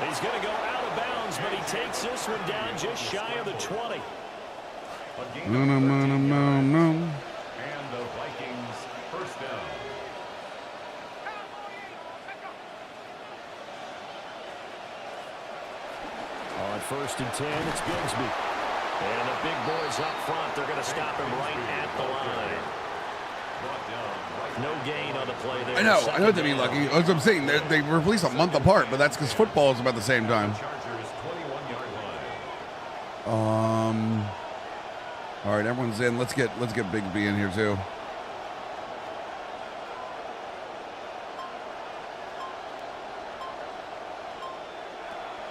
He's going to go out of bounds, but he takes this one down just shy of the 20. No. And the Vikings first down. On 1st and 10, it's Bigsby. And the big boys up front, they're going to stop him right at the line. No gain on the play there. I know what they mean, Lucky. As I'm saying, they were released a month apart, but that's because football is about the same time. All right, everyone's in. Let's get Bigsby in here too.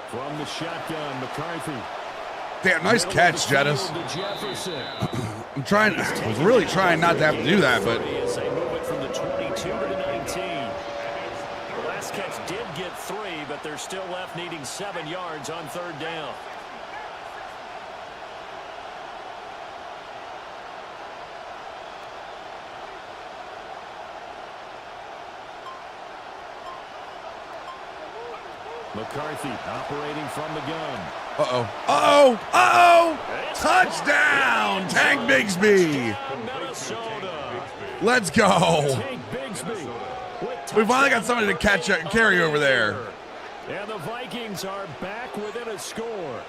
From the shotgun, McCarthy. Damn, nice catch, Jettis. I was really trying not to have to do that, but As they move it from the 22 to the 19. The last catch did get 3, but they're still left needing 7 yards on 3rd down. McCarthy operating from the gun. Touchdown! Tank Bigsby! Let's go! We finally got somebody to carry over there. And the Vikings are back within a score.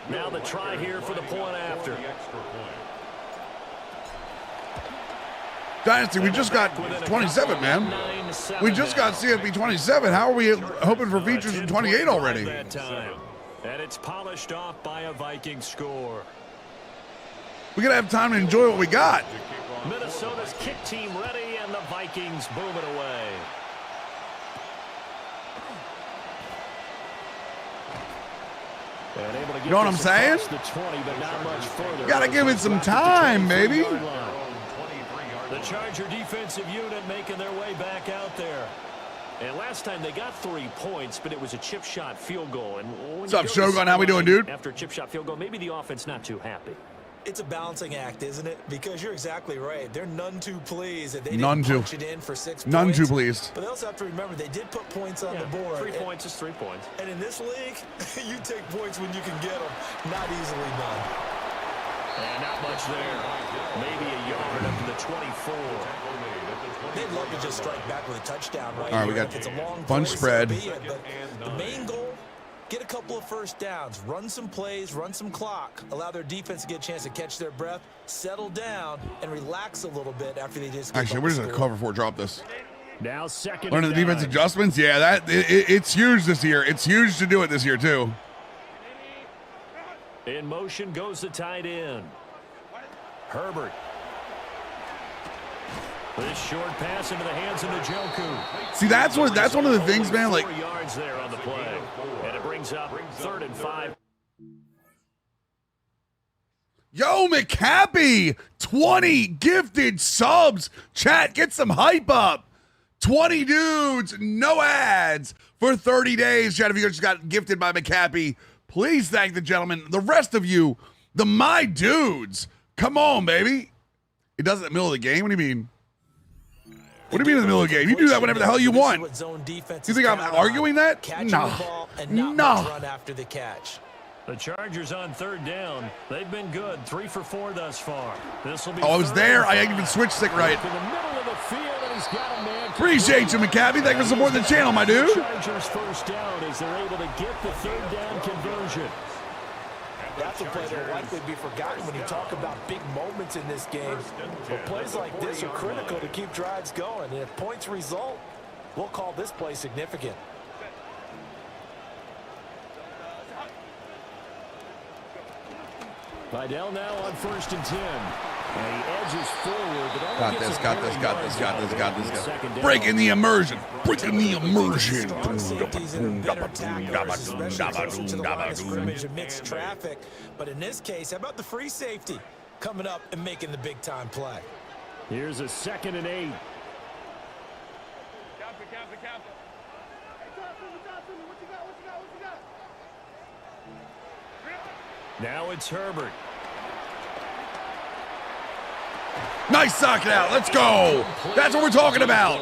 Now the try here for the point after. Dynasty, we just got 27, man. We just got CFB 27. How are we hoping for features in 28 already? And it's polished off by a Viking score. We gotta have time to enjoy what we got. Minnesota's kick team ready, and the Vikings boom it away. And able to get You know what I'm saying? the 20, but not much further. Gotta give it some time, baby. The Charger defensive unit making their way back out there. And last time they got 3 points, but it was a chip shot field goal. And what's up, Shogun? How we doing, dude? After a chip shot field goal, maybe the offense not too happy. It's a balancing act, isn't it? Because you're exactly right. They're none too pleased that they didn't punch it in for 6 points. None too pleased. But they also have to remember they did put points on the board. 3 points is 3 points. And in this league, you take points when you can get them. Not easily done. And not much there. Maybe a yard up to the 24. They'd love to just strike back with a touchdown right All right, here. we got If it's a long bunch play, spread. so be it. But the main goal, get a couple of first downs, run some plays, run some clock, allow their defense to get a chance to catch their breath, settle down, and relax a little bit after they just Actually, where's the cover for? Drop this. Now second. Learning the defense adjustments. Yeah, it's huge this year. It's huge to do it this year too. In motion goes the tight end. Herbert. This short pass into the hands of Njoku. See, that's one of the things, man. Like 4 yards there on the play, and it brings up 3rd and 5. Yo, McCappy, 20 gifted subs. Chat, get some hype up. 20 dudes, no ads for 30 days. Chat, if you just got gifted by McCappy, please thank the gentleman. The rest of you, the my dudes, come on, baby. It does it in the middle of the game? What do you mean? What do you mean in the middle of the game? You do that whenever the hell you want. You think I'm arguing that? Nah. Run after the catch. The Chargers on 3rd down. They've been good. 3 for 4 thus far. This will be. Oh, I was there. I even switched stick right. In the middle of the field, and he's got a man. Appreciate you, McCappy. Thank you for supporting the channel, my dude. Chargers first down as they're able to get the 3rd down conversion. That's a play that will likely be forgotten when you talk about big moments in this game. But plays like this are critical to keep drives going. And if points result, we'll call this play significant. Vidal now on 1st and 10. And he edges forward. But got this. Breaking the immersion. Breaking the immersion. Mixed traffic. But in this case, how about the free safety coming up and making the big time play? Here's a 2nd and 8. Now it's Herbert. Nice sock it out. Let's go. That's what we're talking about.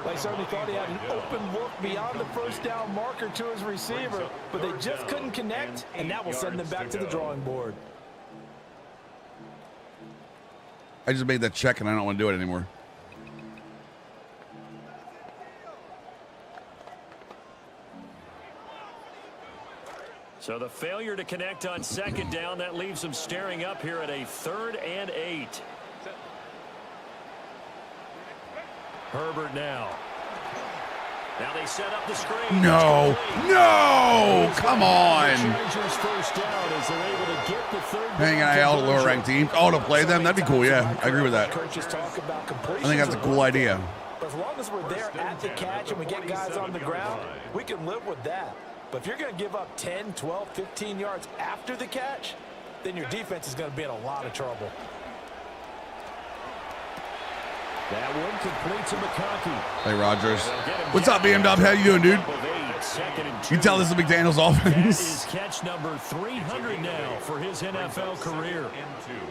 They certainly thought he had an open look beyond the first down marker to his receiver, but they just couldn't connect, and that will send them back to the drawing board. I just made that check, and I don't want to do it anymore. So the failure to connect on 2nd down, that leaves them staring up here at a 3rd and 8. Herbert now. Now they set up the screen. No. Come on. First down as they're able to get the 3rd down. Hanging out a lower ranked team. Oh, to play them? That'd be cool. Yeah, I agree with that. I think that's a cool idea. As long as we're there at the catch and we get guys on the ground, we can live with that. But if you're going to give up 10, 12, 15 yards after the catch, then your defense is going to be in a lot of trouble. That one complete to McConkey. Hey, Rogers. What's up, BMW? How you doing, dude? You tell this is McDaniel's offense. That is catch number 300 now for his NFL career.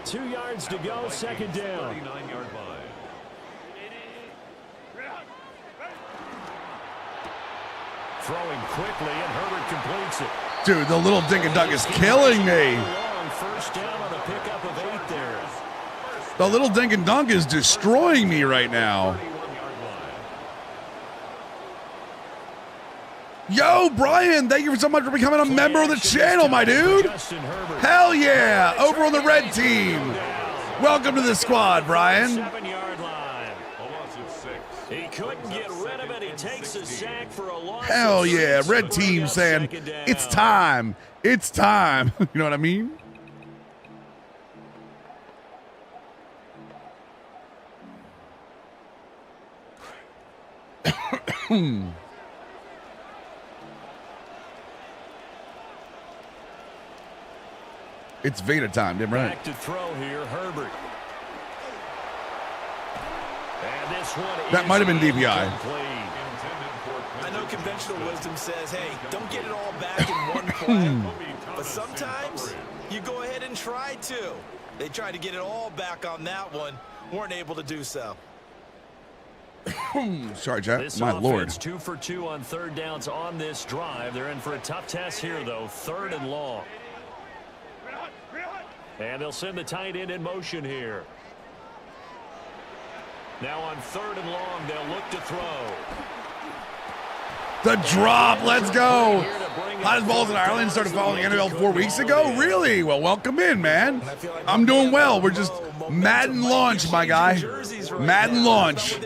2 yards to go, 2nd down. Throwing quickly, and Herbert completes it. Dude, the little dink and dunk is killing me. First down on a pickup of 8 there. The little dink and dunk is destroying me right now. Yo, Brian, thank you so much for becoming a member of the channel, my dude. Hell yeah, over on the red team. Welcome to the squad, Brian. 7-yard line. He couldn't get rid of it. He takes a sack for a loss. Hell yeah, red team saying, it's time. It's time. You know what I mean? It's Veda time, damn right. Back to throw here, Herbert. And this one That might have been DPI. I know conventional wisdom says, hey, don't get it all back in one play. But sometimes you go ahead and try to. They tried to get it all back on that one. Weren't able to do so. Sorry, Jack. This My lord. 2 for 2 on third downs on this drive. They're in for a tough test here, though. 3rd and long. And they'll send the tight end in motion here. Now on 3rd and long, they'll look to throw. The drop. Let's go. Hottest balls in Ireland started following the NFL 4 weeks ago. Really? Well, welcome in, man. I'm doing well. We're just Madden launch, my guy. Madden launch.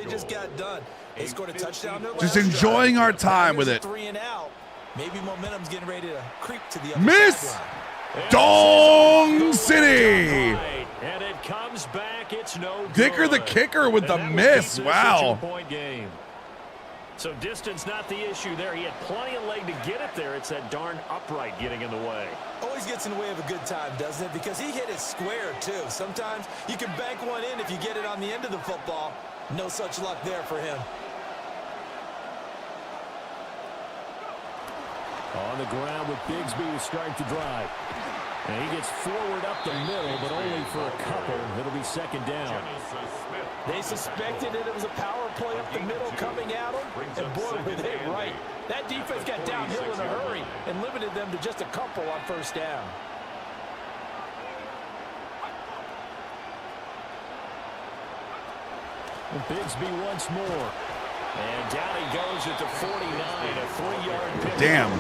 Just enjoying our time with it. Maybe momentum's getting ready to creep to the other Miss Dong City. And it comes back. It's no good. Dicker the kicker with the miss. Wow. Point game. So distance not the issue there. He had plenty of leg to get it there. It's that darn upright getting in the way. Always gets in the way of a good time, doesn't it? Because he hit it square, too. Sometimes you can bank one in if you get it on the end of the football. No such luck there for him. On the ground with Bigsby to start the drive. And he gets forward up the middle, but only for a couple. It'll be 2nd down. They suspected that it was a power play up the middle coming at them, and boy, were they right. That defense got downhill in a hurry and limited them to just a couple on 1st down. And Bigsby once more. And down he goes at the 49, a 3-yard pickup. Damn.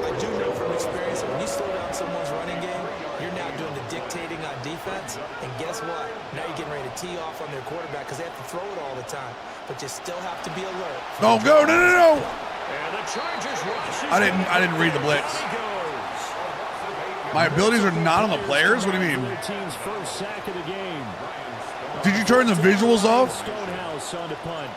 I do know from experience that when you slow down someone's running game, you're now doing the dictating on defense. And guess what? Now you're getting ready to tee off on their quarterback because they have to throw it all the time. But you still have to be alert. Don't go. No. And the Chargers I didn't read the blitz. My abilities are not on the players? What do you mean? Their team's first sack of the game. Did you turn the visuals off? Stonehouse on the punt.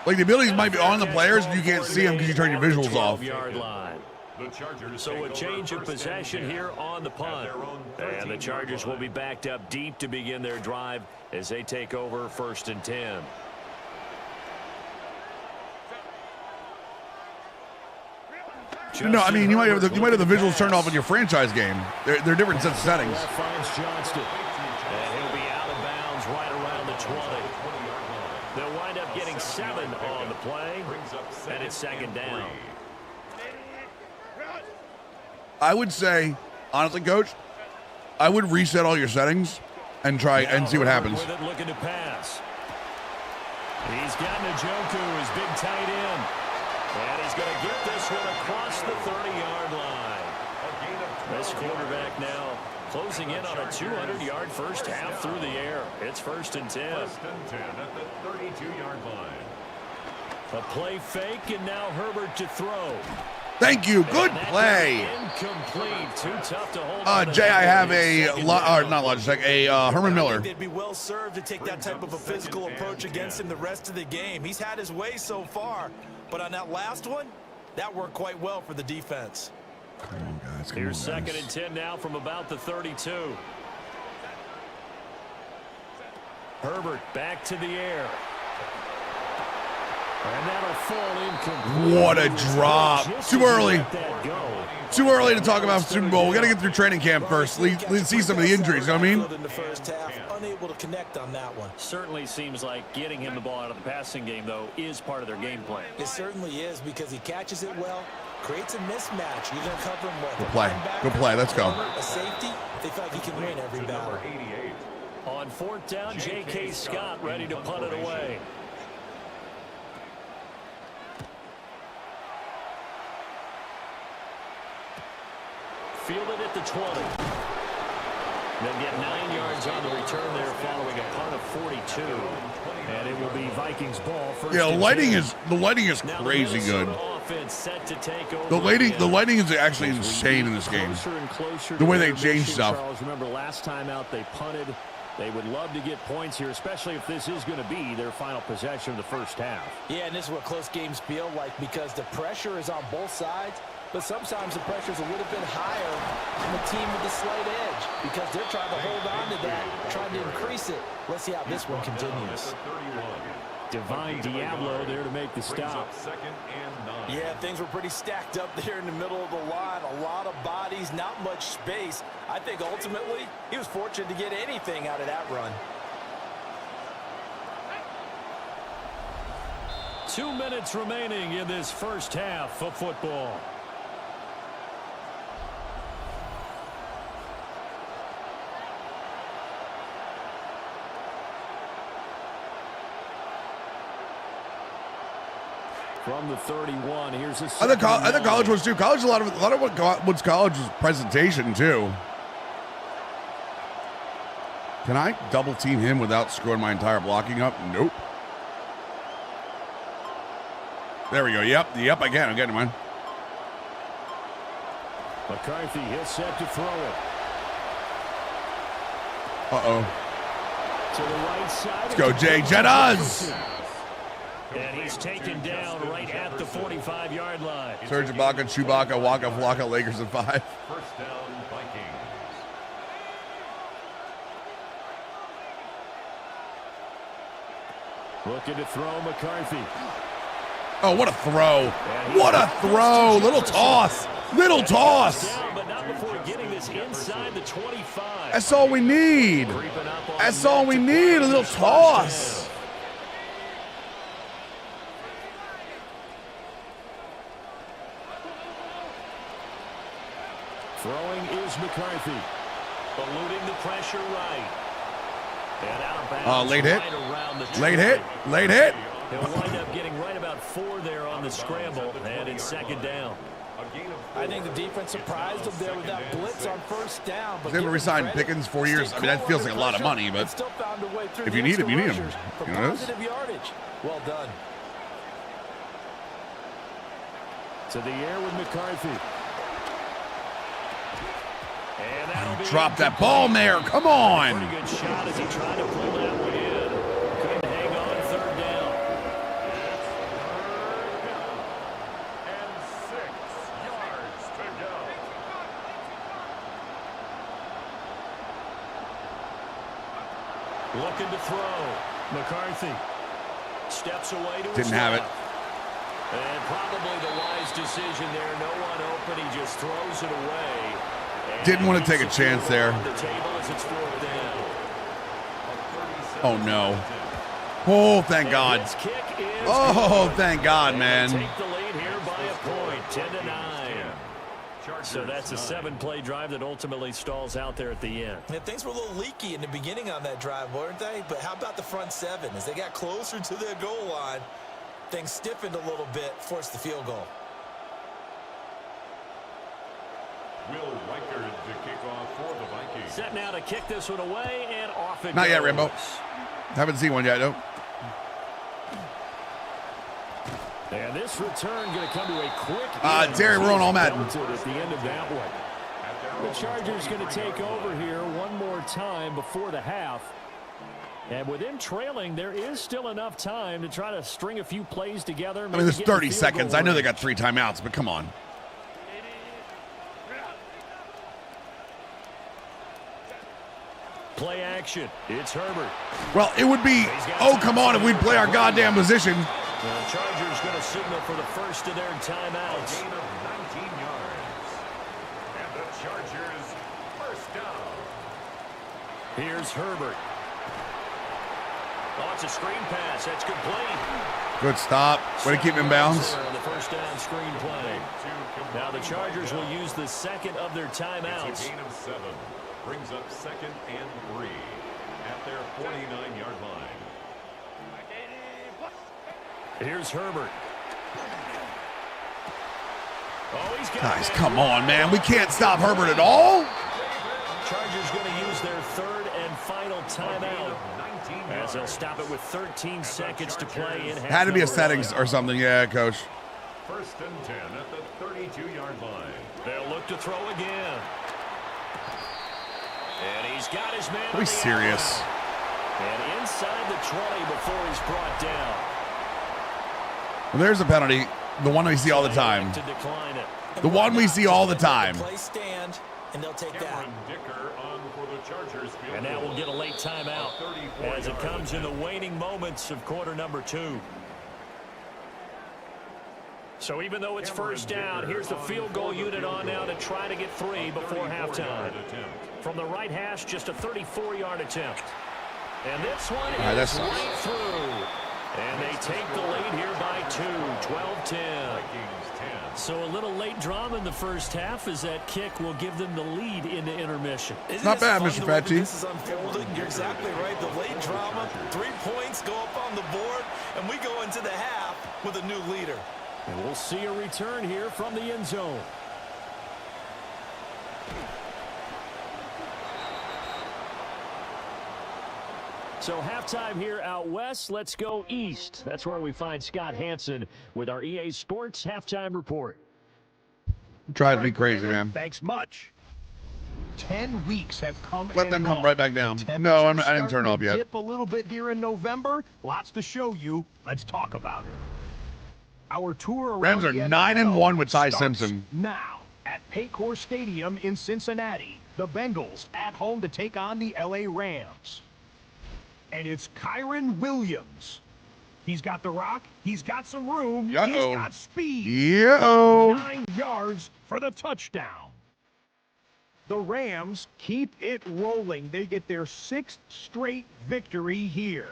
Like the abilities might be on the players, and you can't see them because you turn your visuals off. So a change of possession here on the punt. And the Chargers will be backed up deep to begin their drive as they take over 1st and 10. No, I mean you might have the visuals turned off in your franchise game. They're different sets of settings. That finds Johnston. And he'll be out of bounds right around the 20. They'll wind up getting 7 on the play, and it's 2nd down. I would say, honestly, Coach, I would reset all your settings and try and see what happens. With it, looking to pass. He's got Njoku, his big tight end. And he's going to get this one across the 30-yard line. This quarterback now closing in on a 200-yard first half through the air. It's 1st and 10. 1st and 10 at the 32-yard line. A play fake, and now Herbert to throw. Thank you. Good play. Incomplete. Too tough to hold. Jay, I have not Logitech, a Herman Miller. They'd be well served to take that type of a physical approach against him the rest of the game. He's had his way so far, but on that last one, that worked quite well for the defense. Come on, guys. Here's 2nd and 10 now from about the 32. Herbert back to the air. And that'll fall incomplete. What a drop. Too early. Too early to talk about Super Bowl. We got to get through training camp first. Let's see some of the injuries, you know what I mean? In the first half, unable to connect on that one. Certainly seems like getting him the ball out of the passing game, though, is part of their game plan. It certainly is because he catches it well, creates a mismatch. You're going to cover him well. Good play. Good play. Let's go. A safety, they feel like he can win every battle. On 4th down, J.K. Scott ready to punt it away. Fielded at the 20. They'll get 9 yards on the return there following a punt of 42. And it will be Vikings ball first. Yeah, the lighting is crazy good. Set to take over the lighting is actually insane in this game. The way they change stuff. Charles, remember last time out they punted. They would love to get points here, especially if this is going to be their final possession of the first half. Yeah, and this is what close games feel like because the pressure is on both sides, but sometimes the pressure is a little bit higher on the team with the slight edge because they're trying to hold on to that, trying to increase it. Let's see how this one continues. Divine Diablo there to make the stop. Yeah, things were pretty stacked up there in the middle of the line. A lot of bodies, not much space. I think ultimately he was fortunate to get anything out of that run. 2 minutes remaining in this first half of football. From the 31, here's a. I think college was too. College, a lot of what's college was presentation too. Can I double team him without screwing my entire blocking up? Nope. There we go. Yep, I can. I'm getting mine. McCarthy, he'll set to throw it. Uh-oh. To the right side. Let's go, Jay Jettas. And he's taken down right at the 45-yard line. Serge Ibaka, Chewbacca, Waka Flocka, Lakers at 5. First down, Vikings. Looking to throw McCarthy. Oh, what a throw. What a throw. Little toss. Little toss. But not before getting this inside the 25. That's all we need. That's all we need. A little toss. Throwing is McCarthy. Eluding the pressure right. And out of bounds. Late hit. Right around the Late hit. Late hit. He'll wind up getting right about 4 there on the scramble. And it's second down. I think the defense surprised him there with that blitz on first down. They ever resigned Pickens 4 years? I mean, that feels like a lot of money, but if you need him, you need him. You know this? Yardage. Well done. To the air with McCarthy. Drop that ball, Mayor. Come on. Pretty good shot as he tried to pull that one in. Couldn't hang on third down. And 6 yards to go. Looking to throw. McCarthy steps away to his Didn't have it. And probably the wise decision there. No one open. He just throws it away. Didn't want to take a chance there. Oh, no. Oh, thank God. Oh, thank God, man. Take the lead here by a point, 10-9. So that's a 7-play drive that ultimately stalls out there at the end. Yeah, things were a little leaky in the beginning on that drive, weren't they? But how about the front 7? As they got closer to their goal line, things stiffened a little bit, forced the field goal. Will Reichard to kick off for the Vikings. Set now to kick this one away, and off it Not goes. yet, Rambo. Haven't seen one yet, though. And this return going to come to a quick Terry, we're on all Madden. At the end of that one. The Chargers going to take over here one more time before the half. And with them trailing, there is still enough time to try to string a few plays together. I mean, there's 30 seconds. I know they got 3 timeouts, but come on. Play action. It's Herbert. Well, it would be, oh, come on, if we'd play our goddamn position. The Chargers going to signal for the first of their timeouts. A gain of 19 yards. And the Chargers first down. Here's Herbert. Oh, it's a screen pass. That's complete. Good stop. Way to keep him in bounds. The first down screen play. Now the Chargers will use the second of their timeouts. It's a gain of 7. Brings up 2nd and 3 at their 49-yard line. Here's Herbert. Oh, he's got Guys, come on, man. We can't stop Herbert at all. Chargers going to use their third and final timeout as they'll stop it with 13 seconds to play in half. Had to be a settings or something. Yeah, coach. First and 10 at the 32-yard line. They'll look to throw again. And he's got his man. Be serious. And inside the 20 before he's brought down. Well, there's a penalty. The one we see all the time. To decline it. The one we see all the time. Play stand, and they'll take that. And now we'll get a late timeout as it comes in the waning moments of quarter number 2. So even though it's first down, here's the field goal unit on now to try to get 3 before halftime. From the right hash, just a 34-yard attempt. And this one is right through. And they take the lead here by 2, 12-10. So a little late drama in the first half as that kick will give them the lead into intermission. It's not bad, Mr. Fetchy. This is unfolding. You're exactly right. The late drama, 3 points go up on the board, and we go into the half with a new leader. And we'll see a return here from the end zone. So halftime here out west. Let's go east. That's where we find Scott Hansen with our EA Sports halftime report. Try to be crazy, man. Thanks much. 10 weeks have come. Let them come right back down. No, I didn't turn off yet. Dip a little bit here in November. Lots to show you. Let's talk about it. Our tour around Rams are 9-1 with Ty Simpson. Now at Paycor Stadium in Cincinnati, the Bengals at home to take on the LA Rams. And it's Kyron Williams. He's got the rock. He's got some room. He's got speed. 9 yards for the touchdown. The Rams keep it rolling. They get their 6th straight victory here.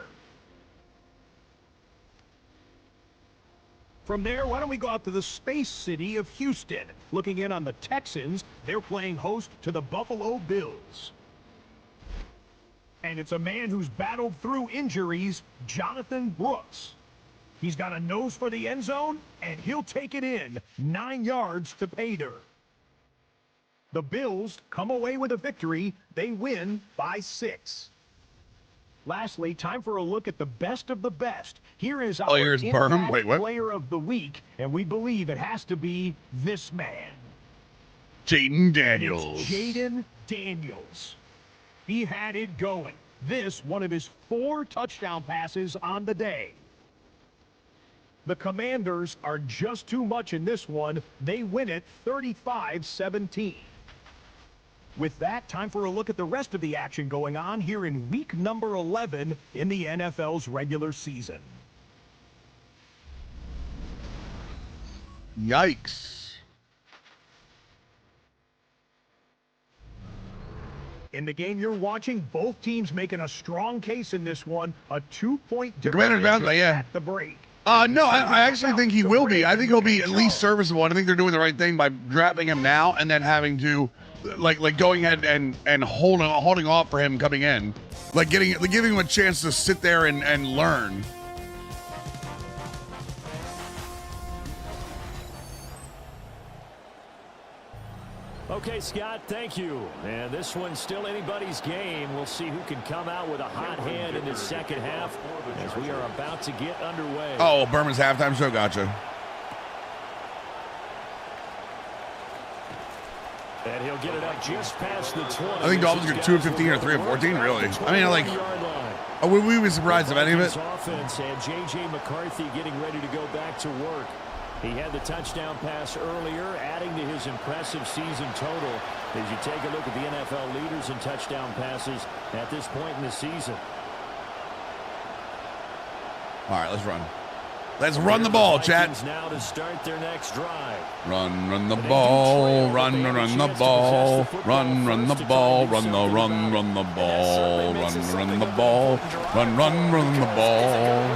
From there, why don't we go out to the space city of Houston? Looking in on the Texans, they're playing host to the Buffalo Bills. And it's a man who's battled through injuries, Jonathan Brooks. He's got a nose for the end zone, and he'll take it in 9 yards to pay dirt. The Bills come away with a victory. They win by 6. Lastly, time for a look at the best of the best. Here is our impact player of the week, and we believe it has to be this man. Jaden Daniels. It's Jaden Daniels. He had it going. This, one of his 4 touchdown passes on the day. The Commanders are just too much in this one. They win it 35-17. With that, time for a look at the rest of the action going on here in week number 11 in the NFL's regular season. Yikes. In the game you're watching, both teams making a strong case in this one. A 2-point difference at the break. No, I actually think he will be. I think he'll be at least serviceable. I think they're doing the right thing by drafting him now and then having to, like going ahead and holding off for him coming in, giving him a chance to sit there and learn. Okay, Scott, thank you. And this one's still anybody's game. We'll see who can come out with a hot hand in the second half as we are about to get underway. Oh, Berman's halftime show. Gotcha. And he'll get it up just past the 20. I think Dolphins get 2 of 15 or 3 of 14, really. I mean, like, would we be surprised if any of it? Offense and J.J. McCarthy getting ready to go back to work. He had the touchdown pass earlier, adding to his impressive season total as you take a look at the NFL leaders in touchdown passes at this point in the season. All right, let's run. Let's run the ball, chat. Now to start their next drive. Run the ball, run the ball, run the ball, run the ball, run the ball, run the ball.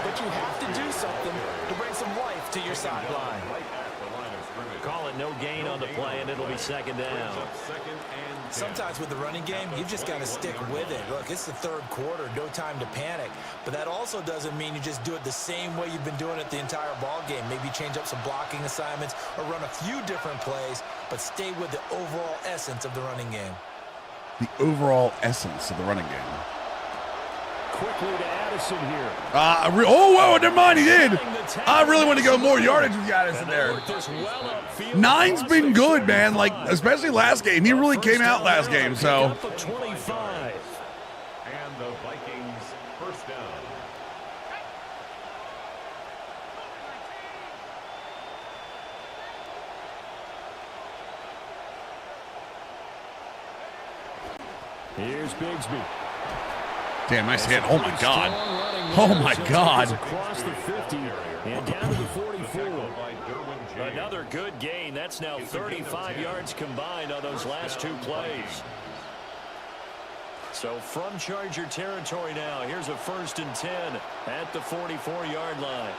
But you have to do something to bring some life to your sideline. Call it no gain on the play, and it'll be second down. Sometimes with the running game, you've just got to stick with it. Look, it's the third quarter, no time to panic. But that also doesn't mean you just do it the same way you've been doing it the entire ball game. Maybe change up some blocking assignments or run a few different plays, but stay with the overall essence of the running game. The overall essence of the running game. Quickly to Addison here. Oh, whoa, never mind, he did. I really want to go more yardage with Addison there. 9's been good, man, like, especially last game. He really came out last game, so. 25. And the Vikings first down. Here's Bigsby. Damn, nice hit. Oh, my God. Oh, my God. Across the 50 and down to the 44. Another good gain. That's now 35 yards combined on those last two plays. So from Charger territory now, here's a 1st and 10 at the 44-yard line.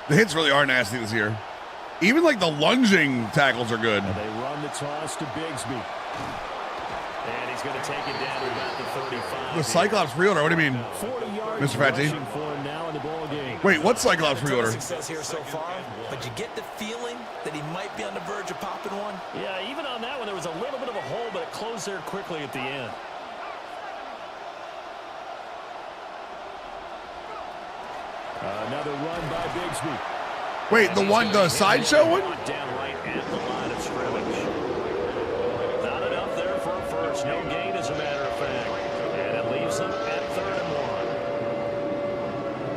The hits really are nasty this year. Even like the lunging tackles are good. And they run the toss to Bigsby. And he's going to take it down to about the 35. The Cyclops reorder, what do you mean, 40 yards Mr. Fatty? for him now in the ball game. Wait, what Cyclops reorder? Success here so far, but you get the feeling that he might be on the verge of popping one. Yeah, even on that one, there was a little bit of a hole, but it closed there quickly at the end. Another run by Bigsby. Wait, the sideshow one? Down right at the line of scrimmage. Not enough there for a first. No gain, as a matter of fact. And it leaves them at 3rd and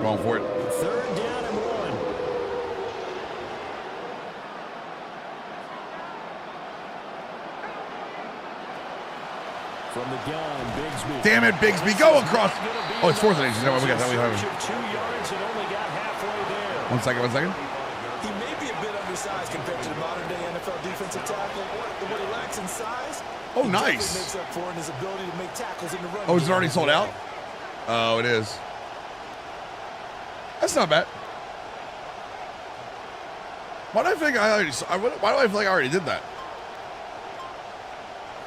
1. Going for it. 3rd down and 1. From the gun, Bigsby. Damn it, Bigsby. Go across. Oh, it's 4th and 8. No, we got that. 2 yards and only got halfway there. 1 second, 1 second. He may be a bit undersized compared to the modern-day NFL defensive tackle. What he lacks in size, Oh, he nice. makes up for in his ability to make tackles in the run. Oh, is it already sold out? Oh, it is. That's not bad. Why do I think I already did that?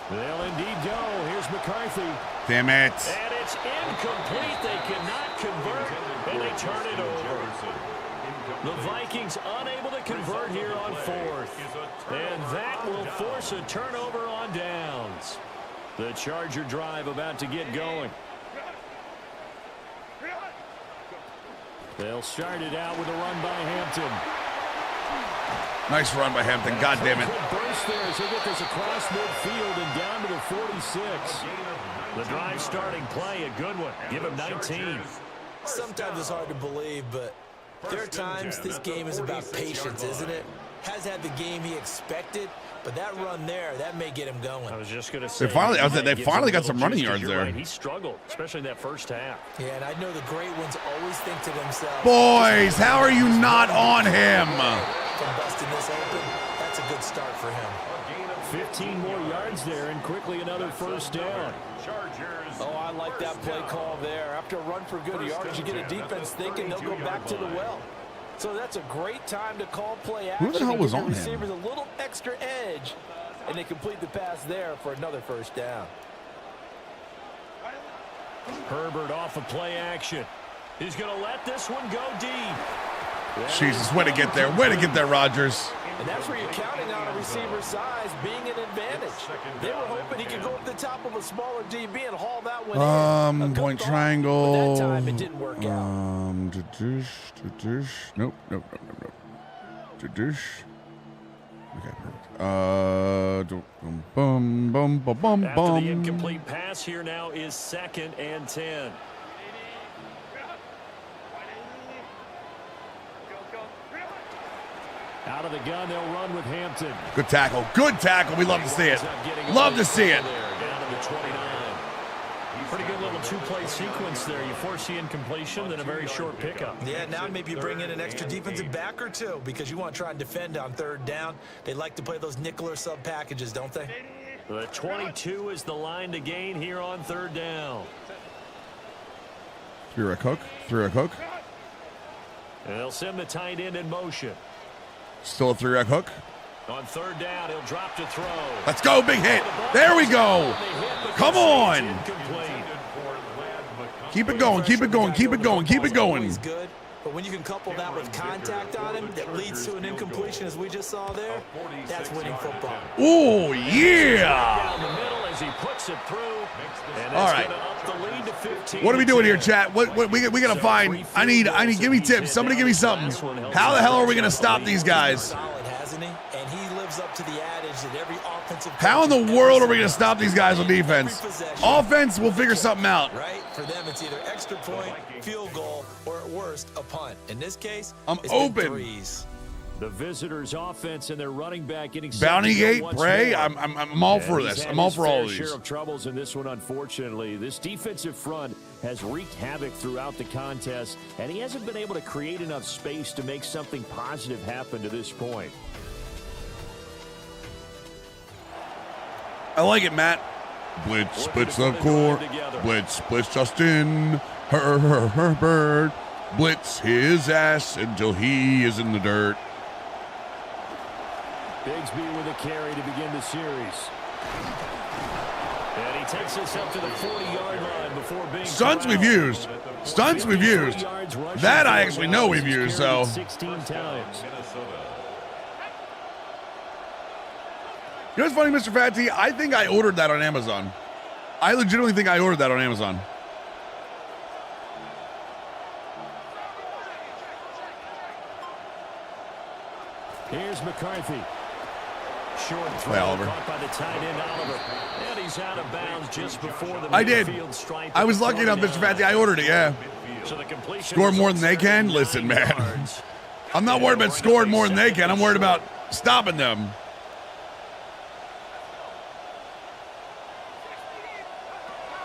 They'll indeed go. Here's McCarthy. Damn it. And it's incomplete. They cannot convert, and they turn it over. The Vikings unable to convert here on 4th. And that will force a turnover on downs. The Charger drive about to get going. They'll start it out with a run by Hampton. Nice run by Hampton. God damn it. Good burst there as they get this across midfield and down to the 46. The drive starting play, a good one. Give him 19. Sometimes it's hard to believe, but there are times this game is about patience, isn't it? Has had the game he expected, but that run there, that may get him going. I was just going to say. They finally got some running yards there. Right. He struggled, especially in that first half. Yeah, and I know the great ones always think to themselves, Boys, how are you not on him? from busting this open, that's a good start for him. 15 more yards there, and quickly another 1st down. Oh, I like that play call there. After a run for good yardage, you get a defense thinking they'll go back to the well. So that's a great time to call play action. Who the hell was on him? Receivers a little extra edge, and they complete the pass there for another 1st down. Herbert off of play action. He's going to let this one go deep. Jesus, way to get there. Way to get there, Rodgers. And that's where you're counting on a receiver's size being an advantage. They were hoping he could go up the top of a smaller DB and haul that one in. Point triangle. But that time it didn't work out. Nope. Okay, perfect. After the incomplete pass, here now is 2nd and 10. Out of the gun, they'll run with Hampton. Good tackle. Good tackle. We love to see it. Love to see it. Down to the 29. Pretty good little 2-play sequence there. You force the incompletion, then a very short pickup. Yeah, now maybe you bring in an extra defensive back or two because you want to try and defend on 3rd down. They like to play those nickel or sub packages, don't they? The 22 is the line to gain here on 3rd down. Through a cook. And they'll send the tight end in motion. Still a 3-rec hook. On third down, he'll drop to throw. Let's go, big hit. There we go. Come on. Keep it going, keep it going, keep it going, keep it going. Good, but when you can couple that with contact on him that leads to an incompletion as we just saw there, that's winning football. Oh, yeah. Down the middle as he puts it through. And all right. Up the lead to 15. What are we doing here, chat? What we gotta find? I need. Give me tips. Somebody give me something. How the hell are we gonna stop these guys? And he lives up to the adage that every offensive. How in the world are we gonna stop these guys on defense? Offense, we'll figure something out. Right? For them, it's either extra point, field goal, or at worst, a punt. In this case, I'm it's open. Threes. The visitors' offense and their running back getting Bounty Gate, Bray. I'm all for this. I'm all for all of these. Share of troubles in this one, unfortunately. This defensive front has wreaked havoc throughout the contest, and he hasn't been able to create enough space to make something positive happen to this point. I like it, Matt. Blitz splits the core. Blitz splits Justin Herbert. Blitz his ass until he is in the dirt. Bigsby with a carry to begin the series. And he takes us up to the 40-yard line before being Stunts we've used. Stunts we've used. That I actually know we've used, so. 16 times. You know what's funny, Mr. Fatty? I think I ordered that on Amazon. I legitimately think I ordered that on Amazon. Here's McCarthy. Short throw caught by the tight end Oliver. And he's out of bounds just before the midfield stripe. I was lucky enough, Mr. Fatty. I ordered it, yeah. So the completion score more than they can? Listen, man. I'm not worried about scoring more than they can. I'm worried about stopping them.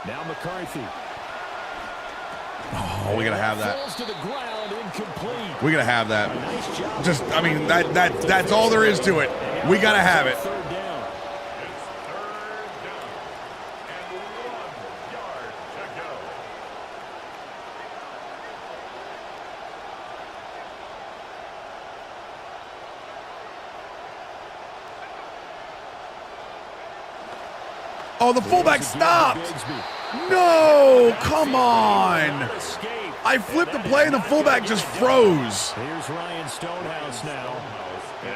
Now McCarthy. Oh, we gotta have that. Falls to the ground, incomplete. We gotta have that. Just, I mean, that's all there is to it. We gotta have it. Third down. It's third down. And 1 yard to go. Oh, the fullback stopped. No, come on. I flipped the play and the fullback just froze. Here's Ryan Stonehouse now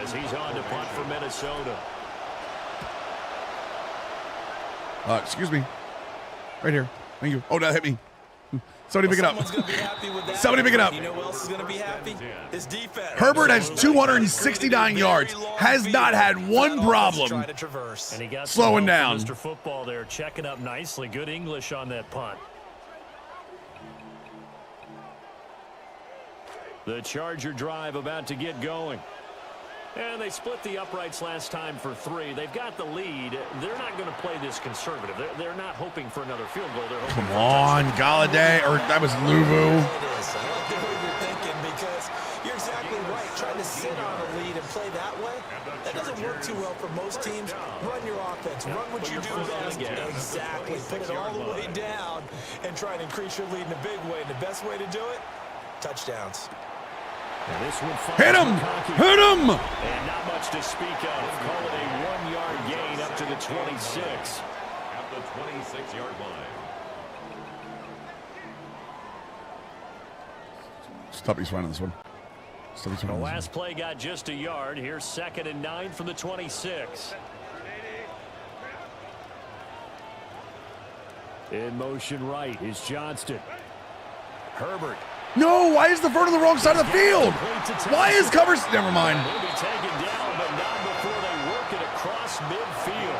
as he's on to punt for Minnesota. Excuse me. Right here. Thank you. Oh, that hit me. Somebody pick it up. Somebody pick it up. You know who else is going to be happy? His defense. Herbert has 269 yards. Has not had one problem And he got slowing down. Mr. Football there, checking up nicely. Good English on that punt. The Charger drive about to get going. And they split the uprights last time for 3. They've got the lead. They're not going to play this conservative. They're not hoping for another field goal. They're hoping Come on, Galladay, or that was Luvu. I like the way you're thinking because you're exactly right. Trying to sit on a lead and play that way, that doesn't work too well for most teams. Run your offense. Run what you do best. Exactly. Put it all the way down and try to increase your lead in a big way. And the best way to do it, touchdowns. Hit him! Hit him! And not much to speak of. Call it a 1-yard gain up to the 26. At the 26-yard line. Stubby's running this one. The last play got just a yard. Here's 2nd and 9 from the 26. In motion right is Johnston. Herbert. No, why is the vert on the wrong side of the field? Why is covers? Never mind. He'll be taken down, but not before they work it across midfield.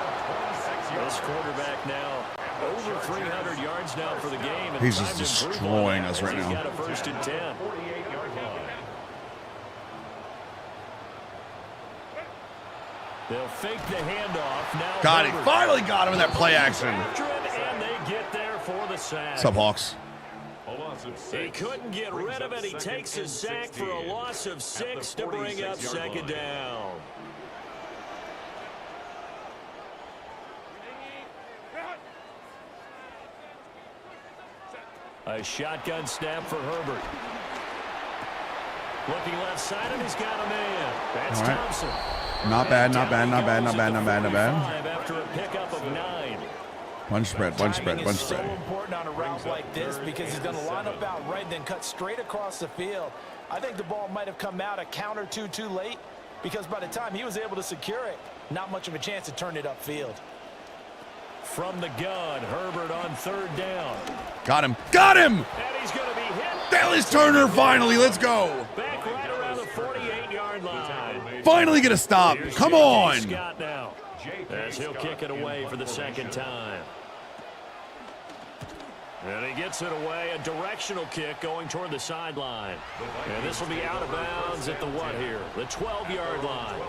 This quarterback now over 300 yards now for the game. He's just destroying us right now. He's got a 1st and 10. 48-yard line. They'll fake the handoff. Now Got him. Finally got him in that play action. And they get there for the sack. What's up, Hawks? He couldn't get rid of it. He takes a sack for a loss of 6 to bring up 2nd down. A shotgun snap for Herbert. Looking left side, and he's got a man. That's All right. Thompson. Not bad, not bad, not bad, not bad, not bad, not bad. After a pickup of 9. Bunch spread, bunch spread, bunch So spread. important on a route like this because he's going to line up out right, then cut straight across the field. I think the ball might have come out a count or two too late because by the time he was able to secure it, not much of a chance to turn it upfield. From the gun, Herbert on 3rd down. Got him. Got him! And he's going to be hit. Dallas Turner finally. Let's go. Back right around the 48-yard line. Finally get a stop. Come on. Scott now, as he'll kick it away for the 2nd time. And he gets it away, a directional kick going toward the sideline. And this will be out of bounds at the what here? The 12-yard line.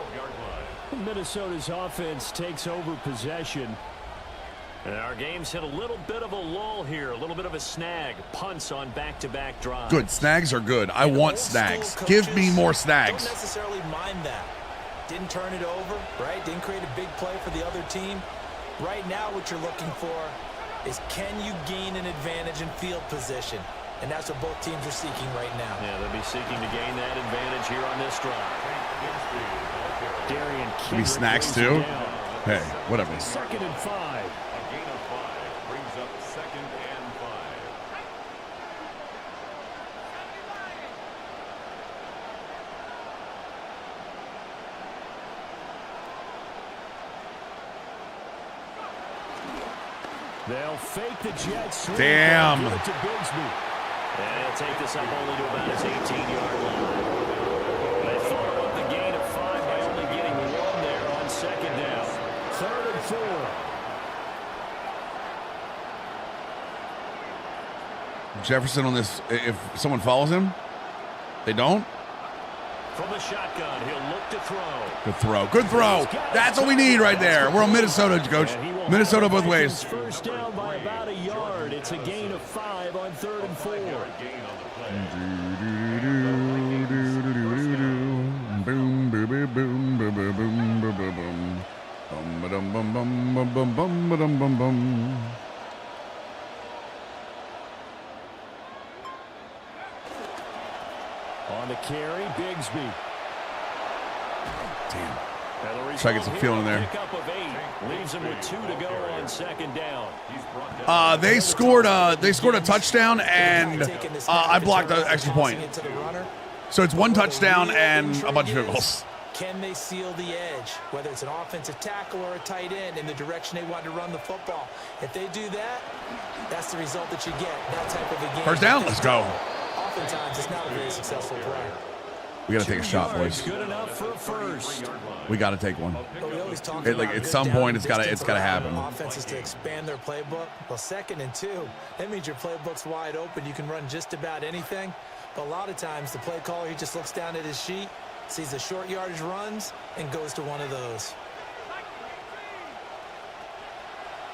Minnesota's offense takes over possession. And our game's hit a little bit of a lull here, a little bit of a snag. Punts on back-to-back drives. Good. Snags are good. I want snags. Give me more snags. Don't necessarily mind that. Didn't turn it over, right? Didn't create a big play for the other team. Right now what you're looking for is can you gain an advantage in field position? And that's what both teams are seeking right now. Yeah, they'll be seeking to gain that advantage here on this drive. Darian Give me snacks too. Hey, whatever. 2nd and 5. A gain of 5 brings up 2nd and 5. They'll fake the Jets. Damn. Give it to Bigsby. And they'll take this up only to about his 18-yard line. They follow up the gain of 5 by only getting 1 there on 2nd down. 3rd and 4. Jefferson on this, if someone follows him, they don't? From the shotgun, he'll look to throw. Good throw. Good throw. That's what we need right there. We're on Minnesota, coach. Minnesota both ways. First down by about a yard. It's a gain of 5 on 3rd and 4. Boom, boom, boom, boom, boom, boom, boom, boom, boom. Bum, ba-dum, bum, bum, bum, bum, bum, ba-dum, bum, bum. On the carry, Bigsby. Damn. Try to get some feeling in there. Pickup of 8. Leaves him with 2 to go on 2nd down. They scored a touchdown and I blocked an extra point. So it's 1 touchdown and a bunch of field goals. Can they seal the edge, whether it's an offensive tackle or a tight end, in the direction they want to run the football? If they do that, that's the result that you get, that type of a game. First down, let's go. Oftentimes, it's not a very successful play. We got to take a shot, boys. Good enough for a first. We got to take one. But we always talk Like about at some point, it's got to happen. Offenses to expand their playbook. Well, 2nd and 2, that means your playbook's wide open. You can run just about anything. But a lot of times, the play caller, he just looks down at his sheet, sees the short yardage runs, and goes to one of those.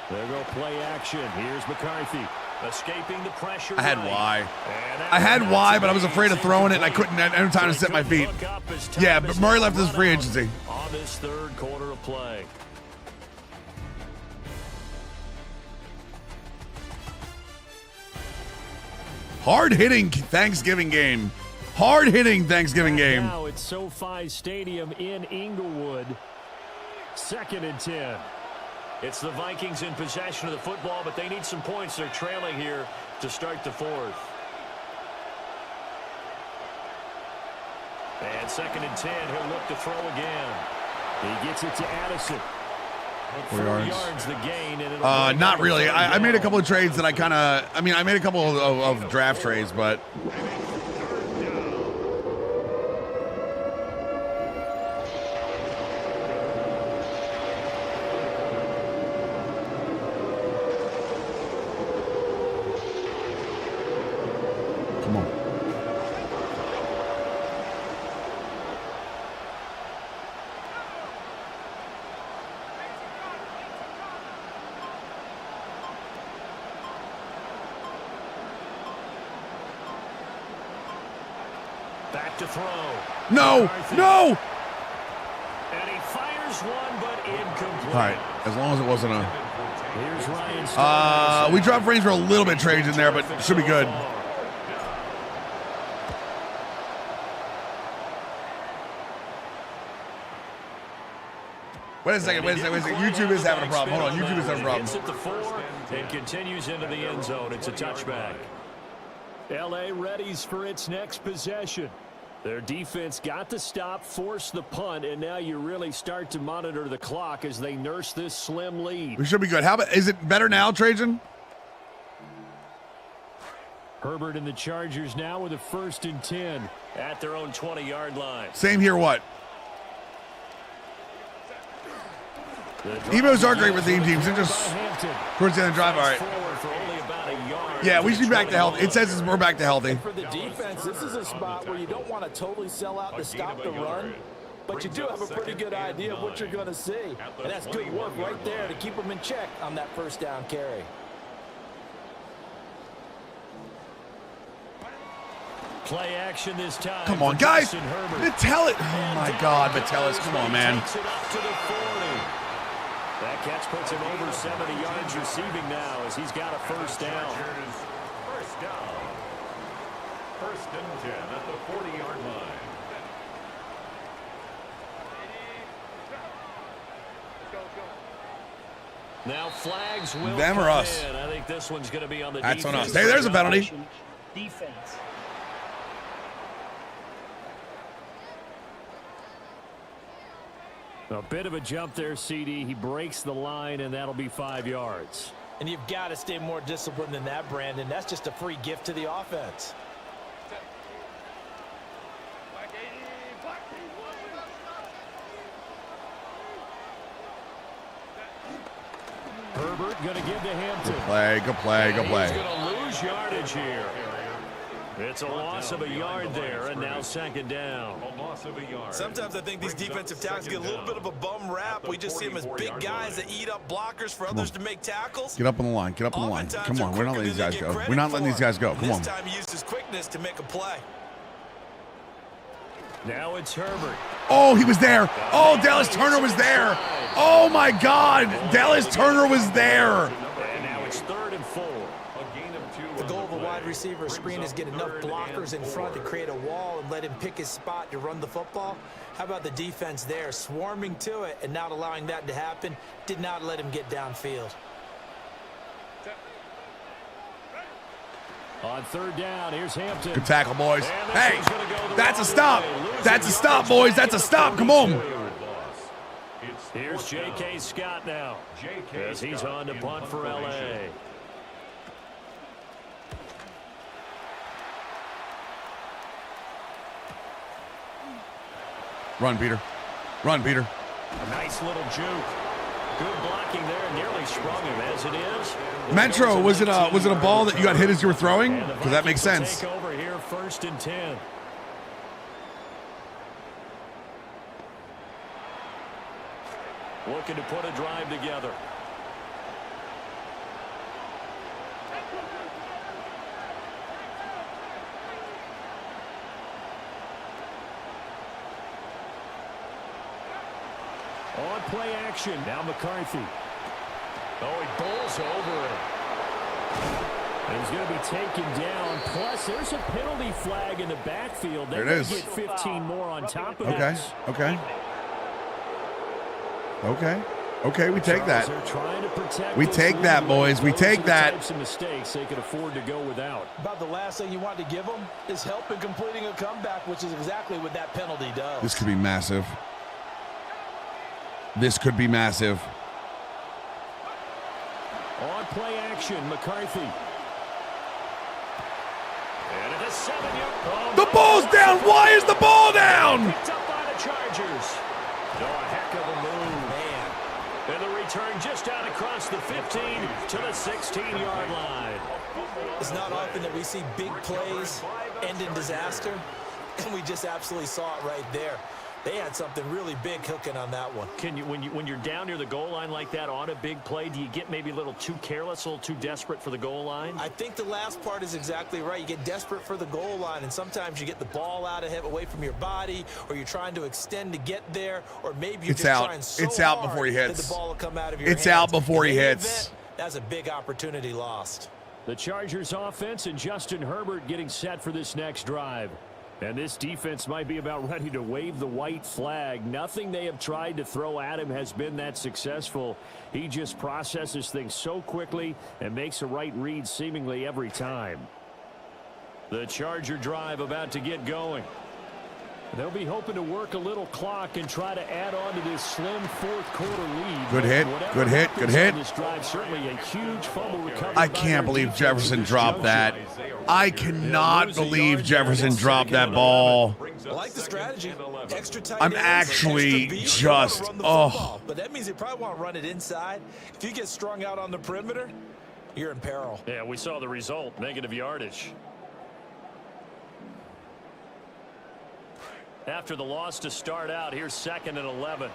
There go play action. Here's McCarthy. Escaping the pressure. I had Y, but I was afraid of throwing it, and I couldn't have any time to set my feet. Yeah, but Murray left his free agency. On this 3rd quarter of play. Hard-hitting Thanksgiving game. Hard-hitting Thanksgiving game. Now it's SoFi Stadium in Inglewood. 2nd and 10. It's the Vikings in possession of the football, but they need some points. They're trailing here to start the 4th. And 2nd and 10, he'll look to throw again. He gets it to Addison. 4 yards the gain. And not really. I made a couple of trades that I made a couple of draft trades, but come on. Back to throw. No, no. And he fires one, but incomplete. All right, as long as it wasn't a. Here's Ryan. We dropped frames for a little bit trades in there, but should be good. Wait a second. YouTube is having a problem. Hold on. YouTube is having a problem. Hits at the 4 and continues into the end zone. It's a touchback. L.A. readies for its next possession. Their defense got the stop, forced the punt, and now you really start to monitor the clock as they nurse this slim lead. We should be good. How about, is it better now, Trajan? Herbert and the Chargers now with a 1st and 10 at their own 20-yard line. Same here, what? Evos are great with theme teams. They're just towards the end of the drive. All right. Yeah, we should be back to healthy. It says we're back to healthy. For the defense, this is a spot where you don't want to totally sell out to stop the run, but you do have a pretty good idea of what you're going to see. And that's good work right there to keep them in check on that 1st down carry. Play action this time. Come on, guys. Metellus. Oh, my God. Metellus. Come on, man. That catch puts him over 70 yards receiving now as he's got a 1st down. First down. 1st and 10 at the 40-yard line. Now flags will them or us? in. I think this one's going to be on the That's defense. on us. Hey, there's a penalty. Defense. A bit of a jump there, CD. He breaks the line, and that'll be 5 yards. And you've got to stay more disciplined than that, Brandon. That's just a free gift to the offense. Herbert going to give to Hampton. Good play. Good play. Good play. He's going to lose yardage here. It's a loss of a yard there, and now 2nd down. A loss of a yard. Sometimes I think these defensive tackles get a little bit of a bum rap. We just see them as big guys that eat up blockers for others to make tackles. Get up on the line. Get up on the line. Come on. We're not letting these guys go. We're not letting these guys go. Come on. This time he used his quickness to make a play. Now it's Herbert. Oh, he was there. Oh, Dallas Turner was there. Oh, my God. Dallas Turner was there. And now it's 3rd and 4. The goal of a wide receiver screen is get enough blockers in front to create a wall and let him pick his spot to run the football. How about the defense there, swarming to it and not allowing that to happen? Did not let him get downfield. On 3rd down, here's Hampton. Good tackle, boys. Hey, that's a stop. That's a stop, boys. That's a stop. Come on. Here's J.K. Scott now as he's on to punt for L.A. Run, Peter. Run, Peter. A nice little juke. Good blocking there. Nearly sprung him as it is. Metro, was it a ball that you got hit as you were throwing? Because that makes sense. Take over here, 1st and 10. Looking to put a drive together. On play action. Now McCarthy. Oh, he bowls over it. And he's going to be taken down. Plus, there's a penalty flag in the backfield. They're there it going is. to get 15 more on top of Okay. this. Okay. Okay. Okay, we take that. We take that, boys. We take that. Types of mistakes they could afford to go without. About the last thing you want to give them is help in completing a comeback, which is exactly what that penalty does. This could be massive. This could be massive. On play action, McCarthy. And it is 7-yard. The ball's down. Why is the ball down? Picked up by the Chargers. Oh, a heck of a move. Man. And the return just out across the 15 to the 16-yard line. It's not often that we see big plays end in disaster, and we just absolutely saw it right there. They had something really big cooking on that one. Can you, when you're down near the goal line like that on a big play, do you get maybe a little too careless, a little too desperate for the goal line? I think the last part is exactly right. You get desperate for the goal line, and sometimes you get the ball out of him, away from your body, or you're trying to extend to get there, or maybe you're trying so it's out hard before he hits. that the ball will come out of your It's hands. out before he In any hits. event, that's a big opportunity lost. The Chargers offense and Justin Herbert getting set for this next drive. And this defense might be about ready to wave the white flag. Nothing they have tried to throw at him has been that successful. He just processes things so quickly and makes a right read seemingly every time. The Charger drive about to get going. They'll be hoping to work a little clock and try to add on to this slim fourth-quarter lead. Good hit, good hit, good hit. This drive, certainly a huge fumble recovery. I can't believe Jefferson dropped that. I cannot believe Jefferson dropped that ball. I like the strategy. Extra tight I'm ends, actually extra beef, just, run the oh. football. But that means they probably want to run it inside. If you get strung out on the perimeter, you're in peril. Yeah, we saw the result, negative yardage. After the loss to start out, here's 2nd and 11.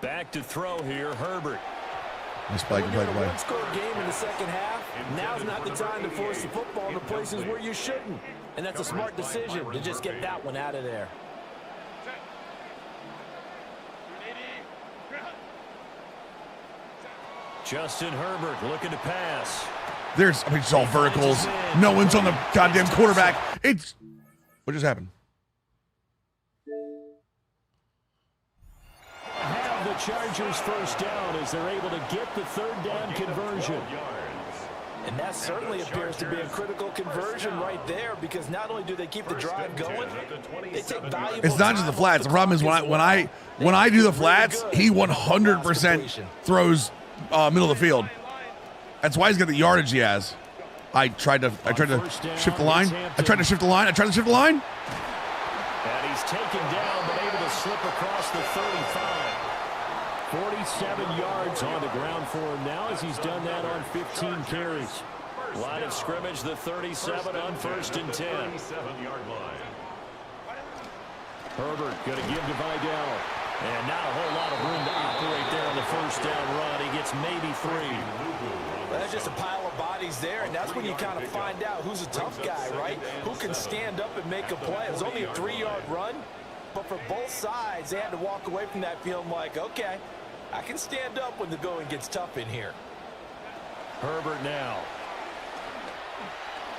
Back to throw here, Herbert. Nice play, good play, good play. One-score game in the second half. Now's not the time to force the football in the places where you shouldn't. And that's a smart decision to just get that one out of there. Justin Herbert looking to pass. I mean, it's all verticals. No one's on the goddamn quarterback. What just happened? Have the Chargers first down as they're able to get the 3rd down conversion. And that certainly appears to be a critical conversion right there, because not only do they keep the drive going, they take valuable. It's not just the flats. The problem is when I do the flats, he 100% throws middle of the field. That's why he's got the yardage he has. I tried to shift the line. I tried to shift the line. And he's taken down, but able to slip across the 35. 47 yards on the ground for him now as he's done that on 15 carries. Line of scrimmage, the 37 on 1st and 10. Herbert going to give to Vidal. And not a whole lot of room to operate there on the 1st down run. He gets maybe 3. Well, there's just a pile of bodies there, and that's when you kind of find out who's a tough guy, right? Who can stand up and make a play. It was only a 3-yard run, but for both sides, they had to walk away from that feeling like, okay, I can stand up when the going gets tough in here. Herbert now.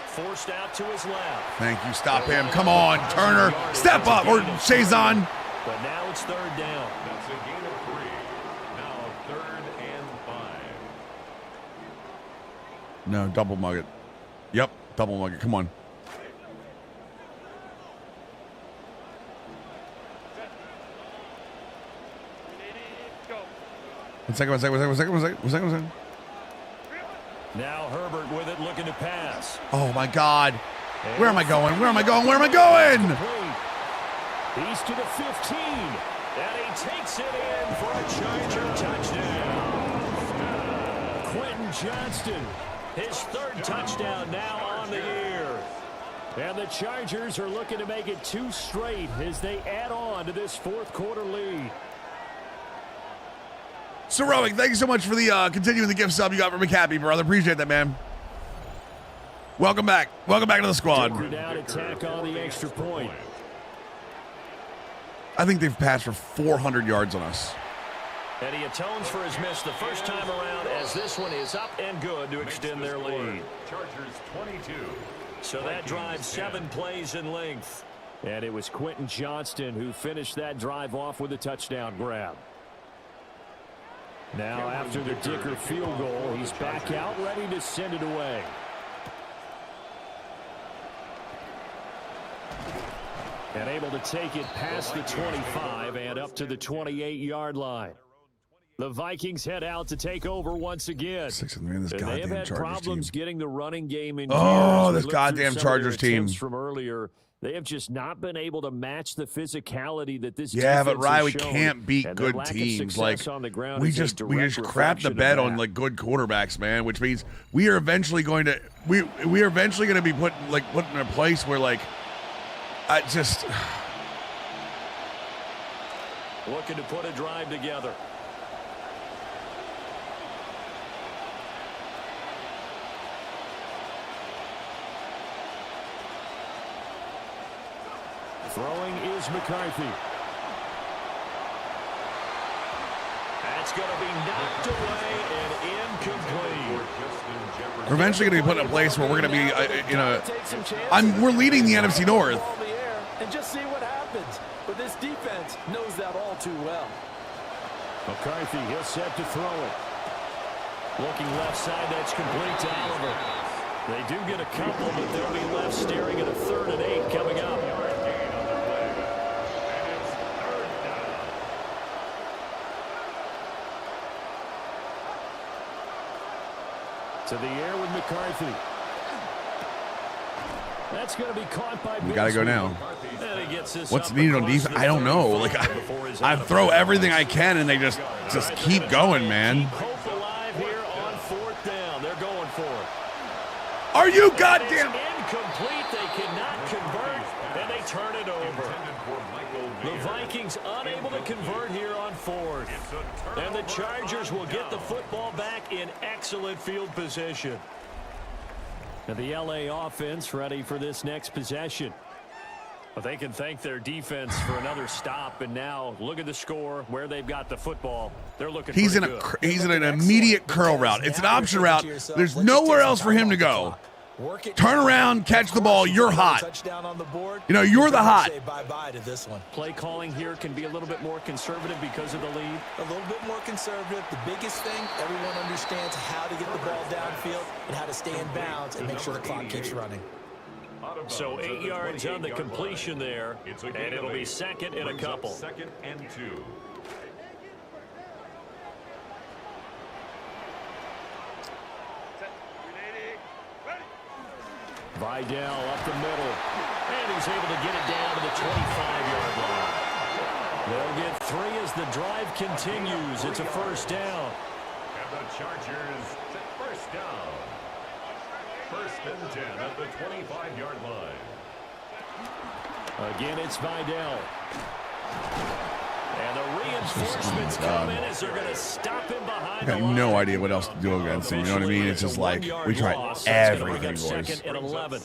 Forced out to his left. Thank you. Stop him. Come on, Turner. Step up. Or Chazon. But now it's 3rd down. That's a gain of 3. Now 3rd and 5. No, double mug it. Yep, double mug it. Come on. One second. Now Herbert with it, looking to pass. Oh, my God. Where am I going? He's to the 15, and he takes it in for a Charger touchdown. Quentin Johnston, his 3rd touchdown now on the year. And the Chargers are looking to make it 2 straight as they add on to this 4th-quarter lead. Ceroic, thank you so much for the continuing the gift sub you got from McCappy, brother. Appreciate that, man. Welcome back. Welcome back to the squad. Down attack on the extra point. I think they've passed for 400 yards on us. And he atones for his miss the first time around as this one is up and good to extend their lead. Chargers 22. So that drive 7 plays in length. And it was Quentin Johnston who finished that drive off with a touchdown grab. Now after the Dicker field goal, he's back out ready to send it away. And able to take it past the 25 and up to the 28-yard line. The Vikings head out to take over once again. They have had problems getting the running game in. Oh, this goddamn Chargers team. From earlier, they have just not been able to match the physicality that this. Yeah, but Rye, we shown. can't beat good teams. Like we just crap the bed on like good quarterbacks, man. Which means we are eventually going to we are eventually going to be put in a place where like I just looking to put a drive together. Throwing is McCarthy. It's going to be knocked away and incomplete. We're eventually going to be put in a place where we're going to be we're leading the NFC North. And just see what happens. But this defense knows that all too well. McCarthy, he'll set to throw it. Looking left side, that's complete to Oliver. They do get a couple, but they'll be left staring at a 3rd and 8 coming up. To the air with McCarthy. That's going to be caught by We got to go now. What's What's needed on defense? I don't know. Like I throw everything I can, and they just keep going, man. Hope alive here on 4th down. They're going for it. Are you goddamn? Incomplete. They cannot convert, and they turn it over. The Vikings unable to convert here on 4th. And the Chargers will get the football back in excellent field position. And the LA offense ready for this next possession. Well, they can thank their defense for another stop, and now look at the score where they've got the football. They're looking. He's in an immediate curl route. It's an option route. There's nowhere else for him to go. Turn around, catch the ball. You're hot. You know, you're the hot. Bye-bye to this one. Play calling here can be a little bit more conservative because of the lead. A little bit more conservative. The biggest thing, everyone understands how to get the ball downfield and how to stay in bounds and make sure the clock keeps running. So 8 yards on the completion there, and it'll be 2nd and a couple. 2nd and 2. Vidal up the middle, and he's able to get it down to the 25-yard line. They'll get 3 as the drive continues. It's a 1st down. And the Chargers take 1st down. 1st and 10 at the 25-yard line. Again, it's Vidal. And the reinforcements come in as they're going to stop him behind. I got no idea what else to do against him. You know what I mean? It's just like we tried everything, boys. 2nd and 11.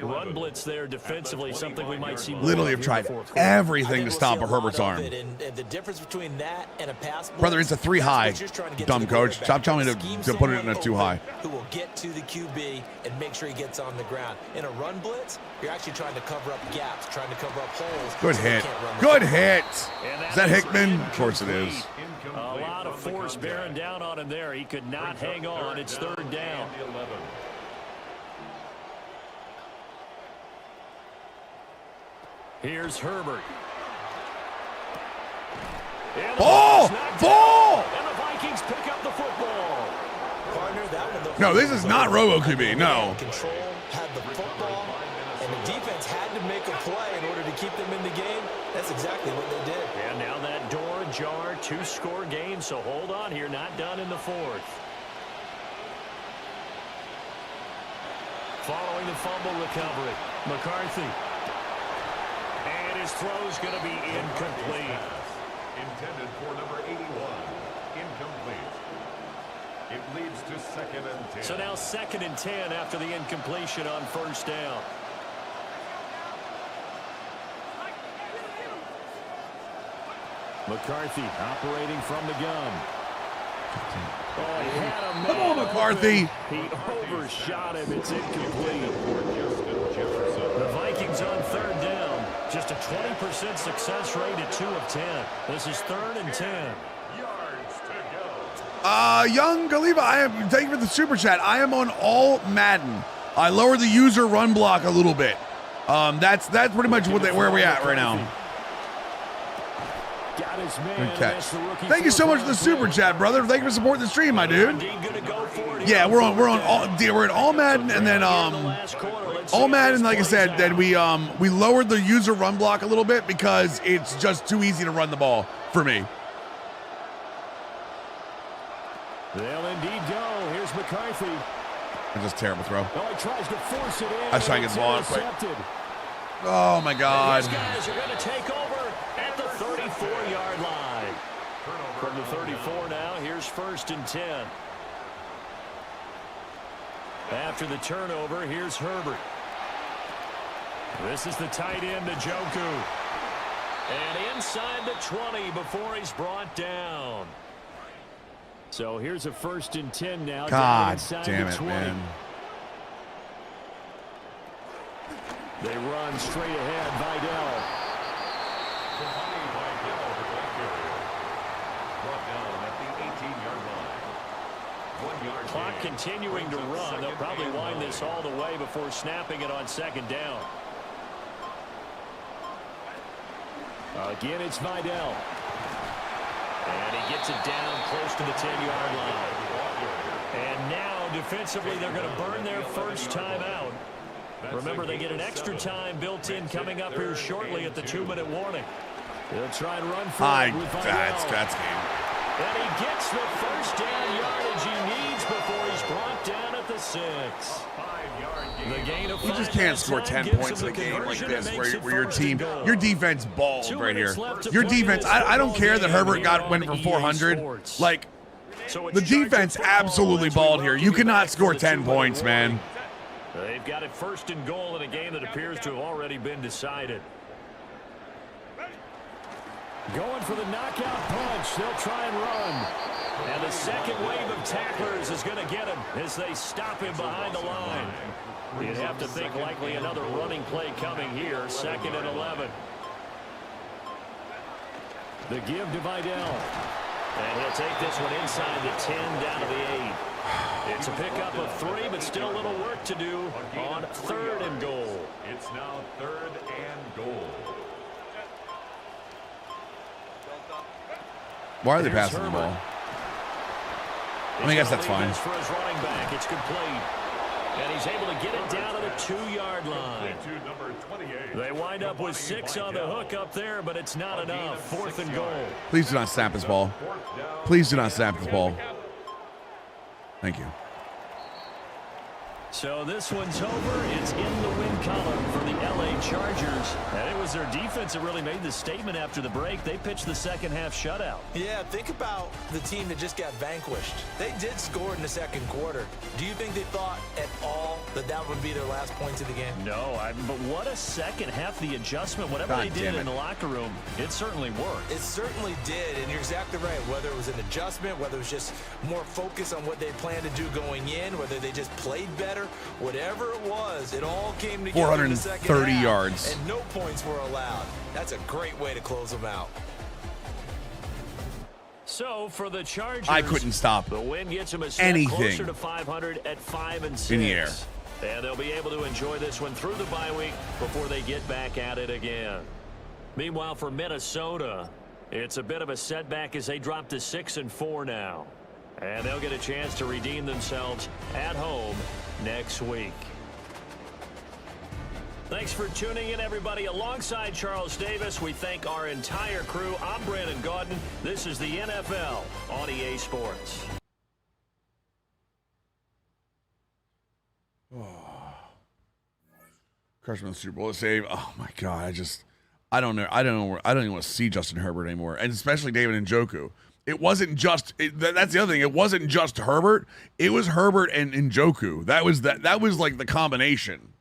Run blitz there defensively, something we might see. Literally have tried everything to stop a Herbert's arm. And the difference between that and a pass blitz, Brother, it's a 3 high. Dumb coach. Stop telling me to put it in a 2 high. Who will get to the QB and make sure he gets on the ground. In a run blitz, you're actually trying to cover up gaps, trying to cover up holes. Good hit. Good hit. Is that Hickman? Of course it is. A lot of force bearing down on him there. He could not hang on. It's 3rd down. Here's Herbert. Ball! Ball! And the Vikings pick up the football. Partner, that one, No, this is not Robo QB. No. Control, had the football, and the defense had to make a play in order to keep them in the game. That's exactly what they did. And now that door ajar, 2-score game, so hold on here, not done in the 4th. Following the fumble recovery, McCarthy. And his throw's going to be incomplete. Intended for number 81. Incomplete. It leads to 2nd and 10. So now 2nd and 10 after the incompletion on 1st down. McCarthy operating from the gun. Oh, he had a man. Come on, McCarthy. He overshot him. It's incomplete. The Vikings on 3rd down. Just a 20% success rate at 2 of 10. This is 3rd and 10. Young Galiva, thank you for the super chat. I am on all Madden. I lowered the user run block a little bit. That's pretty much where we're at right now. Good catch. Thank you so much for the super chat, brother. Thank you for supporting the stream, my dude. Yeah, we're at all Madden, and then all Madden. Like I said, then we lowered the user run block a little bit because it's just too easy to run the ball for me. They'll indeed go. Here's McCarthy. That's just a terrible throw. Oh, he tries to force it in. I was trying to get the ball out quick. Oh my God. These guys are going to take over at the 34-yard line. From the 34 now, here's 1st and 10. After the turnover, here's Herbert. This is the tight end, Njoku. And inside the 20 before he's brought down. So here's a 1st and 10 now. God damn it, man. They run straight ahead. Vidal. Clock continuing to run. They'll probably wind this all the way before snapping it on 2nd down. Again, it's Vidal. And he gets it down close to the 10-yard line. And now, defensively, they're going to burn their first time out. Remember, they get an extra time built in coming up here shortly at the 2-minute warning. They'll try and run for it with Vidal. That's game. And he gets the first down yardage he needs before he's brought down at the 6. The gain of 5. You just can't score 10 points in a game like this where your team, your defense balled right here. Your defense, I don't care that Herbert went for 400. Like, the defense absolutely balled here. You cannot score 10 points, man. They've got it 1st and goal in a game that appears to have already been decided. Going for the knockout punch. They'll try and run. And the second wave of tacklers is going to get him as they stop him behind the line. You'd have to think likely another running play coming here. 2nd and 11. The give to Vidal. And he'll take this one inside the 10 down to the 8. It's a pickup of 3, but still a little work to do on 3rd and goal. It's now 3rd and goal. Why are they passing the ball? I mean, I guess that's fine. For his running back, it's complete. And he's able to get it down to the 2-yard line. They wind up with 6 on the hook up there, but it's not enough. 4th and goal. Please do not snap this ball. Please do not snap this ball. Thank you. So this one's over. It's in the win column for the LA Chargers. And it was their defense that really made the statement after the break. They pitched the second half shutout. Yeah, think about the team that just got vanquished. They did score in the 2nd quarter. Do you think they thought at all that that would be their last points of the game? No, but what a second half. The adjustment, whatever they did in the locker room, it certainly worked. It certainly did, and you're exactly right. Whether it was an adjustment, whether it was just more focus on what they planned to do going in, whether they just played better, whatever it was, it all came together in the second half. 430 yards. And no points were allowed. That's a great way to close them out. So for the Chargers, I couldn't stop the win gets them a step closer to 500 at 5-6 in the air. And they'll be able to enjoy this one through the bye week before they get back at it again. Meanwhile, for Minnesota, it's a bit of a setback as they drop to 6-4 now. And they'll get a chance to redeem themselves at home next week. Thanks for tuning in, everybody. Alongside Charles Davis, we thank our entire crew. I'm Brandon Gaudin. This is the NFL on EA Sports. Carson the Super Bowl to save. Oh my God. I don't know. I don't even want to see Justin Herbert anymore. And especially David Njoku. It wasn't just that's the other thing. It wasn't just Herbert. It was Herbert and Njoku. That was like the combination.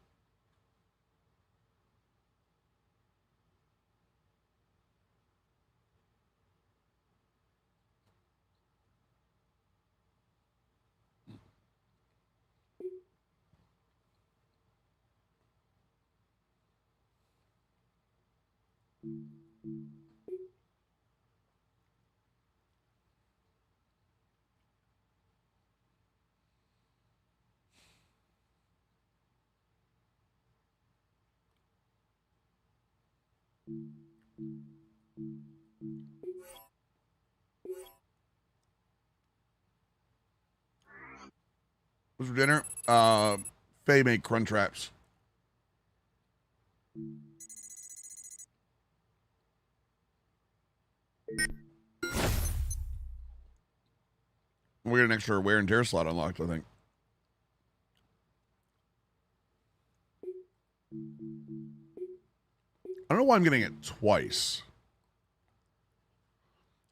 What's for dinner? Faye made crunch wraps. We got an extra wear and tear slot unlocked, I think. I don't know why I'm getting it twice.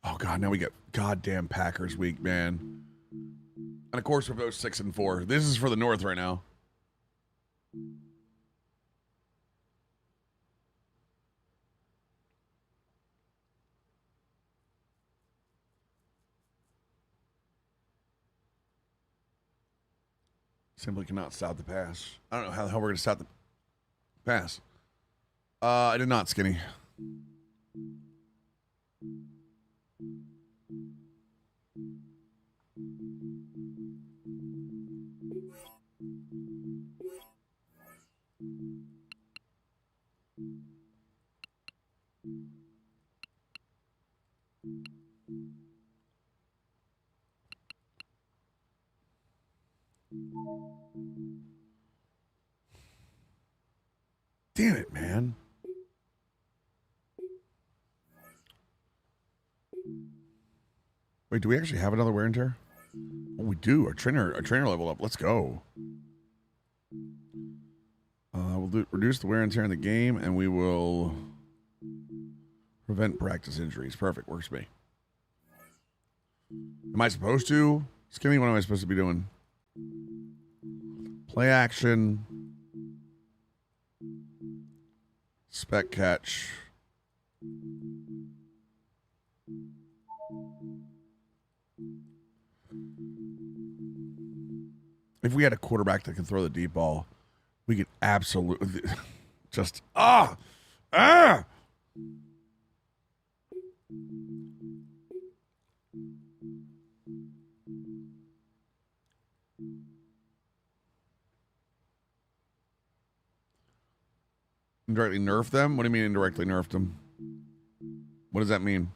Oh God, now we get goddamn Packers week, man. And of course we're both 6-4. This is for the North right now. Simply cannot stop the pass. I don't know how the hell we're going to stop the pass. I did not, Skinny. Damn it, man. Wait, do we actually have another wear and tear? Oh, we do. Our trainer leveled up. Let's go. We'll reduce the wear and tear in the game, and we will prevent practice injuries. Perfect. Works for me. Am I supposed to? Skinny, what am I supposed to be doing? Play action. Spec catch. If we had a quarterback that can throw the deep ball, we could absolutely just Indirectly nerf them? What do you mean indirectly nerfed them? What does that mean?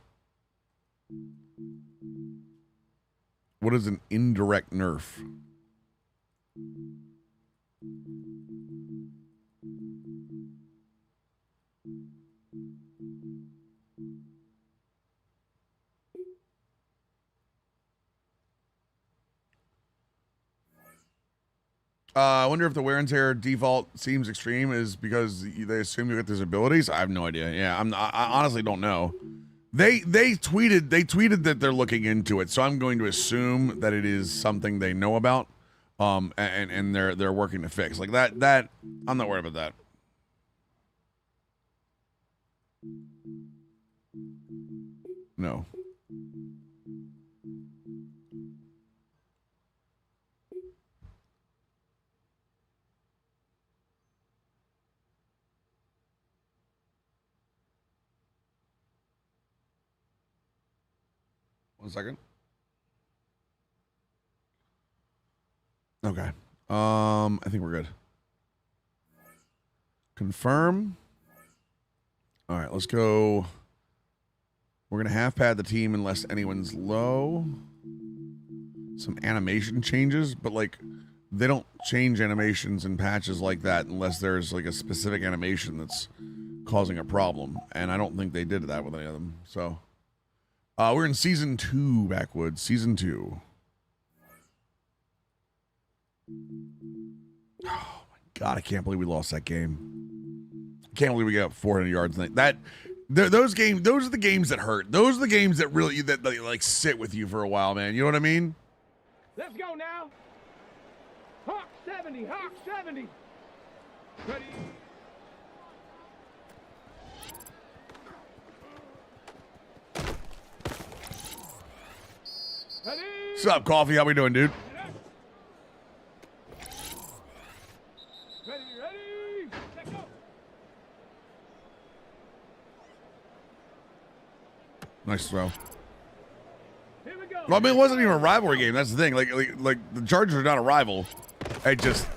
What is an indirect nerf? I wonder if the wear and tear default seems extreme is because they assume you get these abilities. I have no idea. Yeah, I honestly don't know. They tweeted that they're looking into it, so I'm going to assume that it is something they know about, and they're working to fix. Like that I'm not worried about that. No. One second. Okay. I think we're good. Confirm. All right, let's go. We're going to half pad the team unless anyone's low. Some animation changes, but like they don't change animations and patches like that unless there's like a specific animation that's causing a problem. And I don't think they did that with any of them. So we're in season 2, Backwoods. Season 2. Oh my God, I can't believe we lost that game. I can't believe we got 400 yards. Those are the games that hurt. Those are the games that really that like sit with you for a while, man. You know what I mean? Let's go now. Hawk 70, Hawk 70. Ready? Ready? What's up, Coffee? How we doing, dude? Ready, ready. Let's go. Nice throw. Here we go. Well, I mean, it wasn't even a rivalry game. That's the thing. Like the Chargers are not a rival. It just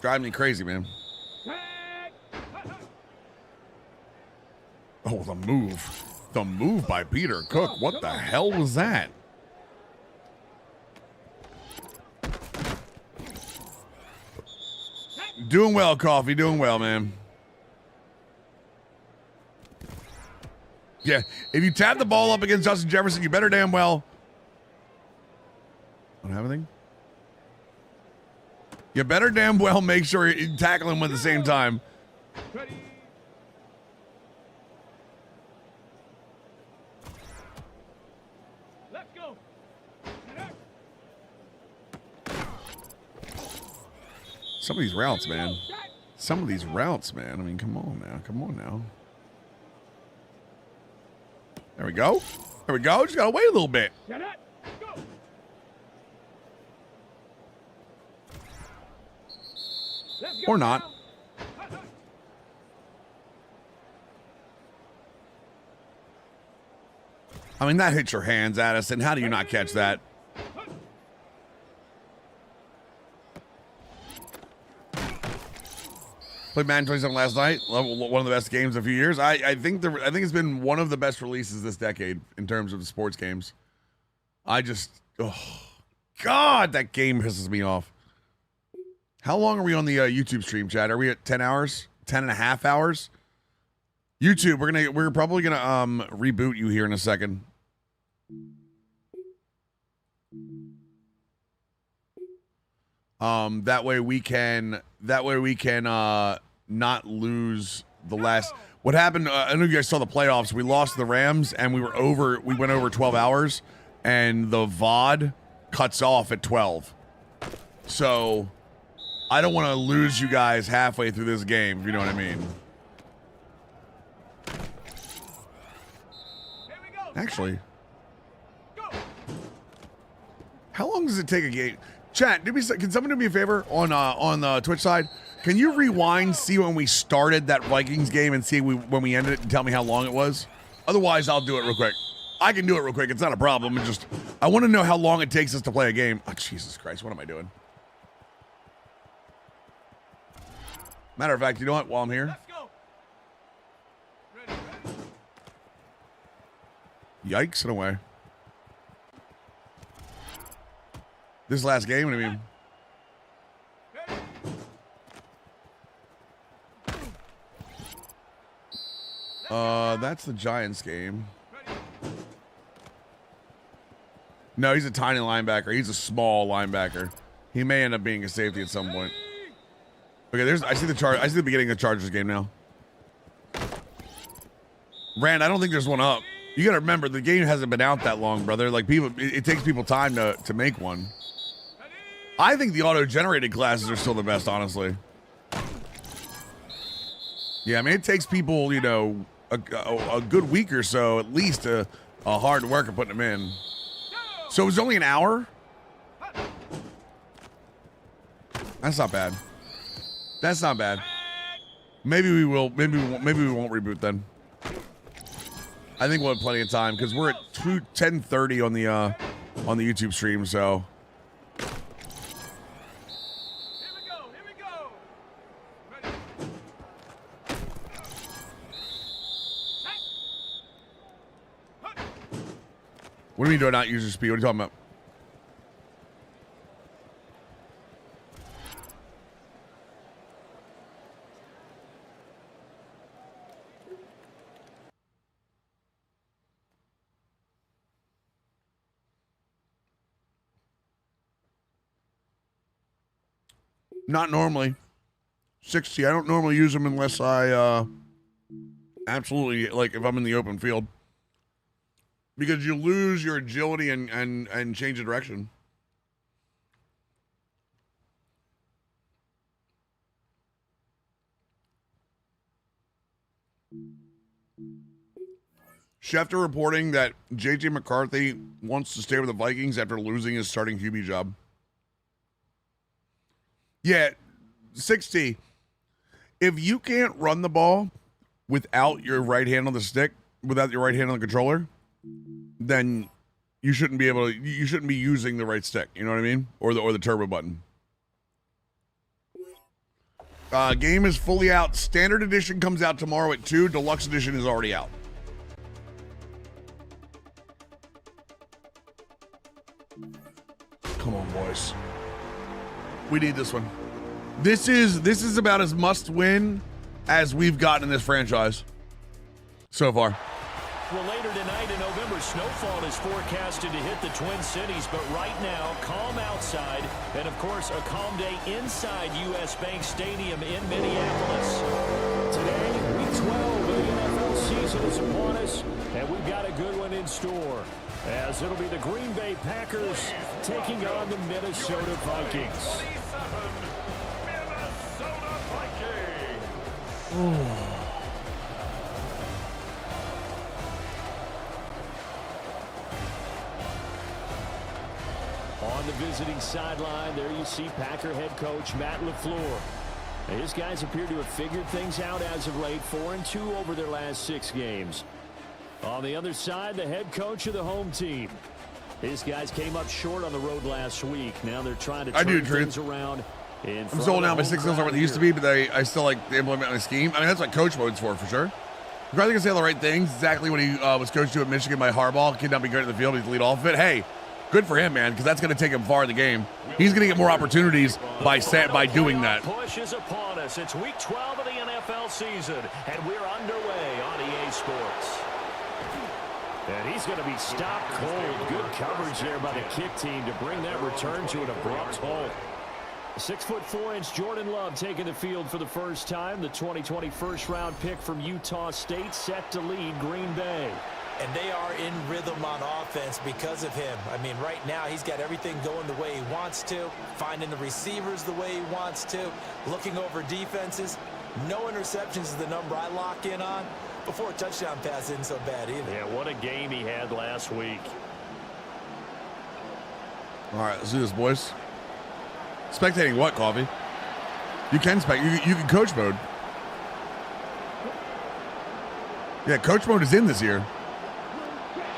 drives me crazy, man. Oh, the move. The move by Peter Cook. What the hell was that? Doing well, Coffee. Doing well, man. Yeah, if you tap the ball up against Justin Jefferson, you better damn well. Don't have anything? You better damn well make sure you tackle him at the same time. Ready. Let's go. Some of these routes, man. Some of these routes, man. I mean, come on now. Come on now. There we go. There we go. Just gotta wait a little bit. Or not. I mean, that hits your hands, Addison. How do you not catch that? Played Madden 27 last night. One of the best games in a few years. I think it's been one of the best releases this decade in terms of sports games. Oh, God, that game pisses me off. How long are we on the YouTube stream, Chad? Are we at 10 hours? 10 and a half hours? YouTube, we're probably gonna reboot you here in a second. That way we can not lose the last. What happened? I don't know if you guys saw the playoffs. We lost the Rams and we went over 12 hours, and the VOD cuts off at 12. So I don't want to lose you guys halfway through this game, if you know what I mean. Actually, how long does it take a game? Chat, can someone do me a favor on the Twitch side? Can you rewind, see when we started that Vikings game, and see when we ended it, and tell me how long it was? Otherwise, I'll do it real quick. I can do it real quick. It's not a problem. It's just I want to know how long it takes us to play a game. Oh, Jesus Christ, what am I doing? Matter of fact, you know what? While I'm here. Yikes, in a way. This last game, what do you mean? That's the Giants game. No, he's a tiny linebacker. He's a small linebacker. He may end up being a safety at some point. Okay, I see the beginning of the Chargers game now. Rand, I don't think there's one up. You got to remember, the game hasn't been out that long, brother. Like, it takes people time to make one. I think the auto-generated classes are still the best, honestly. Yeah, I mean, it takes people, you know, a good week or so, at least, a hard work of putting them in. So it was only an hour? That's not bad. That's not bad. Maybe we will. Maybe we won't reboot then. I think we'll have plenty of time because we're at 10:30 on the YouTube stream. So. What do you mean do I not use your speed? What are you talking about? Not normally. 60. I don't normally use them unless I absolutely, like, if I'm in the open field. Because you lose your agility and change of direction. Schefter reporting that J.J. McCarthy wants to stay with the Vikings after losing his starting QB job. Yeah, 60. If you can't run the ball without your right hand on the stick, without your right hand on the controller, then you shouldn't be able to. You shouldn't be using the right stick. You know what I mean? Or the turbo button. Game is fully out. Standard edition comes out tomorrow at 2. Deluxe edition is already out. Come on, boys. We need this one. This is about as must win as we've gotten in this franchise so far. Well, later tonight in November, snowfall is forecasted to hit the Twin Cities, but right now, calm outside, and of course, a calm day inside U.S. Bank Stadium in Minneapolis. Today, Week 12 of the NFL season is upon us, and we've got a good one in store, as it'll be the Green Bay Packers taking on the Minnesota Vikings. On the visiting sideline, there you see Packer head coach Matt LaFleur. His guys appear to have figured things out as of late, 4-2 over their last 6 games. On the other side, the head coach of the home team. His guys came up short on the road last week. Now they're trying to turn things around. I'm sold now. My 6 skills aren't what they used to be, but I still like to implement my scheme. I mean, that's what coach mode's for sure. You're probably going to say all the right things. Exactly what he was coached to at Michigan by Harbaugh. Kid not be great in the field. He's the lead off of it. Hey, good for him, man, because that's going to take him far in the game. He's going to get more opportunities by doing that. Push is upon us. It's week 12 of the NFL season, and we're underway on EA Sports. And he's going to be stopped cold. Good coverage there by the kick team to bring that return to an abrupt halt. 6'4" Jordan Love taking the field for the first time. The 2020 first-round pick from Utah State set to lead Green Bay. And they are in rhythm on offense because of him. I mean, right now he's got everything going the way he wants to, finding the receivers the way he wants to, looking over defenses. No interceptions is the number I lock in on. Before a touchdown pass isn't so bad either. Yeah, what a game he had last week. All right, let's do this, boys. Spectating what, Coffee? You can you can coach mode. Yeah, coach mode is in this year.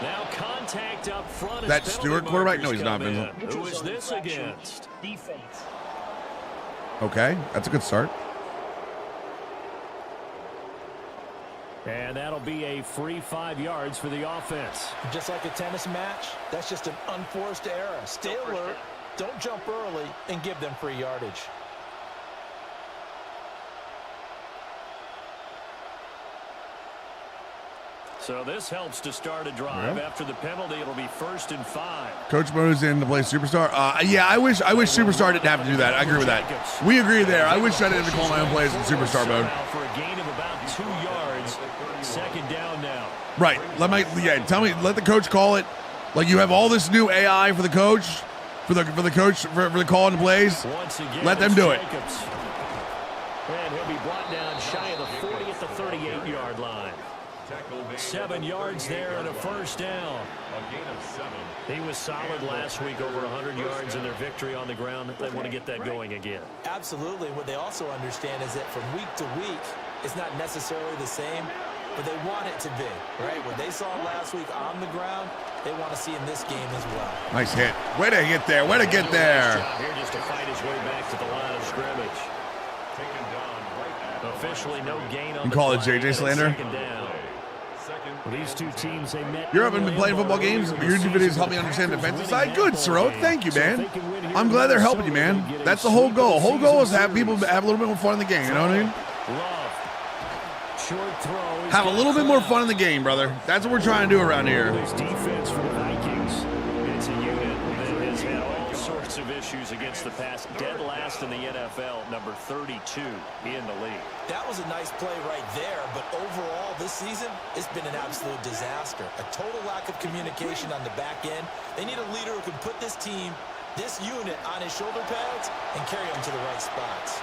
Now contact up front. That Stewart quarterback? No, he's not, Vincent. Who is this against? Defense. Okay, that's a good start. And that'll be a free 5 yards for the offense. Just like a tennis match, that's just an unforced error. Stay alert, don't jump early, and give them free yardage. So this helps to start a drive. After the penalty, it'll be 1st and 5. Coach mode is in to play Superstar. Yeah, I wish Superstar didn't have to do that. I agree with that. We agree there. I wish I didn't have to call my own plays in Superstar mode. For a gain of about 2 yards. 2nd down now. Right. Let the coach call it. Like, you have all this new AI for the coach, for the calling the plays. Let them do it. And he'll be brought down shy of the 40 at the 38-yard line. 7 yards there and a 1st down. He was solid last week, over 100 yards in their victory on the ground. They want to get that going again. Absolutely. What they also understand is that from week to week, it's not necessarily the same, but they want it to be, right? What they saw last week on the ground, they want to see in this game as well. Nice hit. Way to get there. Way to get there. Here just to fight his way back to the line of scrimmage. Officially no gain on you call it JJ slander? These two teams, they met. You haven't been playing football games, but your YouTube videos help me understand the defensive side. Good, Sirot. Thank you, man. I'm glad they're helping you, man. That's the whole goal. Whole goal is to have people have a little bit more fun in the game. You know what I mean? Short throw. Have a little bit more fun in the game, brother. That's what we're trying to do around here. Defense for the Vikings. It's a unit that has had all sorts of issues against the pass. Dead last in the NFL, number 32 in the league. That was a nice play right there, but overall this season, it's been an absolute disaster. A total lack of communication on the back end. They need a leader who can put this team, this unit, on his shoulder pads and carry them to the right spots.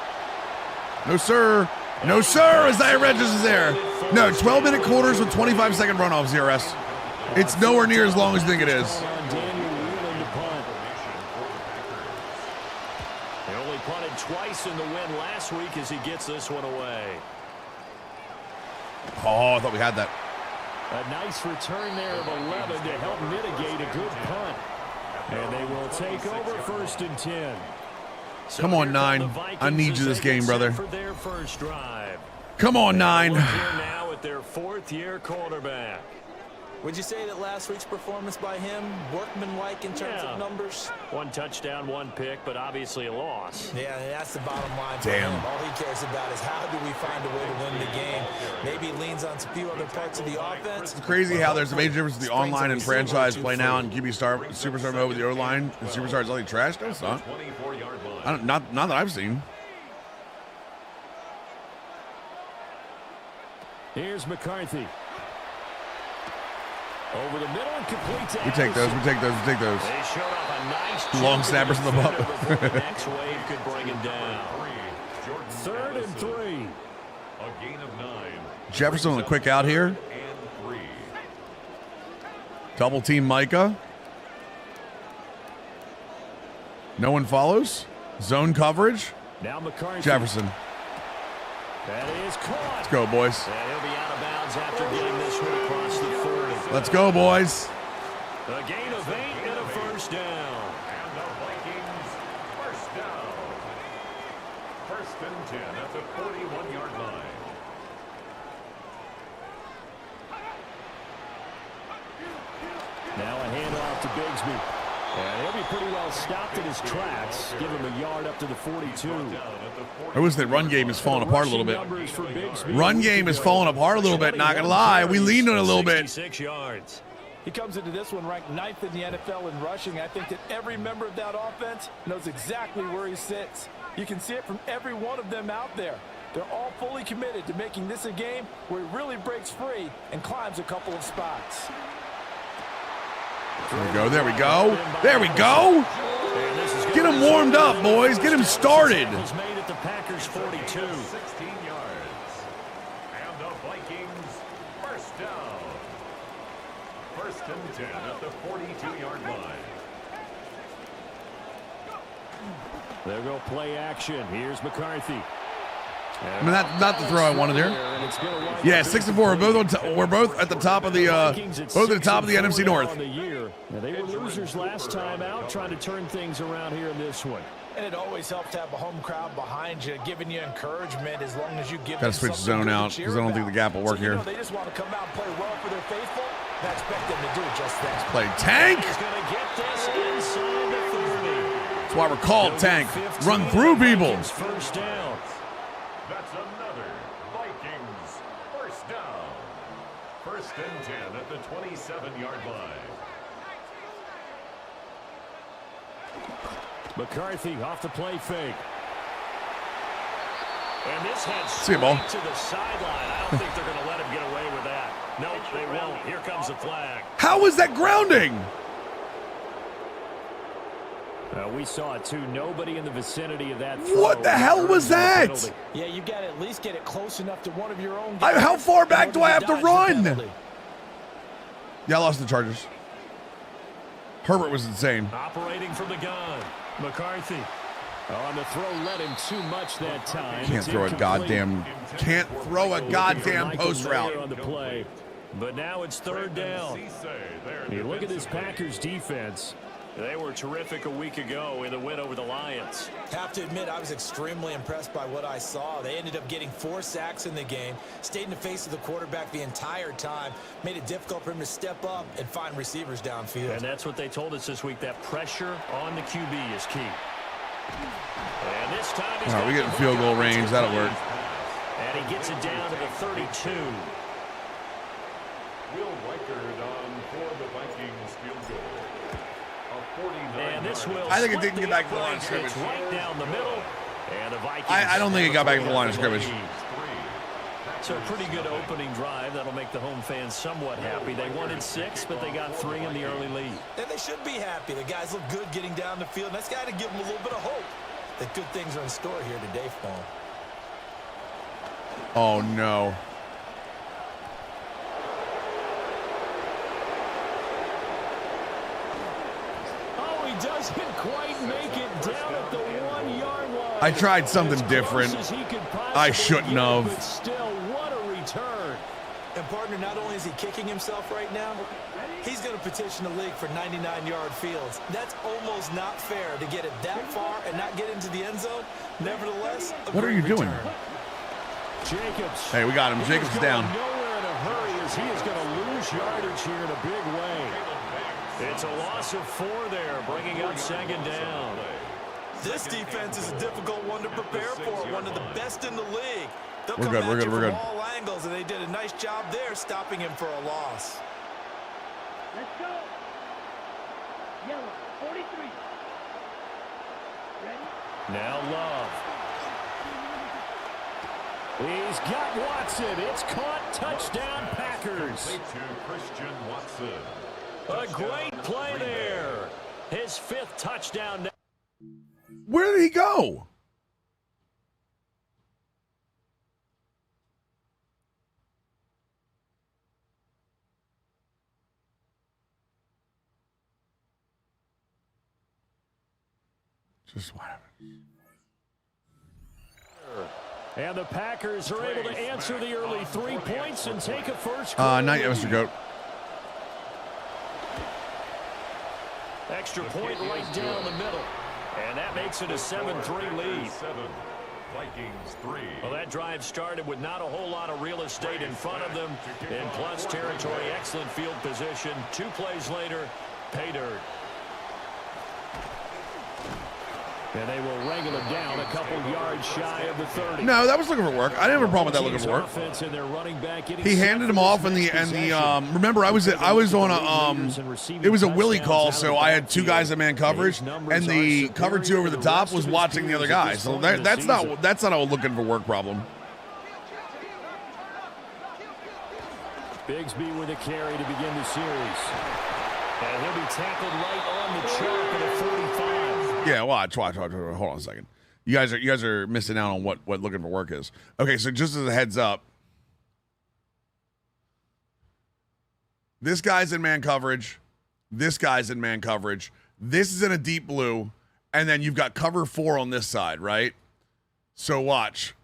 No, sir. No, sir. Isaiah Regis is there. No, 12-minute quarters with 25-second runoffs, ZRS. It's nowhere near as long as you think it is. They only punted twice in the win last week as he gets this one away. Oh, I thought we had that. A nice return there of 11 to help mitigate a good punt. And they will take over 1st and 10. So come on, 9. I need you this game, brother. For their first drive. Come on, 9. Now at their 4th-year quarterback. Would you say that last week's performance by him, workmanlike in terms of numbers? 1 touchdown, 1 pick, but obviously a loss. Yeah, that's the bottom line for Damn. him. All he cares about is how do we find a way to win the game. Maybe he leans on a few other parts of the offense. It's crazy how there's a major difference between the online and franchise play now and QB Superstar mode with the O-line. And Superstar is only trash? No, it's not. Not that I've seen. Here's McCarthy. Over the middle and complete to We take those. We take those. We take those. They showed off a nice long snappers in the butt. the next wave could bring him down. 3rd and 3. A gain of 9. Jefferson on a quick out here. Double team Micah. No one follows. Zone coverage. Now McCarthy. Jefferson. That is caught. Let's go, boys. And he'll be out of bounds after getting this one across the 30. Let's go, boys. A gain of 8 and a first down. And the Vikings first down. First and 10 at the 41-yard line. Now a handoff to Bigsby. And he'll be pretty well stopped in his tracks. Give him a yard up to the 42. I wish the run game is falling apart a little bit. Run game is falling apart a little bit, not gonna lie. We leaned on it a little bit. 66 yards. He comes into this one ranked 9th in the NFL in rushing. I think that every member of that offense knows exactly where he sits. You can see it from every one of them out there. They're all fully committed to making this a game where he really breaks free and climbs a couple of spots. There we go, there we go. There we go. Get him warmed up, boys. Get him started. He's made at the Packers 42. 16 yards. And the Vikings first down. First and 10 at the 42-yard line. They'll go play action. Here's McCarthy. I mean, not the throw I wanted there. Yeah, 6-4. We're both at the top of the NFC North. Now, they were losers last time out, trying to turn things around here in this one. And it always helps to have a home crowd behind you, giving you encouragement as long as you give Got them to switch something zone good out to because cheer I don't think about. the gap will work So, here. they just want to come out and play well for their faithful. I expect them to do just that. Play tank. He's going to get this inside the 30. That's why we're called tank. Run through people. First down. That's another Vikings first down. First and 10 at the 27-yard line. McCarthy off the play fake. And this heads See you, ball. straight to the sideline. I don't think they're going to let him get away with that. Nope, they won't. Here comes the flag. How is that grounding? We saw it too. Nobody in the vicinity of that throw. What the hell was that? Yeah, you got to at least get it close enough to one of your own. How far back do I have to Dodge the run? penalty. Yeah, I lost the Chargers. Herbert was insane. Operating from the gun. McCarthy. On the throw, led him too much that time. Can't throw a goddamn post route. On the play. But now it's third down. You look at this Packers defense. They were terrific a week ago in the win over the Lions. Have to admit, I was extremely impressed by what I saw. They ended up getting 4 sacks in the game, stayed in the face of the quarterback the entire time, made it difficult for him to step up and find receivers downfield. And that's what they told us this week, that pressure on the QB is key. And this time he's we get in field goal range. That'll work. And he gets it down to the 32. Will Reichard on for the Vikings field goal. And this will I think it didn't get back to the line of scrimmage. It's right down the middle. And the Vikings. I don't think it got back to the line of scrimmage. So a pretty good opening drive. That'll make the home fans somewhat happy. They wanted 6, but they got 3 in the early lead. And they should be happy. The guys look good getting down the field. And that's got to give them a little bit of hope that good things are in store here today for them. Oh, no. Oh, he doesn't quite make it down at the 1-yard line. I tried something different. I shouldn't have. But still, what a return. And partner, not only is he kicking himself right now, he's going to petition the league for 99-yard fields. That's almost not fair to get it that far and not get into the end zone. Nevertheless, What are you doing? Jacobs. Hey, we got him. Jacobs is down. Nowhere in a hurry as he is going to lose yardage here in a big way. It's a loss of 4 there, bringing up second down. This defense is a difficult one to prepare for, one of the best in the league. They'll We're come good, at we're you good, we're from good. all angles, and they did a nice job there stopping him for a loss. Let's go. Yellow, 43. Ready? Now Love. He's got Watson. It's caught. Touchdown, Packers. To Christian Watson. A great play there. His 5th touchdown. Where did he go? Just whatever. And the Packers are able to answer the early 3 points and take a first. Not yet, Mr. Goat. Extra point right down the middle. And that makes it a 7-3 lead. Vikings 3. Well, that drive started with not a whole lot of real estate in front of them. In plus territory, excellent field position. 2 plays later, pay dirt. And they will wrangle it down a couple yards shy of the 30. No, that was looking for work. I didn't have a problem with that looking for work. He handed him off in the remember I was on a it was a Willie call, so I had 2 guys in man coverage, and the cover 2 over the top was watching the other guy. So that's not a looking for work problem. Bigsby with a carry to begin the series. And he'll be tackled right on the chalk at a 45. Yeah, watch. Hold on a second. You guys are missing out on what looking for work is. Okay, so just as a heads up, this guy's in man coverage. This guy's in man coverage. This is in a deep blue, and then you've got cover 4 on this side, right? So watch.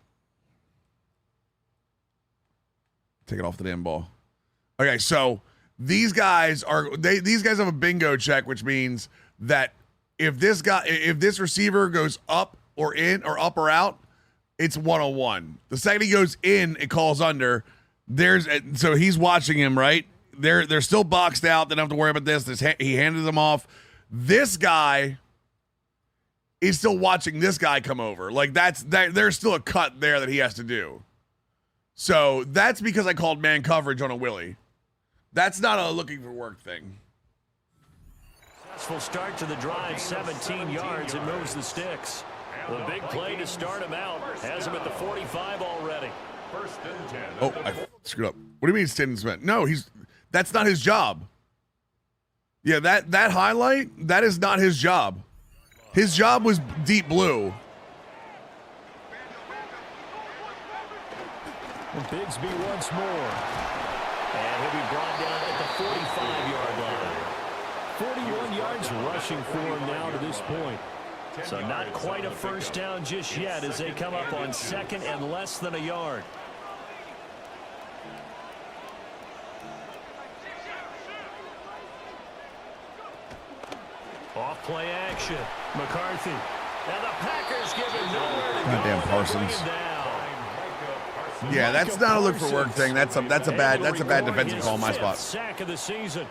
Take it off the damn ball. Okay, so these guys have a bingo check, which means that if this receiver goes up or in or up or out, it's 1-on-1. The second he goes in, it calls under. So he's watching him, right? They're still boxed out. They don't have to worry about this. He handed them off. This guy is still watching this guy come over. Like there's still a cut there that he has to do. So that's because I called man coverage on a Willie. That's not a looking for work thing. Successful start to the drive, 17 yards, and moves the sticks. Well, big play to start him out. Has him at the 45 already. First and 10. Oh, I screwed up. What do you mean Stinson Smith? No, that's not his job. Yeah, that highlight, that is not his job. His job was deep blue. And Bigsby once more. And he'll be brought down at the 45-yard line. 41 yards rushing for him now to this point. So not quite a first down just yet as they come up on 2nd and less than a yard. Off play action. McCarthy. And the Packers give him nowhere to go. Goddamn Parsons. Yeah, that's not a look for work thing. That's a bad defensive call in my spot. Sack of the season.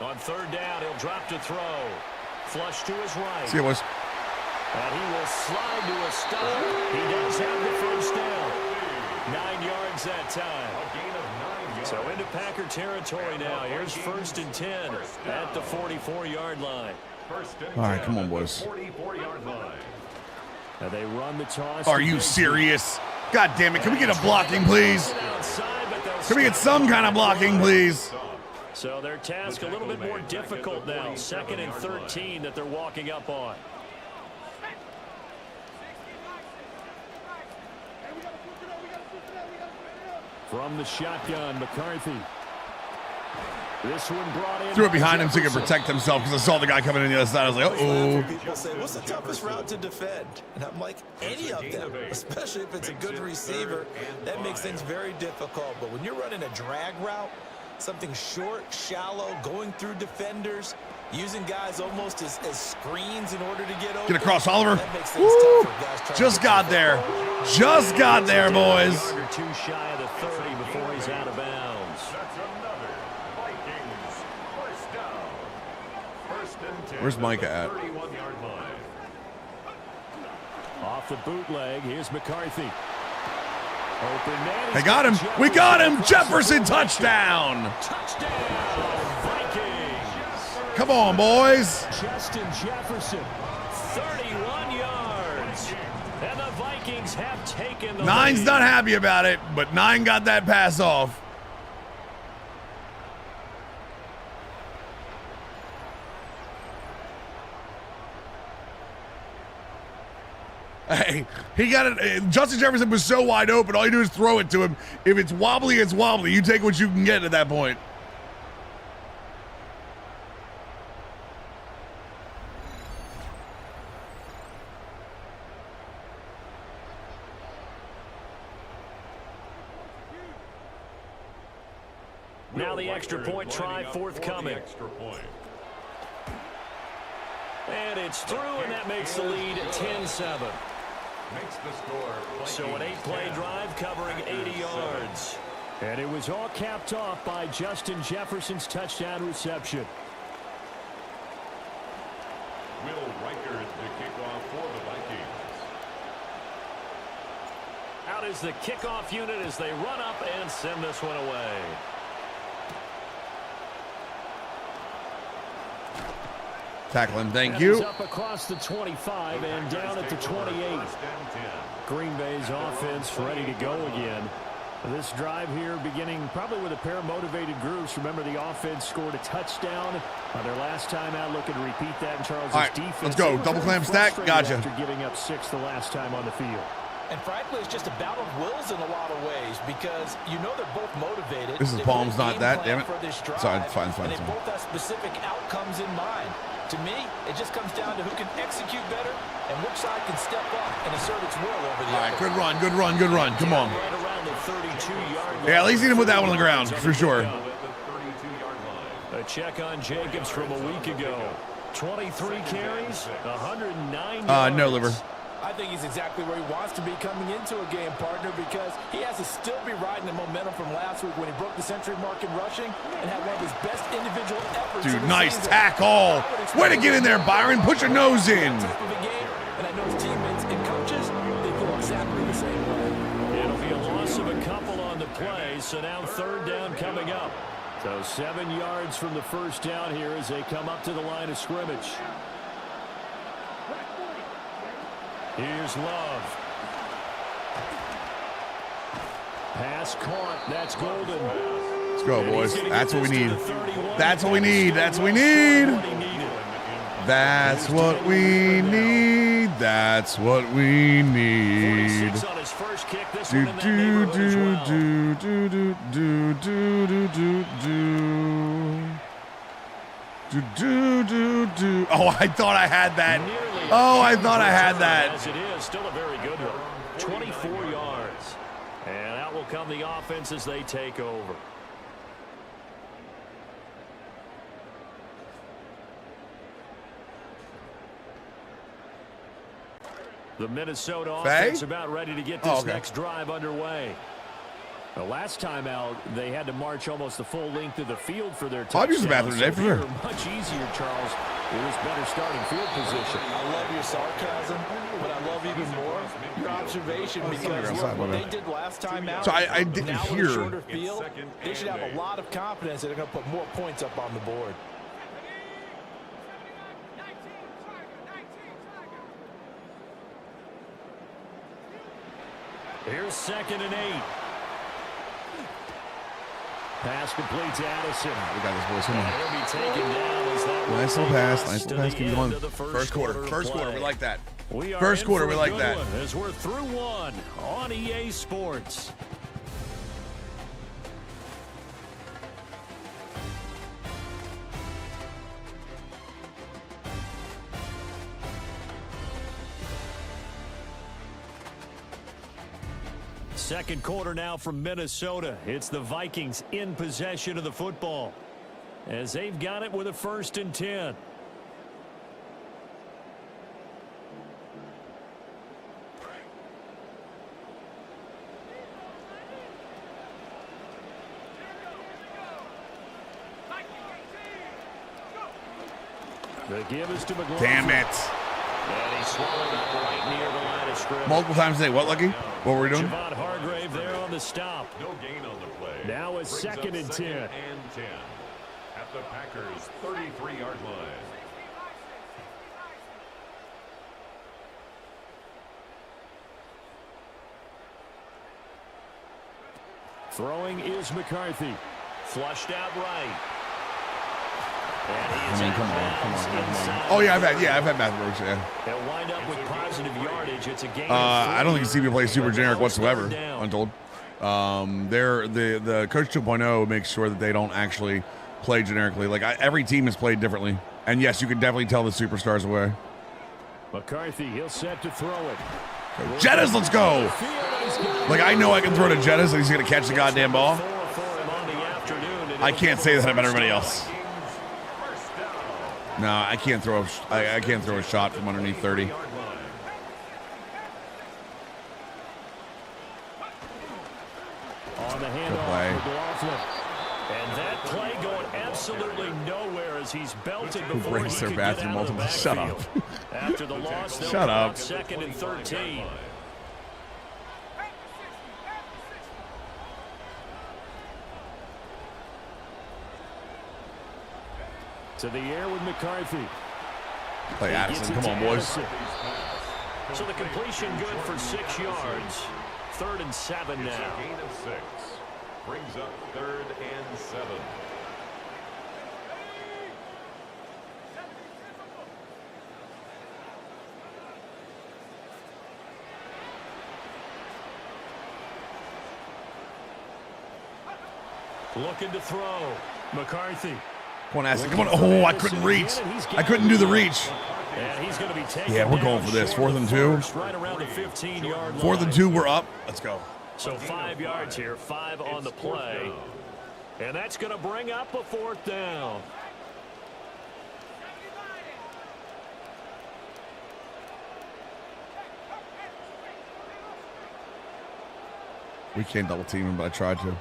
On 3rd down, he'll drop to throw. Flush to his right. See, it was. And he will slide to a stop. He does have the first down. 9 yards that time. So into Packer territory now. Here's 1st and 10 at the 44-yard line. All right, come on, boys. 44-yard line. Now they run the toss. Are you serious? God damn it. Can we get a blocking, please? Can we get some kind of blocking, please? So their task a little bit more difficult now. 2nd and 13 that they're walking up on. From the shotgun, McCarthy. This one brought in. Threw it behind him so he could protect himself because I saw the guy coming in the other side. I was like, uh-oh. People say, what's the toughest route to defend? And I'm like, any of them, especially if it's a good receiver. That makes things very difficult. But when you're running a drag route, something short, shallow, going through defenders, using guys almost as screens in order to get over. Get across, Oliver. Woo! Just got there. Just got there, boys. Too shy of the 30 before he's out of bounds. That's another Vikings first down. 1st and 10. Where's Micah at? 31-yard line. Off the bootleg, here's McCarthy. Open man. They got him. We got him. Jefferson touchdown. Touchdown, Vikings. Come on, boys. Justin Jefferson, 31 yards. And the Vikings have taken the Nine's lead. not happy about it, but 9 got that pass off. Hey, he got it. Justin Jefferson was so wide open. All you do is throw it to him. If it's wobbly, it's wobbly. You take what you can get at that point. the extra point try forthcoming. And it's through, and that makes the lead 10-7. So an 8-play drive covering 80 yards. And it was all capped off by Justin Jefferson's touchdown reception. Will Reichard the kickoff for the Vikings. Out is the kickoff unit as they run up and send this one away. Tackle him, thank you. Up across the 25 and down at the 28. Green Bay's offense ready to go again. This drive here beginning probably with a pair of motivated groups. Remember, the offense scored a touchdown on their last time out. Looking to repeat that in Charles' defense. Let's go. Double clam stack. Gotcha. After giving up 6 the last time on the field. And frankly, it's just a battle of wills in a lot of ways because you know they're both motivated. This is Palms, not that. Damn it. Sorry, it's fine. And they both have specific outcomes in mind. To me, it just comes down to who can execute better and which side can step up and assert its will over the other. All right, good run. Come on. Right around the 32-yard line. Yeah, at least he didn't put that one on the ground, for sure. A check on Jacobs from a week ago. 23 carries, 109 yards. No liver. I think he's exactly where he wants to be coming into a game, partner, because he has to still be riding the momentum from last week when he broke the century mark in rushing and had one of his best individual efforts. Dude, nice tackle. Way to get in there, Byron. Put your nose in. And I know his teammates and coaches, they feel exactly the same way. It'll be a loss of a couple on the play, so now third down coming up. So 7 yards from the first down here as they come up to the line of scrimmage. Here's Love. Pass caught. That's Golden. Let's go, boys. That's what we need. That's what we need. That's what we need. That's what we need. That's what we need. Do do do do do do do do do do do do do. Oh, I thought I had that. Oh, I thought I had that. As it is, still a very good one. 24 yards. And out will come the offense as they take over. The Minnesota offense about ready to get this next drive underway. The last time out, they had to march almost the full length of the field for their touchdown. I'll use the bathroom today for sure. Much easier, Charles. It was better starting field position. I love your sarcasm, but I love even more your observation because look, what they did last time out. So I didn't now hear. With a shorter field, they should have a lot of confidence that they're going to put more points up on the board. Here's 2nd and 8. Pass complete to Addison. We got this, boys. Come on. He'll be taken down as that Nice little pass. Nice little pass. Keep it going. First quarter. First quarter. We like that. First quarter. We like that. As we're through one on EA Sports. Second quarter now from Minnesota. It's the Vikings in possession of the football as they've got it with a 1st and 10. The give is to McLaughlin. Damn it. And he swallowed up right near the line of scrimmage. Multiple times today. What, Lucky? What were we doing? Javon Hargrave there on the stop. No gain on the play. Now it's 2nd and 10. And 10 at the Packers' 33-yard line. Throwing is McCarthy. Flushed out right. I mean, come on. Oh, yeah, I've had Matthew Brooks, yeah. They'll wind up with positive yardage. It's a game. I don't think CB plays super generic whatsoever, I'm told. The Coach 2.0 makes sure that they don't actually play generically. Like, every team is played differently. And, yes, you can definitely tell the superstars away. McCarthy, he'll set to throw it. Jettas, let's go. Like, I know I can throw to Jettas and he's going to catch the goddamn ball. For him on the afternoon, I can't say that about everybody else. No, I can't throw. I can't throw a shot from underneath 30. On the handoff for McLaughlin. And that play going absolutely nowhere as he's belted before he could get out of the backfield. Shut up. After the loss, Shut up. 2nd and 13. To the air with McCarthy. Play Addison. Come on, boys. So the completion good for 6 yards. 3rd and 7 now. It's a gain of 6. Brings up 3rd and 7. Looking to throw. McCarthy. Come on, Addison. Come on. Oh, I couldn't reach. I couldn't do the reach. And he's going to be taken. Yeah, we're going for this. 4th and 2. Right around the 15-yard line. 4th and 2. We're up. Let's go. So 5 yards here. 5 on the play. And that's going to bring up a 4th down. We can't double team him, but I tried to.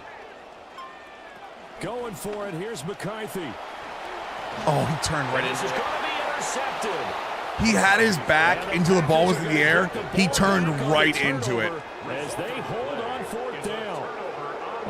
Going for it. Here's McCarthy. Oh, he turned right This into is it. going to be intercepted. He had his back until the ball was in the air. He turned right into it. As they hold on 4th down.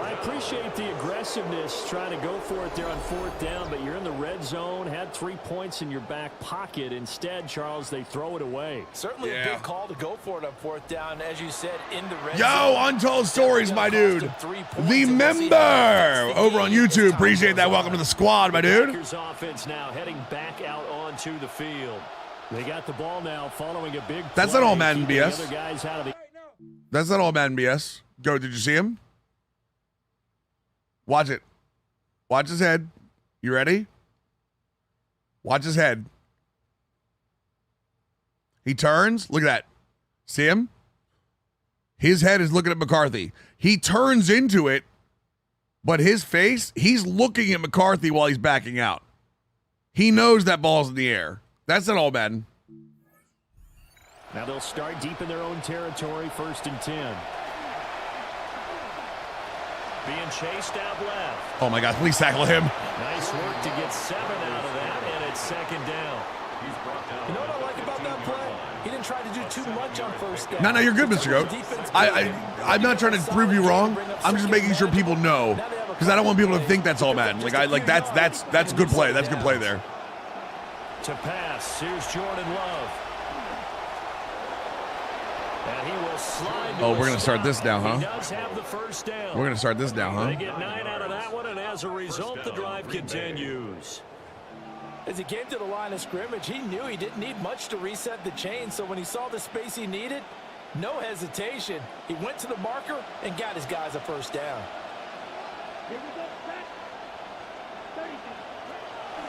I appreciate the aggressiveness trying to go for it there on 4th down, but you're in the red zone, had 3 points in your back pocket. Instead, Charles, they throw it away. Certainly a big call to go for it on 4th down, as you said, in the red zone. Yo, Untold Stories, my dude. The member over on YouTube. Appreciate that. Welcome to the squad, my dude. Packers offense now heading back out onto the field. They got the ball now following a big play. That's not all Madden BS. The other guys out of the... That's not all Madden BS. Go, did you see him? Watch it. Watch his head. You ready? Watch his head. He turns. Look at that. See him? His head is looking at McCarthy. He turns into it, but his face, he's looking at McCarthy while he's backing out. He knows that ball's in the air. That's not all Madden. Now they'll start deep in their own territory, 1st and 10. Being chased out left. Oh my God, please tackle him. Nice work to get 7 out of that, and it's 2nd down. You know what I like about that play? He didn't try to do too much on 1st down. No, you're good, Mr. Goat. I'm not trying to prove you wrong. I'm just making sure people know, because I don't want people to think that's all Madden. That's good play. That's good play there. To pass, here's Jordan Love. And he will slide to we're going to start this now, huh? He does have the 1st down. We're going to start this now, huh? They get 9 out of that one, and as a result, the drive continues. As he came to the line of scrimmage, he knew he didn't need much to reset the chain, so when he saw the space he needed, no hesitation. He went to the marker and got his guys a 1st down. Here we go, set.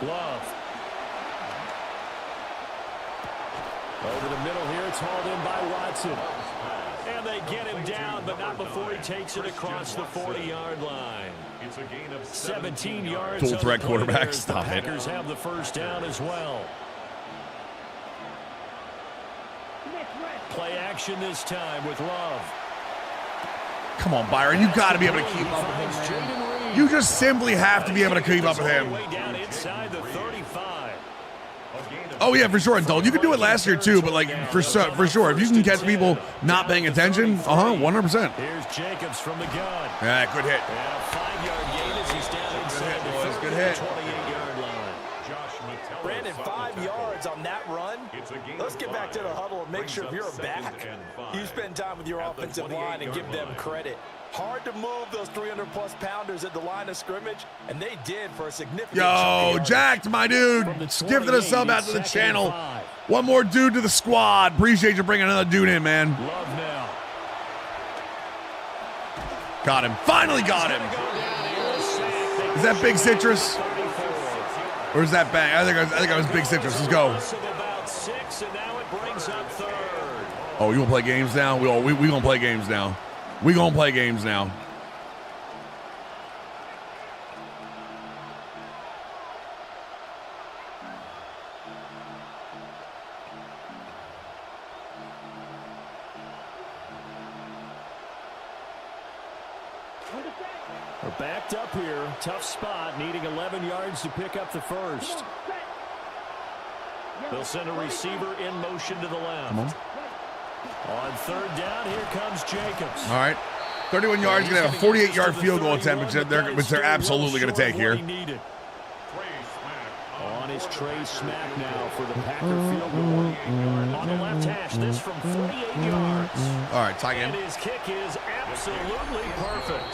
32. Love. Over the middle here, it's hauled in by Watson. And they get him down, but not before he takes it across the 40-yard line. It's a gain of 17 yards. Dual threat quarterback. Stop it. The Packers have the 1st down as well. Play action this time with Love. Come on, Byron. You got to be able to keep up with him, man. You just simply have to be able to keep up with him. Way down inside the 35. Oh, yeah, for sure, Adult. You could do it last year, too, but, like, for sure. If you can catch people not paying attention, 100%. Here's Jacobs from the gun. Yeah, good hit. Yeah, 5-yard gain as he's down inside the Good hit. 28-yard line. Brandon, 5 yards on that run. Let's get back to the huddle and make sure if you're a back, you spend time with your offensive line and give them credit. Hard to move those 300-plus pounders at the line of scrimmage, and they did for a significant Yo, Jacked, my dude. Gifted a sub out to the channel. One more dude to the squad. Appreciate you bringing another dude in, man. Love now. Got him. Finally got him. Is that Big Citrus? Or is that Bang? I think I was Big Citrus. Let's go. Oh, you gonna play games now? We gonna play games now. We gonna play games now. We're backed up here. Tough spot, needing 11 yards to pick up the first. They'll send a receiver in motion to the left. On third down, here comes Jacobs. All right. 31 yards, going to have a 48-yard field goal attempt, which they're absolutely going to take here. On his Trey Smack now for the Packer field goal. On the left hash, this from 48 yards. All right, tie game. And his kick is absolutely perfect.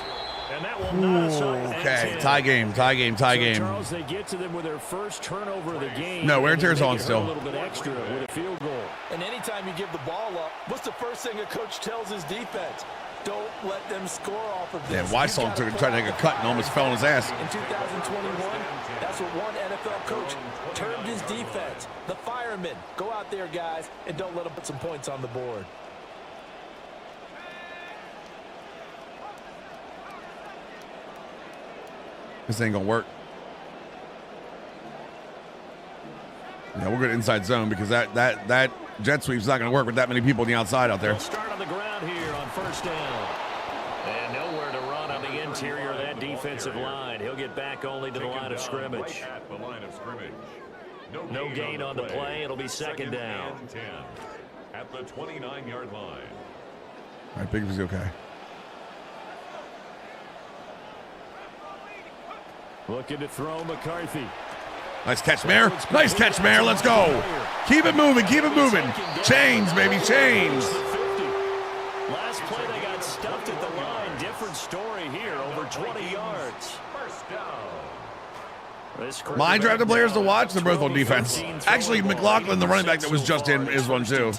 And that will not aside. Okay, tie game. Charles, they get to them with their first turnover of the game. No, wear and tear's on still. A little bit extra with a field goal. And anytime you give the ball up, what's the first thing a coach tells his defense? Don't let them score off of this. Yeah, Weissel tried to take a cut and almost fell on his ass. In 2021, that's what one NFL coach termed his defense. The firemen. Go out there, guys, and don't let them put some points on the board. This ain't gonna work. Yeah, we're good inside zone because that jet sweep's not gonna work with that many people on the outside out there. They'll start on the ground here on first down. And nowhere to run on the interior of that defensive line. He'll get back only to the line of scrimmage. No gain on the play. It'll be second down. 10 at the 29-yard line. All right, Big is okay. Looking to throw McCarthy. Nice catch, Mayer. Nice catch, Mayer. Let's go. Keep it moving. Keep it moving. Chains, baby, chains. Last play, they got stuffed at the line. Different story here. Over 20 yards. First down. My drafted players to watch, they're both on defense. Actually, McLaughlin, the running back that was just in, is one too.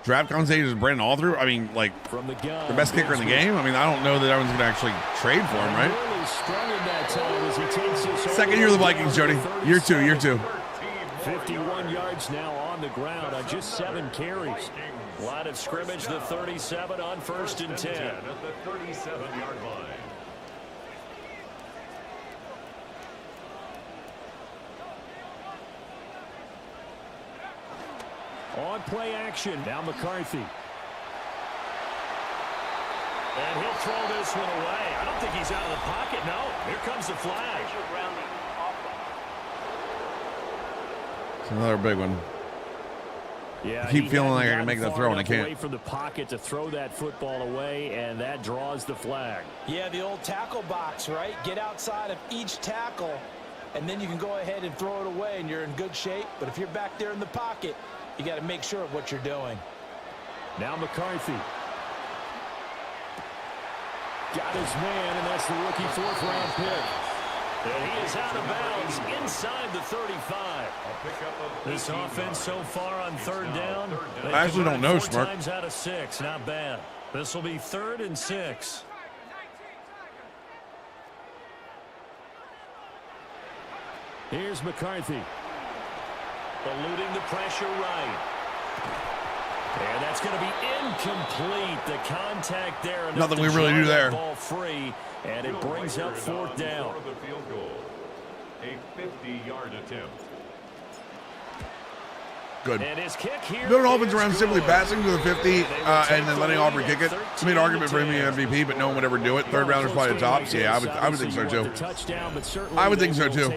Draft conversation is Brandon Allthrough. I mean, like, the best kicker in the game. I mean, I don't know that everyone's going to actually trade for him, right? Second year of the Vikings, Jody. Year two. 51 yards now on the ground on just 7 carries. Line of scrimmage, the 37 on first and 10. At the 37-yard line. On play action, now McCarthy. And he'll throw this one away. I don't think he's out of the pocket. No, here comes the flag. It's another big one. Yeah, I keep feeling like I can make that throw, and I can't. Away from the pocket to throw that football away, and that draws the flag. Yeah, the old tackle box, right? Get outside of each tackle, and then you can go ahead and throw it away, and you're in good shape. But if you're back there in the pocket, you got to make sure of what you're doing. Now McCarthy. Got his man, and that's the rookie 4th-round pick. And he is out of bounds inside the 35. This offense so far on third down. I actually don't know, 4 Smart. times out of 6. Not bad. This will be 3rd and 6. Here's McCarthy. Eluding the pressure right. And that's going to be incomplete. The contact there. Nothing we really do there. Ball free, and it brings up 4th down. A 50-yard attempt. Good. And his kick here. Build an offense around simply passing to the 50 and then letting Aubrey kick it. I made an argument for him being MVP, but no one would ever do it. Third rounder's probably the top. So yeah, I would think so too. I would think so too.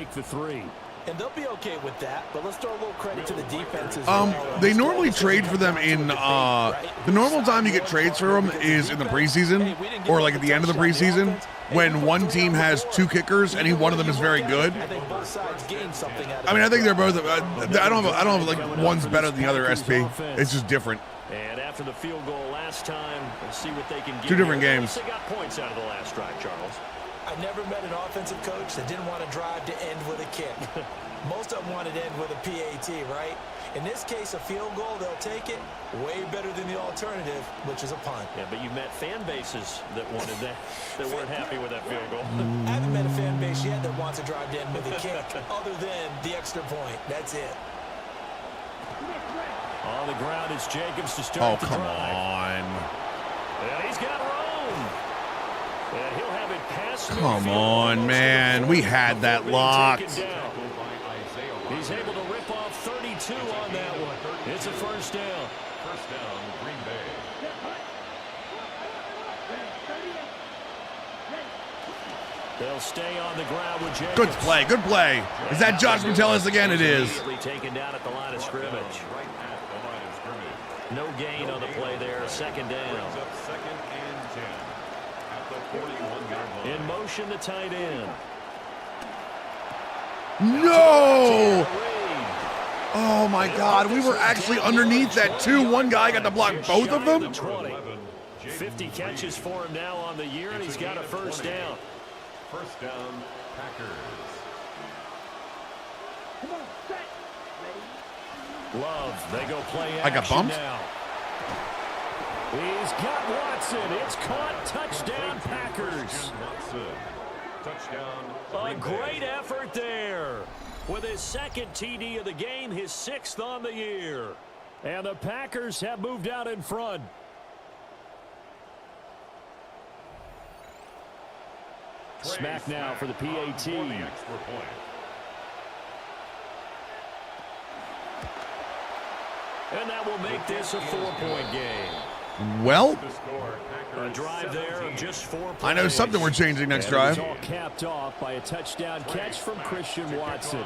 And they'll be okay with that, but let's throw a little credit to the defense as well. They normally trade for them in the normal time you get trades for them is in the preseason or like at the end of the preseason when one team has 2 kickers and one of them is very good. I think both sides gain something out of it. I mean, I think they're both. I don't have like one's better than the other. SP. It's just different. And after the field goal last time, we'll see what they can get. 2 different games. They got points out of the last drive, Charles. I never met an offensive coach that didn't want to drive to end with a kick. Most of them wanted to end with a PAT, right? In this case, a field goal, they'll take it. Way better than the alternative, which is a punt. Yeah, but you met fan bases that wanted that, that weren't happy with that field goal. I haven't met a fan base yet that wants to drive to end with a kick, other than the extra point. That's it. On the ground is Jacobs to start the drive. Oh, come on. And he's got room. And he'll have it past Come on, man. We had that locked. He's able to rip off 32 on that one. It's a first down. First down, Green Bay. They'll stay on the ground with Jacobs. Good play, good play. Is that Josh Metellus again? It is. Immediately taken down at the line of scrimmage. No gain on the play there. Second down. In motion, the tight end. No! Oh, my God. We were actually underneath that, too. One guy got to block both of them. 50 catches for him now on the year, and he's got a first down. First down, Packers. Come on, set. Ready? Love, they go play action. I got bumped. Now. He's got Watson. It's caught. Touchdown, Packers. Touchdown. A great effort there. With his second TD of the game, his 6th on the year. And the Packers have moved out in front. Smack now for the PAT. And that will make this a 4-point game. Well, a drive there of just 4 points. I know something we're changing next and drive. It's all capped off by a touchdown catch from Christian Watson.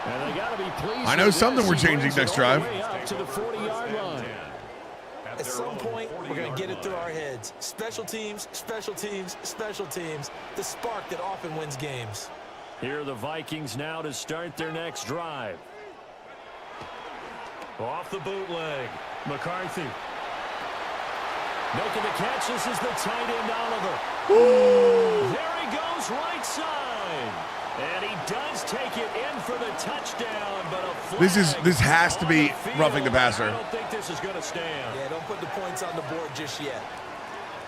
And they got to be pleased. I know something we're changing next drive. Up to the 40-yard line. At some point, we're going to get it through our heads. Special teams, special teams, special teams. The spark that often wins games. Here are the Vikings now to start their next drive. Off the bootleg. McCarthy. Making the catch. This is the tight end, Oliver. Ooh. There he goes, right side. And he does take it in for the touchdown, but a flag. This has to be roughing the passer. I don't think this is going to stand. Yeah, don't put the points on the board just yet.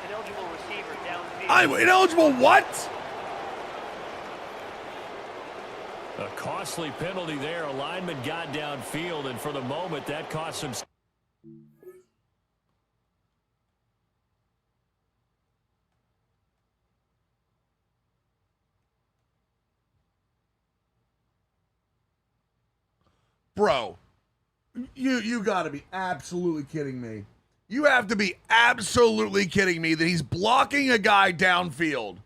Ineligible receiver downfield. I'm ineligible. What? A costly penalty there. A lineman got downfield, and for the moment, that cost him. Bro, you got to be absolutely kidding me. You have to be absolutely kidding me that he's blocking a guy downfield.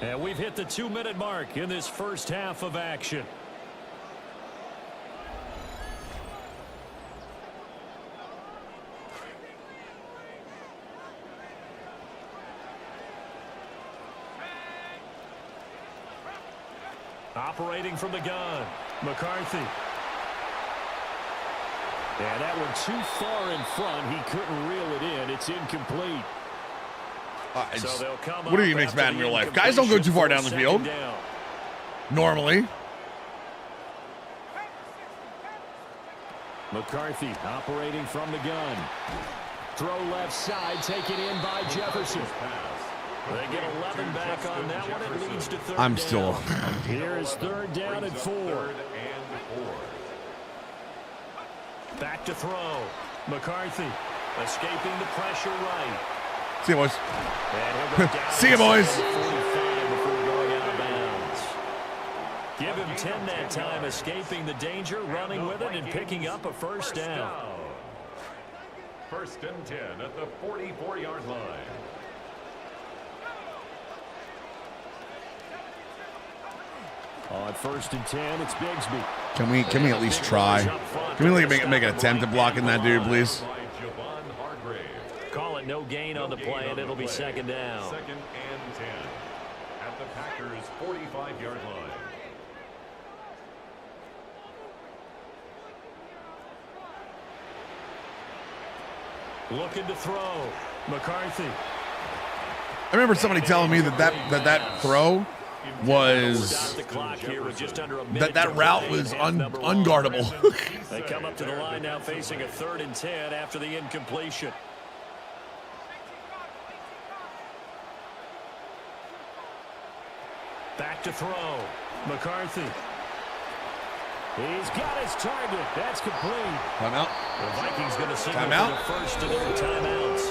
And we've hit the 2-minute mark in this first half of action. Operating from the gun, McCarthy. And that one too far in front. He couldn't reel it in. It's incomplete. So they'll come what do you mix bad in real life? Guys don't go too far down the field. Normally. McCarthy operating from the gun. Throw left side, taken in by Jefferson. They get 11 back on that one. It leads to third I'm down. still. Here is third down and 4. Back to throw. McCarthy escaping the pressure right. See you, boys. And he'll go down See you, boys. 45 before going out of bounds. Give him 10 that time, escaping the danger, running with it, and picking up a first down. First and 10 at the 44-yard line. On first and 10, it's Bigsby. Can we at least try? Can we make an attempt at blocking that dude, please? Call it no gain on the play, and it'll be second down. Second and 10 at the Packers' 45-yard line. Looking to throw. McCarthy. I remember somebody telling me that throw was that route was unguardable. They come up to the line now facing a 3rd and 10 after the incompletion. Back to throw. McCarthy. He's got his target. That's complete. Timeout. The Vikings going to signal Timeout. for the first of their timeouts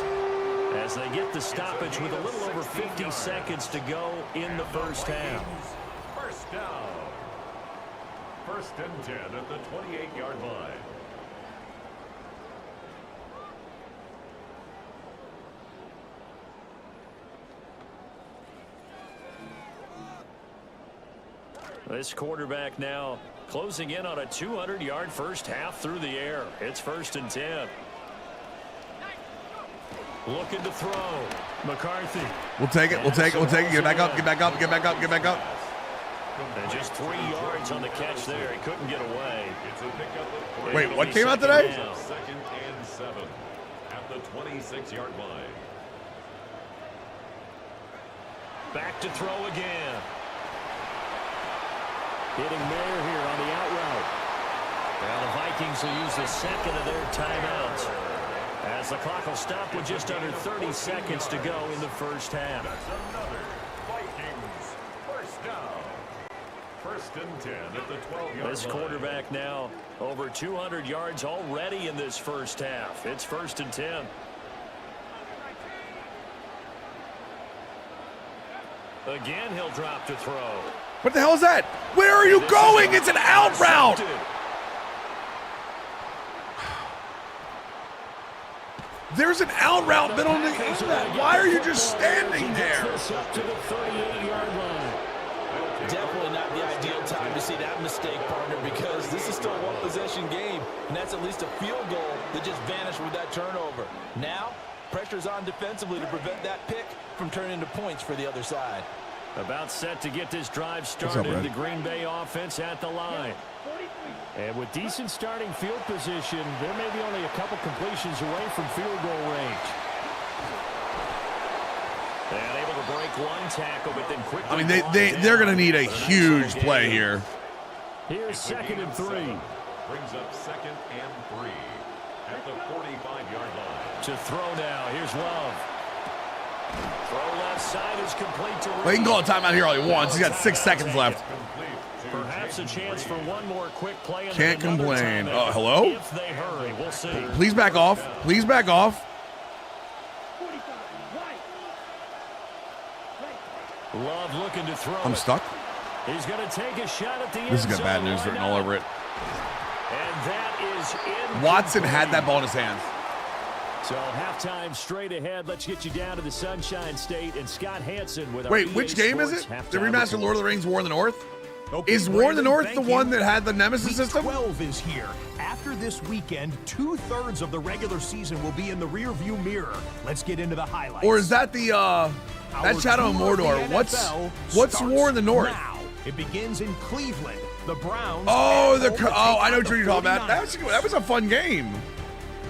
as they get the stoppage with a little over 50 seconds to go in the first half. First down. First and 10 at the 28-yard line. This quarterback now closing in on a 200-yard first half through the air. It's first and 10. Looking to throw. McCarthy. We'll take it. We'll take it. We'll take it. Get back up. Get back up. Get back up. Get back up. And just 3 yards on the catch there. He couldn't get away. Wait, what came out today? Second and 7 at the 26-yard line. Back to throw again. Hitting Mayer here on the out route. Now the Vikings will use the second of their timeouts as the clock will stop with just under 30 seconds to go in the first half. That's another Vikings first down. First and 10 at the 12-yard line. This quarterback now over 200 yards already in this first half. It's first and 10. Again, he'll drop to throw. What the hell is that? Where are you going? It's an out route. There's an out route been on the end. Why are you just standing there? Definitely not the ideal time to see that mistake, partner, because this is still a one-possession game, and that's at least a field goal that just vanished with that turnover. Now, pressure's on defensively to prevent that pick from turning into points for the other side. About set to get this drive started. The Green Bay offense at the line. And with decent starting field position, there may be only a couple completions away from field goal range. And able to break one tackle, but then quickly. I mean, they're going to need a huge play here. Here's second and 3. Brings up second and 3 at the 45-yard line. To throw now. Here's Love. Throw left side is complete to Reed. Well, he can call a timeout here all he wants. He's got 6 seconds left. Perhaps a chance for one more quick play. Can't complain. Hello? If they hurry, we'll see. Please back off. Please back off. Love looking to throw. I'm stuck. He's going to take a shot at the end This has got zone bad news written all over it. And that is in. Watson had that ball in his hands. So halftime straight ahead. Let's get you down to the Sunshine State and Scott Hansen with our Wait, EA which game is it? Sports The halftime remastered report. Lord of the Rings War in the North? Okay, Is War in the North the thank one you. that had the Nemesis Week system? 12 is here. After this weekend, 2/3 of the regular season will be in the rearview mirror. Let's get into the highlights. Or is that the that Shadow of Mordor? What's War in the North? Now. It begins in Cleveland. The Browns. Oh, I know what you're talking about. That was a fun game.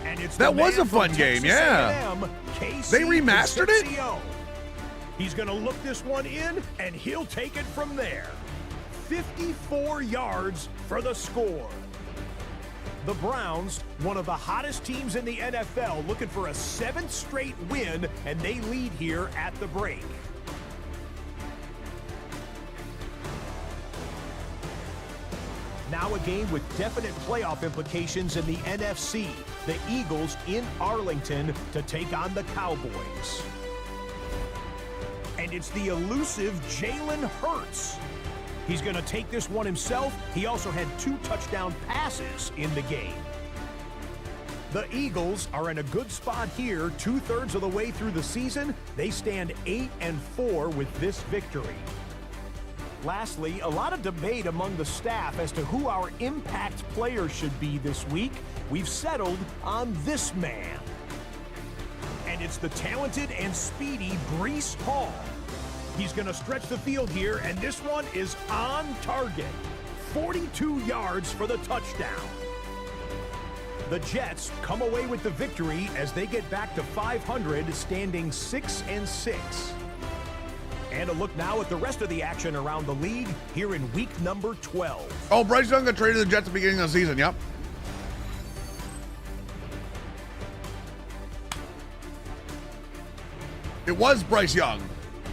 And it's That the was man a fun from game, Texas yeah. A&M, KC They remastered it? Concepcion. He's going to look this one in, and he'll take it from there. 54 yards for the score. The Browns, one of the hottest teams in the NFL, looking for a 7th straight win, and they lead here at the break. Now a game with definite playoff implications in the NFC. The Eagles in Arlington to take on the Cowboys. And it's the elusive Jalen Hurts. He's going to take this one himself. He also had 2 touchdown passes in the game. The Eagles are in a good spot here, 2/3 of the way through the season. They stand 8-4 with this victory. Lastly, a lot of debate among the staff as to who our impact player should be this week. We've settled on this man. And it's the talented and speedy Breece Hall. He's going to stretch the field here, and this one is on target. 42 yards for the touchdown. The Jets come away with the victory as they get back to 500, standing 6-6. And a look now at the rest of the action around the league here in week number 12. Oh, Bryce Young got traded to the Jets at the beginning of the season, yep. It was Bryce Young.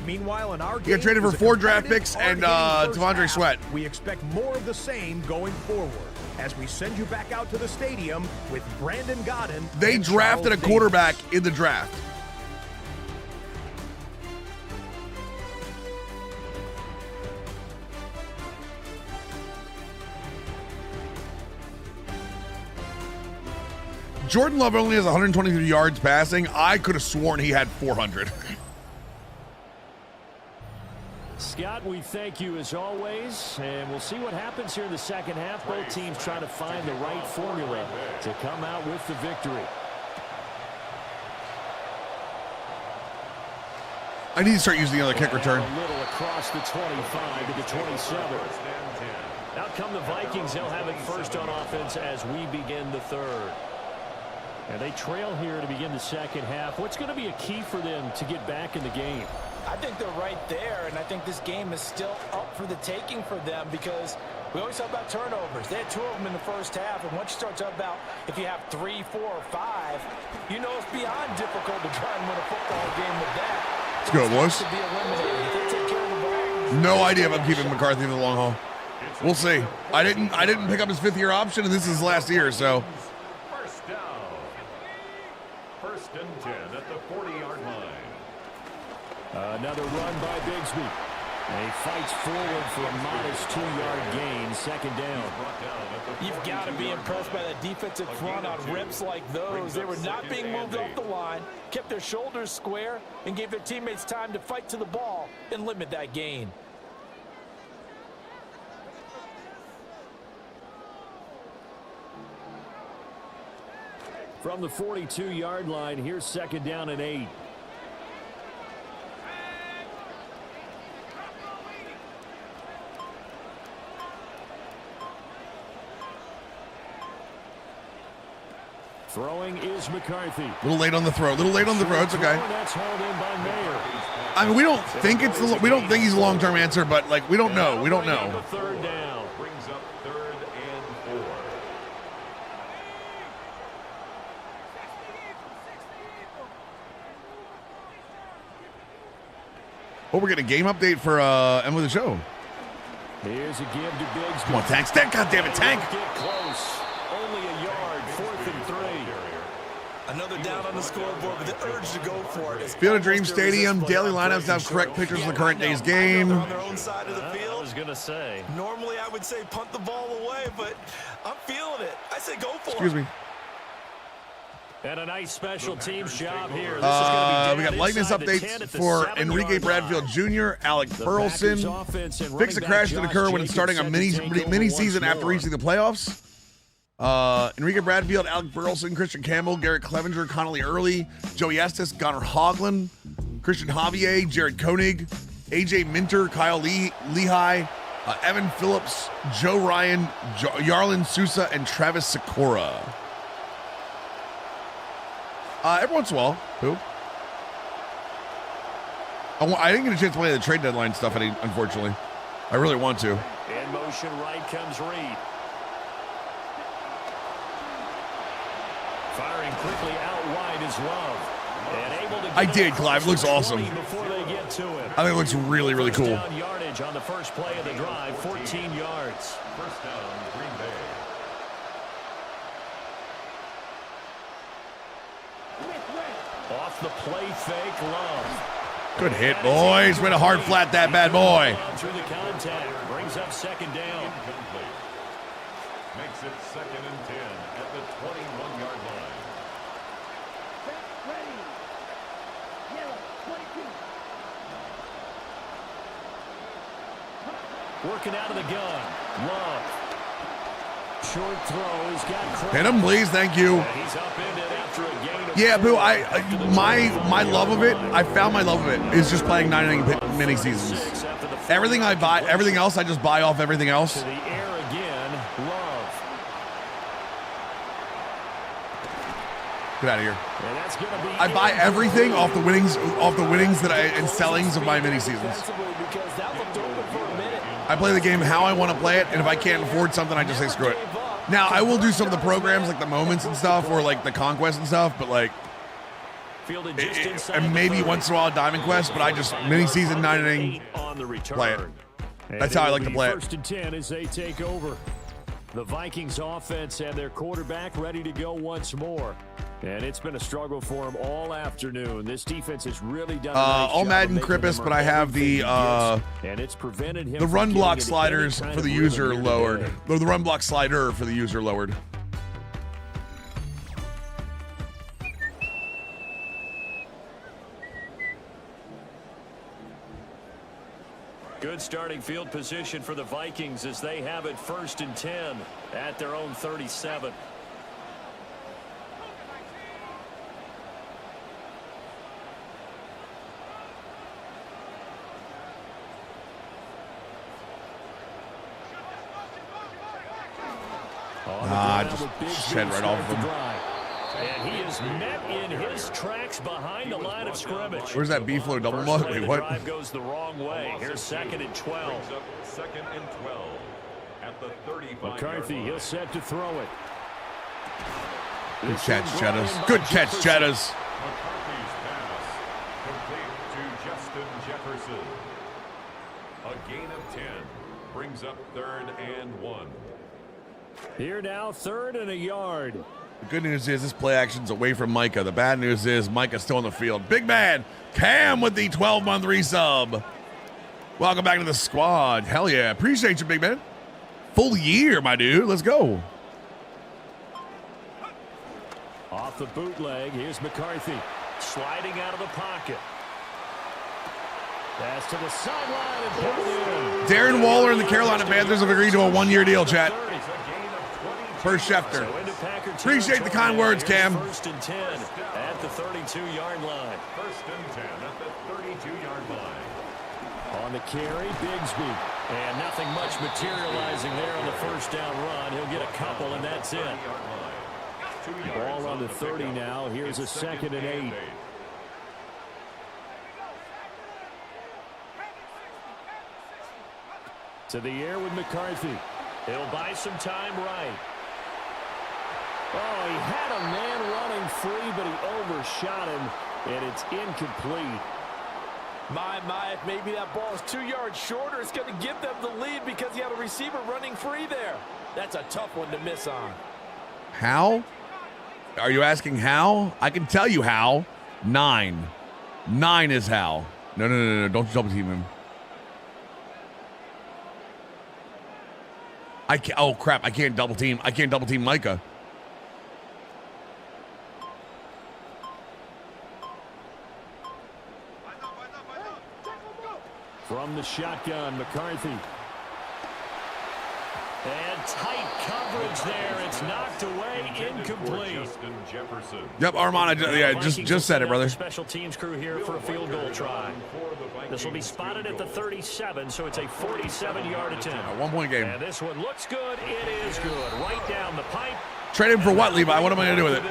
Meanwhile, in our He game, got traded for is a 4 draft competitive, picks and hard-hitting first Devondre half. Sweat. We expect more of the same going forward as we send you back out to the stadium with Brandon Godden. They and drafted Charles a quarterback in the draft. Jordan Love only has 123 yards passing. I could have sworn he had 400. Scott, we thank you as always, and we'll see what happens here in the second half. Both teams trying to find the right formula to come out with the victory. I need to start using the other kick return. A little across the 25 to the 27. Out come the Vikings. They'll have it first on offense as we begin the third. And they trail here to begin the second half. What's going to be a key for them to get back in the game? I think they're right there, and I think this game is still up for the taking for them because we always talk about turnovers. They had 2 of them in the first half, and once you start talking about if you have 3, 4, or 5, you know it's beyond difficult to try and win a football game with that. Let's go, boys. To be eliminated. If they take care of the ball. No idea if I'm keeping McCarthy in the long haul. We'll see. I didn't pick up his 5th-year option, and this is his last year, so. First down. First and 10 at the 40-yard line. Another run by Bigsby. And he fights forward for a modest 2-yard gain, second down. You've got to be impressed by the defensive front on reps like those. They were not being moved off the line, kept their shoulders square, and gave their teammates time to fight to the ball and limit that gain. From the 42-yard line, here's second down and 8. Throwing is McCarthy. A little late on the throw. It's okay. That's held in by Mayer. I mean, we don't think he's a long-term answer, but like we don't know. We don't know. Third down. Brings up 3rd and 4. Oh, we're getting a game update for end of the show. Here's a give to Biggs. Come on, Tank. God damn it, Tank. Get close. Only a yard. 4th and 3. Another down on the scoreboard with the urge to go for it. Field of Dreams Stadium. Daily lineups have correct pictures of the current day's game. On their own side of the field. I was going to say. Normally I would say punt the ball away, but I'm feeling it. I say go for it. Excuse me. And a nice special teams job here. We got likeness updates for Enrique Bradfield Jr., Alec Burleson. Fix a crash that occur when starting a mini season after reaching the playoffs. Enrique Bradfield, Alec Burleson, Christian Campbell, Garrett Clevenger, Connolly Early, Joey Estes, Gunnar Hoagland, Christian Javier, Jared Koenig, AJ Minter, Kyle Lehigh, Evan Phillips, Joe Ryan, Yarlin Sousa, and Travis Sikora. Every once in a while. Who? I didn't get a chance to play the trade deadline stuff, unfortunately. I really want to. In motion right comes Reed. Firing quickly out wide is Love. And able to I did, Clive. It looks awesome. Before they get to it. I think it looks really, really cool. First down yardage on the first play of the drive, 14 yards. First down, Green Bay. Off the play fake, Love. Good hit, boys. Way to hard flat that bad boy. Through the contact, brings up second down. Incomplete. Makes it 2nd and 10 at the 21-yard line. Ready. Yellow, 22. Working out of the gun. Love. Short throw. He's got Hit him, please. Thank you. He's upended after a gain of Yeah, Boo, my love of it, I found my love of it, is just playing 9-inning mini seasons. Everything I buy, everything else, I just buy off everything else. To the air again. Love. Get out of here. And that's gonna be I buy everything off the winnings that and sellings of my mini seasons. I play the game how I want to play it, and if I can't afford something, I just say screw it. Now, I will do some of the programs like the moments and stuff, or like the conquest and stuff, but like Fielded just inside And maybe once in a while Diamond Quest, but I just mini-season 9 inning on the return. play it. That's how I like to play it. First and 10 as they take over. The Vikings offense and their quarterback ready to go once more. And it's been a struggle for them all afternoon. This defense has really done a nice all job Madden of making Crippus, them but I have the and it's prevented him the run from block getting into sliders any kind for the of user rhythm here lowered. today. Or the run block slider for the user lowered. Good starting field position for the Vikings as they have it 1st and 10 at their own 37. Just shed right off of him. And he is met in his tracks behind the line of scrimmage. Where's that B-flow double mug? Wait, what? Drive goes the wrong way. Here's 2nd and 12. 2nd and 12 at the 35. McCarthy, he'll set to throw it. Good catch, Cheddars. Good catch, Cheddars. McCarthy's pass complete to Justin Jefferson. A gain of 10 brings up 3rd and 1. Here now, 3rd and a yard. The good news is this play action's away from Micah. The bad news is Micah's still on the field. Big man, Cam with the 12-month resub. Welcome back to the squad. Hell yeah. Appreciate you, big man. Full year, my dude. Let's go. Off the bootleg, here's McCarthy. Sliding out of the pocket. Pass to the sideline and pulled in. Darren Waller and the Carolina Panthers have agreed to a one-year deal, chat. Per Schefter. Appreciate the kind words, Cam. 1st and 10 at the 32-yard line. 1st and 10 at the 32-yard line. On the carry, Bigsby. And nothing much materializing there on the 1st down run. He'll get a couple, and that's it. Ball on the 30 now. Here's a 2nd and 8. To the air with McCarthy. He'll buy some time right. Oh, he had a man running free, but he overshot him, and it's incomplete. My, maybe that ball is 2 yards shorter. It's going to give them the lead because he had a receiver running free there. That's a tough one to miss on. How? Are you asking how? I can tell you how. 9. 9 is how. No. Don't double team him. I can't. Oh, crap. I can't double team. I can't double team Micah. From the shotgun, McCarthy. And tight coverage there. It's knocked away, incomplete. Justin Jefferson. Yep, Armand. Just said it, brother. Special teams crew here for a field goal try. This will be spotted at the 37, so it's a 47-yard attempt. A 1-point game. And this one looks good. It is good. Right down the pipe. Trade him for what, Levi? What am I going to do with it?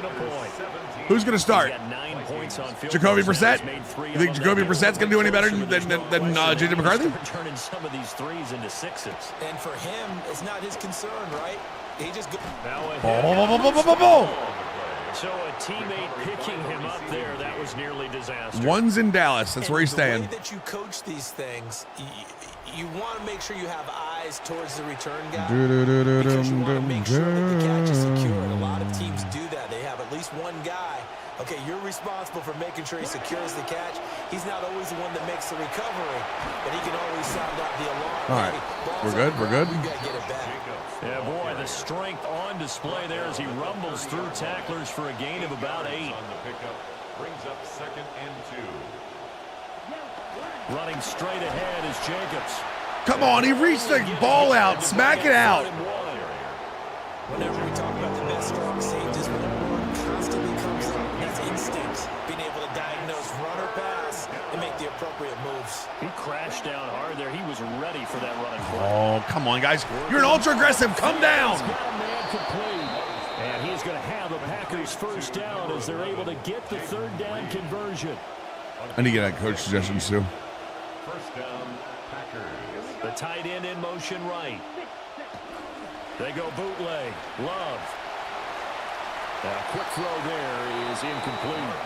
Who's going to start? Jacoby Brissett? You think Jacoby Brissett's going to do any better than J.J. McCarthy? Turning some of these threes into sixes. And for him, it's not his concern, right? He just goes. So a teammate picking him up there, that was nearly disastrous. One's in Dallas. That's where he's staying. The way that you coach these things, you want to make sure you have eyes towards the return guy because you want to make sure that the catch is secure. And a lot of teams do that. They have at least one guy. Okay, you're responsible for making sure he secures the catch. He's not always the one that makes the recovery, but he can always sound out the alarm. All right, we're good. We're good. You got to get it back. Yeah, boy, the strength on display there as he rumbles through tacklers for a gain of about 8. On the pickup brings up 2nd and 2. Running straight ahead is Jacobs. Come on, he reached the ball out. Smack it out. Whenever we talk about the best strong safeties, when the word constantly comes up, that's instinct. Being able to diagnose run or pass and make the appropriate moves. He crashed down hard there. He was ready for that running play. Oh, come on, guys. You're an ultra-aggressive. Come down. And he's going to have the Packers first down as they're able to get the 3rd down conversion. I need to get coach suggestions, too. First down, Packers. The tight end in motion right. They go bootleg. Love. A quick throw there is incomplete.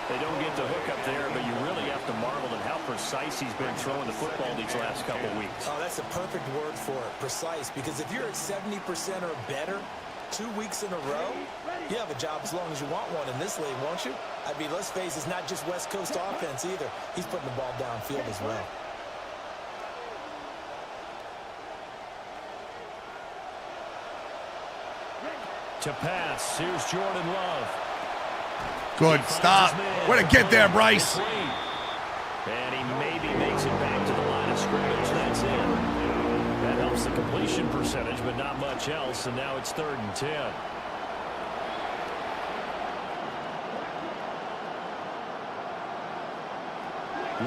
They don't get the hook up there, but you really have to marvel at how precise he's been throwing the football these last couple weeks. Oh, that's the perfect word for it, precise, because if you're at 70% or better 2 weeks in a row, you have a job as long as you want one in this league, won't you? I mean, let's face it, it's not just West Coast offense either. He's putting the ball downfield as well. To pass, here's Jordan Love. Good, stop. Way to get there, Bryce. And he maybe makes it back to the line of scrimmage. That's it. That helps the completion percentage, but not much else. And now it's 3rd and 10.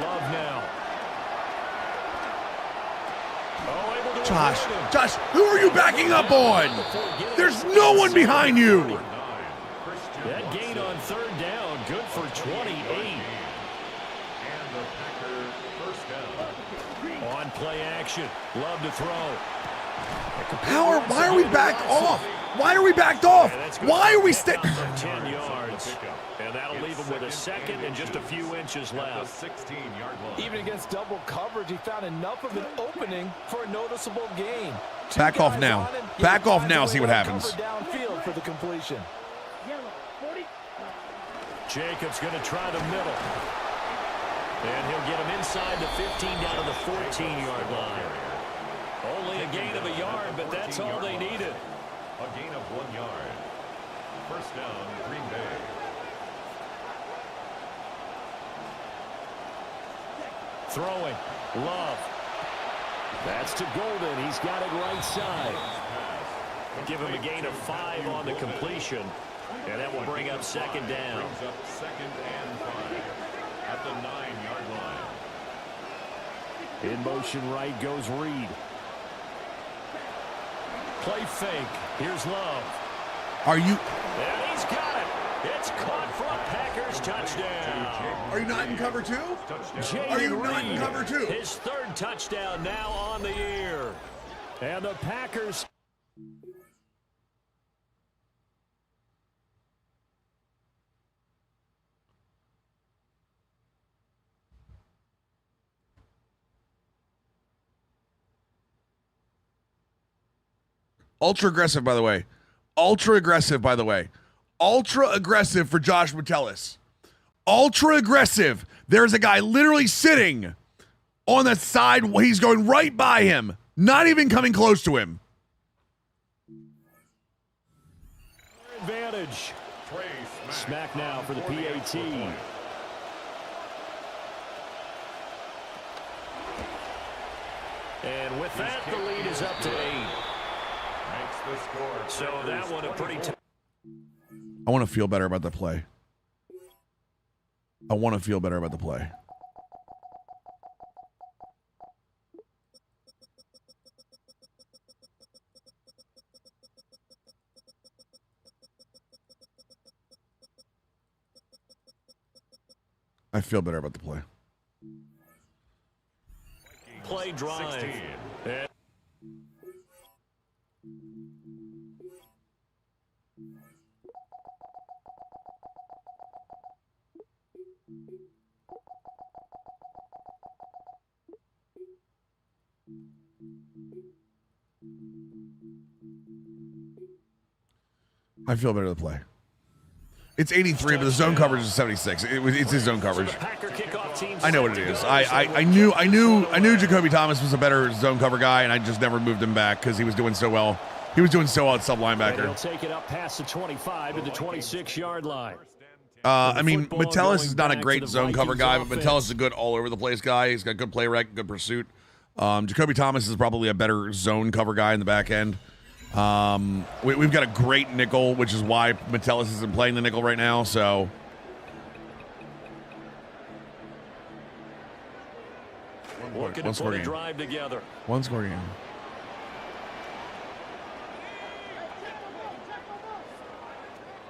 Love now. Josh, who are you backing up on? There's no one behind you. That gain on 3rd down, good for 28. On play action, Love to throw. Why are we back off? Why are we backed off? Why are we 10 yards. And that'll leave him with a 2nd and just a few inches left. Even against double coverage, he found enough of an opening for a noticeable gain. Back off now. Back off now, see what happens. Downfield for the completion. Jacobs going to try the middle. And he'll get him inside the 15 down to the 14-yard line. Only a gain of a yard, but that's all they needed. A gain of 1 yard. First down, Green Bay. Throwing. Love. That's to Golden. He's got it right side. Give him a gain of 5 on the completion. And that will bring up 2nd down. Brings up 2nd and 5 at the 9-yard line. In motion right goes Reed. Play fake. Here's Love. Are you? And he's got it. It's caught for a Packers touchdown. Are you not in cover 2? Are you not in cover 2? His 3rd touchdown now on the year. And the Packers. Ultra aggressive, by the way. Ultra aggressive, by the way. Ultra aggressive for Josh Metellus. Ultra aggressive. There's a guy literally sitting on the side. He's going right by him. Not even coming close to him. Advantage. Smack now for the PAT. And with that, the lead is up to 8. So that one a pretty tough. I want to feel better about the play. I want to feel better about the play. I feel better about the play. Play drive. I feel better to play. It's 83, but the zone coverage is 76. It's his zone coverage. I know what it is. I knew Jacoby Thomas was a better zone cover guy, and I just never moved him back because he was doing so well. He was doing so well at sub linebacker. He'll take it up past the 25 to the 26-yard line. I mean, Metellus is not a great zone cover guy, but Metellus is a good all over the place guy. He's got good play rec, good pursuit. Jacoby Thomas is probably a better zone cover guy in the back end. We've got a great nickel, which is why Metellus isn't playing the nickel right now. So one score game. Drive together. One score game.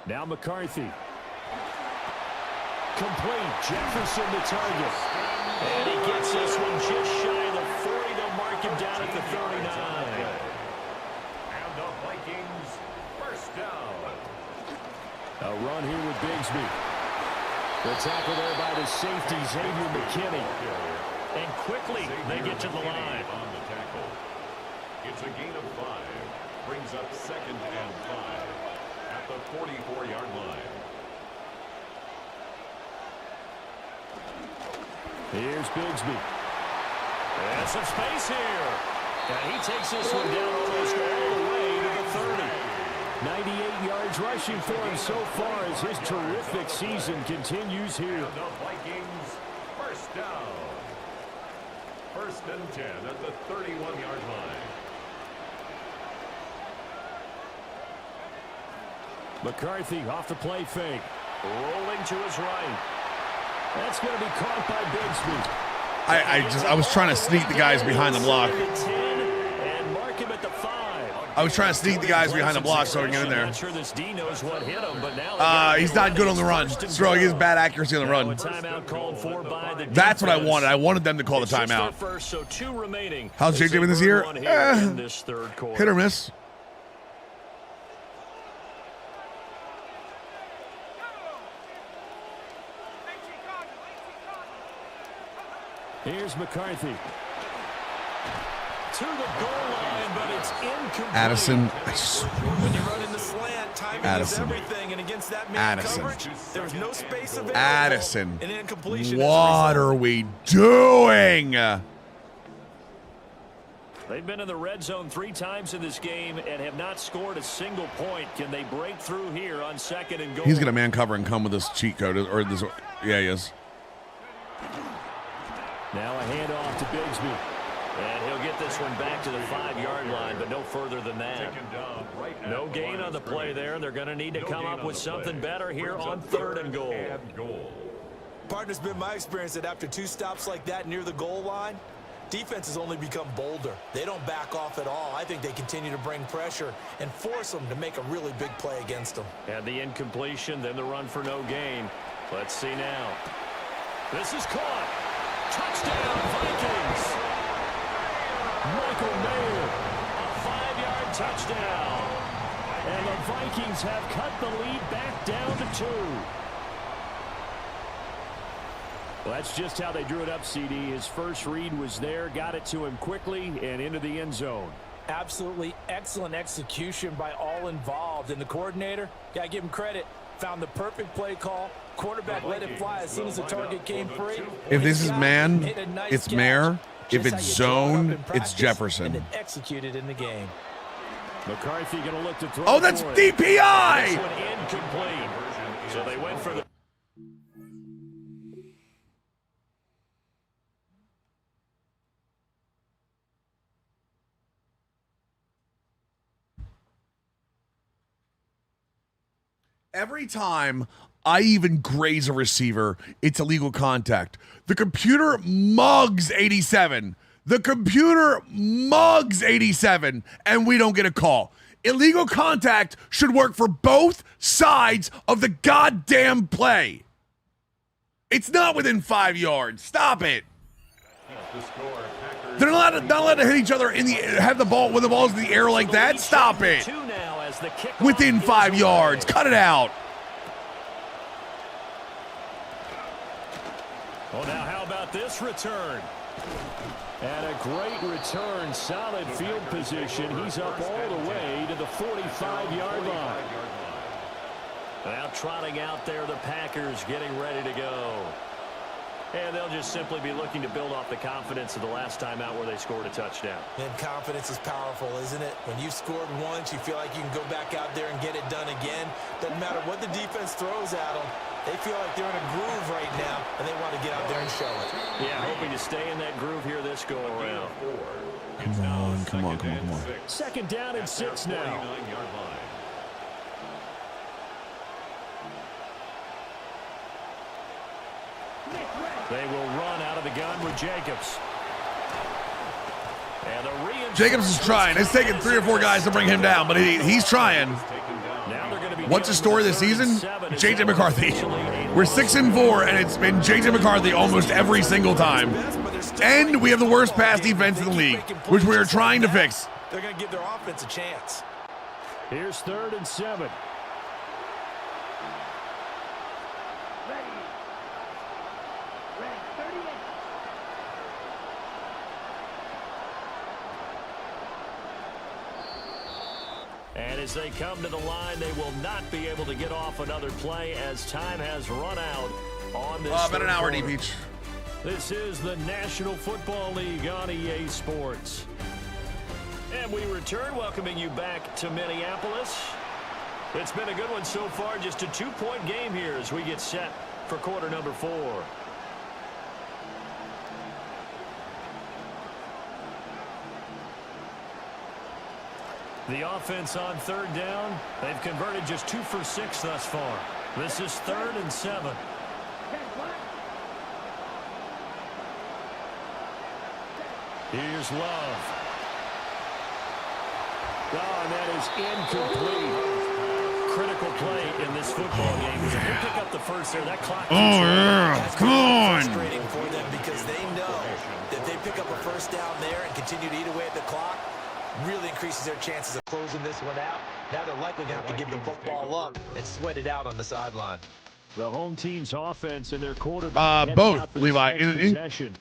Now McCarthy. Complete. Jefferson the target. And he gets this one just shy of the 40. They'll mark him down at the 39. And the Vikings first down. A run here with Bigsby. The tackle there by the safety, Xavier McKinney. And quickly, they get to the line. On the tackle. It's a gain of 5. Brings up 2nd and 5 at the 44-yard line. Here's Bigsby. And some space here. And he takes this one down almost all the way to the 30. 98 yards rushing for him so far as his terrific season continues here. And the Vikings first down. 1st and 10 at the 31-yard line. McCarthy off the play fake. Rolling to his right. That's going to be caught by Bigsby. I was trying to sneak the guys behind the block. And mark him at the 5. I was trying to sneak the guys behind the block so I can get in there. Not sure this D knows what hit him, but now He's not good on the run. He has bad accuracy on the run. Timeout called for by the That's what I wanted. I wanted them to call the timeout. First, so 2 remaining. How's Jake doing this year? In this third quarter. Hit or miss. Here's McCarthy. To the goal line, but it's incomplete. Addison. When you run in the slant, timing Addison. is everything, and against that man Addison. coverage, there's no space available. Addison. An incompletion. What are we doing? They've been in the red zone 3 times in this game and have not scored a single point. Can they break through here on 2nd and goal? He's gonna man cover and come with this cheat code or this. Yeah, he is. Now a handoff to Bigsby. And he'll get this one back to the 5-yard line, but no further than that. No gain on the play there. They're going to need to come up with something better here on 3rd and goal. Partner, it's been my experience that after 2 stops like that near the goal line, defenses only become bolder. They don't back off at all. I think they continue to bring pressure and force them to make a really big play against them. And the incompletion, then the run for no gain. Let's see now. This is caught. Touchdown, Vikings. Michael Mayer, a 5-yard touchdown. And the Vikings have cut the lead back down to 2. Well, that's just how they drew it up, CD. His first read was there, got it to him quickly, and into the end zone. Absolutely excellent execution by all involved. And the coordinator, got to give him credit, found the perfect play call. Quarterback let it fly as soon as the target came free. If this is man, it's Mayer. If it's zone, it's Jefferson. And then executed in the game. McCarthy going to look to throw. Oh, that's DPI! This one incomplete. So they went for the... Every time I even graze a receiver, it's illegal contact. The computer mugs 87. The computer mugs 87, and we don't get a call. Illegal contact should work for both sides of the goddamn play. It's not within 5 yards. Stop it. They're not allowed to hit each other have the ball when the ball's in the air like that. Stop it. Within 5 yards. Cut it out. Oh, now how about this return? And a great return, solid field position. He's up all the way to the 45-yard line. Now trotting out there, the Packers getting ready to go. And they'll just simply be looking to build off the confidence of the last time out where they scored a touchdown. And confidence is powerful, isn't it? When you've scored once, you feel like you can go back out there and get it done again. Doesn't matter what the defense throws at them. They feel like they're in a groove right now, and they want to get out there and show it. Yeah, hoping to stay in that groove here this go-around. Come on. 2nd down and 6 now. They will run out of the gun with Jacobs. And the Jacobs is trying. It's taken 3 or 4 guys to bring him down, but he's trying. What's the story this season? J.J. McCarthy. We're 6-4, and it's been J.J. McCarthy almost every single time. And we have the worst pass defense in the league, which we are trying to fix. They're going to give their offense a chance. Here's 3rd and 7. And as they come to the line, they will not be able to get off another play as time has run out on this. About an hour deep each. This is the National Football League on EA Sports. And we return, welcoming you back to Minneapolis. It's been a good one so far, just a 2-point game here as we get set for quarter number 4. The offense on third down, they've converted just 2 for 6 thus far. This is 3rd and 7. Here's Love. Oh, and that is incomplete. Critical play in this football game. If they pick up the first there, that clock. Oh, yeah. Come on. Frustrating for them because they know that they pick up a first down there and continue to eat away at the clock, really increases their chances of closing this one out. Now they're likely going to have to give the football up and sweat it out on the sideline. The home team's offense and their quarterback. Both, Levi. Possession.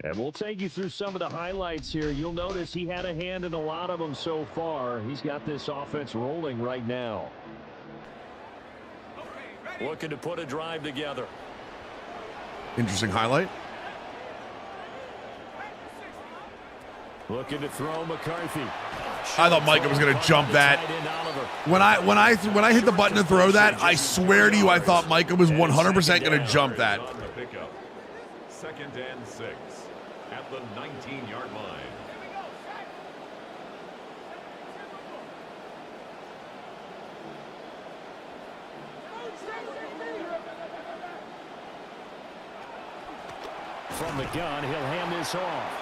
And we'll take you through some of the highlights here. You'll notice he had a hand in a lot of them so far. He's got this offense rolling right now. Looking to put a drive together. Interesting highlight. Looking to throw McCarthy. I thought Micah was going to jump that. When I hit the button to throw that, I swear to you, I thought Micah was 100% going to jump that. 2nd and 6 at the 19-yard line. From the gun, he'll hand this off.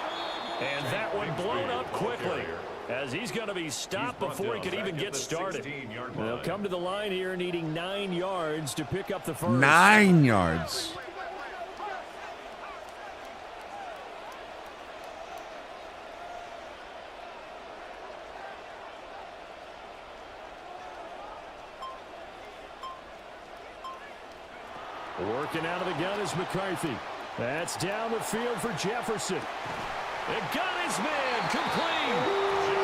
And that one blown up quickly as he's going to be stopped before he could even get started. They'll come to the line here needing 9 yards to pick up the first. 9 yards. Working out of the gun is McCarthy. That's down the field for Jefferson. It got his man complete.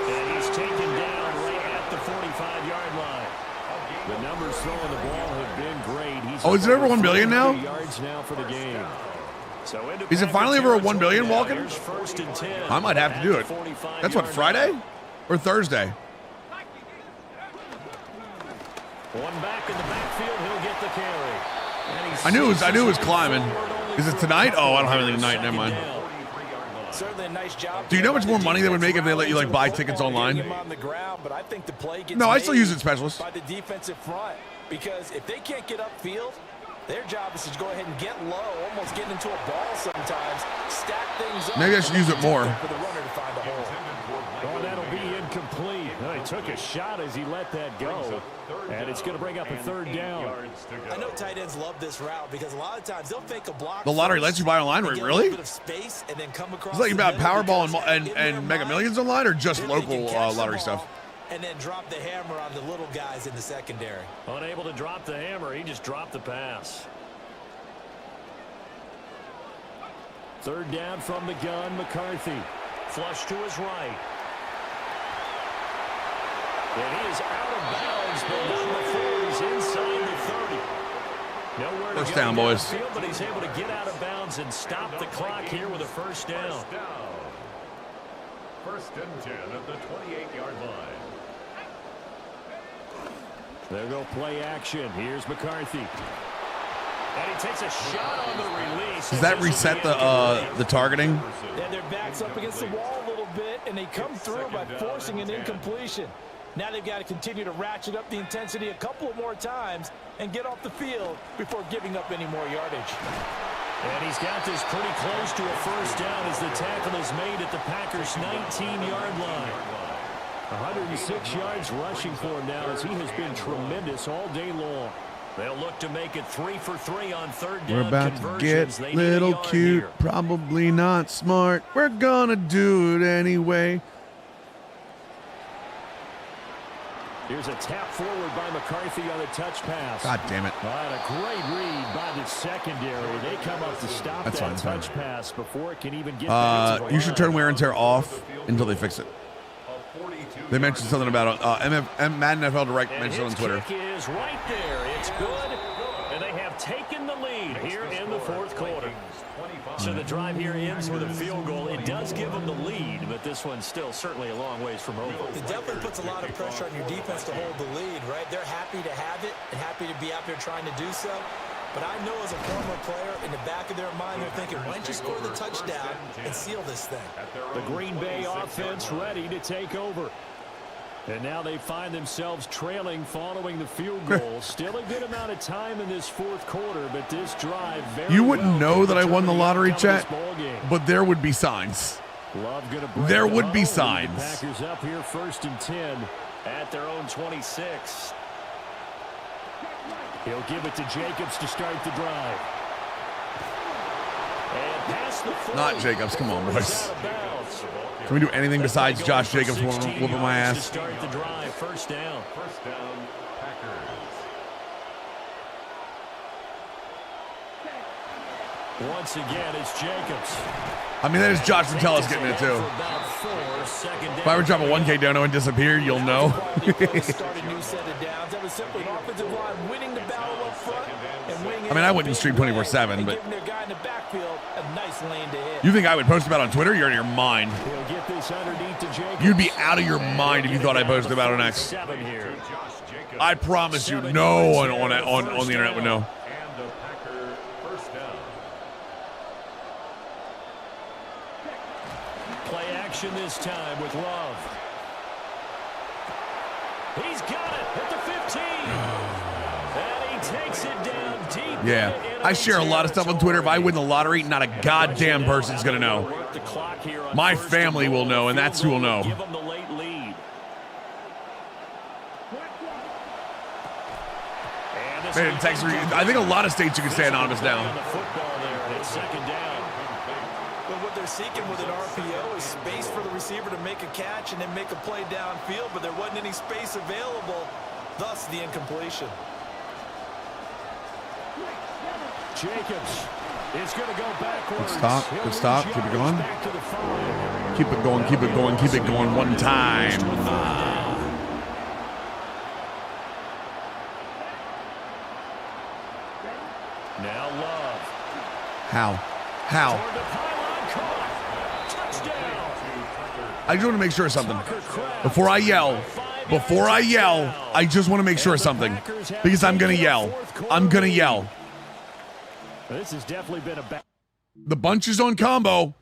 And he's taken down right at the 45-yard line. The numbers throwing the ball have been great. He's is it over 1 billion now? Yards now for the game. So is it finally over 1 billion, Walken? 1st and 10. I might have to do it. That's what, Friday or Thursday? One back in the backfield, he'll get the carry. I knew it was climbing. Is it tonight? Oh, I don't have anything tonight. Never mind. Certainly a nice job. Do you know how much more money they would make if they let you buy tickets online? No, I still use it, Specialist. By the defensive front, because if they can't get upfield, their job is to go ahead and get low, almost get into a ball sometimes, stack things up. Maybe I should use it more. For the runner to find a hole. Oh, that'll be incomplete. Oh, he took a shot as he let that go. And it's going to bring up a 3rd down. I know tight ends love this route because a lot of times they'll fake a block. The lottery lets you buy online, really? Is that about Powerball and Mega Millions online, or just local lottery stuff? And then drop the hammer on the little guys in the secondary. Unable to drop the hammer, he just dropped the pass. 3rd down from the gun, McCarthy. Flush to his right. And he is out of bounds, but not before he's inside the 30. Nowhere to First go down, boys. Field, but he's able to get out of bounds and stop the clock here with a 1st down. 1st and 10 at the 28-yard line. There go play action. Here's McCarthy. And he takes a shot on the release. Does that reset the targeting? Yeah, their back's up against the wall a little bit, and they come through by forcing an incompletion. Now they've got to continue to ratchet up the intensity a couple of more times and get off the field before giving up any more yardage. And he's got this pretty close to a 1st down as the tackle is made at the Packers' 19-yard line. 106 yards rushing for him now as he has been tremendous all day long. They'll look to make it 3 for 3 on 3rd down. We're about to get little cute, probably not smart. We're gonna do it anyway. Here's a tap forward by McCarthy on a touch pass. God damn it. Right, a great read by the secondary. They come up to stop That's that fine, touch pass before it can even get back to the You should turn wear and tear off until they fix it. A 42 They mentioned something about Madden NFL Direct And mentioned on his Twitter. kick is right there. It's good. And they have taken the lead here in the fourth quarter. So the drive here ends with a field goal. It does give them the lead, but this one's still certainly a long ways from over. It definitely puts a lot of pressure on your defense to hold the lead, right? They're happy to have it and happy to be out there trying to do so. But I know as a former player, in the back of their mind, they're thinking, why don't you score the touchdown and seal this thing? The Green Bay offense ready to take over. And now they find themselves trailing following the field goal. Still a good amount of time in this fourth quarter, but this drive very You wouldn't well know that I won the determine lottery, outcome of chat, this ball game. but there would be signs. Love gonna break There it would be home. signs. The Packers up here 1st and 10 at their own 26. He'll give it to Jacobs to start the drive. And past the 40. Not Jacobs. Come on, boys. Out of bounds. Can we do anything besides Josh Jacobs whooping my To ass? start the drive, first down. First down, Packers. Once again, it's Jacobs. I mean, that is Josh Vitellus getting it, too. If I ever drop a 1K dono and disappear, you'll know. Start a new set of downs. That was simply an offensive line winning the battle up front and winning. I mean, I wouldn't stream 24/7, but giving their guy in the backfield a nice lane to hit. you think I would post about it on Twitter? You're out of your mind. He'll get this underneath to Jacobs. You'd be out of your mind if you thought I posted about it on X. Here. I promise you, no one on the internet would know. And the Packer first down. Play action this time with Love. He's got it at the 15. And he takes it down deep. Yeah, I share a lot of stuff on Twitter. If I win the lottery, not a goddamn person's going to know. My family will know, and that's who will know. Give them the late lead. Man, in Texas, I think a lot of states you can stay anonymous now. The football there, and it's second down. But what they're seeking with an RPO is space for the receiver to make a catch and then make a play downfield, but there wasn't any space available, thus the incompletion. Jacobs is going to go backwards. Good stop. Good stop. Keep it going. Back to the 5. Keep it going. Keep it going. Keep it going. One time. Now Love. How? I just want to make sure of something. Before I yell, I just want to make sure of something. Because I'm going to yell. This has definitely been a bad. The bunch is on combo.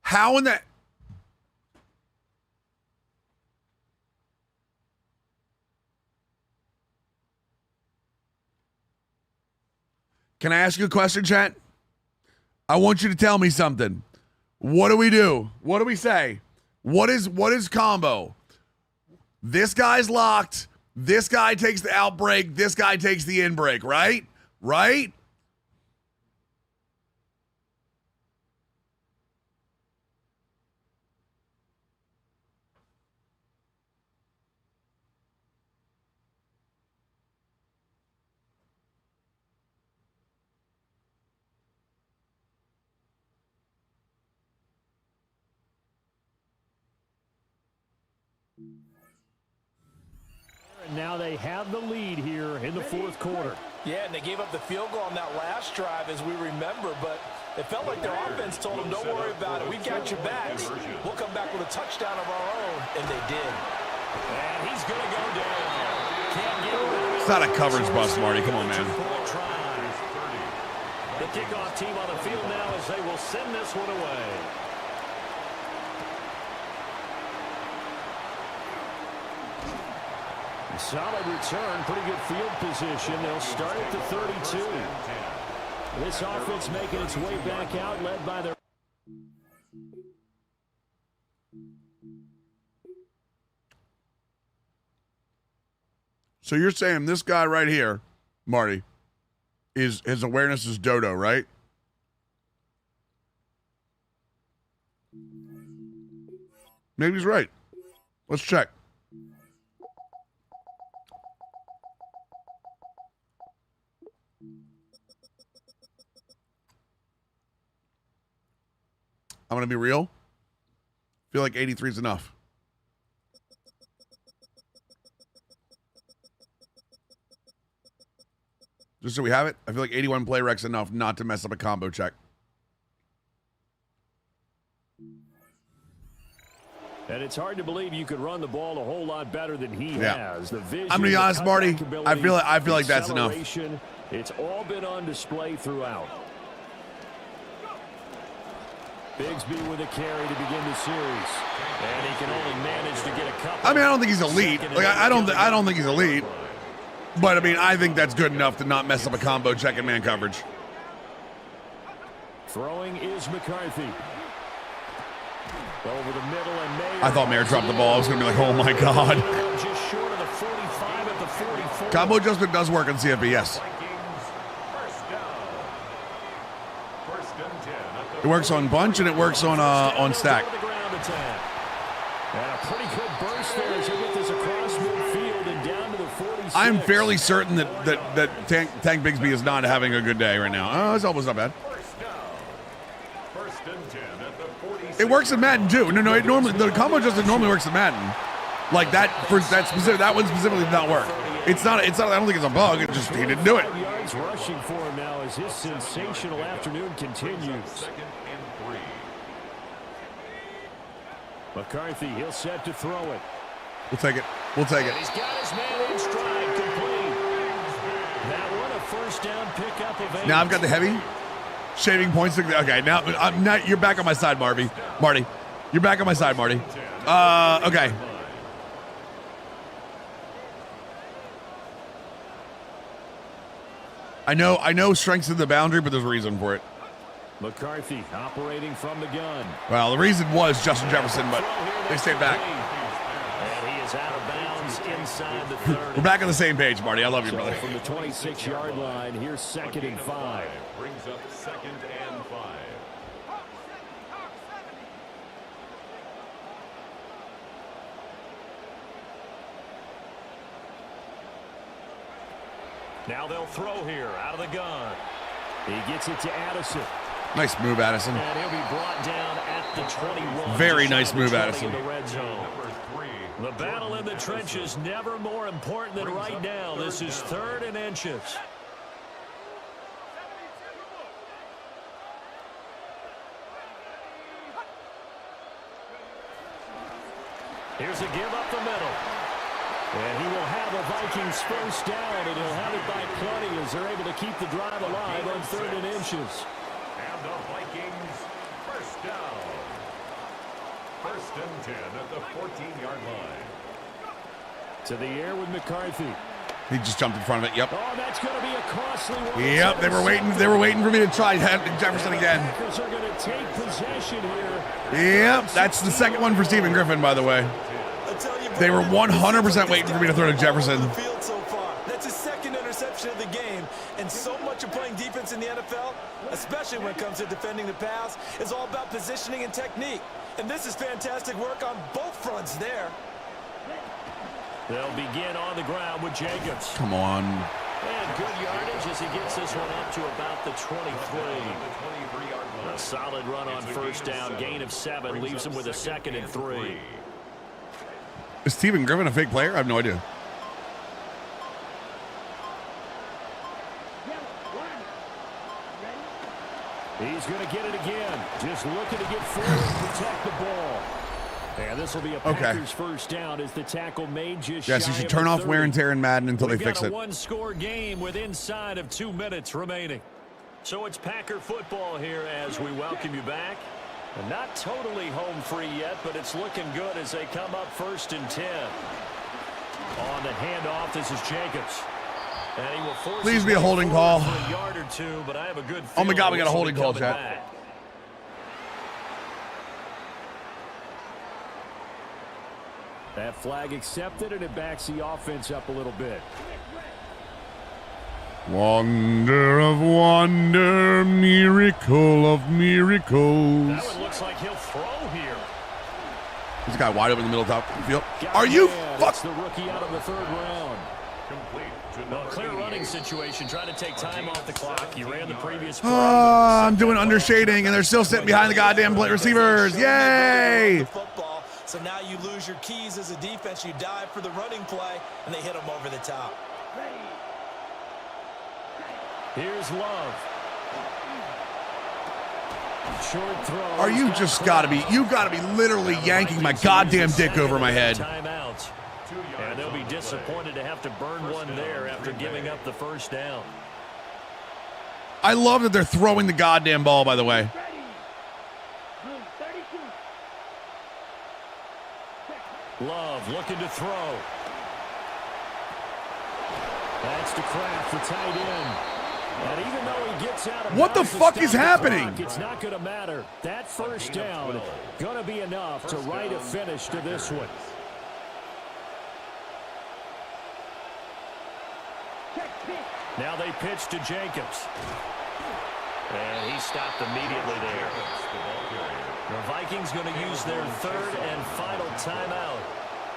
How in that? Can I ask you a question, chat? I want you to tell me something. What do we do? What do we say? What is combo? This guy's locked. This guy takes the out break. This guy takes the in break, right? Right? And now they have the lead here in the fourth quarter. Yeah, and they gave up the field goal on that last drive, as we remember, but it felt like their offense told them, don't worry about it. We got your backs. We'll come back with a touchdown of our own, and they did. And he's going to go down. Can't get away. It's not a coverage bust, Marty. Come on, man. The kickoff team on the field now as they will send this one away. Solid return, pretty good field position. They'll start at the 32. This offense making its way back out, led by their... So you're saying this guy right here, Marty, his awareness is dodo, right? Maybe he's right. Let's check. I'm going to be real. feel like 83 is enough. Just so we have it, I feel like 81 play rec's enough not to mess up a combo check. And it's hard to believe you could run the ball a whole lot better than he has. The vision, I'm gonna be honest, Marty. I feel like that's enough. It's all been on display throughout. Bigsby with a carry to begin the series, and he can only manage to get a couple. I mean, I don't think he's elite. Like I don't think he's elite. But I mean, I think that's good enough to not mess up a combo check and man coverage. Throwing is McCarthy. Over the middle, and Mayer. I thought Mayer dropped the ball. I was going to be like, oh my God. Just short of the 45 at the 44. Combo adjustment does work on CFB, yes. It works on bunch and it works on stack. And a pretty good burst there as he get this across midfield and down to the 46. I'm fairly certain that Tank Bigsby is not having a good day right now. Oh, his elbow's not bad. It works in Madden too. No, it normally the combo adjustment normally works in Madden. Like that for that one specifically did not work. It's not. I don't think it's a bug. It just he didn't do it. Yards rushing for him now as his sensational afternoon continues. McCarthy, he'll set to throw it. We'll take it. We'll take it. He's got his man in stride, complete. That one a first down pickup of 8. Now I've got the heavy shaving points. Okay, now you're back on my side, Marty. You're back on my side, Marty. Okay. I know strength's in the boundary, but there's a reason for it. McCarthy operating from the gun. Well, the reason was Justin Jefferson, but they stayed back. And he is out of bounds inside the 30. We're back on the same page, Marty. I love you, So brother. from the 26-yard line, here's 2nd and 5. Brings up 2nd and 5. Now they'll throw here out of the gun. He gets it to Addison. Nice move, Addison. And he'll be brought down at the 21. Very nice move, Addison. The red zone. The battle in the trenches never more important than right now. This is 3rd and inches. Here's a give up the middle. And he will have a Vikings first down, and he'll have it by plenty as they're able to keep the drive alive on 3rd and inches. And the Vikings first down. 1st and 10 at the 14-yard line. To the air with McCarthy. He just jumped in front of it. Yep. Oh, that's going to be a costly one. Yep. They were waiting for me to try Jefferson again. Packers are going to take possession here. Yep. That's the second one for Stephen Griffin, by the way. They were 100% waiting for me to throw to Jefferson. So far. That's his 2nd interception of the game, and so much of playing defense in the NFL, especially when it comes to defending the pass, is all about positioning and technique. And this is fantastic work on both fronts there. They'll begin on the ground with Jacobs. Come on. And good yardage as he gets this one up to about the 23. A solid run on first down. Gain of 7 leaves him with a 2nd and 3. Is Stephen Griffin a fake player? I have no idea. He's going to get it again. Just looking to get forward and protect the ball. And this will be a Packers first down as the tackle made just Yes, you should turn off wear and tear in Madden until they fix it. We've got a one-score game with inside of 2 minutes remaining. So it's Packer football here as we welcome you back. And not totally home free yet, but it's looking good as they come up 1st and 10. On the handoff, this is Jacobs. And he will force Please be a holding call. For a yard or two, but I have a good Oh my God, we got a holding call, chat. Back. That flag accepted, and it backs the offense up a little bit. Wonder of wonder, miracle of miracles. That one looks like he'll throw here. There's a guy wide open in the middle top of the field. Are you fuck? The rookie out of the 3rd round. Well, clear running situation. Trying to take time off the clock. He ran the previous play. I'm doing under shading, and they're still sitting behind the goddamn receivers. Yay! Football So now you lose your keys as a defense. You dive for the running play, and they hit them over the top. Here's Love. Short throw. Are you just gotta be literally yanking my goddamn dick over my head. Timeouts. And they'll be disappointed to have to burn one there after giving up the first down. I love that they're throwing the goddamn ball, by the way. Love looking to throw. That's to Kraft, the tight end. And even though he gets out of what the fuck is happening? Clock, it's not going to matter. That first down going to be enough to write a finish to this one. Now they pitch to Jacobs. And he stopped immediately there. The Vikings going to use their third and final timeout.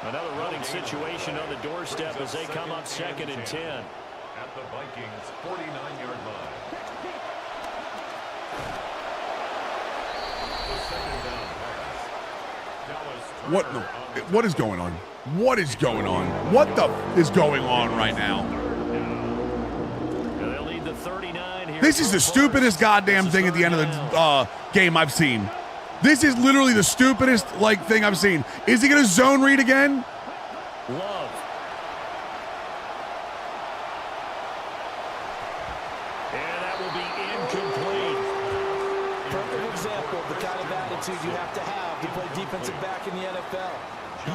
Another running situation on the doorstep as they come up 2nd and 10. At the Vikings' 49-yard line. The second down pass. What is going on? What is going on? What the is going on right now? They'll lead the 39 here. This is the stupidest goddamn thing at the end of the game I've seen. This is literally the stupidest thing I've seen. Is he going to zone read again? Love. And that will be incomplete. Perfect example of the kind of attitude you have to play defensive back in the NFL.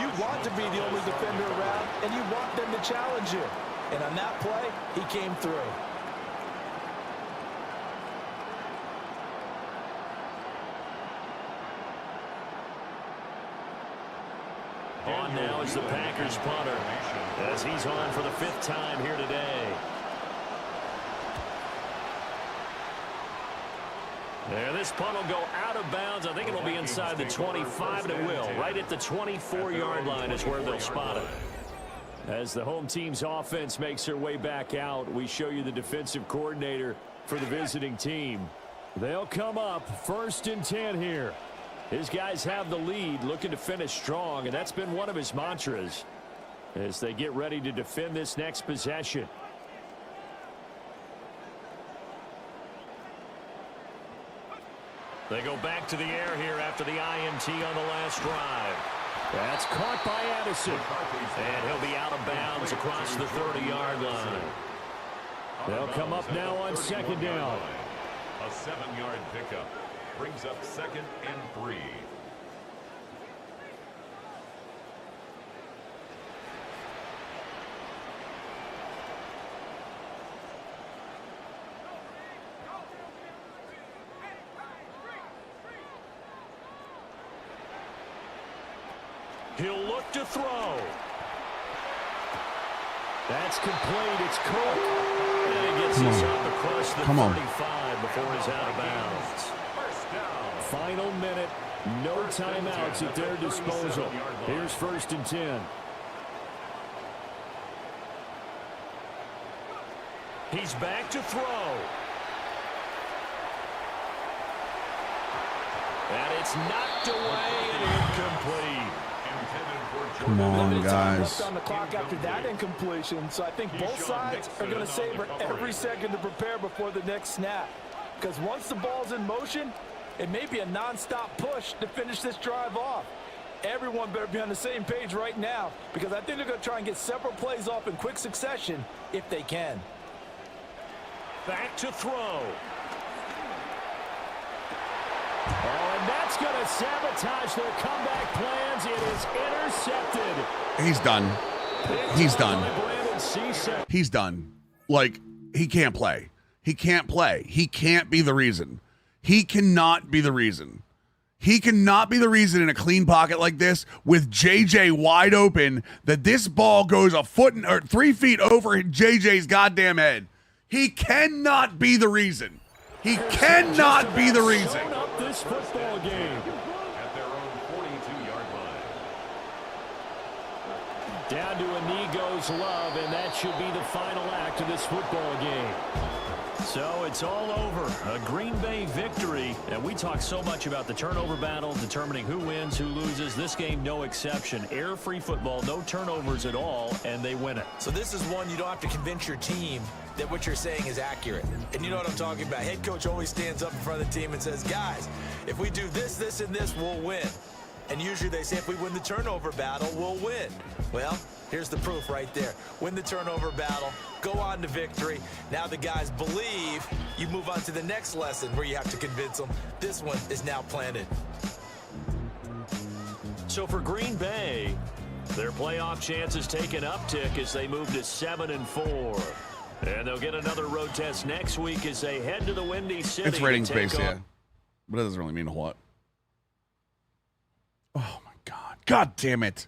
You want to be the only defender around, and you want them to challenge you. And on that play, he came through. On now is the Packers punter as he's on for the 5th time here today. There, this punt will go out of bounds. I think it'll be inside the 25, and it will. Right at the 24-yard line is where they'll spot it. As the home team's offense makes their way back out, we show you the defensive coordinator for the visiting team. They'll come up 1st and 10 here. His guys have the lead, looking to finish strong, and that's been one of his mantras as they get ready to defend this next possession. They go back to the air here after the INT on the last drive. That's caught by Addison, and he'll be out of bounds across the 30-yard line. They'll come up now on 2nd down. A 7-yard pickup. Brings up 2nd and 3. He'll look to throw. That's complete. It's Cook. And he gets this up across the 35 before he's out of bounds. Final minute, no timeouts at their disposal. Here's 1st and 10. He's back to throw. And it's knocked away and incomplete. Come on, guys. On the clock after that incompletion, so I think both sides are going to savor every second to prepare before the next snap. Because once the ball's in motion, it may be a non-stop push to finish this drive off. Everyone better be on the same page right now, because I think they're going to try and get several plays off in quick succession if they can. Back to throw. Oh, and that's going to sabotage their comeback plans. It is intercepted. He's done. He's done. He's done. He can't play. He can't play. He can't be the reason. He cannot be the reason. He cannot be the reason in a clean pocket like this with JJ wide open that this ball goes a foot or 3 feet over JJ's goddamn head. He cannot be the reason. He cannot be the reason. Up this football game. At their own 42-yard line. Down to a knee goes Love, and that should be the final act of this football game. So it's all over. A Green Bay victory. And we talk so much about the turnover battle, determining who wins, who loses. This game, no exception. Air-free football, no turnovers at all, and they win it. So this is one you don't have to convince your team that what you're saying is accurate. And you know what I'm talking about. Head coach always stands up in front of the team and says, guys, if we do this, this, and this, we'll win. And usually they say if we win the turnover battle, we'll win. Well, here's the proof right there. Win the turnover battle, go on to victory. Now the guys believe. You move on to the next lesson where you have to convince them. This one is now planted. So for Green Bay, their playoff chances take an uptick as they move to 7-4. And they'll get another road test next week as they head to the Windy City. It's ratings based, yeah. But it doesn't really mean a whole lot. Oh, my God. God damn it.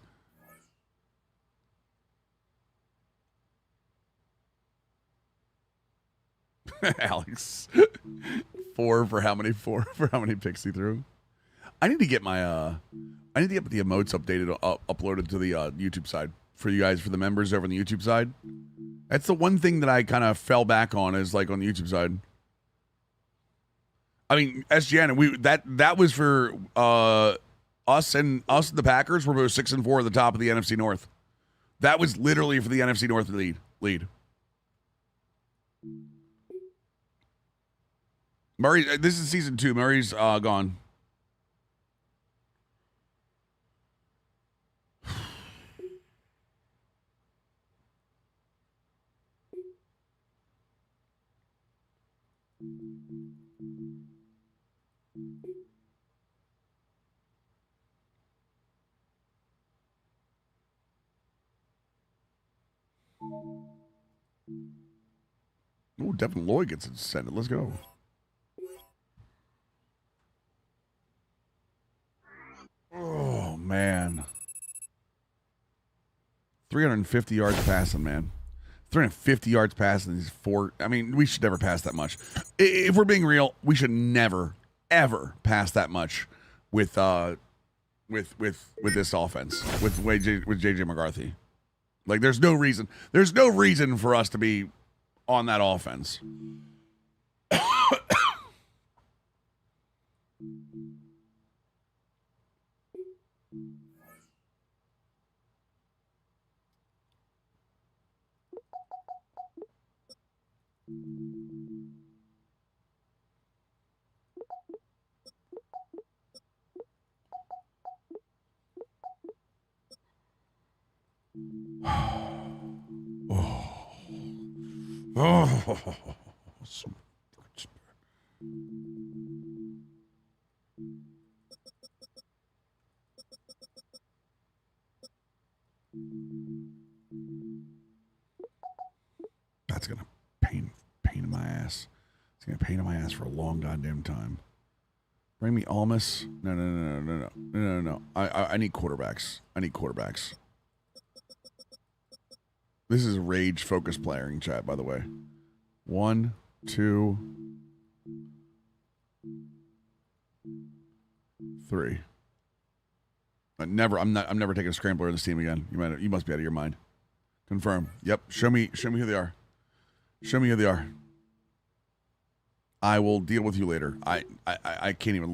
Alex. 4 for how many? 4 for how many picks he threw? I need to get my I need to get the emotes updated, uploaded to the YouTube side for you guys, for the members over on the YouTube side. That's the one thing that I kind of fell back on, is like on the YouTube side. I mean, SGN, that was for us and the Packers were both 6-4 at the top of the NFC North. That was literally for the NFC North lead. Murray, this is season 2. Murray's gone. Oh, Devin Lloyd gets suspended. Let's go. Oh, man. 350 yards passing, man. 350 yards passing these 4. I mean, we should never pass that much. If we're being real, we should never, ever pass that much with this offense, with JJ McCarthy. Like, there's no reason for us to be on that offense. That's gonna pain in my ass. It's gonna pain in my ass for a long goddamn time. Bring me Almas. No. I need quarterbacks. This is a rage focused playing chat, by the way. 1, 2, 3. I'm never taking a scrambler in this team again. You must be out of your mind. Confirm. Yep. Show me who they are. I will deal with you later. I can't even look